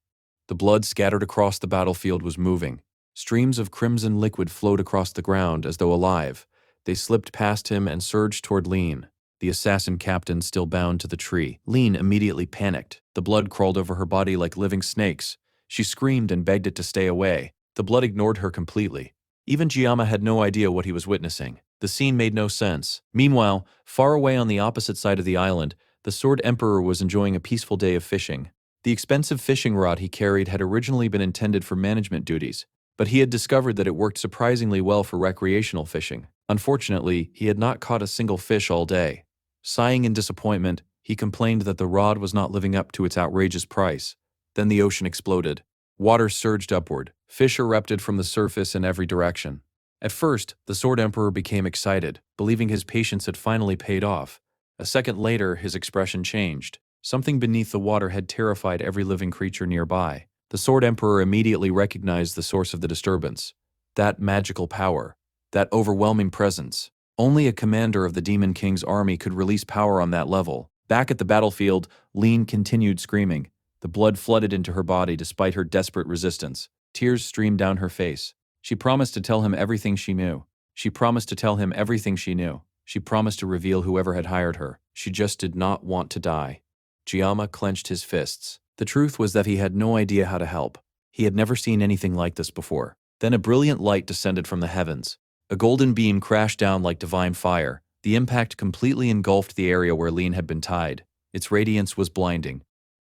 The blood scattered across the battlefield was moving. Streams of crimson liquid flowed across the ground as though alive. They slipped past him and surged toward Lean, the assassin captain still bound to the tree. Lean immediately panicked. The blood crawled over her body like living snakes. She screamed and begged it to stay away. The blood ignored her completely. Even Giamma had no idea what he was witnessing. The scene made no sense. Meanwhile, far away on the opposite side of the island, the Sword Emperor was enjoying a peaceful day of fishing. The expensive fishing rod he carried had originally been intended for management duties, but he had discovered that it worked surprisingly well for recreational fishing. Unfortunately, he had not caught a single fish all day. Sighing in disappointment, he complained that the rod was not living up to its outrageous price. Then the ocean exploded. Water surged upward. Fish erupted from the surface in every direction. At first, the Sword Emperor became excited, believing his patience had finally paid off. A second later, his expression changed. Something beneath the water had terrified every living creature nearby. The Sword Emperor immediately recognized the source of the disturbance. That magical power. That overwhelming presence. Only a commander of the Demon King's army could release power on that level. Back at the battlefield, Lean continued screaming. The blood flooded into her body despite her desperate resistance. Tears streamed down her face. She promised to tell him everything she knew. She promised to tell him everything she knew. She promised to reveal whoever had hired her. She just did not want to die. Giamma clenched his fists. The truth was that he had no idea how to help. He had never seen anything like this before. Then a brilliant light descended from the heavens. A golden beam crashed down like divine fire. The impact completely engulfed the area where Lean had been tied. Its radiance was blinding.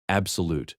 Absolute.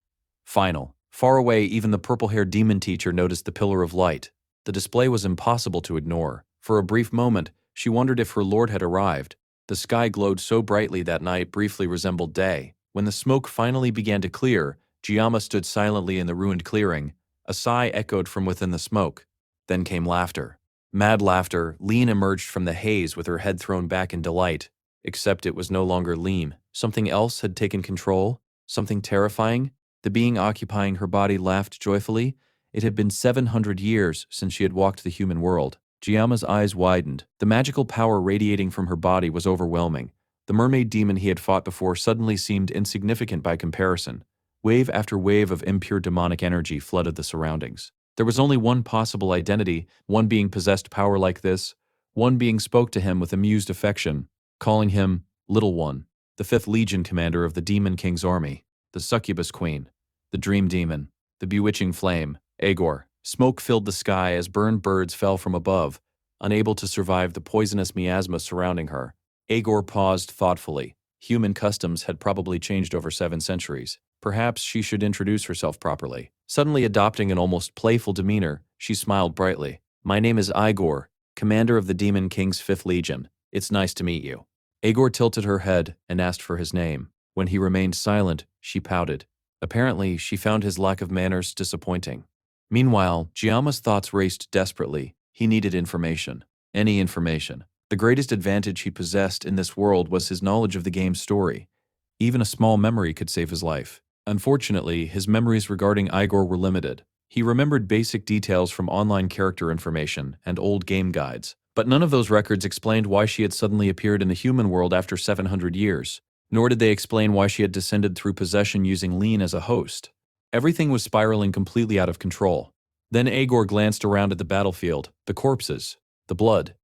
Final. Far away, even the purple-haired demon teacher noticed the pillar of light. The display was impossible to ignore. For a brief moment, she wondered if her lord had arrived. The sky glowed so brightly that night briefly resembled day. When the smoke finally began to clear, Giamma stood silently in the ruined clearing. A sigh echoed from within the smoke. Then came laughter. Mad laughter. Lean emerged from the haze with her head thrown back in delight. Except it was no longer Lean. Something else had taken control. Something terrifying. The being occupying her body laughed joyfully. It had been 700 years since she had walked the human world. Giamma's eyes widened. The magical power radiating from her body was overwhelming. The mermaid demon he had fought before suddenly seemed insignificant by comparison. Wave after wave of impure demonic energy flooded the surroundings. There was only one possible identity. One being possessed power like this. One being spoke to him with amused affection, calling him Little One, the 5th Legion commander of the Demon King's army, the Succubus Queen, the Dream Demon, the Bewitching Flame, Agor. Smoke filled the sky as burned birds fell from above, unable to survive the poisonous miasma surrounding her. Agor paused thoughtfully. Human customs had probably changed over 7 centuries. Perhaps she should introduce herself properly. Suddenly adopting an almost playful demeanor, she smiled brightly. "My name is Igor, commander of the Demon King's 5th Legion. It's nice to meet you." Agor tilted her head and asked for his name. When he remained silent, she pouted. Apparently, she found his lack of manners disappointing. Meanwhile, Giamma's thoughts raced desperately. He needed information. Any information. The greatest advantage he possessed in this world was his knowledge of the game's story. Even a small memory could save his life. Unfortunately, his memories regarding Igor were limited. He remembered basic details from online character information and old game guides, But none of those records explained why she had suddenly appeared in the human world after 700 years, nor did they explain why she had descended through possession using Lean as a host. Everything was spiraling completely out of control. Then Agor glanced around at the battlefield, the corpses, the blood,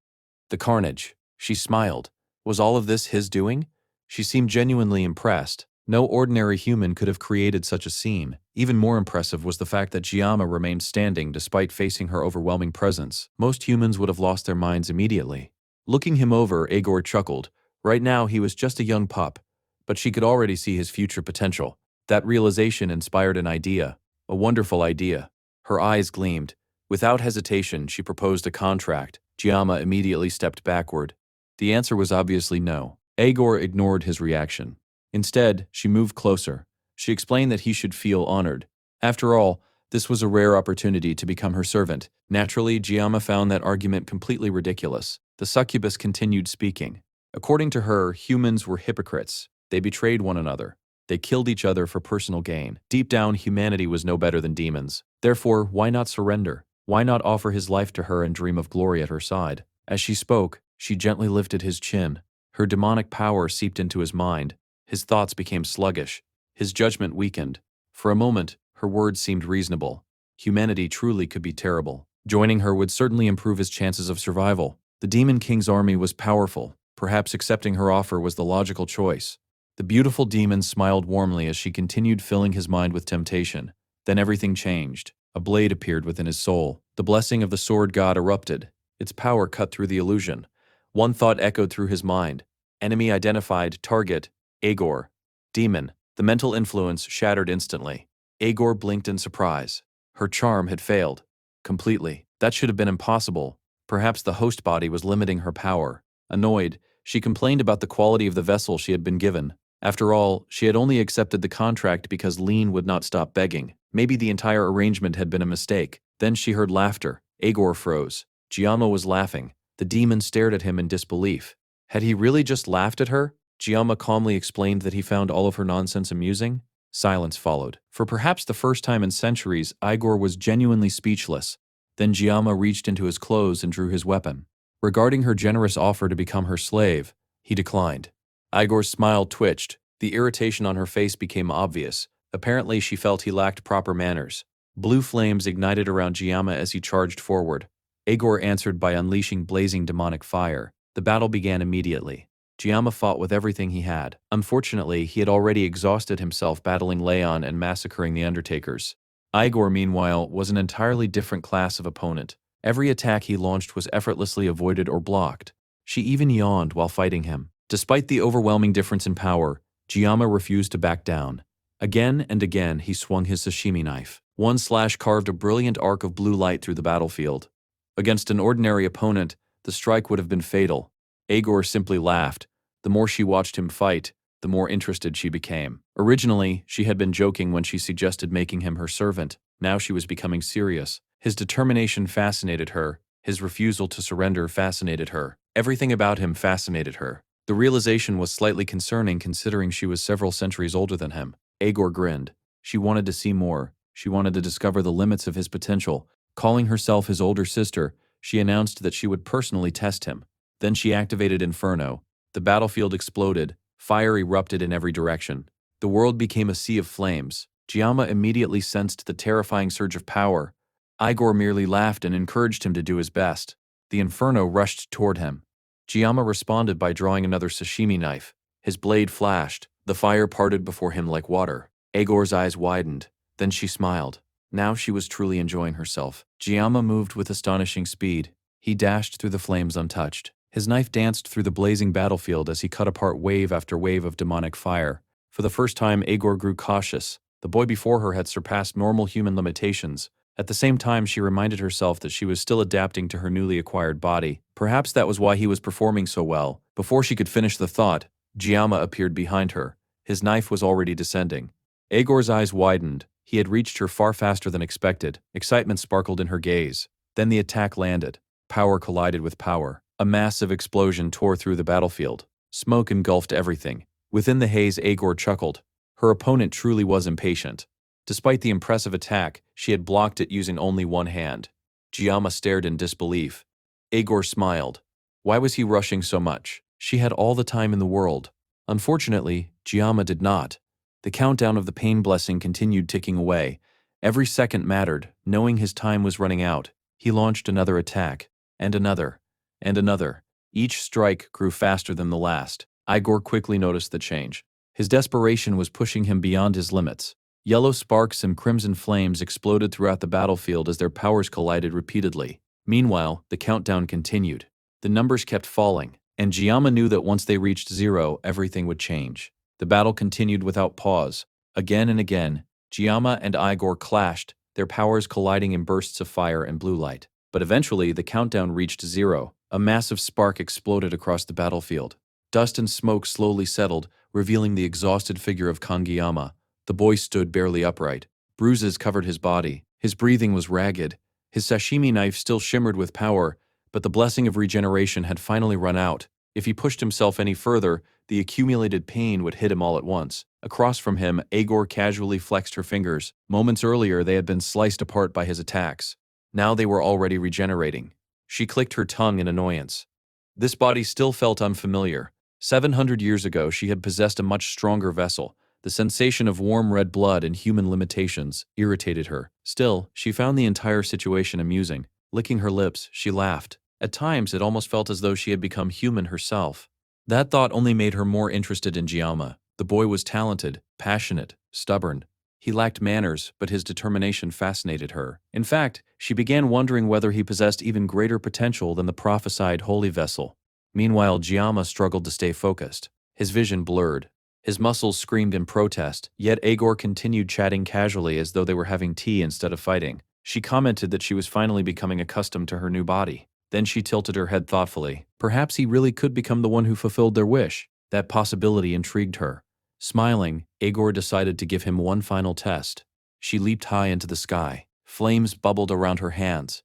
the carnage. She smiled. Was all of this his doing? She seemed genuinely impressed. No ordinary human could have created such a scene. Even more impressive was the fact that Giamma remained standing despite facing her overwhelming presence. Most humans would have lost their minds immediately. Looking him over, Agor chuckled. Right now he was just a young pup, but she could already see his future potential. That realization inspired an idea, a wonderful idea. Her eyes gleamed. Without hesitation, she proposed a contract. Giamma immediately stepped backward. The answer was obviously no. Agor ignored his reaction. Instead, she moved closer. She explained that he should feel honored. After all, this was a rare opportunity to become her servant. Naturally, Giamma found that argument completely ridiculous. The succubus continued speaking. According to her, humans were hypocrites. They betrayed one another. They killed each other for personal gain. Deep down, humanity was no better than demons. Therefore, why not surrender? Why not offer his life to her and dream of glory at her side? As she spoke, she gently lifted his chin. Her demonic power seeped into his mind. His thoughts became sluggish. His judgment weakened. For a moment, her words seemed reasonable. Humanity truly could be terrible. Joining her would certainly improve his chances of survival. The Demon King's army was powerful. Perhaps accepting her offer was the logical choice. The beautiful demon smiled warmly as she continued filling his mind with temptation. Then everything changed. A blade appeared within his soul. The blessing of the sword god erupted. Its power cut through the illusion. One thought echoed through his mind. Enemy identified, target, Agor. Demon. The mental influence shattered instantly. Agor blinked in surprise. Her charm had failed. Completely. That should have been impossible. Perhaps the host body was limiting her power. Annoyed, she complained about the quality of the vessel she had been given. After all, she had only accepted the contract because Lean would not stop begging. Maybe the entire arrangement had been a mistake. Then she heard laughter. Agor froze. Giamma was laughing. The demon stared at him in disbelief. Had he really just laughed at her? Giamma calmly explained that he found all of her nonsense amusing. Silence followed. For perhaps the first time in centuries, Igor was genuinely speechless. Then Giamma reached into his clothes and drew his weapon. Regarding her generous offer to become her slave, he declined. Igor's smile twitched. The irritation on her face became obvious. Apparently, she felt he lacked proper manners. Blue flames ignited around Giamma as he charged forward. Agor answered by unleashing blazing demonic fire. The battle began immediately. Giamma fought with everything he had. Unfortunately, he had already exhausted himself battling Leon and massacring the Undertakers. Igor, meanwhile, was an entirely different class of opponent. Every attack he launched was effortlessly avoided or blocked. She even yawned while fighting him. Despite the overwhelming difference in power, Giamma refused to back down. Again and again, he swung his sashimi knife. One slash carved a brilliant arc of blue light through the battlefield. Against an ordinary opponent, the strike would have been fatal. Agor simply laughed. The more she watched him fight, the more interested she became. Originally, she had been joking when she suggested making him her servant. Now she was becoming serious. His determination fascinated her. His refusal to surrender fascinated her. Everything about him fascinated her. The realization was slightly concerning considering she was several centuries older than him. Agor grinned. She wanted to see more. She wanted to discover the limits of his potential. Calling herself his older sister, she announced that she would personally test him. Then she activated Inferno. The battlefield exploded. Fire erupted in every direction. The world became a sea of flames. Giamma immediately sensed the terrifying surge of power. Igor merely laughed and encouraged him to do his best. The Inferno rushed toward him. Giamma responded by drawing another sashimi knife. His blade flashed. The fire parted before him like water. Agor's eyes widened. Then she smiled. Now she was truly enjoying herself. Giamma moved with astonishing speed. He dashed through the flames untouched. His knife danced through the blazing battlefield as he cut apart wave after wave of demonic fire. For the first time, Agor grew cautious. The boy before her had surpassed normal human limitations. At the same time, she reminded herself that she was still adapting to her newly acquired body. Perhaps that was why he was performing so well. Before she could finish the thought, Giamma appeared behind her. His knife was already descending. Agor's eyes widened. He had reached her far faster than expected. Excitement sparkled in her gaze. Then the attack landed. Power collided with power. A massive explosion tore through the battlefield. Smoke engulfed everything. Within the haze, Agor chuckled. Her opponent truly was impatient. Despite the impressive attack, she had blocked it using only one hand. Giamma stared in disbelief. Agor smiled. Why was he rushing so much? She had all the time in the world. Unfortunately, Giamma did not. The countdown of the pain blessing continued ticking away. Every second mattered. Knowing his time was running out, he launched another attack, and another, and another. Each strike grew faster than the last. Igor quickly noticed the change. His desperation was pushing him beyond his limits. Yellow sparks and crimson flames exploded throughout the battlefield as their powers collided repeatedly. Meanwhile, the countdown continued. The numbers kept falling, and Giamma knew that once they reached 0, everything would change. The battle continued without pause. Again and again, Giamma and Igor clashed, their powers colliding in bursts of fire and blue light. But eventually, the countdown reached 0. A massive spark exploded across the battlefield. Dust and smoke slowly settled, revealing the exhausted figure of Kangiyama. The boy stood barely upright. Bruises covered his body. His breathing was ragged. His sashimi knife still shimmered with power, but the blessing of regeneration had finally run out. If he pushed himself any further, the accumulated pain would hit him all at once. Across from him, Agor casually flexed her fingers. Moments earlier, they had been sliced apart by his attacks. Now they were already regenerating. She clicked her tongue in annoyance. This body still felt unfamiliar. 700 years ago, she had possessed a much stronger vessel. The sensation of warm red blood and human limitations irritated her. Still, she found the entire situation amusing. Licking her lips, she laughed. At times, it almost felt as though she had become human herself. That thought only made her more interested in Giamma. The boy was talented, passionate, stubborn. He lacked manners, but his determination fascinated her. In fact, she began wondering whether he possessed even greater potential than the prophesied holy vessel. Meanwhile, Giamma struggled to stay focused. His vision blurred. His muscles screamed in protest, yet Agor continued chatting casually as though they were having tea instead of fighting. She commented that she was finally becoming accustomed to her new body. Then she tilted her head thoughtfully. Perhaps he really could become the one who fulfilled their wish. That possibility intrigued her. Smiling, Agor decided to give him one final test. She leaped high into the sky. Flames bubbled around her hands.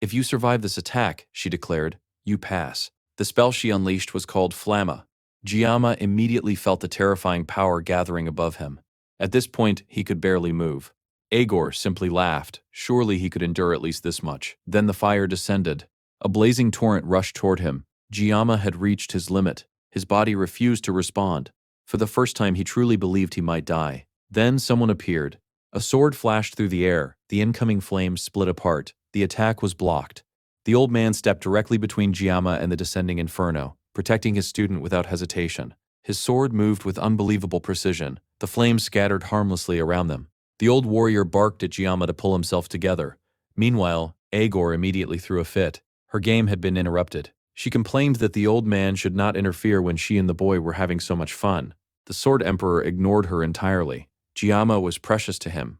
"If you survive this attack," she declared, "you pass." The spell she unleashed was called Flamma. Giamma immediately felt the terrifying power gathering above him. At this point, he could barely move. Agor simply laughed. Surely he could endure at least this much. Then the fire descended. A blazing torrent rushed toward him. Giamma had reached his limit. His body refused to respond. For the first time, he truly believed he might die. Then someone appeared. A sword flashed through the air. The incoming flames split apart. The attack was blocked. The old man stepped directly between Giamma and the descending inferno, protecting his student without hesitation. His sword moved with unbelievable precision. The flames scattered harmlessly around them. The old warrior barked at Giamma to pull himself together. Meanwhile, Agor immediately threw a fit. Her game had been interrupted. She complained that the old man should not interfere when she and the boy were having so much fun. The Sword Emperor ignored her entirely. Giamma was precious to him.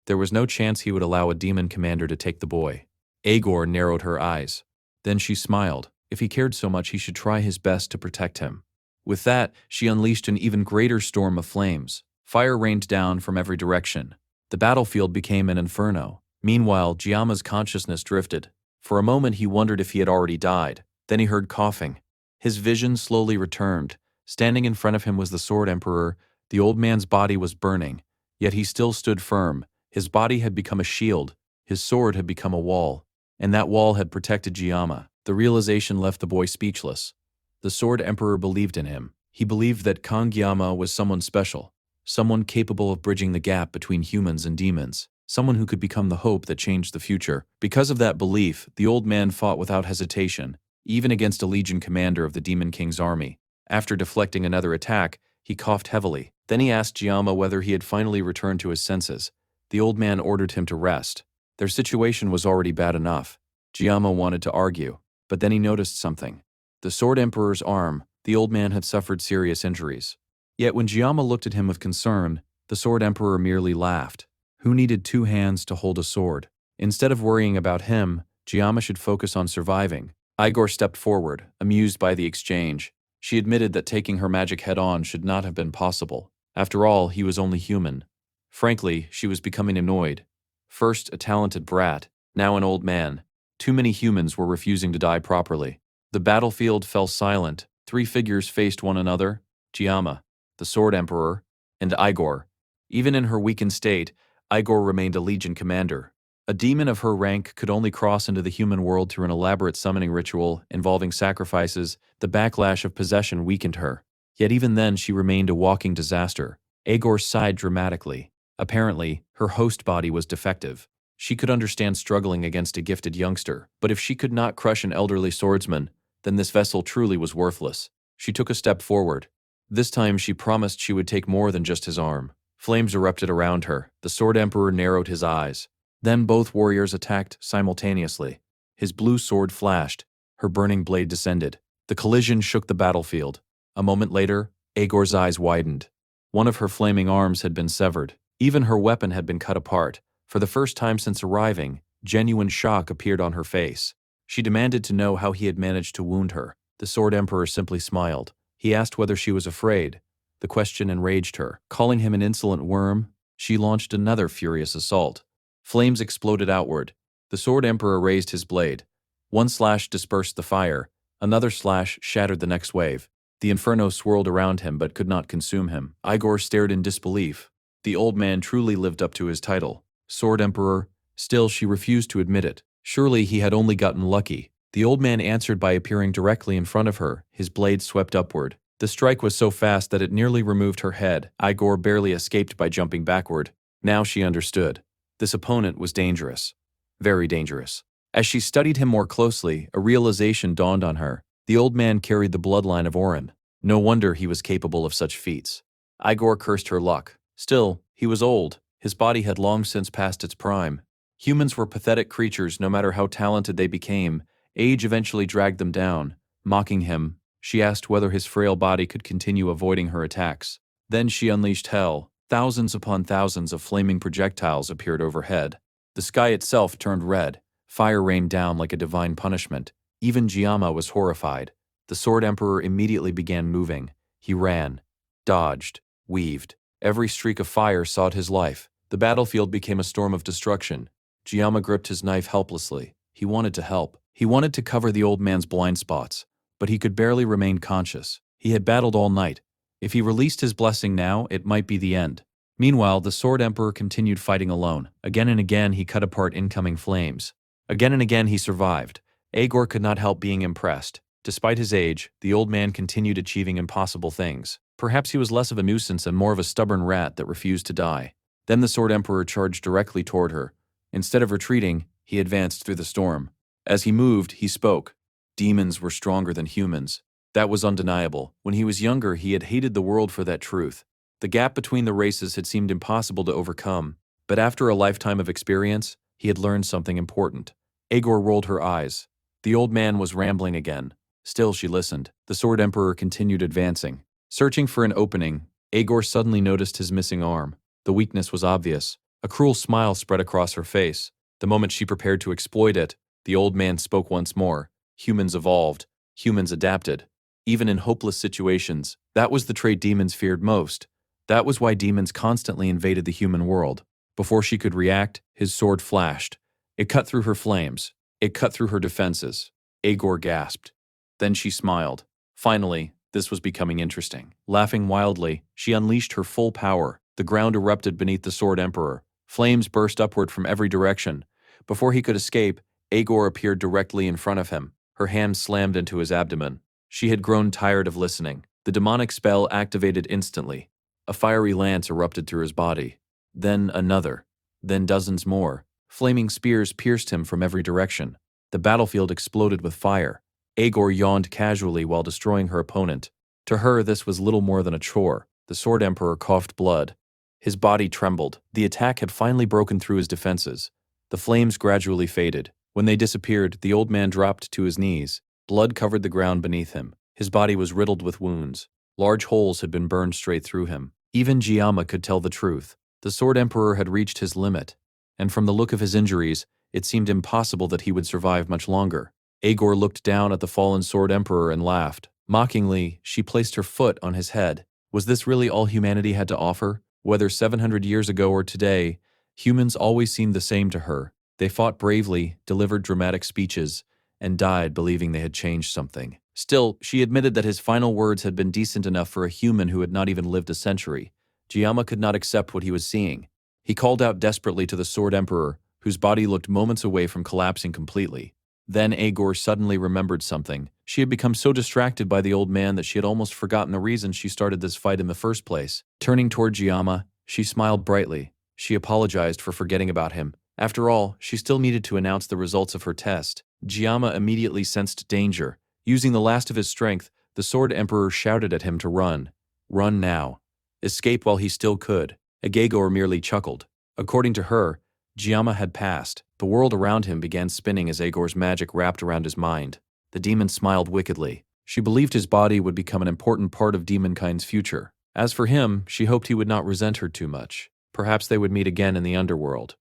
There was no chance he would allow a demon commander to take the boy. Agor narrowed her eyes. Then she smiled. If he cared so much, he should try his best to protect him. With that, she unleashed an even greater storm of flames. Fire rained down from every direction. The battlefield became an inferno. Meanwhile, Giamma's consciousness drifted. For a moment, he wondered if he had already died. Then he heard coughing. His vision slowly returned. Standing in front of him was the Sword Emperor. The old man's body was burning, yet he still stood firm. His body had become a shield. His sword had become a wall. And that wall had protected Giamma. The realization left the boy speechless. The Sword Emperor believed in him. He believed that Kangiyama was someone special, someone capable of bridging the gap between humans and demons, someone who could become the hope that changed the future. Because of that belief, the old man fought without hesitation, even against a legion commander of the Demon King's army. After deflecting another attack, he coughed heavily. Then he asked Giamma whether he had finally returned to his senses. The old man ordered him to rest. Their situation was already bad enough. Giamma wanted to argue, but then he noticed something. The Sword Emperor's arm. The old man had suffered serious injuries. Yet when Giamma looked at him with concern, the Sword Emperor merely laughed. Who needed two hands to hold a sword? Instead of worrying about him, Giamma should focus on surviving. Igor stepped forward, amused by the exchange. She admitted that taking her magic head-on should not have been possible. After all, he was only human. Frankly, she was becoming annoyed. First a talented brat, now an old man. Too many humans were refusing to die properly. The battlefield fell silent. Three figures faced one another: Giamma, the Sword Emperor, and Igor. Even in her weakened state, Igor remained a legion commander. A demon of her rank could only cross into the human world through an elaborate summoning ritual involving sacrifices. The backlash of possession weakened her. Yet even then she remained a walking disaster. Agor sighed dramatically. Apparently, her host body was defective. She could understand struggling against a gifted youngster, but if she could not crush an elderly swordsman, then this vessel truly was worthless. She took a step forward. This time she promised she would take more than just his arm. Flames erupted around her. The Sword Emperor narrowed his eyes. Then both warriors attacked simultaneously. His blue sword flashed. Her burning blade descended. The collision shook the battlefield. A moment later, Agor's eyes widened. One of her flaming arms had been severed. Even her weapon had been cut apart. For the first time since arriving, genuine shock appeared on her face. She demanded to know how he had managed to wound her. The Sword Emperor simply smiled. He asked whether she was afraid. The question enraged her. Calling him an insolent worm, she launched another furious assault. Flames exploded outward. The Sword Emperor raised his blade. One slash dispersed the fire. Another slash shattered the next wave. The inferno swirled around him but could not consume him. Igor stared in disbelief. The old man truly lived up to his title. Sword Emperor. Still, she refused to admit it. Surely he had only gotten lucky. The old man answered by appearing directly in front of her. His blade swept upward. The strike was so fast that it nearly removed her head. Igor barely escaped by jumping backward. Now she understood. This opponent was dangerous. Very dangerous. As she studied him more closely, a realization dawned on her. The old man carried the bloodline of Orin. No wonder he was capable of such feats. Igor cursed her luck. Still, he was old. His body had long since passed its prime. Humans were pathetic creatures no matter how talented they became. Age eventually dragged them down. Mocking him, she asked whether his frail body could continue avoiding her attacks. Then she unleashed hell. Thousands upon thousands of flaming projectiles appeared overhead. The sky itself turned red. Fire rained down like a divine punishment. Even Giamma was horrified. The Sword Emperor immediately began moving. He ran, dodged, weaved. Every streak of fire sought his life. The battlefield became a storm of destruction. Giamma gripped his knife helplessly. He wanted to help. He wanted to cover the old man's blind spots, but he could barely remain conscious. He had battled all night. If he released his blessing now, it might be the end. Meanwhile, the Sword Emperor continued fighting alone. Again and again, he cut apart incoming flames. Again and again, he survived. Agor could not help being impressed. Despite his age, the old man continued achieving impossible things. Perhaps he was less of a nuisance and more of a stubborn rat that refused to die. Then the Sword Emperor charged directly toward her. Instead of retreating, he advanced through the storm. As he moved, he spoke. Demons were stronger than humans. That was undeniable. When he was younger, he had hated the world for that truth. The gap between the races had seemed impossible to overcome. But after a lifetime of experience, he had learned something important. Agor rolled her eyes. The old man was rambling again. Still she listened. The Sword Emperor continued advancing. Searching for an opening, Agor suddenly noticed his missing arm. The weakness was obvious. A cruel smile spread across her face. The moment she prepared to exploit it, the old man spoke once more. Humans evolved. Humans adapted. Even in hopeless situations, that was the trait demons feared most. That was why demons constantly invaded the human world. Before she could react, his sword flashed. It cut through her flames. It cut through her defenses. Agor gasped. Then she smiled. Finally, this was becoming interesting. Laughing wildly, she unleashed her full power. The ground erupted beneath the Sword Emperor. Flames burst upward from every direction. Before he could escape, Agor appeared directly in front of him. Her hand slammed into his abdomen. She had grown tired of listening. The demonic spell activated instantly. A fiery lance erupted through his body. Then another. Then dozens more. Flaming spears pierced him from every direction. The battlefield exploded with fire. Agor yawned casually while destroying her opponent. To her, this was little more than a chore. The Sword Emperor coughed blood. His body trembled. The attack had finally broken through his defenses. The flames gradually faded. When they disappeared, the old man dropped to his knees. Blood covered the ground beneath him. His body was riddled with wounds. Large holes had been burned straight through him. Even Giamma could tell the truth. The Sword Emperor had reached his limit, and from the look of his injuries, it seemed impossible that he would survive much longer. Agor looked down at the fallen Sword Emperor and laughed. Mockingly, she placed her foot on his head. Was this really all humanity had to offer? Whether 700 years ago or today, humans always seemed the same to her. They fought bravely, delivered dramatic speeches, and died believing they had changed something. Still, she admitted that his final words had been decent enough for a human who had not even lived a century. Giamma could not accept what he was seeing. He called out desperately to the Sword Emperor, whose body looked moments away from collapsing completely. Then Agor suddenly remembered something. She had become so distracted by the old man that she had almost forgotten the reason she started this fight in the first place. Turning toward Giamma, she smiled brightly. She apologized for forgetting about him. After all, she still needed to announce the results of her test. Giamma immediately sensed danger. Using the last of his strength, the Sword Emperor shouted at him to run. Run now. Escape while he still could. Agegor merely chuckled. According to her, Giamma had passed. The world around him began spinning as Agor's magic wrapped around his mind. The demon smiled wickedly. She believed his body would become an important part of demonkind's future. As for him, she hoped he would not resent her too much. Perhaps they would meet again in the underworld.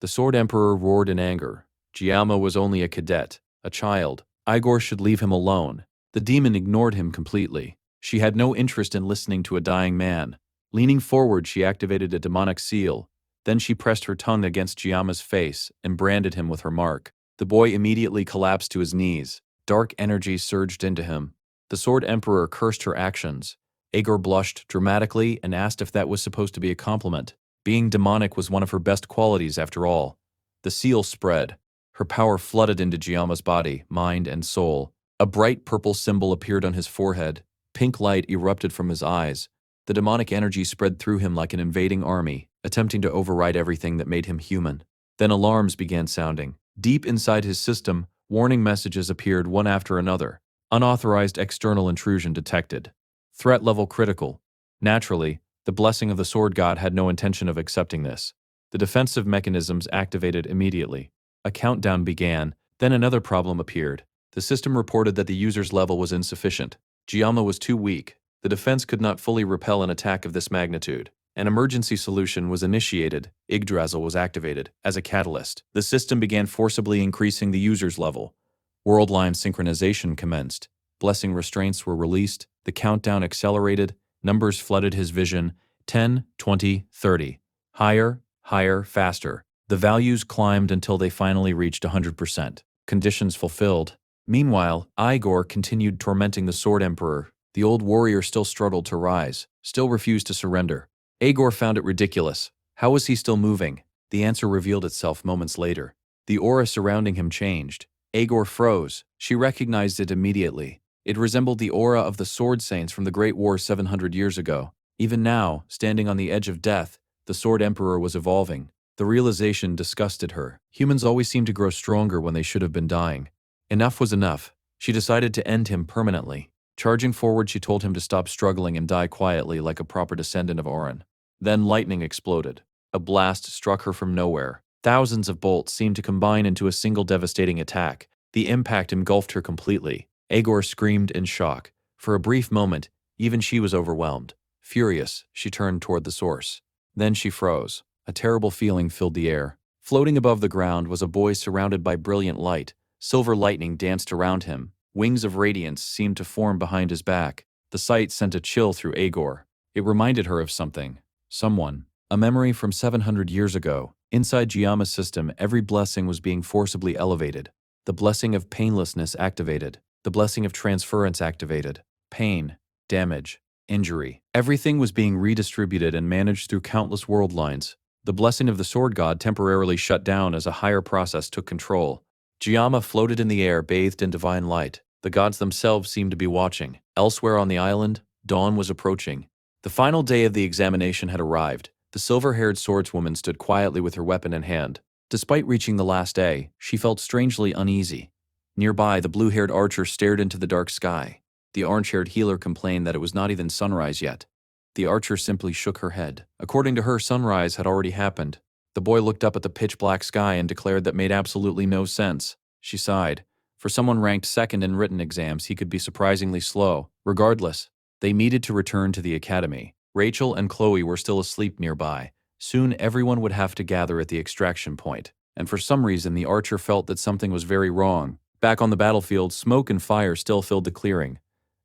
The Sword Emperor roared in anger. Giamma was only a cadet, a child. Igor should leave him alone. The demon ignored him completely. She had no interest in listening to a dying man. Leaning forward, she activated a demonic seal. Then she pressed her tongue against Giamma's face and branded him with her mark. The boy immediately collapsed to his knees. Dark energy surged into him. The Sword Emperor cursed her actions. Agor blushed dramatically and asked if that was supposed to be a compliment. Being demonic was one of her best qualities after all. The seal spread. Her power flooded into Giamma's body, mind, and soul. A bright purple symbol appeared on his forehead. Pink light erupted from his eyes. The demonic energy spread through him like an invading army, attempting to override everything that made him human. Then alarms began sounding. Deep inside his system, warning messages appeared one after another. Unauthorized external intrusion detected. Threat level critical. Naturally, the blessing of the sword god had no intention of accepting this. The defensive mechanisms activated immediately. A countdown began, then another problem appeared. The system reported that the user's level was insufficient. Giamma was too weak. The defense could not fully repel an attack of this magnitude. An emergency solution was initiated. Yggdrasil was activated as a catalyst. The system began forcibly increasing the user's level. World-line synchronization commenced. Blessing restraints were released. The countdown accelerated. Numbers flooded his vision. 10, 20, 30. Higher, higher, faster. The values climbed until they finally reached 100%. Conditions fulfilled. Meanwhile, Igor continued tormenting the Sword Emperor. The old warrior still struggled to rise, still refused to surrender. Agor found it ridiculous. How was he still moving? The answer revealed itself moments later. The aura surrounding him changed. Agor froze. She recognized it immediately. It resembled the aura of the Sword Saints from the Great War 700 years ago. Even now, standing on the edge of death, the Sword Emperor was evolving. The realization disgusted her. Humans always seem to grow stronger when they should have been dying. Enough was enough. She decided to end him permanently. Charging forward, she told him to stop struggling and die quietly like a proper descendant of Orin. Then lightning exploded. A blast struck her from nowhere. Thousands of bolts seemed to combine into a single devastating attack. The impact engulfed her completely. Agor screamed in shock. For a brief moment, even she was overwhelmed. Furious, she turned toward the source. Then she froze. A terrible feeling filled the air. Floating above the ground was a boy surrounded by brilliant light. Silver lightning danced around him. Wings of radiance seemed to form behind his back. The sight sent a chill through Agor. It reminded her of something. Someone. A memory from 700 years ago. Inside Giamma's system, every blessing was being forcibly elevated. The blessing of painlessness activated. The blessing of transference activated. Pain, damage, injury. Everything was being redistributed and managed through countless world lines. The blessing of the sword god temporarily shut down as a higher process took control. Giamma floated in the air, bathed in divine light. The gods themselves seemed to be watching. Elsewhere on the island, dawn was approaching. The final day of the examination had arrived. The silver-haired swordswoman stood quietly with her weapon in hand. Despite reaching the last day, she felt strangely uneasy. Nearby, the blue-haired archer stared into the dark sky. The orange-haired healer complained that it was not even sunrise yet. The archer simply shook her head. According to her, sunrise had already happened. The boy looked up at the pitch-black sky and declared that made absolutely no sense. She sighed. For someone ranked second in written exams, he could be surprisingly slow. Regardless, they needed to return to the academy. Rachel and Chloe were still asleep nearby. Soon everyone would have to gather at the extraction point. And for some reason, the archer felt that something was very wrong. Back on the battlefield, smoke and fire still filled the clearing.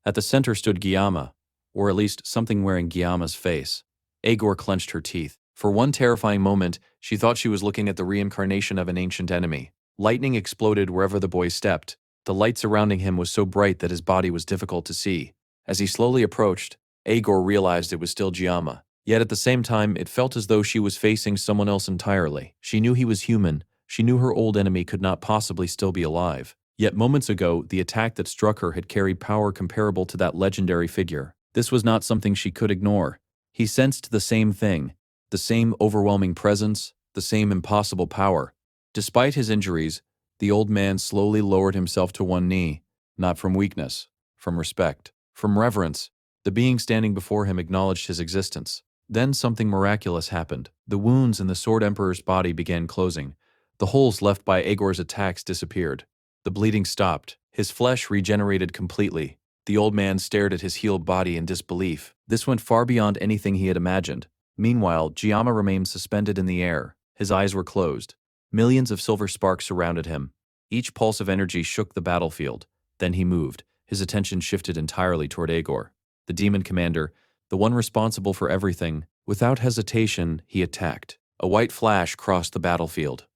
At the center stood Giamma, or at least something wearing Giamma's face. Agor clenched her teeth. For one terrifying moment, she thought she was looking at the reincarnation of an ancient enemy. Lightning exploded wherever the boy stepped. The light surrounding him was so bright that his body was difficult to see. As he slowly approached, Agor realized it was still Giamma. Yet at the same time, it felt as though she was facing someone else entirely. She knew he was human. She knew her old enemy could not possibly still be alive. Yet moments ago, the attack that struck her had carried power comparable to that legendary figure. This was not something she could ignore. He sensed the same thing, the same overwhelming presence, the same impossible power. Despite his injuries, the old man slowly lowered himself to one knee, not from weakness, from respect, from reverence. The being standing before him acknowledged his existence. Then something miraculous happened. The wounds in the Sword Emperor's body began closing. The holes left by Aegor's attacks disappeared. The bleeding stopped. His flesh regenerated completely. The old man stared at his healed body in disbelief. This went far beyond anything he had imagined. Meanwhile, Giamma remained suspended in the air. His eyes were closed. Millions of silver sparks surrounded him. Each pulse of energy shook the battlefield. Then he moved. His attention shifted entirely toward Aegor, the demon commander, the one responsible for everything. Without hesitation, he attacked. A white flash crossed the battlefield.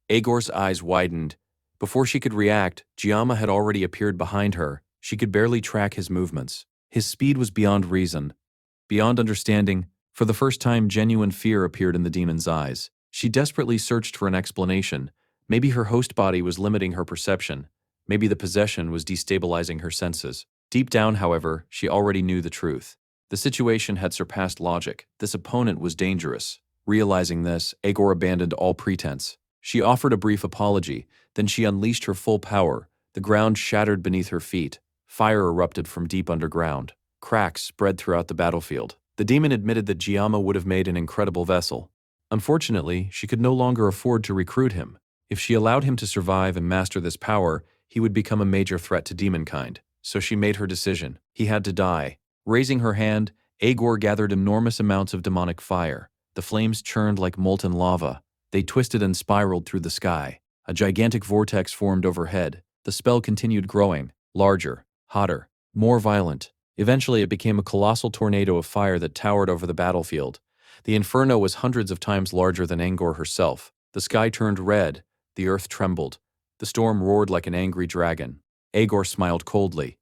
Aegor's eyes widened. Before she could react, Giamma had already appeared behind her. She could barely track his movements. His speed was beyond reason, beyond understanding. For the first time, genuine fear appeared in the demon's eyes. She desperately searched for an explanation. Maybe her host body was limiting her perception. Maybe the possession was destabilizing her senses. Deep down, however, she already knew the truth. The situation had surpassed logic. This opponent was dangerous. Realizing this, Aegor abandoned all pretense. She offered a brief apology, then she unleashed her full power. The ground shattered beneath her feet. Fire erupted from deep underground. Cracks spread throughout the battlefield. The demon admitted that Giamma would have made an incredible vessel. Unfortunately, she could no longer afford to recruit him. If she allowed him to survive and master this power, he would become a major threat to demonkind. So she made her decision. He had to die. Raising her hand, Aegor gathered enormous amounts of demonic fire. The flames churned like molten lava. They twisted and spiraled through the sky. A gigantic vortex formed overhead. The spell continued growing, larger, hotter, more violent. Eventually, it became a colossal tornado of fire that towered over the battlefield. The inferno was hundreds of times larger than Aegor herself. The sky turned red. The earth trembled. The storm roared like an angry dragon. Aegor smiled coldly.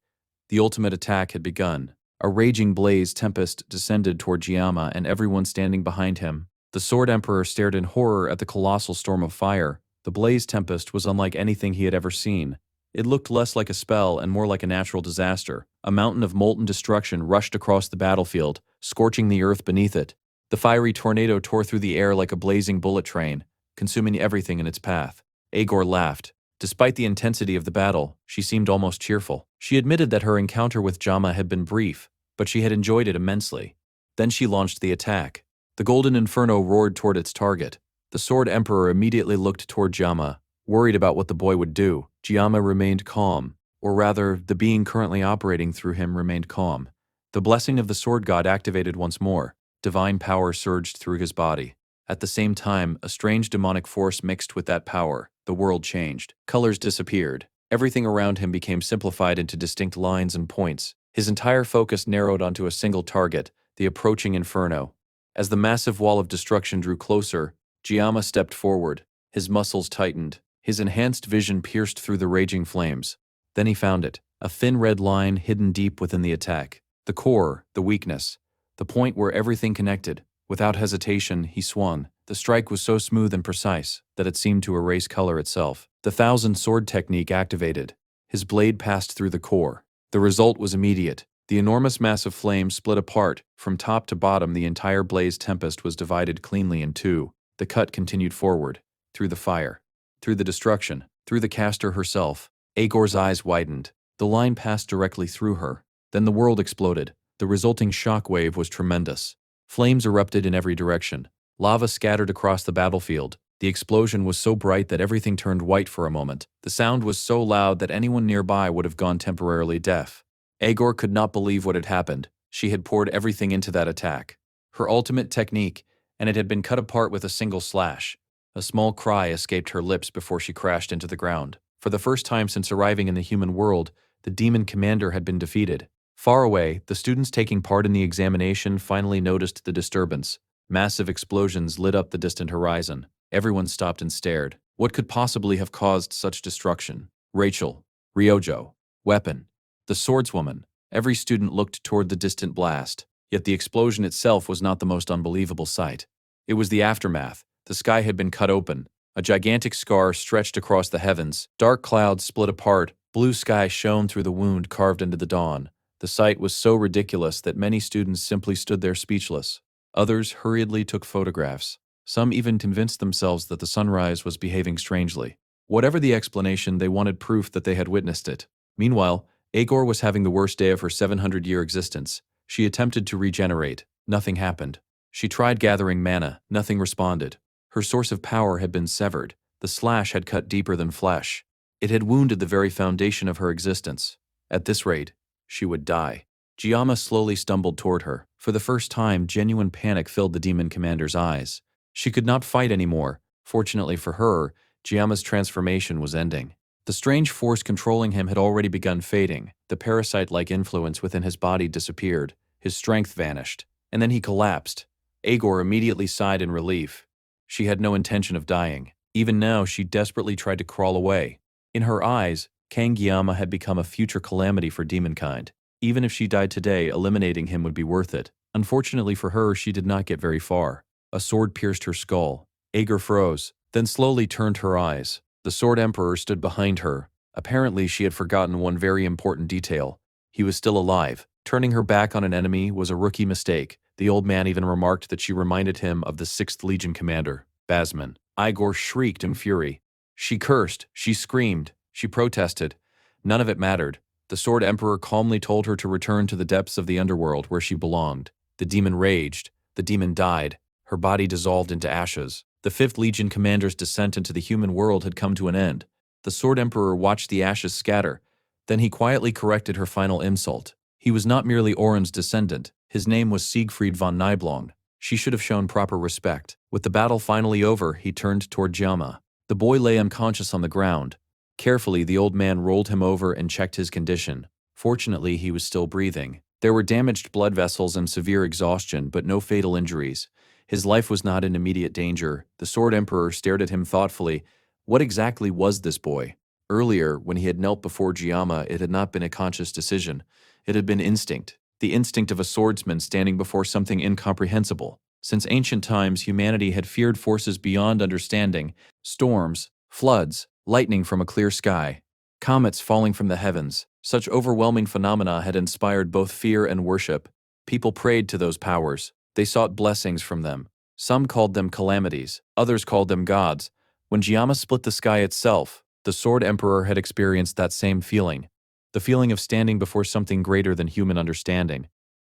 The ultimate attack had begun. A raging blaze tempest descended toward Giamma and everyone standing behind him. The Sword Emperor stared in horror at the colossal storm of fire. The blaze tempest was unlike anything he had ever seen. It looked less like a spell and more like a natural disaster. A mountain of molten destruction rushed across the battlefield, scorching the earth beneath it. The fiery tornado tore through the air like a blazing bullet train, consuming everything in its path. Aegor laughed. Despite the intensity of the battle, she seemed almost cheerful. She admitted that her encounter with Giamma had been brief, but she had enjoyed it immensely. Then she launched the attack. The golden inferno roared toward its target. The Sword Emperor immediately looked toward Giamma, worried about what the boy would do. Giamma remained calm, or rather, the being currently operating through him remained calm. The blessing of the Sword God activated once more. Divine power surged through his body. At the same time, a strange demonic force mixed with that power. The world changed. Colors disappeared. Everything around him became simplified into distinct lines and points. His entire focus narrowed onto a single target, the approaching inferno. As the massive wall of destruction drew closer, Giamma stepped forward. His muscles tightened. His enhanced vision pierced through the raging flames. Then he found it, a thin red line hidden deep within the attack. The core, the weakness, the point where everything connected. Without hesitation, he swung. The strike was so smooth and precise that it seemed to erase color itself. The thousand sword technique activated. His blade passed through the core. The result was immediate. The enormous mass of flame split apart. From top to bottom, the entire blaze tempest was divided cleanly in two. The cut continued forward, through the fire, through the destruction, through the caster herself. Aegor's eyes widened. The line passed directly through her. Then the world exploded. The resulting shock wave was tremendous. Flames erupted in every direction. Lava scattered across the battlefield. The explosion was so bright that everything turned white for a moment. The sound was so loud that anyone nearby would have gone temporarily deaf. Aegor could not believe what had happened. She had poured everything into that attack. Her ultimate technique, and it had been cut apart with a single slash. A small cry escaped her lips before she crashed into the ground. For the first time since arriving in the human world, the demon commander had been defeated. Far away, the students taking part in the examination finally noticed the disturbance. Massive explosions lit up the distant horizon. Everyone stopped and stared. What could possibly have caused such destruction? Rachel, Ryojo, weapon, the swordswoman. Every student looked toward the distant blast. Yet the explosion itself was not the most unbelievable sight. It was the aftermath. The sky had been cut open. A gigantic scar stretched across the heavens. Dark clouds split apart. Blue sky shone through the wound carved into the dawn. The sight was so ridiculous that many students simply stood there speechless. Others hurriedly took photographs. Some even convinced themselves that the sunrise was behaving strangely. Whatever the explanation, they wanted proof that they had witnessed it. Meanwhile, Agor was having the worst day of her 700-year existence. She attempted to regenerate. Nothing happened. She tried gathering mana. Nothing responded. Her source of power had been severed. The slash had cut deeper than flesh. It had wounded the very foundation of her existence. At this rate, she would die. Giamma slowly stumbled toward her. For the first time, genuine panic filled the demon commander's eyes. She could not fight anymore. Fortunately for her, Giamma's transformation was ending. The strange force controlling him had already begun fading. The parasite-like influence within his body disappeared. His strength vanished. And then he collapsed. Agor immediately sighed in relief. She had no intention of dying. Even now, she desperately tried to crawl away. In her eyes, Kang Giamma had become a future calamity for demonkind. Even if she died today, eliminating him would be worth it. Unfortunately for her, she did not get very far. A sword pierced her skull. Agor froze, then slowly turned her eyes. The Sword Emperor stood behind her. Apparently, she had forgotten one very important detail. He was still alive. Turning her back on an enemy was a rookie mistake. The old man even remarked that she reminded him of the 6th Legion commander, Basman. Igor shrieked in fury. She cursed, she screamed, she protested. None of it mattered. The Sword Emperor calmly told her to return to the depths of the underworld where she belonged. The demon raged. The demon died. Her body dissolved into ashes. The 5th Legion commander's descent into the human world had come to an end. The Sword Emperor watched the ashes scatter. Then he quietly corrected her final insult. He was not merely Oren's descendant. His name was Siegfried von Nibelung. She should have shown proper respect. With the battle finally over, he turned toward Giamma. The boy lay unconscious on the ground. Carefully, the old man rolled him over and checked his condition. Fortunately, he was still breathing. There were damaged blood vessels and severe exhaustion, but no fatal injuries. His life was not in immediate danger. The Sword Emperor stared at him thoughtfully. What exactly was this boy? Earlier, when he had knelt before Giamma, it had not been a conscious decision. It had been instinct. The instinct of a swordsman standing before something incomprehensible. Since ancient times, humanity had feared forces beyond understanding. Storms, floods, lightning from a clear sky, comets falling from the heavens. Such overwhelming phenomena had inspired both fear and worship. People prayed to those powers. They sought blessings from them. Some called them calamities. Others called them gods. When Giamma split the sky itself, the Sword Emperor had experienced that same feeling. The feeling of standing before something greater than human understanding.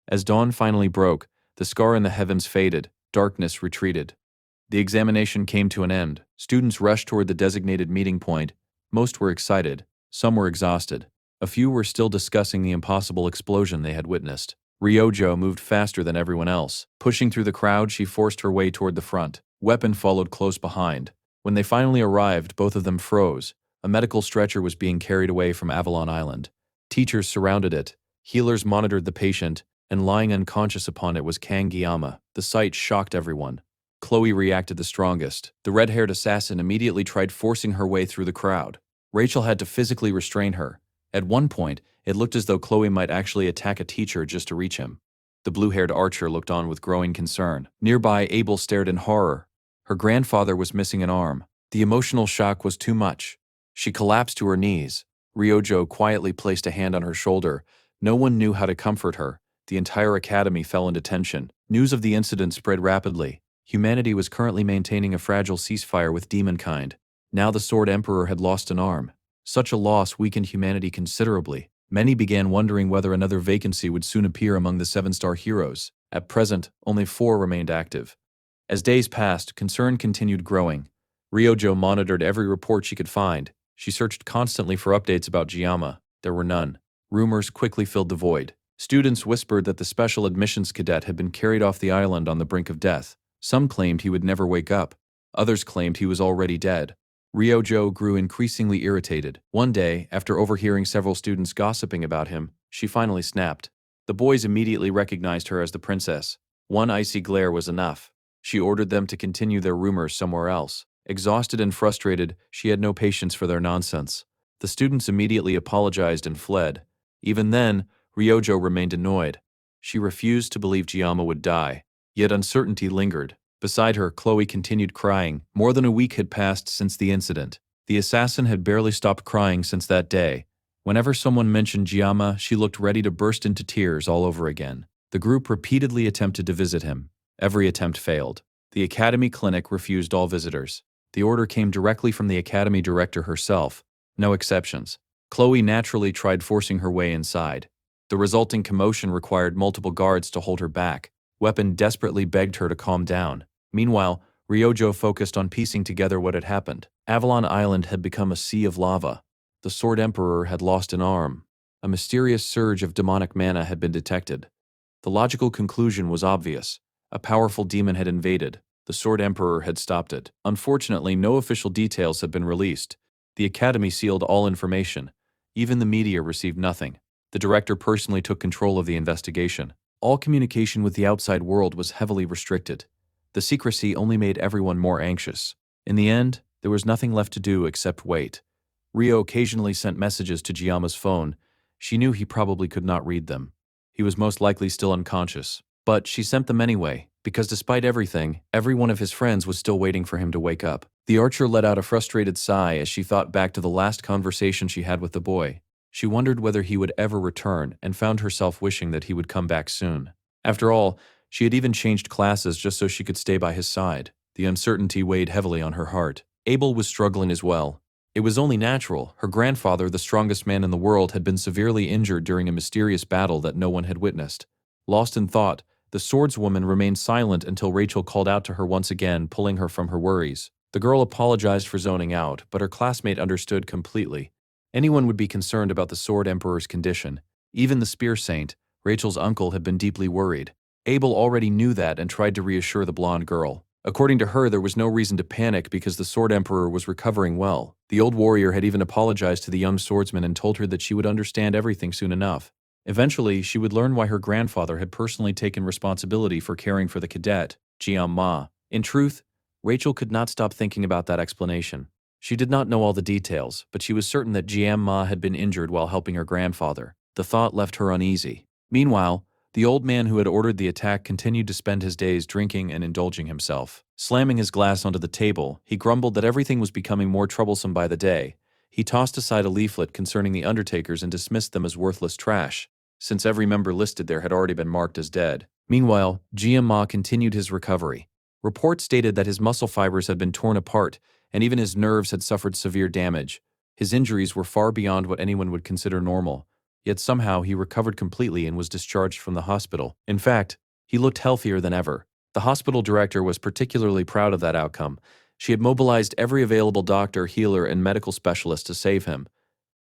As dawn finally broke, the scar in the heavens faded. Darkness retreated. The examination came to an end. Students rushed toward the designated meeting point. Most were excited. Some were exhausted. A few were still discussing the impossible explosion they had witnessed. Ryojo moved faster than everyone else. Pushing through the crowd, she forced her way toward the front. Weapon followed close behind. When they finally arrived, both of them froze. A medical stretcher was being carried away from Avalon Island. Teachers surrounded it. Healers monitored the patient, and lying unconscious upon it was Kang Giamma. The sight shocked everyone. Chloe reacted the strongest. The red-haired assassin immediately tried forcing her way through the crowd. Rachel had to physically restrain her. At one point, it looked as though Chloe might actually attack a teacher just to reach him. The blue-haired archer looked on with growing concern. Nearby, Abel stared in horror. Her grandfather was missing an arm. The emotional shock was too much. She collapsed to her knees. Ryojo quietly placed a hand on her shoulder. No one knew how to comfort her. The entire academy fell into tension. News of the incident spread rapidly. Humanity was currently maintaining a fragile ceasefire with demonkind. Now the Sword Emperor had lost an arm. Such a loss weakened humanity considerably. Many began wondering whether another vacancy would soon appear among the 7-star heroes. At present, only 4 remained active. As days passed, concern continued growing. Ryojo monitored every report she could find. She searched constantly for updates about Giamma. There were none. Rumors quickly filled the void. Students whispered that the special admissions cadet had been carried off the island on the brink of death. Some claimed he would never wake up. Others claimed he was already dead. Ryojo grew increasingly irritated. One day, after overhearing several students gossiping about him, she finally snapped. The boys immediately recognized her as the princess. One icy glare was enough. She ordered them to continue their rumors somewhere else. Exhausted and frustrated, she had no patience for their nonsense. The students immediately apologized and fled. Even then, Ryojo remained annoyed. She refused to believe Giamma would die. Yet uncertainty lingered. Beside her, Chloe continued crying. More than a week had passed since the incident. The assassin had barely stopped crying since that day. Whenever someone mentioned Giamma, she looked ready to burst into tears all over again. The group repeatedly attempted to visit him. Every attempt failed. The academy clinic refused all visitors. The order came directly from the academy director herself. No exceptions. Chloe naturally tried forcing her way inside. The resulting commotion required multiple guards to hold her back. Weapon desperately begged her to calm down. Meanwhile, Ryojo focused on piecing together what had happened. Avalon Island had become a sea of lava. The Sword Emperor had lost an arm. A mysterious surge of demonic mana had been detected. The logical conclusion was obvious. A powerful demon had invaded. The Sword Emperor had stopped it. Unfortunately, no official details had been released. The Academy sealed all information. Even the media received nothing. The director personally took control of the investigation. All communication with the outside world was heavily restricted. The secrecy only made everyone more anxious. In the end, there was nothing left to do except wait. Rio occasionally sent messages to Giamma's phone. She knew he probably could not read them. He was most likely still unconscious. But she sent them anyway, because despite everything, every one of his friends was still waiting for him to wake up. The archer let out a frustrated sigh as she thought back to the last conversation she had with the boy. She wondered whether he would ever return and found herself wishing that he would come back soon. After all, she had even changed classes just so she could stay by his side. The uncertainty weighed heavily on her heart. Abel was struggling as well. It was only natural. Her grandfather, the strongest man in the world, had been severely injured during a mysterious battle that no one had witnessed. Lost in thought, the swordswoman remained silent until Rachel called out to her once again, pulling her from her worries. The girl apologized for zoning out, but her classmate understood completely. Anyone would be concerned about the Sword Emperor's condition. Even the Spear Saint, Rachel's uncle, had been deeply worried. Abel already knew that and tried to reassure the blonde girl. According to her, there was no reason to panic because the Sword Emperor was recovering well. The old warrior had even apologized to the young swordsman and told her that she would understand everything soon enough. Eventually, she would learn why her grandfather had personally taken responsibility for caring for the cadet, Giamma. In truth, Rachel could not stop thinking about that explanation. She did not know all the details, but she was certain that Giamma had been injured while helping her grandfather. The thought left her uneasy. Meanwhile, the old man who had ordered the attack continued to spend his days drinking and indulging himself. Slamming his glass onto the table, he grumbled that everything was becoming more troublesome by the day. He tossed aside a leaflet concerning the undertakers and dismissed them as worthless trash, since every member listed there had already been marked as dead. Meanwhile, Giamma continued his recovery. Reports stated that his muscle fibers had been torn apart, and even his nerves had suffered severe damage. His injuries were far beyond what anyone would consider normal. Yet somehow he recovered completely and was discharged from the hospital. In fact, he looked healthier than ever. The hospital director was particularly proud of that outcome. She had mobilized every available doctor, healer, and medical specialist to save him.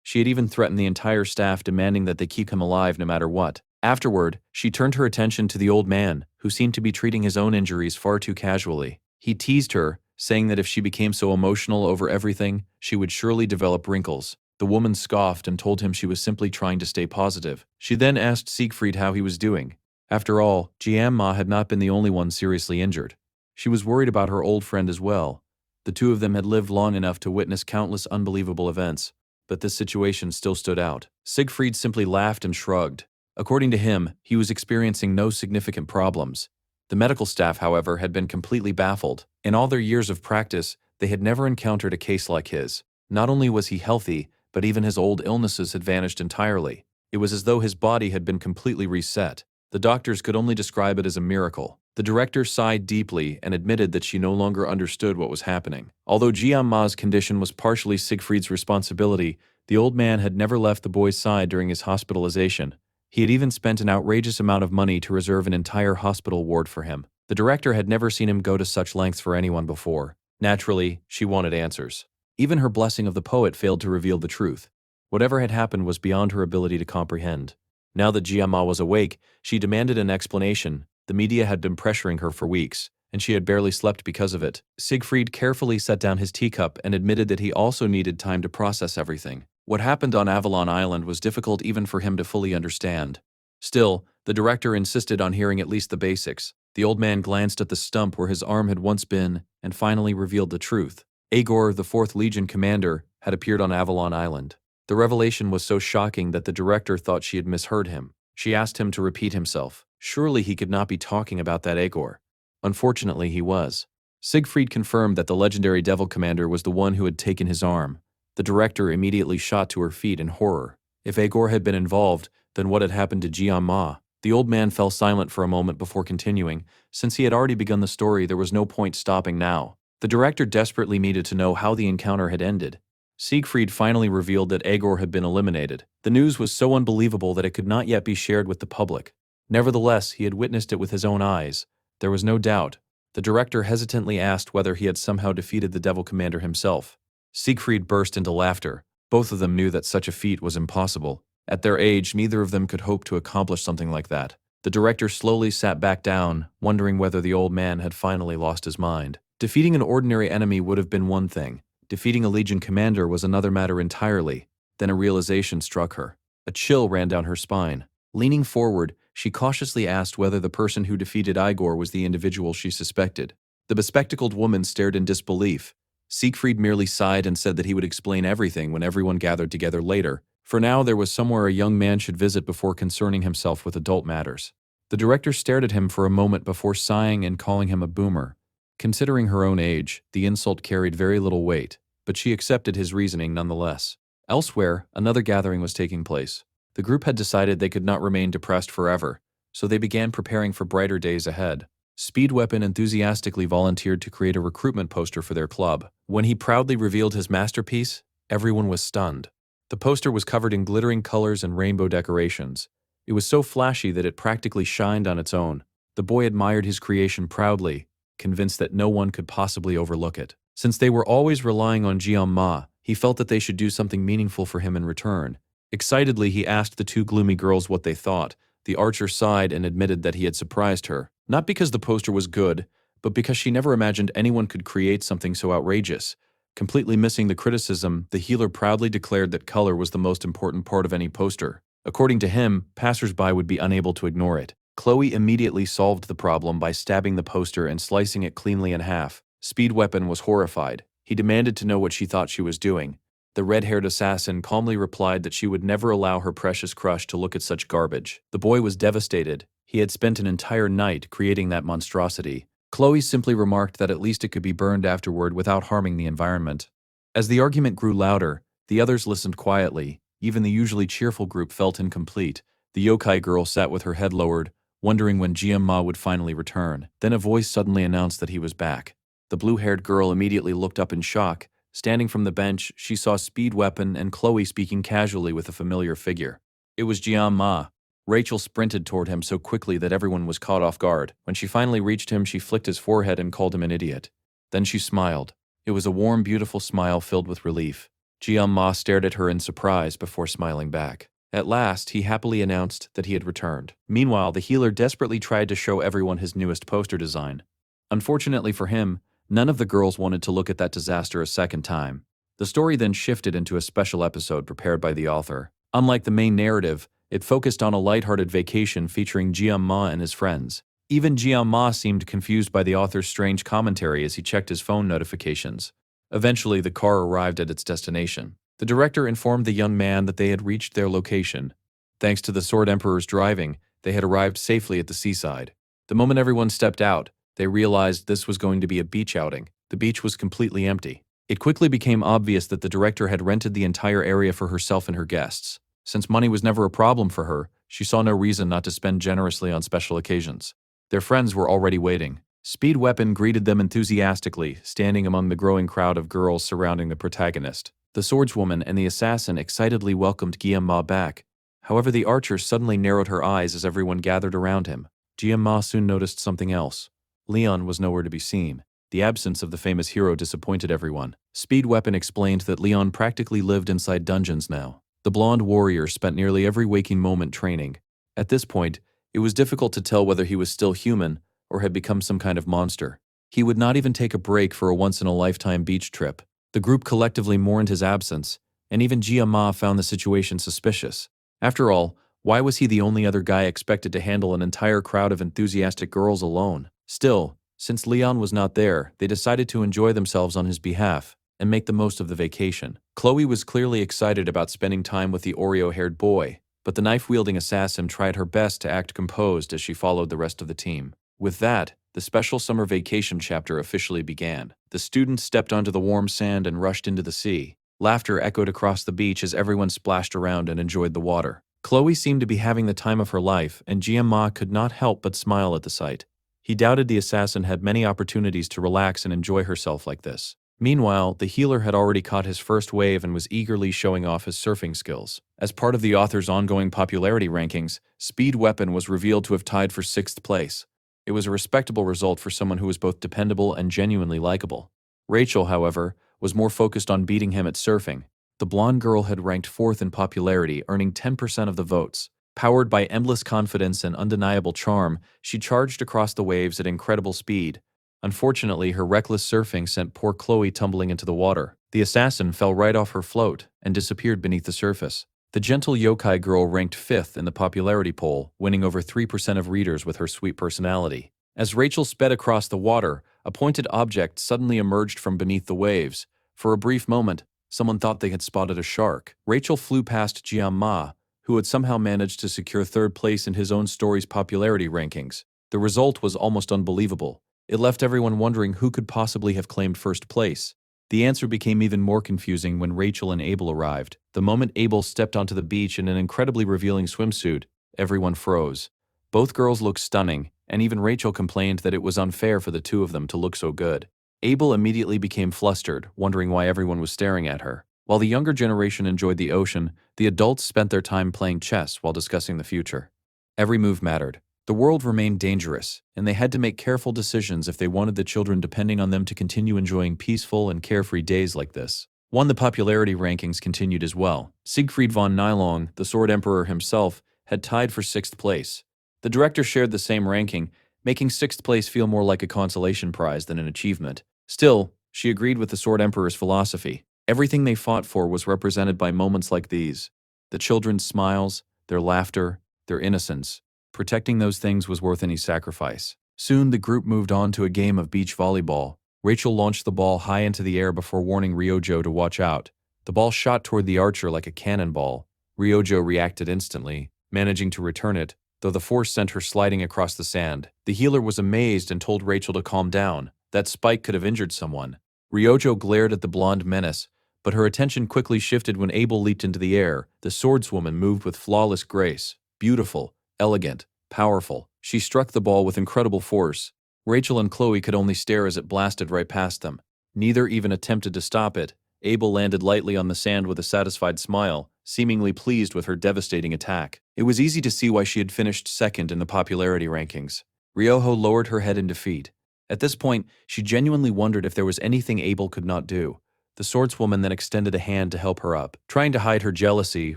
She had even threatened the entire staff, demanding that they keep him alive no matter what. Afterward, she turned her attention to the old man, who seemed to be treating his own injuries far too casually. He teased her, saying that if she became so emotional over everything, she would surely develop wrinkles. The woman scoffed and told him she was simply trying to stay positive. She then asked Siegfried how he was doing. After all, Giamma had not been the only one seriously injured. She was worried about her old friend as well. The two of them had lived long enough to witness countless unbelievable events, but this situation still stood out. Siegfried simply laughed and shrugged. According to him, he was experiencing no significant problems. The medical staff, however, had been completely baffled. In all their years of practice, they had never encountered a case like his. Not only was he healthy, but even his old illnesses had vanished entirely. It was as though his body had been completely reset. The doctors could only describe it as a miracle. The director sighed deeply and admitted that she no longer understood what was happening. Although Giamma's condition was partially Siegfried's responsibility, the old man had never left the boy's side during his hospitalization. He had even spent an outrageous amount of money to reserve an entire hospital ward for him. The director had never seen him go to such lengths for anyone before. Naturally, she wanted answers. Even her blessing of the poet failed to reveal the truth. Whatever had happened was beyond her ability to comprehend. Now that Giamma was awake, she demanded an explanation. The media had been pressuring her for weeks, and she had barely slept because of it. Siegfried carefully set down his teacup and admitted that he also needed time to process everything. What happened on Avalon Island was difficult even for him to fully understand. Still, the director insisted on hearing at least the basics. The old man glanced at the stump where his arm had once been and finally revealed the truth. Agor, the 4th Legion commander, had appeared on Avalon Island. The revelation was so shocking that the director thought she had misheard him. She asked him to repeat himself. Surely he could not be talking about that Agor. Unfortunately, he was. Siegfried confirmed that the legendary Devil Commander was the one who had taken his arm. The director immediately shot to her feet in horror. If Agor had been involved, then what had happened to Jian Ma? The old man fell silent for a moment before continuing. Since he had already begun the story, there was no point stopping now. The director desperately needed to know how the encounter had ended. Siegfried finally revealed that Agor had been eliminated. The news was so unbelievable that it could not yet be shared with the public. Nevertheless, he had witnessed it with his own eyes. There was no doubt. The director hesitantly asked whether he had somehow defeated the Devil Commander himself. Siegfried burst into laughter. Both of them knew that such a feat was impossible. At their age, neither of them could hope to accomplish something like that. The director slowly sat back down, wondering whether the old man had finally lost his mind. Defeating an ordinary enemy would have been one thing. Defeating a Legion commander was another matter entirely. Then a realization struck her. A chill ran down her spine. Leaning forward, she cautiously asked whether the person who defeated Igor was the individual she suspected. The bespectacled woman stared in disbelief. Siegfried merely sighed and said that he would explain everything when everyone gathered together later. For now, there was somewhere a young man should visit before concerning himself with adult matters. The director stared at him for a moment before sighing and calling him a boomer. Considering her own age, the insult carried very little weight, but she accepted his reasoning nonetheless. Elsewhere, another gathering was taking place. The group had decided they could not remain depressed forever, so they began preparing for brighter days ahead. Speed Weapon enthusiastically volunteered to create a recruitment poster for their club. When he proudly revealed his masterpiece, everyone was stunned. The poster was covered in glittering colors and rainbow decorations. It was so flashy that it practically shined on its own. The boy admired his creation proudly, convinced that no one could possibly overlook it. Since they were always relying on Jian Ma, he felt that they should do something meaningful for him in return. Excitedly, he asked the two gloomy girls what they thought. The archer sighed and admitted that he had surprised her. Not because the poster was good, but because she never imagined anyone could create something so outrageous. Completely missing the criticism, the healer proudly declared that color was the most important part of any poster. According to him, passers-by would be unable to ignore it. Chloe immediately solved the problem by stabbing the poster and slicing it cleanly in half. Speed Weapon was horrified. He demanded to know what she thought she was doing. The red-haired assassin calmly replied that she would never allow her precious crush to look at such garbage. The boy was devastated. He had spent an entire night creating that monstrosity. Chloe simply remarked that at least it could be burned afterward without harming the environment. As the argument grew louder, the others listened quietly. Even the usually cheerful group felt incomplete. The yokai girl sat with her head lowered, wondering when Jian Ma would finally return. Then a voice suddenly announced that he was back. The blue-haired girl immediately looked up in shock. Standing from the bench, she saw Speed Weapon and Chloe speaking casually with a familiar figure. It was Jian Ma. Rachel sprinted toward him so quickly that everyone was caught off guard. When she finally reached him, she flicked his forehead and called him an idiot. Then she smiled. It was a warm, beautiful smile filled with relief. Jian Ma stared at her in surprise before smiling back. At last, he happily announced that he had returned. Meanwhile, the healer desperately tried to show everyone his newest poster design. Unfortunately for him, none of the girls wanted to look at that disaster a second time. The story then shifted into a special episode prepared by the author. Unlike the main narrative, it focused on a lighthearted vacation featuring Jian Ma and his friends. Even Jian Ma seemed confused by the author's strange commentary as he checked his phone notifications. Eventually, the car arrived at its destination. The director informed the young man that they had reached their location. Thanks to the Sword Emperor's driving, they had arrived safely at the seaside. The moment everyone stepped out, they realized this was going to be a beach outing. The beach was completely empty. It quickly became obvious that the director had rented the entire area for herself and her guests. Since money was never a problem for her, she saw no reason not to spend generously on special occasions. Their friends were already waiting. Speed Weapon greeted them enthusiastically, standing among the growing crowd of girls surrounding the protagonist. The swordswoman and the assassin excitedly welcomed Jian Ma back. However, the archer suddenly narrowed her eyes as everyone gathered around him. Jian Ma soon noticed something else. Leon was nowhere to be seen. The absence of the famous hero disappointed everyone. Speed Weapon explained that Leon practically lived inside dungeons now. The blonde warrior spent nearly every waking moment training. At this point, it was difficult to tell whether he was still human or had become some kind of monster. He would not even take a break for a once-in-a-lifetime beach trip. The group collectively mourned his absence, and even Jian Ma found the situation suspicious. After all, why was he the only other guy expected to handle an entire crowd of enthusiastic girls alone? Still, since Leon was not there, they decided to enjoy themselves on his behalf and make the most of the vacation. Chloe was clearly excited about spending time with the Oreo-haired boy, but the knife-wielding assassin tried her best to act composed as she followed the rest of the team. With that, The special summer vacation chapter officially began. The students stepped onto the warm sand and rushed into the sea. Laughter echoed across the beach as everyone splashed around and enjoyed the water. Chloe seemed to be having the time of her life, and Jian-ma could not help but smile at the sight. He doubted the assassin had many opportunities to relax and enjoy herself like this. Meanwhile, the healer had already caught his first wave and was eagerly showing off his surfing skills. As part of the author's ongoing popularity rankings, Speed Weapon was revealed to have tied for 6th place. It was a respectable result for someone who was both dependable and genuinely likable. Rachel, however, was more focused on beating him at surfing. The blonde girl had ranked 4th in popularity, earning 10% of the votes. Powered by endless confidence and undeniable charm, she charged across the waves at incredible speed. Unfortunately, her reckless surfing sent poor Chloe tumbling into the water. The assassin fell right off her float and disappeared beneath the surface. The gentle yokai girl ranked 5th in the popularity poll, winning over 3% of readers with her sweet personality. As Rachel sped across the water, a pointed object suddenly emerged from beneath the waves. For a brief moment, someone thought they had spotted a shark. Rachel flew past Jian-ma, who had somehow managed to secure 3rd place in his own story's popularity rankings. The result was almost unbelievable. It left everyone wondering who could possibly have claimed 1st place. The answer became even more confusing when Rachel and Abel arrived. The moment Abel stepped onto the beach in an incredibly revealing swimsuit, everyone froze. Both girls looked stunning, and even Rachel complained that it was unfair for the two of them to look so good. Abel immediately became flustered, wondering why everyone was staring at her. While the younger generation enjoyed the ocean, the adults spent their time playing chess while discussing the future. Every move mattered. The world remained dangerous, and they had to make careful decisions if they wanted the children depending on them to continue enjoying peaceful and carefree days like this. The popularity rankings continued as well. Siegfried von Nylong, the Sword Emperor himself, had tied for 6th place. The director shared the same ranking, making 6th place feel more like a consolation prize than an achievement. Still, she agreed with the Sword Emperor's philosophy. Everything they fought for was represented by moments like these. The children's smiles, their laughter, their innocence. Protecting those things was worth any sacrifice. Soon, the group moved on to a game of beach volleyball. Rachel launched the ball high into the air before warning Ryojo to watch out. The ball shot toward the archer like a cannonball. Ryojo reacted instantly, managing to return it, though the force sent her sliding across the sand. The healer was amazed and told Rachel to calm down. That spike could have injured someone. Ryojo glared at the blonde menace, but her attention quickly shifted when Abel leaped into the air. The swordswoman moved with flawless grace. Beautiful, elegant, powerful. She struck the ball with incredible force. Rachel and Chloe could only stare as it blasted right past them. Neither even attempted to stop it. Abel landed lightly on the sand with a satisfied smile, seemingly pleased with her devastating attack. It was easy to see why she had finished 2nd in the popularity rankings. Ryoho lowered her head in defeat. At this point, she genuinely wondered if there was anything Abel could not do. The swordswoman then extended a hand to help her up. Trying to hide her jealousy,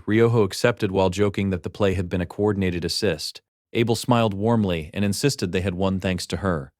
Ryoho accepted while joking that the play had been a coordinated assist. Abel smiled warmly and insisted they had won thanks to her.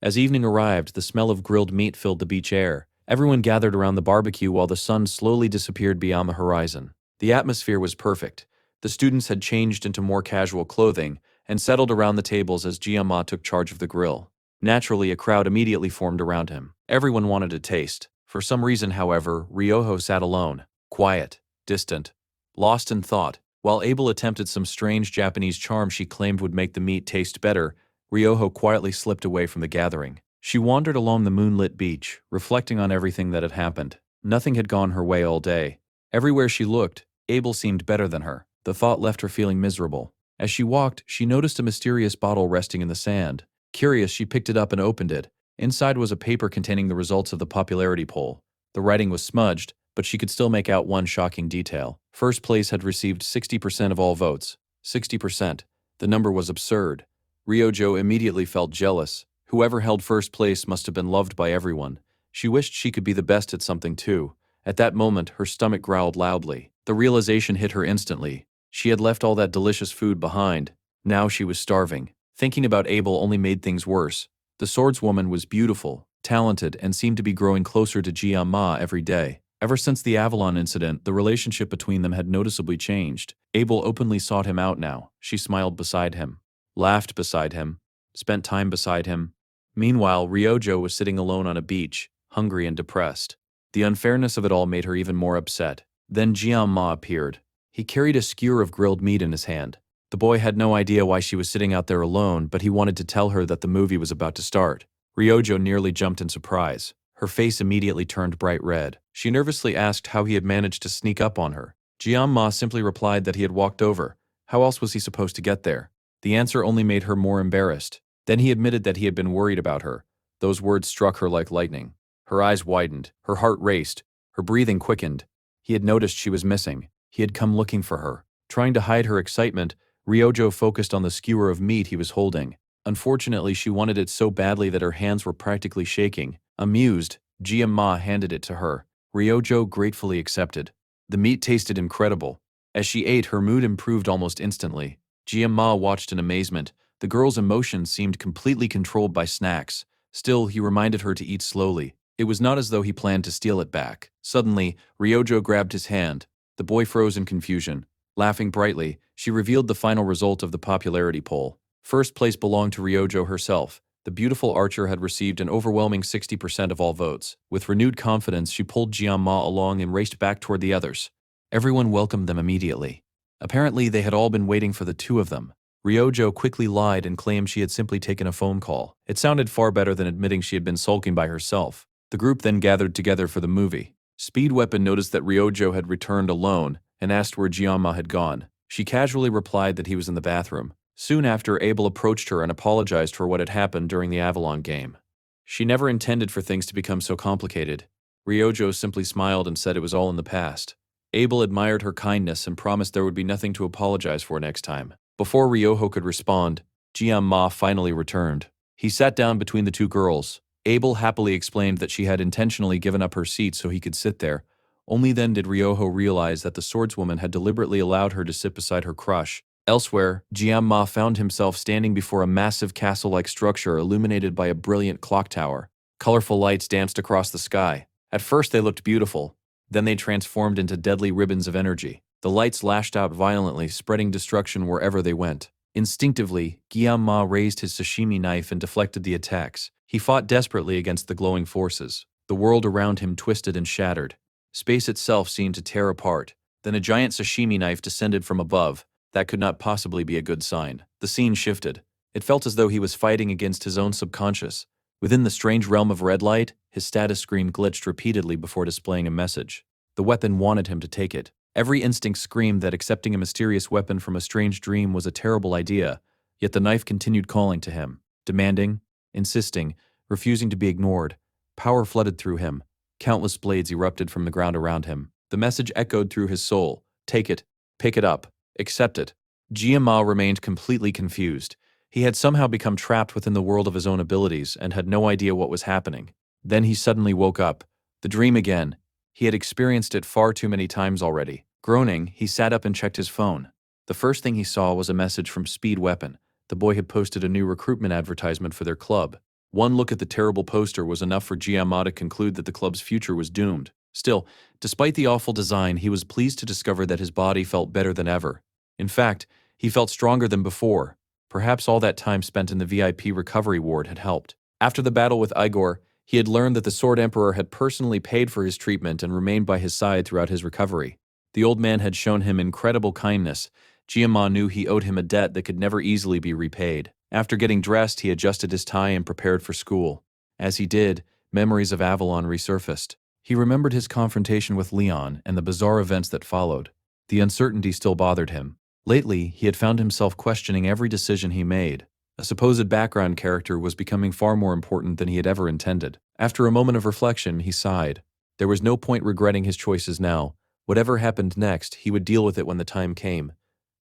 As evening arrived, the smell of grilled meat filled the beach air. Everyone gathered around the barbecue while the sun slowly disappeared beyond the horizon. The atmosphere was perfect. The students had changed into more casual clothing and settled around the tables as Jian-ma took charge of the grill. Naturally, a crowd immediately formed around him. Everyone wanted to taste. For some reason, however, Ryoho sat alone, quiet, distant, lost in thought. While Abel attempted some strange Japanese charm she claimed would make the meat taste better, Ryoho quietly slipped away from the gathering. She wandered along the moonlit beach, reflecting on everything that had happened. Nothing had gone her way all day. Everywhere she looked, Abel seemed better than her. The thought left her feeling miserable. As she walked, she noticed a mysterious bottle resting in the sand. Curious, she picked it up and opened it. Inside was a paper containing the results of the popularity poll. The writing was smudged, but she could still make out one shocking detail. 1st place had received 60% of all votes. 60%. The number was absurd. Ryojo immediately felt jealous. Whoever held 1st place must have been loved by everyone. She wished she could be the best at something too. At that moment, her stomach growled loudly. The realization hit her instantly. She had left all that delicious food behind. Now she was starving. Thinking about Abel only made things worse. The swordswoman was beautiful, talented, and seemed to be growing closer to Jian-ma every day. Ever since the Avalon incident, the relationship between them had noticeably changed. Abel openly sought him out now. She smiled beside him, laughed beside him, spent time beside him. Meanwhile, Ryojo was sitting alone on a beach, hungry and depressed. The unfairness of it all made her even more upset. Then Jian-ma appeared. He carried a skewer of grilled meat in his hand. The boy had no idea why she was sitting out there alone, but he wanted to tell her that the movie was about to start. Ryojo nearly jumped in surprise. Her face immediately turned bright red. She nervously asked how he had managed to sneak up on her. Jianma simply replied that he had walked over. How else was he supposed to get there? The answer only made her more embarrassed. Then he admitted that he had been worried about her. Those words struck her like lightning. Her eyes widened, her heart raced, her breathing quickened. He had noticed she was missing. He had come looking for her. Trying to hide her excitement, Ryojo focused on the skewer of meat he was holding. Unfortunately, she wanted it so badly that her hands were practically shaking. Amused, Jianma handed it to her. Ryojo gratefully accepted. The meat tasted incredible. As she ate, her mood improved almost instantly. Jianma watched in amazement. The girl's emotions seemed completely controlled by snacks. Still, he reminded her to eat slowly. It was not as though he planned to steal it back. Suddenly, Ryojo grabbed his hand. The boy froze in confusion. Laughing brightly, she revealed the final result of the popularity poll. First place belonged to Ryojo herself. The beautiful archer had received an overwhelming 60% of all votes. With renewed confidence, she pulled Jianma along and raced back toward the others. Everyone welcomed them immediately. Apparently, they had all been waiting for the two of them. Ryojo quickly lied and claimed she had simply taken a phone call. It sounded far better than admitting she had been sulking by herself. The group then gathered together for the movie. Speed Weapon noticed that Ryojo had returned alone and asked where Jianma had gone. She casually replied that he was in the bathroom. Soon after, Abel approached her and apologized for what had happened during the Avalon game. She never intended for things to become so complicated. Ryojo simply smiled and said it was all in the past. Abel admired her kindness and promised there would be nothing to apologize for next time. Before Ryoho could respond, Jianma finally returned. He sat down between the two girls. Abel happily explained that she had intentionally given up her seat so he could sit there. Only then did Ryoho realize that the swordswoman had deliberately allowed her to sit beside her crush. Elsewhere, Jianma found himself standing before a massive castle-like structure illuminated by a brilliant clock tower. Colorful lights danced across the sky. At first they looked beautiful. Then they transformed into deadly ribbons of energy. The lights lashed out violently, spreading destruction wherever they went. Instinctively, Jianma raised his sashimi knife and deflected the attacks. He fought desperately against the glowing forces. The world around him twisted and shattered. Space itself seemed to tear apart. Then a giant sashimi knife descended from above. That could not possibly be a good sign. The scene shifted. It felt as though he was fighting against his own subconscious. Within the strange realm of red light, his status screen glitched repeatedly before displaying a message. The weapon wanted him to take it. Every instinct screamed that accepting a mysterious weapon from a strange dream was a terrible idea, yet the knife continued calling to him, demanding, insisting, refusing to be ignored. Power flooded through him. Countless blades erupted from the ground around him. The message echoed through his soul. Take it. Pick it up. Accept it. Jianma remained completely confused. He had somehow become trapped within the world of his own abilities and had no idea what was happening. Then he suddenly woke up. The dream again. He had experienced it far too many times already. Groaning, he sat up and checked his phone. The first thing he saw was a message from Speed Weapon. The boy had posted a new recruitment advertisement for their club. One look at the terrible poster was enough for Jianma to conclude that the club's future was doomed. Still, despite the awful design, he was pleased to discover that his body felt better than ever. In fact, he felt stronger than before. Perhaps all that time spent in the VIP recovery ward had helped. After the battle with Igor, he had learned that the Sword Emperor had personally paid for his treatment and remained by his side throughout his recovery. The old man had shown him incredible kindness. Jianma knew he owed him a debt that could never easily be repaid. After getting dressed, he adjusted his tie and prepared for school. As he did, memories of Avalon resurfaced. He remembered his confrontation with Leon and the bizarre events that followed. The uncertainty still bothered him. Lately, he had found himself questioning every decision he made. A supposed background character was becoming far more important than he had ever intended. After a moment of reflection, he sighed. There was no point regretting his choices now. Whatever happened next, he would deal with it when the time came.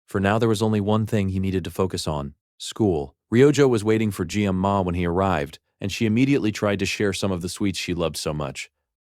For now, there was only one thing he needed to focus on: school. Ryojo was waiting for Jianma when he arrived, and she immediately tried to share some of the sweets she loved so much.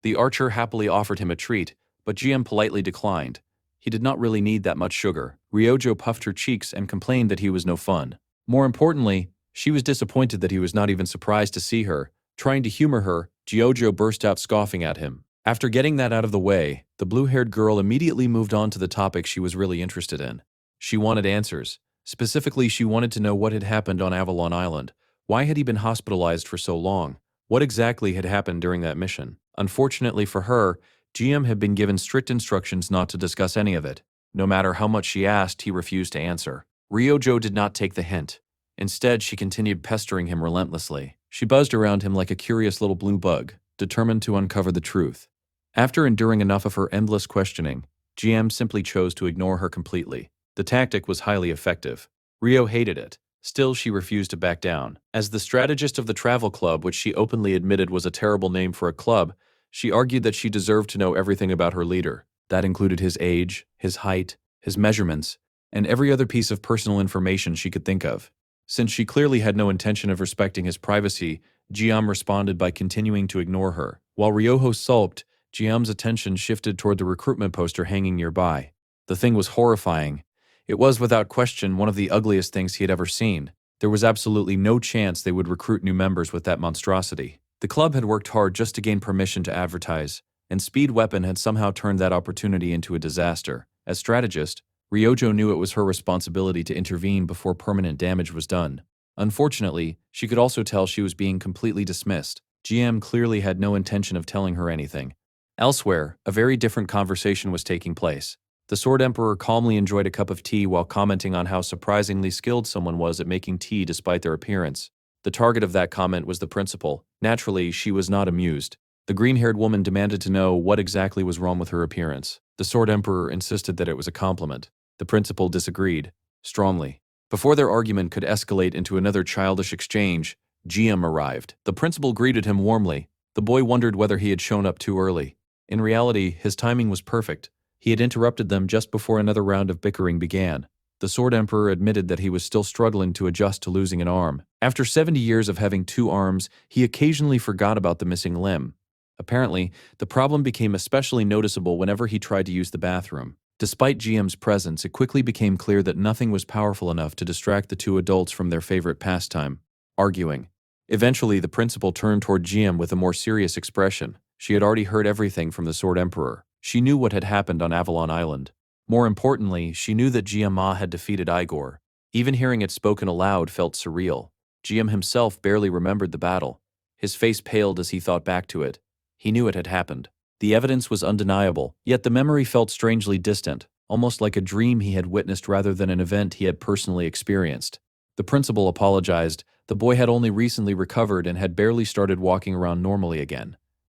The archer happily offered him a treat, but Jian politely declined. He did not really need that much sugar. Ryojo puffed her cheeks and complained that he was no fun. More importantly, she was disappointed that he was not even surprised to see her. Trying to humor her, Giojo burst out scoffing at him. After getting that out of the way, the blue-haired girl immediately moved on to the topic she was really interested in. She wanted answers. Specifically, she wanted to know what had happened on Avalon Island. Why had he been hospitalized for so long? What exactly had happened during that mission? Unfortunately for her, GM had been given strict instructions not to discuss any of it. No matter how much she asked, he refused to answer. Ryojo did not take the hint. Instead, she continued pestering him relentlessly. She buzzed around him like a curious little blue bug, determined to uncover the truth. After enduring enough of her endless questioning, GM simply chose to ignore her completely. The tactic was highly effective. Ryo hated it. Still, she refused to back down. As the strategist of the travel club, which she openly admitted was a terrible name for a club, she argued that she deserved to know everything about her leader. That included his age, his height, his measurements, and every other piece of personal information she could think of. Since she clearly had no intention of respecting his privacy, Jiam responded by continuing to ignore her. While Ryoho sulked, Jiam's attention shifted toward the recruitment poster hanging nearby. The thing was horrifying. It was without question one of the ugliest things he had ever seen. There was absolutely no chance they would recruit new members with that monstrosity. The club had worked hard just to gain permission to advertise, and Speed Weapon had somehow turned that opportunity into a disaster. As strategist, Ryojo knew it was her responsibility to intervene before permanent damage was done. Unfortunately, she could also tell she was being completely dismissed. GM clearly had no intention of telling her anything. Elsewhere, a very different conversation was taking place. The Sword Emperor calmly enjoyed a cup of tea while commenting on how surprisingly skilled someone was at making tea despite their appearance. The target of that comment was the principal. Naturally, she was not amused. The green-haired woman demanded to know what exactly was wrong with her appearance. The Sword Emperor insisted that it was a compliment. The principal disagreed, strongly. Before their argument could escalate into another childish exchange, GM arrived. The principal greeted him warmly. The boy wondered whether he had shown up too early. In reality, his timing was perfect. He had interrupted them just before another round of bickering began. The Sword Emperor admitted that he was still struggling to adjust to losing an arm. After 70 years of having 2 arms, he occasionally forgot about the missing limb. Apparently, the problem became especially noticeable whenever he tried to use the bathroom. Despite GM's presence, it quickly became clear that nothing was powerful enough to distract the 2 adults from their favorite pastime, arguing. Eventually, the principal turned toward GM with a more serious expression. She had already heard everything from the Sword Emperor. She knew what had happened on Avalon Island. More importantly, she knew that GM Ma had defeated Igor. Even hearing it spoken aloud felt surreal. GM himself barely remembered the battle. His face paled as he thought back to it. He knew it had happened. The evidence was undeniable, yet the memory felt strangely distant, almost like a dream he had witnessed rather than an event he had personally experienced. The principal apologized. The boy had only recently recovered and had barely started walking around normally again.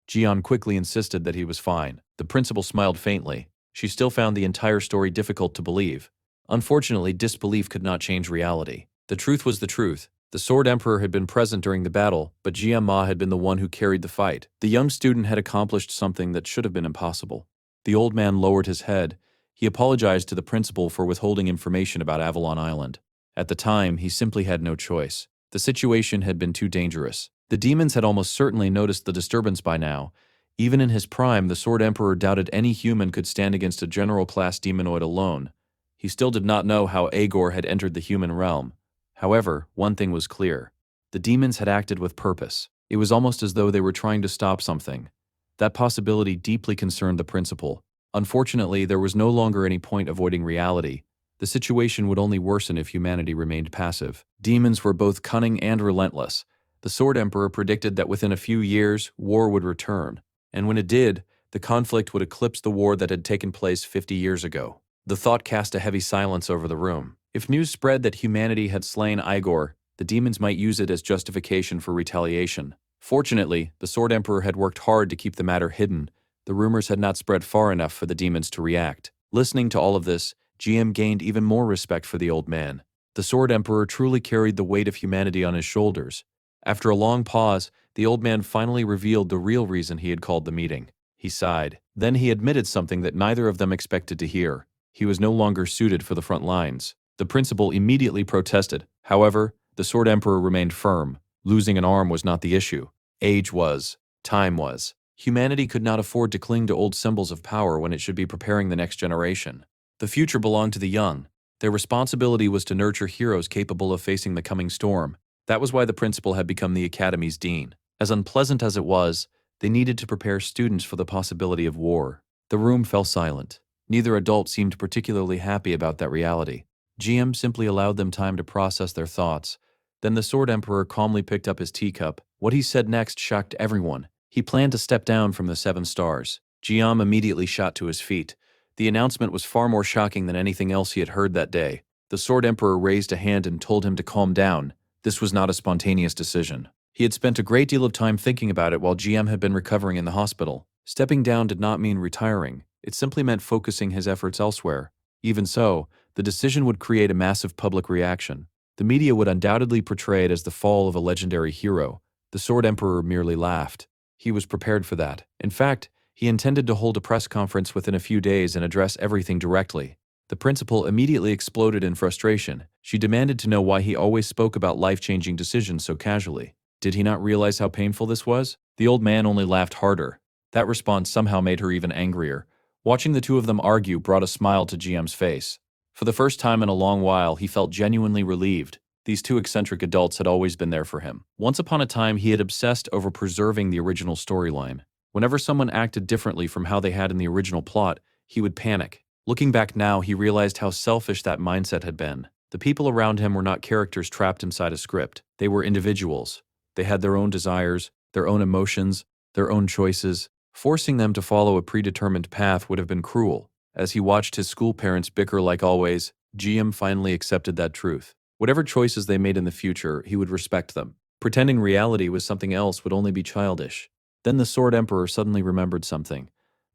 Jian quickly insisted that he was fine. The principal smiled faintly. She still found the entire story difficult to believe. Unfortunately, disbelief could not change reality. The truth was the truth. The Sword Emperor had been present during the battle, but Jian Ma had been the one who carried the fight. The young student had accomplished something that should have been impossible. The old man lowered his head. He apologized to the principal for withholding information about Avalon Island. At the time, he simply had no choice. The situation had been too dangerous. The demons had almost certainly noticed the disturbance by now. Even in his prime, the Sword Emperor doubted any human could stand against a general-class demonoid alone. He still did not know how Agor had entered the human realm. However, one thing was clear. The demons had acted with purpose. It was almost as though they were trying to stop something. That possibility deeply concerned the principal. Unfortunately, there was no longer any point avoiding reality. The situation would only worsen if humanity remained passive. Demons were both cunning and relentless. The Sword Emperor predicted that within a few years, war would return. And when it did, the conflict would eclipse the war that had taken place 50 years ago. The thought cast a heavy silence over the room. If news spread that humanity had slain Igor, the demons might use it as justification for retaliation. Fortunately, the Sword Emperor had worked hard to keep the matter hidden. The rumors had not spread far enough for the demons to react. Listening to all of this, GM gained even more respect for the old man. The Sword Emperor truly carried the weight of humanity on his shoulders. After a long pause, the old man finally revealed the real reason he had called the meeting. He sighed. Then he admitted something that neither of them expected to hear. He was no longer suited for the front lines. The principal immediately protested. However, the Sword Emperor remained firm. Losing an arm was not the issue. Age was. Time was. Humanity could not afford to cling to old symbols of power when it should be preparing the next generation. The future belonged to the young. Their responsibility was to nurture heroes capable of facing the coming storm. That was why the principal had become the academy's dean. As unpleasant as it was, they needed to prepare students for the possibility of war. The room fell silent. Neither adult seemed particularly happy about that reality. GM simply allowed them time to process their thoughts. Then the Sword Emperor calmly picked up his teacup. What he said next shocked everyone. He planned to step down from the 7 stars. GM immediately shot to his feet. The announcement was far more shocking than anything else he had heard that day. The Sword Emperor raised a hand and told him to calm down. This was not a spontaneous decision. He had spent a great deal of time thinking about it while GM had been recovering in the hospital. Stepping down did not mean retiring. It simply meant focusing his efforts elsewhere. Even so, the decision would create a massive public reaction. The media would undoubtedly portray it as the fall of a legendary hero. The Sword Emperor merely laughed. He was prepared for that. In fact, he intended to hold a press conference within a few days and address everything directly. The principal immediately exploded in frustration. She demanded to know why he always spoke about life-changing decisions so casually. Did he not realize how painful this was? The old man only laughed harder. That response somehow made her even angrier. Watching the two of them argue brought a smile to GM's face. For the first time in a long while, he felt genuinely relieved. These two eccentric adults had always been there for him. Once upon a time, he had obsessed over preserving the original storyline. Whenever someone acted differently from how they had in the original plot, he would panic. Looking back now, he realized how selfish that mindset had been. The people around him were not characters trapped inside a script. They were individuals. They had their own desires, their own emotions, their own choices. Forcing them to follow a predetermined path would have been cruel. As he watched his school parents bicker like always, GM finally accepted that truth. Whatever choices they made in the future, he would respect them. Pretending reality was something else would only be childish. Then the Sword Emperor suddenly remembered something.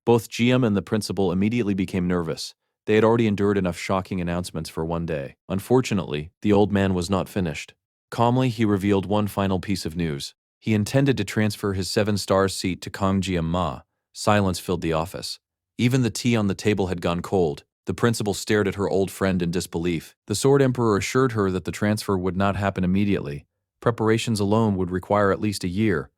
Both GM and the principal immediately became nervous. They had already endured enough shocking announcements for one day. Unfortunately, the old man was not finished. Calmly, he revealed one final piece of news. He intended to transfer his 7-star seat to Kangjiam Ma. Silence filled the office. Even the tea on the table had gone cold. The principal stared at her old friend in disbelief. The Sword Emperor assured her that the transfer would not happen immediately. Preparations alone would require at least a year.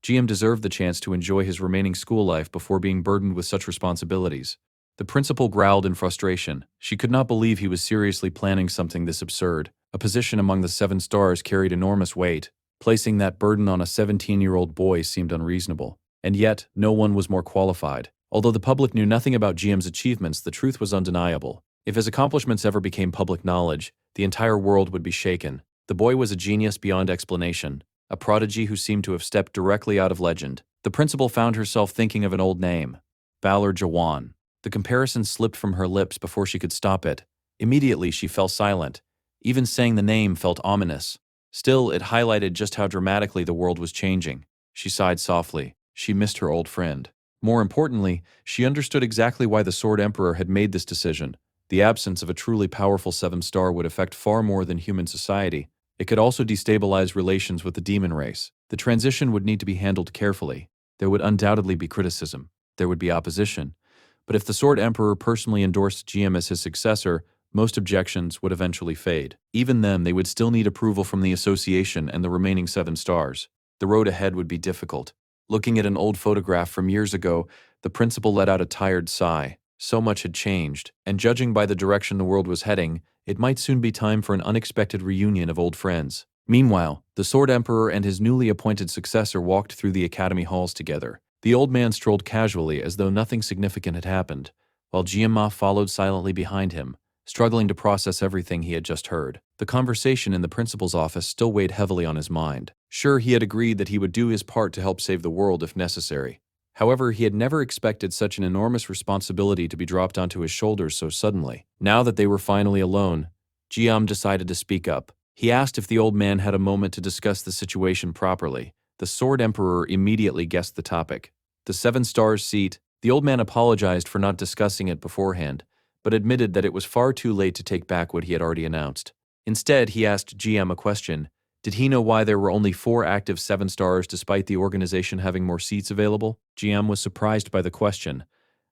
GM deserved the chance to enjoy his remaining school life before being burdened with such responsibilities. The principal growled in frustration. She could not believe he was seriously planning something this absurd. A position among the 7 stars carried enormous weight. Placing that burden on a 17-year-old boy seemed unreasonable. And yet, no one was more qualified. Although the public knew nothing about GM's achievements, the truth was undeniable. If his accomplishments ever became public knowledge, the entire world would be shaken. The boy was a genius beyond explanation, a prodigy who seemed to have stepped directly out of legend. The principal found herself thinking of an old name, Valor Jawan. The comparison slipped from her lips before she could stop it. Immediately, she fell silent. Even saying the name felt ominous. Still, it highlighted just how dramatically the world was changing. She sighed softly. She missed her old friend. More importantly, she understood exactly why the Sword Emperor had made this decision. The absence of a truly powerful 7-star would affect far more than human society. It could also destabilize relations with the demon race. The transition would need to be handled carefully. There would undoubtedly be criticism. There would be opposition. But if the Sword Emperor personally endorsed GM as his successor, most objections would eventually fade. Even then, they would still need approval from the association and the remaining 7 stars. The road ahead would be difficult. Looking at an old photograph from years ago, the principal let out a tired sigh. So much had changed, and judging by the direction the world was heading, it might soon be time for an unexpected reunion of old friends. Meanwhile, the Sword Emperor and his newly appointed successor walked through the academy halls together. The old man strolled casually as though nothing significant had happened, while Jianma followed silently behind him, struggling to process everything he had just heard. The conversation in the principal's office still weighed heavily on his mind. Sure, he had agreed that he would do his part to help save the world if necessary. However, he had never expected such an enormous responsibility to be dropped onto his shoulders so suddenly. Now that they were finally alone, Jiam decided to speak up. He asked if the old man had a moment to discuss the situation properly. The Sword Emperor immediately guessed the topic. The 7 stars seat. The old man apologized for not discussing it beforehand, but admitted that it was far too late to take back what he had already announced. Instead, he asked GM a question. Did he know why there were only 4 active 7 stars despite the organization having more seats available? GM was surprised by the question.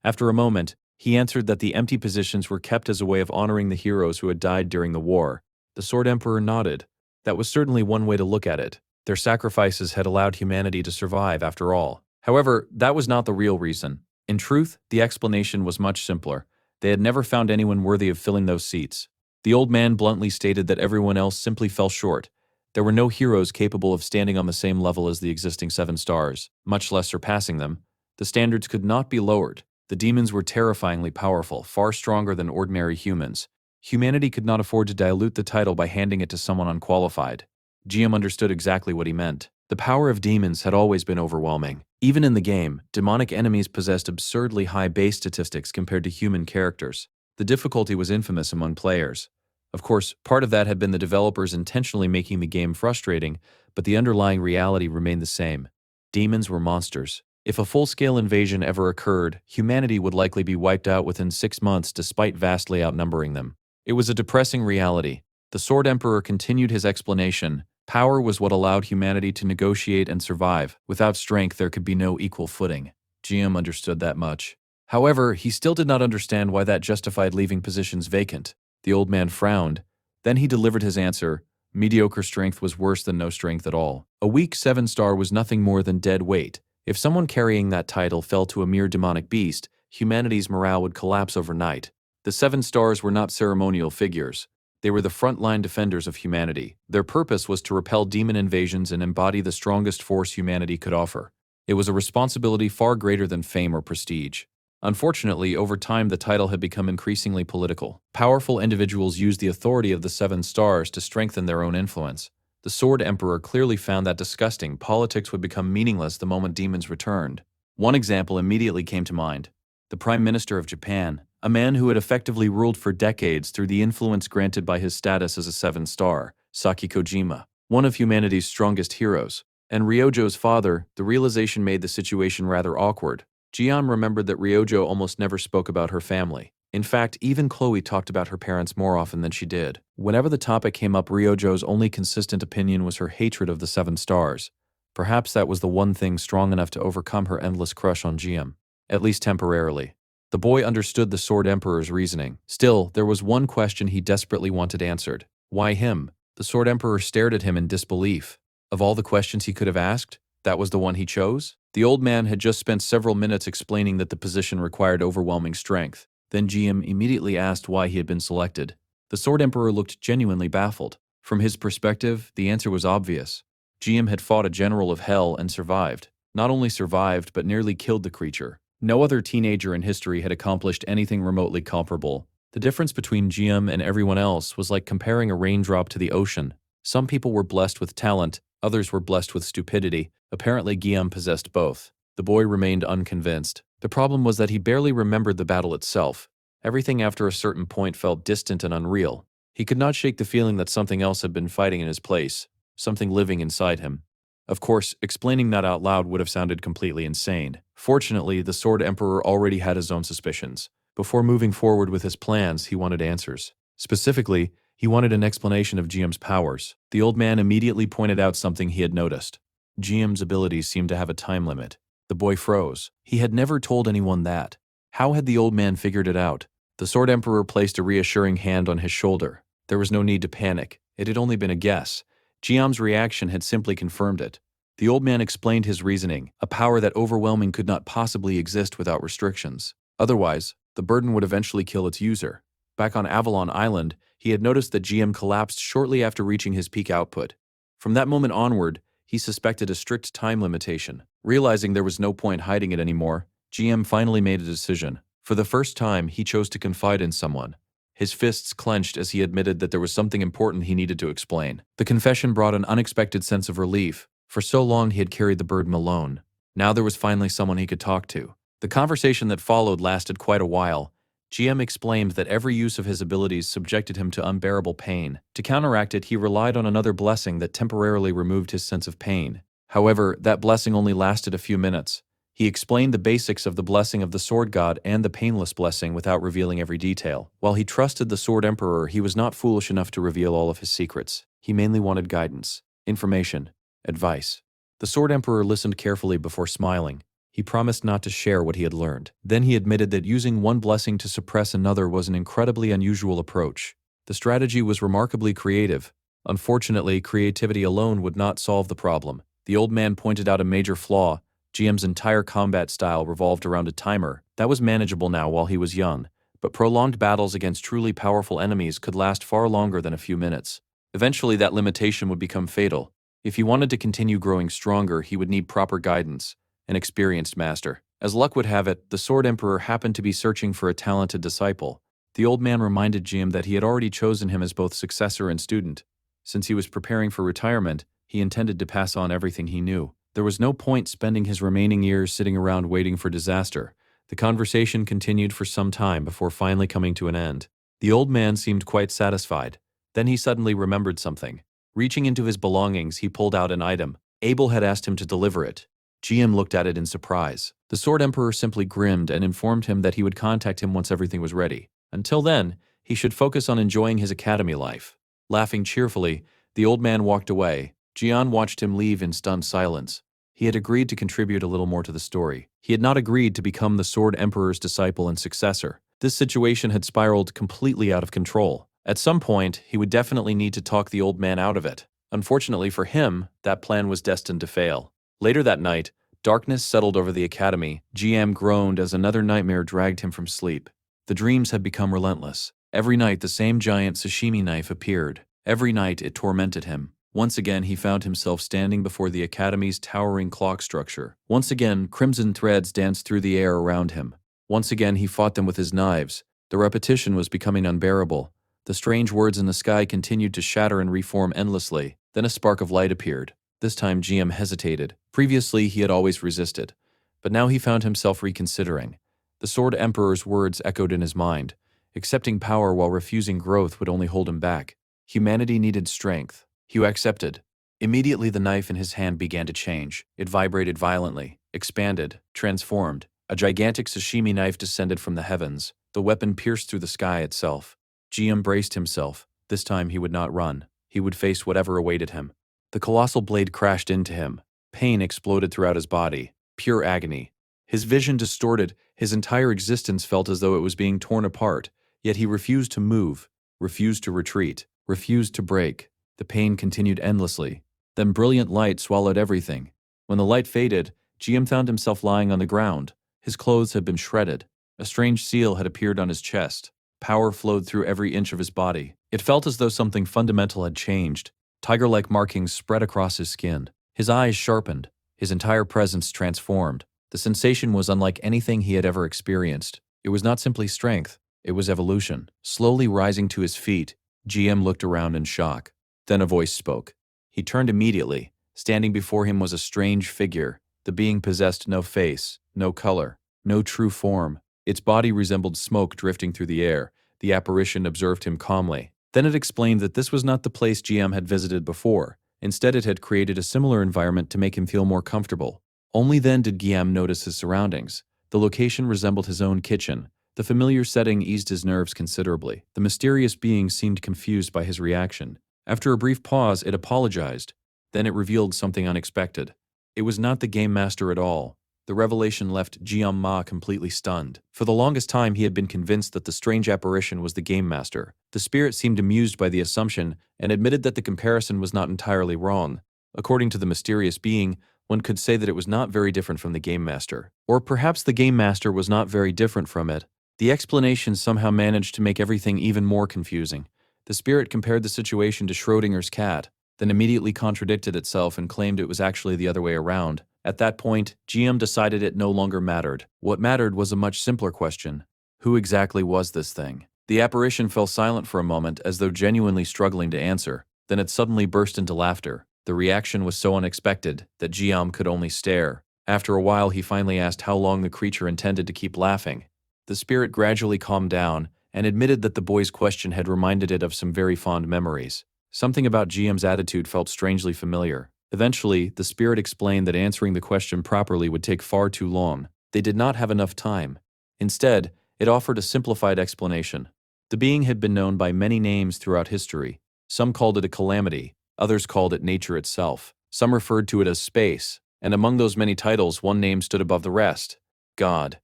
After a moment, he answered that the empty positions were kept as a way of honoring the heroes who had died during the war. The Sword Emperor nodded. That was certainly one way to look at it. Their sacrifices had allowed humanity to survive after all. However, that was not the real reason. In truth, the explanation was much simpler. They had never found anyone worthy of filling those seats. The old man bluntly stated that everyone else simply fell short. There were no heroes capable of standing on the same level as the existing 7 stars, much less surpassing them. The standards could not be lowered. The demons were terrifyingly powerful, far stronger than ordinary humans. Humanity could not afford to dilute the title by handing it to someone unqualified. GM understood exactly what he meant. The power of demons had always been overwhelming. Even in the game, demonic enemies possessed absurdly high base statistics compared to human characters. The difficulty was infamous among players. Of course, part of that had been the developers intentionally making the game frustrating, but the underlying reality remained the same. Demons were monsters. If a full-scale invasion ever occurred, humanity would likely be wiped out within 6 months despite vastly outnumbering them. It was a depressing reality. The Sword Emperor continued his explanation. Power was what allowed humanity to negotiate and survive. Without strength, there could be no equal footing. GM understood that much. However, he still did not understand why that justified leaving positions vacant. The old man frowned. Then he delivered his answer. Mediocre strength was worse than no strength at all. A weak 7-star was nothing more than dead weight. If someone carrying that title fell to a mere demonic beast, humanity's morale would collapse overnight. The 7 stars were not ceremonial figures. They were the frontline defenders of humanity. Their purpose was to repel demon invasions and embody the strongest force humanity could offer. It was a responsibility far greater than fame or prestige. Unfortunately, over time the title had become increasingly political. Powerful individuals used the authority of the 7 stars to strengthen their own influence. The Sword Emperor clearly found that disgusting. Politics would become meaningless the moment demons returned. One example immediately came to mind. The Prime Minister of Japan, a man who had effectively ruled for decades through the influence granted by his status as a 7-star, Saki Kojima, one of humanity's strongest heroes. And Ryojo's father, the realization made the situation rather awkward. Jian remembered that Ryojo almost never spoke about her family. In fact, even Chloe talked about her parents more often than she did. Whenever the topic came up, Ryojo's only consistent opinion was her hatred of the 7 stars. Perhaps that was the one thing strong enough to overcome her endless crush on Jian, at least temporarily. The boy understood the Sword Emperor's reasoning. Still, there was one question he desperately wanted answered. Why him? The Sword Emperor stared at him in disbelief. Of all the questions he could have asked, that was the one he chose? The old man had just spent several minutes explaining that the position required overwhelming strength. Then GM immediately asked why he had been selected. The Sword Emperor looked genuinely baffled. From his perspective, the answer was obvious. GM had fought a general of hell and survived. Not only survived, but nearly killed the creature. No other teenager in history had accomplished anything remotely comparable. The difference between GM and everyone else was like comparing a raindrop to the ocean. Some people were blessed with talent, others were blessed with stupidity. Apparently, Guillaume possessed both. The boy remained unconvinced. The problem was that he barely remembered the battle itself. Everything after a certain point felt distant and unreal. He could not shake the feeling that something else had been fighting in his place, something living inside him. Of course, explaining that out loud would have sounded completely insane. Fortunately, the Sword Emperor already had his own suspicions. Before moving forward with his plans, he wanted answers. Specifically, he wanted an explanation of GM's powers. The old man immediately pointed out something he had noticed. GM's abilities seemed to have a time limit. The boy froze. He had never told anyone that. How had the old man figured it out? The Sword Emperor placed a reassuring hand on his shoulder. There was no need to panic. It had only been a guess. Jiam's reaction had simply confirmed it. The old man explained his reasoning, a power that overwhelming could not possibly exist without restrictions. Otherwise, the burden would eventually kill its user. Back on Avalon Island, he had noticed that GM collapsed shortly after reaching his peak output. From that moment onward, he suspected a strict time limitation. Realizing there was no point hiding it anymore, GM finally made a decision. For the first time, he chose to confide in someone. His fists clenched as he admitted that there was something important he needed to explain. The confession brought an unexpected sense of relief. For so long, he had carried the burden alone. Now there was finally someone he could talk to. The conversation that followed lasted quite a while. GM explained that every use of his abilities subjected him to unbearable pain. To counteract it, he relied on another blessing that temporarily removed his sense of pain. However, that blessing only lasted a few minutes. He explained the basics of the blessing of the Sword God and the painless blessing without revealing every detail. While he trusted the Sword Emperor, he was not foolish enough to reveal all of his secrets. He mainly wanted guidance, information, advice. The Sword Emperor listened carefully before smiling. He promised not to share what he had learned. Then he admitted that using one blessing to suppress another was an incredibly unusual approach. The strategy was remarkably creative. Unfortunately, creativity alone would not solve the problem. The old man pointed out a major flaw. GM's entire combat style revolved around a timer. That was manageable now while he was young, but prolonged battles against truly powerful enemies could last far longer than a few minutes. Eventually, that limitation would become fatal. If he wanted to continue growing stronger, he would need proper guidance, an experienced master. As luck would have it, the Sword Emperor happened to be searching for a talented disciple. The old man reminded GM that he had already chosen him as both successor and student. Since he was preparing for retirement, he intended to pass on everything he knew. There was no point spending his remaining years sitting around waiting for disaster. The conversation continued for some time before finally coming to an end. The old man seemed quite satisfied. Then he suddenly remembered something. Reaching into his belongings, he pulled out an item. Abel had asked him to deliver it. GM looked at it in surprise. The Sword Emperor simply grinned and informed him that he would contact him once everything was ready. Until then, he should focus on enjoying his academy life. Laughing cheerfully, the old man walked away. Jian watched him leave in stunned silence. He had agreed to contribute a little more to the story. He had not agreed to become the Sword Emperor's disciple and successor. This situation had spiraled completely out of control. At some point, he would definitely need to talk the old man out of it. Unfortunately for him, that plan was destined to fail. Later that night, darkness settled over the academy. GM groaned as another nightmare dragged him from sleep. The dreams had become relentless. Every night the same giant sashimi knife appeared. Every night it tormented him. Once again he found himself standing before the academy's towering clock structure. Once again crimson threads danced through the air around him. Once again he fought them with his knives. The repetition was becoming unbearable. The strange words in the sky continued to shatter and reform endlessly. Then a spark of light appeared. This time GM hesitated. Previously he had always resisted, but now he found himself reconsidering. The Sword Emperor's words echoed in his mind. Accepting power while refusing growth would only hold him back. Humanity needed strength. Hugh accepted. Immediately the knife in his hand began to change. It vibrated violently, expanded, transformed. A gigantic sashimi knife descended from the heavens. The weapon pierced through the sky itself. GM braced himself. This time he would not run. He would face whatever awaited him. The colossal blade crashed into him. Pain exploded throughout his body. Pure agony. His vision distorted. His entire existence felt as though it was being torn apart. Yet he refused to move, refused to retreat, refused to break. The pain continued endlessly. Then brilliant light swallowed everything. When the light faded, GM found himself lying on the ground. His clothes had been shredded. A strange seal had appeared on his chest. Power flowed through every inch of his body. It felt as though something fundamental had changed. Tiger-like markings spread across his skin. His eyes sharpened. His entire presence transformed. The sensation was unlike anything he had ever experienced. It was not simply strength. It was evolution. Slowly rising to his feet, GM looked around in shock. Then a voice spoke. He turned immediately. Standing before him was a strange figure. The being possessed no face, no color, no true form. Its body resembled smoke drifting through the air. The apparition observed him calmly. Then it explained that this was not the place GM had visited before. Instead, it had created a similar environment to make him feel more comfortable. Only then did GM notice his surroundings. The location resembled his own kitchen. The familiar setting eased his nerves considerably. The mysterious being seemed confused by his reaction. After a brief pause, it apologized. Then it revealed something unexpected. It was not the Game Master at all. The revelation left Jiam Ma completely stunned. For the longest time, he had been convinced that the strange apparition was the Game Master. The spirit seemed amused by the assumption and admitted that the comparison was not entirely wrong. According to the mysterious being, one could say that it was not very different from the Game Master. Or perhaps the Game Master was not very different from it. The explanation somehow managed to make everything even more confusing. The spirit compared the situation to Schrodinger's cat, then immediately contradicted itself and claimed it was actually the other way around. At that point, GM decided it no longer mattered. What mattered was a much simpler question. Who exactly was this thing? The apparition fell silent for a moment as though genuinely struggling to answer. Then it suddenly burst into laughter. The reaction was so unexpected that GM could only stare. After a while, he finally asked how long the creature intended to keep laughing. The spirit gradually calmed down and admitted that the boy's question had reminded it of some very fond memories. Something about GM's attitude felt strangely familiar. Eventually, the spirit explained that answering the question properly would take far too long. They did not have enough time. Instead, it offered a simplified explanation. The being had been known by many names throughout history. Some called it a calamity, others called it nature itself. Some referred to it as space, and among those many titles, one name stood above the rest: God.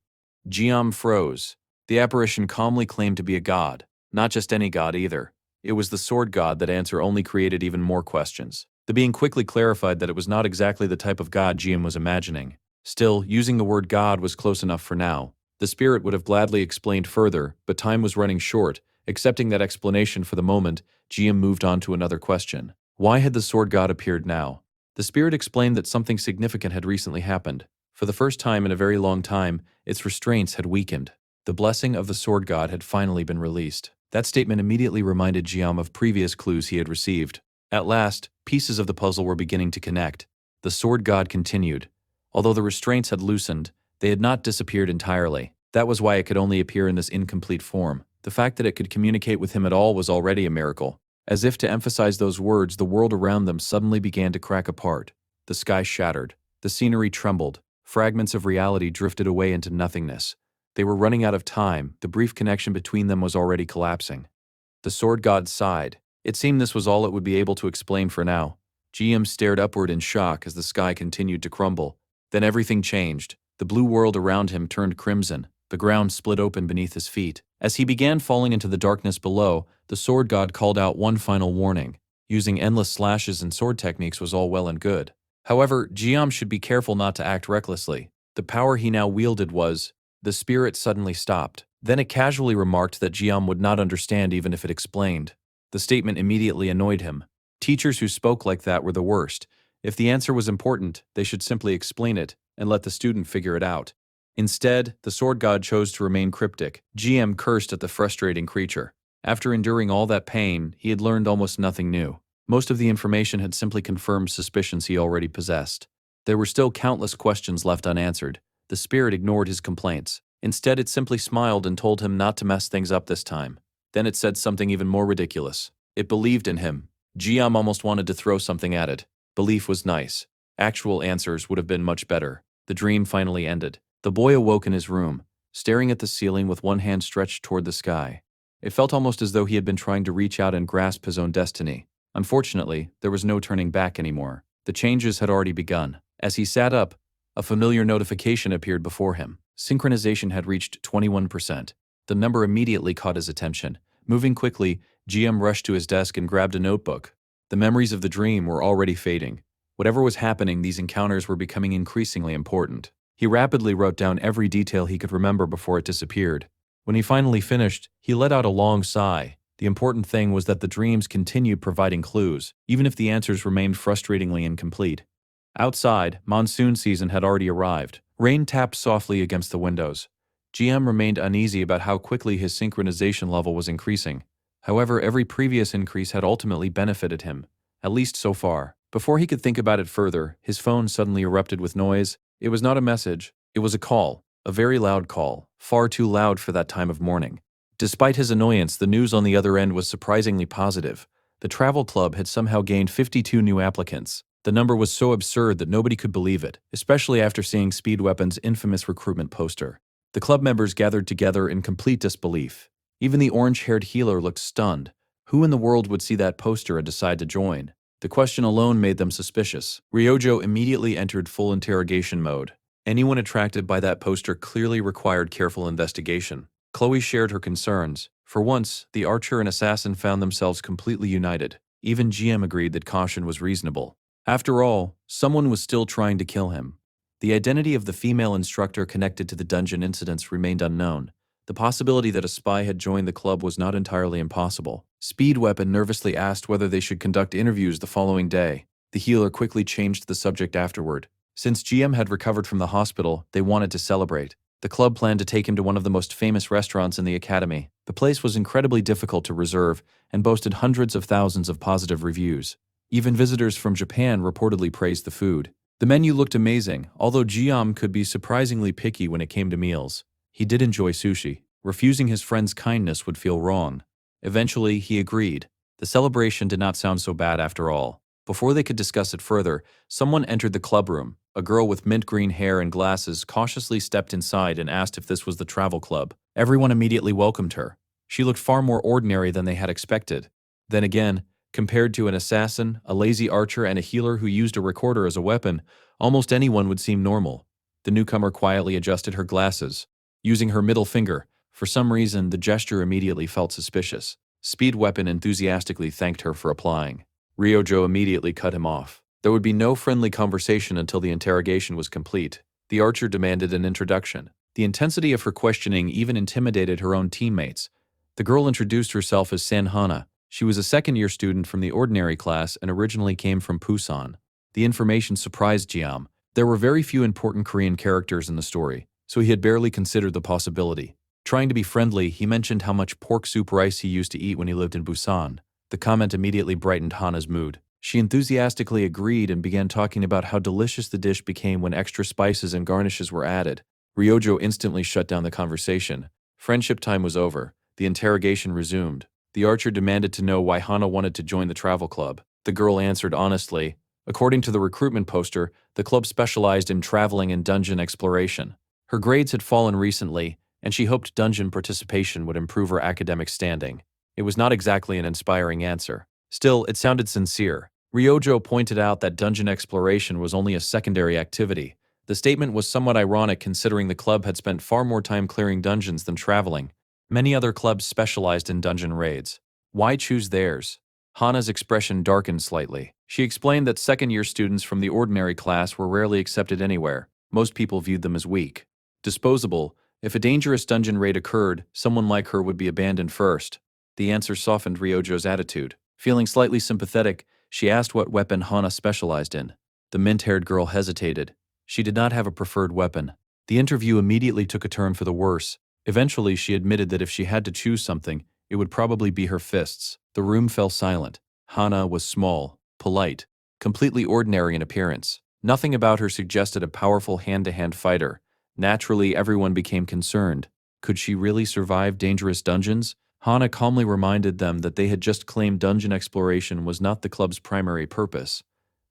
Jiam froze. The apparition calmly claimed to be a god. Not just any god either. It was the sword god. That answer only created even more questions. The being quickly clarified that it was not exactly the type of god Jiam was imagining. Still, using the word god was close enough for now. The spirit would have gladly explained further, but time was running short. Accepting that explanation for the moment, Jiam moved on to another question. Why had the sword god appeared now? The spirit explained that something significant had recently happened. For the first time in a very long time, its restraints had weakened. The blessing of the sword god had finally been released. That statement immediately reminded Jiam of previous clues he had received. At last, pieces of the puzzle were beginning to connect. The sword god continued. Although the restraints had loosened, they had not disappeared entirely. That was why it could only appear in this incomplete form. The fact that it could communicate with him at all was already a miracle. As if to emphasize those words, the world around them suddenly began to crack apart. The sky shattered. The scenery trembled. Fragments of reality drifted away into nothingness. They were running out of time. The brief connection between them was already collapsing. The sword god sighed. It seemed this was all it would be able to explain for now. GM stared upward in shock as the sky continued to crumble. Then everything changed. The blue world around him turned crimson. The ground split open beneath his feet. As he began falling into the darkness below, the sword god called out one final warning. Using endless slashes and sword techniques was all well and good. However, Jiam should be careful not to act recklessly. The power he now wielded was... The spirit suddenly stopped. Then it casually remarked that Jiam would not understand even if it explained. The statement immediately annoyed him. Teachers who spoke like that were the worst. If the answer was important, they should simply explain it and let the student figure it out. Instead, the sword god chose to remain cryptic. GM cursed at the frustrating creature. After enduring all that pain, he had learned almost nothing new. Most of the information had simply confirmed suspicions he already possessed. There were still countless questions left unanswered. The spirit ignored his complaints. Instead, it simply smiled and told him not to mess things up this time. Then it said something even more ridiculous. It believed in him. Jiam almost wanted to throw something at it. Belief was nice. Actual answers would have been much better. The dream finally ended. The boy awoke in his room, staring at the ceiling with one hand stretched toward the sky. It felt almost as though he had been trying to reach out and grasp his own destiny. Unfortunately, there was no turning back anymore. The changes had already begun. As he sat up, a familiar notification appeared before him. Synchronization had reached 21%. The number immediately caught his attention. Moving quickly, GM rushed to his desk and grabbed a notebook. The memories of the dream were already fading. Whatever was happening, these encounters were becoming increasingly important. He rapidly wrote down every detail he could remember before it disappeared. When he finally finished, he let out a long sigh. The important thing was that the dreams continued providing clues, even if the answers remained frustratingly incomplete. Outside, monsoon season had already arrived. Rain tapped softly against the windows. GM remained uneasy about how quickly his synchronization level was increasing. However, every previous increase had ultimately benefited him, at least so far. Before he could think about it further, his phone suddenly erupted with noise. It was not a message, it was a call, a very loud call, far too loud for that time of morning. Despite his annoyance, the news on the other end was surprisingly positive. The travel club had somehow gained 52 new applicants. The number was so absurd that nobody could believe it, especially after seeing Speed Weapon's infamous recruitment poster. The club members gathered together in complete disbelief. Even the orange-haired healer looked stunned. Who in the world would see that poster and decide to join? The question alone made them suspicious. Ryojo immediately entered full interrogation mode. Anyone attracted by that poster clearly required careful investigation. Chloe shared her concerns. For once, the archer and assassin found themselves completely united. Even GM agreed that caution was reasonable. After all, someone was still trying to kill him. The identity of the female instructor connected to the dungeon incidents remained unknown. The possibility that a spy had joined the club was not entirely impossible. Speed Weapon nervously asked whether they should conduct interviews the following day. The healer quickly changed the subject afterward. Since GM had recovered from the hospital, they wanted to celebrate. The club planned to take him to one of the most famous restaurants in the academy. The place was incredibly difficult to reserve and boasted hundreds of thousands of positive reviews. Even visitors from Japan reportedly praised the food. The menu looked amazing, although Jiam could be surprisingly picky when it came to meals. He did enjoy sushi. Refusing his friend's kindness would feel wrong. Eventually, he agreed. The celebration did not sound so bad after all. Before they could discuss it further, someone entered the clubroom. A girl with mint green hair and glasses cautiously stepped inside and asked if this was the travel club. Everyone immediately welcomed her. She looked far more ordinary than they had expected. Then again, compared to an assassin, a lazy archer, and a healer who used a recorder as a weapon, almost anyone would seem normal. The newcomer quietly adjusted her glasses. Using her middle finger, for some reason, the gesture immediately felt suspicious. Speed Weapon enthusiastically thanked her for applying. Ryojo immediately cut him off. There would be no friendly conversation until the interrogation was complete. The archer demanded an introduction. The intensity of her questioning even intimidated her own teammates. The girl introduced herself as Sanhana. She was a second-year student from the ordinary class and originally came from Busan. The information surprised Jiam. There were very few important Korean characters in the story, so he had barely considered the possibility. Trying to be friendly, he mentioned how much pork soup rice he used to eat when he lived in Busan. The comment immediately brightened Hana's mood. She enthusiastically agreed and began talking about how delicious the dish became when extra spices and garnishes were added. Ryojo instantly shut down the conversation. Friendship time was over. The interrogation resumed. The archer demanded to know why Hana wanted to join the travel club. The girl answered honestly. According to the recruitment poster, the club specialized in traveling and dungeon exploration. Her grades had fallen recently, and she hoped dungeon participation would improve her academic standing. It was not exactly an inspiring answer. Still, it sounded sincere. Ryojo pointed out that dungeon exploration was only a secondary activity. The statement was somewhat ironic considering the club had spent far more time clearing dungeons than traveling. Many other clubs specialized in dungeon raids. Why choose theirs? Hana's expression darkened slightly. She explained that second-year students from the ordinary class were rarely accepted anywhere. Most people viewed them as weak. Disposable. If a dangerous dungeon raid occurred, someone like her would be abandoned first. The answer softened Ryojo's attitude. Feeling slightly sympathetic, she asked what weapon Hana specialized in. The mint-haired girl hesitated. She did not have a preferred weapon. The interview immediately took a turn for the worse. Eventually, she admitted that if she had to choose something, it would probably be her fists. The room fell silent. Hana was small, polite, completely ordinary in appearance. Nothing about her suggested a powerful hand-to-hand fighter. Naturally, everyone became concerned. Could she really survive dangerous dungeons? Hana calmly reminded them that they had just claimed dungeon exploration was not the club's primary purpose.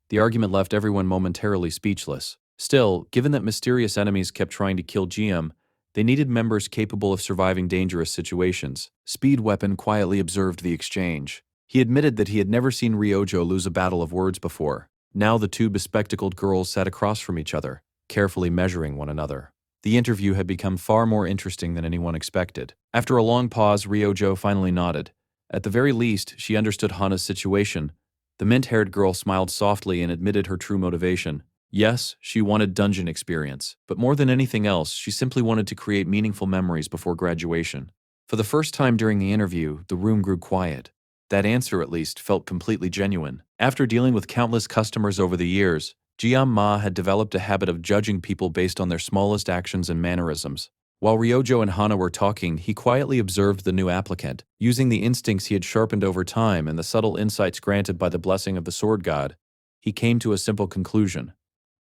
The argument left everyone momentarily speechless. Still, given that mysterious enemies kept trying to kill GM, they needed members capable of surviving dangerous situations. Speed Weapon quietly observed the exchange. He admitted that he had never seen Ryojo lose a battle of words before. Now the two bespectacled girls sat across from each other, carefully measuring one another. The interview had become far more interesting than anyone expected. After a long pause, Ryojo finally nodded. At the very least, she understood Hana's situation. The mint-haired girl smiled softly and admitted her true motivation. Yes, she wanted dungeon experience, but more than anything else, she simply wanted to create meaningful memories before graduation. For the first time during the interview, the room grew quiet. That answer, at least, felt completely genuine. After dealing with countless customers over the years, Jian Ma had developed a habit of judging people based on their smallest actions and mannerisms. While Ryojo and Hana were talking, he quietly observed the new applicant. Using the instincts he had sharpened over time and the subtle insights granted by the blessing of the sword god, he came to a simple conclusion.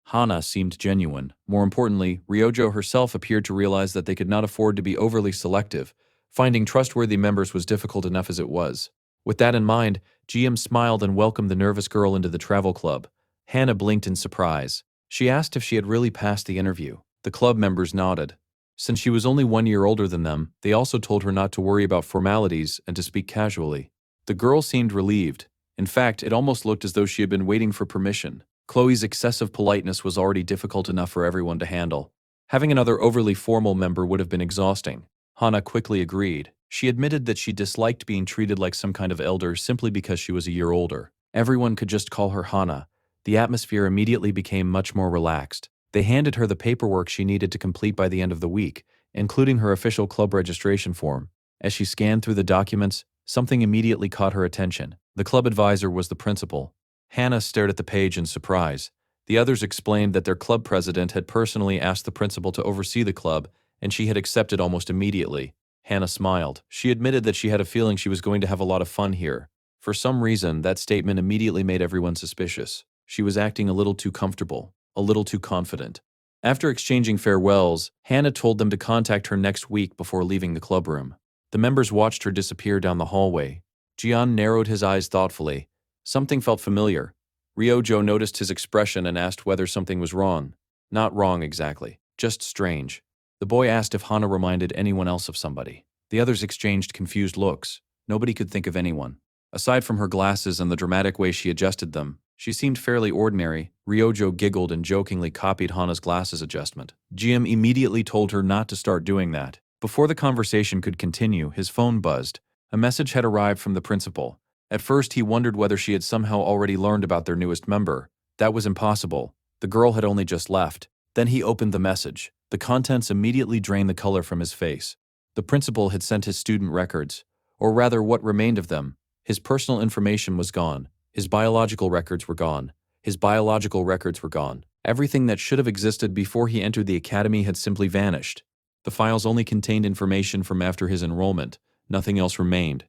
Hana seemed genuine. More importantly, Ryojo herself appeared to realize that they could not afford to be overly selective. Finding trustworthy members was difficult enough as it was. With that in mind, GM smiled and welcomed the nervous girl into the travel club. Hana blinked in surprise. She asked if she had really passed the interview. The club members nodded. Since she was only 1 year older than them, they also told her not to worry about formalities and to speak casually. The girl seemed relieved. In fact, it almost looked as though she had been waiting for permission. Chloe's excessive politeness was already difficult enough for everyone to handle. Having another overly formal member would have been exhausting. Hana quickly agreed. She admitted that she disliked being treated like some kind of elder simply because she was a year older. Everyone could just call her Hana. The atmosphere immediately became much more relaxed. They handed her the paperwork she needed to complete by the end of the week, including her official club registration form. As she scanned through the documents, something immediately caught her attention. The club advisor was the principal. Hana stared at the page in surprise. The others explained that their club president had personally asked the principal to oversee the club, and she had accepted almost immediately. Hana smiled. She admitted that she had a feeling she was going to have a lot of fun here. For some reason, that statement immediately made everyone suspicious. She was acting a little too comfortable, a little too confident. After exchanging farewells, Hana told them to contact her next week before leaving the clubroom. The members watched her disappear down the hallway. Jian narrowed his eyes thoughtfully. Something felt familiar. Ryojo noticed his expression and asked whether something was wrong. Not wrong exactly, just strange. The boy asked if Hana reminded anyone else of somebody. The others exchanged confused looks. Nobody could think of anyone. Aside from her glasses and the dramatic way she adjusted them, she seemed fairly ordinary. Ryojo giggled and jokingly copied Hana's glasses adjustment. GM immediately told her not to start doing that. Before the conversation could continue, his phone buzzed. A message had arrived from the principal. At first, he wondered whether she had somehow already learned about their newest member. That was impossible. The girl had only just left. Then he opened the message. The contents immediately drained the color from his face. The principal had sent his student records, or rather what remained of them. His personal information was gone. His biological records were gone. His biological records were gone. Everything that should have existed before he entered the academy had simply vanished. The files only contained information from after his enrollment. Nothing else remained.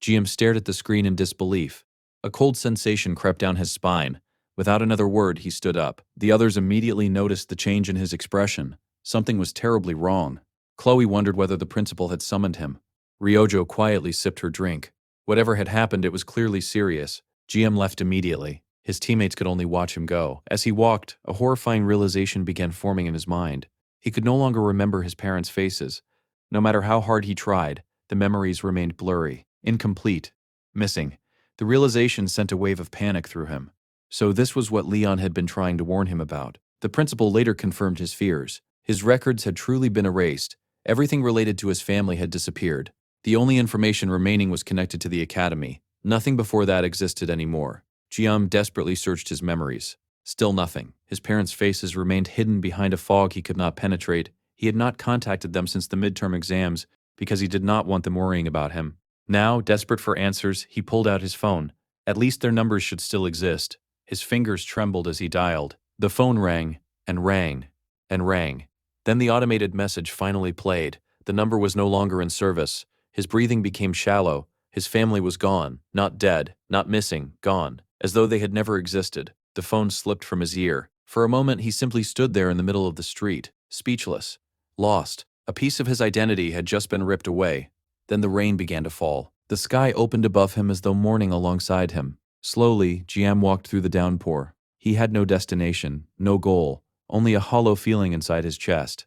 GM stared at the screen in disbelief. A cold sensation crept down his spine. Without another word, he stood up. The others immediately noticed the change in his expression. Something was terribly wrong. Chloe wondered whether the principal had summoned him. Ryojo quietly sipped her drink. Whatever had happened, it was clearly serious. GM left immediately. His teammates could only watch him go. As he walked, a horrifying realization began forming in his mind. He could no longer remember his parents' faces. No matter how hard he tried, the memories remained blurry, incomplete, missing. The realization sent a wave of panic through him. So this was what Leon had been trying to warn him about. The principal later confirmed his fears. His records had truly been erased. Everything related to his family had disappeared. The only information remaining was connected to the academy. Nothing before that existed anymore. Jiam desperately searched his memories. Still nothing. His parents' faces remained hidden behind a fog he could not penetrate. He had not contacted them since the midterm exams because he did not want them worrying about him. Now, desperate for answers, he pulled out his phone. At least their numbers should still exist. His fingers trembled as he dialed. The phone rang, and rang, and rang. Then the automated message finally played. The number was no longer in service. His breathing became shallow. His family was gone, not dead, not missing, gone, as though they had never existed. The phone slipped from his ear. For a moment, he simply stood there in the middle of the street, speechless, lost. A piece of his identity had just been ripped away. Then the rain began to fall. The sky opened above him as though mourning alongside him. Slowly, Jiam walked through the downpour. He had no destination, no goal, only a hollow feeling inside his chest.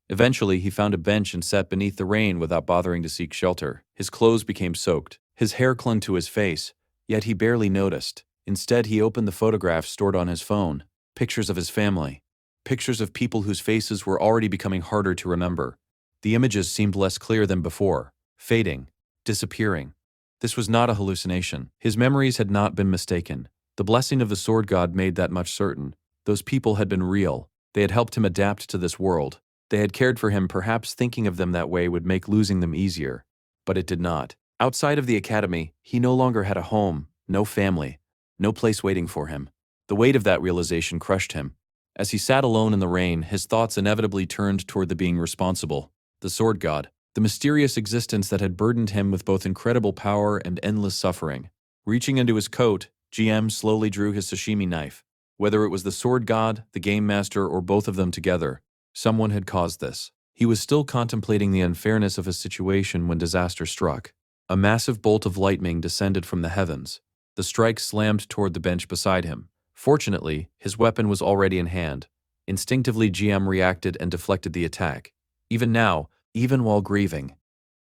Eventually, he found a bench and sat beneath the rain without bothering to seek shelter. His clothes became soaked. His hair clung to his face, yet he barely noticed. Instead, he opened the photographs stored on his phone. Pictures of his family. Pictures of people whose faces were already becoming harder to remember. The images seemed less clear than before, fading, disappearing. This was not a hallucination. His memories had not been mistaken. The blessing of the sword god made that much certain. Those people had been real. They had helped him adapt to this world. They had cared for him. Perhaps thinking of them that way would make losing them easier. But it did not. Outside of the academy, he no longer had a home, no family, no place waiting for him. The weight of that realization crushed him. As he sat alone in the rain, his thoughts inevitably turned toward the being responsible, the sword god, the mysterious existence that had burdened him with both incredible power and endless suffering. Reaching into his coat, GM slowly drew his sashimi knife. Whether it was the sword god, the game master, or both of them together, someone had caused this. He was still contemplating the unfairness of his situation when disaster struck. A massive bolt of lightning descended from the heavens. The strike slammed toward the bench beside him. Fortunately, his weapon was already in hand. Instinctively, GM reacted and deflected the attack. Even now, even while grieving,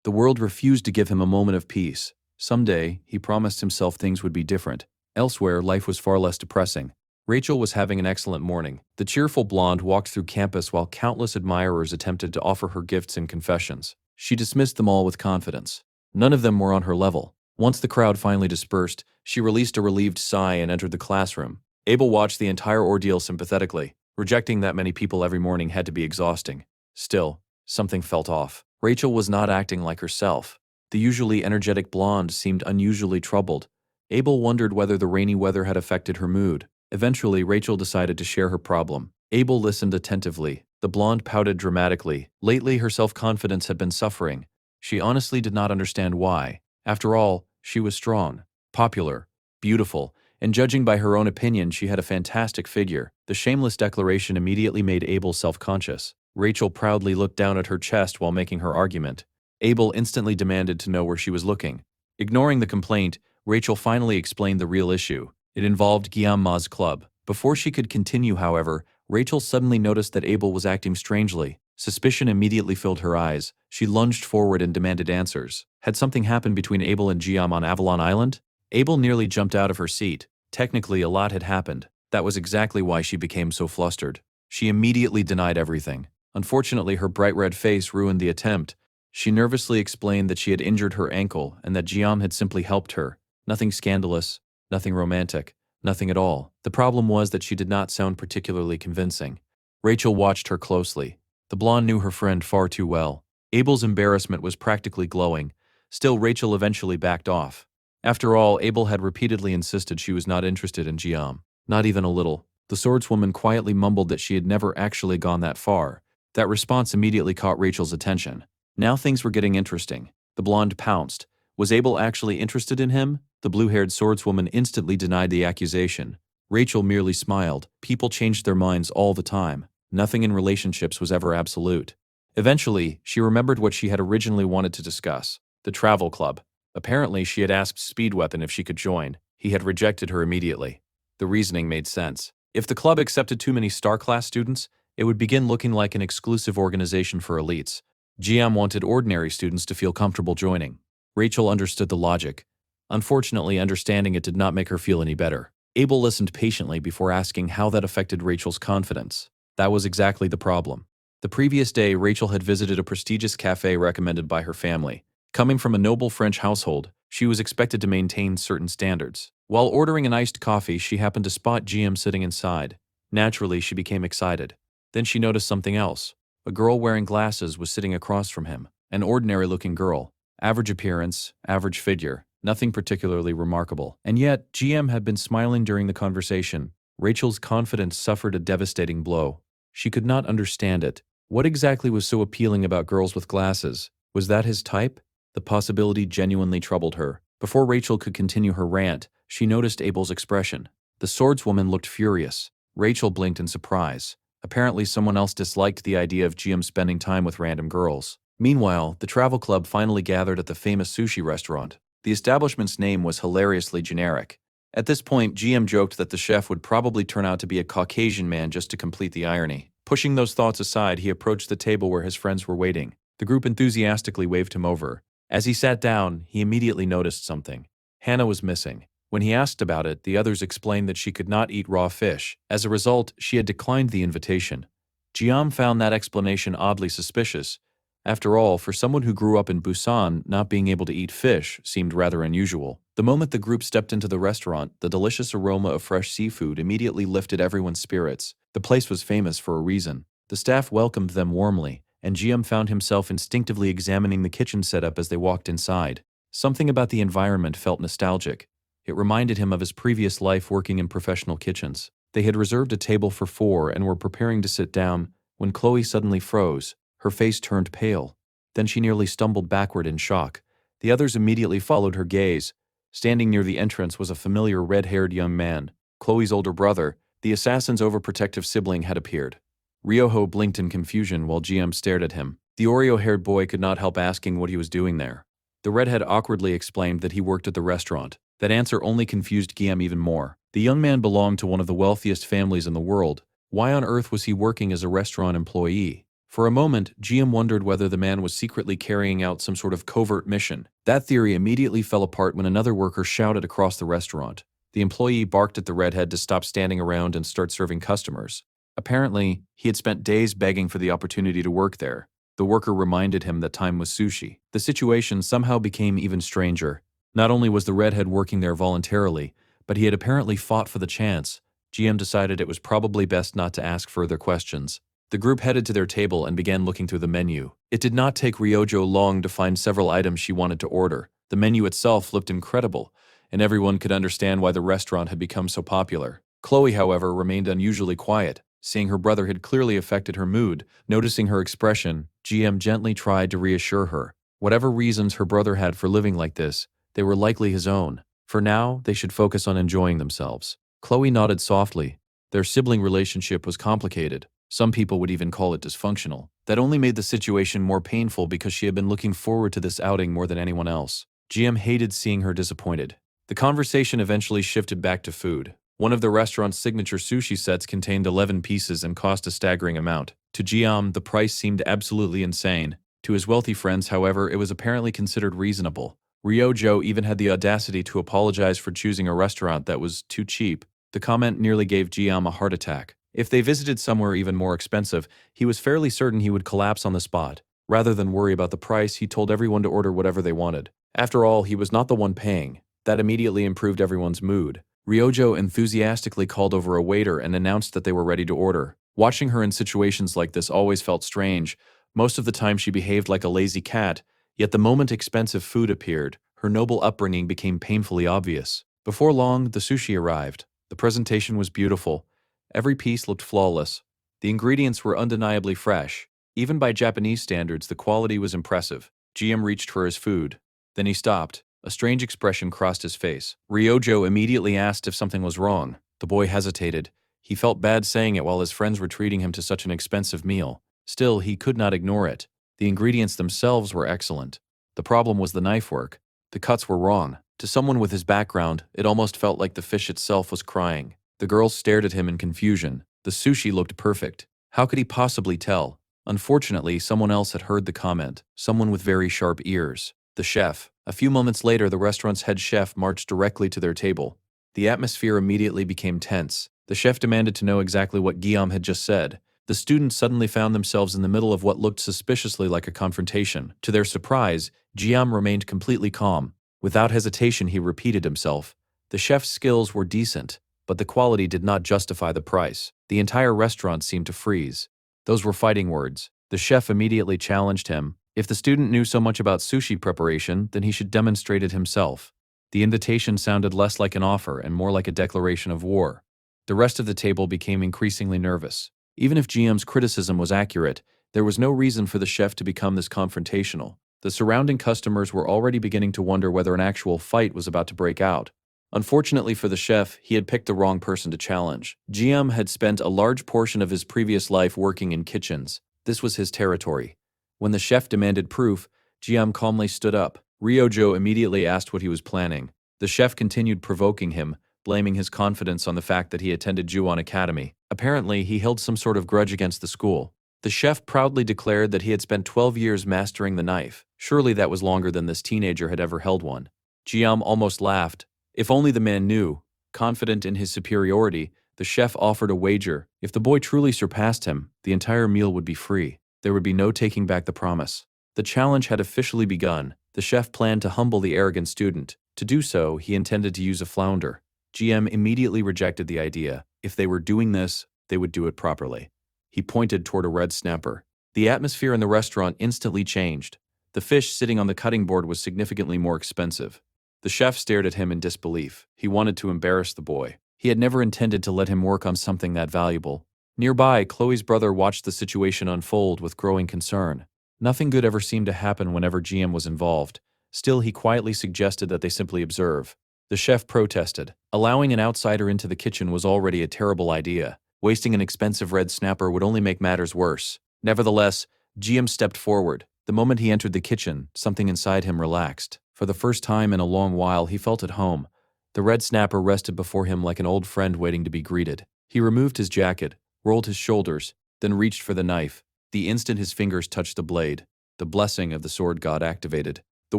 the world refused to give him a moment of peace. Someday, he promised himself things would be different. Elsewhere, life was far less depressing. Rachel was having an excellent morning. The cheerful blonde walked through campus while countless admirers attempted to offer her gifts and confessions. She dismissed them all with confidence. None of them were on her level. Once the crowd finally dispersed, she released a relieved sigh and entered the classroom. Abel watched the entire ordeal sympathetically. Rejecting that many people every morning had to be exhausting. Still, something felt off. Rachel was not acting like herself. The usually energetic blonde seemed unusually troubled. Abel wondered whether the rainy weather had affected her mood. Eventually, Rachel decided to share her problem. Abel listened attentively. The blonde pouted dramatically. Lately, her self-confidence had been suffering. She honestly did not understand why. After all, she was strong, popular, beautiful, and judging by her own opinion, she had a fantastic figure. The shameless declaration immediately made Abel self-conscious. Rachel proudly looked down at her chest while making her argument. Abel instantly demanded to know where she was looking. Ignoring the complaint, Rachel finally explained the real issue. It involved Guillaume's club. Before she could continue, however, Rachel suddenly noticed that Abel was acting strangely. Suspicion immediately filled her eyes. She lunged forward and demanded answers. Had something happened between Abel and Guillaume on Avalon Island? Abel nearly jumped out of her seat. Technically, a lot had happened. That was exactly why she became so flustered. She immediately denied everything. Unfortunately, her bright red face ruined the attempt. She nervously explained that she had injured her ankle and that Guillaume had simply helped her. Nothing scandalous, nothing romantic, nothing at all. The problem was that she did not sound particularly convincing. Rachel watched her closely. The blonde knew her friend far too well. Abel's embarrassment was practically glowing. Still, Rachel eventually backed off. After all, Abel had repeatedly insisted she was not interested in Guillaume. Not even a little. The swordswoman quietly mumbled that she had never actually gone that far. That response immediately caught Rachel's attention. Now things were getting interesting. The blonde pounced. Was Abel actually interested in him? The blue-haired swordswoman instantly denied the accusation. Rachel merely smiled. People changed their minds all the time. Nothing in relationships was ever absolute. Eventually, she remembered what she had originally wanted to discuss: the travel club. Apparently, she had asked Speed Weapon if she could join. He had rejected her immediately. The reasoning made sense. If the club accepted too many star-class students, it would begin looking like an exclusive organization for elites. GM wanted ordinary students to feel comfortable joining. Rachel understood the logic. Unfortunately, understanding it did not make her feel any better. Abel listened patiently before asking how that affected Rachel's confidence. That was exactly the problem. The previous day, Rachel had visited a prestigious cafe recommended by her family. Coming from a noble French household, she was expected to maintain certain standards. While ordering an iced coffee, she happened to spot GM sitting inside. Naturally, she became excited. Then she noticed something else. A girl wearing glasses was sitting across from him. An ordinary-looking girl. Average appearance, average figure. Nothing particularly remarkable. And yet, GM had been smiling during the conversation. Rachel's confidence suffered a devastating blow. She could not understand it. What exactly was so appealing about girls with glasses? Was that his type? The possibility genuinely troubled her. Before Rachel could continue her rant, she noticed Abel's expression. The swordswoman looked furious. Rachel blinked in surprise. Apparently someone else disliked the idea of GM spending time with random girls. Meanwhile, the travel club finally gathered at the famous sushi restaurant. The establishment's name was hilariously generic. At this point, GM joked that the chef would probably turn out to be a Caucasian man just to complete the irony. Pushing those thoughts aside, he approached the table where his friends were waiting. The group enthusiastically waved him over. As he sat down, he immediately noticed something. Hannah was missing. When he asked about it, the others explained that she could not eat raw fish. As a result, she had declined the invitation. Jiam found that explanation oddly suspicious. After all, for someone who grew up in Busan, not being able to eat fish seemed rather unusual. The moment the group stepped into the restaurant, the delicious aroma of fresh seafood immediately lifted everyone's spirits. The place was famous for a reason. The staff welcomed them warmly, and GM found himself instinctively examining the kitchen setup as they walked inside. Something about the environment felt nostalgic. It reminded him of his previous life working in professional kitchens. They had reserved a table for 4 and were preparing to sit down when Chloe suddenly froze. Her face turned pale. Then she nearly stumbled backward in shock. The others immediately followed her gaze. Standing near the entrance was a familiar red-haired young man. Chloe's older brother, the assassin's overprotective sibling, had appeared. Ryoho blinked in confusion while GM stared at him. The Oreo-haired boy could not help asking what he was doing there. The redhead awkwardly explained that he worked at the restaurant. That answer only confused GM even more. The young man belonged to one of the wealthiest families in the world. Why on earth was he working as a restaurant employee? For a moment, GM wondered whether the man was secretly carrying out some sort of covert mission. That theory immediately fell apart when another worker shouted across the restaurant. The employee barked at the redhead to stop standing around and start serving customers. Apparently, he had spent days begging for the opportunity to work there. The worker reminded him that time was sushi. The situation somehow became even stranger. Not only was the redhead working there voluntarily, but he had apparently fought for the chance. GM decided it was probably best not to ask further questions. The group headed to their table and began looking through the menu. It did not take Ryojo long to find several items she wanted to order. The menu itself looked incredible, and everyone could understand why the restaurant had become so popular. Chloe, however, remained unusually quiet. Seeing her brother had clearly affected her mood, noticing her expression, GM gently tried to reassure her. Whatever reasons her brother had for living like this, they were likely his own. For now, they should focus on enjoying themselves. Chloe nodded softly. Their sibling relationship was complicated. Some people would even call it dysfunctional. That only made the situation more painful because she had been looking forward to this outing more than anyone else. GM hated seeing her disappointed. The conversation eventually shifted back to food. One of the restaurant's signature sushi sets contained 11 pieces and cost a staggering amount. To GM, the price seemed absolutely insane. To his wealthy friends, however, it was apparently considered reasonable. Ryojo even had the audacity to apologize for choosing a restaurant that was too cheap. The comment nearly gave GM a heart attack. If they visited somewhere even more expensive, he was fairly certain he would collapse on the spot. Rather than worry about the price, he told everyone to order whatever they wanted. After all, he was not the one paying. That immediately improved everyone's mood. Ryojo enthusiastically called over a waiter and announced that they were ready to order. Watching her in situations like this always felt strange. Most of the time she behaved like a lazy cat, yet the moment expensive food appeared, her noble upbringing became painfully obvious. Before long, the sushi arrived. The presentation was beautiful. Every piece looked flawless. The ingredients were undeniably fresh. Even by Japanese standards, the quality was impressive. GM reached for his food. Then he stopped. A strange expression crossed his face. Ryojo immediately asked if something was wrong. The boy hesitated. He felt bad saying it while his friends were treating him to such an expensive meal. Still, he could not ignore it. The ingredients themselves were excellent. The problem was the knife work. The cuts were wrong. To someone with his background, it almost felt like the fish itself was crying. The girls stared at him in confusion. The sushi looked perfect. How could he possibly tell? Unfortunately, someone else had heard the comment, someone with very sharp ears. The chef. A few moments later, the restaurant's head chef marched directly to their table. The atmosphere immediately became tense. The chef demanded to know exactly what Guillaume had just said. The students suddenly found themselves in the middle of what looked suspiciously like a confrontation. To their surprise, Guillaume remained completely calm. Without hesitation, he repeated himself. The chef's skills were decent, but the quality did not justify the price. The entire restaurant seemed to freeze. Those were fighting words. The chef immediately challenged him. If the student knew so much about sushi preparation, then he should demonstrate it himself. The invitation sounded less like an offer and more like a declaration of war. The rest of the table became increasingly nervous. Even if GM's criticism was accurate, there was no reason for the chef to become this confrontational. The surrounding customers were already beginning to wonder whether an actual fight was about to break out. Unfortunately for the chef, he had picked the wrong person to challenge. GM had spent a large portion of his previous life working in kitchens. This was his territory. When the chef demanded proof, GM calmly stood up. Ryojo immediately asked what he was planning. The chef continued provoking him, blaming his confidence on the fact that he attended Juwon Academy. Apparently, he held some sort of grudge against the school. The chef proudly declared that he had spent 12 years mastering the knife. Surely that was longer than this teenager had ever held one. Jiam almost laughed. If only the man knew. Confident in his superiority, the chef offered a wager. If the boy truly surpassed him, the entire meal would be free. There would be no taking back the promise. The challenge had officially begun. The chef planned to humble the arrogant student. To do so, he intended to use a flounder. GM immediately rejected the idea. If they were doing this, they would do it properly. He pointed toward a red snapper. The atmosphere in the restaurant instantly changed. The fish sitting on the cutting board was significantly more expensive. The chef stared at him in disbelief. He wanted to embarrass the boy. He had never intended to let him work on something that valuable. Nearby, Chloe's brother watched the situation unfold with growing concern. Nothing good ever seemed to happen whenever GM was involved. Still, he quietly suggested that they simply observe. The chef protested. Allowing an outsider into the kitchen was already a terrible idea. Wasting an expensive red snapper would only make matters worse. Nevertheless, GM stepped forward. The moment he entered the kitchen, something inside him relaxed. For the first time in a long while, he felt at home. The red snapper rested before him like an old friend waiting to be greeted. He removed his jacket, rolled his shoulders, then reached for the knife. The instant his fingers touched the blade, the blessing of the sword god activated. The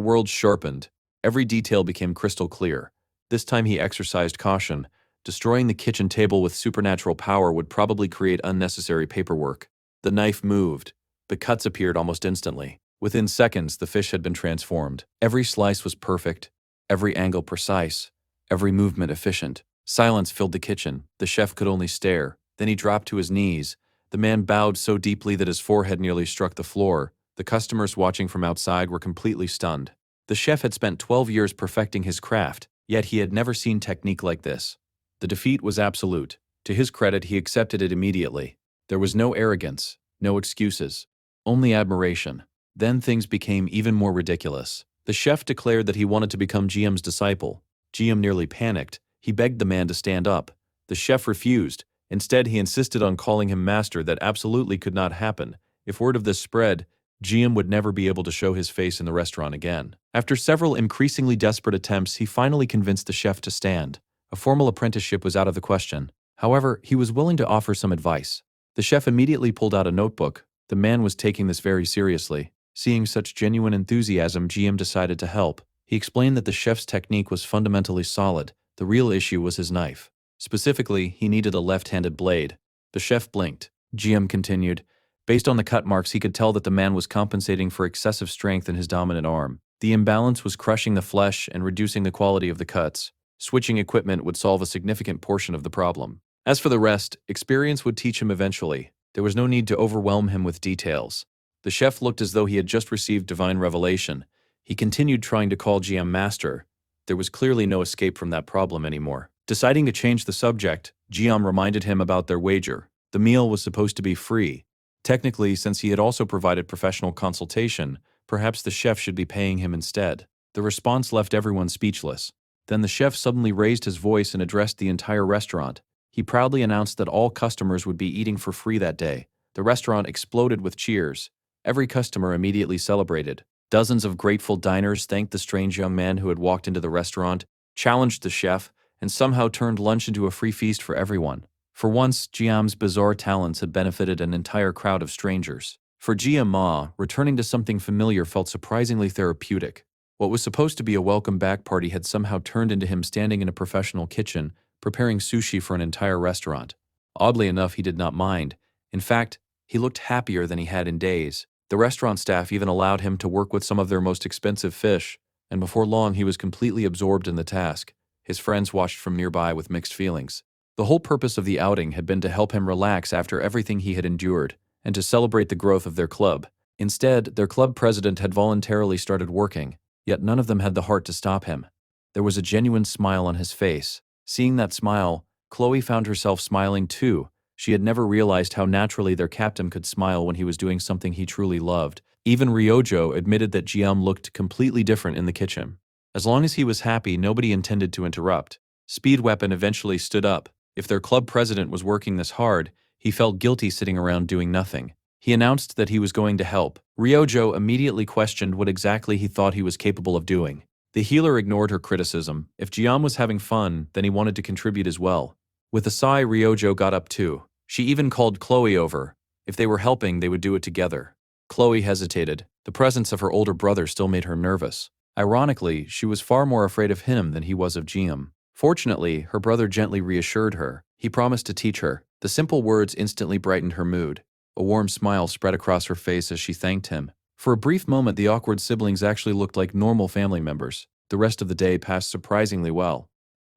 world sharpened. Every detail became crystal clear. This time he exercised caution. Destroying the kitchen table with supernatural power would probably create unnecessary paperwork. The knife moved. The cuts appeared almost instantly. Within seconds, the fish had been transformed. Every slice was perfect, every angle precise, every movement efficient. Silence filled the kitchen. The chef could only stare. Then he dropped to his knees. The man bowed so deeply that his forehead nearly struck the floor. The customers watching from outside were completely stunned. The chef had spent 12 years perfecting his craft, yet he had never seen technique like this. The defeat was absolute. To his credit, he accepted it immediately. There was no arrogance, no excuses, only admiration. Then things became even more ridiculous. The chef declared that he wanted to become GM's disciple. GM nearly panicked. He begged the man to stand up. The chef refused. Instead, he insisted on calling him master. That absolutely could not happen. If word of this spread, GM would never be able to show his face in the restaurant again. After several increasingly desperate attempts, he finally convinced the chef to stand. A formal apprenticeship was out of the question. However, he was willing to offer some advice. The chef immediately pulled out a notebook. The man was taking this very seriously. Seeing such genuine enthusiasm, GM decided to help. He explained that the chef's technique was fundamentally solid. The real issue was his knife. Specifically, he needed a left-handed blade. The chef blinked. GM continued. Based on the cut marks, he could tell that the man was compensating for excessive strength in his dominant arm. The imbalance was crushing the flesh and reducing the quality of the cuts. Switching equipment would solve a significant portion of the problem. As for the rest, experience would teach him eventually. There was no need to overwhelm him with details. The chef looked as though he had just received divine revelation. He continued trying to call GM master. There was clearly no escape from that problem anymore. Deciding to change the subject, GM reminded him about their wager. The meal was supposed to be free. Technically, since he had also provided professional consultation, perhaps the chef should be paying him instead. The response left everyone speechless. Then the chef suddenly raised his voice and addressed the entire restaurant. He proudly announced that all customers would be eating for free that day. The restaurant exploded with cheers. Every customer immediately celebrated. Dozens of grateful diners thanked the strange young man who had walked into the restaurant, challenged the chef, and somehow turned lunch into a free feast for everyone. For once, Jiam's bizarre talents had benefited an entire crowd of strangers. For Jia Ma, returning to something familiar felt surprisingly therapeutic. What was supposed to be a welcome back party had somehow turned into him standing in a professional kitchen, preparing sushi for an entire restaurant. Oddly enough, he did not mind. In fact, he looked happier than he had in days. The restaurant staff even allowed him to work with some of their most expensive fish, and before long he was completely absorbed in the task. His friends watched from nearby with mixed feelings. The whole purpose of the outing had been to help him relax after everything he had endured, and to celebrate the growth of their club. Instead, their club president had voluntarily started working, yet none of them had the heart to stop him. There was a genuine smile on his face. Seeing that smile, Chloe found herself smiling too. She had never realized how naturally their captain could smile when he was doing something he truly loved. Even Ryojo admitted that Jiam looked completely different in the kitchen. As long as he was happy, nobody intended to interrupt. Speed Weapon eventually stood up. If their club president was working this hard, he felt guilty sitting around doing nothing. He announced that he was going to help. Ryojo immediately questioned what exactly he thought he was capable of doing. The healer ignored her criticism. If Jiam was having fun, then he wanted to contribute as well. With a sigh, Ryojo got up too. She even called Chloe over. If they were helping, they would do it together. Chloe hesitated. The presence of her older brother still made her nervous. Ironically, she was far more afraid of him than he was of Jiam. Fortunately, her brother gently reassured her. He promised to teach her. The simple words instantly brightened her mood. A warm smile spread across her face as she thanked him. For a brief moment, the awkward siblings actually looked like normal family members. The rest of the day passed surprisingly well.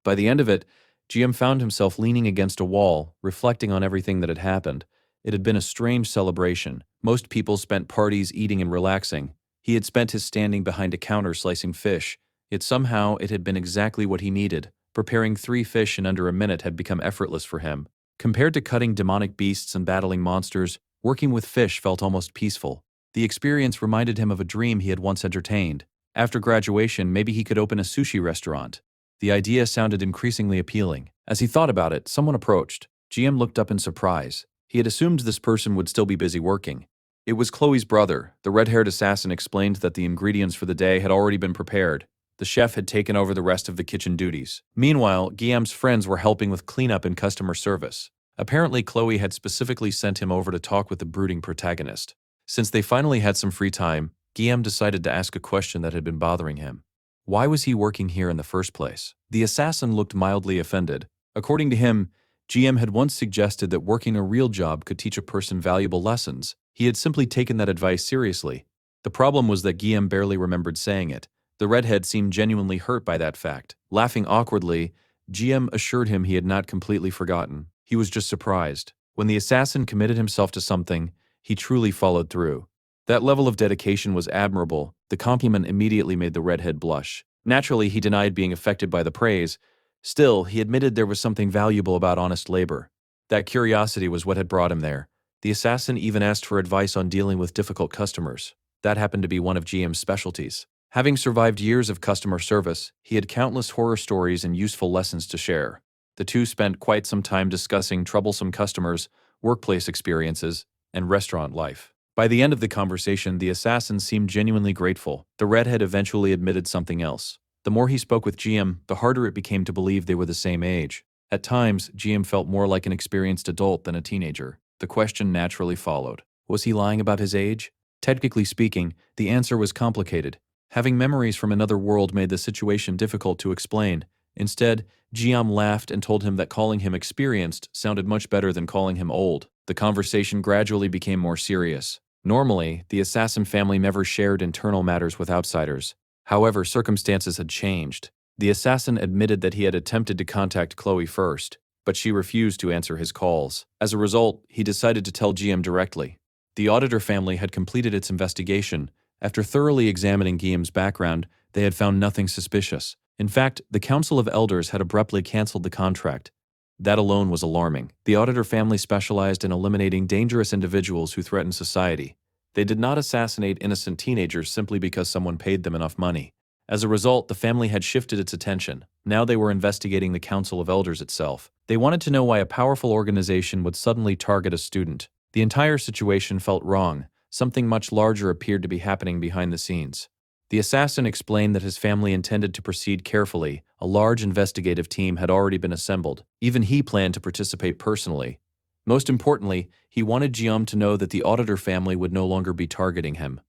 By the end of it, Jiam found himself leaning against a wall, reflecting on everything that had happened. It had been a strange celebration. Most people spent parties eating and relaxing. He had spent his standing behind a counter slicing fish. Yet somehow it had been exactly what he needed. Preparing 3 fish in under a minute had become effortless for him. Compared to cutting demonic beasts and battling monsters, working with fish felt almost peaceful. The experience reminded him of a dream he had once entertained. After graduation, maybe he could open a sushi restaurant. The idea sounded increasingly appealing. As he thought about it, someone approached. GM looked up in surprise. He had assumed this person would still be busy working. It was Chloe's brother. The red-haired assassin explained that the ingredients for the day had already been prepared. The chef had taken over the rest of the kitchen duties. Meanwhile, Guillaume's friends were helping with cleanup and customer service. Apparently, Chloe had specifically sent him over to talk with the brooding protagonist. Since they finally had some free time, Guillaume decided to ask a question that had been bothering him. Why was he working here in the first place? The assassin looked mildly offended. According to him, GM had once suggested that working a real job could teach a person valuable lessons. He had simply taken that advice seriously. The problem was that Guillaume barely remembered saying it. The redhead seemed genuinely hurt by that fact. Laughing awkwardly, GM assured him he had not completely forgotten. He was just surprised. When the assassin committed himself to something, he truly followed through. That level of dedication was admirable. The compliment immediately made the redhead blush. Naturally, he denied being affected by the praise. Still, he admitted there was something valuable about honest labor. That curiosity was what had brought him there. The assassin even asked for advice on dealing with difficult customers. That happened to be one of GM's specialties. Having survived years of customer service, he had countless horror stories and useful lessons to share. The two spent quite some time discussing troublesome customers, workplace experiences, and restaurant life. By the end of the conversation, the assassin seemed genuinely grateful. The redhead eventually admitted something else. The more he spoke with GM, the harder it became to believe they were the same age. At times, GM felt more like an experienced adult than a teenager. The question naturally followed. Was he lying about his age? Technically speaking, the answer was complicated. Having memories from another world made the situation difficult to explain. Instead, GM laughed and told him that calling him experienced sounded much better than calling him old. The conversation gradually became more serious. Normally, the assassin family never shared internal matters with outsiders. However, circumstances had changed. The assassin admitted that he had attempted to contact Chloe first, but she refused to answer his calls. As a result, he decided to tell GM directly. The auditor family had completed its investigation. After thoroughly examining Guillaume's background, they had found nothing suspicious. In fact, the Council of Elders had abruptly canceled the contract. That alone was alarming. The auditor family specialized in eliminating dangerous individuals who threatened society. They did not assassinate innocent teenagers simply because someone paid them enough money. As a result, the family had shifted its attention. Now they were investigating the Council of Elders itself. They wanted to know why a powerful organization would suddenly target a student. The entire situation felt wrong. something much larger appeared to be happening behind the scenes. The assassin explained that his family intended to proceed carefully. A large investigative team had already been assembled. Even he planned to participate personally. Most importantly, he wanted Jiam to know that the auditor family would no longer be targeting him.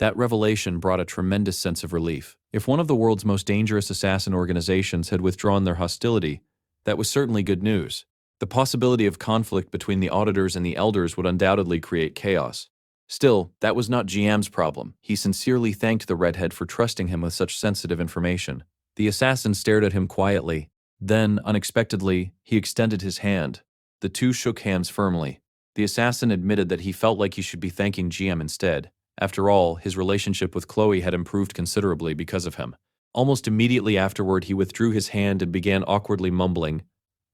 That revelation brought a tremendous sense of relief. If one of the world's most dangerous assassin organizations had withdrawn their hostility, that was certainly good news. The possibility of conflict between the auditors and the elders would undoubtedly create chaos. Still, that was not Jiam's problem. He sincerely thanked the redhead for trusting him with such sensitive information. The assassin stared at him quietly. Then, unexpectedly, he extended his hand. The two shook hands firmly. The assassin admitted that he felt like he should be thanking Jiam instead. After all, his relationship with Chloe had improved considerably because of him. Almost immediately afterward, he withdrew his hand and began awkwardly mumbling.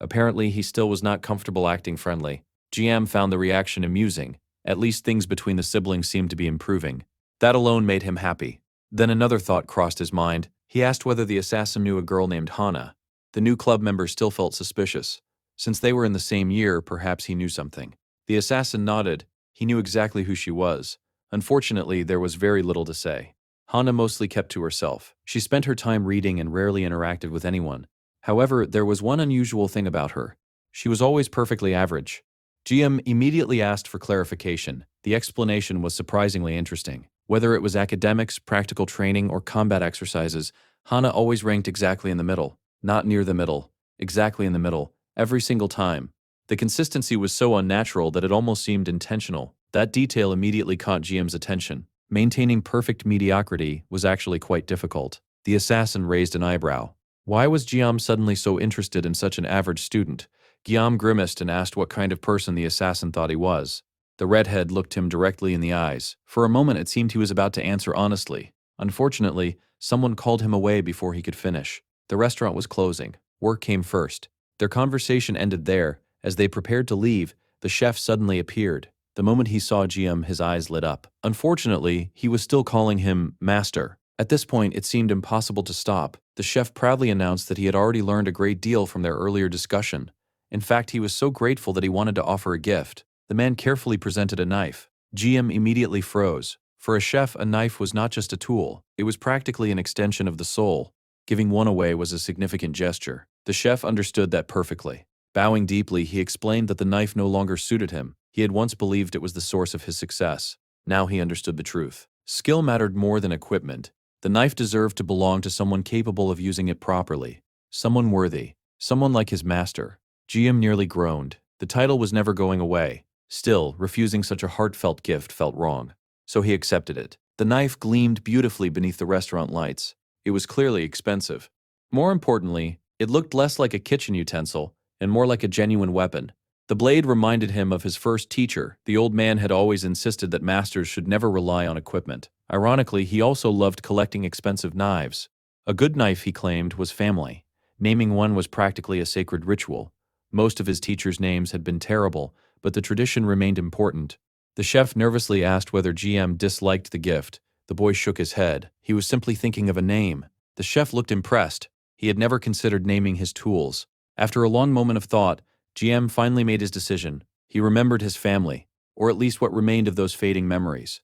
Apparently, he still was not comfortable acting friendly. Jiam found the reaction amusing. At least things between the siblings seemed to be improving. That alone made him happy. Then another thought crossed his mind. He asked whether the assassin knew a girl named Hana. The new club member still felt suspicious. Since they were in the same year, perhaps he knew something. The assassin nodded. He knew exactly who she was. Unfortunately, there was very little to say. Hana mostly kept to herself. She spent her time reading and rarely interacted with anyone. However, there was one unusual thing about her. She was always perfectly average. Jiam immediately asked for clarification. The explanation was surprisingly interesting. Whether it was academics, practical training, or combat exercises, Hana always ranked exactly in the middle. Not near the middle. Exactly in the middle. Every single time. The consistency was so unnatural that it almost seemed intentional. That detail immediately caught Jiam's attention. Maintaining perfect mediocrity was actually quite difficult. The assassin raised an eyebrow. Why was Jiam suddenly so interested in such an average student? Guillaume grimaced and asked what kind of person the assassin thought he was. The redhead looked him directly in the eyes. For a moment it seemed he was about to answer honestly. Unfortunately, someone called him away before he could finish. The restaurant was closing. Work came first. Their conversation ended there. As they prepared to leave, the chef suddenly appeared. The moment he saw Jiam, his eyes lit up. Unfortunately, he was still calling him master. At this point, it seemed impossible to stop. The chef proudly announced that he had already learned a great deal from their earlier discussion. In fact, he was so grateful that he wanted to offer a gift. The man carefully presented a knife. Jiam immediately froze. For a chef, a knife was not just a tool. It was practically an extension of the soul. Giving one away was a significant gesture. The chef understood that perfectly. Bowing deeply, he explained that the knife no longer suited him. He had once believed it was the source of his success. Now he understood the truth. Skill mattered more than equipment. The knife deserved to belong to someone capable of using it properly. Someone worthy. Someone like his master. Jiam nearly groaned. The title was never going away. Still, refusing such a heartfelt gift felt wrong. So he accepted it. The knife gleamed beautifully beneath the restaurant lights. It was clearly expensive. More importantly, it looked less like a kitchen utensil and more like a genuine weapon. The blade reminded him of his first teacher. The old man had always insisted that masters should never rely on equipment. Ironically, he also loved collecting expensive knives. A good knife, he claimed, was family. Naming one was practically a sacred ritual. Most of his teachers' names had been terrible, but the tradition remained important. The chef nervously asked whether GM disliked the gift. The boy shook his head. He was simply thinking of a name. The chef looked impressed. He had never considered naming his tools. After a long moment of thought, GM finally made his decision. He remembered his family, or at least what remained of those fading memories.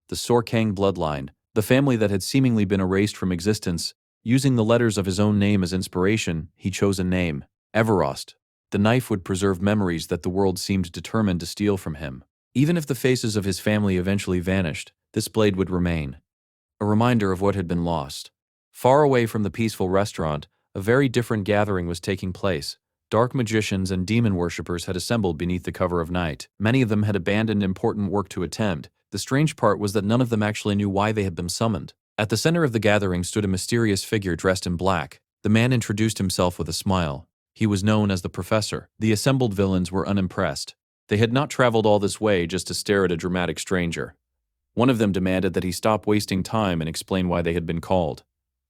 The Sorkang bloodline, the family that had seemingly been erased from existence. Using the letters of his own name as inspiration, he chose a name, Everost. The knife would preserve memories that the world seemed determined to steal from him. Even if the faces of his family eventually vanished, this blade would remain. A reminder of what had been lost. Far away from the peaceful restaurant, a very different gathering was taking place. Dark magicians and demon worshippers had assembled beneath the cover of night. Many of them had abandoned important work to attend. The strange part was that none of them actually knew why they had been summoned. At the center of the gathering stood a mysterious figure dressed in black. The man introduced himself with a smile. He was known as the Professor. The assembled villains were unimpressed. They had not traveled all this way just to stare at a dramatic stranger. One of them demanded that he stop wasting time and explain why they had been called.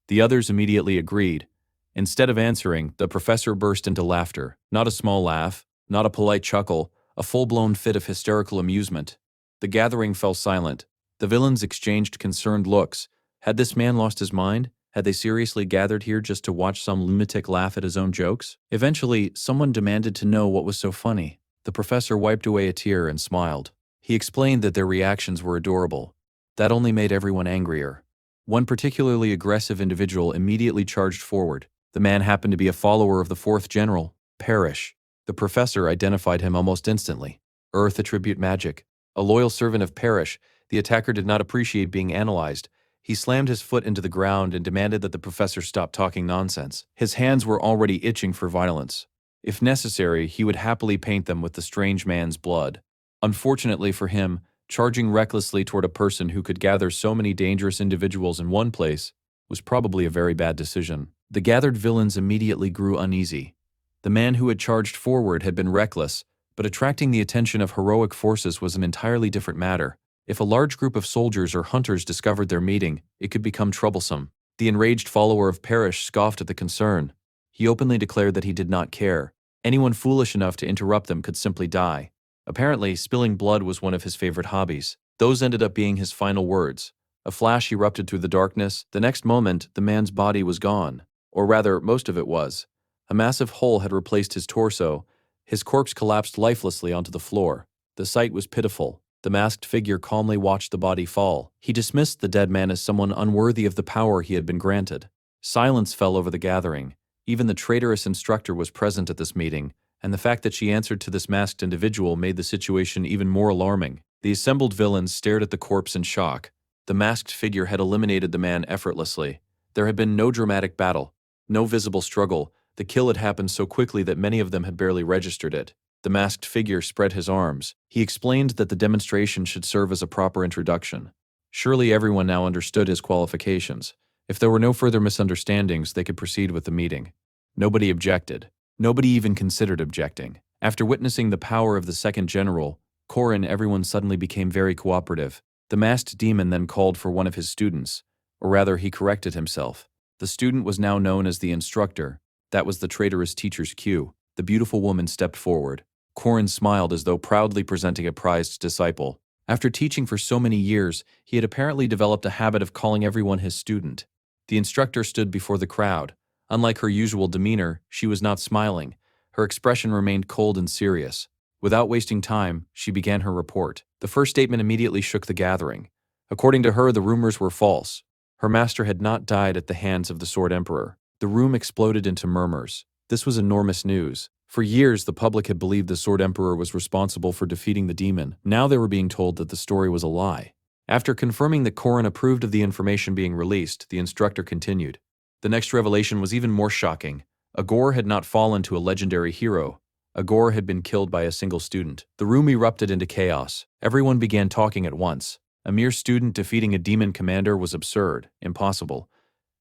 The others immediately agreed. Instead of answering, the professor burst into laughter. Not a small laugh, not a polite chuckle, a full-blown fit of hysterical amusement. The gathering fell silent. The villains exchanged concerned looks. Had this man lost his mind? Had they seriously gathered here just to watch some lunatic laugh at his own jokes? Eventually, someone demanded to know what was so funny. The professor wiped away a tear and smiled. He explained that their reactions were adorable. That only made everyone angrier. One particularly aggressive individual immediately charged forward. The man happened to be a follower of the fourth general, Parrish. The professor identified him almost instantly. Earth attribute magic. A loyal servant of Parrish, the attacker did not appreciate being analyzed. He slammed his foot into the ground and demanded that the professor stop talking nonsense. His hands were already itching for violence. If necessary, he would happily paint them with the strange man's blood. Unfortunately for him, charging recklessly toward a person who could gather so many dangerous individuals in one place was probably a very bad decision. The gathered villains immediately grew uneasy. The man who had charged forward had been reckless, but attracting the attention of heroic forces was an entirely different matter. If a large group of soldiers or hunters discovered their meeting, it could become troublesome. The enraged follower of Parrish scoffed at the concern. He openly declared that he did not care. Anyone foolish enough to interrupt them could simply die. Apparently, spilling blood was one of his favorite hobbies. Those ended up being his final words. A flash erupted through the darkness. The next moment, the man's body was gone. Or rather, most of it was. A massive hole had replaced his torso. His corpse collapsed lifelessly onto the floor. The sight was pitiful. The masked figure calmly watched the body fall. He dismissed the dead man as someone unworthy of the power he had been granted. Silence fell over the gathering. Even the traitorous instructor was present at this meeting, and the fact that she answered to this masked individual made the situation even more alarming. The assembled villains stared at the corpse in shock. The masked figure had eliminated the man effortlessly. There had been no dramatic battle, no visible struggle. The kill had happened so quickly that many of them had barely registered it. The masked figure spread his arms. He explained that the demonstration should serve as a proper introduction. Surely everyone now understood his qualifications. If there were no further misunderstandings, they could proceed with the meeting. Nobody objected. Nobody even considered objecting. After witnessing the power of the second general, Korin, everyone suddenly became very cooperative. The masked demon then called for one of his students, or rather he corrected himself. The student was now known as the instructor. That was the traitorous teacher's cue. The beautiful woman stepped forward. Korin smiled as though proudly presenting a prized disciple. After teaching for so many years, he had apparently developed a habit of calling everyone his student. The instructor stood before the crowd. Unlike her usual demeanor, she was not smiling. Her expression remained cold and serious. Without wasting time, she began her report. The first statement immediately shook the gathering. According to her, the rumors were false. Her master had not died at the hands of the Sword Emperor. The room exploded into murmurs. This was enormous news. For years, the public had believed the Sword Emperor was responsible for defeating the demon. Now they were being told that the story was a lie. After confirming that Korin approved of the information being released, the instructor continued. The next revelation was even more shocking. Agor had not fallen to a legendary hero. Agor had been killed by a single student. The room erupted into chaos. Everyone began talking at once. A mere student defeating a demon commander was absurd, impossible.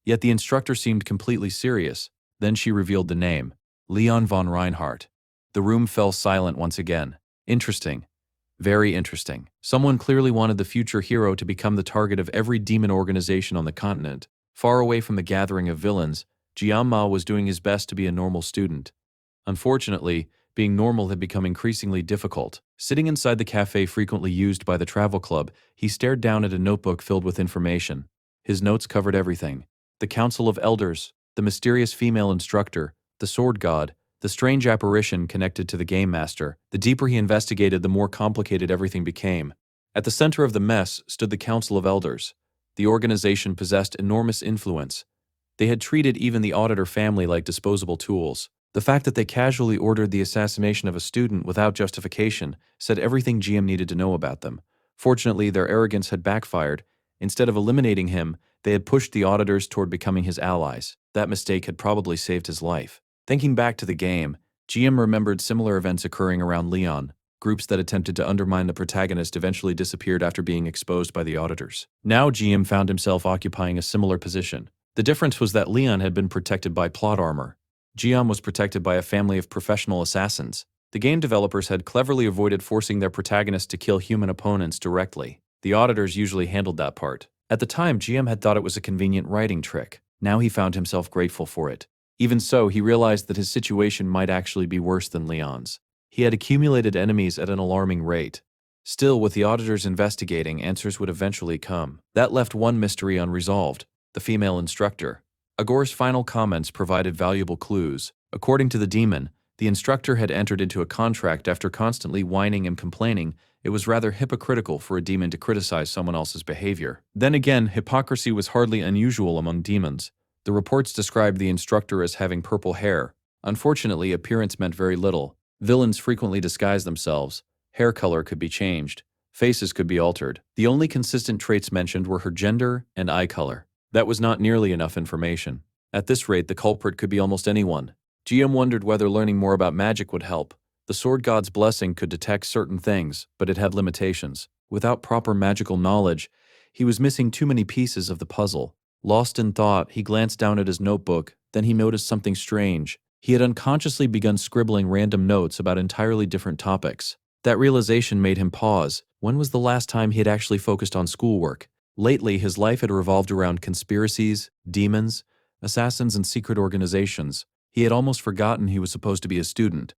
Yet the instructor seemed completely serious. Then she revealed the name, Leon von Reinhardt. The room fell silent once again. Interesting. Very interesting. Someone clearly wanted the future hero to become the target of every demon organization on the continent. Far away from the gathering of villains, Jianma was doing his best to be a normal student. Unfortunately, being normal had become increasingly difficult. Sitting inside the cafe frequently used by the travel club, he stared down at a notebook filled with information. His notes covered everything. The Council of Elders, the mysterious female instructor, the sword god, the strange apparition connected to the game master. The deeper he investigated, the more complicated everything became. At the center of the mess stood the Council of Elders. The organization possessed enormous influence. They had treated even the auditor family like disposable tools. The fact that they casually ordered the assassination of a student without justification said everything GM needed to know about them. Fortunately, their arrogance had backfired. Instead of eliminating him, they had pushed the auditors toward becoming his allies. That mistake had probably saved his life. Thinking back to the game, GM remembered similar events occurring around Leon. Groups that attempted to undermine the protagonist eventually disappeared after being exposed by the auditors. Now GM found himself occupying a similar position. The difference was that Leon had been protected by plot armor. GM was protected by a family of professional assassins. The game developers had cleverly avoided forcing their protagonist to kill human opponents directly. The auditors usually handled that part. At the time, GM had thought it was a convenient writing trick. Now he found himself grateful for it. Even so, he realized that his situation might actually be worse than Leon's. He had accumulated enemies at an alarming rate. Still, with the auditors investigating, answers would eventually come. That left one mystery unresolved: the female instructor. Agor's final comments provided valuable clues. According to the demon, the instructor had entered into a contract after constantly whining and complaining, It was rather hypocritical for a demon to criticize someone else's behavior. Then again, hypocrisy was hardly unusual among demons. The reports described the instructor as having purple hair. Unfortunately, appearance meant very little. Villains frequently disguised themselves. Hair color could be changed. Faces could be altered. The only consistent traits mentioned were her gender and eye color. That was not nearly enough information. At this rate, the culprit could be almost anyone. GM wondered whether learning more about magic would help. The sword god's blessing could detect certain things, but it had limitations. Without proper magical knowledge, he was missing too many pieces of the puzzle. Lost in thought, he glanced down at his notebook, then he noticed something strange. He had unconsciously begun scribbling random notes about entirely different topics. That realization made him pause. When was the last time he had actually focused on schoolwork? Lately, his life had revolved around conspiracies, demons, assassins, and secret organizations. He had almost forgotten he was supposed to be a student.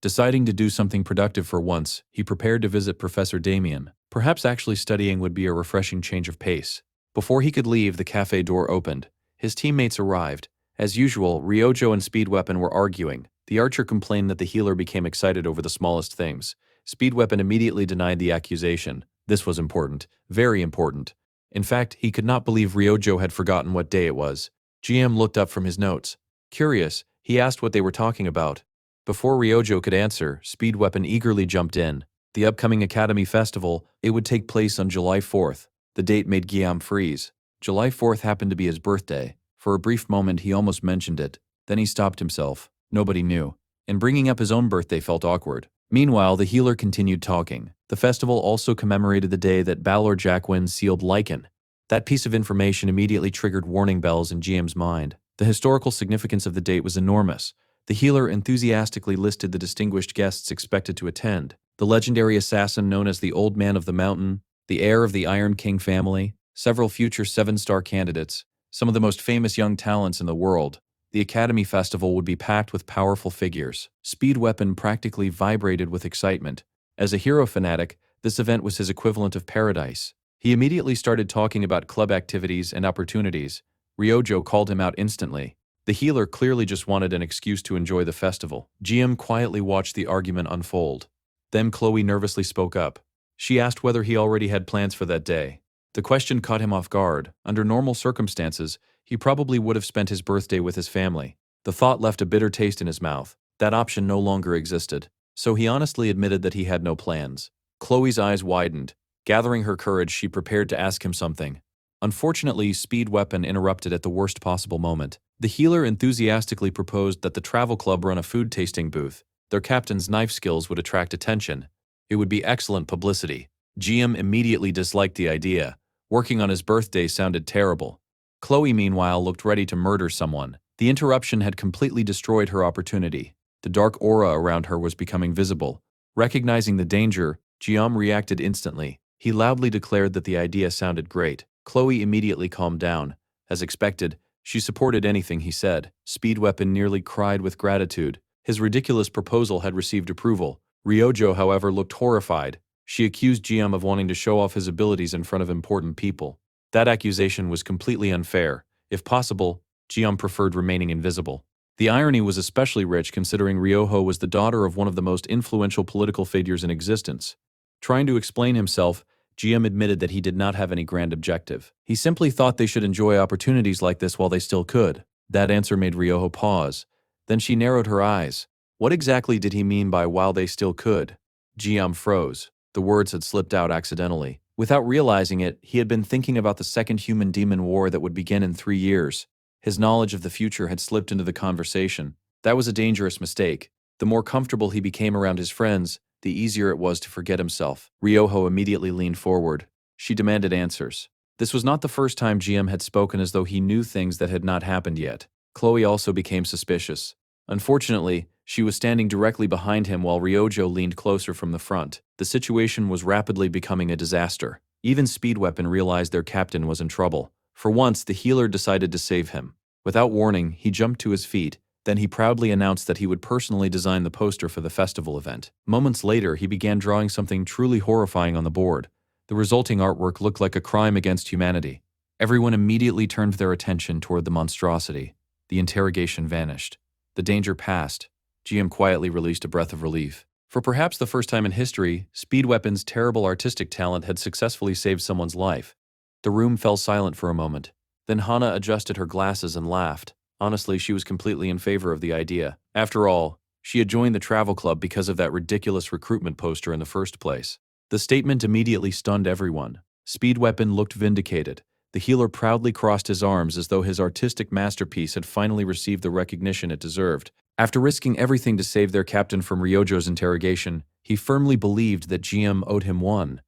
Deciding to do something productive for once, he prepared to visit Professor Damien. Perhaps actually studying would be a refreshing change of pace. Before he could leave, the cafe door opened. His teammates arrived. As usual, Ryojo and Speedweapon were arguing. The archer complained that the healer became excited over the smallest things. Speedweapon immediately denied the accusation. This was important. Very important. In fact, he could not believe Ryojo had forgotten what day it was. GM looked up from his notes. Curious, he asked what they were talking about. Before Ryojo could answer, Speedweapon eagerly jumped in. The upcoming Academy Festival, it would take place on July 4th. The date made Guillaume freeze. July 4th happened to be his birthday. For a brief moment, he almost mentioned it. Then he stopped himself. Nobody knew. And bringing up his own birthday felt awkward. Meanwhile, the healer continued talking. The festival also commemorated the day that Balor Jacquin sealed Lycan. That piece of information immediately triggered warning bells in GM's mind. The historical significance of the date was enormous. The healer enthusiastically listed the distinguished guests expected to attend. The legendary assassin known as the Old Man of the Mountain, the heir of the Iron King family, several future 7-star candidates, some of the most famous young talents in the world. The Academy Festival would be packed with powerful figures. Speedweapon practically vibrated with excitement. As a hero fanatic, this event was his equivalent of paradise. He immediately started talking about club activities and opportunities. Ryojo called him out instantly. The healer clearly just wanted an excuse to enjoy the festival. GM quietly watched the argument unfold. Then Chloe nervously spoke up. She asked whether he already had plans for that day. The question caught him off guard. Under normal circumstances, he probably would have spent his birthday with his family. The thought left a bitter taste in his mouth. That option no longer existed. So he honestly admitted that he had no plans. Chloe's eyes widened. Gathering her courage, she prepared to ask him something. Unfortunately, Speedweapon interrupted at the worst possible moment. The healer enthusiastically proposed that the travel club run a food tasting booth. Their captain's knife skills would attract attention. It would be excellent publicity. GM immediately disliked the idea. Working on his birthday sounded terrible. Chloe, meanwhile, looked ready to murder someone. The interruption had completely destroyed her opportunity. The dark aura around her was becoming visible. Recognizing the danger, GM reacted instantly. He loudly declared that the idea sounded great. Chloe immediately calmed down. As expected, she supported anything he said. Speedweapon nearly cried with gratitude. His ridiculous proposal had received approval. Ryojo, however, looked horrified. She accused GM of wanting to show off his abilities in front of important people. That accusation was completely unfair. If possible, GM preferred remaining invisible. The irony was especially rich considering Ryoho was the daughter of one of the most influential political figures in existence. Trying to explain himself, GM admitted that he did not have any grand objective. He simply thought they should enjoy opportunities like this while they still could. That answer made Ryoho pause. Then she narrowed her eyes. What exactly did he mean by while they still could? GM froze. The words had slipped out accidentally. Without realizing it, he had been thinking about the second human-demon war that would begin in 3 years. His knowledge of the future had slipped into the conversation. That was a dangerous mistake. The more comfortable he became around his friends, the easier it was to forget himself. Ryoho immediately leaned forward. She demanded answers. This was not the first time GM had spoken as though he knew things that had not happened yet. Chloe also became suspicious. Unfortunately, she was standing directly behind him while Ryojo leaned closer from the front. The situation was rapidly becoming a disaster. Even Speedweapon realized their captain was in trouble. For once, the healer decided to save him. Without warning, he jumped to his feet. Then he proudly announced that he would personally design the poster for the festival event. Moments later, he began drawing something truly horrifying on the board. The resulting artwork looked like a crime against humanity. Everyone immediately turned their attention toward the monstrosity. The interrogation vanished. The danger passed. GM quietly released a breath of relief. For perhaps the first time in history, Speed Weapon's terrible artistic talent had successfully saved someone's life. The room fell silent for a moment. Then Hana adjusted her glasses and laughed. Honestly, she was completely in favor of the idea. After all, she had joined the travel club because of that ridiculous recruitment poster in the first place. The statement immediately stunned everyone. Speed Weapon looked vindicated. The healer proudly crossed his arms as though his artistic masterpiece had finally received the recognition it deserved. After risking everything to save their captain from Ryojo's interrogation, he firmly believed that GM owed him one.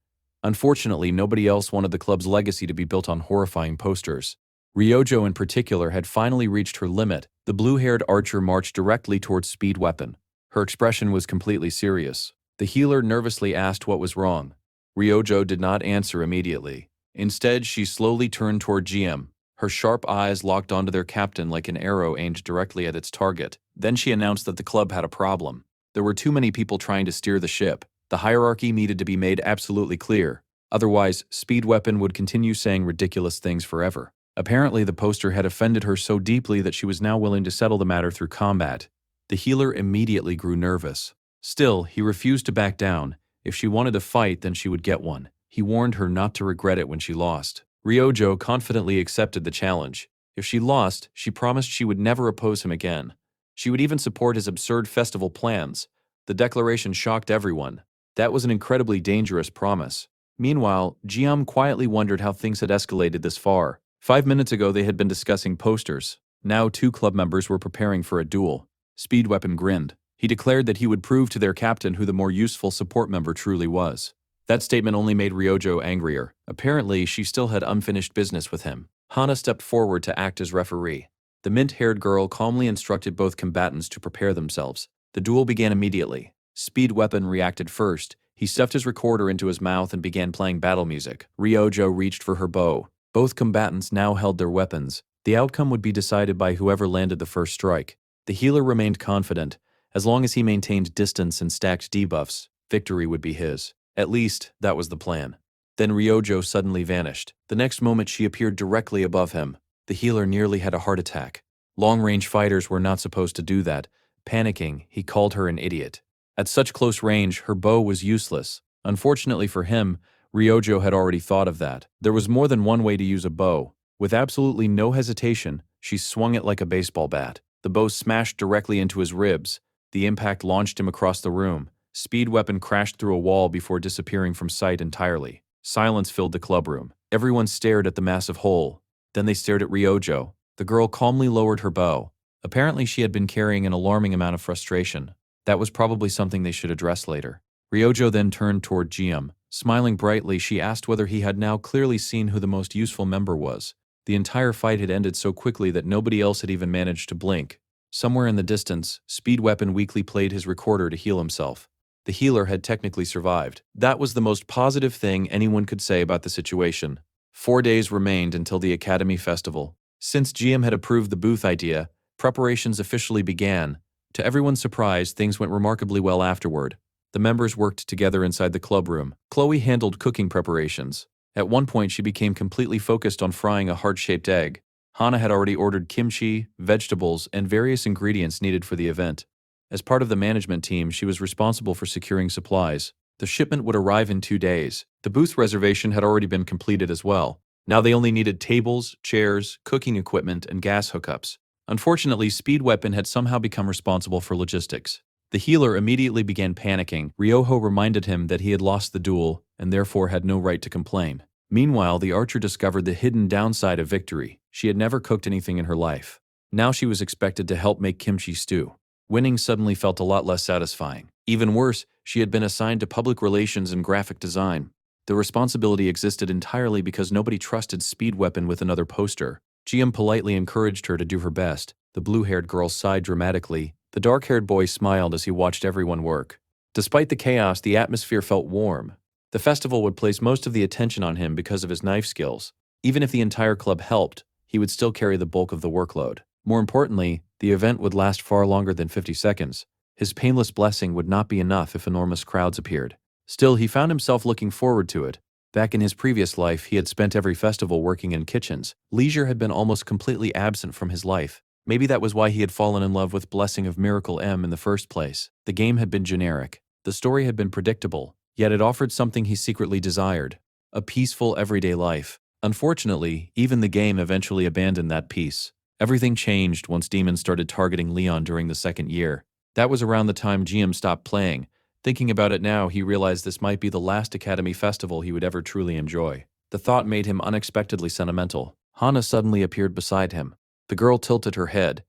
Unfortunately, nobody else wanted the club's legacy to be built on horrifying posters. Ryojo in particular had finally reached her limit. The blue-haired archer marched directly towards Speed Weapon. Her expression was completely serious. The healer nervously asked what was wrong. Ryojo did not answer immediately. Instead, she slowly turned toward GM. Her sharp eyes locked onto their captain like an arrow aimed directly at its target. Then she announced that the club had a problem. There were too many people trying to steer the ship. The hierarchy needed to be made absolutely clear. Otherwise, Speed Weapon would continue saying ridiculous things forever. Apparently, the poster had offended her so deeply that she was now willing to settle the matter through combat. The healer immediately grew nervous. Still, he refused to back down. If she wanted to fight, then she would get one. He warned her not to regret it when she lost. Ryojo confidently accepted the challenge. If she lost, she promised she would never oppose him again. She would even support his absurd festival plans. The declaration shocked everyone. That was an incredibly dangerous promise. Meanwhile, Jiam quietly wondered how things had escalated this far. 5 minutes ago, they had been discussing posters. Now 2 club members were preparing for a duel. Speed Weapon grinned. He declared that he would prove to their captain who the more useful support member truly was. That statement only made Ryojo angrier. Apparently, she still had unfinished business with him. Hana stepped forward to act as referee. The mint-haired girl calmly instructed both combatants to prepare themselves. The duel began immediately. Speed Weapon reacted first. He stuffed his recorder into his mouth and began playing battle music. Ryojo reached for her bow. Both combatants now held their weapons. The outcome would be decided by whoever landed the first strike. The healer remained confident. As long as he maintained distance and stacked debuffs, victory would be his. At least, that was the plan. Then Ryojo suddenly vanished. The next moment she appeared directly above him. The healer nearly had a heart attack. Long-range fighters were not supposed to do that. Panicking, he called her an idiot. At such close range, her bow was useless. Unfortunately for him, Ryojo had already thought of that. There was more than one way to use a bow. With absolutely no hesitation, she swung it like a baseball bat. The bow smashed directly into his ribs. The impact launched him across the room. Speed Weapon crashed through a wall before disappearing from sight entirely. Silence filled the clubroom. Everyone stared at the massive hole. Then they stared at Ryojo. The girl calmly lowered her bow. Apparently she had been carrying an alarming amount of frustration. That was probably something they should address later. Ryojo then turned toward Jiam. Smiling brightly, she asked whether he had now clearly seen who the most useful member was. The entire fight had ended so quickly that nobody else had even managed to blink. Somewhere in the distance, Speed Weapon weakly played his recorder to heal himself. The healer had technically survived. That was the most positive thing anyone could say about the situation. 4 days remained until the Academy Festival. Since GM had approved the booth idea, preparations officially began. To everyone's surprise, things went remarkably well afterward. The members worked together inside the clubroom. Chloe handled cooking preparations. At one point, she became completely focused on frying a heart-shaped egg. Hana had already ordered kimchi, vegetables, and various ingredients needed for the event. As part of the management team, she was responsible for securing supplies. The shipment would arrive in 2 days. The booth reservation had already been completed as well. Now they only needed tables, chairs, cooking equipment, and gas hookups. Unfortunately, Speed Weapon had somehow become responsible for logistics. The healer immediately began panicking. Ryoho reminded him that he had lost the duel and therefore had no right to complain. Meanwhile, the archer discovered the hidden downside of victory. She had never cooked anything in her life. Now she was expected to help make kimchi stew. Winning suddenly felt a lot less satisfying. Even worse, she had been assigned to public relations and graphic design. The responsibility existed entirely because nobody trusted Speed Weapon with another poster. GM politely encouraged her to do her best. The blue-haired girl sighed dramatically. The dark-haired boy smiled as he watched everyone work. Despite the chaos, the atmosphere felt warm. The festival would place most of the attention on him because of his knife skills. Even if the entire club helped, he would still carry the bulk of the workload. More importantly, the event would last far longer than 50 seconds. His painless blessing would not be enough if enormous crowds appeared. Still, he found himself looking forward to it. Back in his previous life, he had spent every festival working in kitchens. Leisure had been almost completely absent from his life. Maybe that was why he had fallen in love with Blessing of Miracle M in the first place. The game had been generic. The story had been predictable, yet it offered something he secretly desired: a peaceful everyday life. Unfortunately, even the game eventually abandoned that peace. Everything changed once demons started targeting Leon during the second year. That was around the time GM stopped playing. Thinking about it now, he realized this might be the last Academy festival he would ever truly enjoy. The thought made him unexpectedly sentimental. Hana suddenly appeared beside him. The girl tilted her head.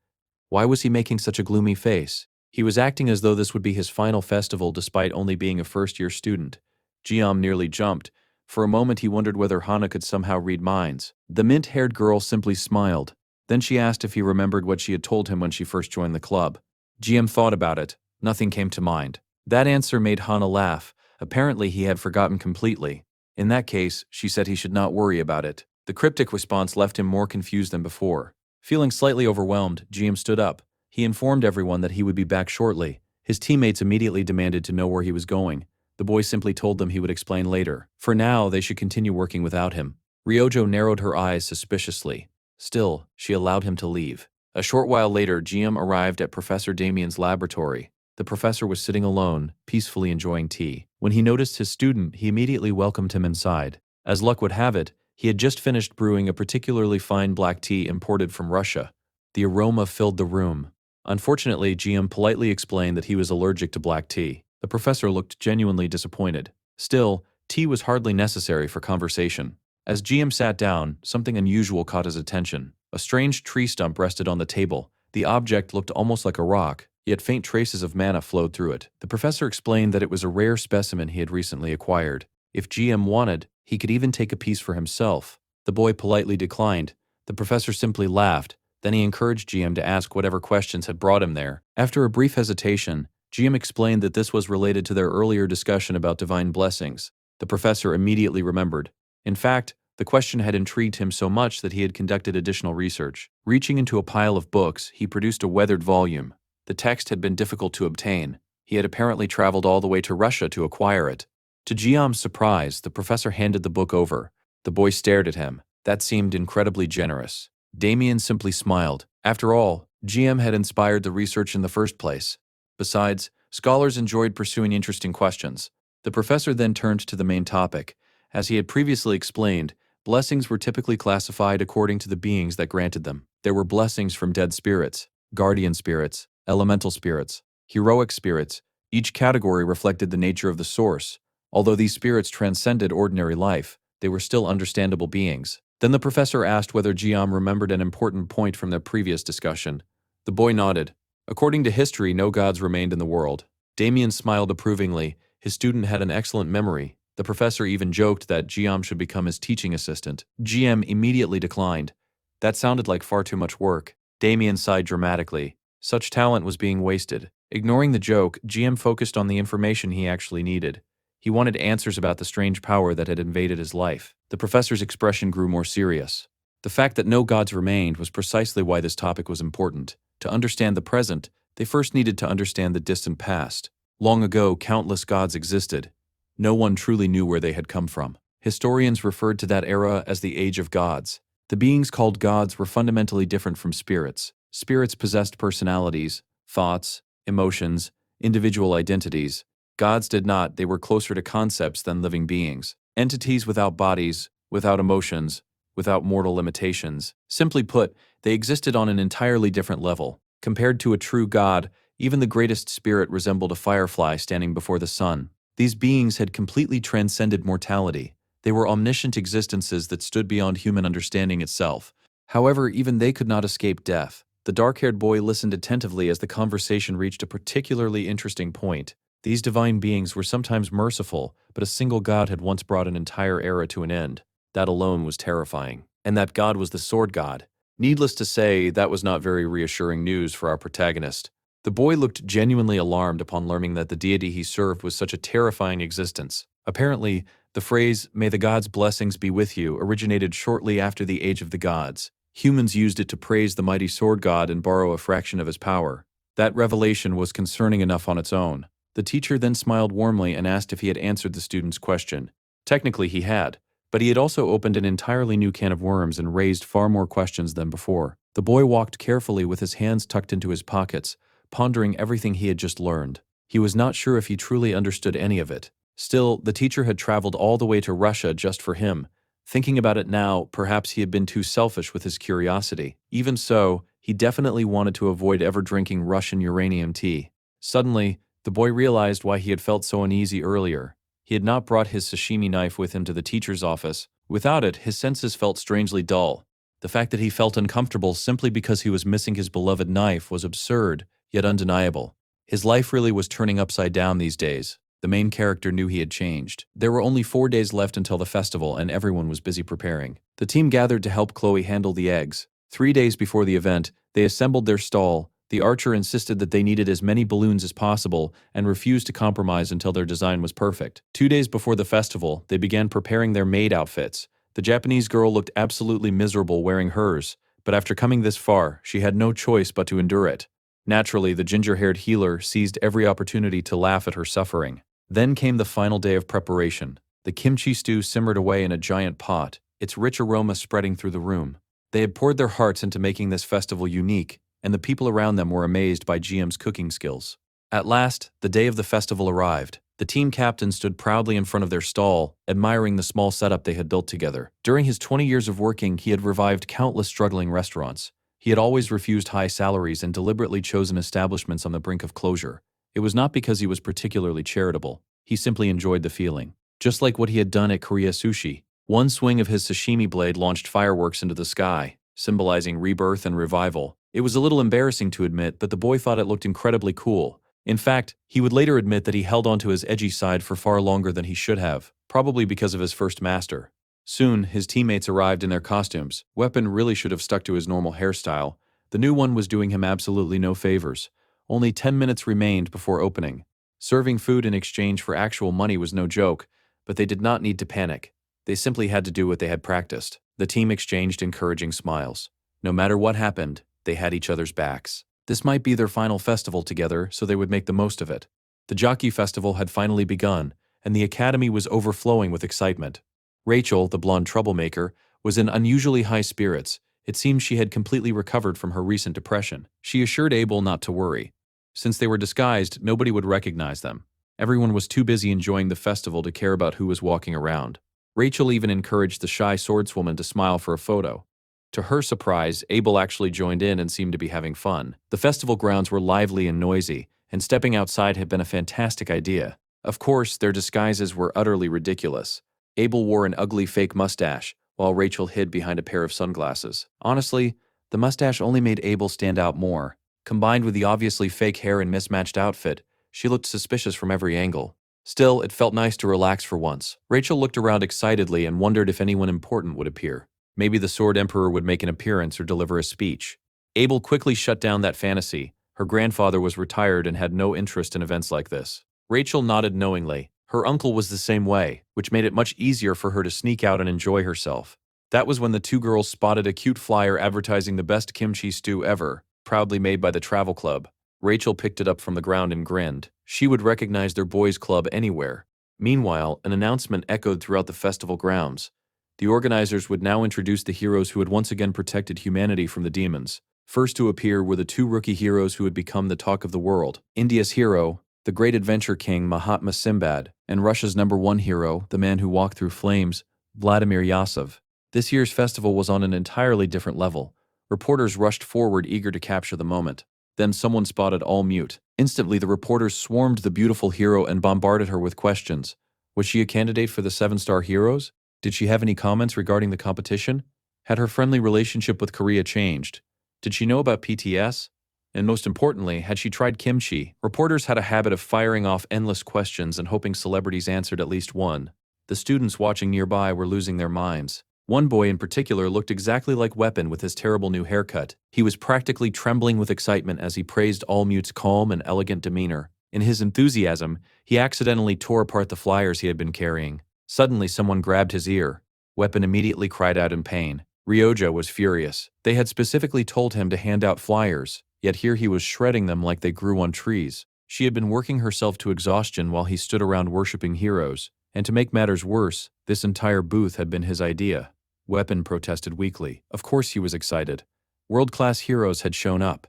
Why was he making such a gloomy face? He was acting as though this would be his final festival despite only being a first-year student. Jiam nearly jumped. For a moment he wondered whether Hana could somehow read minds. The mint-haired girl simply smiled. Then she asked if he remembered what she had told him when she first joined the club. Jiam thought about it. Nothing came to mind. That answer made Hana laugh. Apparently he had forgotten completely. In that case, she said he should not worry about it. The cryptic response left him more confused than before. Feeling slightly overwhelmed, GM stood up. He informed everyone that he would be back shortly. His teammates immediately demanded to know where he was going. The boy simply told them he would explain later. For now, they should continue working without him. Ryojo narrowed her eyes suspiciously. Still, she allowed him to leave. A short while later, GM arrived at Professor Damien's laboratory. The professor was sitting alone, peacefully enjoying tea. When he noticed his student, he immediately welcomed him inside. As luck would have it, he had just finished brewing a particularly fine black tea imported from Russia. The aroma filled the room. Unfortunately, GM politely explained that he was allergic to black tea. The professor looked genuinely disappointed. Still, tea was hardly necessary for conversation. As GM sat down, something unusual caught his attention. A strange tree stump rested on the table. The object looked almost like a rock, yet faint traces of mana flowed through it. The professor explained that it was a rare specimen he had recently acquired. If GM wanted, he could even take a piece for himself. The boy politely declined. The professor simply laughed. Then he encouraged GM to ask whatever questions had brought him there. After a brief hesitation, GM explained that this was related to their earlier discussion about divine blessings. The professor immediately remembered. In fact, the question had intrigued him so much that he had conducted additional research. Reaching into a pile of books, he produced a weathered volume. The text had been difficult to obtain. He had apparently traveled all the way to Russia to acquire it. To Jiam's surprise, the professor handed the book over. The boy stared at him. That seemed incredibly generous. Damien simply smiled. After all, GM had inspired the research in the first place. Besides, scholars enjoyed pursuing interesting questions. The professor then turned to the main topic. As he had previously explained, blessings were typically classified according to the beings that granted them. There were blessings from dead spirits, guardian spirits, elemental spirits, heroic spirits. Each category reflected the nature of the source. Although these spirits transcended ordinary life, they were still understandable beings. Then the professor asked whether Jiam remembered an important point from their previous discussion. The boy nodded. According to history, no gods remained in the world. Damien smiled approvingly. His student had an excellent memory. The professor even joked that Jiam should become his teaching assistant. GM immediately declined. That sounded like far too much work. Damien sighed dramatically. Such talent was being wasted. Ignoring the joke, GM focused on the information he actually needed. He wanted answers about the strange power that had invaded his life. The professor's expression grew more serious. The fact that no gods remained was precisely why this topic was important. To understand the present, they first needed to understand the distant past. Long ago, countless gods existed. No one truly knew where they had come from. Historians referred to that era as the Age of Gods. The beings called gods were fundamentally different from spirits. Spirits possessed personalities, thoughts, emotions, individual identities. Gods did not. They were closer to concepts than living beings. Entities without bodies, without emotions, without mortal limitations. Simply put, they existed on an entirely different level. Compared to a true god, even the greatest spirit resembled a firefly standing before the sun. These beings had completely transcended mortality. They were omniscient existences that stood beyond human understanding itself. However, even they could not escape death. The dark-haired boy listened attentively as the conversation reached a particularly interesting point. These divine beings were sometimes merciful, but a single god had once brought an entire era to an end. That alone was terrifying. And that god was the sword god. Needless to say, that was not very reassuring news for our protagonist. The boy looked genuinely alarmed upon learning that the deity he served was such a terrifying existence. Apparently, the phrase, "May the gods' blessings be with you," originated shortly after the Age of the Gods. Humans used it to praise the mighty sword god and borrow a fraction of his power. That revelation was concerning enough on its own. The teacher then smiled warmly and asked if he had answered the student's question. Technically he had, but he had also opened an entirely new can of worms and raised far more questions than before. The boy walked carefully with his hands tucked into his pockets, pondering everything he had just learned. He was not sure if he truly understood any of it. Still, the teacher had traveled all the way to Russia just for him. Thinking about it now, perhaps he had been too selfish with his curiosity. Even so, he definitely wanted to avoid ever drinking Russian uranium tea. Suddenly, the boy realized why he had felt so uneasy earlier. He had not brought his sashimi knife with him to the teacher's office. Without it, his senses felt strangely dull. The fact that he felt uncomfortable simply because he was missing his beloved knife was absurd, yet undeniable. His life really was turning upside down these days. The main character knew he had changed. There were only 4 days left until the festival, and everyone was busy preparing. The team gathered to help Chloe handle the eggs. 3 days before the event, they assembled their stall. The archer insisted that they needed as many balloons as possible and refused to compromise until their design was perfect. 2 days before the festival, they began preparing their maid outfits. The Japanese girl looked absolutely miserable wearing hers, but after coming this far, she had no choice but to endure it. Naturally, the ginger-haired healer seized every opportunity to laugh at her suffering. Then came the final day of preparation. The kimchi stew simmered away in a giant pot, its rich aroma spreading through the room. They had poured their hearts into making this festival unique, and the people around them were amazed by GM's cooking skills. At last, the day of the festival arrived. The team captain stood proudly in front of their stall, admiring the small setup they had built together. During his 20 years of working, he had revived countless struggling restaurants. He had always refused high salaries and deliberately chosen establishments on the brink of closure. It was not because he was particularly charitable. He simply enjoyed the feeling. Just like what he had done at Korea Sushi, one swing of his sashimi blade launched fireworks into the sky, symbolizing rebirth and revival. It was a little embarrassing to admit, but the boy thought it looked incredibly cool. In fact, he would later admit that he held onto his edgy side for far longer than he should have, probably because of his first master. Soon, his teammates arrived in their costumes. Weapon really should have stuck to his normal hairstyle. The new one was doing him absolutely no favors. Only 10 minutes remained before opening. Serving food in exchange for actual money was no joke, but they did not need to panic. They simply had to do what they had practiced. The team exchanged encouraging smiles. No matter what happened, they had each other's backs. This might be their final festival together, so they would make the most of it. The jockey festival had finally begun, and the academy was overflowing with excitement. Rachel, the blonde troublemaker, was in unusually high spirits. It seemed she had completely recovered from her recent depression. She assured Abel not to worry. Since they were disguised, nobody would recognize them. Everyone was too busy enjoying the festival to care about who was walking around. Rachel even encouraged the shy swordswoman to smile for a photo. To her surprise, Abel actually joined in and seemed to be having fun. The festival grounds were lively and noisy, and stepping outside had been a fantastic idea. Of course, their disguises were utterly ridiculous. Abel wore an ugly fake mustache, while Rachel hid behind a pair of sunglasses. Honestly, the mustache only made Abel stand out more. Combined with the obviously fake hair and mismatched outfit, she looked suspicious from every angle. Still, it felt nice to relax for once. Rachel looked around excitedly and wondered if anyone important would appear. Maybe the Sword Emperor would make an appearance or deliver a speech. Abel quickly shut down that fantasy. Her grandfather was retired and had no interest in events like this. Rachel nodded knowingly. Her uncle was the same way, which made it much easier for her to sneak out and enjoy herself. That was when the two girls spotted a cute flyer advertising the best kimchi stew ever, proudly made by the travel club. Rachel picked it up from the ground and grinned. She would recognize their boys' club anywhere. Meanwhile, an announcement echoed throughout the festival grounds. The organizers would now introduce the heroes who had once again protected humanity from the demons. First to appear were the 2 rookie heroes who had become the talk of the world. India's hero, the great adventure king Mahatma Simbad, and Russia's #1 hero, the man who walked through flames, Vladimir Yasov. This year's festival was on an entirely different level. Reporters rushed forward eager to capture the moment. Then someone spotted All Mute. Instantly, the reporters swarmed the beautiful hero and bombarded her with questions. Was she a candidate for the 7-star heroes? Did she have any comments regarding the competition? Had her friendly relationship with Korea changed? Did she know about PTS? And most importantly, had she tried kimchi? Reporters had a habit of firing off endless questions and hoping celebrities answered at least one. The students watching nearby were losing their minds. One boy in particular looked exactly like Weapon with his terrible new haircut. He was practically trembling with excitement as he praised All Mute's calm and elegant demeanor. In his enthusiasm, he accidentally tore apart the flyers he had been carrying. Suddenly, someone grabbed his ear. Weapon immediately cried out in pain. Ryoja was furious. They had specifically told him to hand out flyers, yet here he was shredding them like they grew on trees. She had been working herself to exhaustion while he stood around worshipping heroes, and to make matters worse, this entire booth had been his idea. Weapon protested weakly. Of course he was excited. World-class heroes had shown up.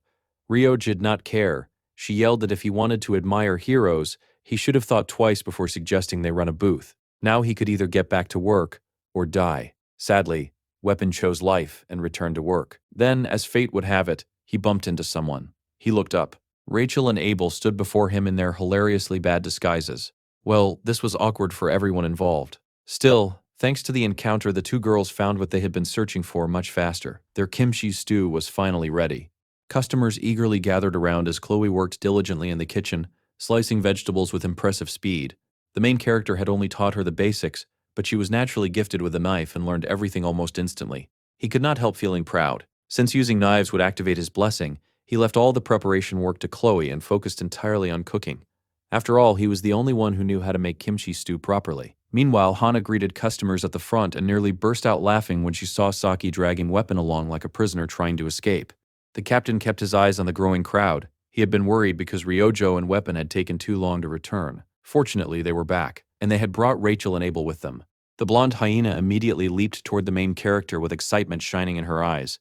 Ryo did not care. She yelled that if he wanted to admire heroes, he should have thought twice before suggesting they run a booth. Now he could either get back to work or die. Sadly, Weapon chose life and returned to work. Then, as fate would have it, he bumped into someone. He looked up. Rachel and Abel stood before him in their hilariously bad disguises. Well, this was awkward for everyone involved. Still, thanks to the encounter, the two girls found what they had been searching for much faster. Their kimchi stew was finally ready. Customers eagerly gathered around as Chloe worked diligently in the kitchen, slicing vegetables with impressive speed. The main character had only taught her the basics, but she was naturally gifted with a knife and learned everything almost instantly. He could not help feeling proud. Since using knives would activate his blessing, he left all the preparation work to Chloe and focused entirely on cooking. After all, he was the only one who knew how to make kimchi stew properly. Meanwhile, Hana greeted customers at the front and nearly burst out laughing when she saw Saki dragging Weapon along like a prisoner trying to escape. The captain kept his eyes on the growing crowd. He had been worried because Ryojo and Weapon had taken too long to return. Fortunately, they were back, and they had brought Rachel and Abel with them. The blonde hyena immediately leaped toward the main character with excitement shining in her eyes.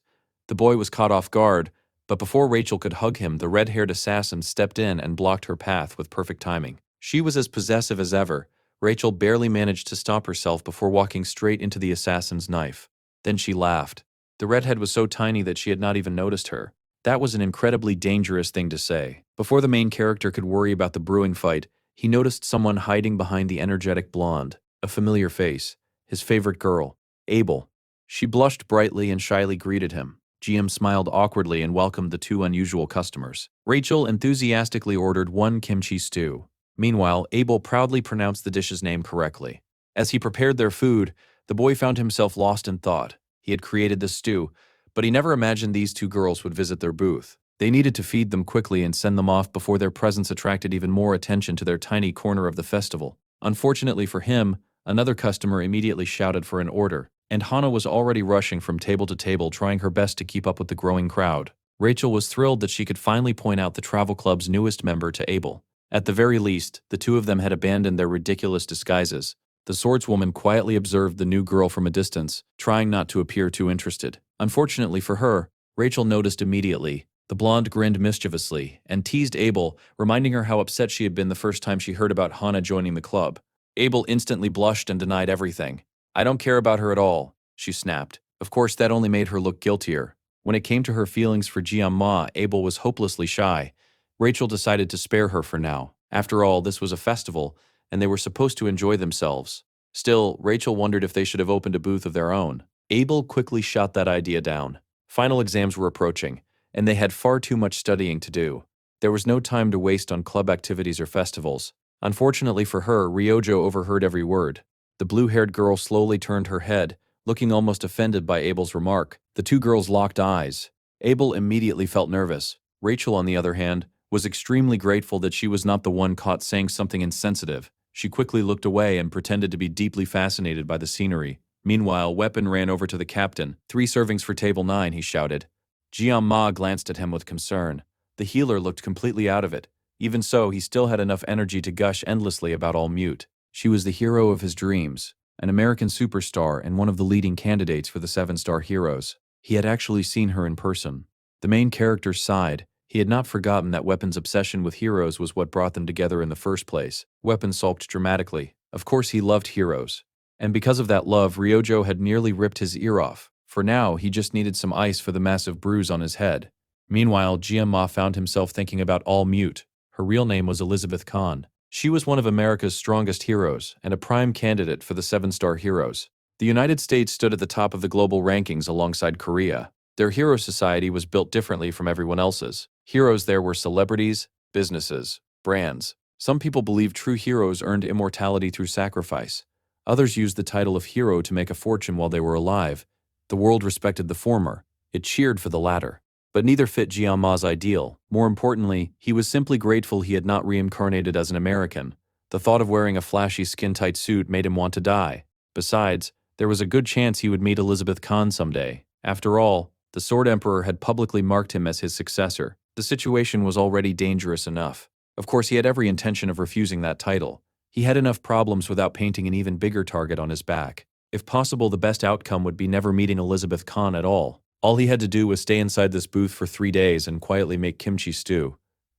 The boy was caught off guard, but before Rachel could hug him, the red-haired assassin stepped in and blocked her path with perfect timing. She was as possessive as ever. Rachel barely managed to stop herself before walking straight into the assassin's knife. Then she laughed. The redhead was so tiny that she had not even noticed her. That was an incredibly dangerous thing to say. Before the main character could worry about the brewing fight, he noticed someone hiding behind the energetic blonde. A familiar face. His favorite girl, Abel. She blushed brightly and shyly greeted him. GM smiled awkwardly and welcomed the two unusual customers. Rachel enthusiastically ordered one kimchi stew. Meanwhile, Abel proudly pronounced the dish's name correctly. As he prepared their food, the boy found himself lost in thought. He had created the stew, but he never imagined these two girls would visit their booth. They needed to feed them quickly and send them off before their presence attracted even more attention to their tiny corner of the festival. Unfortunately for him, another customer immediately shouted for an order, and Hana was already rushing from table to table trying her best to keep up with the growing crowd. Rachel was thrilled that she could finally point out the travel club's newest member to Abel. At the very least, the two of them had abandoned their ridiculous disguises. The swordswoman quietly observed the new girl from a distance, trying not to appear too interested. Unfortunately for her, Rachel noticed immediately. The blonde grinned mischievously and teased Abel, reminding her how upset she had been the first time she heard about Hana joining the club. Abel instantly blushed and denied everything. "I don't care about her at all," she snapped. Of course, that only made her look guiltier. When it came to her feelings for Jian-ma, Abel was hopelessly shy. Rachel decided to spare her for now. After all, this was a festival, and they were supposed to enjoy themselves. Still, Rachel wondered if they should have opened a booth of their own. Abel quickly shot that idea down. Final exams were approaching, and they had far too much studying to do. There was no time to waste on club activities or festivals. Unfortunately for her, Ryojo overheard every word. The blue-haired girl slowly turned her head, looking almost offended by Abel's remark. The two girls locked eyes. Abel immediately felt nervous. Rachel, on the other hand, was extremely grateful that she was not the one caught saying something insensitive. She quickly looked away and pretended to be deeply fascinated by the scenery. Meanwhile, Weapon ran over to the captain. "3 servings for table 9, he shouted. Jian-ma glanced at him with concern. The healer looked completely out of it. Even so, he still had enough energy to gush endlessly about all mute. She was the hero of his dreams, an American superstar and one of the leading candidates for the 7-star heroes. He had actually seen her in person. The main character sighed. He had not forgotten that Weapon's obsession with heroes was what brought them together in the first place. Weapon sulked dramatically. Of course he loved heroes. And because of that love, Ryojo had nearly ripped his ear off. For now, he just needed some ice for the massive bruise on his head. Meanwhile, Jian-ma found himself thinking about All Mute. Her real name was Elizabeth Kahn. She was one of America's strongest heroes and a prime candidate for the 7-star heroes. The United States stood at the top of the global rankings alongside Korea. Their hero society was built differently from everyone else's. Heroes there were celebrities, businesses, brands. Some people believed true heroes earned immortality through sacrifice. Others used the title of hero to make a fortune while they were alive. The world respected the former. It cheered for the latter. But neither fit Jian-ma's ideal. More importantly, he was simply grateful he had not reincarnated as an American. The thought of wearing a flashy skin-tight suit made him want to die. Besides, there was a good chance he would meet Elizabeth Kahn someday. After all, the Sword Emperor had publicly marked him as his successor. The situation was already dangerous enough. Of course, he had every intention of refusing that title. He had enough problems without painting an even bigger target on his back. If possible, the best outcome would be never meeting Elizabeth Kahn at all. All he had to do was stay inside this booth for 3 days and quietly make kimchi stew.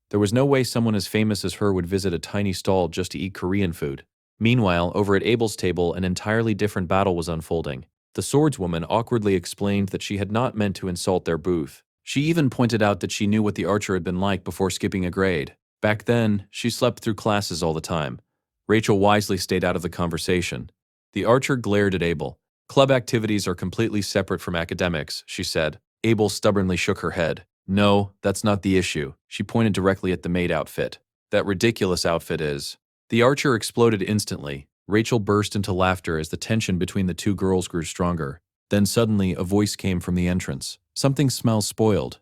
There was no way someone as famous as her would visit a tiny stall just to eat Korean food. Meanwhile, over at Abel's table, an entirely different battle was unfolding. The swordswoman awkwardly explained that she had not meant to insult their booth. She even pointed out that she knew what the archer had been like before skipping a grade. Back then, she slept through classes all the time. Rachel wisely stayed out of the conversation. The archer glared at Abel. Club activities are completely separate from academics, she said. Abel stubbornly shook her head. No, that's not the issue. She pointed directly at the maid outfit. That ridiculous outfit is. The archer exploded instantly. Rachel burst into laughter as the tension between the two girls grew stronger. Then suddenly, a voice came from the entrance. Something smells spoiled.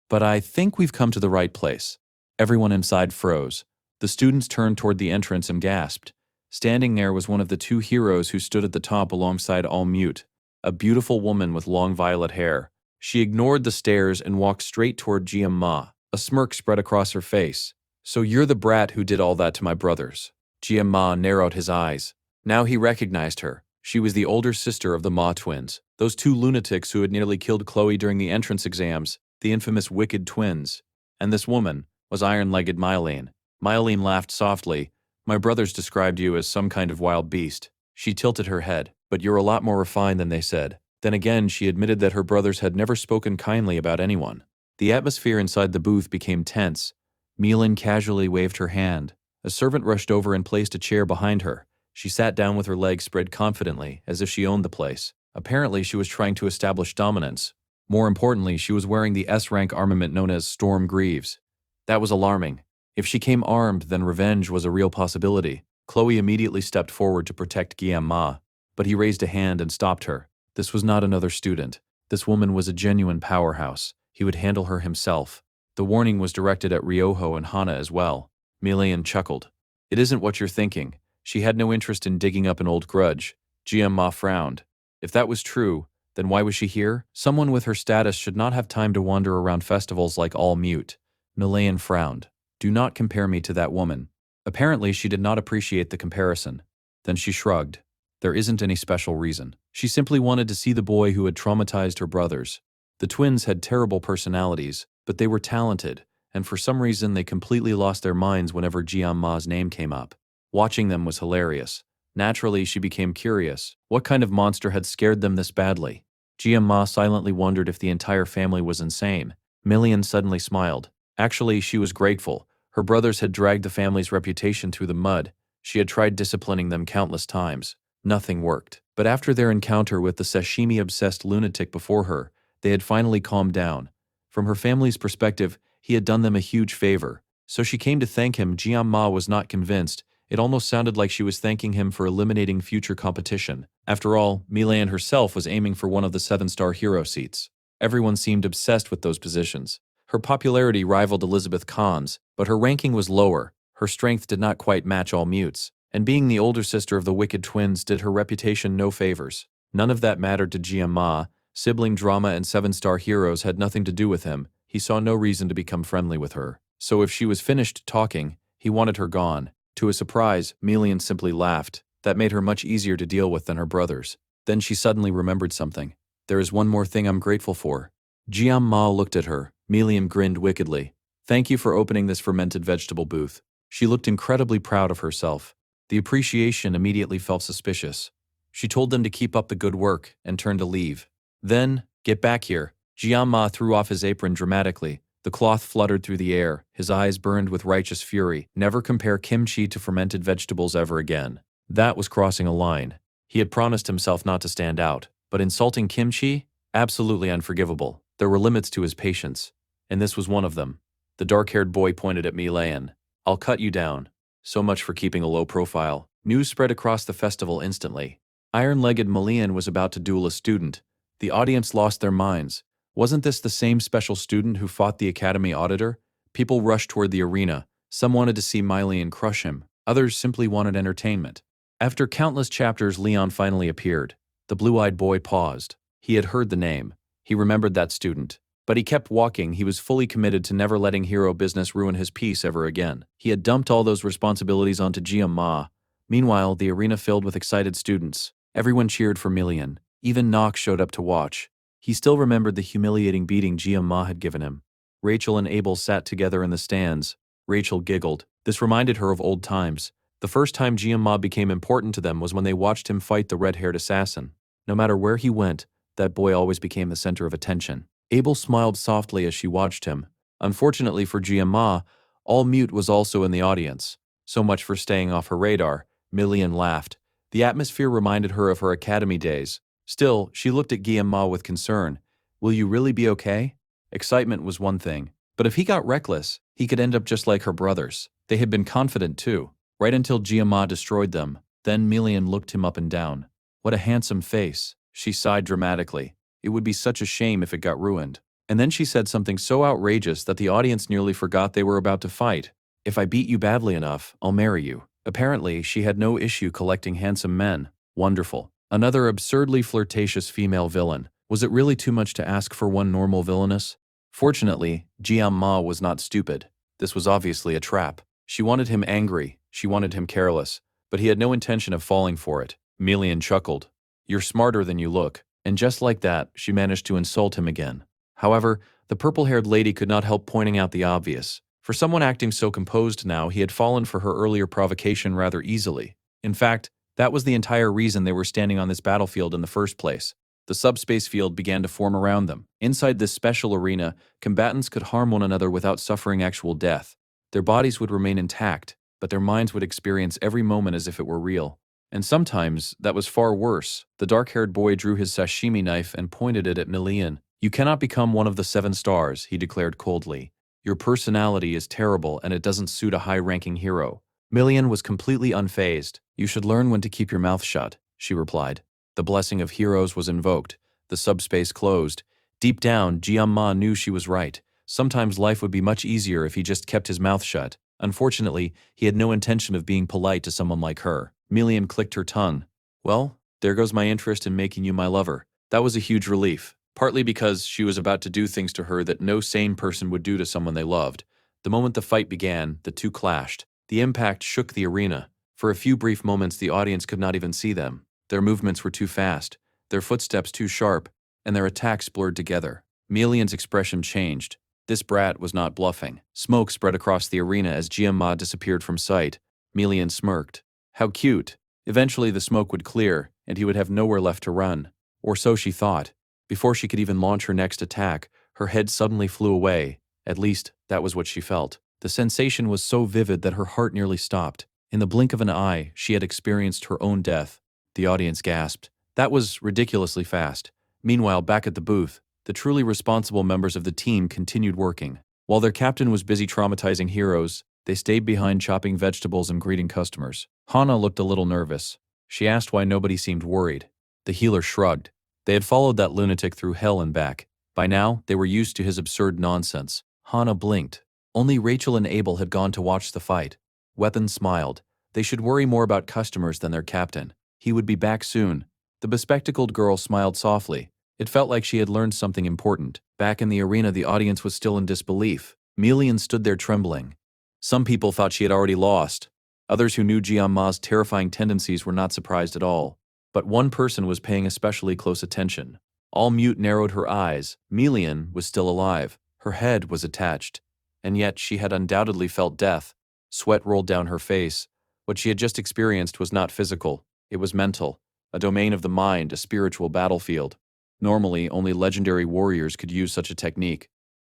But I think we've come to the right place. Everyone inside froze. The students turned toward the entrance and gasped. Standing there was one of the two heroes who stood at the top alongside All Mute, a beautiful woman with long violet hair. She ignored the stares and walked straight toward Jiam Ma. A smirk spread across her face. So you're the brat who did all that to my brothers. Jiam Ma narrowed his eyes. Now he recognized her. She was the older sister of the Ma twins, those two lunatics who had nearly killed Chloe during the entrance exams, the infamous Wicked Twins. And this woman was iron-legged Mylene. Mylene laughed softly. My brothers described you as some kind of wild beast. She tilted her head. But you're a lot more refined than they said. Then again, she admitted that her brothers had never spoken kindly about anyone. The atmosphere inside the booth became tense. Mylene casually waved her hand. A servant rushed over and placed a chair behind her. She sat down with her legs spread confidently, as if she owned the place. Apparently, she was trying to establish dominance. More importantly, she was wearing the S-rank armament known as Storm Greaves. That was alarming. If she came armed, then revenge was a real possibility. Chloe immediately stepped forward to protect Guillaume Ma, but he raised a hand and stopped her. This was not another student. This woman was a genuine powerhouse. He would handle her himself. The warning was directed at Ryoho and Hana as well. Milayan chuckled. It isn't what you're thinking. She had no interest in digging up an old grudge. Jiam Ma frowned. If that was true, then why was she here? Someone with her status should not have time to wander around festivals like All Mute. Milayan frowned. Do not compare me to that woman. Apparently, she did not appreciate the comparison. Then she shrugged. There isn't any special reason. She simply wanted to see the boy who had traumatized her brothers. The twins had terrible personalities, but they were talented, and for some reason they completely lost their minds whenever Jiam Ma's name came up. Watching them was hilarious. Naturally, she became curious. What kind of monster had scared them this badly? Jiam Ma silently wondered if the entire family was insane. Millian suddenly smiled. Actually, she was grateful. Her brothers had dragged the family's reputation through the mud. She had tried disciplining them countless times. Nothing worked. But after their encounter with the sashimi-obsessed lunatic before her, they had finally calmed down. From her family's perspective, he had done them a huge favor. So she came to thank him. Jiam Ma was not convinced. It almost sounded like she was thanking him for eliminating future competition. After all, Milan herself was aiming for one of the 7-star hero seats. Everyone seemed obsessed with those positions. Her popularity rivaled Elizabeth Kahn's, but her ranking was lower. Her strength did not quite match All Mute's, and being the older sister of the Wicked Twins did her reputation no favors. None of that mattered to Jiam Ma. Sibling drama and 7-star heroes had nothing to do with him. He saw no reason to become friendly with her. So if she was finished talking, he wanted her gone. To his surprise, Melian simply laughed. That made her much easier to deal with than her brothers. Then she suddenly remembered something. There is one more thing I'm grateful for. Jiam Ma looked at her. Melian grinned wickedly. Thank you for opening this fermented vegetable booth. She looked incredibly proud of herself. The appreciation immediately felt suspicious. She told them to keep up the good work and turned to leave. Then, get back here. Jiam Ma threw off his apron dramatically. The cloth fluttered through the air. His eyes burned with righteous fury. Never compare kimchi to fermented vegetables ever again. That was crossing a line. He had promised himself not to stand out. But insulting kimchi? Absolutely unforgivable. There were limits to his patience. And this was one of them. The dark-haired boy pointed at Milan. I'll cut you down. So much for keeping a low profile. News spread across the festival instantly. Iron-legged Malian was about to duel a student. The audience lost their minds. Wasn't this the same special student who fought the academy auditor? People rushed toward the arena. Some wanted to see Mylian crush him. Others simply wanted entertainment. After countless chapters, Leon finally appeared. The blue-eyed boy paused. He had heard the name. He remembered that student. But he kept walking. He was fully committed to never letting hero business ruin his peace ever again. He had dumped all those responsibilities onto Jiam Ma. Meanwhile, the arena filled with excited students. Everyone cheered for Millian. Even Nox showed up to watch. He still remembered the humiliating beating Jiam Ma had given him. Rachel and Abel sat together in the stands. Rachel giggled. This reminded her of old times. The first time Jianma became important to them was when they watched him fight the red-haired assassin. No matter where he went, that boy always became the center of attention. Abel smiled softly as she watched him. Unfortunately for Jianma, All Mute was also in the audience. So much for staying off her radar. Millian laughed. The atmosphere reminded her of her academy days. Still, she looked at Jianma with concern. Will you really be okay? Excitement was one thing, but if he got reckless, he could end up just like her brothers. They had been confident too, right until Jianma destroyed them. Then Millian looked him up and down. What a handsome face. She sighed dramatically. It would be such a shame if it got ruined. And then she said something so outrageous that the audience nearly forgot they were about to fight. If I beat you badly enough, I'll marry you. Apparently, she had no issue collecting handsome men. Wonderful. Another absurdly flirtatious female villain. Was it really too much to ask for one normal villainess? Fortunately, Jianma was not stupid. This was obviously a trap. She wanted him angry, she wanted him careless, but he had no intention of falling for it. Millian chuckled. You're smarter than you look. And just like that, she managed to insult him again. However, the purple-haired lady could not help pointing out the obvious. For someone acting so composed now, he had fallen for her earlier provocation rather easily. In fact, that was the entire reason they were standing on this battlefield in the first place. The subspace field began to form around them. Inside this special arena, combatants could harm one another without suffering actual death. Their bodies would remain intact, but their minds would experience every moment as if it were real. And sometimes, that was far worse. The dark-haired boy drew his sashimi knife and pointed it at Millian. You cannot become one of the 7 stars, he declared coldly. Your personality is terrible and it doesn't suit a high-ranking hero. Millian was completely unfazed. You should learn when to keep your mouth shut, she replied. The blessing of heroes was invoked. The subspace closed. Deep down, Jianma knew she was right. Sometimes life would be much easier if he just kept his mouth shut. Unfortunately, he had no intention of being polite to someone like her. Millian clicked her tongue. Well, there goes my interest in making you my lover. That was a huge relief, partly because she was about to do things to her that no sane person would do to someone they loved. The moment the fight began, the two clashed. The impact shook the arena. For a few brief moments, the audience could not even see them. Their movements were too fast, their footsteps too sharp, and their attacks blurred together. Millian's expression changed. This brat was not bluffing. Smoke spread across the arena as Jianma disappeared from sight. Millian smirked. How cute. Eventually the smoke would clear, and he would have nowhere left to run. Or so she thought. Before she could even launch her next attack, her head suddenly flew away. At least, that was what she felt. The sensation was so vivid that her heart nearly stopped. In the blink of an eye, she had experienced her own death. The audience gasped. That was ridiculously fast. Meanwhile, back at the booth, the truly responsible members of the team continued working. While their captain was busy traumatizing heroes, they stayed behind chopping vegetables and greeting customers. Hana looked a little nervous. She asked why nobody seemed worried. The healer shrugged. They had followed that lunatic through hell and back. By now, they were used to his absurd nonsense. Hana blinked. Only Rachel and Abel had gone to watch the fight. Weapon smiled. They should worry more about customers than their captain. He would be back soon. The bespectacled girl smiled softly. It felt like she had learned something important. Back in the arena, the audience was still in disbelief. Millian stood there trembling. Some people thought she had already lost. Others who knew Jianma's terrifying tendencies were not surprised at all. But one person was paying especially close attention. All Mute narrowed her eyes. Millian was still alive. Her head was attached. And yet she had undoubtedly felt death. Sweat rolled down her face. What she had just experienced was not physical. It was mental, a domain of the mind, a spiritual battlefield. Normally, only legendary warriors could use such a technique.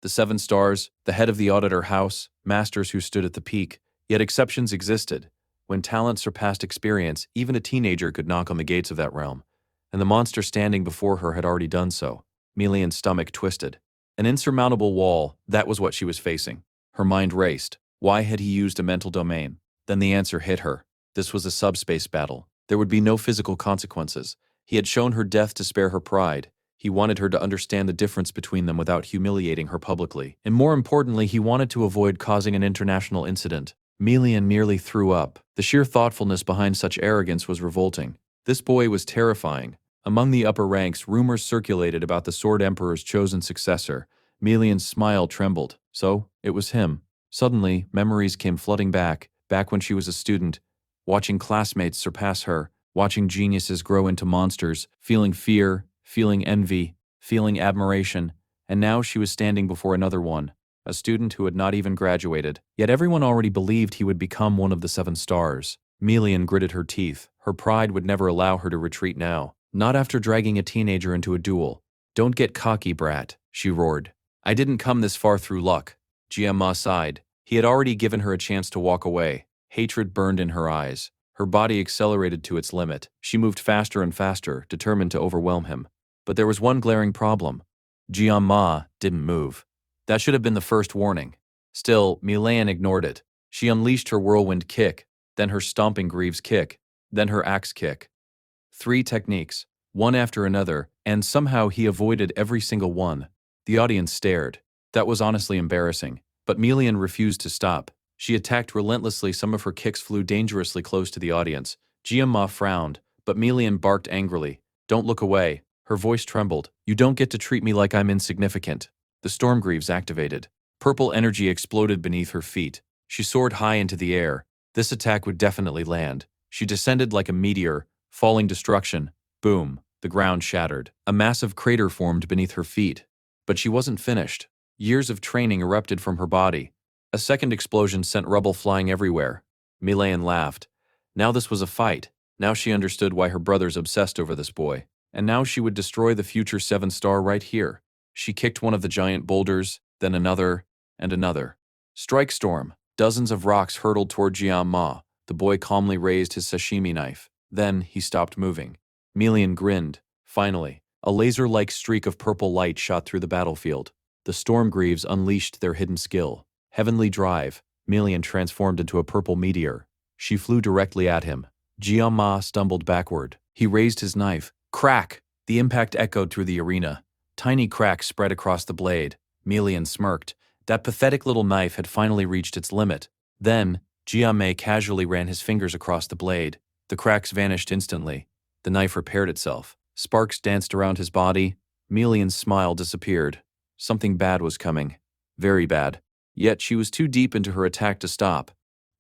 The 7 stars, the head of the auditor house, masters who stood at the peak. Yet exceptions existed. When talent surpassed experience, even a teenager could knock on the gates of that realm. And the monster standing before her had already done so. Millian's stomach twisted. An insurmountable wall, that was what she was facing. Her mind raced. Why had he used a mental domain? Then the answer hit her. This was a subspace battle. There would be no physical consequences. He had shown her death to spare her pride. He wanted her to understand the difference between them without humiliating her publicly. And more importantly, he wanted to avoid causing an international incident. Millian nearly threw up. The sheer thoughtfulness behind such arrogance was revolting. This boy was terrifying. Among the upper ranks, rumors circulated about the Sword Emperor's chosen successor. Millian's smile trembled. So, it was him. Suddenly, memories came flooding back when she was a student, watching classmates surpass her, watching geniuses grow into monsters, feeling fear, feeling envy, feeling admiration, and now she was standing before another one. a student who had not even graduated. Yet everyone already believed he would become one of the 7 stars. Melian gritted her teeth. Her pride would never allow her to retreat now. Not after dragging a teenager into a duel. "Don't get cocky, brat," she roared. "I didn't come this far through luck." Jiama sighed. He had already given her a chance to walk away. Hatred burned in her eyes. Her body accelerated to its limit. She moved faster and faster, determined to overwhelm him. But there was one glaring problem. Jiama didn't move. That should have been the first warning. Still, Melian ignored it. She unleashed her whirlwind kick, then her stomping greaves kick, then her axe kick. 3 techniques, one after another, and somehow he avoided every single one. The audience stared. That was honestly embarrassing. But Melian refused to stop. She attacked relentlessly. Some of her kicks flew dangerously close to the audience. Jiama frowned, but Melian barked angrily. "Don't look away." Her voice trembled. "You don't get to treat me like I'm insignificant." The Stormgreaves activated. Purple energy exploded beneath her feet. She soared high into the air. This attack would definitely land. She descended like a meteor, falling destruction. Boom. The ground shattered. A massive crater formed beneath her feet. But she wasn't finished. Years of training erupted from her body. A second explosion sent rubble flying everywhere. Melian laughed. Now this was a fight. Now she understood why her brothers obsessed over this boy. And now she would destroy the future 7-star right here. She kicked one of the giant boulders, then another, and another. Strike storm. Dozens of rocks hurtled toward Jiama. The boy calmly raised his sashimi knife. Then he stopped moving. Melian grinned. Finally, a laser-like streak of purple light shot through the battlefield. The Stormgreaves unleashed their hidden skill. Heavenly Drive. Melian transformed into a purple meteor. She flew directly at him. Jiama stumbled backward. He raised his knife. Crack! The impact echoed through the arena. Tiny cracks spread across the blade. Melian smirked. That pathetic little knife had finally reached its limit. Then, Jiame casually ran his fingers across the blade. The cracks vanished instantly. The knife repaired itself. Sparks danced around his body. Melian's smile disappeared. Something bad was coming. Very bad. Yet she was too deep into her attack to stop.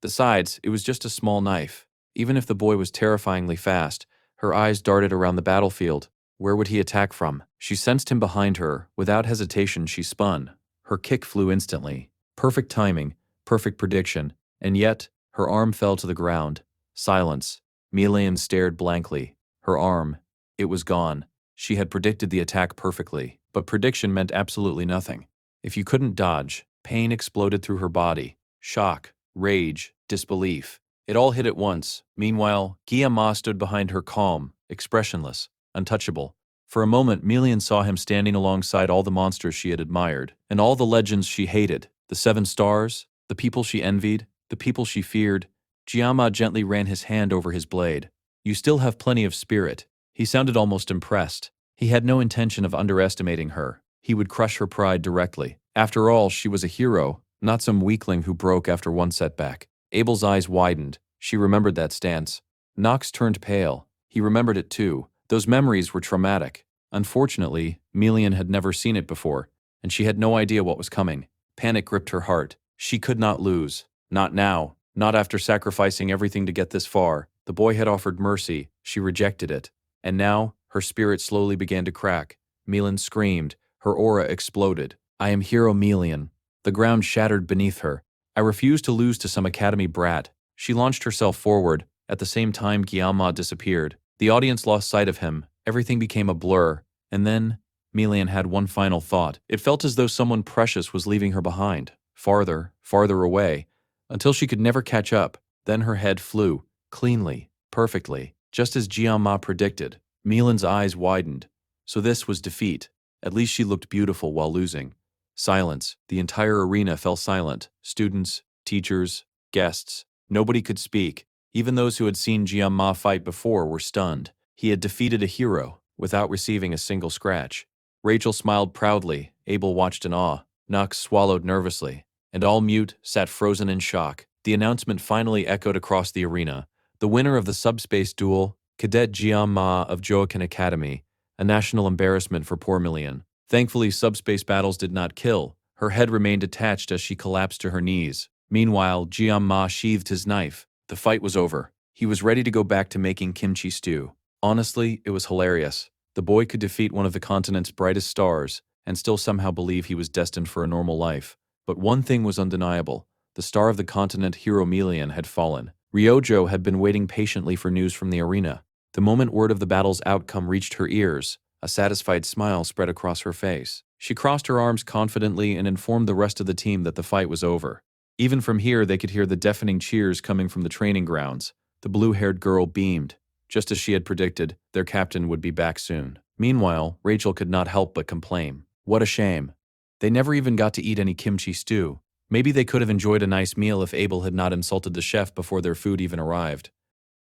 Besides, it was just a small knife. Even if the boy was terrifyingly fast, her eyes darted around the battlefield. Where would he attack from? She sensed him behind her. Without hesitation, she spun. Her kick flew instantly. Perfect timing, perfect prediction. And yet, her arm fell to the ground. Silence. Melian stared blankly. Her arm. It was gone. She had predicted the attack perfectly, but prediction meant absolutely nothing. If you couldn't dodge, pain exploded through her body. Shock, rage, disbelief. It all hit at once. Meanwhile, Guillemot stood behind her calm, expressionless, untouchable. For a moment, Melian saw him standing alongside all the monsters she had admired, and all the legends she hated, the 7 stars, the people she envied, the people she feared. Jiama gently ran his hand over his blade. "You still have plenty of spirit." He sounded almost impressed. He had no intention of underestimating her. He would crush her pride directly. After all, she was a hero, not some weakling who broke after one setback. Abel's eyes widened. She remembered that stance. Knox turned pale. He remembered it too. Those memories were traumatic. Unfortunately, Melian had never seen it before, and she had no idea what was coming. Panic gripped her heart. She could not lose. Not now. Not after sacrificing everything to get this far. The boy had offered mercy. She rejected it. And now, her spirit slowly began to crack. Melian screamed. Her aura exploded. "I am Hero Melian." The ground shattered beneath her. "I refuse to lose to some academy brat." She launched herself forward. At the same time, Guillemot disappeared. The audience lost sight of him. Everything became a blur. And then, Melian had one final thought. It felt as though someone precious was leaving her behind. Farther, farther away, until she could never catch up. Then her head flew, cleanly, perfectly, just as Jiama predicted. Melian's eyes widened. So this was defeat. At least she looked beautiful while losing. Silence. The entire arena fell silent. Students, teachers, guests. Nobody could speak. Even those who had seen Jiama fight before were stunned. He had defeated a hero, without receiving a single scratch. Rachel smiled proudly. Abel watched in awe. Knox swallowed nervously. And all mute sat frozen in shock. The announcement finally echoed across the arena. The winner of the subspace duel, Cadet Jiama of Joaquin Academy, a national embarrassment for poor Melian. Thankfully, subspace battles did not kill. Her head remained attached as she collapsed to her knees. Meanwhile, Jiama sheathed his knife. The fight was over. He was ready to go back to making kimchi stew. Honestly, it was hilarious. The boy could defeat one of the continent's brightest stars and still somehow believe he was destined for a normal life. But one thing was undeniable. The star of the continent, Hero Melian, had fallen. Ryojo had been waiting patiently for news from the arena. The moment word of the battle's outcome reached her ears, a satisfied smile spread across her face. She crossed her arms confidently and informed the rest of the team that the fight was over. Even from here, they could hear the deafening cheers coming from the training grounds. The blue-haired girl beamed. Just as she had predicted, their captain would be back soon. Meanwhile, Rachel could not help but complain. What a shame. They never even got to eat any kimchi stew. Maybe they could have enjoyed a nice meal if Abel had not insulted the chef before their food even arrived.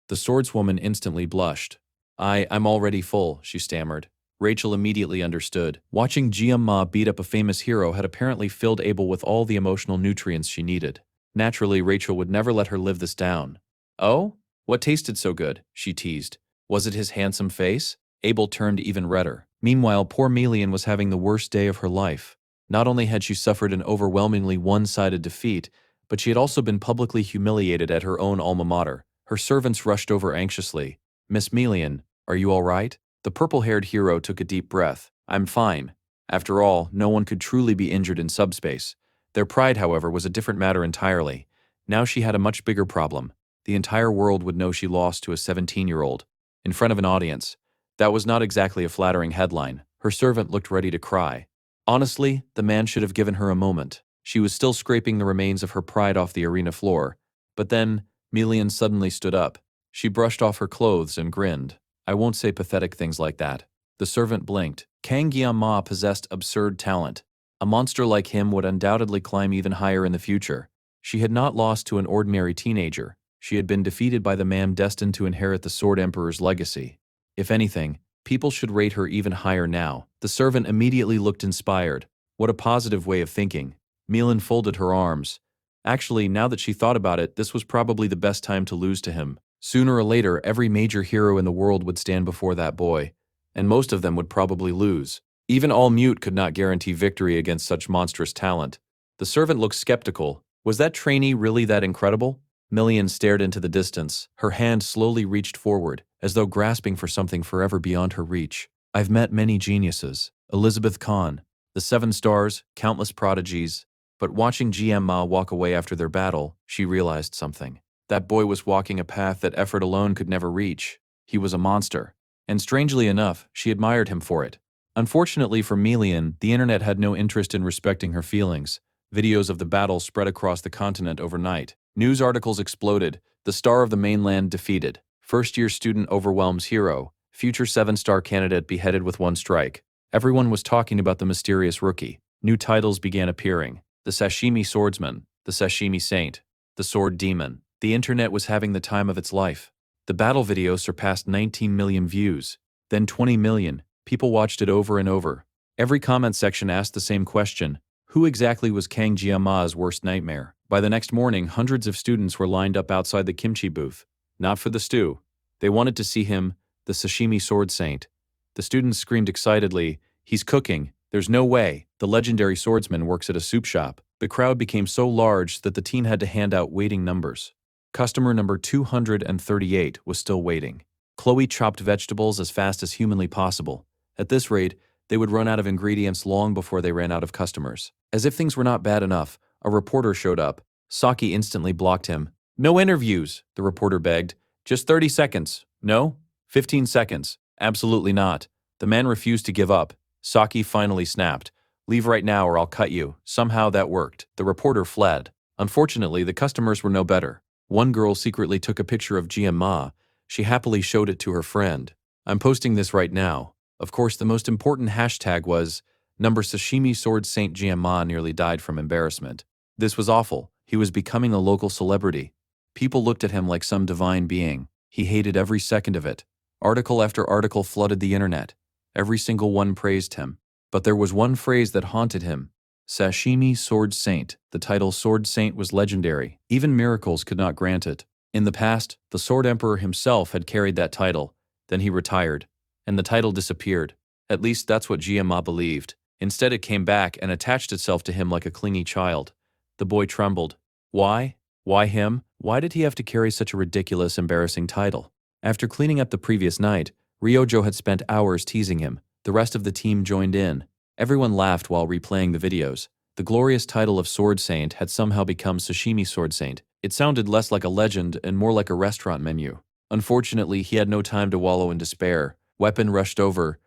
The swordswoman instantly blushed. I'm already full, she stammered. Rachel immediately understood. Watching Jian-ma beat up a famous hero had apparently filled Abel with all the emotional nutrients she needed. Naturally, Rachel would never let her live this down. Oh? What tasted so good? She teased. Was it his handsome face? Abel turned even redder. Meanwhile, poor Melian was having the worst day of her life. Not only had she suffered an overwhelmingly one-sided defeat, but she had also been publicly humiliated at her own alma mater. Her servants rushed over anxiously. Miss Melian, are you all right? The purple-haired hero took a deep breath. I'm fine. After all, no one could truly be injured in subspace. Their pride, however, was a different matter entirely. Now she had a much bigger problem. The entire world would know she lost to a 17-year-old. In front of an audience. That was not exactly a flattering headline. Her servant looked ready to cry. Honestly, the man should have given her a moment. She was still scraping the remains of her pride off the arena floor. But then, Melian suddenly stood up. She brushed off her clothes and grinned. I won't say pathetic things like that. The servant blinked. Kang Jian-ma possessed absurd talent. A monster like him would undoubtedly climb even higher in the future. She had not lost to an ordinary teenager. She had been defeated by the man destined to inherit the Sword Emperor's legacy. If anything, people should rate her even higher now. The servant immediately looked inspired. What a positive way of thinking. Melian folded her arms. Actually, now that she thought about it, this was probably the best time to lose to him. Sooner or later, every major hero in the world would stand before that boy, and most of them would probably lose. Even All Mute could not guarantee victory against such monstrous talent. The servant looked skeptical. Was that trainee really that incredible? Melian stared into the distance. Her hand slowly reached forward, as though grasping for something forever beyond her reach. I've met many geniuses. Elizabeth Kahn, the 7 stars, countless prodigies. But watching Jian-ma walk away after their battle, she realized something. That boy was walking a path that effort alone could never reach. He was a monster. And strangely enough, she admired him for it. Unfortunately for Melian, the internet had no interest in respecting her feelings. Videos of the battle spread across the continent overnight. News articles exploded. The star of the mainland defeated. First-year student overwhelms hero. Future 7-star candidate beheaded with 1 strike. Everyone was talking about the mysterious rookie. New titles began appearing. The Sashimi Swordsman. The Sashimi Saint. The Sword Demon. The internet was having the time of its life. The battle video surpassed 19 million views. Then 20 million. People watched it over and over. Every comment section asked the same question. Who exactly was Kang Jian-ma's worst nightmare? By the next morning, hundreds of students were lined up outside the kimchi booth. Not for the stew. They wanted to see him, the Sashimi Sword Saint. The students screamed excitedly, "He's cooking! There's no way! The legendary swordsman works at a soup shop." The crowd became so large that the team had to hand out waiting numbers. Customer number 238 was still waiting. Chloe chopped vegetables as fast as humanly possible. At this rate, they would run out of ingredients long before they ran out of customers. As if things were not bad enough, a reporter showed up. Saki instantly blocked him. "No interviews," the reporter begged. "Just 30 seconds. No? 15 seconds. Absolutely not." The man refused to give up. Saki finally snapped. "Leave right now or I'll cut you." Somehow that worked. The reporter fled. Unfortunately, the customers were no better. One girl secretly took a picture of Jian-ma. She happily showed it to her friend. "I'm posting this right now." Of course, the most important hashtag was, "Number Sashimi Sword Saint Jian-ma nearly died from embarrassment." This was awful. He was becoming a local celebrity. People looked at him like some divine being. He hated every second of it. Article after article flooded the internet. Every single one praised him. But there was one phrase that haunted him. Sashimi Sword Saint. The title Sword Saint was legendary. Even miracles could not grant it. In the past, the Sword Emperor himself had carried that title. Then he retired. And the title disappeared. At least that's what Jian-ma believed. Instead it came back and attached itself to him like a clingy child. The boy trembled. Why? Why him? Why did he have to carry such a ridiculous, embarrassing title? After cleaning up the previous night, Ryojo had spent hours teasing him. The rest of the team joined in. Everyone laughed while replaying the videos. The glorious title of Sword Saint had somehow become Sashimi Sword Saint. It sounded less like a legend and more like a restaurant menu. Unfortunately, he had no time to wallow in despair. Weapon rushed over.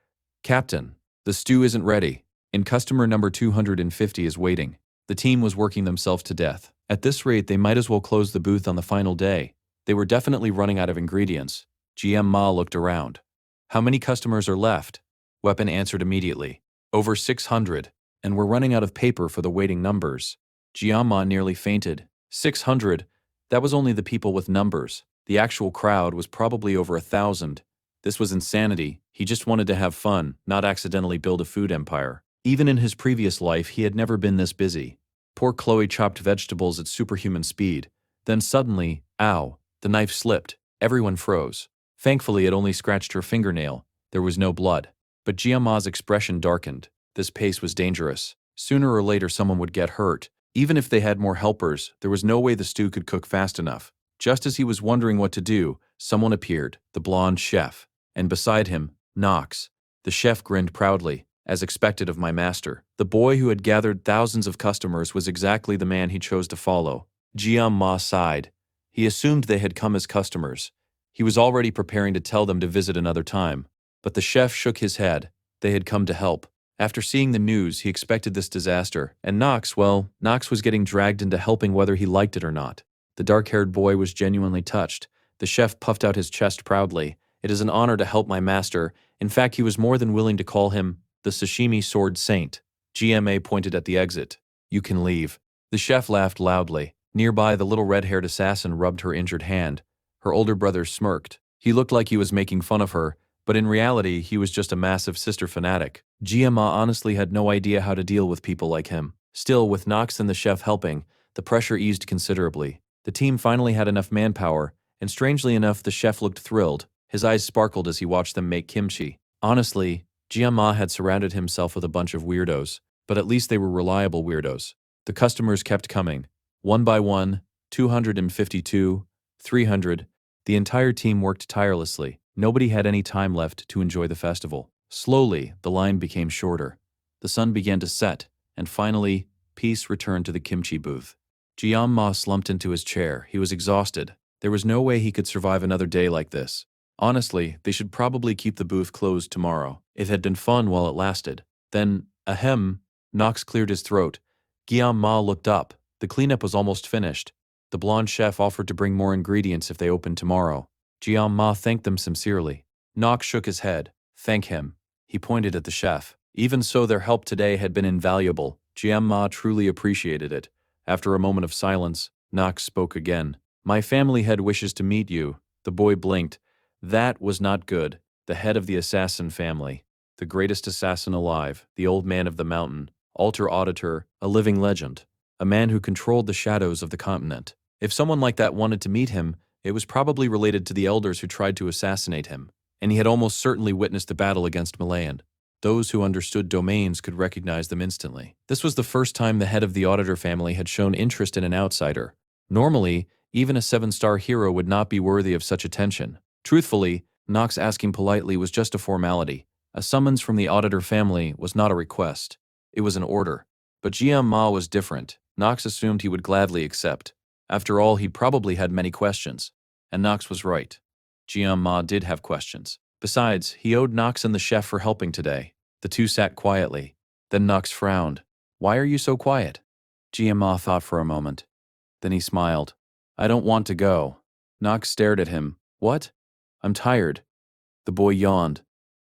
"Captain, the stew isn't ready, and customer number 250 is waiting." The team was working themselves to death. At this rate, they might as well close the booth on the final day. They were definitely running out of ingredients. GM Ma looked around. "How many customers are left?" Weapon answered immediately. "Over 600, and we're running out of paper for the waiting numbers." GM Ma nearly fainted. 600? That was only the people with numbers. The actual crowd was probably over 1,000. This was insanity. He just wanted to have fun, not accidentally build a food empire. Even in his previous life, he had never been this busy. Poor Chloe chopped vegetables at superhuman speed. Then suddenly, ow, the knife slipped. Everyone froze. Thankfully, it only scratched her fingernail. There was no blood. But Giamma's expression darkened. This pace was dangerous. Sooner or later, someone would get hurt. Even if they had more helpers, there was no way the stew could cook fast enough. Just as he was wondering what to do, someone appeared, the blonde chef. And beside him, Knox. The chef grinned proudly. "As expected of my master." The boy who had gathered thousands of customers was exactly the man he chose to follow. Jiam Ma sighed. He assumed they had come as customers. He was already preparing to tell them to visit another time. But the chef shook his head. They had come to help. After seeing the news, he expected this disaster. And Knox, well, Knox was getting dragged into helping whether he liked it or not. The dark-haired boy was genuinely touched. The chef puffed out his chest proudly. "It is an honor to help my master." In fact, he was more than willing to call him the Sashimi Sword Saint. GMA pointed at the exit. "You can leave." The chef laughed loudly. Nearby, the little red-haired assassin rubbed her injured hand. Her older brother smirked. He looked like he was making fun of her, but in reality, he was just a massive sister fanatic. GMA honestly had no idea how to deal with people like him. Still, with Knox and the chef helping, the pressure eased considerably. The team finally had enough manpower, and strangely enough, the chef looked thrilled. His eyes sparkled as he watched them make kimchi. Honestly, Jiama had surrounded himself with a bunch of weirdos, but at least they were reliable weirdos. The customers kept coming. One by one, 252, 300. The entire team worked tirelessly. Nobody had any time left to enjoy the festival. Slowly, the line became shorter. The sun began to set, and finally, peace returned to the kimchi booth. Jiama slumped into his chair. He was exhausted. There was no way he could survive another day like this. Honestly, they should probably keep the booth closed tomorrow. It had been fun while it lasted. Then, ahem, Knox cleared his throat. Guillaume Ma looked up. The cleanup was almost finished. The blonde chef offered to bring more ingredients if they opened tomorrow. Guillaume Ma thanked them sincerely. Knox shook his head. "Thank him." He pointed at the chef. Even so, their help today had been invaluable. Guillaume Ma truly appreciated it. After a moment of silence, Knox spoke again. "My family head wishes to meet you." The boy blinked. That was not good. The head of the assassin family. The greatest assassin alive. The old man of the mountain. Altar auditor. A living legend. A man who controlled the shadows of the continent. If someone like that wanted to meet him, it was probably related to the elders who tried to assassinate him. And he had almost certainly witnessed the battle against Malayan. Those who understood domains could recognize them instantly. This was the first time the head of the auditor family had shown interest in an outsider. Normally, even a 7-star hero would not be worthy of such attention. Truthfully, Knox asking politely was just a formality. A summons from the auditor family was not a request. It was an order. But GM Ma was different. Knox assumed he would gladly accept. After all, he probably had many questions. And Knox was right. GM Ma did have questions. Besides, he owed Knox and the chef for helping today. The two sat quietly. Then Knox frowned. "Why are you so quiet?" GM Ma thought for a moment. Then he smiled. "I don't want to go." Knox stared at him. "What?" "I'm tired." The boy yawned.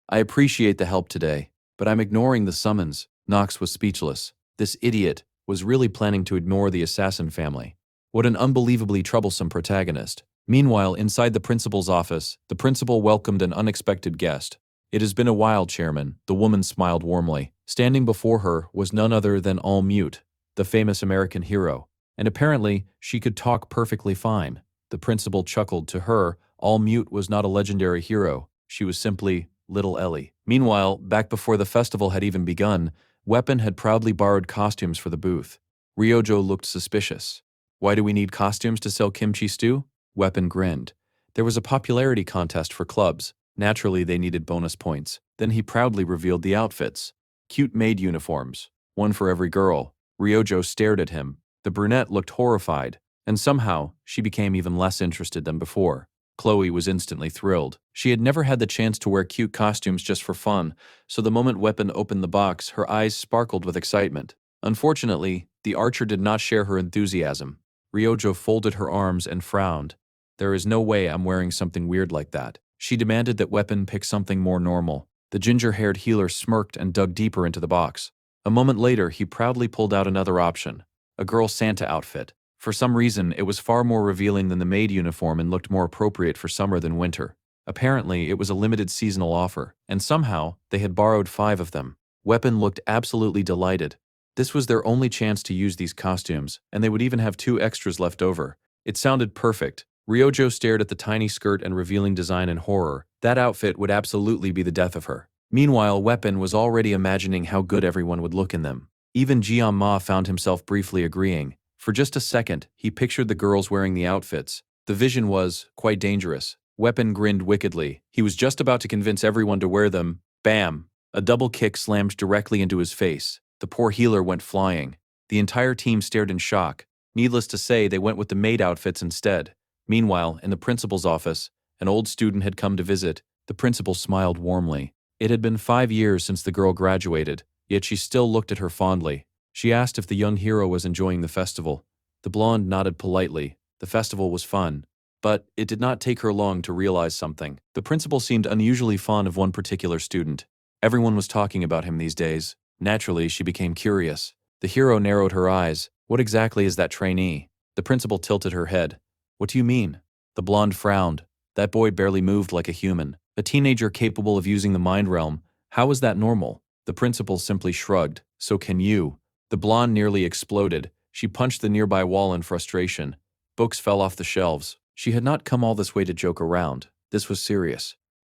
"I appreciate the help today, but I'm ignoring the summons." Knox was speechless. This idiot was really planning to ignore the assassin family. What an unbelievably troublesome protagonist. Meanwhile, inside the principal's office, the principal welcomed an unexpected guest. "It has been a while, Chairman." The woman smiled warmly. Standing before her was none other than All Mute, the famous American hero. And apparently, she could talk perfectly fine. The principal chuckled. To her, All Mute was not a legendary hero. She was simply Little Ellie. Meanwhile, back before the festival had even begun, Weapon had proudly borrowed costumes for the booth. Ryojo looked suspicious. "Why do we need costumes to sell kimchi stew?" Weapon grinned. There was a popularity contest for clubs. Naturally, they needed bonus points. Then he proudly revealed the outfits. Cute maid uniforms. One for every girl. Ryojo stared at him. The brunette looked horrified, and somehow, she became even less interested than before. Chloe was instantly thrilled. She had never had the chance to wear cute costumes just for fun, so the moment Weapon opened the box, her eyes sparkled with excitement. Unfortunately, the archer did not share her enthusiasm. Ryojo folded her arms and frowned. There is no way I'm wearing something weird like that. She demanded that Weapon pick something more normal. The ginger-haired healer smirked and dug deeper into the box. A moment later, he proudly pulled out another option, a girl Santa outfit. For some reason, it was far more revealing than the maid uniform and looked more appropriate for summer than winter. Apparently, it was a limited seasonal offer, and somehow, they had borrowed 5 of them. Weapon looked absolutely delighted. This was their only chance to use these costumes, and they would even have 2 extras left over. It sounded perfect. Ryojo stared at the tiny skirt and revealing design in horror. That outfit would absolutely be the death of her. Meanwhile, Weapon was already imagining how good everyone would look in them. Even Jian-ma found himself briefly agreeing. For just a second, he pictured the girls wearing the outfits. The vision was quite dangerous. Weapon grinned wickedly. He was just about to convince everyone to wear them. Bam! A double kick slammed directly into his face. The poor healer went flying. The entire team stared in shock. Needless to say, they went with the maid outfits instead. Meanwhile, in the principal's office, an old student had come to visit. The principal smiled warmly. It had been 5 years since the girl graduated, yet she still looked at her fondly. She asked if the young hero was enjoying the festival. The blonde nodded politely. The festival was fun. But it did not take her long to realize something. The principal seemed unusually fond of one particular student. Everyone was talking about him these days. Naturally, she became curious. The hero narrowed her eyes. What exactly is that trainee? The principal tilted her head. What do you mean? The blonde frowned. That boy barely moved like a human. A teenager capable of using the mind realm. How is that normal? The principal simply shrugged. So can you. The blonde nearly exploded. She punched the nearby wall in frustration. Books fell off the shelves. She had not come all this way to joke around. This was serious.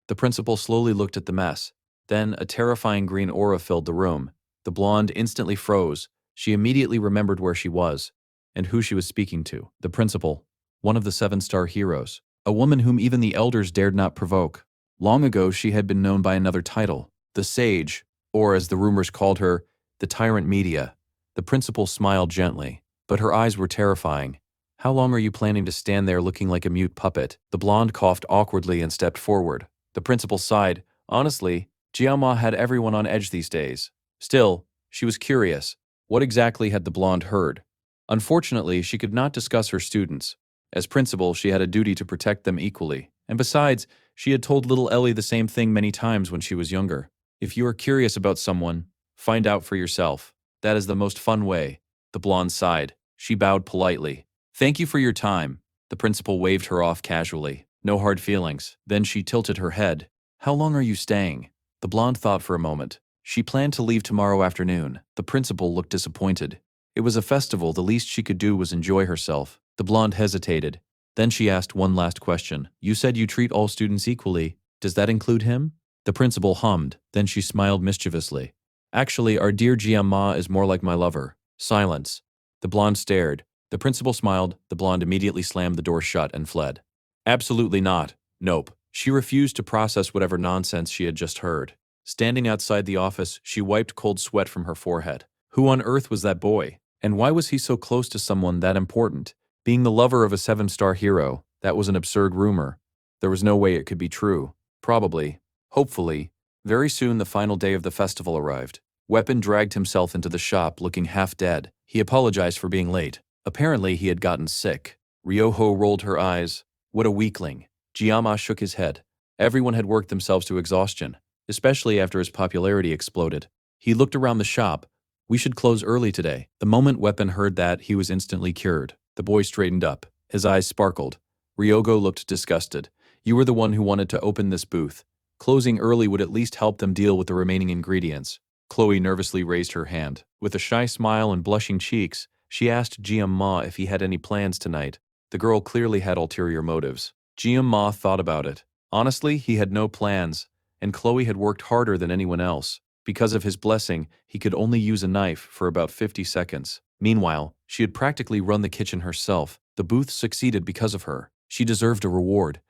The principal slowly looked at the mess. Then a terrifying green aura filled the room. The blonde instantly froze. She immediately remembered where she was and who she was speaking to. The principal, one of the 7-star heroes. A woman whom even the elders dared not provoke. Long ago, she had been known by another title, the Sage, or as the rumors called her, the Tyrant Media. The principal smiled gently, but her eyes were terrifying. How long are you planning to stand there looking like a mute puppet? The blonde coughed awkwardly and stepped forward. The principal sighed. Honestly, Jiama had everyone on edge these days. Still, she was curious. What exactly had the blonde heard? Unfortunately, she could not discuss her students. As principal, she had a duty to protect them equally. And besides, she had told little Ellie the same thing many times when she was younger. If you are curious about someone, find out for yourself. That is the most fun way. The blonde sighed. She bowed politely. Thank you for your time. The principal waved her off casually. No hard feelings. Then she tilted her head. How long are you staying? The blonde thought for a moment. She planned to leave tomorrow afternoon. The principal looked disappointed. It was a festival. The least she could do was enjoy herself. The blonde hesitated. Then she asked one last question. You said you treat all students equally. Does that include him? The principal hummed. Then she smiled mischievously. Actually, our dear Jian-ma is more like my lover. Silence. The blonde stared. The principal smiled. The blonde immediately slammed the door shut and fled. Absolutely not. Nope. She refused to process whatever nonsense she had just heard. Standing outside the office, she wiped cold sweat from her forehead. Who on earth was that boy? And why was he so close to someone that important? Being the lover of a 7-star hero, that was an absurd rumor. There was no way it could be true. Probably. Hopefully. Very soon the final day of the festival arrived. Weapon dragged himself into the shop looking half dead. He apologized for being late. Apparently he had gotten sick. Ryoho rolled her eyes. What a weakling. Jiama shook his head. Everyone had worked themselves to exhaustion, especially after his popularity exploded. He looked around the shop. We should close early today. The moment Weapon heard that, he was instantly cured. The boy straightened up. His eyes sparkled. Ryogo looked disgusted. You were the one who wanted to open this booth. Closing early would at least help them deal with the remaining ingredients. Chloe nervously raised her hand. With a shy smile and blushing cheeks, she asked Jian-ma if he had any plans tonight. The girl clearly had ulterior motives. Jian-ma thought about it. Honestly, he had no plans, and Chloe had worked harder than anyone else. Because of his blessing, he could only use a knife for about 50 seconds. Meanwhile, she had practically run the kitchen herself. The booth succeeded because of her. She deserved a reward.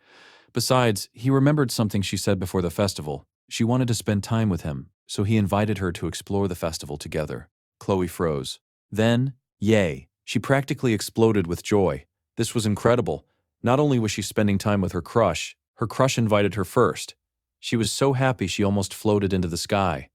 Besides, he remembered something she said before the festival. She wanted to spend time with him, so he invited her to explore the festival together. Chloe froze. Then, yay, she practically exploded with joy. This was incredible. Not only was she spending time with her crush invited her first. She was so happy she almost floated into the sky.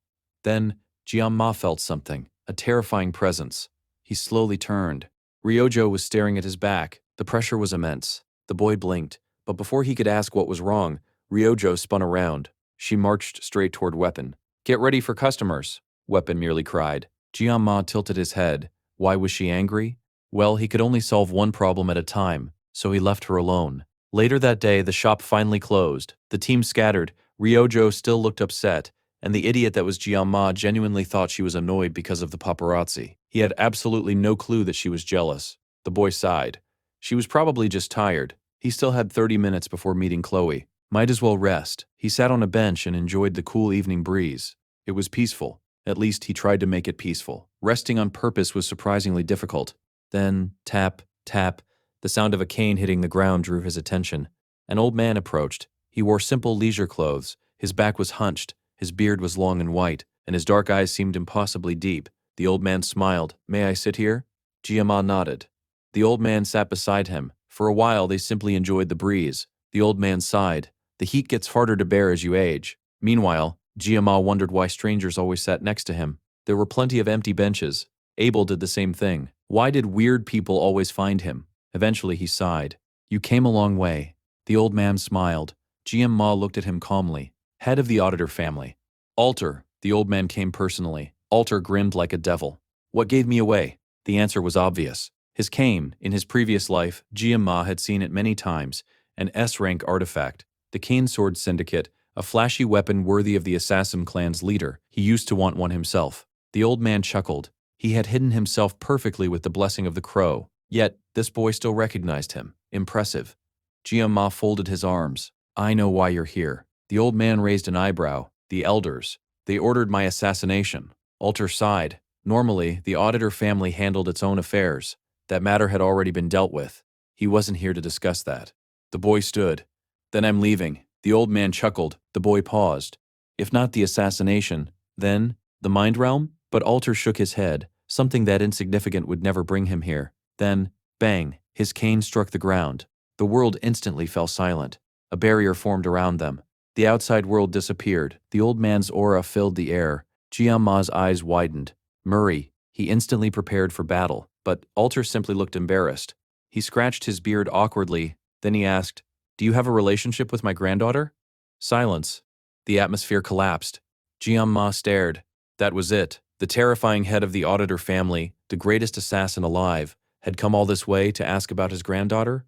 Then, Jianma felt something, a terrifying presence. He slowly turned. Ryojo was staring at his back. The pressure was immense. The boy blinked, but before he could ask what was wrong, Ryojo spun around. She marched straight toward Weapon. "Get ready for customers," Weapon merely cried. Jianma tilted his head. Why was she angry? Well, he could only solve one problem at a time, so he left her alone. Later that day, the shop finally closed. The team scattered. Ryojo still looked upset, and the idiot that was Jianma genuinely thought she was annoyed because of the paparazzi. He had absolutely no clue that she was jealous. The boy sighed. She was probably just tired. He still had 30 minutes before meeting Chloe. Might as well rest. He sat on a bench and enjoyed the cool evening breeze. It was peaceful. At least he tried to make it peaceful. Resting on purpose was surprisingly difficult. Then, tap, tap, the sound of a cane hitting the ground drew his attention. An old man approached. He wore simple leisure clothes. His back was hunched, his beard was long and white, and his dark eyes seemed impossibly deep. The old man smiled. "May I sit here?" Jianma nodded. The old man sat beside him. For a while, they simply enjoyed the breeze. The old man sighed. The heat gets harder to bear as you age. Meanwhile, Jianma wondered why strangers always sat next to him. There were plenty of empty benches. Abel did the same thing. Why did weird people always find him? Eventually he sighed. "You came a long way." The old man smiled. Jianma looked at him calmly. "Head of the auditor family." "Alter." The old man came personally. Alter grinned like a devil. "What gave me away?" The answer was obvious. His cane. In his previous life, Jianma had seen it many times. An S-rank artifact. The Cane Sword Syndicate, a flashy weapon worthy of the Assassin clan's leader. He used to want one himself. The old man chuckled. He had hidden himself perfectly with the blessing of the crow. Yet, this boy still recognized him. Impressive. Jianma folded his arms. "I know why you're here." The old man raised an eyebrow. "The elders. They ordered my assassination." Alter sighed. Normally, the auditor family handled its own affairs. That matter had already been dealt with. He wasn't here to discuss that. The boy stood. "Then I'm leaving." The old man chuckled. The boy paused. "If not the assassination, then the mind realm?" But Alter shook his head. Something that insignificant would never bring him here. Then, bang, his cane struck the ground. The world instantly fell silent. A barrier formed around them. The outside world disappeared. The old man's aura filled the air. Jianma's eyes widened. Murray. He instantly prepared for battle, but Alter simply looked embarrassed. He scratched his beard awkwardly. Then he asked, "Do you have a relationship with my granddaughter?" Silence. The atmosphere collapsed. Jianma stared. That was it. The terrifying head of the auditor family, the greatest assassin alive, had come all this way to ask about his granddaughter?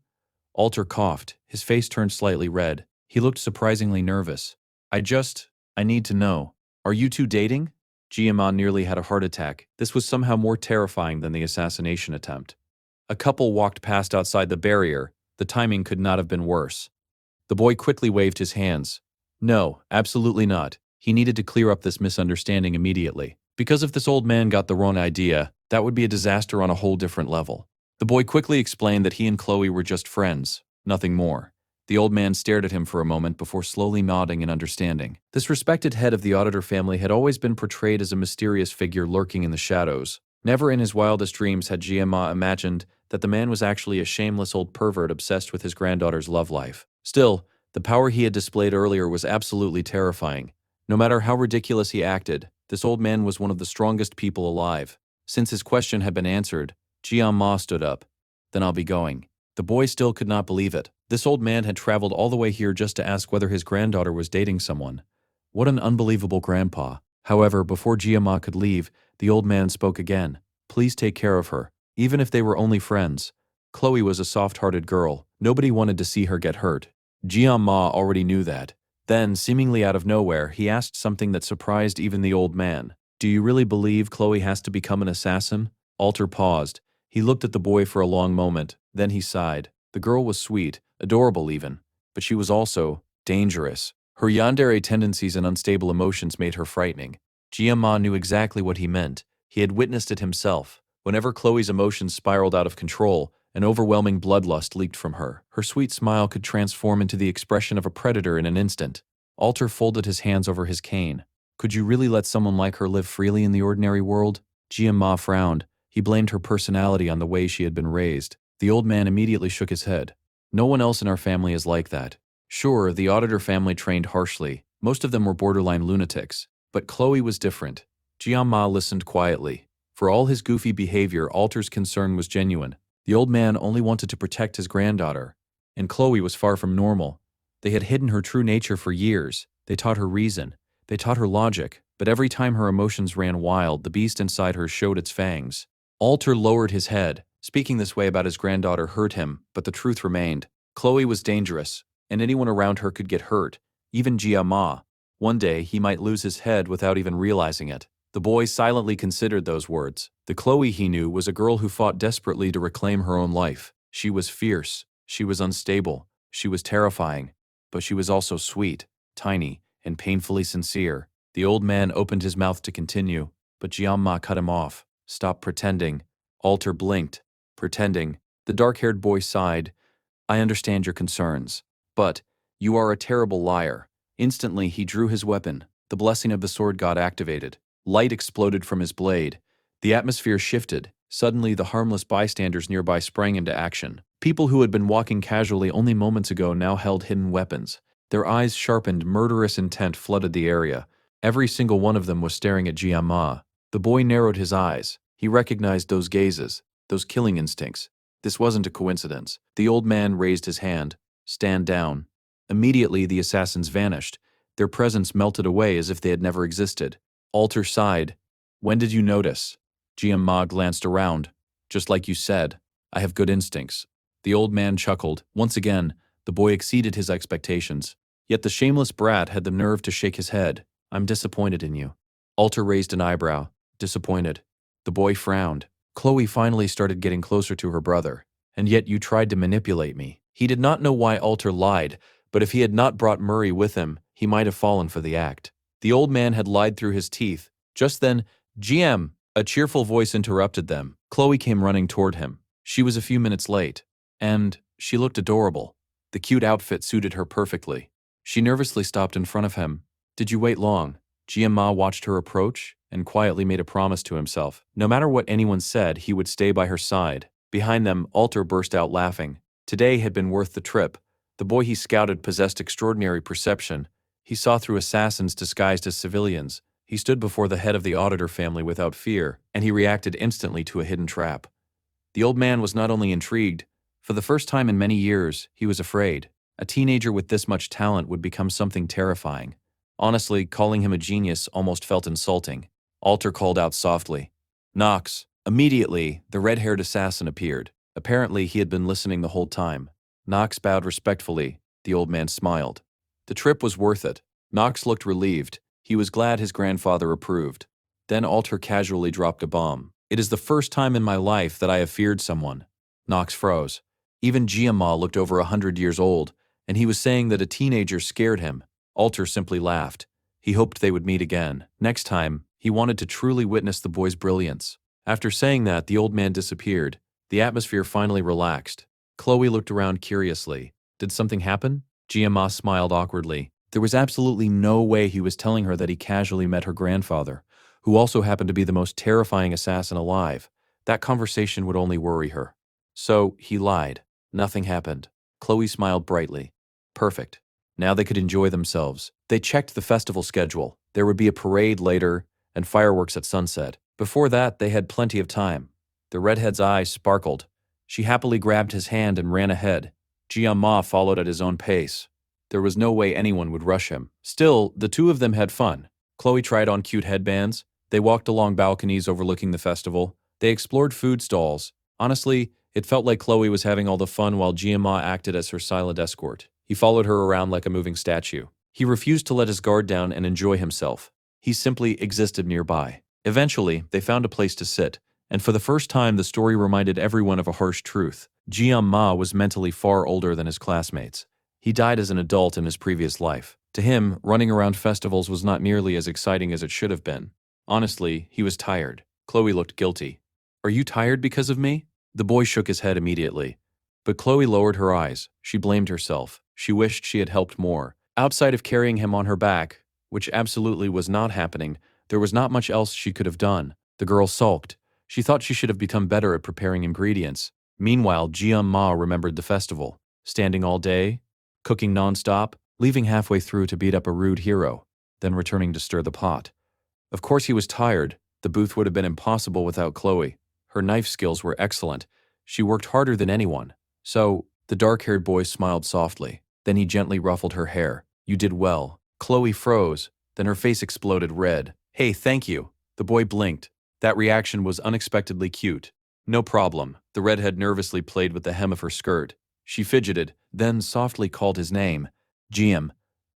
Alter coughed. His face turned slightly red. He looked surprisingly nervous. I need to know. Are you two dating?" Jianma nearly had a heart attack. This was somehow more terrifying than the assassination attempt. A couple walked past outside the barrier. The timing could not have been worse. The boy quickly waved his hands. "No, absolutely not." He needed to clear up this misunderstanding immediately. Because if this old man got the wrong idea, that would be a disaster on a whole different level. The boy quickly explained that he and Chloe were just friends, nothing more. The old man stared at him for a moment before slowly nodding in understanding. This respected head of the auditor family had always been portrayed as a mysterious figure lurking in the shadows. Never in his wildest dreams had Jianma imagined that the man was actually a shameless old pervert obsessed with his granddaughter's love life. Still, the power he had displayed earlier was absolutely terrifying. No matter how ridiculous he acted, this old man was one of the strongest people alive. Since his question had been answered, Jianma stood up. "Then I'll be going." The boy still could not believe it. This old man had traveled all the way here just to ask whether his granddaughter was dating someone. What an unbelievable grandpa. However, before Jianma could leave, the old man spoke again. "Please take care of her, even if they were only friends." Chloe was a soft-hearted girl. Nobody wanted to see her get hurt. Jianma already knew that. Then, seemingly out of nowhere, he asked something that surprised even the old man. "Do you really believe Chloe has to become an assassin?" Alter paused. He looked at the boy for a long moment. Then he sighed. The girl was sweet, adorable even, but she was also dangerous. Her yandere tendencies and unstable emotions made her frightening. Jianma knew exactly what he meant. He had witnessed it himself. Whenever Chloe's emotions spiraled out of control, an overwhelming bloodlust leaked from her. Her sweet smile could transform into the expression of a predator in an instant. Alter folded his hands over his cane. Could you really let someone like her live freely in the ordinary world? Jianma frowned. He blamed her personality on the way she had been raised. The old man immediately shook his head. No one else in our family is like that. Sure, the auditor family trained harshly. Most of them were borderline lunatics. But Chloe was different. Jian-ma listened quietly. For all his goofy behavior, Alter's concern was genuine. The old man only wanted to protect his granddaughter. And Chloe was far from normal. They had hidden her true nature for years. They taught her reason. They taught her logic. But every time her emotions ran wild, the beast inside her showed its fangs. Alter lowered his head. Speaking this way about his granddaughter hurt him, but the truth remained. Chloe was dangerous, and anyone around her could get hurt, even Jia-ma. One day, he might lose his head without even realizing it. The boy silently considered those words. The Chloe he knew was a girl who fought desperately to reclaim her own life. She was fierce. She was unstable. She was terrifying. But she was also sweet, tiny, and painfully sincere. The old man opened his mouth to continue, but Jian-ma cut him off. Stop pretending. Alter blinked. Pretending. The dark-haired boy sighed. I understand your concerns. But you are a terrible liar. Instantly, he drew his weapon. The blessing of the sword god activated. Light exploded from his blade. The atmosphere shifted. Suddenly, the harmless bystanders nearby sprang into action. People who had been walking casually only moments ago now held hidden weapons. Their eyes sharpened, murderous intent flooded the area. Every single one of them was staring at Jian-ma. The boy narrowed his eyes. He recognized those gazes, those killing instincts. This wasn't a coincidence. The old man raised his hand. Stand down. Immediately, the assassins vanished. Their presence melted away as if they had never existed. Alter sighed. When did you notice? Jian-ma glanced around. Just like you said, I have good instincts. The old man chuckled. Once again, the boy exceeded his expectations. Yet the shameless brat had the nerve to shake his head. I'm disappointed in you. Alter raised an eyebrow. Disappointed. The boy frowned. Chloe finally started getting closer to her brother. And yet you tried to manipulate me. He did not know why Alter lied, but if he had not brought Murray with him, he might have fallen for the act. The old man had lied through his teeth. Just then, GM, a cheerful voice interrupted them. Chloe came running toward him. She was a few minutes late. And she looked adorable. The cute outfit suited her perfectly. She nervously stopped in front of him. Did you wait long? Jian-ma watched her approach and quietly made a promise to himself. No matter what anyone said, he would stay by her side. Behind them, Alter burst out laughing. Today had been worth the trip. The boy he scouted possessed extraordinary perception. He saw through assassins disguised as civilians. He stood before the head of the auditor family without fear, and he reacted instantly to a hidden trap. The old man was not only intrigued, for the first time in many years, he was afraid. A teenager with this much talent would become something terrifying. Honestly, calling him a genius almost felt insulting. Alter called out softly, Knox. Immediately, the red-haired assassin appeared. Apparently, he had been listening the whole time. Knox bowed respectfully. The old man smiled. The trip was worth it. Knox looked relieved. He was glad his grandfather approved. Then Alter casually dropped a bomb. It is the first time in my life that I have feared someone. Knox froze. Even Jian-ma looked over 100 years old, and he was saying that a teenager scared him. Alter simply laughed. He hoped they would meet again. Next time, he wanted to truly witness the boy's brilliance. After saying that, the old man disappeared. The atmosphere finally relaxed. Chloe looked around curiously. Did something happen? Jian-ma smiled awkwardly. There was absolutely no way he was telling her that he casually met her grandfather, who also happened to be the most terrifying assassin alive. That conversation would only worry her. So, he lied. Nothing happened. Chloe smiled brightly. Perfect. Now they could enjoy themselves. They checked the festival schedule. There would be a parade later, and fireworks at sunset. Before that, they had plenty of time. The redhead's eyes sparkled. She happily grabbed his hand and ran ahead. Jian-ma followed at his own pace. There was no way anyone would rush him. Still, the two of them had fun. Chloe tried on cute headbands. They walked along balconies overlooking the festival. They explored food stalls. Honestly, it felt like Chloe was having all the fun while Jian-ma acted as her silent escort. He followed her around like a moving statue. He refused to let his guard down and enjoy himself. He simply existed nearby. Eventually, they found a place to sit, and for the first time the story reminded everyone of a harsh truth. Jian-ma was mentally far older than his classmates. He died as an adult in his previous life. To him, running around festivals was not nearly as exciting as it should have been. Honestly, he was tired. Chloe looked guilty. Are you tired because of me? The boy shook his head immediately. But Chloe lowered her eyes. She blamed herself. She wished she had helped more. Outside of carrying him on her back, which absolutely was not happening, there was not much else she could have done. The girl sulked. She thought she should have become better at preparing ingredients. Meanwhile, Jian Ma remembered the festival, standing all day, cooking non-stop, leaving halfway through to beat up a rude hero, then returning to stir the pot. Of course he was tired. The booth would have been impossible without Chloe. Her knife skills were excellent. She worked harder than anyone. So, the dark-haired boy smiled softly. Then he gently ruffled her hair. You did well. Chloe froze. Then her face exploded red. Hey, thank you. The boy blinked. That reaction was unexpectedly cute. No problem. The redhead nervously played with the hem of her skirt. She fidgeted, then softly called his name. Jim.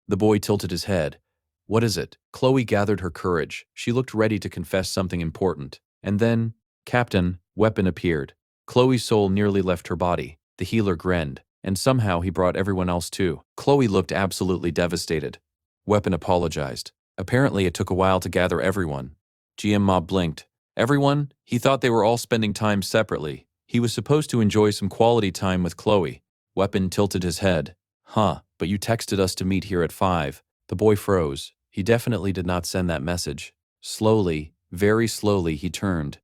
The boy tilted his head. What is it? Chloe gathered her courage. She looked ready to confess something important. And then, Captain, Weapon appeared. Chloe's soul nearly left her body. The healer grinned, and somehow he brought everyone else too. Chloe looked absolutely devastated. Weapon apologized. Apparently it took a while to gather everyone. GM Ma blinked. Everyone? He thought they were all spending time separately. He was supposed to enjoy some quality time with Chloe. Weapon tilted his head. Huh, but you texted us to meet here at 5. The boy froze. He definitely did not send that message. Slowly, very slowly, he turned.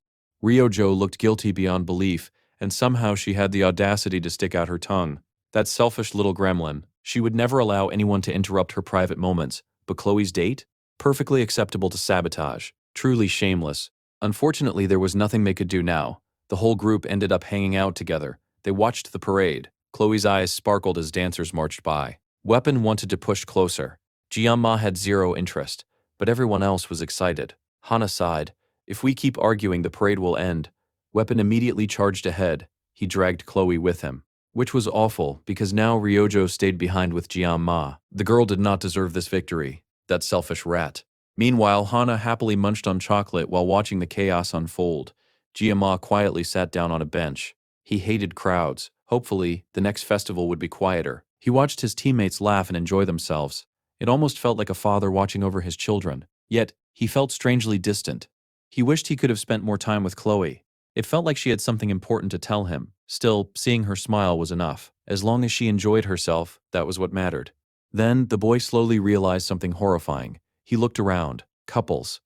Ryojo looked guilty beyond belief, and somehow she had the audacity to stick out her tongue. That selfish little gremlin. She would never allow anyone to interrupt her private moments, but Chloe's date? Perfectly acceptable to sabotage. Truly shameless. Unfortunately, there was nothing they could do now. The whole group ended up hanging out together. They watched the parade. Chloe's eyes sparkled as dancers marched by. Weapon wanted to push closer. Jianma had zero interest, but everyone else was excited. Hana sighed. If we keep arguing, the parade will end. Weapon immediately charged ahead. He dragged Chloe with him. Which was awful, because now Ryojo stayed behind with Jianma. The girl did not deserve this victory. That selfish rat. Meanwhile, Hana happily munched on chocolate while watching the chaos unfold. Jianma quietly sat down on a bench. He hated crowds. Hopefully, the next festival would be quieter. He watched his teammates laugh and enjoy themselves. It almost felt like a father watching over his children. Yet, he felt strangely distant. He wished he could have spent more time with Chloe. It felt like she had something important to tell him. Still, seeing her smile was enough. As long as she enjoyed herself, that was what mattered. Then, the boy slowly realized something horrifying. He looked around. Couples.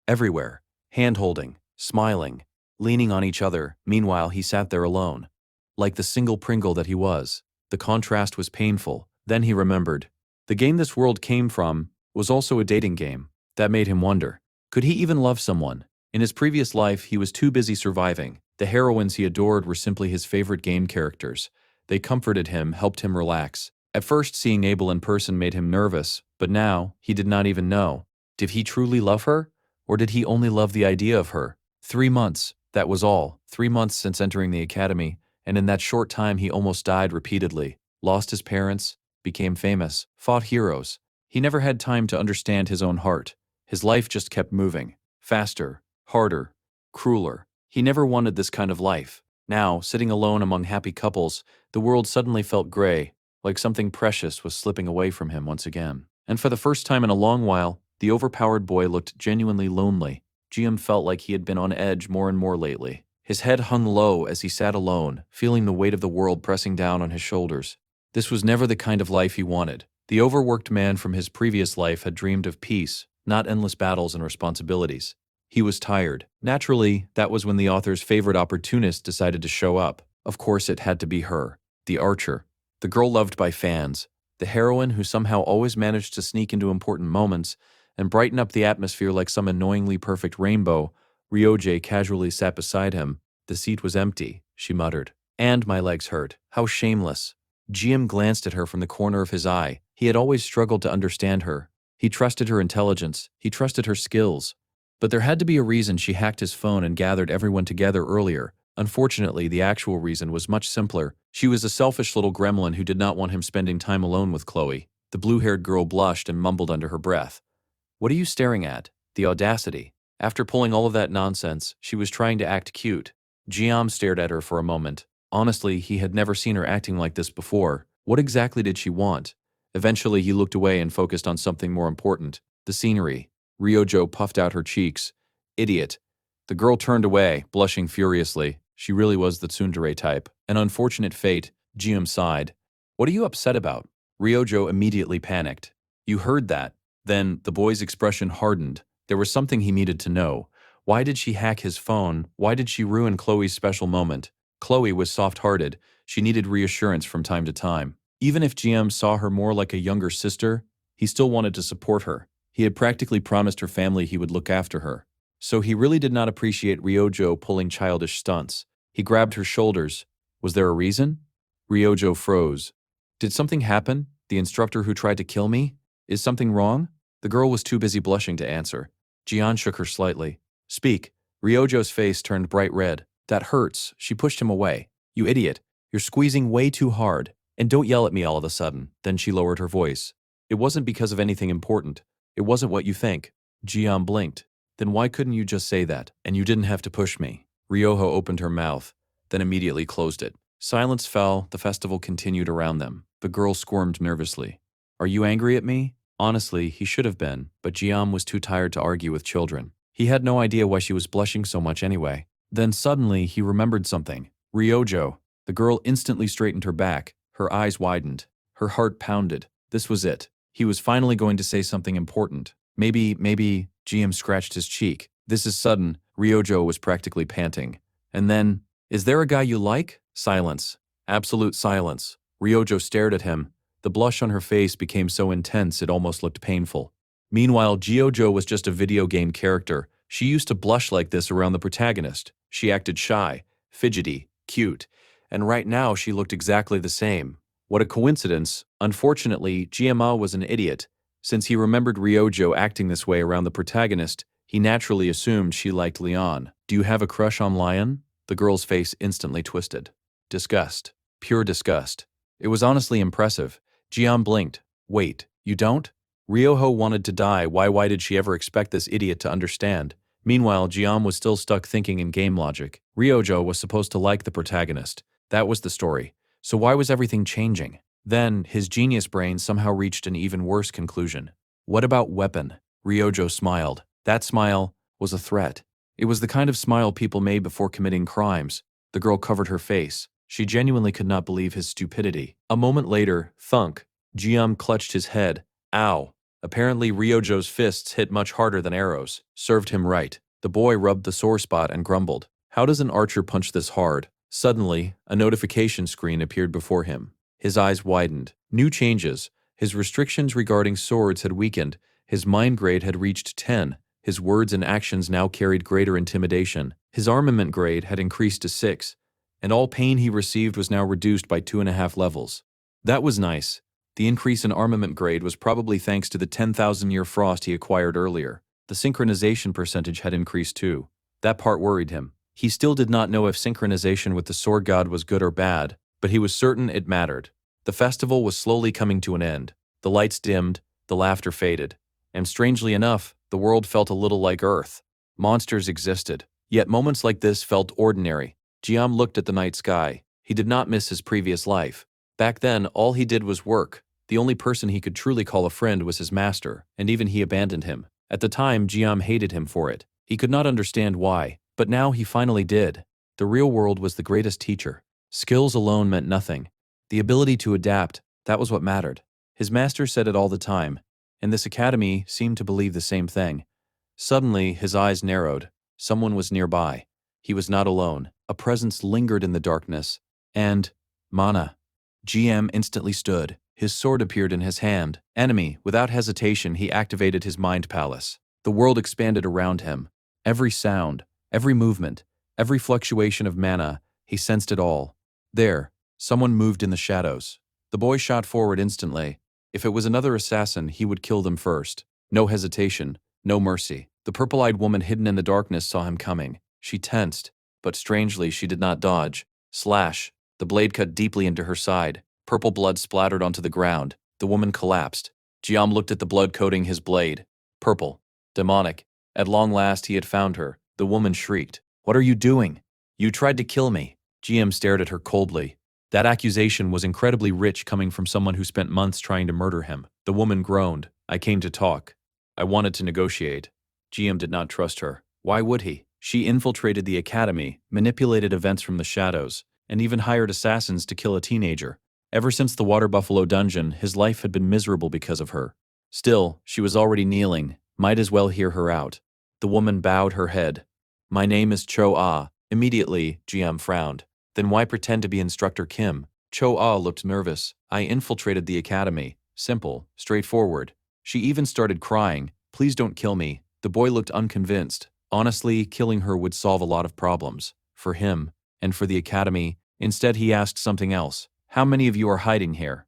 Everywhere. Hand-holding. Smiling. Leaning on each other. Meanwhile, he sat there alone. Like the single Pringle that he was. The contrast was painful. Then he remembered. The game this world came from was also a dating game. That made him wonder. Could he even love someone? In his previous life, he was too busy surviving. The heroines he adored were simply his favorite game characters. They comforted him, helped him relax. At first, seeing Abel in person made him nervous, but now, he did not even know. Did he truly love her? Or did he only love the idea of her? 3 months, that was all. 3 months since entering the academy, and in that short time he almost died repeatedly. Lost his parents, became famous, fought heroes. He never had time to understand his own heart. His life just kept moving. Faster, harder, crueler. He never wanted this kind of life. Now, sitting alone among happy couples, the world suddenly felt gray, like something precious was slipping away from him once again. And for the first time in a long while, the overpowered boy looked genuinely lonely. GM felt like he had been on edge more and more lately. His head hung low as he sat alone, feeling the weight of the world pressing down on his shoulders. This was never the kind of life he wanted. The overworked man from his previous life had dreamed of peace, not endless battles and responsibilities. He was tired. Naturally, that was when the author's favorite opportunist decided to show up. Of course, it had to be her, the archer. The girl loved by fans. The heroine who somehow always managed to sneak into important moments and brighten up the atmosphere like some annoyingly perfect rainbow. Ryoje casually sat beside him. The seat was empty, she muttered. And my legs hurt. How shameless. GM glanced at her from the corner of his eye. He had always struggled to understand her. He trusted her intelligence. He trusted her skills. But there had to be a reason she hacked his phone and gathered everyone together earlier. Unfortunately, the actual reason was much simpler. She was a selfish little gremlin who did not want him spending time alone with Chloe. The blue-haired girl blushed and mumbled under her breath. What are you staring at? The audacity. After pulling all of that nonsense, she was trying to act cute. Jiam stared at her for a moment. Honestly, he had never seen her acting like this before. What exactly did she want? Eventually, he looked away and focused on something more important. The scenery. Ryojo puffed out her cheeks. Idiot. The girl turned away, blushing furiously. She really was the tsundere type. An unfortunate fate, Jiam sighed. What are you upset about? Ryojo immediately panicked. You heard that. Then, the boy's expression hardened. There was something he needed to know. Why did she hack his phone? Why did she ruin Chloe's special moment? Chloe was soft-hearted. She needed reassurance from time to time. Even if GM saw her more like a younger sister, he still wanted to support her. He had practically promised her family he would look after her. So he really did not appreciate Ryojo pulling childish stunts. He grabbed her shoulders. Was there a reason? Ryojo froze. Did something happen? The instructor who tried to kill me? Is something wrong? The girl was too busy blushing to answer. Jian shook her slightly. Speak. Ryojo's face turned bright red. That hurts. She pushed him away. You idiot. You're squeezing way too hard. And don't yell at me all of a sudden. Then she lowered her voice. It wasn't because of anything important. It wasn't what you think. Jian blinked. Then why couldn't you just say that? And you didn't have to push me. Ryoho opened her mouth, then immediately closed it. Silence fell. The festival continued around them. The girl squirmed nervously. Are you angry at me? Honestly, he should have been, but Jian was too tired to argue with children. He had no idea why she was blushing so much anyway. Then suddenly, he remembered something. Ryojo. The girl instantly straightened her back. Her eyes widened. Her heart pounded. This was it. He was finally going to say something important. Maybe, GM scratched his cheek. This is sudden. Ryojo was practically panting. And then, is there a guy you like? Silence. Absolute silence. Ryojo stared at him. The blush on her face became so intense it almost looked painful. Meanwhile, Gyojo was just a video game character. She used to blush like this around the protagonist. She acted shy, fidgety, cute. And right now she looked exactly the same. What a coincidence. Unfortunately, GMA was an idiot. Since he remembered Ryojo acting this way around the protagonist, he naturally assumed she liked Leon. Do you have a crush on Lion? The girl's face instantly twisted. Disgust. Pure disgust. It was honestly impressive. Jian blinked. Wait, you don't? Ryoho wanted to die. Why did she ever expect this idiot to understand? Meanwhile, Jian was still stuck thinking in game logic. Ryojo was supposed to like the protagonist. That was the story. So why was everything changing? Then, his genius brain somehow reached an even worse conclusion. What about weapon? Ryojo smiled. That smile was a threat. It was the kind of smile people made before committing crimes. The girl covered her face. She genuinely could not believe his stupidity. A moment later, thunk. Jian clutched his head. Ow. Apparently, Ryojo's fists hit much harder than arrows. Served him right. The boy rubbed the sore spot and grumbled. How does an archer punch this hard? Suddenly, a notification screen appeared before him. His eyes widened. New changes. His restrictions regarding swords had weakened. His mind grade had reached 10. His words and actions now carried greater intimidation. His armament grade had increased to 6. And all pain he received was now reduced by 2.5 levels. That was nice. The increase in armament grade was probably thanks to the 10,000-year frost he acquired earlier. The synchronization percentage had increased too. That part worried him. He still did not know if synchronization with the sword god was good or bad, but he was certain it mattered. The festival was slowly coming to an end. The lights dimmed, the laughter faded. And strangely enough, the world felt a little like Earth. Monsters existed. Yet moments like this felt ordinary. Jian looked at the night sky. He did not miss his previous life. Back then, all he did was work. The only person he could truly call a friend was his master, and even he abandoned him. At the time, Jian hated him for it. He could not understand why, but now he finally did. The real world was the greatest teacher. Skills alone meant nothing. The ability to adapt, that was what mattered. His master said it all the time, and this academy seemed to believe the same thing. Suddenly, his eyes narrowed. Someone was nearby. He was not alone. A presence lingered in the darkness. And, Mana. GM instantly stood. His sword appeared in his hand. Enemy. Without hesitation, he activated his mind palace. The world expanded around him. Every sound, every movement, every fluctuation of mana, he sensed it all. There, someone moved in the shadows. The boy shot forward instantly. If it was another assassin, he would kill them first. No hesitation, no mercy. The purple-eyed woman hidden in the darkness saw him coming. She tensed, but strangely she did not dodge. Slash. The blade cut deeply into her side. Purple blood splattered onto the ground. The woman collapsed. Jiam looked at the blood coating his blade. Purple. Demonic. At long last he had found her. The woman shrieked. What are you doing? You tried to kill me. GM stared at her coldly. That accusation was incredibly rich coming from someone who spent months trying to murder him. The woman groaned. I came to talk. I wanted to negotiate. GM did not trust her. Why would he? She infiltrated the academy, manipulated events from the shadows, and even hired assassins to kill a teenager. Ever since the Water Buffalo dungeon, his life had been miserable because of her. Still, she was already kneeling. Might as well hear her out. The woman bowed her head. My name is Cho Ah. Immediately, GM frowned. Then why pretend to be Instructor Kim? Cho Ah looked nervous. I infiltrated the academy. Simple, straightforward. She even started crying. Please don't kill me. The boy looked unconvinced. Honestly, killing her would solve a lot of problems. For him, and for the academy. Instead, he asked something else. How many of you are hiding here?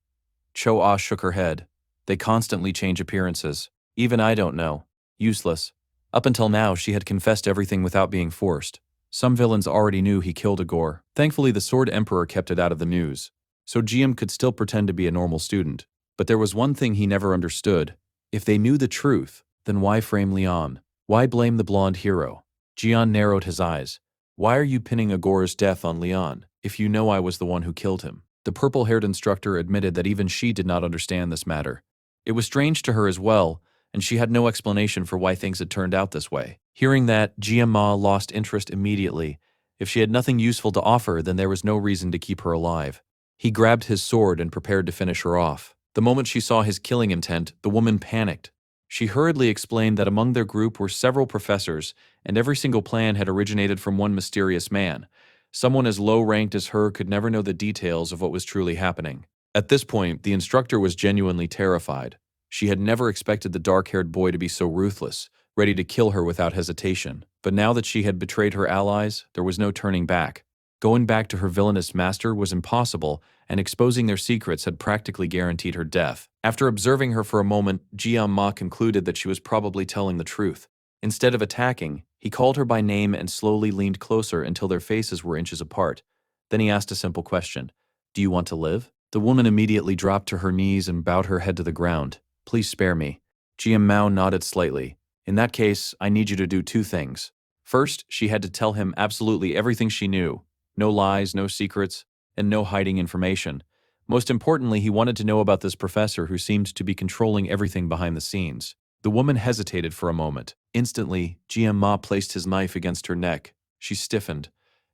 Cho Ah shook her head. They constantly change appearances. Even I don't know. Useless. Up until now, she had confessed everything without being forced. Some villains already knew he killed Igor. Thankfully, the Sword Emperor kept it out of the news. So GM could still pretend to be a normal student. But there was one thing he never understood. If they knew the truth, then why frame Leon? Why blame the blonde hero? Jian narrowed his eyes. Why are you pinning Igor's death on Leon, if you know I was the one who killed him? The purple-haired instructor admitted that even she did not understand this matter. It was strange to her as well, and she had no explanation for why things had turned out this way. Hearing that, Jia Ma lost interest immediately. If she had nothing useful to offer, then there was no reason to keep her alive. He grabbed his sword and prepared to finish her off. The moment she saw his killing intent, the woman panicked. She hurriedly explained that among their group were several professors, and every single plan had originated from one mysterious man. Someone as low-ranked as her could never know the details of what was truly happening. At this point, the instructor was genuinely terrified. She had never expected the dark-haired boy to be so ruthless, ready to kill her without hesitation. But now that she had betrayed her allies, there was no turning back. Going back to her villainous master was impossible, and exposing their secrets had practically guaranteed her death. After observing her for a moment, Jian Ma concluded that she was probably telling the truth. Instead of attacking, he called her by name and slowly leaned closer until their faces were inches apart. Then he asked a simple question. Do you want to live? The woman immediately dropped to her knees and bowed her head to the ground. Please spare me. Jian Mao nodded slightly. In that case, I need you to do two things. First, she had to tell him absolutely everything she knew. No lies, no secrets, and no hiding information. Most importantly, he wanted to know about this professor who seemed to be controlling everything behind the scenes. The woman hesitated for a moment. Instantly, Jian Ma placed his knife against her neck. She stiffened.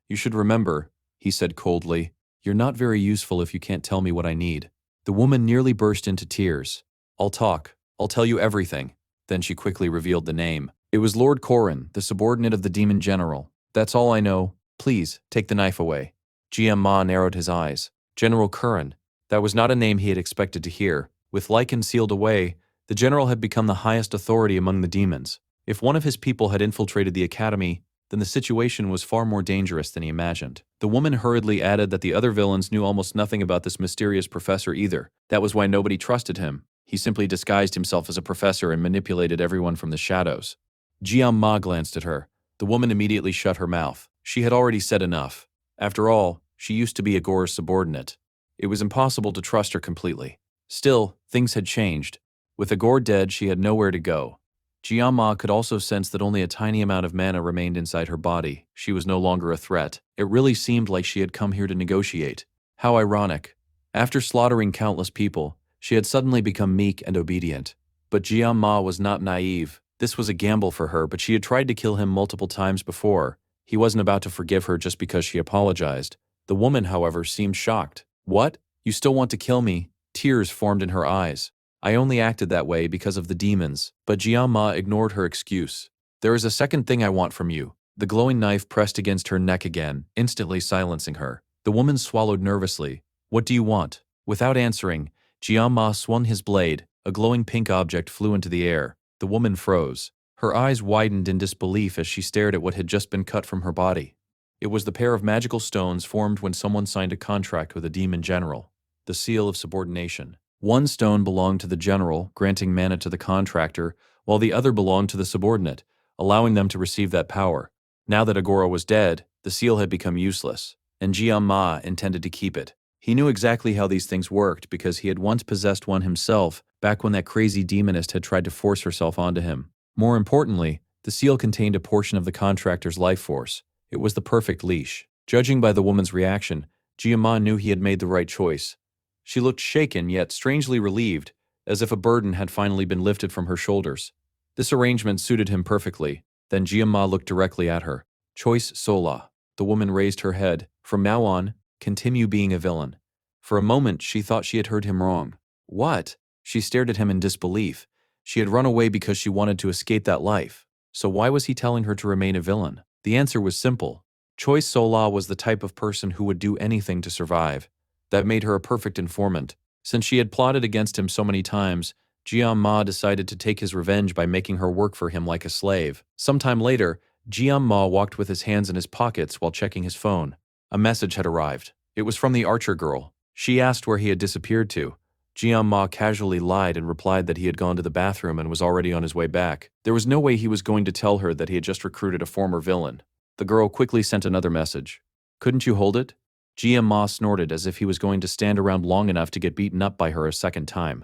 You should remember, he said coldly, you're not very useful if you can't tell me what I need. The woman nearly burst into tears. I'll talk. I'll tell you everything. Then she quickly revealed the name. It was Lord Korin, the subordinate of the demon general. That's all I know. Please, take the knife away. GM Ma narrowed his eyes. General Korin. That was not a name he had expected to hear. With Lycan sealed away, the general had become the highest authority among the demons. If one of his people had infiltrated the academy, then the situation was far more dangerous than he imagined. The woman hurriedly added that the other villains knew almost nothing about this mysterious professor either. That was why nobody trusted him. He simply disguised himself as a professor and manipulated everyone from the shadows. Jian Ma glanced at her. The woman immediately shut her mouth. She had already said enough. After all, she used to be Igor's subordinate. It was impossible to trust her completely. Still, things had changed. With Igor dead, she had nowhere to go. Jian Ma could also sense that only a tiny amount of mana remained inside her body. She was no longer a threat. It really seemed like she had come here to negotiate. How ironic. After slaughtering countless people, she had suddenly become meek and obedient. But Jian Ma was not naive. This was a gamble for her, but she had tried to kill him multiple times before. He wasn't about to forgive her just because she apologized. The woman, however, seemed shocked. What? You still want to kill me? Tears formed in her eyes. I only acted that way because of the demons. But Jian Ma ignored her excuse. There is a second thing I want from you. The glowing knife pressed against her neck again, instantly silencing her. The woman swallowed nervously. What do you want? Without answering, Jian Ma swung his blade. A glowing pink object flew into the air. The woman froze. Her eyes widened in disbelief as she stared at what had just been cut from her body. It was the pair of magical stones formed when someone signed a contract with a demon general. The seal of subordination. One stone belonged to the general, granting mana to the contractor, while the other belonged to the subordinate, allowing them to receive that power. Now that Agora was dead, the seal had become useless, and Jian Ma intended to keep it. He knew exactly how these things worked because he had once possessed one himself back when that crazy demonist had tried to force herself onto him. More importantly, the seal contained a portion of the contractor's life force. It was the perfect leash. Judging by the woman's reaction, Jian Ma knew he had made the right choice. She looked shaken yet strangely relieved, as if a burden had finally been lifted from her shoulders. This arrangement suited him perfectly. Then Jian Ma looked directly at her. Choice Sola. The woman raised her head. From now on, continue being a villain. For a moment, she thought she had heard him wrong. What? She stared at him in disbelief. She had run away because she wanted to escape that life. So why was he telling her to remain a villain? The answer was simple. Choi Sola was the type of person who would do anything to survive. That made her a perfect informant. Since she had plotted against him so many times, Jian Ma decided to take his revenge by making her work for him like a slave. Sometime later, Jian Ma walked with his hands in his pockets while checking his phone. A message had arrived. It was from the Archer girl. She asked where he had disappeared to. Jian Ma casually lied and replied that he had gone to the bathroom and was already on his way back. There was no way he was going to tell her that he had just recruited a former villain. The girl quickly sent another message. Couldn't you hold it? Jian Ma snorted as if he was going to stand around long enough to get beaten up by her a second time.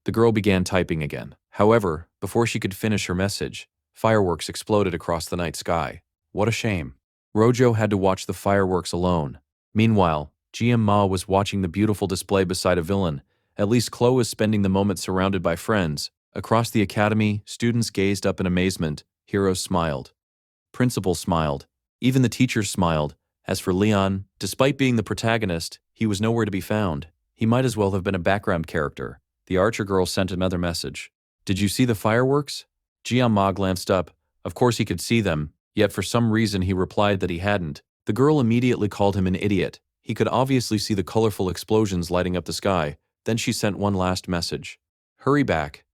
The girl began typing again. However, before she could finish her message, fireworks exploded across the night sky. What a shame. Rojo had to watch the fireworks alone. Meanwhile, Jian Ma was watching the beautiful display beside a villain. At least Chloe was spending the moment surrounded by friends. Across the academy, students gazed up in amazement. Heroes smiled. Principal smiled. Even the teachers smiled. As for Leon, despite being the protagonist, he was nowhere to be found. He might as well have been a background character. The Archer girl sent another message. Did you see the fireworks? Jian Ma glanced up. Of course he could see them, yet for some reason he replied that he hadn't. The girl immediately called him an idiot. He could obviously see the colorful explosions lighting up the sky. Then she sent one last message. Hurry back.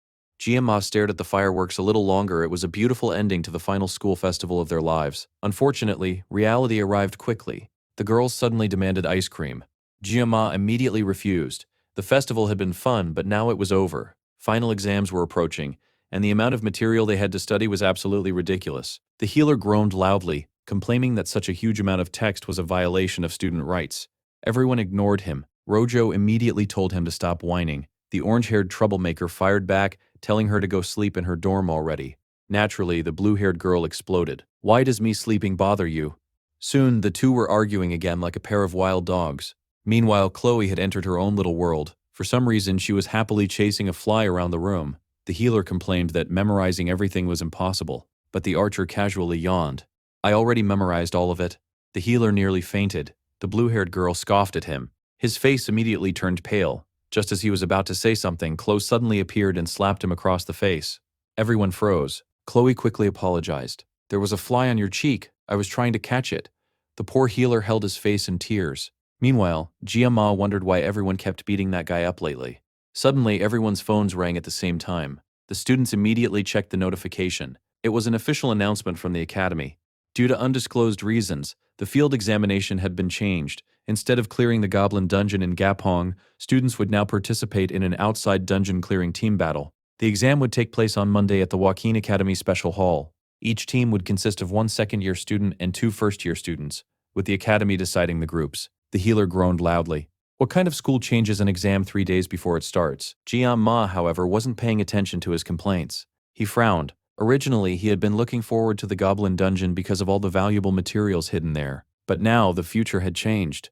Jian Ma stared at the fireworks a little longer. It was a beautiful ending to the final school festival of their lives. Unfortunately, reality arrived quickly. The girls suddenly demanded ice cream. Jian Ma immediately refused. The festival had been fun, but now it was over. Final exams were approaching, and the amount of material they had to study was absolutely ridiculous. The healer groaned loudly, complaining that such a huge amount of text was a violation of student rights. Everyone ignored him. Rojo immediately told him to stop whining. The orange-haired troublemaker fired back, telling her to go sleep in her dorm already. Naturally, the blue-haired girl exploded. Why does me sleeping bother you? Soon, the two were arguing again like a pair of wild dogs. Meanwhile, Chloe had entered her own little world. For some reason, she was happily chasing a fly around the room. The healer complained that memorizing everything was impossible, but the Archer casually yawned. I already memorized all of it. The healer nearly fainted. The blue-haired girl scoffed at him. His face immediately turned pale. Just as he was about to say something, Chloe suddenly appeared and slapped him across the face. Everyone froze. Chloe quickly apologized. There was a fly on your cheek. I was trying to catch it. The poor healer held his face in tears. Meanwhile, Jian Ma wondered why everyone kept beating that guy up lately. Suddenly, everyone's phones rang at the same time. The students immediately checked the notification. It was an official announcement from the academy. Due to undisclosed reasons, the field examination had been changed. Instead of clearing the Goblin Dungeon in Gapong, students would now participate in an outside dungeon clearing team battle. The exam would take place on Monday at the Joaquin Academy Special Hall. Each team would consist of one second-year student and two first-year students, with the academy deciding the groups. The healer groaned loudly. What kind of school changes an exam 3 days before it starts? Jian Ma, however, wasn't paying attention to his complaints. He frowned. Originally, he had been looking forward to the Goblin Dungeon because of all the valuable materials hidden there. But now, the future had changed.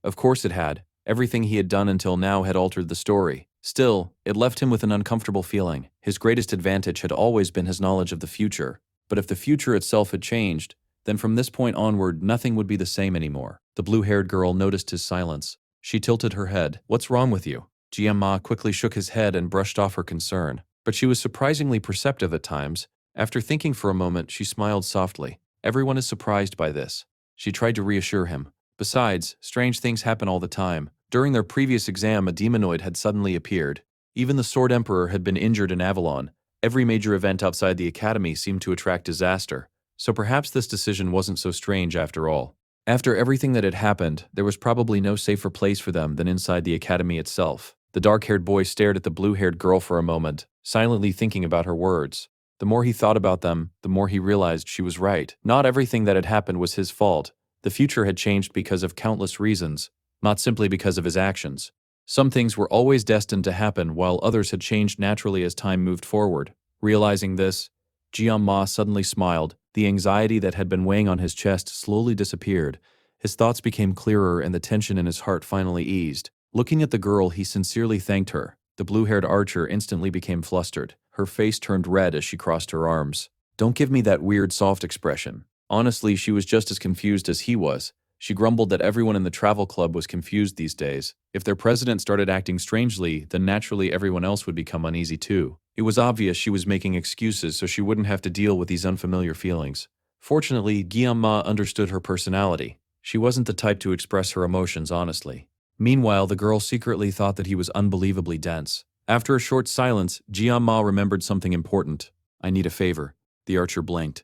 Of course it had. Everything he had done until now had altered the story. Still, it left him with an uncomfortable feeling. His greatest advantage had always been his knowledge of the future. But if the future itself had changed, then from this point onward, nothing would be the same anymore. The blue-haired girl noticed his silence. She tilted her head. What's wrong with you? Jian Ma quickly shook his head and brushed off her concern. But she was surprisingly perceptive at times. After thinking for a moment, she smiled softly. Everyone is surprised by this. She tried to reassure him. Besides, strange things happen all the time. During their previous exam, a demonoid had suddenly appeared. Even the Sword Emperor had been injured in Avalon. Every major event outside the academy seemed to attract disaster. So perhaps this decision wasn't so strange after all. After everything that had happened, there was probably no safer place for them than inside the academy itself. The dark-haired boy stared at the blue-haired girl for a moment, silently thinking about her words. The more he thought about them, the more he realized she was right. Not everything that had happened was his fault. The future had changed because of countless reasons, not simply because of his actions. Some things were always destined to happen, while others had changed naturally as time moved forward. Realizing this, Jian Ma suddenly smiled. The anxiety that had been weighing on his chest slowly disappeared. His thoughts became clearer and the tension in his heart finally eased. Looking at the girl, he sincerely thanked her. The blue-haired archer instantly became flustered. Her face turned red as she crossed her arms. Don't give me that weird soft expression. Honestly, she was just as confused as he was. She grumbled that everyone in the travel club was confused these days. If their president started acting strangely, then naturally everyone else would become uneasy too. It was obvious she was making excuses so she wouldn't have to deal with these unfamiliar feelings. Fortunately, Guillaume understood her personality. She wasn't the type to express her emotions honestly. Meanwhile, the girl secretly thought that he was unbelievably dense. After a short silence, Jian remembered something important. "I need a favor." The archer blinked.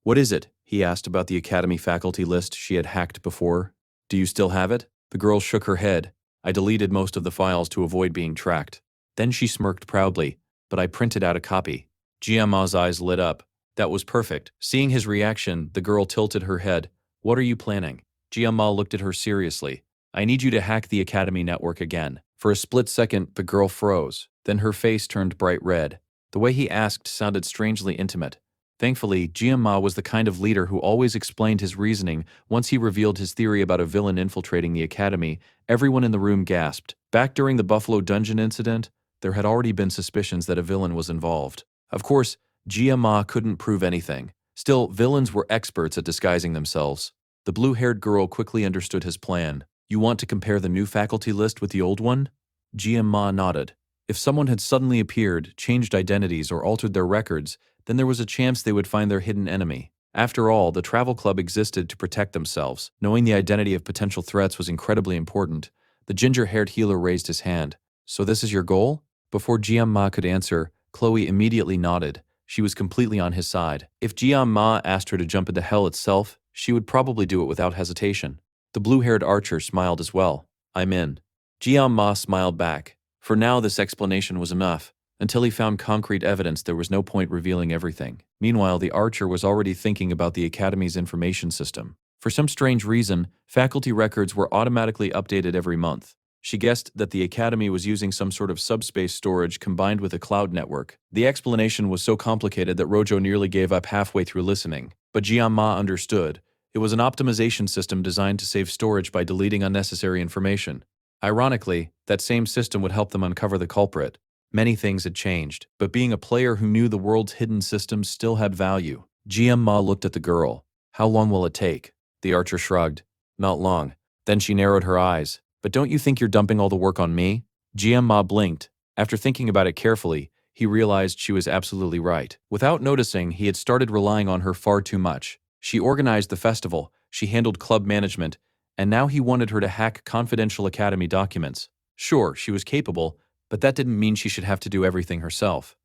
"What is it?" he asked about the academy faculty list she had hacked before. "Do you still have it?" The girl shook her head. "I deleted most of the files to avoid being tracked." Then she smirked proudly. "But I printed out a copy." Jian's eyes lit up. That was perfect. Seeing his reaction, the girl tilted her head. "What are you planning?" Jian looked at her seriously. "I need you to hack the academy network again." For a split second, the girl froze. Then her face turned bright red. The way he asked sounded strangely intimate. Thankfully, Jian was the kind of leader who always explained his reasoning. Once he revealed his theory about a villain infiltrating the academy, everyone in the room gasped. Back during the Buffalo Dungeon incident, there had already been suspicions that a villain was involved. Of course, Jian couldn't prove anything. Still, villains were experts at disguising themselves. The blue-haired girl quickly understood his plan. "You want to compare the new faculty list with the old one?" Jian nodded. If someone had suddenly appeared, changed identities, or altered their records, then there was a chance they would find their hidden enemy. After all, the travel club existed to protect themselves. Knowing the identity of potential threats was incredibly important. The ginger-haired healer raised his hand. "So this is your goal?" Before Jian could answer, Chloe immediately nodded. She was completely on his side. If Jian asked her to jump into hell itself, she would probably do it without hesitation. The blue-haired archer smiled as well. "I'm in." Jian smiled back. For now, this explanation was enough. Until he found concrete evidence, there was no point revealing everything. Meanwhile, the archer was already thinking about the academy's information system. For some strange reason, faculty records were automatically updated every month. She guessed that the academy was using some sort of subspace storage combined with a cloud network. The explanation was so complicated that Rojo nearly gave up halfway through listening. But Jian understood. It was an optimization system designed to save storage by deleting unnecessary information. Ironically, that same system would help them uncover the culprit. Many things had changed, but being a player who knew the world's hidden systems still had value. Jian looked at the girl. "How long will it take?" The archer shrugged. "Not long." Then she narrowed her eyes. "But don't you think you're dumping all the work on me?" Jian blinked. After thinking about it carefully, he realized she was absolutely right. Without noticing, he had started relying on her far too much. She organized the festival, she handled club management, and now he wanted her to hack confidential academy documents. Sure, she was capable, but that didn't mean she should have to do everything herself.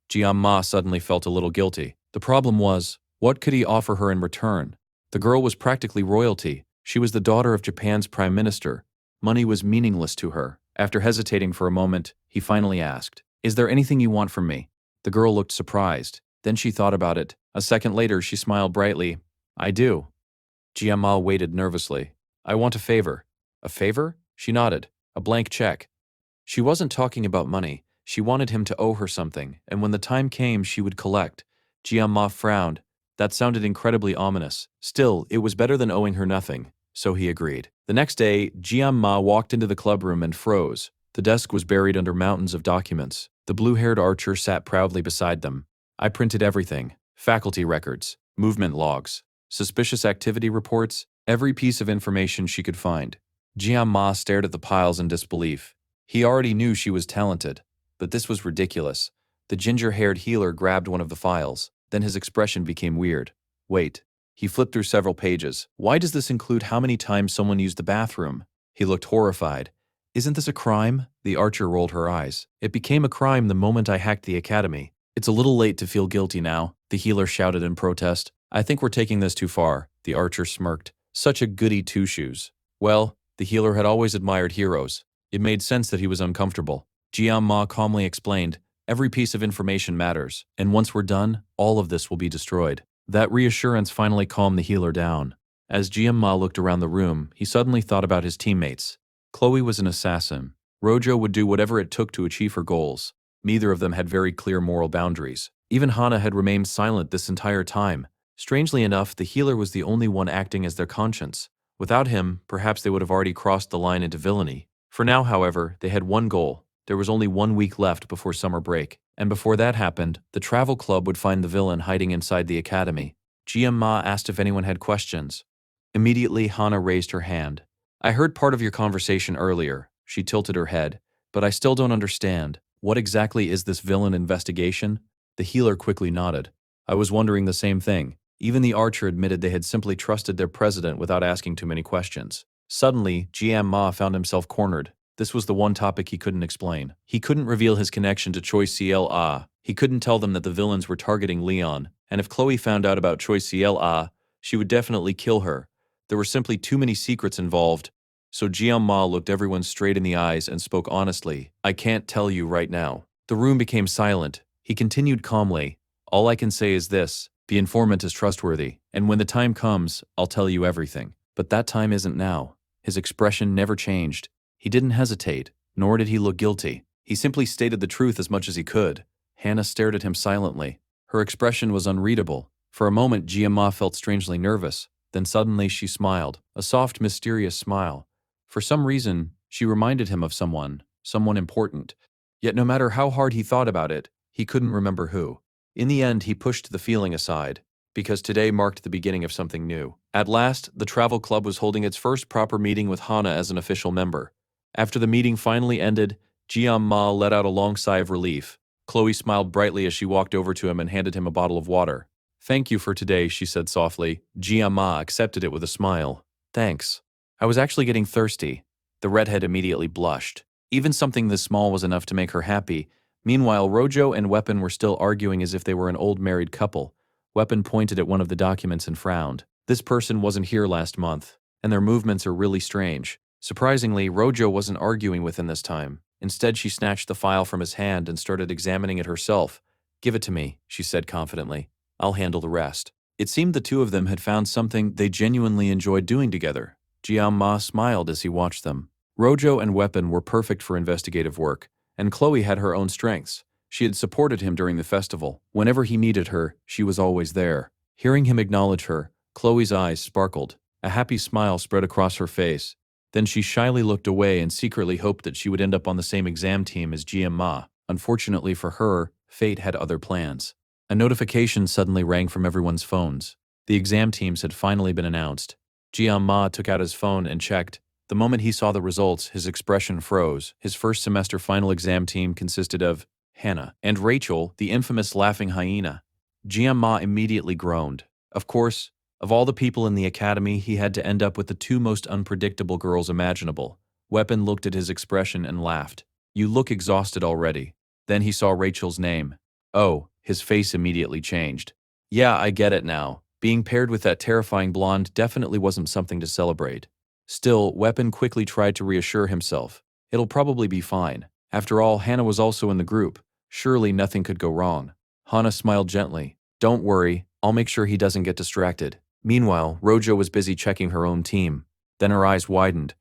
Jian suddenly felt a little guilty. The problem was, what could he offer her in return? The girl was practically royalty. She was the daughter of Japan's prime minister. Money was meaningless to her. After hesitating for a moment, he finally asked, "Is there anything you want from me?" The girl looked surprised. Then she thought about it. A second later, she smiled brightly. "I do." Jian waited nervously. "I want a favor." "A favor?" She nodded. "A blank check." She wasn't talking about money. She wanted him to owe her something, and when the time came, she would collect. Jian frowned. That sounded incredibly ominous. Still, it was better than owing her nothing, so he agreed. The next day, Jian walked into the clubroom and froze. The desk was buried under mountains of documents. The blue-haired archer sat proudly beside them. "I printed everything. Faculty records, movement logs, suspicious activity reports, every piece of information she could find." Jian stared at the piles in disbelief. He already knew she was talented, but this was ridiculous. The ginger-haired healer grabbed one of the files. Then his expression became weird. "Wait." He flipped through several pages. "Why does this include how many times someone used the bathroom?" He looked horrified. "Isn't this a crime?" The archer rolled her eyes. "It became a crime the moment I hacked the academy." "It's a little late to feel guilty now," the healer shouted in protest. "I think we're taking this too far." The archer smirked. "Such a goody two-shoes." Well, the healer had always admired heroes. It made sense that he was uncomfortable. Jian calmly explained, "Every piece of information matters, and once we're done, all of this will be destroyed." That reassurance finally calmed the healer down. As Jian looked around the room, he suddenly thought about his teammates. Chloe was an assassin. Rojo would do whatever it took to achieve her goals. Neither of them had very clear moral boundaries. Even Hana had remained silent this entire time. Strangely enough, the healer was the only one acting as their conscience. Without him, perhaps they would have already crossed the line into villainy. For now, however, they had one goal. There was only 1 week left before summer break, and before that happened, the travel club would find the villain hiding inside the academy. Jian asked if anyone had questions. Immediately, Hana raised her hand. "I heard part of your conversation earlier." She tilted her head. "But I still don't understand. What exactly is this villain investigation?" The healer quickly nodded. "I was wondering the same thing. Even the archer admitted they had simply trusted their president without asking too many questions. Suddenly, Jian Ma found himself cornered. This was the one topic he couldn't explain. He couldn't reveal his connection to Choi Ciel-ah. He couldn't tell them that the villains were targeting Leon, and if Chloe found out about Choi Ciel-ah, she would definitely kill her. There were simply too many secrets involved. So Jian Ma looked everyone straight in the eyes and spoke honestly. I can't tell you right now. The room became silent. He continued calmly. All I can say is this. The informant is trustworthy, and when the time comes, I'll tell you everything. But that time isn't now. His expression never changed. He didn't hesitate, nor did he look guilty. He simply stated the truth as much as he could. Hannah stared at him silently. Her expression was unreadable. For a moment, Jian Ma felt strangely nervous. Then suddenly she smiled, a soft, mysterious smile. For some reason, she reminded him of someone important. Yet no matter how hard he thought about it, he couldn't remember who. In the end, he pushed the feeling aside, because today marked the beginning of something new. At last, the travel club was holding its first proper meeting with Hana as an official member. After the meeting finally ended, Jian Ma let out a long sigh of relief. Chloe smiled brightly as she walked over to him and handed him a bottle of water. Thank you for today, she said softly. Jian Ma accepted it with a smile. Thanks. I was actually getting thirsty. The redhead immediately blushed. Even something this small was enough to make her happy. Meanwhile, Rojo and Weapon were still arguing as if they were an old married couple. Weapon pointed at one of the documents and frowned. This person wasn't here last month, and their movements are really strange. Surprisingly, Rojo wasn't arguing with him this time. Instead, she snatched the file from his hand and started examining it herself. Give it to me, she said confidently. I'll handle the rest. It seemed the two of them had found something they genuinely enjoyed doing together. Jian Ma smiled as he watched them. Rojo and Weapon were perfect for investigative work, and Chloe had her own strengths. She had supported him during the festival. Whenever he needed her, she was always there. Hearing him acknowledge her, Chloe's eyes sparkled. A happy smile spread across her face. Then she shyly looked away and secretly hoped that she would end up on the same exam team as Jian Ma. Unfortunately for her, fate had other plans. A notification suddenly rang from everyone's phones. The exam teams had finally been announced. Jian Ma took out his phone and checked. The moment he saw the results, his expression froze. His first semester final exam team consisted of Hannah and Rachel, the infamous laughing hyena. Jian Ma immediately groaned. Of course, of all the people in the academy, he had to end up with the two most unpredictable girls imaginable. Weapon looked at his expression and laughed. You look exhausted already. Then he saw Rachel's name. Oh, his face immediately changed. Yeah, I get it now. Being paired with that terrifying blonde definitely wasn't something to celebrate. Still, Weapon quickly tried to reassure himself. It'll probably be fine. After all, Hannah was also in the group. Surely nothing could go wrong. Hannah smiled gently. Don't worry, I'll make sure he doesn't get distracted. Meanwhile, Rojo was busy checking her own team. Then her eyes widened.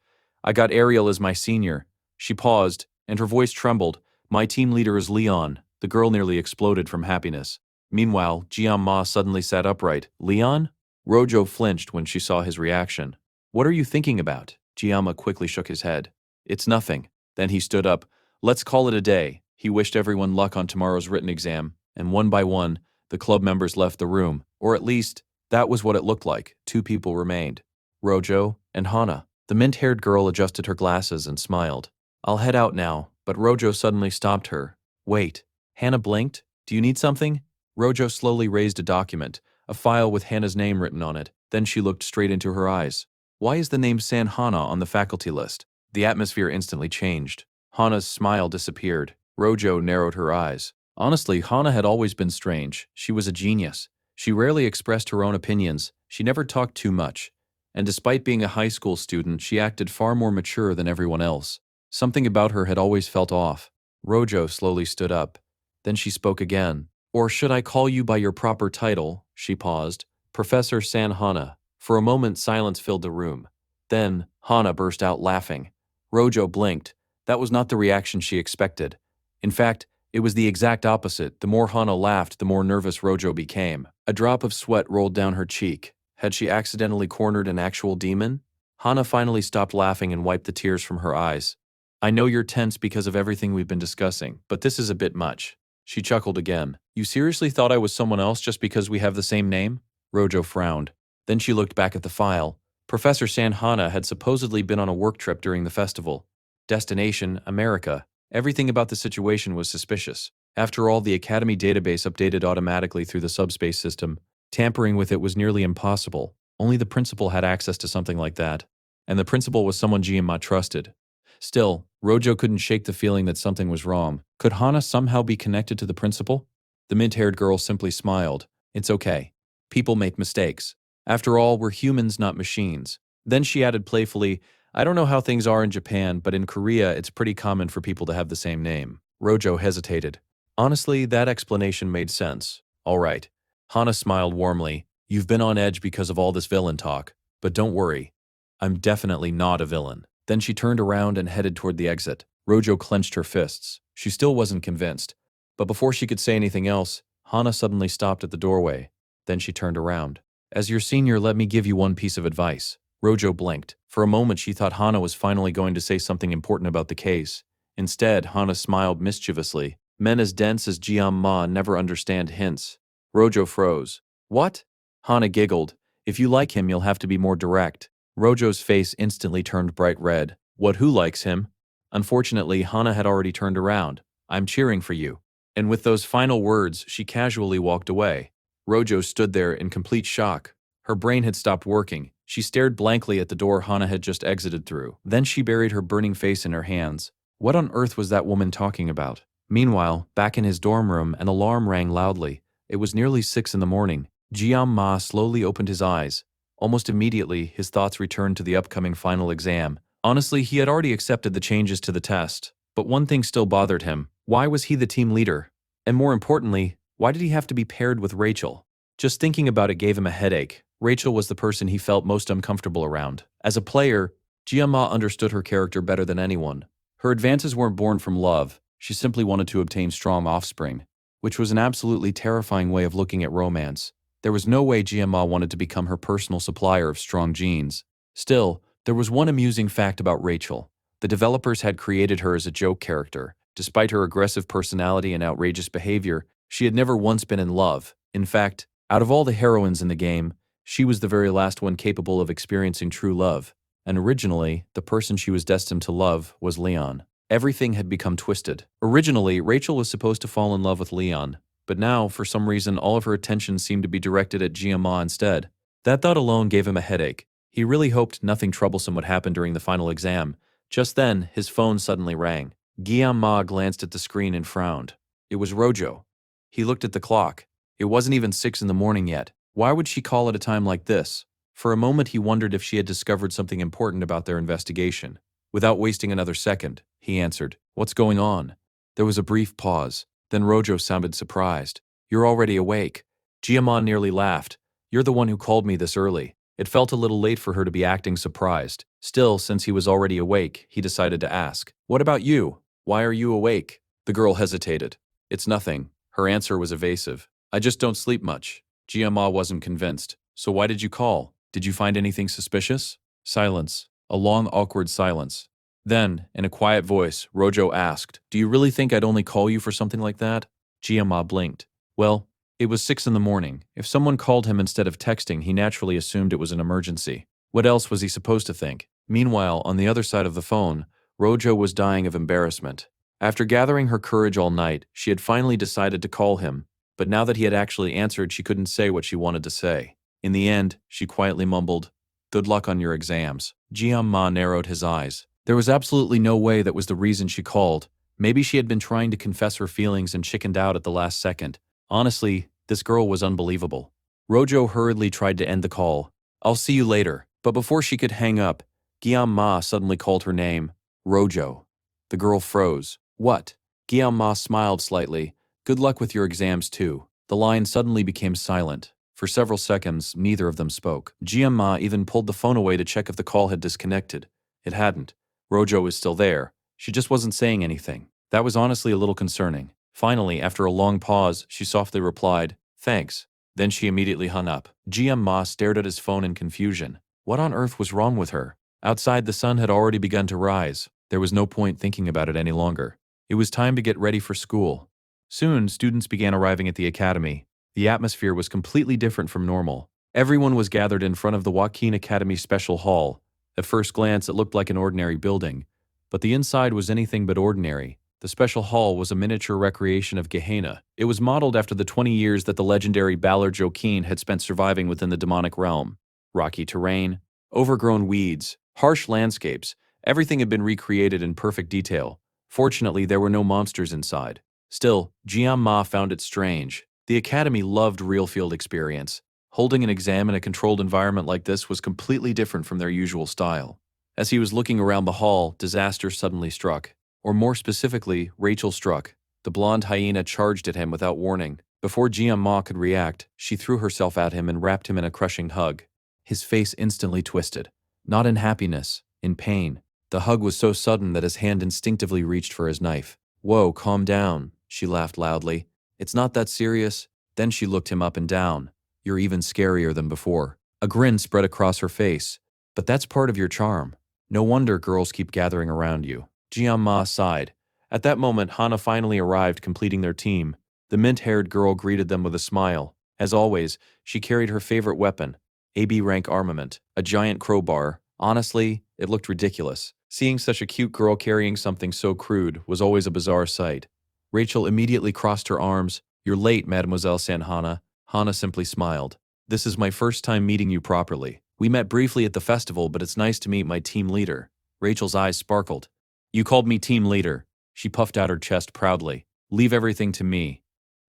I got Ariel as my senior. She paused, and her voice trembled. My team leader is Leon. The girl nearly exploded from happiness. Meanwhile, Jian Ma suddenly sat upright. Leon? Rojo flinched when she saw his reaction. What are you thinking about? Jian Ma quickly shook his head. It's nothing. Then he stood up. Let's call it a day. He wished everyone luck on tomorrow's written exam, and one by one, the club members left the room. Or at least, that was what it looked like. Two people remained. Rojo and Hana. The mint-haired girl adjusted her glasses and smiled. I'll head out now, but Rojo suddenly stopped her. Wait. Hannah blinked. Do you need something? Rojo slowly raised a document, a file with Hannah's name written on it. Then she looked straight into her eyes. Why is the name San Hana on the faculty list? The atmosphere instantly changed. Hana's smile disappeared. Rojo narrowed her eyes. Honestly, Hana had always been strange. She was a genius. She rarely expressed her own opinions. She never talked too much. And despite being a high school student, she acted far more mature than everyone else. Something about her had always felt off. Rojo slowly stood up. Then she spoke again. Or should I call you by your proper title? She paused. Professor San Hana. For a moment, silence filled the room. Then, Hana burst out laughing. Rojo blinked. That was not the reaction she expected. In fact, it was the exact opposite. The more Hana laughed, the more nervous Rojo became. A drop of sweat rolled down her cheek. Had she accidentally cornered an actual demon? Hana finally stopped laughing and wiped the tears from her eyes. I know you're tense because of everything we've been discussing, but this is a bit much. She chuckled again. You seriously thought I was someone else just because we have the same name? Rojo frowned. Then she looked back at the file. Professor San Hana had supposedly been on a work trip during the festival. Destination, America. Everything about the situation was suspicious. After all, the Academy database updated automatically through the subspace system. Tampering with it was nearly impossible. Only the principal had access to something like that. And the principal was someone Giamma trusted. Still, Rojo couldn't shake the feeling that something was wrong. Could Hana somehow be connected to the principal? The mint-haired girl simply smiled. It's okay. People make mistakes. After all, we're humans, not machines. Then she added playfully, I don't know how things are in Japan, but in Korea it's pretty common for people to have the same name. Rojo hesitated. Honestly, that explanation made sense. All right. Hana smiled warmly. You've been on edge because of all this villain talk. But don't worry. I'm definitely not a villain. Then she turned around and headed toward the exit. Rojo clenched her fists. She still wasn't convinced. But before she could say anything else, Hana suddenly stopped at the doorway. Then she turned around. As your senior, let me give you one piece of advice. Rojo blinked. For a moment she thought Hana was finally going to say something important about the case. Instead, Hana smiled mischievously. Men as dense as Jian-ma never understand hints. Rojo froze. What? Hana giggled. If you like him, you'll have to be more direct. Rojo's face instantly turned bright red. What, who likes him? Unfortunately, Hana had already turned around. I'm cheering for you. And with those final words, she casually walked away. Rojo stood there in complete shock. Her brain had stopped working. She stared blankly at the door Hana had just exited through. Then she buried her burning face in her hands. What on earth was that woman talking about? Meanwhile, back in his dorm room, an alarm rang loudly. It was nearly 6 in the morning. Jian-ma slowly opened his eyes. Almost immediately, his thoughts returned to the upcoming final exam. Honestly, he had already accepted the changes to the test. But one thing still bothered him. Why was he the team leader? And more importantly, why did he have to be paired with Rachel? Just thinking about it gave him a headache. Rachel was the person he felt most uncomfortable around. As a player, Jian-ma understood her character better than anyone. Her advances weren't born from love. She simply wanted to obtain strong offspring, which was an absolutely terrifying way of looking at romance. There was no way Jian-ma wanted to become her personal supplier of strong genes. Still, there was one amusing fact about Rachel. The developers had created her as a joke character. Despite her aggressive personality and outrageous behavior, she had never once been in love. In fact, out of all the heroines in the game, she was the very last one capable of experiencing true love. And originally, the person she was destined to love was Leon. Everything had become twisted. Originally, Rachel was supposed to fall in love with Leon, but now, for some reason, all of her attention seemed to be directed at Jian-ma instead. That thought alone gave him a headache. He really hoped nothing troublesome would happen during the final exam. Just then, his phone suddenly rang. Jian-ma glanced at the screen and frowned. It was Rojo. He looked at the clock. It wasn't even 6 in the morning yet. Why would she call at a time like this? For a moment he wondered if she had discovered something important about their investigation. Without wasting another second, he answered, What's going on? There was a brief pause. Then Rojo sounded surprised. You're already awake. Jian-ma nearly laughed. You're the one who called me this early. It felt a little late for her to be acting surprised. Still, since he was already awake, he decided to ask, What about you? Why are you awake? The girl hesitated. It's nothing. Her answer was evasive. I just don't sleep much. Jian-ma wasn't convinced. So why did you call? Did you find anything suspicious? Silence. A long, awkward silence. Then, in a quiet voice, Rojo asked, Do you really think I'd only call you for something like that? Jian-ma blinked. Well, it was 6 in the morning. If someone called him instead of texting, he naturally assumed it was an emergency. What else was he supposed to think? Meanwhile, on the other side of the phone, Rojo was dying of embarrassment. After gathering her courage all night, she had finally decided to call him. But now that he had actually answered, she couldn't say what she wanted to say. In the end, she quietly mumbled, Good luck on your exams. Jian-ma narrowed his eyes. There was absolutely no way that was the reason she called. Maybe she had been trying to confess her feelings and chickened out at the last second. Honestly, this girl was unbelievable. Rojo hurriedly tried to end the call. I'll see you later. But before she could hang up, Jian-ma suddenly called her name. Rojo. The girl froze. What? Jian-ma smiled slightly. Good luck with your exams too. The line suddenly became silent. For several seconds, neither of them spoke. Jian-ma even pulled the phone away to check if the call had disconnected. It hadn't. Rojo was still there. She just wasn't saying anything. That was honestly a little concerning. Finally, after a long pause, she softly replied, Thanks. Then she immediately hung up. Jian-ma stared at his phone in confusion. What on earth was wrong with her? Outside, the sun had already begun to rise. There was no point thinking about it any longer. It was time to get ready for school. Soon, students began arriving at the academy. The atmosphere was completely different from normal. Everyone was gathered in front of the Joaquin Academy Special Hall. At first glance, it looked like an ordinary building, but the inside was anything but ordinary. The special hall was a miniature recreation of Gehenna. It was modeled after the 20 years that the legendary Balor Jokin had spent surviving within the demonic realm. Rocky terrain, overgrown weeds, harsh landscapes, everything had been recreated in perfect detail. Fortunately, there were no monsters inside. Still, Jian Ma found it strange. The academy loved real field experience. Holding an exam in a controlled environment like this was completely different from their usual style. As he was looking around the hall, disaster suddenly struck. Or more specifically, Rachel struck. The blonde hyena charged at him without warning. Before Jian Ma could react, she threw herself at him and wrapped him in a crushing hug. His face instantly twisted. Not in happiness, in pain. The hug was so sudden that his hand instinctively reached for his knife. "Whoa, calm down," she laughed loudly. "It's not that serious." Then she looked him up and down. "You're even scarier than before." A grin spread across her face. "But that's part of your charm. No wonder girls keep gathering around you." Jian Ma sighed. At that moment, Hana finally arrived, completing their team. The mint-haired girl greeted them with a smile. As always, she carried her favorite weapon, AB rank armament, a giant crowbar. Honestly, it looked ridiculous. Seeing such a cute girl carrying something so crude was always a bizarre sight. Rachel immediately crossed her arms. "You're late, Mademoiselle Sanhana." Hana simply smiled. "This is my first time meeting you properly. We met briefly at the festival, but it's nice to meet my team leader." Rachel's eyes sparkled. "You called me team leader." She puffed out her chest proudly. "Leave everything to me.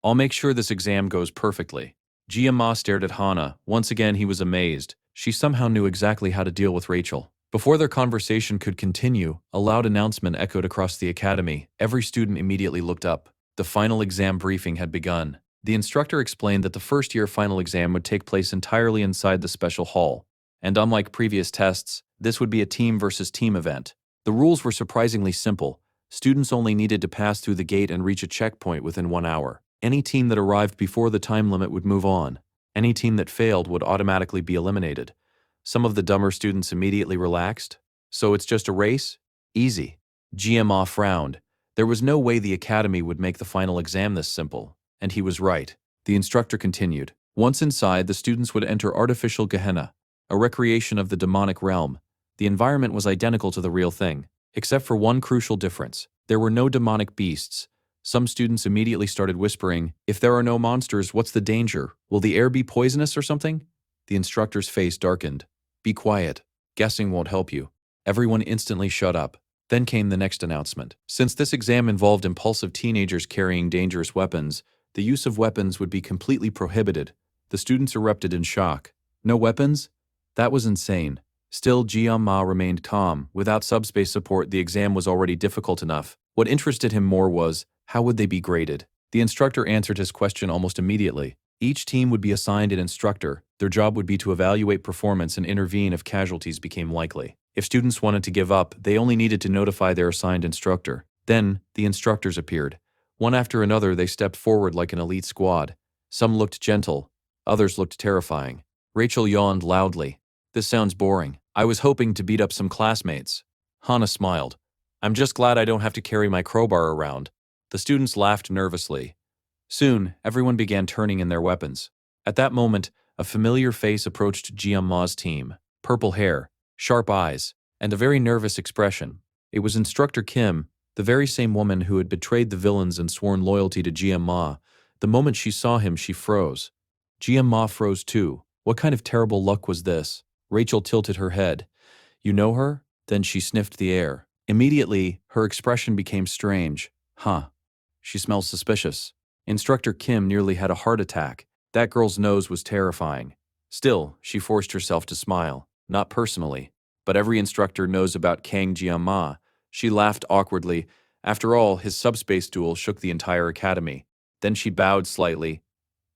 I'll make sure this exam goes perfectly." Jian Ma stared at Hana. Once again, he was amazed. She somehow knew exactly how to deal with Rachel. Before their conversation could continue, a loud announcement echoed across the academy. Every student immediately looked up. The final exam briefing had begun. The instructor explained that the first-year final exam would take place entirely inside the special hall. And unlike previous tests, this would be a team versus team event. The rules were surprisingly simple. Students only needed to pass through the gate and reach a checkpoint within 1 hour. Any team that arrived before the time limit would move on. Any team that failed would automatically be eliminated. Some of the dumber students immediately relaxed. "So it's just a race? Easy." GMA frowned. There was no way the academy would make the final exam this simple. And he was right. The instructor continued. Once inside, the students would enter artificial Gehenna, a recreation of the demonic realm. The environment was identical to the real thing, except for one crucial difference. There were no demonic beasts. Some students immediately started whispering, "If there are no monsters, what's the danger? Will the air be poisonous or something?" The instructor's face darkened. "Be quiet. Guessing won't help you." Everyone instantly shut up. Then came the next announcement. Since this exam involved impulsive teenagers carrying dangerous weapons, the use of weapons would be completely prohibited. The students erupted in shock. No weapons? That was insane. Still, Jian Ma remained calm. Without subspace support, the exam was already difficult enough. What interested him more was, how would they be graded? The instructor answered his question almost immediately. Each team would be assigned an instructor. Their job would be to evaluate performance and intervene if casualties became likely. If students wanted to give up, they only needed to notify their assigned instructor. Then, the instructors appeared. One after another, they stepped forward like an elite squad. Some looked gentle. Others looked terrifying. Rachel yawned loudly. "This sounds boring. I was hoping to beat up some classmates." Hana smiled. "I'm just glad I don't have to carry my crowbar around." The students laughed nervously. Soon, everyone began turning in their weapons. At that moment, a familiar face approached Jian Ma's team. Purple hair, sharp eyes, and a very nervous expression. It was Instructor Kim, the very same woman who had betrayed the villains and sworn loyalty to Jian Ma. The moment she saw him, she froze. Jian Ma froze too. What kind of terrible luck was this? Rachel tilted her head. "You know her?" Then she sniffed the air. Immediately, her expression became strange. "Huh. She smells suspicious." Instructor Kim nearly had a heart attack. That girl's nose was terrifying. Still, she forced herself to smile. Not personally, but every instructor knows about Kang Jianma. She laughed awkwardly. After all, his subspace duel shook the entire academy. Then she bowed slightly.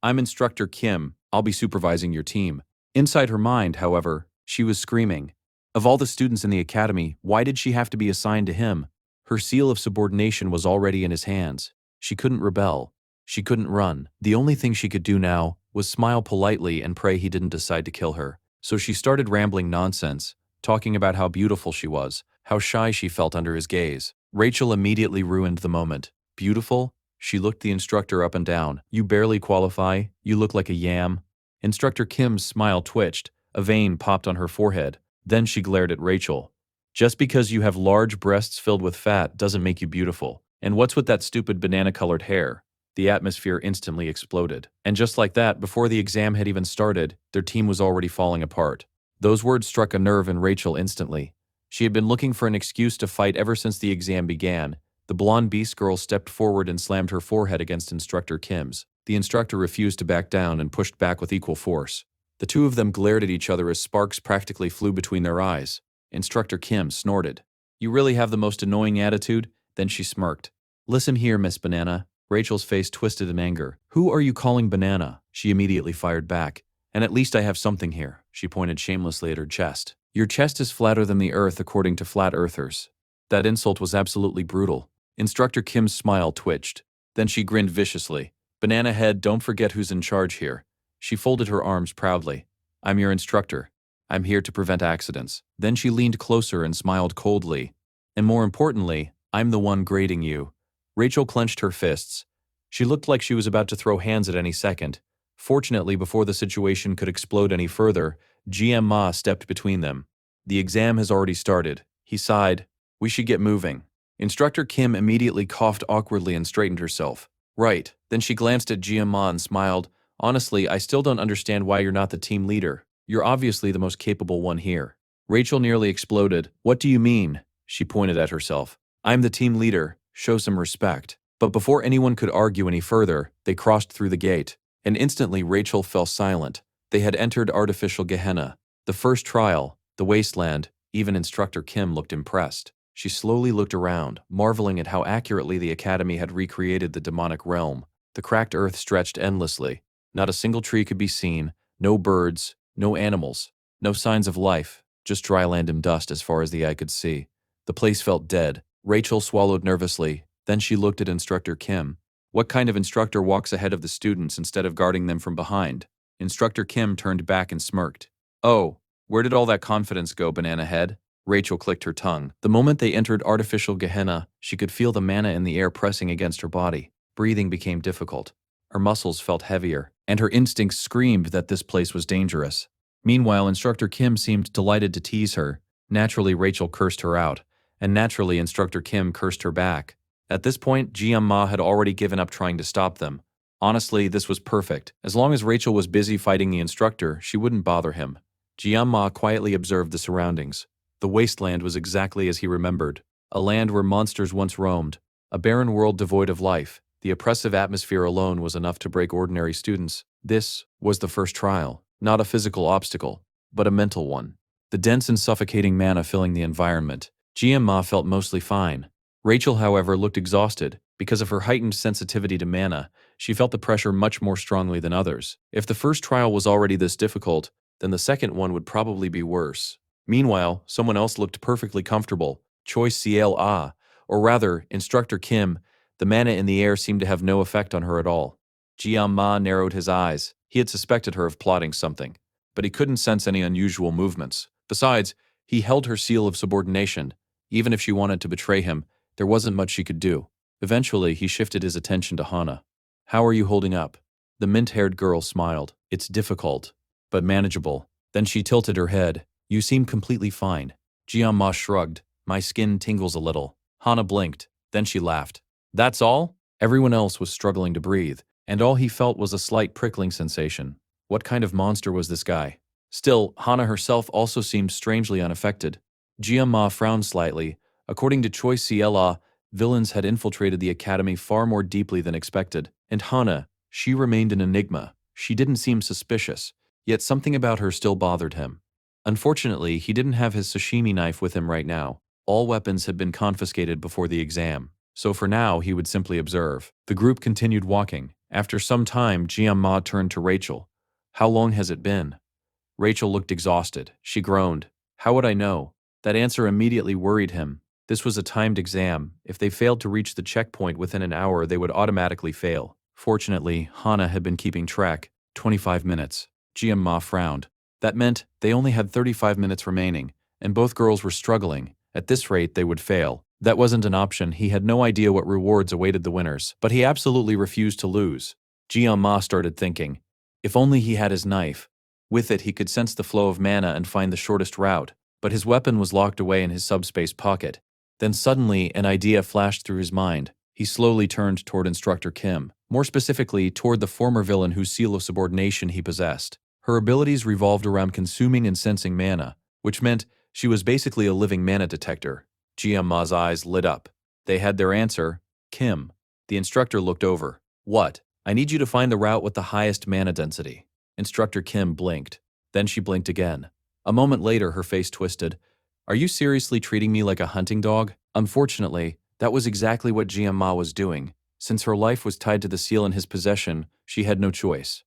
"I'm Instructor Kim. I'll be supervising your team." Inside her mind, however, she was screaming. Of all the students in the academy, why did she have to be assigned to him? Her seal of subordination was already in his hands. She couldn't rebel. She couldn't run. The only thing she could do now was smile politely and pray he didn't decide to kill her. So she started rambling nonsense, talking about how beautiful she was, how shy she felt under his gaze. Rachel immediately ruined the moment. "Beautiful?" She looked the instructor up and down. "You barely qualify. You look like a yam." Instructor Kim's smile twitched. A vein popped on her forehead. Then she glared at Rachel. "Just because you have large breasts filled with fat doesn't make you beautiful." And what's with that stupid banana-colored hair? The atmosphere instantly exploded. And just like that, before the exam had even started, their team was already falling apart. Those words struck a nerve in Rachel instantly. She had been looking for an excuse to fight ever since the exam began. The blonde beast girl stepped forward and slammed her forehead against Instructor Kim's. The instructor refused to back down and pushed back with equal force. The two of them glared at each other as sparks practically flew between their eyes. Instructor Kim snorted. "You really have the most annoying attitude?" Then she smirked. "Listen here, Miss Banana." Rachel's face twisted in anger. "Who are you calling Banana?" She immediately fired back. "And at least I have something here." She pointed shamelessly at her chest. "Your chest is flatter than the earth according to flat earthers." That insult was absolutely brutal. Instructor Kim's smile twitched. Then she grinned viciously. "Banana Head, don't forget who's in charge here." She folded her arms proudly. "I'm your instructor. I'm here to prevent accidents." Then she leaned closer and smiled coldly. "And more importantly, I'm the one grading you." Rachel clenched her fists. She looked like she was about to throw hands at any second. Fortunately, before the situation could explode any further, GM Ma stepped between them. "The exam has already started." He sighed. "We should get moving." Instructor Kim immediately coughed awkwardly and straightened herself. "Right." Then she glanced at GM Ma and smiled. "Honestly, I still don't understand why you're not the team leader. You're obviously the most capable one here." Rachel nearly exploded. "What do you mean?" She pointed at herself. "I'm the team leader. Show some respect." But before anyone could argue any further, they crossed through the gate. And instantly Rachel fell silent. They had entered artificial Gehenna. The first trial, the wasteland. Even Instructor Kim looked impressed. She slowly looked around, marveling at how accurately the academy had recreated the demonic realm. The cracked earth stretched endlessly. Not a single tree could be seen, no birds, no animals, no signs of life, just dry land and dust as far as the eye could see. The place felt dead. Rachel swallowed nervously. Then she looked at Instructor Kim. What kind of instructor walks ahead of the students instead of guarding them from behind? Instructor Kim turned back and smirked. "Oh, where did all that confidence go, Banana Head?" Rachel clicked her tongue. The moment they entered artificial Gehenna, she could feel the mana in the air pressing against her body. Breathing became difficult. Her muscles felt heavier, and her instincts screamed that this place was dangerous. Meanwhile, Instructor Kim seemed delighted to tease her. Naturally, Rachel cursed her out, and naturally, Instructor Kim cursed her back. At this point, GM Ma had already given up trying to stop them. Honestly, this was perfect. As long as Rachel was busy fighting the instructor, she wouldn't bother him. GM Ma quietly observed the surroundings. The wasteland was exactly as he remembered. A land where monsters once roamed. A barren world devoid of life. The oppressive atmosphere alone was enough to break ordinary students. This was the first trial. Not a physical obstacle, but a mental one. The dense and suffocating mana filling the environment. GM Ma felt mostly fine. Rachel, however, looked exhausted. Because of her heightened sensitivity to mana, she felt the pressure much more strongly than others. If the first trial was already this difficult, then the second one would probably be worse. Meanwhile, someone else looked perfectly comfortable. Choi Ciel Ah, or rather, Instructor Kim. The mana in the air seemed to have no effect on her at all. Jiam Ma narrowed his eyes. He had suspected her of plotting something, but he couldn't sense any unusual movements. Besides, he held her seal of subordination. Even if she wanted to betray him, there wasn't much she could do. Eventually, he shifted his attention to Hana. "How are you holding up?" The mint-haired girl smiled. "It's difficult, but manageable." Then she tilted her head. "You seem completely fine." Jiam Ma shrugged. "My skin tingles a little." Hana blinked. Then she laughed. "That's all?" Everyone else was struggling to breathe, and all he felt was a slight prickling sensation. What kind of monster was this guy? Still, Hana herself also seemed strangely unaffected. Jiam Ma frowned slightly. According to Choi Ciela, villains had infiltrated the academy far more deeply than expected. And Hana, she remained an enigma. She didn't seem suspicious, yet something about her still bothered him. Unfortunately, he didn't have his sashimi knife with him right now. All weapons had been confiscated before the exam, so for now he would simply observe. The group continued walking. After some time, Jiam Ma turned to Rachel. "How long has it been?" Rachel looked exhausted. She groaned. "How would I know?" That answer immediately worried him. This was a timed exam. If they failed to reach the checkpoint within an hour, they would automatically fail. Fortunately, Hana had been keeping track. 25 minutes. Jiam Ma frowned. That meant they only had 35 minutes remaining, and both girls were struggling. At this rate, they would fail. That wasn't an option. He had no idea what rewards awaited the winners, but he absolutely refused to lose. Jiam Ma started thinking. If only he had his knife. With it, he could sense the flow of mana and find the shortest route, but his weapon was locked away in his subspace pocket. Then suddenly, an idea flashed through his mind. He slowly turned toward Instructor Kim, more specifically toward the former villain whose seal of subordination he possessed. Her abilities revolved around consuming and sensing mana, which meant she was basically a living mana detector. Jianma's eyes lit up. They had their answer: Kim. The instructor looked over. What? I need you to find the route with the highest mana density. Instructor Kim blinked. Then she blinked again. A moment later, her face twisted. Are you seriously treating me like a hunting dog? Unfortunately, that was exactly what Jianma was doing. Since her life was tied to the seal in his possession, she had no choice.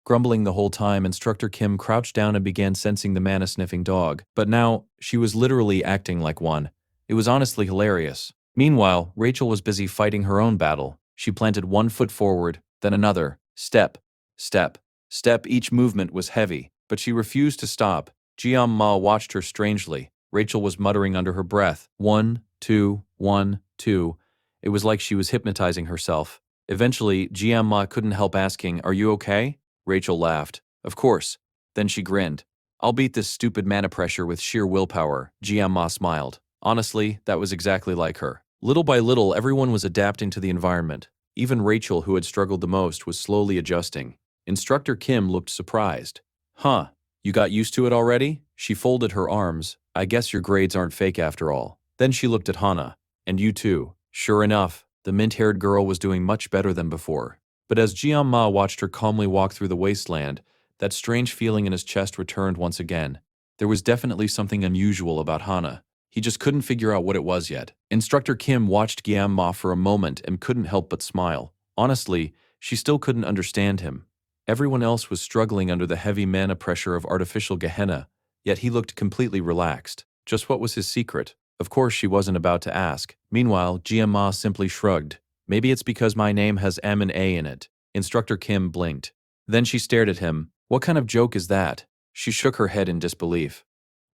Grumbling the whole time, Instructor Kim crouched down and began sensing the mana-sniffing dog. But now, she was literally acting like one. It was honestly hilarious. Meanwhile, Rachel was busy fighting her own battle. She planted one foot forward, then another. Step, step, step. Each movement was heavy, but she refused to stop. Jianma watched her strangely. Rachel was muttering under her breath. 1, 2, 1, 2. It was like she was hypnotizing herself. Eventually, Jianma couldn't help asking, Are you okay? Rachel laughed. Of course. Then she grinned. I'll beat this stupid mana pressure with sheer willpower. Jianma smiled. Honestly, that was exactly like her. Little by little, everyone was adapting to the environment. Even Rachel, who had struggled the most, was slowly adjusting. Instructor Kim looked surprised. Huh, you got used to it already? She folded her arms. I guess your grades aren't fake after all. Then she looked at Hana. And you too. Sure enough, the mint-haired girl was doing much better than before. But as Jianma watched her calmly walk through the wasteland, that strange feeling in his chest returned once again. There was definitely something unusual about Hana. He just couldn't figure out what it was yet. Instructor Kim watched Jianma for a moment and couldn't help but smile. Honestly, she still couldn't understand him. Everyone else was struggling under the heavy mana pressure of artificial Gehenna, yet he looked completely relaxed. Just what was his secret? Of course, she wasn't about to ask. Meanwhile, Jianma simply shrugged. Maybe it's because my name has M and A in it. Instructor Kim blinked. Then she stared at him. What kind of joke is that? She shook her head in disbelief.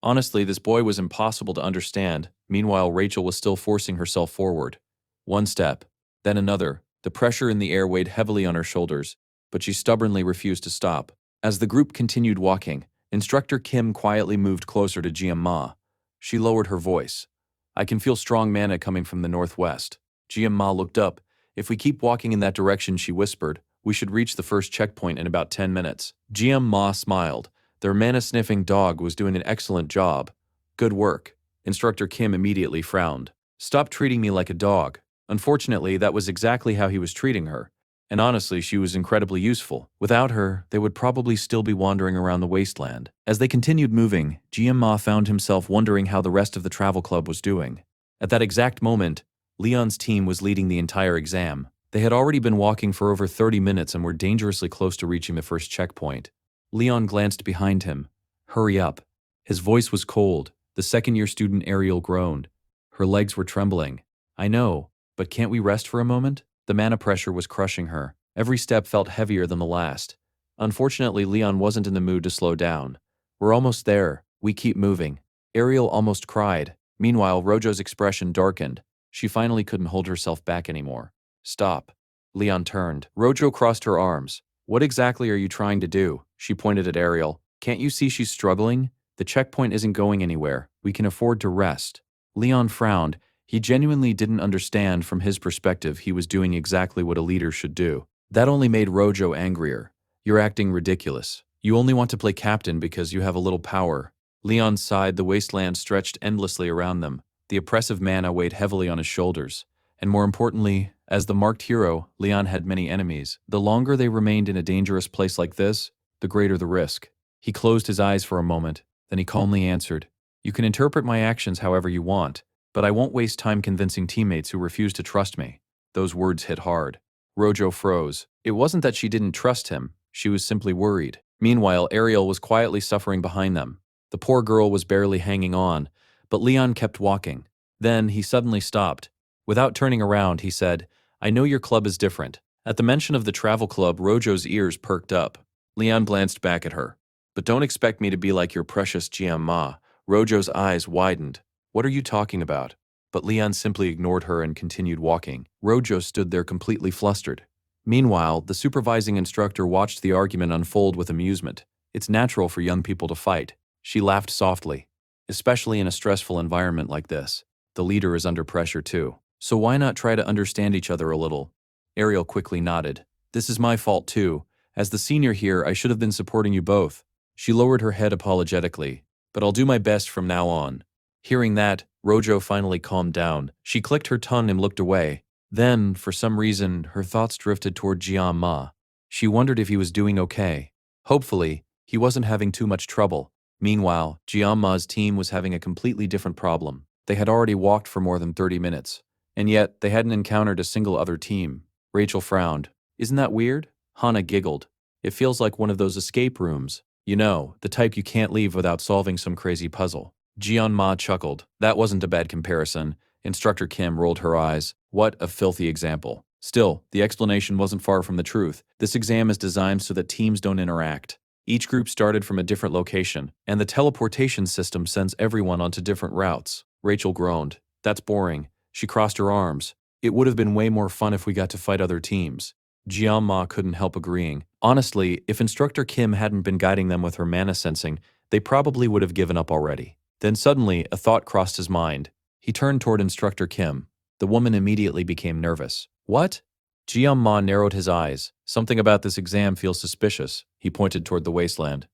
Honestly, this boy was impossible to understand. Meanwhile, Rachel was still forcing herself forward. One step, then another. The pressure in the air weighed heavily on her shoulders, but she stubbornly refused to stop. As the group continued walking, Instructor Kim quietly moved closer to Jianma. She lowered her voice. I can feel strong mana coming from the northwest. Jianma looked up. If we keep walking in that direction, she whispered, we should reach the first checkpoint in about 10 minutes. Jianma smiled. Their mana-sniffing dog was doing an excellent job. Good work. Instructor Kim immediately frowned. Stop treating me like a dog. Unfortunately, that was exactly how he was treating her. And honestly, she was incredibly useful. Without her, they would probably still be wandering around the wasteland. As they continued moving, Jianma found himself wondering how the rest of the travel club was doing. At that exact moment, Leon's team was leading the entire exam. They had already been walking for over 30 minutes and were dangerously close to reaching the first checkpoint. Leon glanced behind him. Hurry up. His voice was cold. The second-year student Ariel groaned. Her legs were trembling. I know, but can't we rest for a moment? The mana pressure was crushing her. Every step felt heavier than the last. Unfortunately, Leon wasn't in the mood to slow down. We're almost there. We keep moving. Ariel almost cried. Meanwhile, Rojo's expression darkened. She finally couldn't hold herself back anymore. Stop. Leon turned. Rojo crossed her arms. What exactly are you trying to do? She pointed at Ariel. Can't you see she's struggling? The checkpoint isn't going anywhere. We can afford to rest. Leon frowned. He genuinely didn't understand. From his perspective, he was doing exactly what a leader should do. That only made Rojo angrier. You're acting ridiculous. You only want to play captain because you have a little power. Leon sighed. The wasteland stretched endlessly around them. The oppressive mana weighed heavily on his shoulders. And more importantly, as the marked hero, Leon had many enemies. The longer they remained in a dangerous place like this, the greater the risk. He closed his eyes for a moment, then he calmly answered, You can interpret my actions however you want, but I won't waste time convincing teammates who refuse to trust me. Those words hit hard. Rojo froze. It wasn't that she didn't trust him, she was simply worried. Meanwhile, Ariel was quietly suffering behind them. The poor girl was barely hanging on, but Leon kept walking. Then he suddenly stopped. Without turning around, he said, I know your club is different. At the mention of the travel club, Rojo's ears perked up. Leon glanced back at her. But don't expect me to be like your precious Jianma. Rojo's eyes widened. What are you talking about? But Leon simply ignored her and continued walking. Rojo stood there completely flustered. Meanwhile, the supervising instructor watched the argument unfold with amusement. It's natural for young people to fight. She laughed softly. Especially in a stressful environment like this. The leader is under pressure too. So why not try to understand each other a little? Ariel quickly nodded. This is my fault too. As the senior here, I should have been supporting you both. She lowered her head apologetically. But I'll do my best from now on. Hearing that, Rojo finally calmed down. She clicked her tongue and looked away. Then, for some reason, her thoughts drifted toward Jian Ma. She wondered if he was doing okay. Hopefully, he wasn't having too much trouble. Meanwhile, Jian Ma's team was having a completely different problem. They had already walked for more than 30 minutes. And yet, they hadn't encountered a single other team. Rachel frowned. Isn't that weird? Hana giggled. It feels like one of those escape rooms. You know, the type you can't leave without solving some crazy puzzle. Jian Ma chuckled. That wasn't a bad comparison. Instructor Kim rolled her eyes. What a filthy example. Still, the explanation wasn't far from the truth. This exam is designed so that teams don't interact. Each group started from a different location, and the teleportation system sends everyone onto different routes. Rachel groaned. That's boring. She crossed her arms. It would have been way more fun if we got to fight other teams. Jian Ma couldn't help agreeing. Honestly, if Instructor Kim hadn't been guiding them with her mana sensing, they probably would have given up already. Then suddenly, a thought crossed his mind. He turned toward Instructor Kim. The woman immediately became nervous. What? Jian Ma narrowed his eyes. Something about this exam feels suspicious. He pointed toward the wasteland.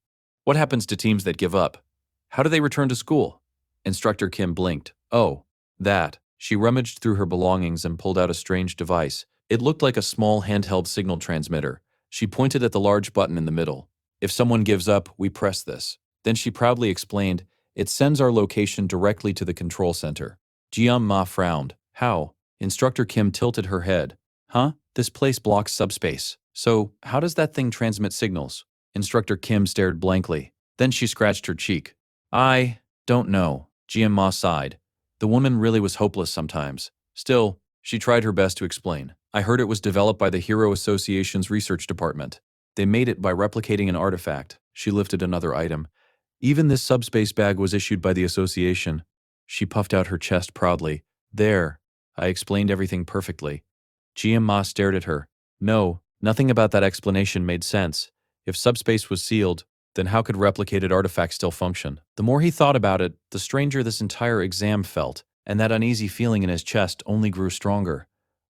What happens to teams that give up? How do they return to school? Instructor Kim blinked. Oh, that. She rummaged through her belongings and pulled out a strange device. It looked like a small handheld signal transmitter. She pointed at the large button in the middle. If someone gives up, we press this. Then she proudly explained, it sends our location directly to the control center. Jian Ma frowned. How? Instructor Kim tilted her head. Huh? This place blocks subspace. So, how does that thing transmit signals? Instructor Kim stared blankly. Then she scratched her cheek. I don't know. Jian Ma sighed. The woman really was hopeless sometimes. Still, she tried her best to explain. I heard it was developed by the Hero Association's research department. They made it by replicating an artifact. She lifted another item. Even this subspace bag was issued by the association. She puffed out her chest proudly. There. I explained everything perfectly. Jian Ma stared at her. No, nothing about that explanation made sense. If subspace was sealed, then how could replicated artifacts still function? The more he thought about it, the stranger this entire exam felt, and that uneasy feeling in his chest only grew stronger.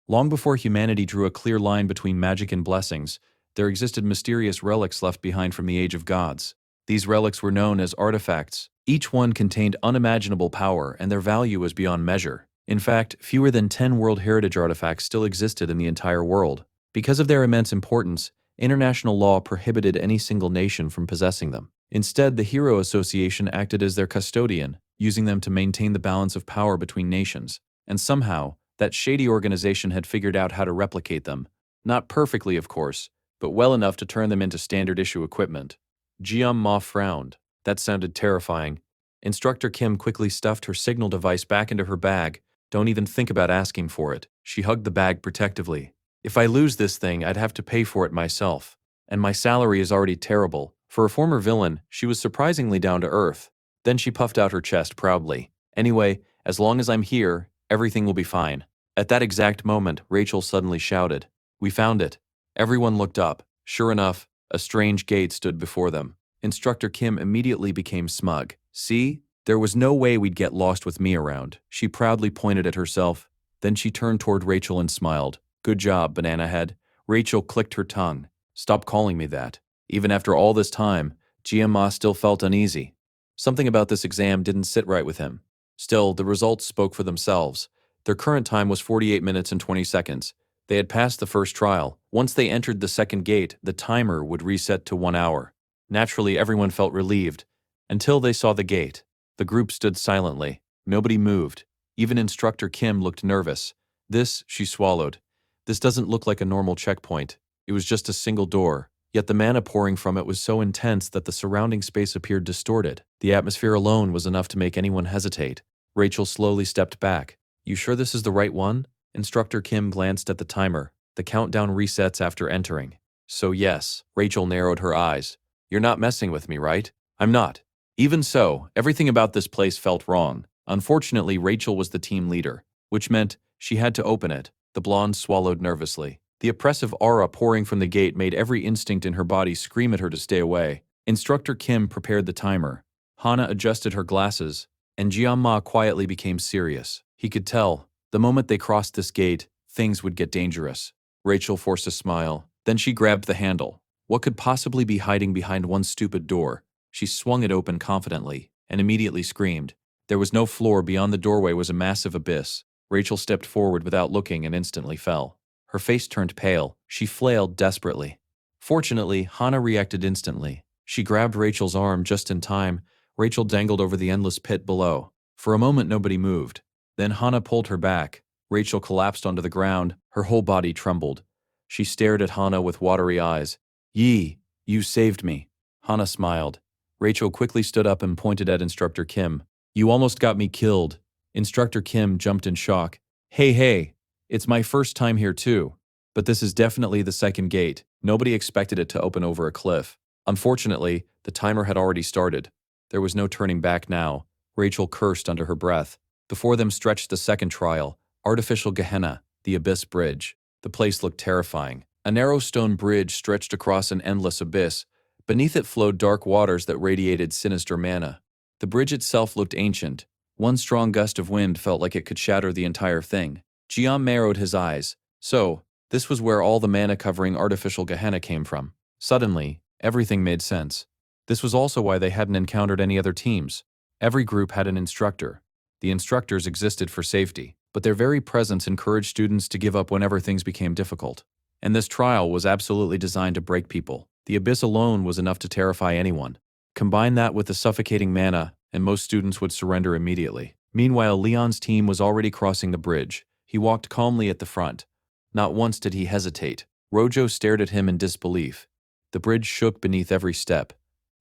Long before humanity drew a clear line between magic and blessings, there existed mysterious relics left behind from the Age of Gods. These relics were known as artifacts. Each one contained unimaginable power, and their value was beyond measure. In fact, fewer than 10 World Heritage artifacts still existed in the entire world. Because of their immense importance, international law prohibited any single nation from possessing them. Instead, the Hero Association acted as their custodian, using them to maintain the balance of power between nations. And somehow, that shady organization had figured out how to replicate them. Not perfectly, of course, but well enough to turn them into standard-issue equipment. Jian Ma frowned. That sounded terrifying. Instructor Kim quickly stuffed her signal device back into her bag. Don't even think about asking for it. She hugged the bag protectively. If I lose this thing, I'd have to pay for it myself. And my salary is already terrible. For a former villain, she was surprisingly down to earth. Then she puffed out her chest proudly. Anyway, as long as I'm here, everything will be fine. At that exact moment, Rachel suddenly shouted, We found it. Everyone looked up. Sure enough, a strange gate stood before them. Instructor Kim immediately became smug. See? There was no way we'd get lost with me around. She proudly pointed at herself. Then she turned toward Rachel and smiled. Good job, Banana Head. Rachel clicked her tongue. Stop calling me that. Even after all this time, Jian Ma still felt uneasy. Something about this exam didn't sit right with him. Still, the results spoke for themselves. Their current time was 48 minutes and 20 seconds. They had passed the first trial. Once they entered the second gate, the timer would reset to 1 hour. Naturally, everyone felt relieved. Until they saw the gate. The group stood silently. Nobody moved. Even Instructor Kim looked nervous. This, she swallowed. This doesn't look like a normal checkpoint. It was just a single door. Yet the mana pouring from it was so intense that the surrounding space appeared distorted. The atmosphere alone was enough to make anyone hesitate. Rachel slowly stepped back. You sure this is the right one? Instructor Kim glanced at the timer. The countdown resets after entering. So yes, Rachel narrowed her eyes. You're not messing with me, right? I'm not. Even so, everything about this place felt wrong. Unfortunately, Rachel was the team leader, which meant she had to open it. The blonde swallowed nervously. The oppressive aura pouring from the gate made every instinct in her body scream at her to stay away. Instructor Kim prepared the timer. Hana adjusted her glasses, and Jian Ma quietly became serious. He could tell The moment they crossed this gate, things would get dangerous. Rachel forced a smile. Then she grabbed the handle. What could possibly be hiding behind one stupid door? She swung it open confidently and immediately screamed. There was no floor. Beyond the doorway was a massive abyss. Rachel stepped forward without looking and instantly fell. Her face turned pale. She flailed desperately. Fortunately, Hana reacted instantly. She grabbed Rachel's arm just in time. Rachel dangled over the endless pit below. For a moment, nobody moved. Then Hana pulled her back. Rachel collapsed onto the ground. Her whole body trembled. She stared at Hana with watery eyes. "Yi, you saved me." Hana smiled. Rachel quickly stood up and pointed at Instructor Kim. "You almost got me killed." Instructor Kim jumped in shock. Hey, it's my first time here too. But this is definitely the second gate. Nobody expected it to open over a cliff. Unfortunately, the timer had already started. There was no turning back now. Rachel cursed under her breath. Before them stretched the second trial, Artificial Gehenna, the Abyss Bridge. The place looked terrifying. A narrow stone bridge stretched across an endless abyss. Beneath it flowed dark waters that radiated sinister mana. The bridge itself looked ancient. One strong gust of wind felt like it could shatter the entire thing. Jian narrowed his eyes. So, this was where all the mana covering Artificial Gehenna came from. Suddenly, everything made sense. This was also why they hadn't encountered any other teams. Every group had an instructor. The instructors existed for safety, but their very presence encouraged students to give up whenever things became difficult. And this trial was absolutely designed to break people. The abyss alone was enough to terrify anyone. Combine that with the suffocating mana, and most students would surrender immediately. Meanwhile, Leon's team was already crossing the bridge. He walked calmly at the front. Not once did he hesitate. Rojo stared at him in disbelief. The bridge shook beneath every step.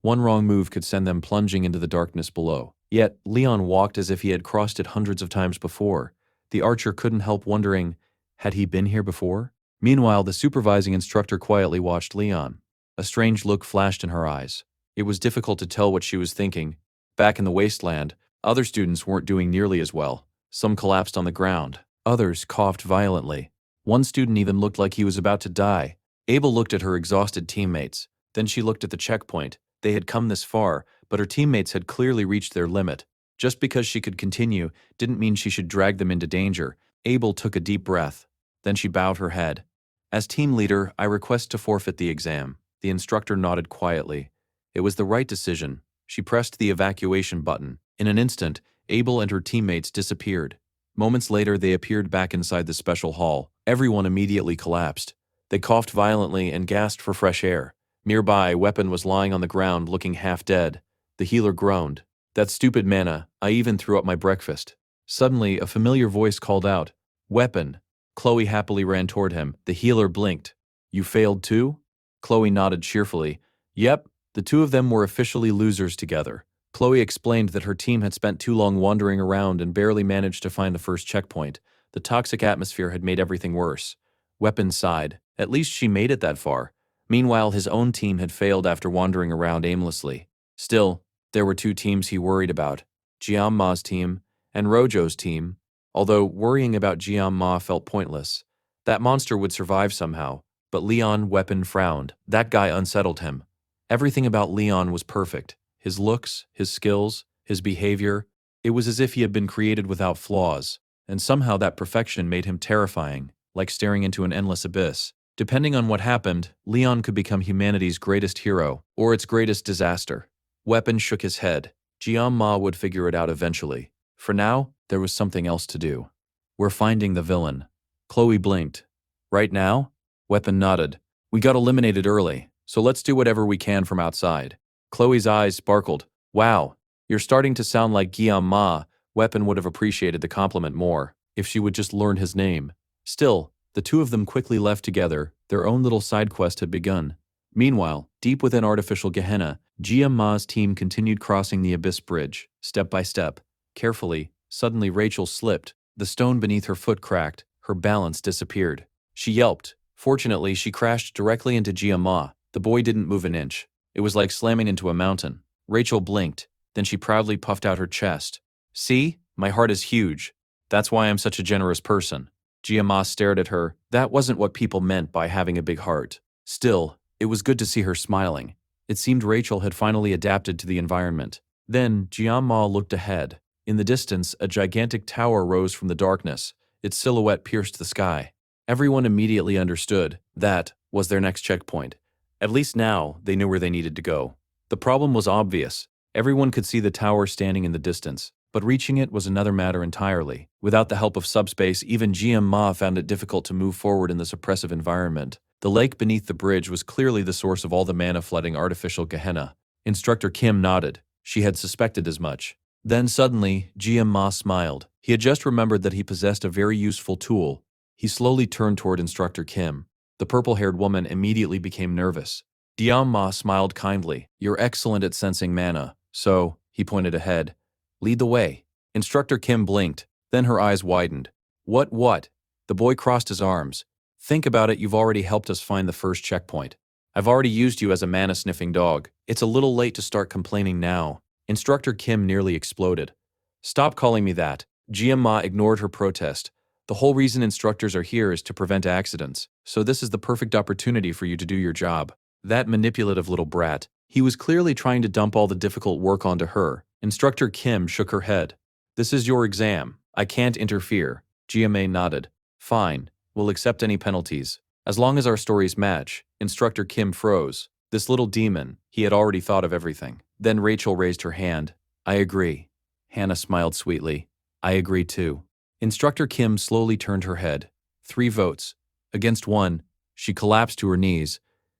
One wrong move could send them plunging into the darkness below. Yet, Leon walked as if he had crossed it hundreds of times before. The archer couldn't help wondering, had he been here before? Meanwhile, the supervising instructor quietly watched Leon. A strange look flashed in her eyes. It was difficult to tell what she was thinking. Back in the wasteland, other students weren't doing nearly as well. Some collapsed on the ground. Others coughed violently. One student even looked like he was about to die. Abel looked at her exhausted teammates. Then she looked at the checkpoint. They had come this far, but her teammates had clearly reached their limit. Just because she could continue didn't mean she should drag them into danger. Abel took a deep breath. Then she bowed her head. "As team leader, I request to forfeit the exam." The instructor nodded quietly. It was the right decision. She pressed the evacuation button. In an instant, Abel and her teammates disappeared. Moments later, they appeared back inside the special hall. Everyone immediately collapsed. They coughed violently and gasped for fresh air. Nearby, Weapon was lying on the ground looking half dead. The healer groaned. "That stupid mana, I even threw up my breakfast." Suddenly, a familiar voice called out, "Weapon." Chloe happily ran toward him. The healer blinked. "You failed too?" Chloe nodded cheerfully. "Yep, the two of them were officially losers together." Chloe explained that her team had spent too long wandering around and barely managed to find the first checkpoint. The toxic atmosphere had made everything worse. Weapon sighed. At least she made it that far. Meanwhile, his own team had failed after wandering around aimlessly. Still, there were two teams he worried about, Jianma's team and Rojo's team, although worrying about Jianma felt pointless. That monster would survive somehow, but Leon Weapon frowned. That guy unsettled him. Everything about Leon was perfect. His looks, his skills, his behavior. It was as if he had been created without flaws, and somehow that perfection made him terrifying, like staring into an endless abyss. Depending on what happened, Leon could become humanity's greatest hero, or its greatest disaster. Weapon shook his head. Jianma would figure it out eventually. For now, there was something else to do. "We're finding the villain." Chloe blinked. "Right now?" Weapon nodded. "We got eliminated early, so let's do whatever we can from outside." Chloe's eyes sparkled. "Wow, you're starting to sound like Jianma." Weapon would have appreciated the compliment more if she would just learn his name. Still, the two of them quickly left together. Their own little side quest had begun. Meanwhile, deep within Artificial Gehenna, Jianma's team continued crossing the Abyss Bridge, step by step. Carefully, suddenly Rachel slipped. The stone beneath her foot cracked. Her balance disappeared. She yelped. Fortunately, she crashed directly into Jianma. The boy didn't move an inch. It was like slamming into a mountain. Rachel blinked. Then she proudly puffed out her chest. "See? My heart is huge. That's why I'm such a generous person." Jianma stared at her. That wasn't what people meant by having a big heart. Still, it was good to see her smiling. It seemed Rachel had finally adapted to the environment. Then, Jianma looked ahead. In the distance, a gigantic tower rose from the darkness. its silhouette pierced the sky. Everyone immediately understood that was their next checkpoint. At least now, they knew where they needed to go. The problem was obvious. Everyone could see the tower standing in the distance, but reaching it was another matter entirely. Without the help of subspace, even GM Ma found it difficult to move forward in this oppressive environment. The lake beneath the bridge was clearly the source of all the mana-flooding artificial Gehenna. Instructor Kim nodded. She had suspected as much. Then suddenly, GM Ma smiled. He had just remembered that he possessed a very useful tool. He slowly turned toward Instructor Kim. The purple-haired woman immediately became nervous. GM Ma smiled kindly. "You're excellent at sensing mana, so," he pointed ahead, "lead the way." Instructor Kim blinked. Then her eyes widened. What? The boy crossed his arms. "Think about it, you've already helped us find the first checkpoint. I've already used you as a mana-sniffing dog. It's a little late to start complaining now." Instructor Kim nearly exploded. "Stop calling me that." GM Ma ignored her protest. "The whole reason instructors are here is to prevent accidents, so this is the perfect opportunity for you to do your job." That manipulative little brat. He was clearly trying to dump all the difficult work onto her. Instructor Kim shook her head. "This is your exam. I can't interfere." GMA nodded. "Fine. We'll accept any penalties. As long as our stories match." Instructor Kim froze. This little demon, he had already thought of everything. Then Rachel raised her hand. "I agree." Hannah smiled sweetly. "I agree too." Instructor Kim slowly turned her head. 3 votes. Against 1. She collapsed to her knees.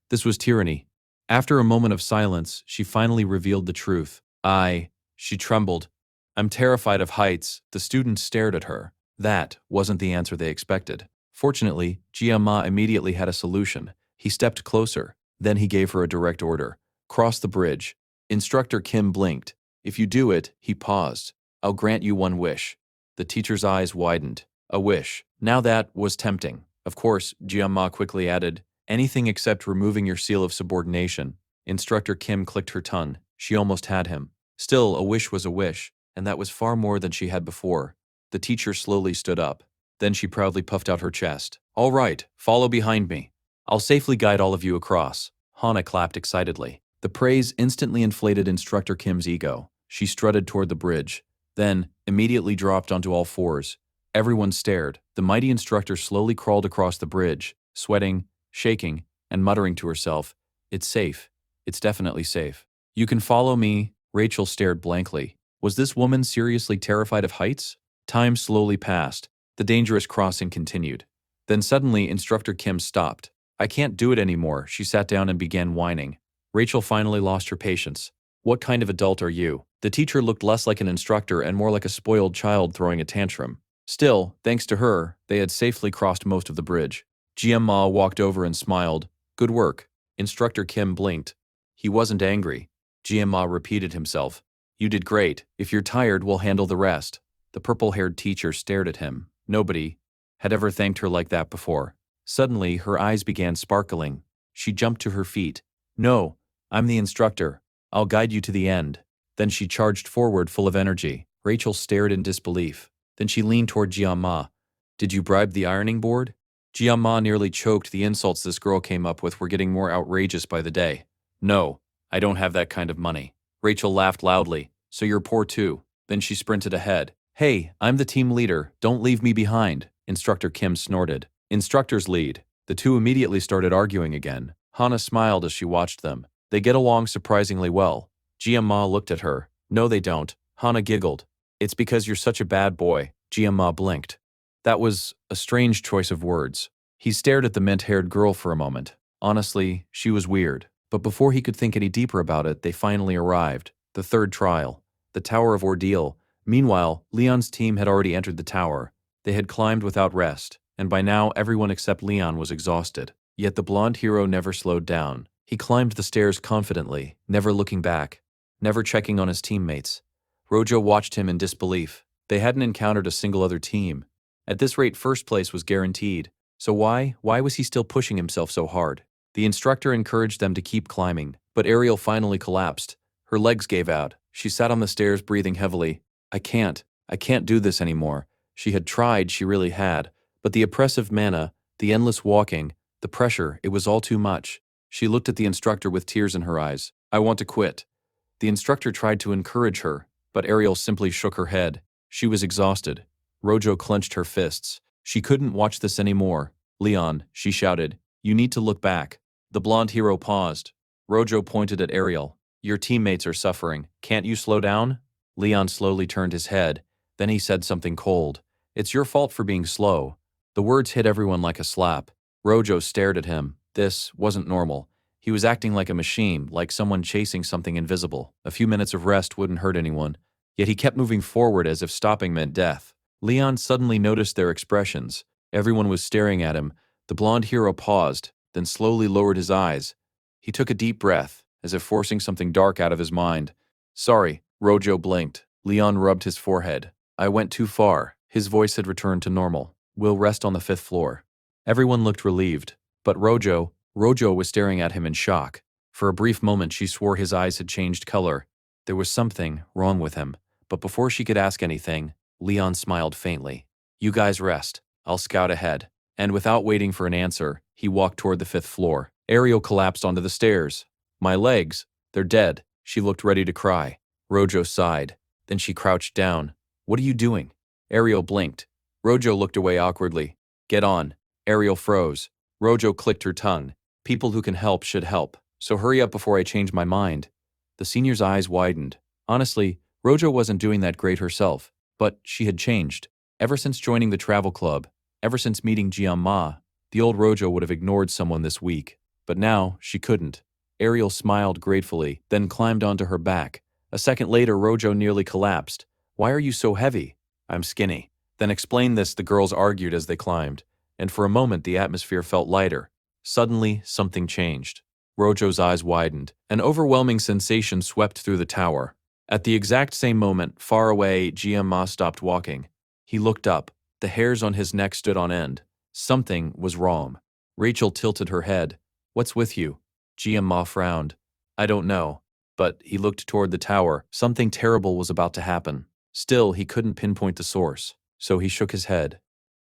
This was tyranny. After a moment of silence, she finally revealed the truth. She trembled. "I'm terrified of heights." The students stared at her. That wasn't the answer they expected. Fortunately, Jiama immediately had a solution. He stepped closer. Then he gave her a direct order. "Cross the bridge." Instructor Kim blinked. "If you do it," he paused, "I'll grant you 1 wish." The teacher's eyes widened. A wish. Now that was tempting. Of course, Jiama quickly added, "Anything except removing your seal of subordination." Instructor Kim clicked her tongue. She almost had him. Still, a wish was a wish, and that was far more than she had before. The teacher slowly stood up. Then she proudly puffed out her chest. "All right, follow behind me. I'll safely guide all of you across." Hana clapped excitedly. The praise instantly inflated Instructor Kim's ego. She strutted toward the bridge, then immediately dropped onto all fours. Everyone stared. The mighty instructor slowly crawled across the bridge, sweating, shaking, and muttering to herself, "It's safe. It's definitely safe." "You can follow me." Rachel stared blankly. Was this woman seriously terrified of heights? Time slowly passed. The dangerous crossing continued. Then suddenly, Instructor Kim stopped. "I can't do it anymore." She sat down and began whining. Rachel finally lost her patience. "What kind of adult are you?" The teacher looked less like an instructor and more like a spoiled child throwing a tantrum. Still, thanks to her, they had safely crossed most of the bridge. GM Ma walked over and smiled. "Good work." Instructor Kim blinked. He wasn't angry. GM Ma repeated himself. "You did great. If you're tired, we'll handle the rest." The purple-haired teacher stared at him. Nobody had ever thanked her like that before. Suddenly, her eyes began sparkling. She jumped to her feet. "No, I'm the instructor. I'll guide you to the end." Then she charged forward full of energy. Rachel stared in disbelief. Then she leaned toward Jiama. "Did you bribe the ironing board?" Jiama nearly choked. The insults this girl came up with were getting more outrageous by the day. "No, I don't have that kind of money." Rachel laughed loudly. "So you're poor too." Then she sprinted ahead. "Hey, I'm the team leader. Don't leave me behind." Instructor Kim snorted. "Instructors lead." The two immediately started arguing again. Hana smiled as she watched them. "They get along surprisingly well." Jiama looked at her. "No, they don't." Hana giggled. "It's because you're such a bad boy." Jiama blinked. That was a strange choice of words. He stared at the mint-haired girl for a moment. Honestly, she was weird. But before he could think any deeper about it, they finally arrived. The 3rd trial. The Tower of Ordeal. Meanwhile, Leon's team had already entered the tower. They had climbed without rest, and by now everyone except Leon was exhausted. Yet the blonde hero never slowed down. He climbed the stairs confidently, never looking back, never checking on his teammates. Rojo watched him in disbelief. They hadn't encountered a single other team. At this rate, first place was guaranteed. So why was he still pushing himself so hard? The instructor encouraged them to keep climbing, but Ariel finally collapsed. Her legs gave out. She sat on the stairs breathing heavily. I can't do this anymore." She had tried, she really had, but the oppressive mana, the endless walking, the pressure, it was all too much. She looked at the instructor with tears in her eyes. "I want to quit." The instructor tried to encourage her, but Ariel simply shook her head. She was exhausted. Rojo clenched her fists. She couldn't watch this anymore. Leon, she shouted, you need to look back. The blonde hero paused. Rojo pointed at Ariel. Your teammates are suffering. Can't you slow down? Leon slowly turned his head. Then he said something cold. It's your fault for being slow. The words hit everyone like a slap. Rojo stared at him. This wasn't normal. He was acting like a machine, like someone chasing something invisible. A few minutes of rest wouldn't hurt anyone. Yet he kept moving forward as if stopping meant death. Leon suddenly noticed their expressions. Everyone was staring at him. The blonde hero paused, then slowly lowered his eyes. He took a deep breath, as if forcing something dark out of his mind. Sorry, Rojo blinked. Leon rubbed his forehead. I went too far. His voice had returned to normal. We'll rest on the 5th floor. Everyone looked relieved. But Rojo was staring at him in shock. For a brief moment she swore his eyes had changed color. There was something wrong with him. But before she could ask anything, Leon smiled faintly. You guys rest. I'll scout ahead. And without waiting for an answer, he walked toward the 5th floor. Ariel collapsed onto the stairs. My legs, they're dead. She looked ready to cry. Rojo sighed. Then she crouched down. What are you doing? Ariel blinked. Rojo looked away awkwardly. Get on. Ariel froze. Rojo clicked her tongue. People who can help should help. So hurry up before I change my mind. The senior's eyes widened. Honestly, Rojo wasn't doing that great herself. But she had changed. Ever since joining the travel club, ever since meeting Jian Ma, the old Rojo would have ignored someone this weak. But now, she couldn't. Ariel smiled gratefully, then climbed onto her back. A second later, Rojo nearly collapsed. Why are you so heavy? I'm skinny. Then explain this, the girls argued as they climbed. And for a moment, the atmosphere felt lighter. Suddenly, something changed. Rojo's eyes widened. An overwhelming sensation swept through the tower. At the exact same moment, far away, Jian Ma stopped walking. He looked up. The hairs on his neck stood on end. Something was wrong. Rachel tilted her head. What's with you? Jian Ma frowned. I don't know. But he looked toward the tower. Something terrible was about to happen. Still, he couldn't pinpoint the source. So he shook his head.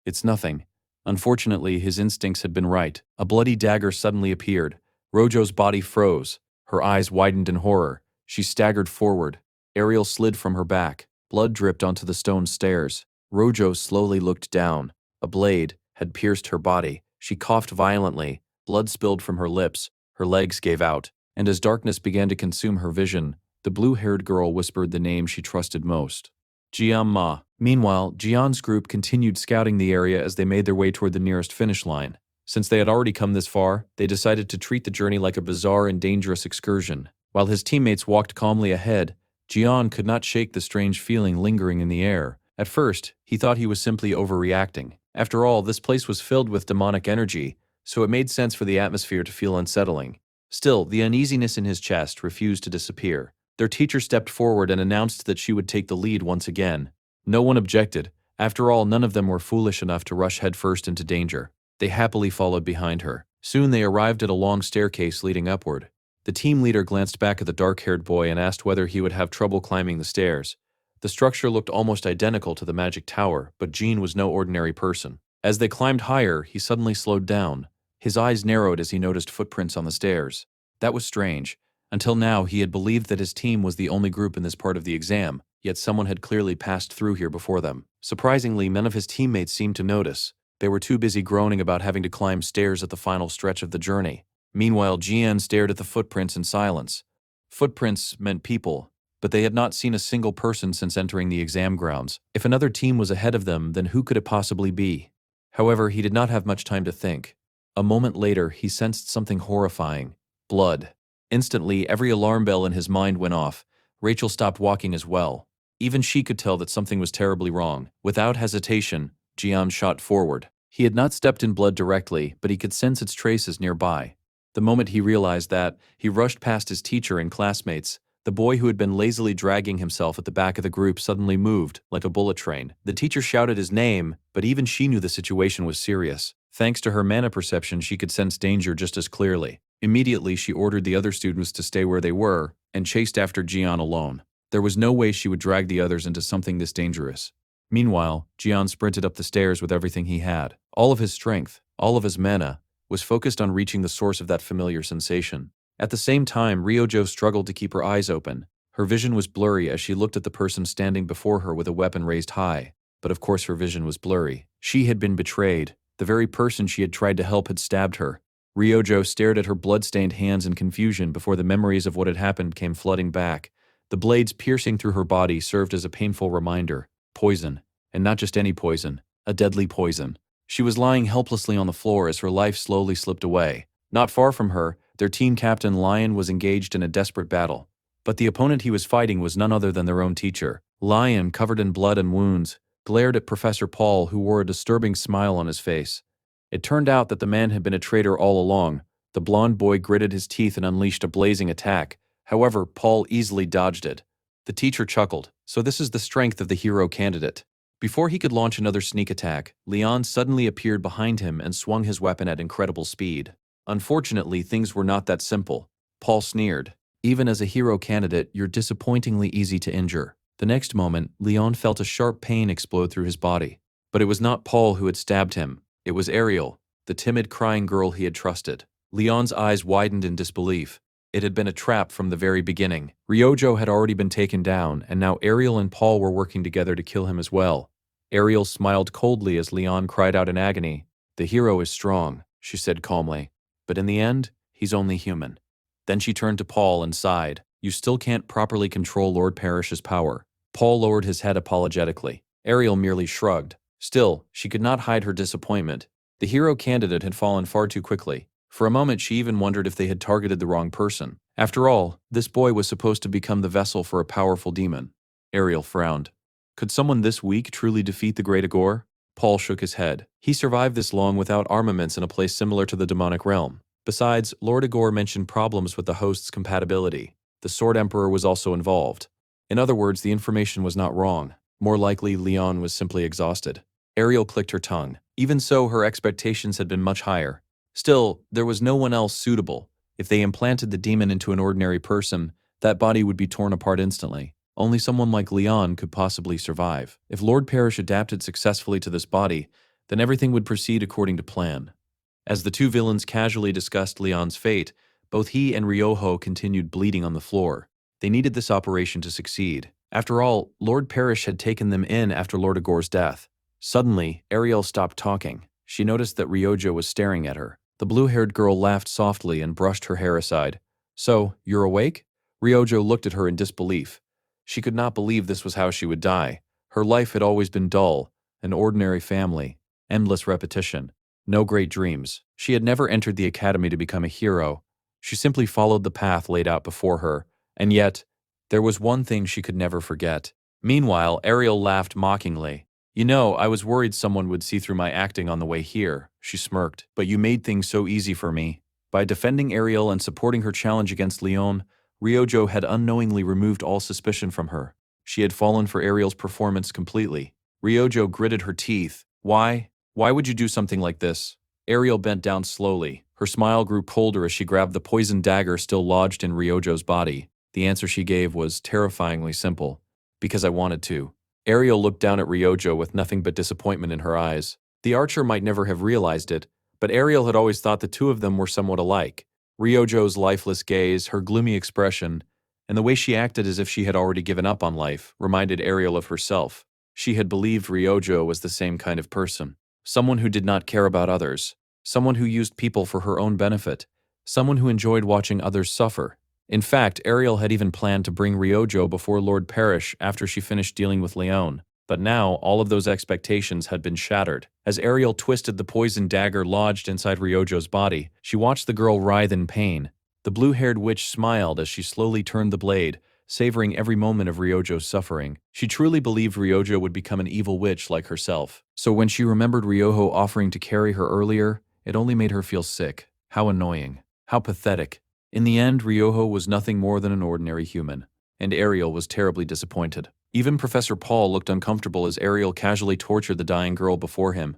It's nothing. Unfortunately, his instincts had been right. A bloody dagger suddenly appeared. Rojo's body froze. Her eyes widened in horror. She staggered forward. Ariel slid from her back. Blood dripped onto the stone stairs. Rojo slowly looked down. A blade had pierced her body. She coughed violently. Blood spilled from her lips. Her legs gave out. And as darkness began to consume her vision, the blue-haired girl whispered the name she trusted most. Jian Ma. Meanwhile, Jian's group continued scouting the area as they made their way toward the nearest finish line. Since they had already come this far, they decided to treat the journey like a bizarre and dangerous excursion. While his teammates walked calmly ahead, Jian could not shake the strange feeling lingering in the air. At first, he thought he was simply overreacting. After all, this place was filled with demonic energy, so it made sense for the atmosphere to feel unsettling. Still, the uneasiness in his chest refused to disappear. Their teacher stepped forward and announced that she would take the lead once again. No one objected. After all, none of them were foolish enough to rush headfirst into danger. They happily followed behind her. Soon they arrived at a long staircase leading upward. The team leader glanced back at the dark-haired boy and asked whether he would have trouble climbing the stairs. The structure looked almost identical to the magic tower, but Jean was no ordinary person. As they climbed higher, he suddenly slowed down. His eyes narrowed as he noticed footprints on the stairs. That was strange. Until now, he had believed that his team was the only group in this part of the exam, yet someone had clearly passed through here before them. Surprisingly, none of his teammates seemed to notice. They were too busy groaning about having to climb stairs at the final stretch of the journey. Meanwhile, Jian stared at the footprints in silence. Footprints meant people, but they had not seen a single person since entering the exam grounds. If another team was ahead of them, then who could it possibly be? However, he did not have much time to think. A moment later, he sensed something horrifying. Blood. Instantly, every alarm bell in his mind went off. Rachel stopped walking as well. Even she could tell that something was terribly wrong. Without hesitation, Jian shot forward. He had not stepped in blood directly, but he could sense its traces nearby. The moment he realized that, he rushed past his teacher and classmates. The boy who had been lazily dragging himself at the back of the group suddenly moved, like a bullet train. The teacher shouted his name, but even she knew the situation was serious. Thanks to her mana perception, she could sense danger just as clearly. Immediately, she ordered the other students to stay where they were, and chased after Jian alone. There was no way she would drag the others into something this dangerous. Meanwhile, Jian sprinted up the stairs with everything he had. All of his strength, all of his mana, was focused on reaching the source of that familiar sensation. At the same time, Ryojo struggled to keep her eyes open. Her vision was blurry as she looked at the person standing before her with a weapon raised high. but of course her vision was blurry. She had been betrayed. The very person she had tried to help had stabbed her. Ryojo stared at her blood-stained hands in confusion before the memories of what had happened came flooding back. The blades piercing through her body served as a painful reminder. Poison. And not just any poison. A deadly poison. She was lying helplessly on the floor as her life slowly slipped away. Not far from her, their team captain Lion was engaged in a desperate battle. But the opponent he was fighting was none other than their own teacher. Lion, covered in blood and wounds, glared at Professor Paul, who wore a disturbing smile on his face. It turned out that the man had been a traitor all along. The blond boy gritted his teeth and unleashed a blazing attack. However, Paul easily dodged it. The teacher chuckled. So this is the strength of the hero candidate. Before he could launch another sneak attack, Leon suddenly appeared behind him and swung his weapon at incredible speed. Unfortunately, things were not that simple. Paul sneered. Even as a hero candidate, you're disappointingly easy to injure. The next moment, Leon felt a sharp pain explode through his body. But it was not Paul who had stabbed him. It was Ariel, the timid, crying girl he had trusted. Leon's eyes widened in disbelief. It had been a trap from the very beginning. Ryojo had already been taken down, and now Ariel and Paul were working together to kill him as well. Ariel smiled coldly as Leon cried out in agony. The hero is strong, she said calmly. But in the end, he's only human. Then she turned to Paul and sighed. You still can't properly control Lord Parrish's power. Paul lowered his head apologetically. Ariel merely shrugged. Still, she could not hide her disappointment. The hero candidate had fallen far too quickly. For a moment, she even wondered if they had targeted the wrong person. After all, this boy was supposed to become the vessel for a powerful demon. Ariel frowned. Could someone this weak truly defeat the Great Agor? Paul shook his head. He survived this long without armaments in a place similar to the demonic realm. Besides, Lord Agor mentioned problems with the host's compatibility. The Sword Emperor was also involved. In other words, the information was not wrong. More likely, Leon was simply exhausted. Ariel clicked her tongue. Even so, her expectations had been much higher. Still, there was no one else suitable. If they implanted the demon into an ordinary person, that body would be torn apart instantly. Only someone like Leon could possibly survive. If Lord Parrish adapted successfully to this body, then everything would proceed according to plan. As the two villains casually discussed Leon's fate, both he and Ryoho continued bleeding on the floor. They needed this operation to succeed. After all, Lord Parrish had taken them in after Lord Agor's death. Suddenly, Ariel stopped talking. She noticed that Ryojo was staring at her. The blue-haired girl laughed softly and brushed her hair aside. So, you're awake? Ryojo looked at her in disbelief. She could not believe this was how she would die. Her life had always been dull, an ordinary family, endless repetition, no great dreams. She had never entered the academy to become a hero. She simply followed the path laid out before her, and yet, there was one thing she could never forget. Meanwhile, Ariel laughed mockingly. You know, I was worried someone would see through my acting on the way here, she smirked, but you made things so easy for me. By defending Ariel and supporting her challenge against Leon, Ryojo had unknowingly removed all suspicion from her. She had fallen for Ariel's performance completely. Ryojo gritted her teeth. Why? Why would you do something like this? Ariel bent down slowly. Her smile grew colder as she grabbed the poisoned dagger still lodged in Ryojo's body. The answer she gave was terrifyingly simple. Because I wanted to. Ariel looked down at Ryojo with nothing but disappointment in her eyes. The archer might never have realized it, but Ariel had always thought the two of them were somewhat alike. Ryojo's lifeless gaze, her gloomy expression, and the way she acted as if she had already given up on life, reminded Ariel of herself. She had believed Ryojo was the same kind of person. Someone who did not care about others. Someone who used people for her own benefit. Someone who enjoyed watching others suffer. In fact, Ariel had even planned to bring Ryojo before Lord Parrish after she finished dealing with Leon. But now, all of those expectations had been shattered. As Ariel twisted the poisoned dagger lodged inside Ryojo's body, she watched the girl writhe in pain. The blue-haired witch smiled as she slowly turned the blade, savoring every moment of Ryojo's suffering. She truly believed Ryojo would become an evil witch like herself. So when she remembered Ryoho offering to carry her earlier, it only made her feel sick. How annoying. How pathetic. In the end, Ryoho was nothing more than an ordinary human, and Ariel was terribly disappointed. Even Professor Paul looked uncomfortable as Ariel casually tortured the dying girl before him.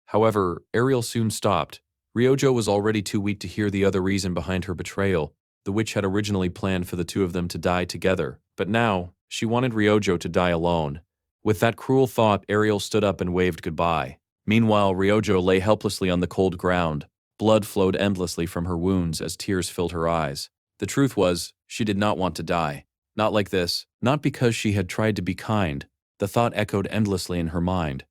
However, Ariel soon stopped. Ryojo was already too weak to hear the other reason behind her betrayal. The witch had originally planned for the two of them to die together, but now, she wanted Ryojo to die alone. With that cruel thought, Ariel stood up and waved goodbye. Meanwhile, Ryojo lay helplessly on the cold ground. Blood flowed endlessly from her wounds as tears filled her eyes. The truth was, she did not want to die. Not like this. Not because she had tried to be kind, The thought echoed endlessly in her mind.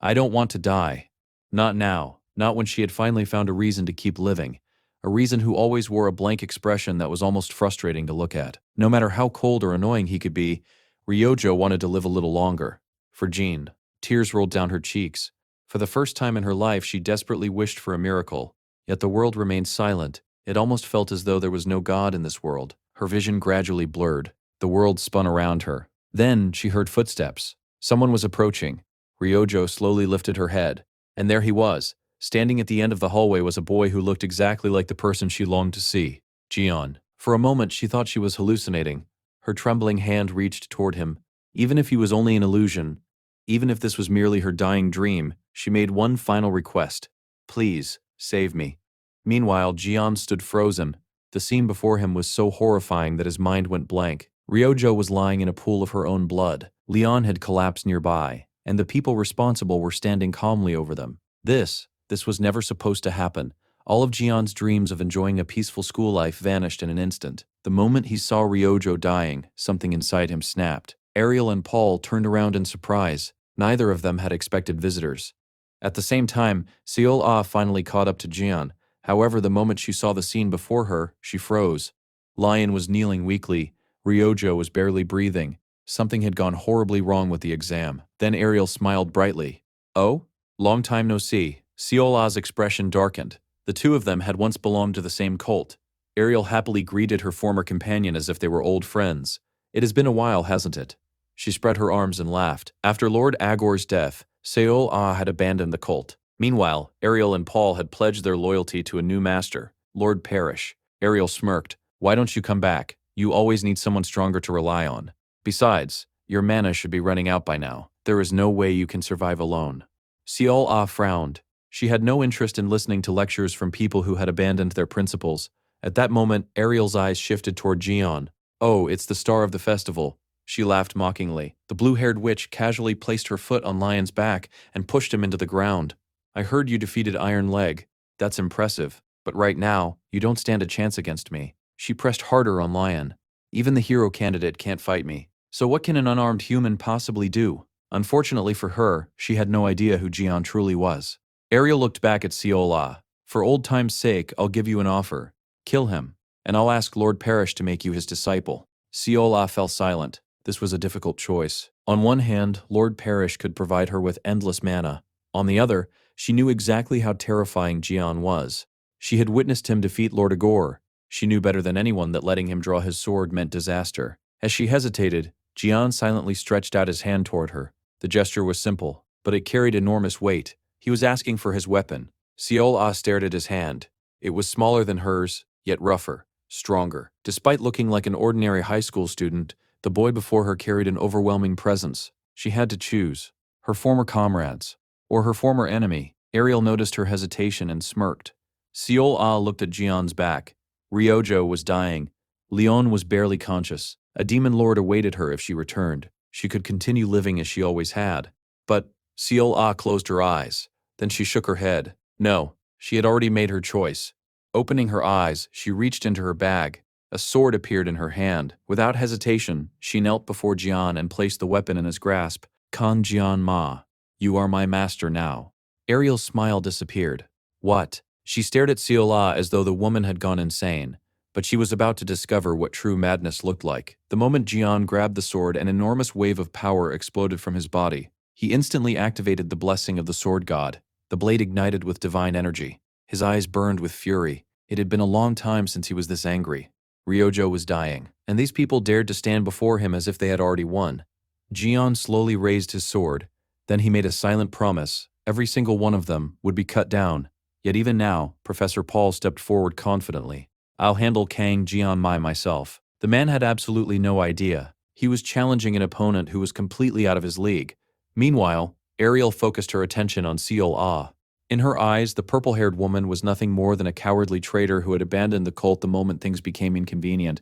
I don't want to die. Not now, not when she had finally found a reason to keep living. A reason who always wore a blank expression that was almost frustrating to look at. No matter how cold or annoying he could be, Ryojo wanted to live a little longer. For Jean, tears rolled down her cheeks. For the first time in her life, she desperately wished for a miracle. Yet the world remained silent. It almost felt as though there was no God in this world. Her vision gradually blurred. The world spun around her. Then she heard footsteps. Someone was approaching. Ryojo slowly lifted her head. And there he was. Standing at the end of the hallway was a boy who looked exactly like the person she longed to see. Jian. For a moment she thought she was hallucinating. Her trembling hand reached toward him. Even if he was only an illusion, even if this was merely her dying dream, she made one final request. Please, save me. Meanwhile, Jian stood frozen. The scene before him was so horrifying that his mind went blank. Ryojo was lying in a pool of her own blood. Leon had collapsed nearby, and the people responsible were standing calmly over them. This was never supposed to happen. All of Jian's dreams of enjoying a peaceful school life vanished in an instant. The moment he saw Ryojo dying, something inside him snapped. Ariel and Paul turned around in surprise. Neither of them had expected visitors. At the same time, Seol-ah finally caught up to Jian. However, the moment she saw the scene before her, she froze. Lion was kneeling weakly. Ryojo was barely breathing. Something had gone horribly wrong with the exam. Then Ariel smiled brightly. Oh? Long time no see. Seol-ah's expression darkened. The two of them had once belonged to the same cult. Ariel happily greeted her former companion as if they were old friends. It has been a while, hasn't it? She spread her arms and laughed. After Lord Agor's death, Seol-ah had abandoned the cult. Meanwhile, Ariel and Paul had pledged their loyalty to a new master, Lord Parrish. Ariel smirked. Why don't you come back? You always need someone stronger to rely on. Besides, your mana should be running out by now. There is no way you can survive alone. Seol-ah frowned. She had no interest in listening to lectures from people who had abandoned their principles. At that moment, Ariel's eyes shifted toward Jian. Oh, it's the star of the festival. She laughed mockingly. The blue-haired witch casually placed her foot on Lion's back and pushed him into the ground. I heard you defeated Iron Leg. That's impressive. But right now, you don't stand a chance against me. She pressed harder on Lion. Even the hero candidate can't fight me. So what can an unarmed human possibly do? Unfortunately for her, she had no idea who Jian truly was. Ariel looked back at Seol-ah. For old time's sake, I'll give you an offer. Kill him, and I'll ask Lord Parrish to make you his disciple. Seol-ah fell silent. This was a difficult choice. On one hand, Lord Parrish could provide her with endless mana. On the other, she knew exactly how terrifying Jian was. She had witnessed him defeat Lord Agor. She knew better than anyone that letting him draw his sword meant disaster. As she hesitated, Jian silently stretched out his hand toward her. The gesture was simple, but it carried enormous weight. He was asking for his weapon. Seol-ah stared at his hand. It was smaller than hers, yet rougher, stronger. Despite looking like an ordinary high school student, the boy before her carried an overwhelming presence. She had to choose. Her former comrades, or her former enemy. Ariel noticed her hesitation and smirked. Seol-ah looked at Jian's back. Ryojo was dying. Leon was barely conscious. A demon lord awaited her if she returned. She could continue living as she always had. But Seol-ah closed her eyes. Then she shook her head. No, she had already made her choice. Opening her eyes, she reached into her bag. A sword appeared in her hand. Without hesitation, she knelt before Jian and placed the weapon in his grasp. Kan Jian Ma, you are my master now. Ariel's smile disappeared. What? She stared at Seol-ah as though the woman had gone insane. But she was about to discover what true madness looked like. The moment Jian grabbed the sword, an enormous wave of power exploded from his body. He instantly activated the blessing of the sword god. The blade ignited with divine energy. His eyes burned with fury. It had been a long time since he was this angry. Ryojo was dying, and these people dared to stand before him as if they had already won. Jian slowly raised his sword. Then he made a silent promise. Every single one of them would be cut down. Yet even now, Professor Paul stepped forward confidently. I'll handle Kang Jianmai myself. The man had absolutely no idea. He was challenging an opponent who was completely out of his league. Meanwhile, Ariel focused her attention on Seol-ah. In her eyes, the purple-haired woman was nothing more than a cowardly traitor who had abandoned the cult the moment things became inconvenient.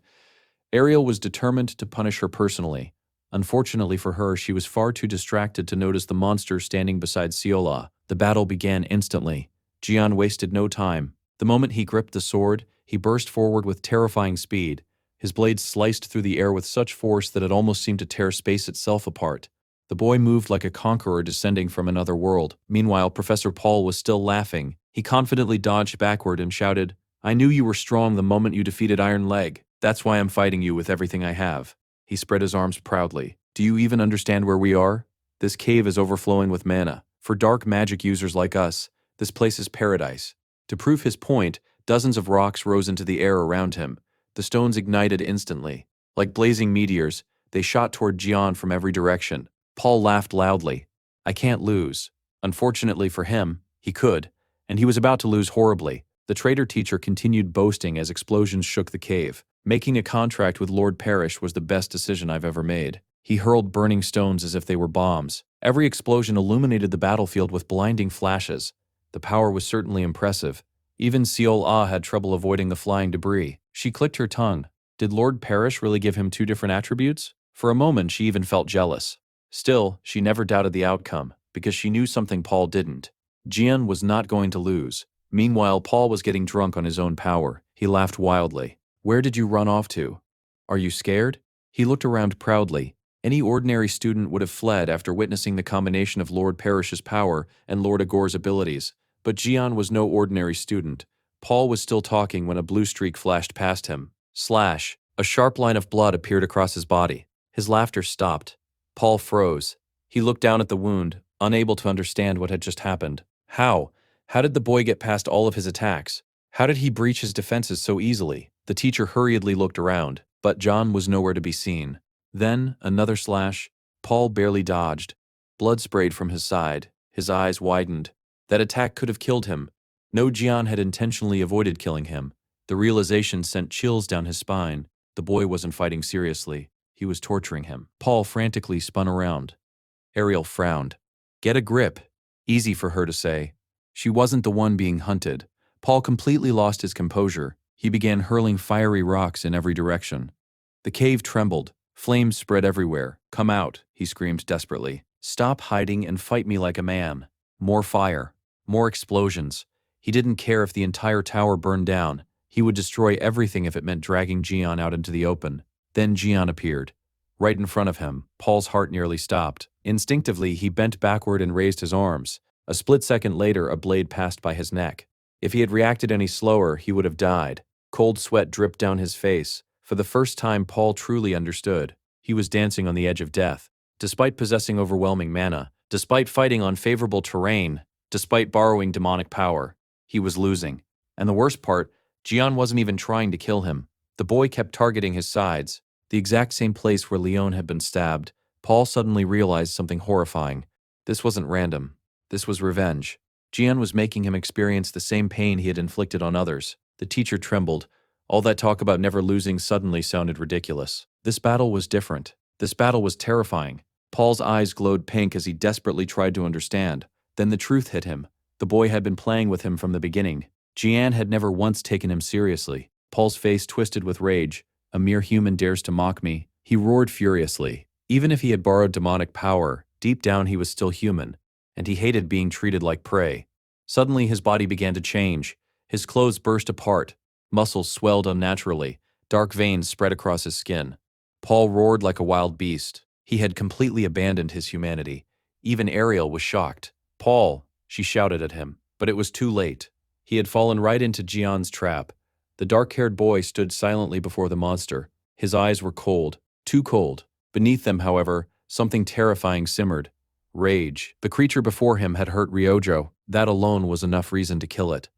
Ariel was determined to punish her personally. Unfortunately for her, she was far too distracted to notice the monster standing beside Seol-ah. The battle began instantly. Jian wasted no time. The moment he gripped the sword, he burst forward with terrifying speed. His blade sliced through the air with such force that it almost seemed to tear space itself apart. The boy moved like a conqueror descending from another world. Meanwhile, Professor Paul was still laughing. He confidently dodged backward and shouted, "I knew you were strong the moment you defeated Iron Leg. That's why I'm fighting you with everything I have." He spread his arms proudly. "Do you even understand where we are? This cave is overflowing with mana. For dark magic users like us, this place is paradise." To prove his point, dozens of rocks rose into the air around him. The stones ignited instantly. Like blazing meteors, they shot toward Jian from every direction. Paul laughed loudly. "I can't lose." Unfortunately for him, he could, and he was about to lose horribly. The traitor teacher continued boasting as explosions shook the cave. "Making a contract with Lord Parrish was the best decision I've ever made." He hurled burning stones as if they were bombs. Every explosion illuminated the battlefield with blinding flashes. The power was certainly impressive. Even Seol Ah had trouble avoiding the flying debris. She clicked her tongue. Did Lord Parrish really give him two different attributes? For a moment, she even felt jealous. Still, she never doubted the outcome, because she knew something Paul didn't. Jian was not going to lose. Meanwhile, Paul was getting drunk on his own power. He laughed wildly. "Where did you run off to? Are you scared?" He looked around proudly. Any ordinary student would have fled after witnessing the combination of Lord Parrish's power and Lord Agor's abilities. But Jian was no ordinary student. Paul was still talking when a blue streak flashed past him. Slash! A sharp line of blood appeared across his body. His laughter stopped. Paul froze. He looked down at the wound, unable to understand what had just happened. How? How did the boy get past all of his attacks? How did he breach his defenses so easily? The teacher hurriedly looked around, but John was nowhere to be seen. Then, another slash. Paul barely dodged. Blood sprayed from his side. His eyes widened. That attack could have killed him. No, Jian had intentionally avoided killing him. The realization sent chills down his spine. The boy wasn't fighting seriously. He was torturing him. Paul frantically spun around. Ariel frowned. "Get a grip." Easy for her to say. She wasn't the one being hunted. Paul completely lost his composure. He began hurling fiery rocks in every direction. The cave trembled. Flames spread everywhere. "Come out," he screamed desperately. "Stop hiding and fight me like a man." More fire. More explosions. He didn't care if the entire tower burned down. He would destroy everything if it meant dragging Jian out into the open. Then Jian appeared. Right in front of him, Paul's heart nearly stopped. Instinctively, he bent backward and raised his arms. A split second later, a blade passed by his neck. If he had reacted any slower, he would have died. Cold sweat dripped down his face. For the first time, Paul truly understood. He was dancing on the edge of death. Despite possessing overwhelming mana, despite fighting on favorable terrain, despite borrowing demonic power, he was losing. And the worst part, Jian wasn't even trying to kill him. The boy kept targeting his sides, the exact same place where Leon had been stabbed. Paul suddenly realized something horrifying. This wasn't random. This was revenge. Jian was making him experience the same pain he had inflicted on others. The teacher trembled. All that talk about never losing suddenly sounded ridiculous. This battle was different. This battle was terrifying. Paul's eyes glowed pink as he desperately tried to understand. Then the truth hit him. The boy had been playing with him from the beginning. Jian had never once taken him seriously. Paul's face twisted with rage. "A mere human dares to mock me." He roared furiously. Even if he had borrowed demonic power, deep down he was still human, and he hated being treated like prey. Suddenly his body began to change. His clothes burst apart. Muscles swelled unnaturally. Dark veins spread across his skin. Paul roared like a wild beast. He had completely abandoned his humanity. Even Ariel was shocked. "Paul," she shouted at him, but it was too late. He had fallen right into Jian's trap. The dark-haired boy stood silently before the monster. His eyes were cold, too cold. Beneath them, however, something terrifying simmered. Rage. The creature before him had hurt Ryojo. That alone was enough reason to kill it.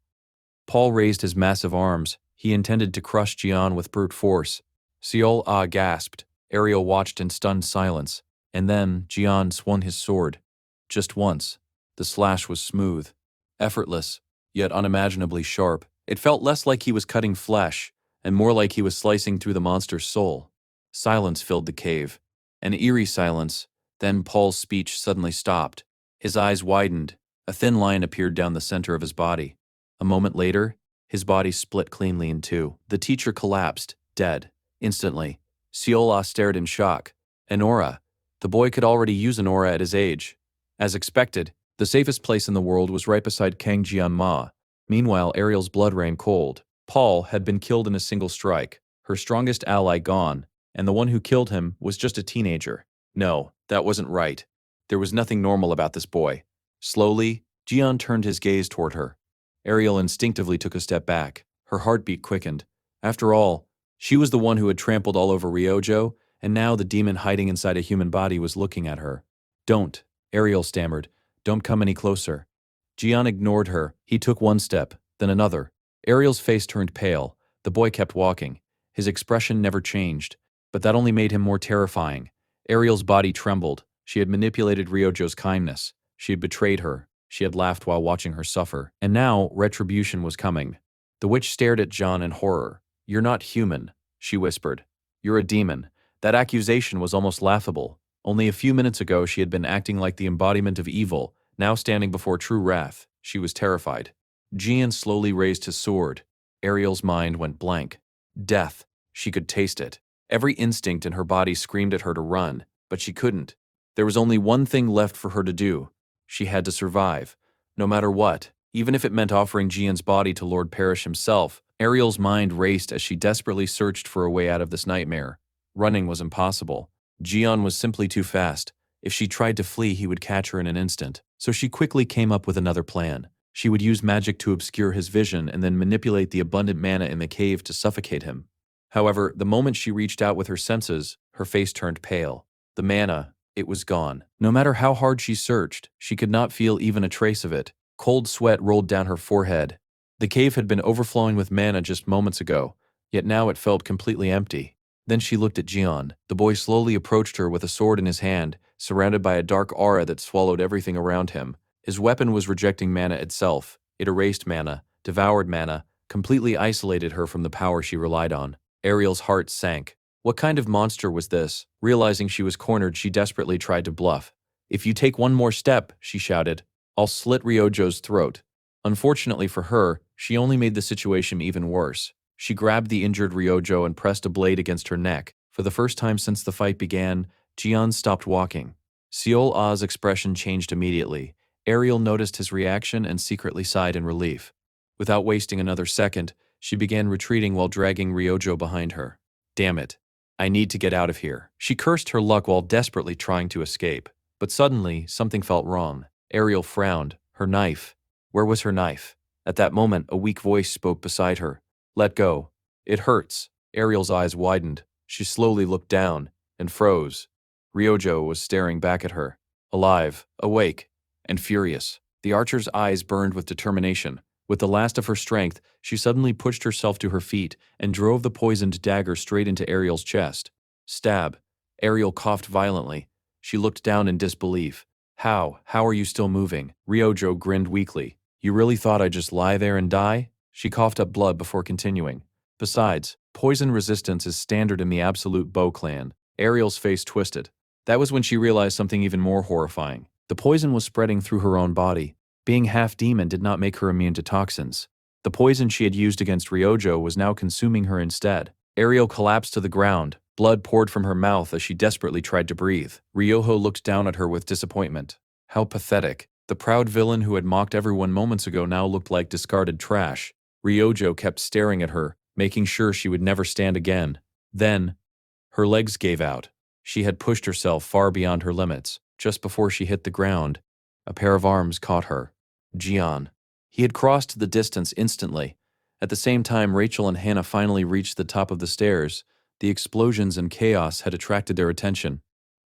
Paul raised his massive arms. He intended to crush Jian with brute force. Seol Ah gasped. Ariel watched in stunned silence. And then Jian swung his sword. Just once. The slash was smooth, effortless, yet unimaginably sharp. It felt less like he was cutting flesh, and more like he was slicing through the monster's soul. Silence filled the cave. An eerie silence. Then Paul's speech suddenly stopped. His eyes widened. A thin line appeared down the center of his body. A moment later, his body split cleanly in two. The teacher collapsed, dead, instantly. Seola stared in shock. An aura. The boy could already use an aura at his age. As expected, the safest place in the world was right beside Kang Jianma. Meanwhile, Ariel's blood ran cold. Paul had been killed in a single strike, her strongest ally gone, and the one who killed him was just a teenager. No, that wasn't right. There was nothing normal about this boy. Slowly, Jian turned his gaze toward her. Ariel instinctively took a step back. Her heartbeat quickened. After all, she was the one who had trampled all over Ryojo, and now the demon hiding inside a human body was looking at her. "Don't," Ariel stammered. "Don't come any closer." Jian ignored her. He took one step, then another. Ariel's face turned pale. The boy kept walking. His expression never changed, but that only made him more terrifying. Ariel's body trembled. She had manipulated Ryojo's kindness. She had betrayed her. She had laughed while watching her suffer. And now, retribution was coming. The witch stared at John in horror. "You're not human," she whispered. "You're a demon." That accusation was almost laughable. Only a few minutes ago she had been acting like the embodiment of evil, now standing before true wrath. She was terrified. Jian slowly raised his sword. Ariel's mind went blank. Death. She could taste it. Every instinct in her body screamed at her to run, but she couldn't. There was only one thing left for her to do. She had to survive. No matter what, even if it meant offering Jian's body to Lord Parrish himself. Ariel's mind raced as she desperately searched for a way out of this nightmare. Running was impossible. Jian was simply too fast. If she tried to flee, he would catch her in an instant. So she quickly came up with another plan. She would use magic to obscure his vision and then manipulate the abundant mana in the cave to suffocate him. However, the moment she reached out with her senses, her face turned pale. The mana, it was gone. No matter how hard she searched, she could not feel even a trace of it. Cold sweat rolled down her forehead. The cave had been overflowing with mana just moments ago, yet now it felt completely empty. Then she looked at Jian. The boy slowly approached her with a sword in his hand, surrounded by a dark aura that swallowed everything around him. His weapon was rejecting mana itself. It erased mana, devoured mana, completely isolated her from the power she relied on. Ariel's heart sank. What kind of monster was this? Realizing she was cornered, she desperately tried to bluff. "If you take one more step," she shouted, "I'll slit Ryojo's throat." Unfortunately for her, she only made the situation even worse. She grabbed the injured Ryojo and pressed a blade against her neck. For the first time since the fight began, Jian stopped walking. Seol Ah's expression changed immediately. Ariel noticed his reaction and secretly sighed in relief. Without wasting another second, she began retreating while dragging Ryojo behind her. "Damn it. I need to get out of here." She cursed her luck while desperately trying to escape. But suddenly, something felt wrong. Ariel frowned. Her knife. Where was her knife? At that moment, a weak voice spoke beside her. "Let go. It hurts." Ariel's eyes widened. She slowly looked down and froze. Ryojo was staring back at her, alive, awake, and furious. The archer's eyes burned with determination. With the last of her strength, she suddenly pushed herself to her feet and drove the poisoned dagger straight into Ariel's chest. Stab. Ariel coughed violently. She looked down in disbelief. How are you still moving?" Ryojo grinned weakly. "You really thought I'd just lie there and die?" She coughed up blood before continuing. "Besides, poison resistance is standard in the Absolute Bow clan." Ariel's face twisted. That was when she realized something even more horrifying. The poison was spreading through her own body. Being half-demon did not make her immune to toxins. The poison she had used against Ryojo was now consuming her instead. Ariel collapsed to the ground. Blood poured from her mouth as she desperately tried to breathe. Ryoho looked down at her with disappointment. How pathetic. The proud villain who had mocked everyone moments ago now looked like discarded trash. Ryojo kept staring at her, making sure she would never stand again. Then, her legs gave out. She had pushed herself far beyond her limits. Just before she hit the ground, a pair of arms caught her. Jian. He had crossed the distance instantly. At the same time, Rachel and Hannah finally reached the top of the stairs. The explosions and chaos had attracted their attention,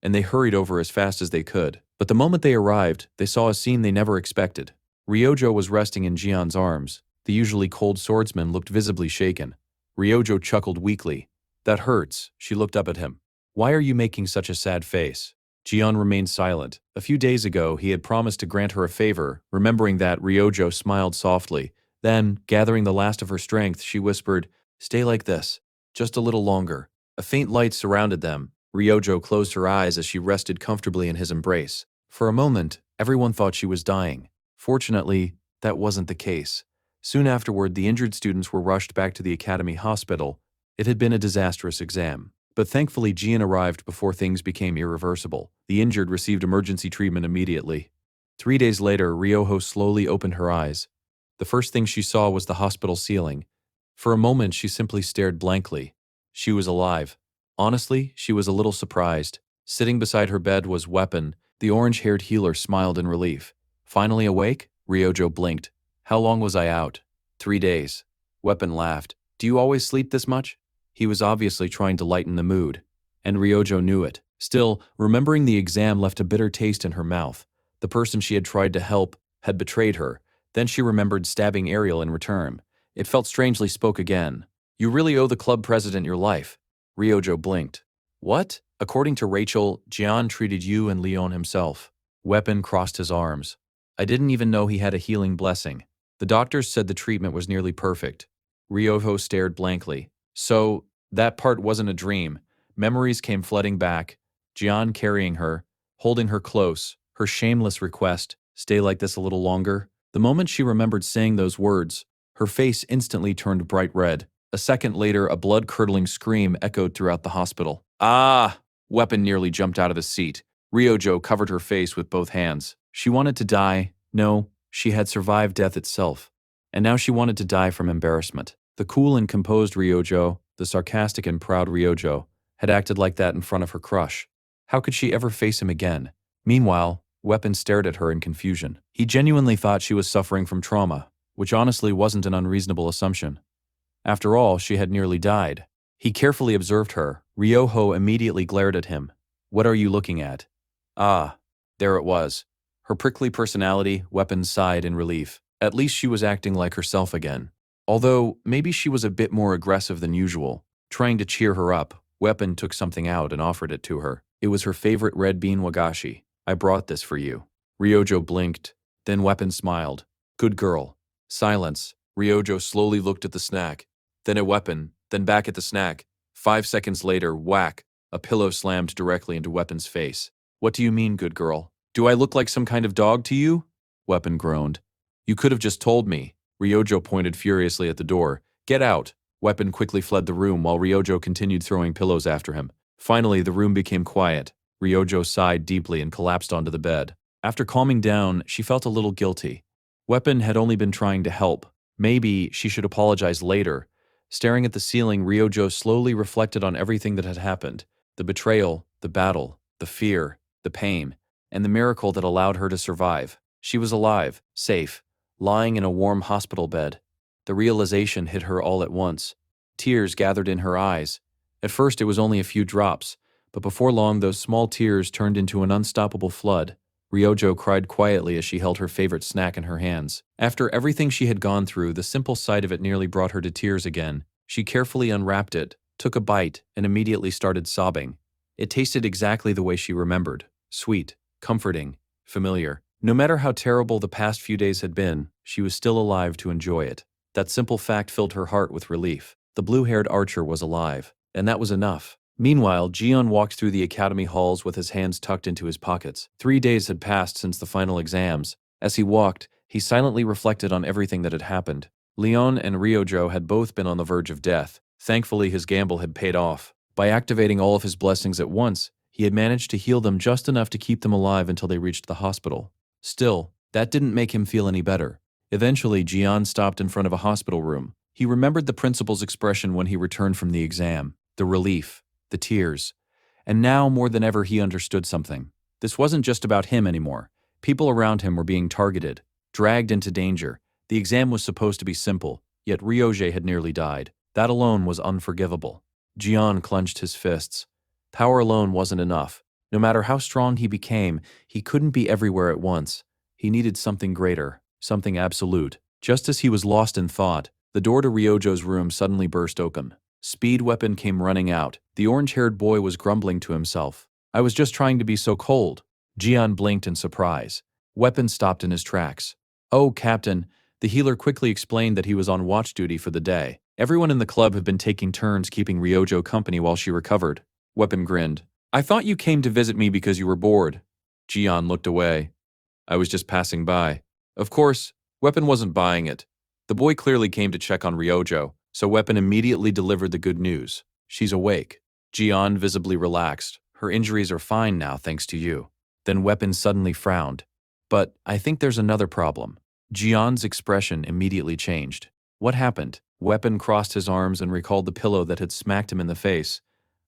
and they hurried over as fast as they could. But the moment they arrived, they saw a scene they never expected. Ryojo was resting in Jian's arms. The usually cold swordsman looked visibly shaken. Ryojo chuckled weakly. "That hurts." She looked up at him. "Why are you making such a sad face?" Jian remained silent. A few days ago, he had promised to grant her a favor. Remembering that, Ryojo smiled softly. Then, gathering the last of her strength, she whispered, "Stay like this. Just a little longer." A faint light surrounded them. Ryojo closed her eyes as she rested comfortably in his embrace. For a moment, everyone thought she was dying. Fortunately, that wasn't the case. Soon afterward, the injured students were rushed back to the academy hospital. It had been a disastrous exam. But thankfully, Jian arrived before things became irreversible. The injured received emergency treatment immediately. 3 days later, Ryoho slowly opened her eyes. The first thing she saw was the hospital ceiling. For a moment, she simply stared blankly. She was alive. Honestly, she was a little surprised. Sitting beside her bed was Weapon. The orange-haired healer smiled in relief. Finally awake? Ryojo blinked. How long was I out? 3 days. Weapon laughed. Do you always sleep this much? He was obviously trying to lighten the mood. And Ryojo knew it. Still, remembering the exam left a bitter taste in her mouth. The person she had tried to help had betrayed her. Then she remembered stabbing Ariel in return. It felt strangely spoke again. You really owe the club president your life. Ryojo blinked. What? According to Rachel, Jian treated you and Leon himself. Weapon crossed his arms. I didn't even know he had a healing blessing. The doctors said the treatment was nearly perfect. Ryoho stared blankly. So, that part wasn't a dream. Memories came flooding back. Jian carrying her, holding her close, her shameless request, stay like this a little longer. The moment she remembered saying those words, her face instantly turned bright red. A second later, a blood-curdling scream echoed throughout the hospital. Ah! Weapon nearly jumped out of the seat. Ryojo covered her face with both hands. She wanted to die. No, she had survived death itself. And now she wanted to die from embarrassment. The cool and composed Ryojo, the sarcastic and proud Ryojo, had acted like that in front of her crush. How could she ever face him again? Meanwhile, Weapon stared at her in confusion. He genuinely thought she was suffering from trauma, which honestly wasn't an unreasonable assumption. After all, she had nearly died. He carefully observed her. Ryoho immediately glared at him. What are you looking at? Ah, there it was. Her prickly personality, Weapon sighed in relief. At least she was acting like herself again. Although, maybe she was a bit more aggressive than usual. Trying to cheer her up, Weapon took something out and offered it to her. It was her favorite red bean wagashi. I brought this for you. Ryojo blinked. Then Weapon smiled. Good girl. Silence. Ryojo slowly looked at the snack. Then at Weapon, then back at the snack. 5 seconds later, whack, a pillow slammed directly into Weapon's face. What do you mean, good girl? Do I look like some kind of dog to you? Weapon groaned. You could have just told me. Ryojo pointed furiously at the door. Get out. Weapon quickly fled the room while Ryojo continued throwing pillows after him. Finally, the room became quiet. Ryojo sighed deeply and collapsed onto the bed. After calming down, she felt a little guilty. Weapon had only been trying to help. Maybe she should apologize later. Staring at the ceiling, Ryojo slowly reflected on everything that had happened. The betrayal, the battle, the fear, the pain, and the miracle that allowed her to survive. She was alive, safe, lying in a warm hospital bed. The realization hit her all at once. Tears gathered in her eyes. At first it was only a few drops, but before long those small tears turned into an unstoppable flood. Ryojo cried quietly as she held her favorite snack in her hands. After everything she had gone through, the simple sight of it nearly brought her to tears again. She carefully unwrapped it, took a bite, and immediately started sobbing. It tasted exactly the way she remembered. Sweet, comforting, familiar. No matter how terrible the past few days had been, she was still alive to enjoy it. That simple fact filled her heart with relief. The blue-haired archer was alive, and that was enough. Meanwhile, Jian walked through the academy halls with his hands tucked into his pockets. 3 days had passed since the final exams. As he walked, he silently reflected on everything that had happened. Leon and Ryojo had both been on the verge of death. Thankfully, his gamble had paid off. By activating all of his blessings at once, he had managed to heal them just enough to keep them alive until they reached the hospital. Still, that didn't make him feel any better. Eventually, Jian stopped in front of a hospital room. He remembered the principal's expression when he returned from the exam. The relief, the tears. And now, more than ever, he understood something. This wasn't just about him anymore. People around him were being targeted, dragged into danger. The exam was supposed to be simple, yet Ryoje had nearly died. That alone was unforgivable. Jian clenched his fists. Power alone wasn't enough. No matter how strong he became, he couldn't be everywhere at once. He needed something greater, something absolute. Just as he was lost in thought, the door to Ryojo's room suddenly burst open. Speed Weapon came running out. The orange-haired boy was grumbling to himself. I was just trying to be so cold. Jian blinked in surprise. Weapon stopped in his tracks. Oh, Captain. The healer quickly explained that he was on watch duty for the day. Everyone in the club had been taking turns keeping Ryojo company while she recovered. Weapon grinned. I thought you came to visit me because you were bored. Jian looked away. I was just passing by. Of course, Weapon wasn't buying it. The boy clearly came to check on Ryojo, so Weapon immediately delivered the good news. She's awake. Jian visibly relaxed. Her injuries are fine now, thanks to you. Then Weapon suddenly frowned. But I think there's another problem. Jian's expression immediately changed. What happened? Weapon crossed his arms and recalled the pillow that had smacked him in the face.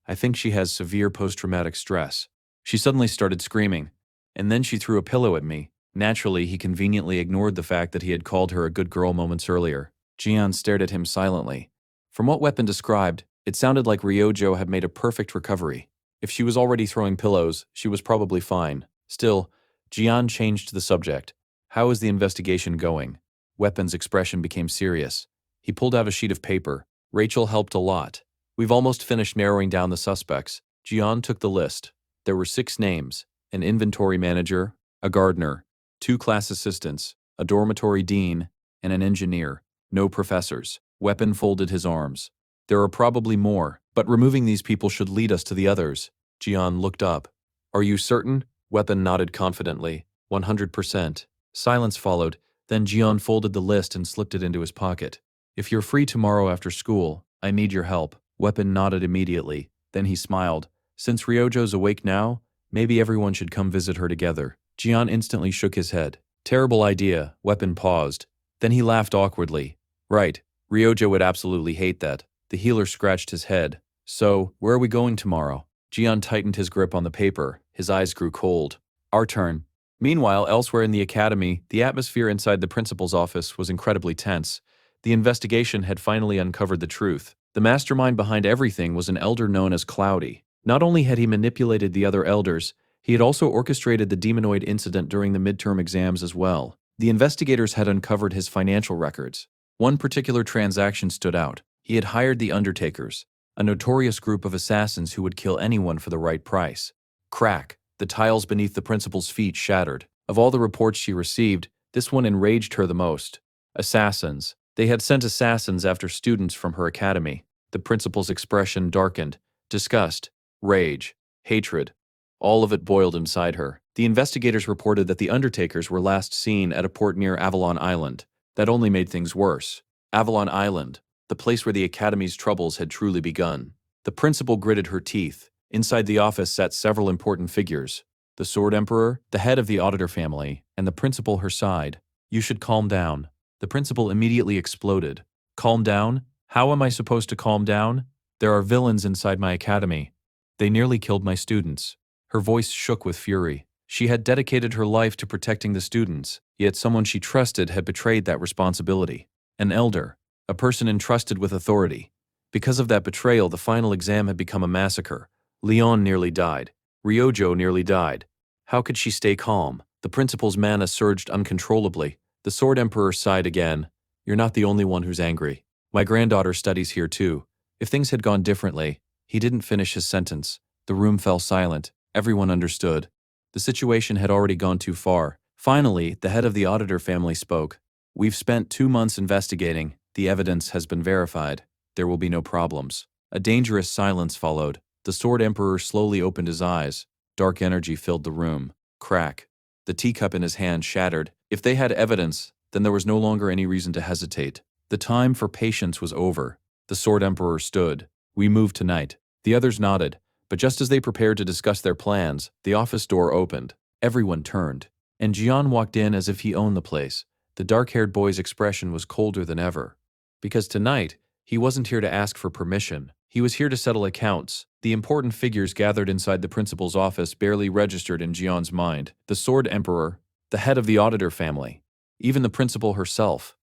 I think she has severe post-traumatic stress. She suddenly started screaming. And then she threw a pillow at me. Naturally, he conveniently ignored the fact that he had called her a good girl moments earlier. Jian stared at him silently. From what Weapon described, it sounded like Ryojo had made a perfect recovery. If she was already throwing pillows, she was probably fine. Still, Jian changed the subject. How is the investigation going? Weapon's expression became serious. He pulled out a sheet of paper. Rachel helped a lot. We've almost finished narrowing down the suspects. Jian took the list. There were 6 names: an inventory manager, a gardener, 2 class assistants, a dormitory dean, and an engineer. No professors. Weapon folded his arms. There are probably more, but removing these people should lead us to the others. Jian looked up. Are you certain? Weapon nodded confidently. 100%. Silence followed, then Jian folded the list and slipped it into his pocket. If you're free tomorrow after school, I need your help. Weapon nodded immediately. Then he smiled. Since Ryojo's awake now, maybe everyone should come visit her together. Jian instantly shook his head. Terrible idea. Weapon paused. Then he laughed awkwardly. Right. Ryojo would absolutely hate that. The healer scratched his head. So, where are we going tomorrow? Jian tightened his grip on the paper. His eyes grew cold. Our turn. Meanwhile, elsewhere in the academy, the atmosphere inside the principal's office was incredibly tense. The investigation had finally uncovered the truth. The mastermind behind everything was an elder known as Cloudy. Not only had he manipulated the other elders, he had also orchestrated the demonoid incident during the midterm exams as well. The investigators had uncovered his financial records. One particular transaction stood out. He had hired the Undertakers, a notorious group of assassins who would kill anyone for the right price. Crack. The tiles beneath the principal's feet shattered. Of all the reports she received, this one enraged her the most. Assassins. They had sent assassins after students from her academy. The principal's expression darkened. Disgust, rage, hatred. All of it boiled inside her. The investigators reported that the Undertakers were last seen at a port near Avalon Island. That only made things worse. Avalon Island, the place where the academy's troubles had truly begun. The principal gritted her teeth. Inside the office sat several important figures. The Sword Emperor, the head of the auditor family, and the principal her side. You should calm down. The principal immediately exploded. Calm down? How am I supposed to calm down? There are villains inside my academy. They nearly killed my students. Her voice shook with fury. She had dedicated her life to protecting the students, yet someone she trusted had betrayed that responsibility. An elder, a person entrusted with authority. Because of that betrayal, the final exam had become a massacre. Leon nearly died. Ryojo nearly died. How could she stay calm? The principal's mana surged uncontrollably. The Sword Emperor sighed again. You're not the only one who's angry. My granddaughter studies here too. If things had gone differently, he didn't finish his sentence. The room fell silent. Everyone understood. The situation had already gone too far. Finally, the head of the auditor family spoke. We've spent 2 months investigating. The evidence has been verified. There will be no problems. A dangerous silence followed. The Sword Emperor slowly opened his eyes. Dark energy filled the room. Crack. The teacup in his hand shattered. If they had evidence, then there was no longer any reason to hesitate. The time for patience was over. The Sword Emperor stood. We move tonight. The others nodded, but just as they prepared to discuss their plans, the office door opened. Everyone turned, and Jian walked in as if he owned the place. The dark-haired boy's expression was colder than ever. Because tonight, he wasn't here to ask for permission. He was here to settle accounts. The important figures gathered inside the principal's office barely registered in Jian's mind. The Sword Emperor, the head of the auditor family, even the principal herself.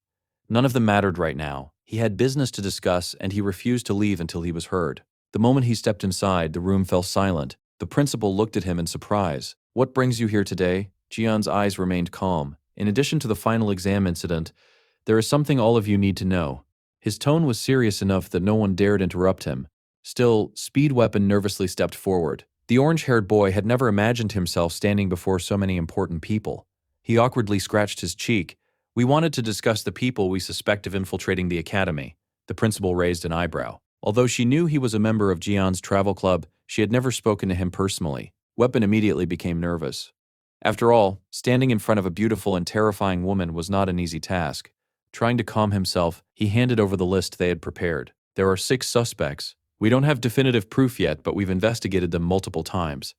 None of them mattered right now. He had business to discuss, and he refused to leave until he was heard. The moment he stepped inside, the room fell silent. The principal looked at him in surprise. What brings you here today? Jian's eyes remained calm. In addition to the final exam incident, there is something all of you need to know. His tone was serious enough that no one dared interrupt him. Still, Speed Weapon nervously stepped forward. The orange-haired boy had never imagined himself standing before so many important people. He awkwardly scratched his cheek. We wanted to discuss the people we suspect of infiltrating the academy. The principal raised an eyebrow. Although she knew he was a member of Jian's travel club, she had never spoken to him personally. Weapon immediately became nervous. After all, standing in front of a beautiful and terrifying woman was not an easy task. Trying to calm himself, he handed over the list they had prepared. There are 6 suspects. We don't have definitive proof yet, but we've investigated them multiple times.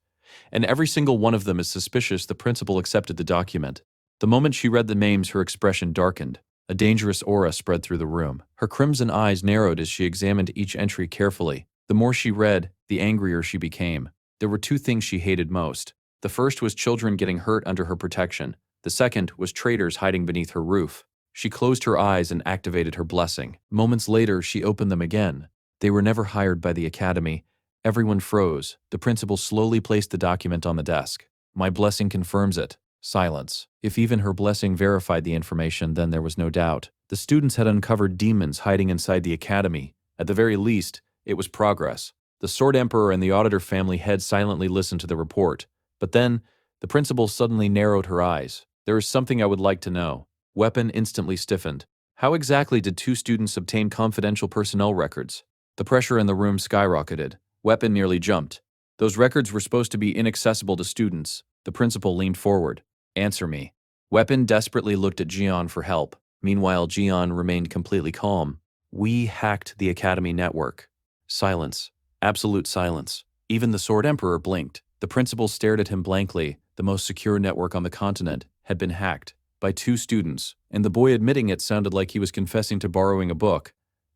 And every single one of them is suspicious. The principal accepted the document. The moment she read the names, her expression darkened. A dangerous aura spread through the room. Her crimson eyes narrowed as she examined each entry carefully. The more she read, the angrier she became. There were 2 things she hated most. The first was children getting hurt under her protection. The second was traitors hiding beneath her roof. She closed her eyes and activated her blessing. Moments later, she opened them again. They were never hired by the academy. Everyone froze. The principal slowly placed the document on the desk. My blessing confirms it. Silence. If even her blessing verified the information, then there was no doubt. The students had uncovered demons hiding inside the academy. At the very least, it was progress. The Sword Emperor and the Auditor family head silently listened to the report. But then, the principal suddenly narrowed her eyes. There is something I would like to know. Weapon instantly stiffened. How exactly did two students obtain confidential personnel records? The pressure in the room skyrocketed. Weapon nearly jumped. Those records were supposed to be inaccessible to students. The principal leaned forward. Answer me. Weapon desperately looked at Jian for help. Meanwhile, Jian remained completely calm. We hacked the Academy network. Silence. Absolute silence. Even the Sword Emperor blinked. The principal stared at him blankly. The most secure network on the continent had been hacked by two students, and the boy admitting it sounded like he was confessing to borrowing a book.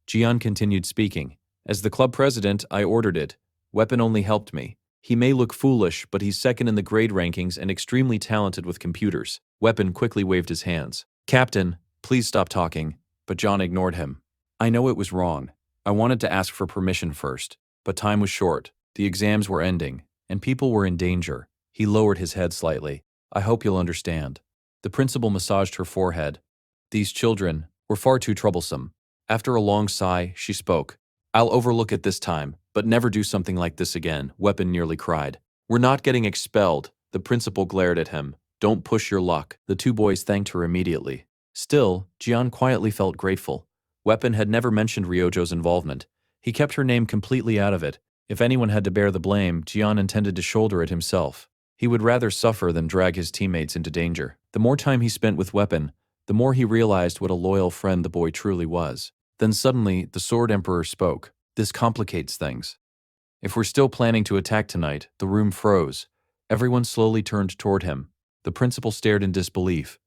Jian continued speaking. As the club president, I ordered it. Weapon only helped me. He may look foolish, but he's second in the grade rankings and extremely talented with computers. Weapon quickly waved his hands. Captain, please stop talking. But John ignored him. I know it was wrong. I wanted to ask for permission first, but time was short. The exams were ending, and people were in danger. He lowered his head slightly. I hope you'll understand. The principal massaged her forehead. These children were far too troublesome. After a long sigh, she spoke. I'll overlook it this time, but never do something like this again, Weapon nearly cried. We're not getting expelled. The principal glared at him. Don't push your luck. The two boys thanked her immediately. Still, Jian quietly felt grateful. Weapon had never mentioned Ryojo's involvement. He kept her name completely out of it. If anyone had to bear the blame, Jian intended to shoulder it himself. He would rather suffer than drag his teammates into danger. The more time he spent with Weapon, the more he realized what a loyal friend the boy truly was. Then suddenly, the Sword Emperor spoke. This complicates things. If we're still planning to attack tonight, the room froze. Everyone slowly turned toward him. The principal stared in disbelief.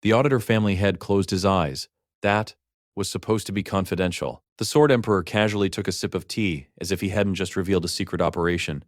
The Auditor family head closed his eyes. That was supposed to be confidential. The Sword Emperor casually took a sip of tea, as if he hadn't just revealed a secret operation.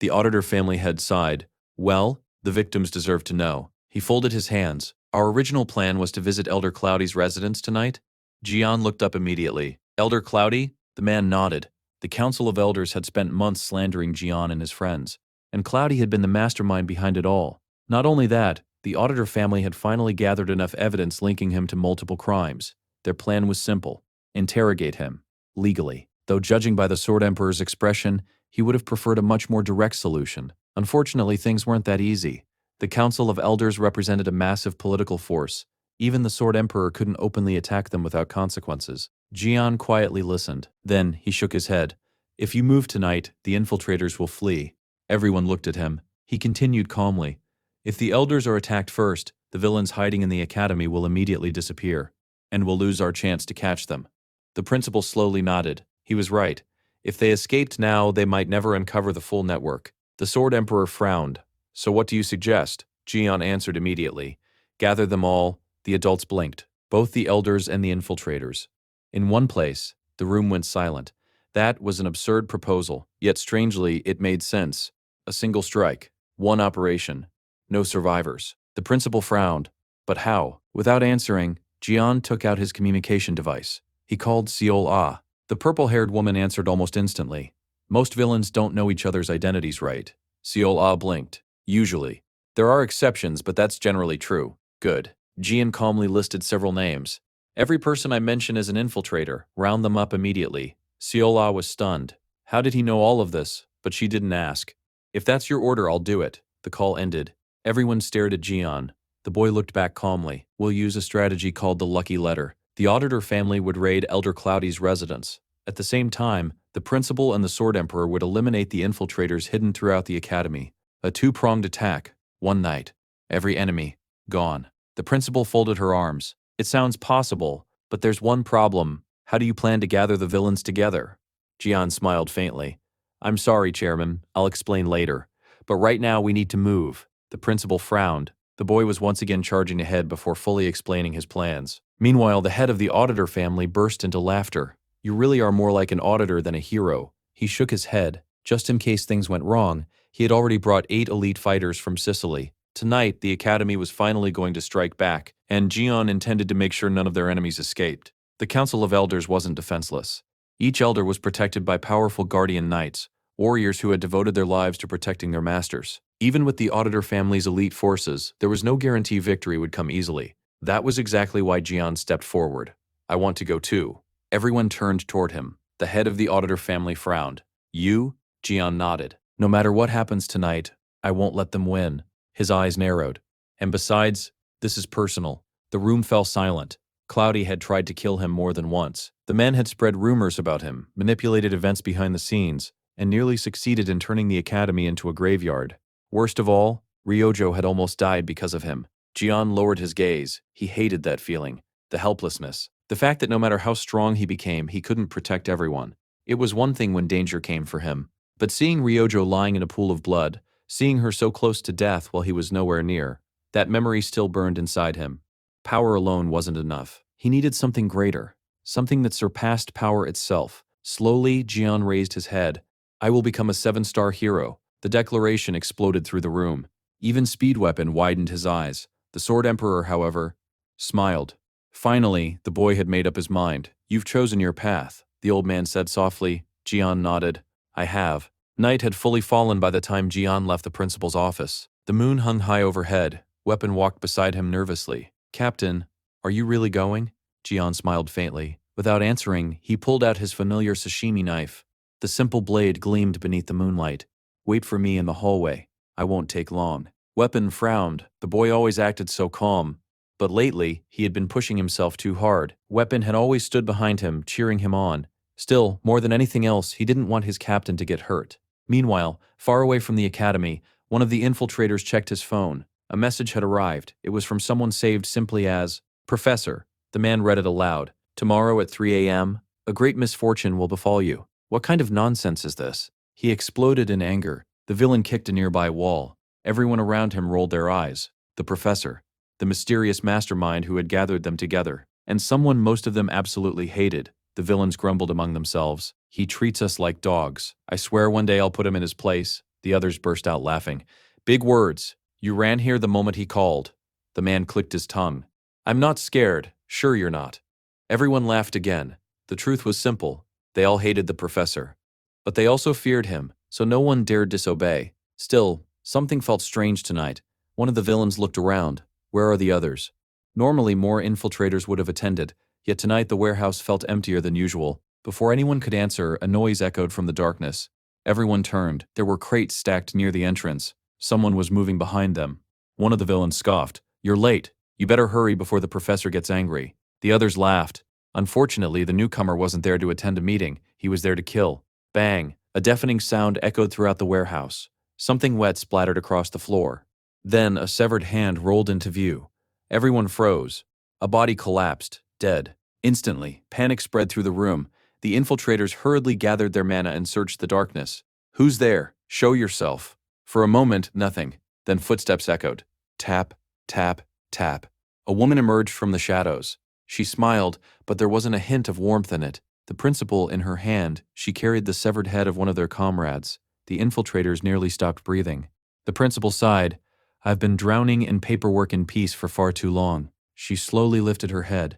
The Auditor family head sighed. Well, the victims deserve to know. He folded his hands. Our original plan was to visit Elder Cloudy's residence tonight. Jian looked up immediately. Elder Cloudy? The man nodded. The Council of Elders had spent months slandering Jian and his friends, and Cloudy had been the mastermind behind it all. Not only that, the Auditor family had finally gathered enough evidence linking him to multiple crimes. Their plan was simple. Interrogate him. Legally. Though judging by the Sword Emperor's expression, he would have preferred a much more direct solution. Unfortunately, things weren't that easy. The Council of Elders represented a massive political force. Even the Sword Emperor couldn't openly attack them without consequences. Jian quietly listened. Then he shook his head. If you move tonight, the infiltrators will flee. Everyone looked at him. He continued calmly. If the Elders are attacked first, the villains hiding in the academy will immediately disappear, and we'll lose our chance to catch them. The principal slowly nodded. He was right. If they escaped now, they might never uncover the full network. The Sword Emperor frowned. So what do you suggest? Jian answered immediately. Gather them all. The adults blinked, both the elders and the infiltrators. In one place, the room went silent. That was an absurd proposal, yet strangely, it made sense. A single strike, one operation, no survivors. The principal frowned. But how? Without answering, Jian took out his communication device. He called Seol Ah. The purple-haired woman answered almost instantly. Most villains don't know each other's identities right. Seol Ah blinked. Usually. There are exceptions, but that's generally true. Good. Jian calmly listed several names. Every person I mention is an infiltrator. Round them up immediately. Seol Ah was stunned. How did he know all of this? But she didn't ask. If that's your order, I'll do it. The call ended. Everyone stared at Jian. The boy looked back calmly. We'll use a strategy called the Lucky Letter. The Auditor family would raid Elder Cloudy's residence. At the same time, the principal and the Sword Emperor would eliminate the infiltrators hidden throughout the academy. A two-pronged attack. One night. Every enemy. Gone. The principal folded her arms. It sounds possible, but there's one problem. How do you plan to gather the villains together? Jian smiled faintly. I'm sorry, Chairman. I'll explain later. But right now we need to move. The principal frowned. The boy was once again charging ahead before fully explaining his plans. Meanwhile, the head of the Auditor family burst into laughter. You really are more like an auditor than a hero. He shook his head. Just in case things went wrong, he had already brought 8 elite fighters from Sicily. Tonight, the academy was finally going to strike back, and Jian intended to make sure none of their enemies escaped. The Council of Elders wasn't defenseless. Each elder was protected by powerful guardian knights, warriors who had devoted their lives to protecting their masters. Even with the Auditor family's elite forces, there was no guarantee victory would come easily. That was exactly why Jian stepped forward. "I want to go too." Everyone turned toward him. The head of the Auditor family frowned. "You?" Jian nodded. "No matter what happens tonight, I won't let them win." His eyes narrowed. "And besides, this is personal." The room fell silent. Cloudy had tried to kill him more than once. The men had spread rumors about him, manipulated events behind the scenes, and nearly succeeded in turning the academy into a graveyard. Worst of all, Ryojo had almost died because of him. Jian lowered his gaze. He hated that feeling, the helplessness, the fact that no matter how strong he became, he couldn't protect everyone. It was one thing when danger came for him, but seeing Ryojo lying in a pool of blood, seeing her so close to death while he was nowhere near, that memory still burned inside him. Power alone wasn't enough. He needed something greater, something that surpassed power itself. Slowly, Jian raised his head. "I will become a 7-star hero." The declaration exploded through the room. Even Speed Weapon widened his eyes. The Sword Emperor, however, smiled. Finally, the boy had made up his mind. "You've chosen your path," the old man said softly. Jian nodded. "I have." Night had fully fallen by the time Jian left the principal's office. The moon hung high overhead. Weapon walked beside him nervously. "Captain, are you really going?" Jian smiled faintly. Without answering, he pulled out his familiar sashimi knife. The simple blade gleamed beneath the moonlight. "Wait for me in the hallway. I won't take long." Weapon frowned. The boy always acted so calm. But lately, he had been pushing himself too hard. Weapon had always stood behind him, cheering him on. Still, more than anything else, he didn't want his captain to get hurt. Meanwhile, far away from the academy, one of the infiltrators checked his phone. A message had arrived. It was from someone saved simply as, "Professor." The man read it aloud. "Tomorrow at 3 a.m., a great misfortune will befall you." What kind of nonsense is this? He exploded in anger. The villain kicked a nearby wall. Everyone around him rolled their eyes. The professor, the mysterious mastermind who had gathered them together, and someone most of them absolutely hated. The villains grumbled among themselves. "He treats us like dogs. I swear one day I'll put him in his place." The others burst out laughing. "Big words. You ran here the moment he called." The man clicked his tongue. "I'm not scared. Sure you're not." Everyone laughed again. The truth was simple. They all hated the professor. But they also feared him, so no one dared disobey. Still, something felt strange tonight. One of the villains looked around. Where are the others? Normally, more infiltrators would have attended, yet tonight the warehouse felt emptier than usual. Before anyone could answer, a noise echoed from the darkness. Everyone turned. There were crates stacked near the entrance. Someone was moving behind them. One of the villains scoffed. "You're late. You better hurry before the professor gets angry." The others laughed. Unfortunately, the newcomer wasn't there to attend a meeting. He was there to kill. Bang! A deafening sound echoed throughout the warehouse. Something wet splattered across the floor. Then a severed hand rolled into view. Everyone froze. A body collapsed, dead. Instantly, panic spread through the room. The infiltrators hurriedly gathered their mana and searched the darkness. "Who's there? Show yourself." For a moment, nothing. Then footsteps echoed. Tap, tap, tap. A woman emerged from the shadows. She smiled, but there wasn't a hint of warmth in it. The principal in her hand, she carried the severed head of one of their comrades. The infiltrators nearly stopped breathing. The principal sighed. "I've been drowning in paperwork and peace for far too long." She slowly lifted her head.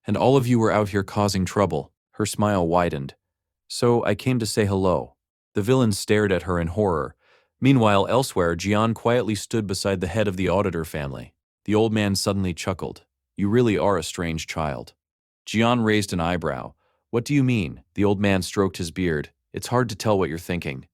"And all of you were out here causing trouble." Her smile widened. "So I came to say hello." The villain stared at her in horror. Meanwhile, elsewhere, Jian quietly stood beside the head of the Auditor family. The old man suddenly chuckled. "You really are a strange child." Jian raised an eyebrow. "What do you mean?" The old man stroked his beard. "It's hard to tell what you're thinking."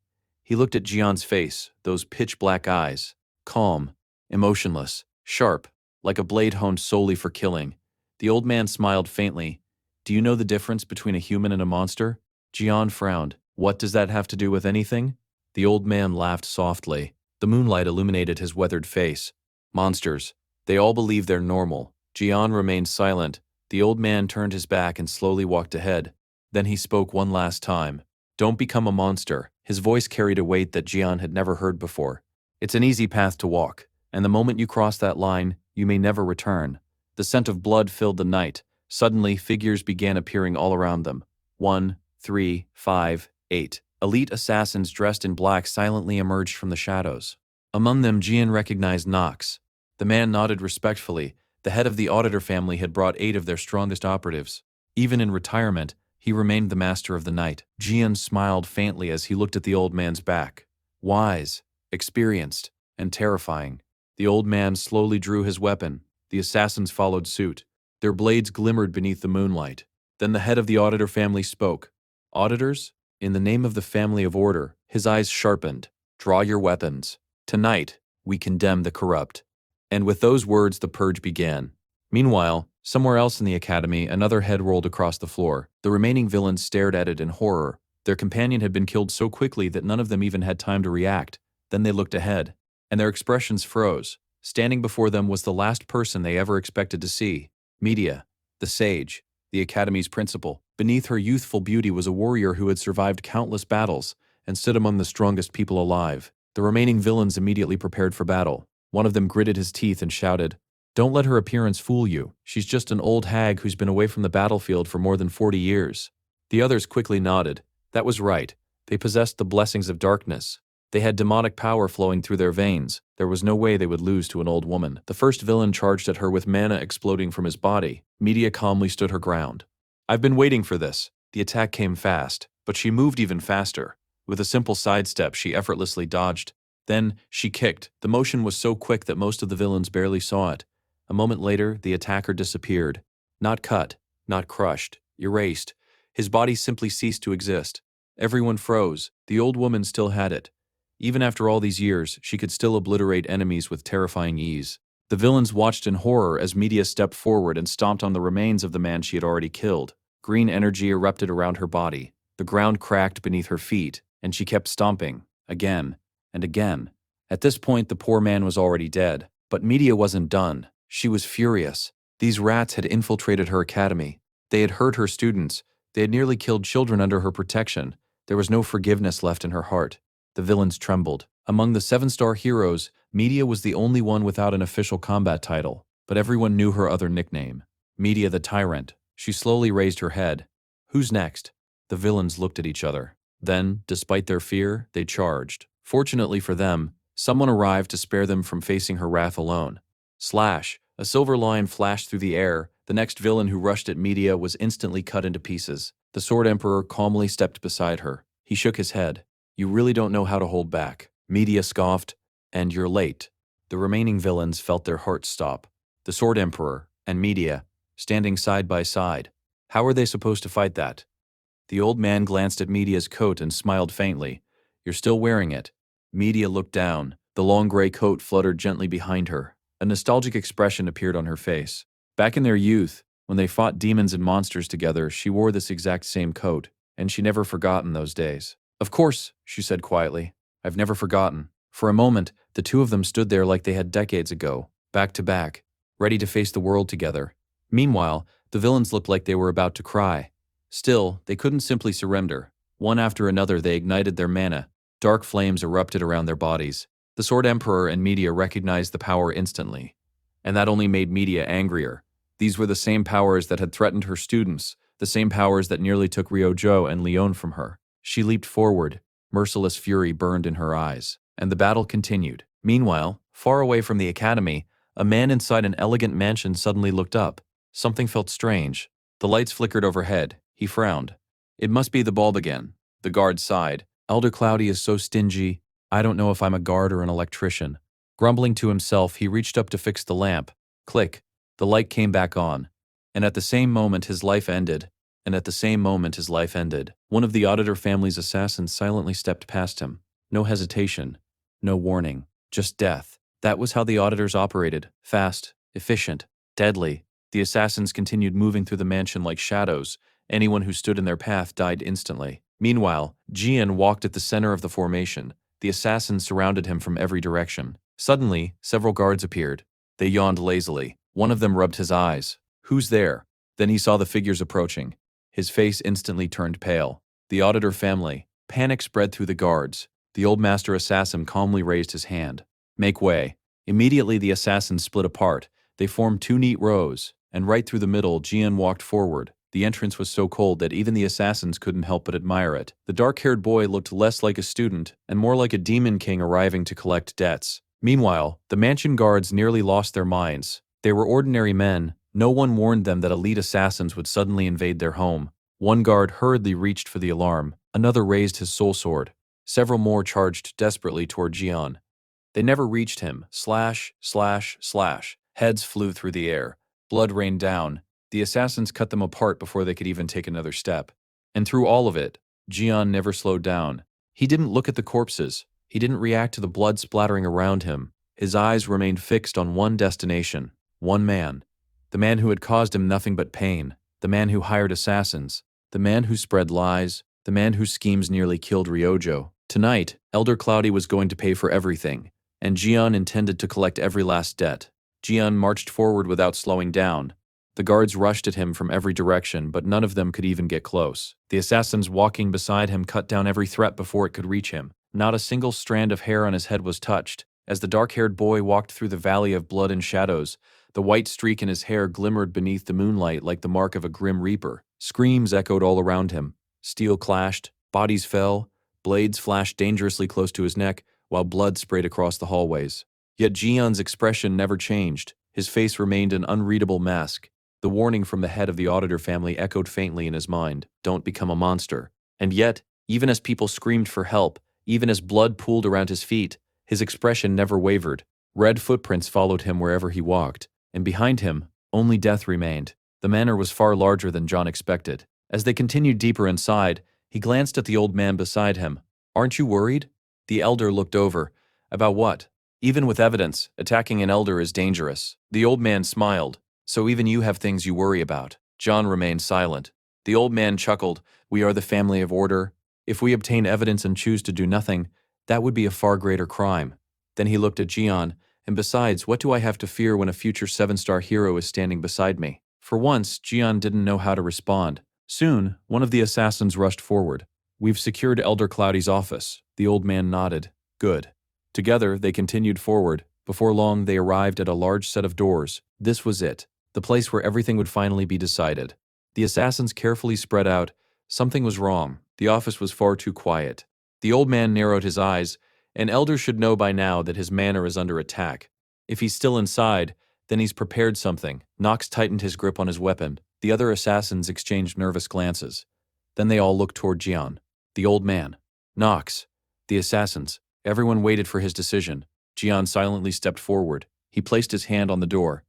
He looked at Jian's face, those pitch-black eyes. Calm, emotionless, sharp, like a blade honed solely for killing. The old man smiled faintly. "Do you know the difference between a human and a monster?" Jian frowned. "What does that have to do with anything?" The old man laughed softly. The moonlight illuminated his weathered face. "Monsters. They all believe they're normal." Jian remained silent. The old man turned his back and slowly walked ahead. Then he spoke one last time. "Don't become a monster." His voice carried a weight that Jian had never heard before. "It's an easy path to walk, and the moment you cross that line, you may never return." The scent of blood filled the night. Suddenly, figures began appearing all around them. 1, 3, 5, 8. Elite assassins dressed in black silently emerged from the shadows. Among them, Jian recognized Knox. The man nodded respectfully. The head of the auditor family had brought 8 of their strongest operatives. Even in retirement, he remained the master of the night. Jian smiled faintly as he looked at the old man's back. Wise, experienced, and terrifying. The old man slowly drew his weapon. The assassins followed suit. Their blades glimmered beneath the moonlight. Then the head of the auditor family spoke. Auditors, in the name of the family of order, his eyes sharpened. Draw your weapons. Tonight, we condemn the corrupt. And with those words, the purge began. Meanwhile, somewhere else in the academy, another head rolled across the floor. The remaining villains stared at it in horror. Their companion had been killed so quickly that none of them even had time to react. Then they looked ahead, and their expressions froze. Standing before them was the last person they ever expected to see. Media, the sage, the academy's principal. Beneath her youthful beauty was a warrior who had survived countless battles and stood among the strongest people alive. The remaining villains immediately prepared for battle. One of them gritted his teeth and shouted, "Don't let her appearance fool you. She's just an old hag who's been away from the battlefield for more than 40 years. The others quickly nodded. That was right. They possessed the blessings of darkness. They had demonic power flowing through their veins. There was no way they would lose to an old woman. The first villain charged at her with mana exploding from his body. Media calmly stood her ground. I've been waiting for this. The attack came fast, but she moved even faster. With a simple sidestep, she effortlessly dodged. Then, she kicked. The motion was so quick that most of the villains barely saw it. A moment later, the attacker disappeared. Not cut, not crushed, erased. His body simply ceased to exist. Everyone froze. The old woman still had it. Even after all these years, she could still obliterate enemies with terrifying ease. The villains watched in horror as Media stepped forward and stomped on the remains of the man she had already killed. Green energy erupted around her body. The ground cracked beneath her feet, and she kept stomping, again and again. At this point, the poor man was already dead. But Media wasn't done. She was furious. These rats had infiltrated her academy. They had hurt her students. They had nearly killed children under her protection. There was no forgiveness left in her heart. The villains trembled. Among the 7-star heroes, Media was the only one without an official combat title, but everyone knew her other nickname, Media the Tyrant. She slowly raised her head. Who's next? The villains looked at each other. Then, despite their fear, they charged. Fortunately for them, someone arrived to spare them from facing her wrath alone. Slash! A silver line flashed through the air. The next villain who rushed at Media was instantly cut into pieces. The Sword Emperor calmly stepped beside her. He shook his head. You really don't know how to hold back. Media scoffed, and you're late. The remaining villains felt their hearts stop. The Sword Emperor and Media, standing side by side. How were they supposed to fight that? The old man glanced at Media's coat and smiled faintly. You're still wearing it. Media looked down. The long gray coat fluttered gently behind her. A nostalgic expression appeared on her face. Back in their youth, when they fought demons and monsters together, she wore this exact same coat, and she never forgotten those days. Of course, she said quietly. I've never forgotten. For a moment, the two of them stood there like they had decades ago, back to back, ready to face the world together. Meanwhile, the villains looked like they were about to cry. Still, they couldn't simply surrender. One after another, they ignited their mana. Dark flames erupted around their bodies. The Sword Emperor and Media recognized the power instantly. And that only made Media angrier. These were the same powers that had threatened her students, the same powers that nearly took Ryojo and Leon from her. She leaped forward. Merciless fury burned in her eyes, and the battle continued. Meanwhile, far away from the academy, a man inside an elegant mansion suddenly looked up. Something felt strange. The lights flickered overhead. He frowned. It must be the bulb again. The guard sighed. Elder Cloudy is so stingy. I don't know if I'm a guard or an electrician. Grumbling to himself, he reached up to fix the lamp. Click. The light came back on. And at the same moment, his life ended. One of the auditor family's assassins silently stepped past him. No hesitation. No warning. Just death. That was how the auditors operated. Fast, efficient, deadly. The assassins continued moving through the mansion like shadows. Anyone who stood in their path died instantly. Meanwhile, Jian walked at the center of the formation. The assassins surrounded him from every direction. Suddenly, several guards appeared. They yawned lazily. One of them rubbed his eyes. Who's there? Then he saw the figures approaching. His face instantly turned pale. The auditor family. Panic spread through the guards. The old master assassin calmly raised his hand. Make way. Immediately the assassins split apart. They formed two neat rows, and right through the middle, Jian walked forward. The entrance was so cold that even the assassins couldn't help but admire it. The dark-haired boy looked less like a student and more like a demon king arriving to collect debts. Meanwhile, the mansion guards nearly lost their minds. They were ordinary men. No one warned them that elite assassins would suddenly invade their home. One guard hurriedly reached for the alarm. Another raised his soul sword. Several more charged desperately toward Jian. They never reached him. Slash, slash, slash. Heads flew through the air. Blood rained down. The assassins cut them apart before they could even take another step. And through all of it, Jian never slowed down. He didn't look at the corpses. He didn't react to the blood splattering around him. His eyes remained fixed on one destination, one man. The man who had caused him nothing but pain. The man who hired assassins. The man who spread lies. The man whose schemes nearly killed Ryojo. Tonight, Elder Cloudy was going to pay for everything, and Jian intended to collect every last debt. Jian marched forward without slowing down. The guards rushed at him from every direction, but none of them could even get close. The assassins walking beside him cut down every threat before it could reach him. Not a single strand of hair on his head was touched. As the dark-haired boy walked through the valley of blood and shadows, the white streak in his hair glimmered beneath the moonlight like the mark of a grim reaper. Screams echoed all around him. Steel clashed, bodies fell, blades flashed dangerously close to his neck, while blood sprayed across the hallways. Yet Jian's expression never changed. His face remained an unreadable mask. The warning from the head of the auditor family echoed faintly in his mind, "Don't become a monster." And yet, even as people screamed for help, even as blood pooled around his feet, his expression never wavered. Red footprints followed him wherever he walked, and behind him, only death remained. The manor was far larger than John expected. As they continued deeper inside, he glanced at the old man beside him. "Aren't you worried?" The elder looked over. "About what?" "Even with evidence, attacking an elder is dangerous." The old man smiled. "So even you have things you worry about." John remained silent. The old man chuckled. "We are the family of order. If we obtain evidence and choose to do nothing, that would be a far greater crime." Then he looked at Jian. "And besides, what do I have to fear when a future 7-star hero is standing beside me?" For once, Jian didn't know how to respond. Soon, one of the assassins rushed forward. "We've secured Elder Cloudy's office." The old man nodded. "Good." Together, they continued forward. Before long, they arrived at a large set of doors. This was it, the place where everything would finally be decided. The assassins carefully spread out. Something was wrong. The office was far too quiet. The old man narrowed his eyes. An elder should know by now that his manor is under attack. If he's still inside, then he's prepared something. Knox tightened his grip on his weapon. The other assassins exchanged nervous glances. Then they all looked toward Jian. The old man. Knox. The assassins. Everyone waited for his decision. Jian silently stepped forward. He placed his hand on the door.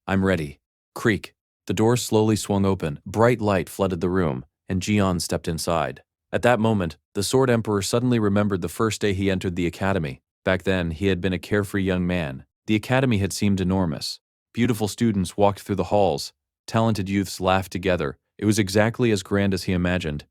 "I'm ready." Creak. The door slowly swung open. Bright light flooded the room, and Jian stepped inside. At that moment, the Sword Emperor suddenly remembered the first day he entered the academy. Back then, he had been a carefree young man. The academy had seemed enormous. Beautiful students walked through the halls. Talented youths laughed together. It was exactly as grand as he imagined.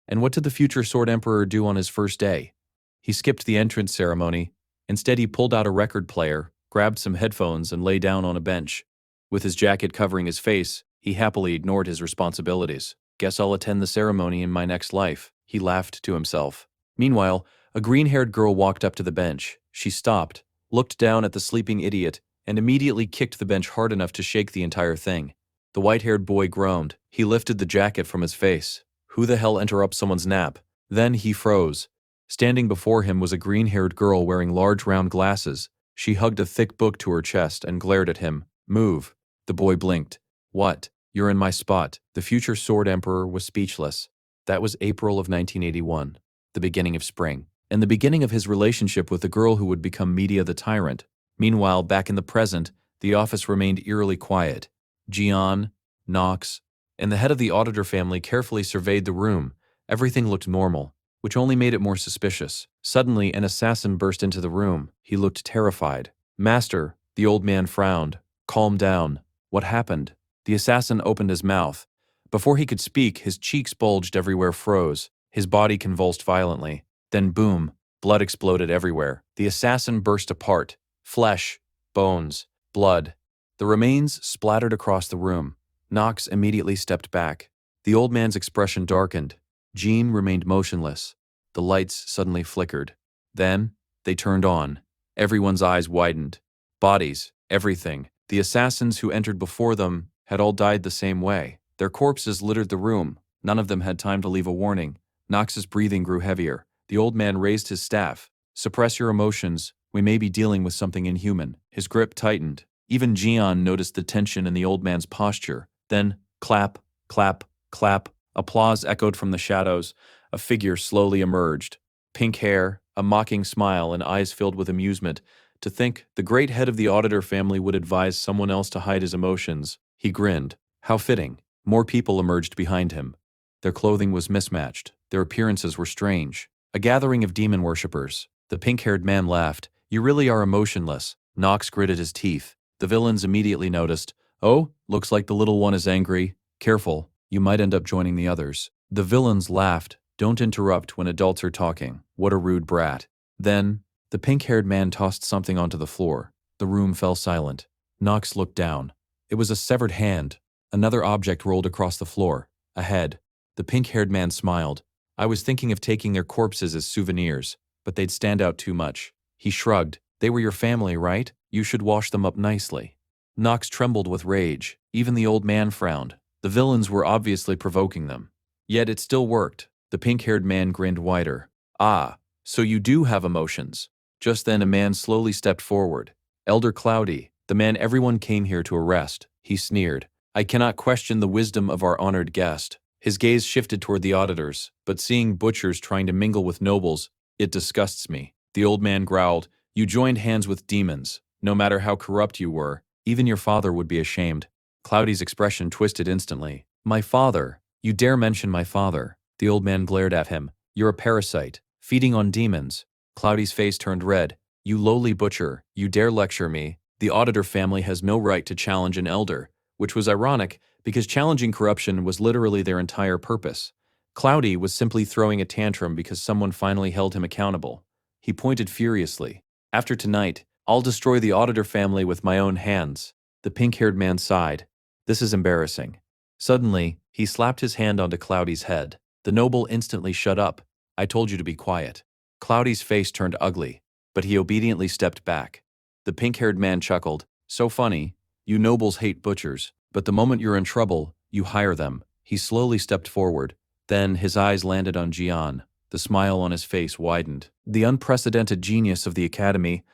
And what did the future Sword Emperor do on his first day? He skipped the entrance ceremony. Instead, he pulled out a record player, grabbed some headphones, and lay down on a bench. With his jacket covering his face, he happily ignored his responsibilities. "Guess I'll attend the ceremony in my next life," he laughed to himself. Meanwhile, a green-haired girl walked up to the bench. She stopped, looked down at the sleeping idiot, and immediately kicked the bench hard enough to shake the entire thing. The white-haired boy groaned. He lifted the jacket from his face. Who the hell interrupts someone's nap? Then he froze. Standing before him was a green-haired girl wearing large round glasses. She hugged a thick book to her chest and glared at him. "Move." The boy blinked. "What?" "You're in my spot." The future Sword Emperor was speechless. That was April of 1981, the beginning of spring, and the beginning of his relationship with the girl who would become Media the Tyrant. Meanwhile, back in the present, the office remained eerily quiet. Jian, Knox, and the head of the auditor family carefully surveyed the room. Everything looked normal, which only made it more suspicious. Suddenly, an assassin burst into the room. He looked terrified. "Master," the old man frowned. "Calm down. What happened?" The assassin opened his mouth. Before he could speak, his cheeks bulged everywhere, froze. His body convulsed violently. Then boom, blood exploded everywhere. The assassin burst apart. Flesh, bones, blood. The remains splattered across the room. Knox immediately stepped back. The old man's expression darkened. Jean remained motionless. The lights suddenly flickered. Then, they turned on. Everyone's eyes widened. Bodies, everything. The assassins who entered before them had all died the same way. Their corpses littered the room. None of them had time to leave a warning. Knox's breathing grew heavier. The old man raised his staff. Suppress your emotions. We may be dealing with something inhuman. His grip tightened. Even Jian noticed the tension in the old man's posture. Then, clap, clap, clap. Applause echoed from the shadows. A figure slowly emerged. Pink hair, a mocking smile, and eyes filled with amusement. To think the great head of the auditor family would advise someone else to hide his emotions. He grinned. How fitting. More people emerged behind him. Their clothing was mismatched. Their appearances were strange. A gathering of demon worshippers. The pink-haired man laughed. You really are emotionless. Knox gritted his teeth. The villains immediately noticed. Oh, looks like the little one is angry. Careful, you might end up joining the others. The villains laughed. Don't interrupt when adults are talking. What a rude brat. Then, the pink-haired man tossed something onto the floor. The room fell silent. Knox looked down. It was a severed hand. Another object rolled across the floor. A head. The pink-haired man smiled. I was thinking of taking their corpses as souvenirs, but they'd stand out too much. He shrugged. They were your family, right? You should wash them up nicely. Knox trembled with rage. Even the old man frowned. The villains were obviously provoking them. Yet it still worked. The pink-haired man grinned wider. Ah, so you do have emotions. Just then a man slowly stepped forward. Elder Cloudy, the man everyone came here to arrest. He sneered. I cannot question the wisdom of our honored guest. His gaze shifted toward the auditors, but seeing butchers trying to mingle with nobles, it disgusts me. The old man growled. You joined hands with demons. No matter how corrupt you were, even your father would be ashamed. Cloudy's expression twisted instantly. My father? You dare mention my father? The old man glared at him. You're a parasite, feeding on demons. Cloudy's face turned red. You lowly butcher, you dare lecture me. The auditor family has no right to challenge an elder, which was ironic because challenging corruption was literally their entire purpose. Cloudy was simply throwing a tantrum because someone finally held him accountable. He pointed furiously. After tonight, I'll destroy the auditor family with my own hands. The pink-haired man sighed. This is embarrassing. Suddenly, he slapped his hand onto Cloudy's head. The noble instantly shut up. I told you to be quiet. Cloudy's face turned ugly, but he obediently stepped back. The pink-haired man chuckled. So funny. You nobles hate butchers, but the moment you're in trouble, you hire them. He slowly stepped forward. Then his eyes landed on Jian. The smile on his face widened. The unprecedented genius of the academy.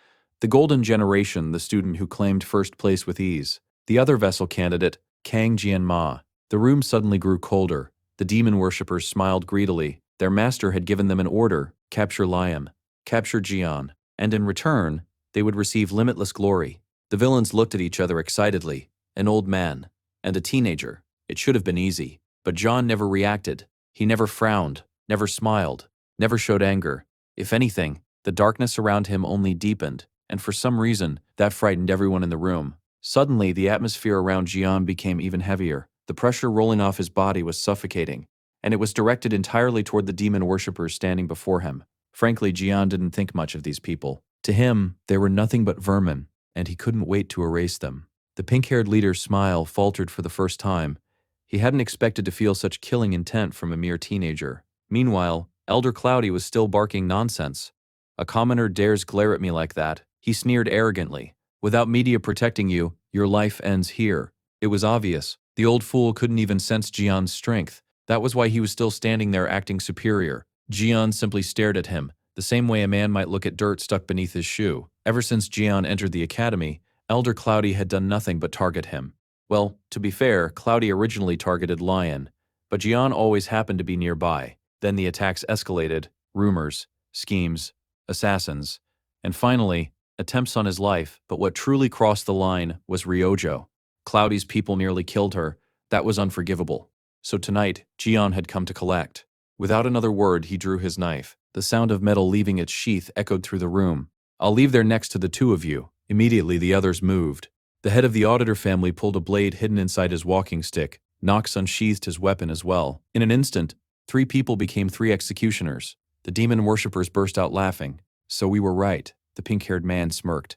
The golden generation, the student who claimed first place with ease. The other vessel candidate, Kang Jianma. The room suddenly grew colder. The demon worshippers smiled greedily. Their master had given them an order, capture Liam, capture Jian, and in return, they would receive limitless glory. The villains looked at each other excitedly. An old man and a teenager. It should have been easy, but John never reacted. He never frowned, never smiled, never showed anger. If anything, the darkness around him only deepened, and for some reason, that frightened everyone in the room. Suddenly, the atmosphere around Jian became even heavier. The pressure rolling off his body was suffocating, and it was directed entirely toward the demon worshippers standing before him. Frankly, Jian didn't think much of these people. To him, they were nothing but vermin, and he couldn't wait to erase them. The pink-haired leader's smile faltered for the first time. He hadn't expected to feel such killing intent from a mere teenager. Meanwhile, Elder Cloudy was still barking nonsense. A commoner dares glare at me like that, he sneered arrogantly. Without media protecting you, your life ends here. It was obvious. The old fool couldn't even sense Jian's strength. That was why he was still standing there acting superior. Jian simply stared at him, the same way a man might look at dirt stuck beneath his shoe. Ever since Jian entered the academy, Elder Cloudy had done nothing but target him. Well, to be fair, Cloudy originally targeted Lion, but Jian always happened to be nearby. Then the attacks escalated, rumors, schemes, assassins, and finally, attempts on his life, but what truly crossed the line was Ryojo. Cloudy's people nearly killed her. That was unforgivable. So tonight, Jian had come to collect. Without another word, he drew his knife. The sound of metal leaving its sheath echoed through the room. I'll leave there next to the two of you. Immediately, the others moved. The head of the auditor family pulled a blade hidden inside his walking stick. Knox unsheathed his weapon as well. In an instant, 3 people became 3 executioners. The demon worshippers burst out laughing. So we were right, the pink-haired man smirked.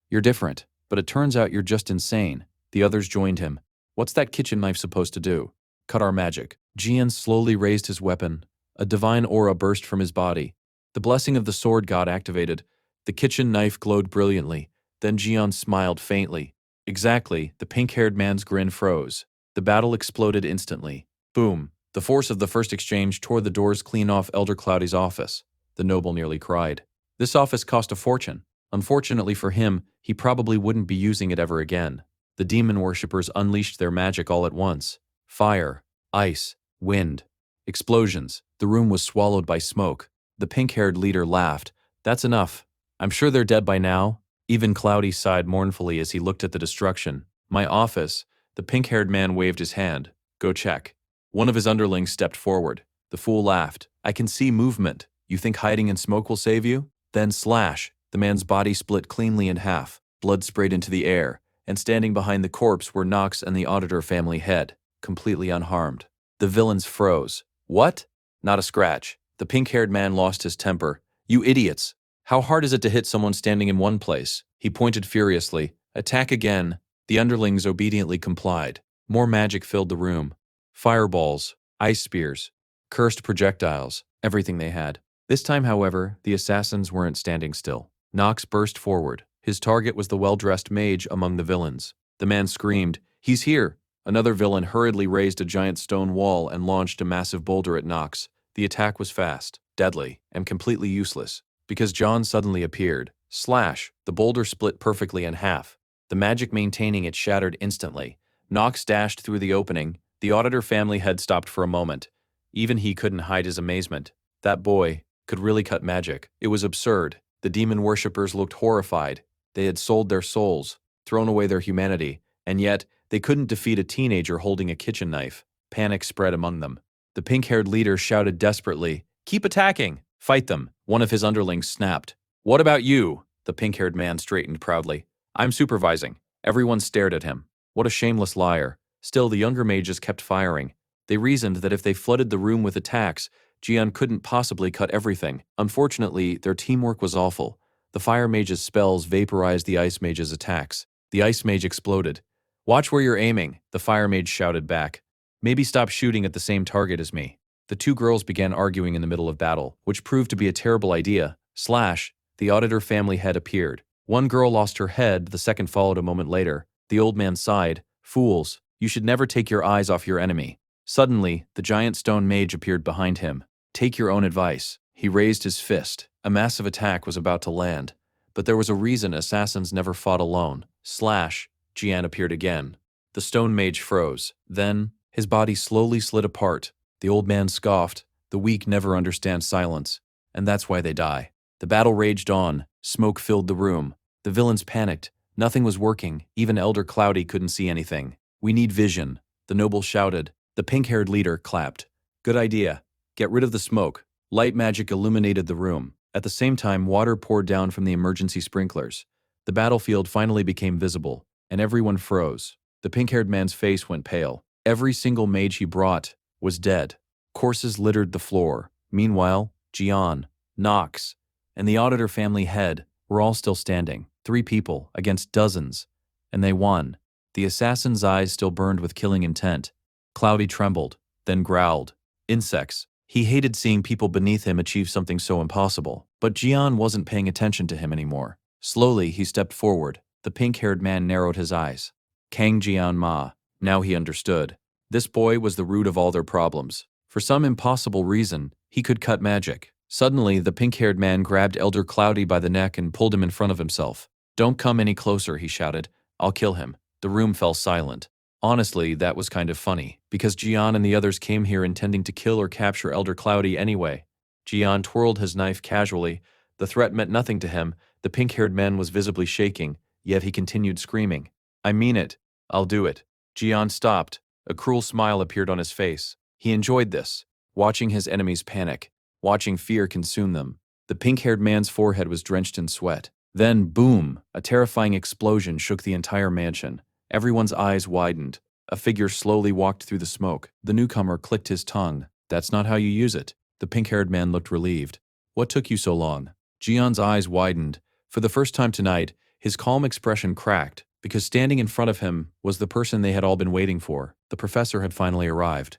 You're different, but it turns out you're just insane. The others joined him. What's that kitchen knife supposed to do? Cut our magic. Jian slowly raised his weapon. A divine aura burst from his body. The blessing of the sword god activated. The kitchen knife glowed brilliantly. Then Jian smiled faintly. Exactly, the pink-haired man's grin froze. The battle exploded instantly. Boom. The force of the first exchange tore the doors clean off Elder Cloudy's office. The noble nearly cried. This office cost a fortune. Unfortunately for him, he probably wouldn't be using it ever again. The demon worshippers unleashed their magic all at once. Fire, ice, wind, explosions. The room was swallowed by smoke. The pink-haired leader laughed. That's enough. I'm sure they're dead by now. Even Cloudy sighed mournfully as he looked at the destruction. My office. The pink-haired man waved his hand. Go check. One of his underlings stepped forward. The fool laughed. I can see movement. You think hiding in smoke will save you? Then slash. The man's body split cleanly in half. Blood sprayed into the air. And standing behind the corpse were Knox and the auditor family head, completely unharmed. The villains froze. What? Not a scratch. The pink-haired man lost his temper. You idiots! How hard is it to hit someone standing in one place? He pointed furiously. Attack again. The underlings obediently complied. More magic filled the room. Fireballs, ice spears, cursed projectiles, everything they had. This time, however, the assassins weren't standing still. Knox burst forward. His target was the well-dressed mage among the villains. The man screamed, He's here! Another villain hurriedly raised a giant stone wall and launched a massive boulder at Knox. The attack was fast, deadly, and completely useless, because John suddenly appeared. Slash! The boulder split perfectly in half. The magic maintaining it shattered instantly. Knox dashed through the opening. The auditor family head stopped for a moment. Even he couldn't hide his amazement. That boy could really cut magic. It was absurd. The demon worshippers looked horrified. They had sold their souls, thrown away their humanity, and yet they couldn't defeat a teenager holding a kitchen knife. Panic spread among them. The pink-haired leader shouted desperately, Keep attacking! Fight them! One of his underlings snapped. What about you? The pink-haired man straightened proudly. I'm supervising. Everyone stared at him. What a shameless liar. Still, the younger mages kept firing. They reasoned that if they flooded the room with attacks, Jian couldn't possibly cut everything. Unfortunately, their teamwork was awful. The fire mage's spells vaporized the ice mage's attacks. The ice mage exploded. Watch where you're aiming, the fire mage shouted back. Maybe stop shooting at the same target as me. The two girls began arguing in the middle of battle, which proved to be a terrible idea. Slash, the auditor family head appeared. One girl lost her head, the second followed a moment later. The old man sighed. Fools, you should never take your eyes off your enemy. Suddenly, the giant stone mage appeared behind him. Take your own advice. He raised his fist. A massive attack was about to land. But there was a reason assassins never fought alone. Slash, Jian appeared again. The stone mage froze. Then, his body slowly slid apart. The old man scoffed. The weak never understand silence. And that's why they die. The battle raged on. Smoke filled the room. The villains panicked. Nothing was working. Even Elder Cloudy couldn't see anything. We need vision. The noble shouted. The pink-haired leader clapped. Good idea. Get rid of the smoke. Light magic illuminated the room. At the same time, water poured down from the emergency sprinklers. The battlefield finally became visible, and everyone froze. The pink-haired man's face went pale. Every single mage he brought was dead. Corpses littered the floor. Meanwhile, Jian, Knox, and the auditor family head were all still standing. 3 people against dozens. And they won. The assassin's eyes still burned with killing intent. Cloudy trembled, then growled. Insects. He hated seeing people beneath him achieve something so impossible. But Jian wasn't paying attention to him anymore. Slowly, he stepped forward. The pink-haired man narrowed his eyes. Kang Jian Ma. Now he understood. This boy was the root of all their problems. For some impossible reason, he could cut magic. Suddenly, the pink-haired man grabbed Elder Cloudy by the neck and pulled him in front of himself. Don't come any closer, he shouted. I'll kill him. The room fell silent. Honestly, that was kind of funny, because Jian and the others came here intending to kill or capture Elder Cloudy anyway. Jian twirled his knife casually. The threat meant nothing to him. The pink-haired man was visibly shaking, yet he continued screaming. I mean it. I'll do it. Jian stopped. A cruel smile appeared on his face. He enjoyed this, watching his enemies panic, watching fear consume them. The pink-haired man's forehead was drenched in sweat. Then, boom, a terrifying explosion shook the entire mansion. Everyone's eyes widened. A figure slowly walked through the smoke. The newcomer clicked his tongue. That's not how you use it. The pink-haired man looked relieved. What took you so long? Jian's eyes widened. For the first time tonight, his calm expression cracked, because standing in front of him was the person they had all been waiting for. The professor had finally arrived.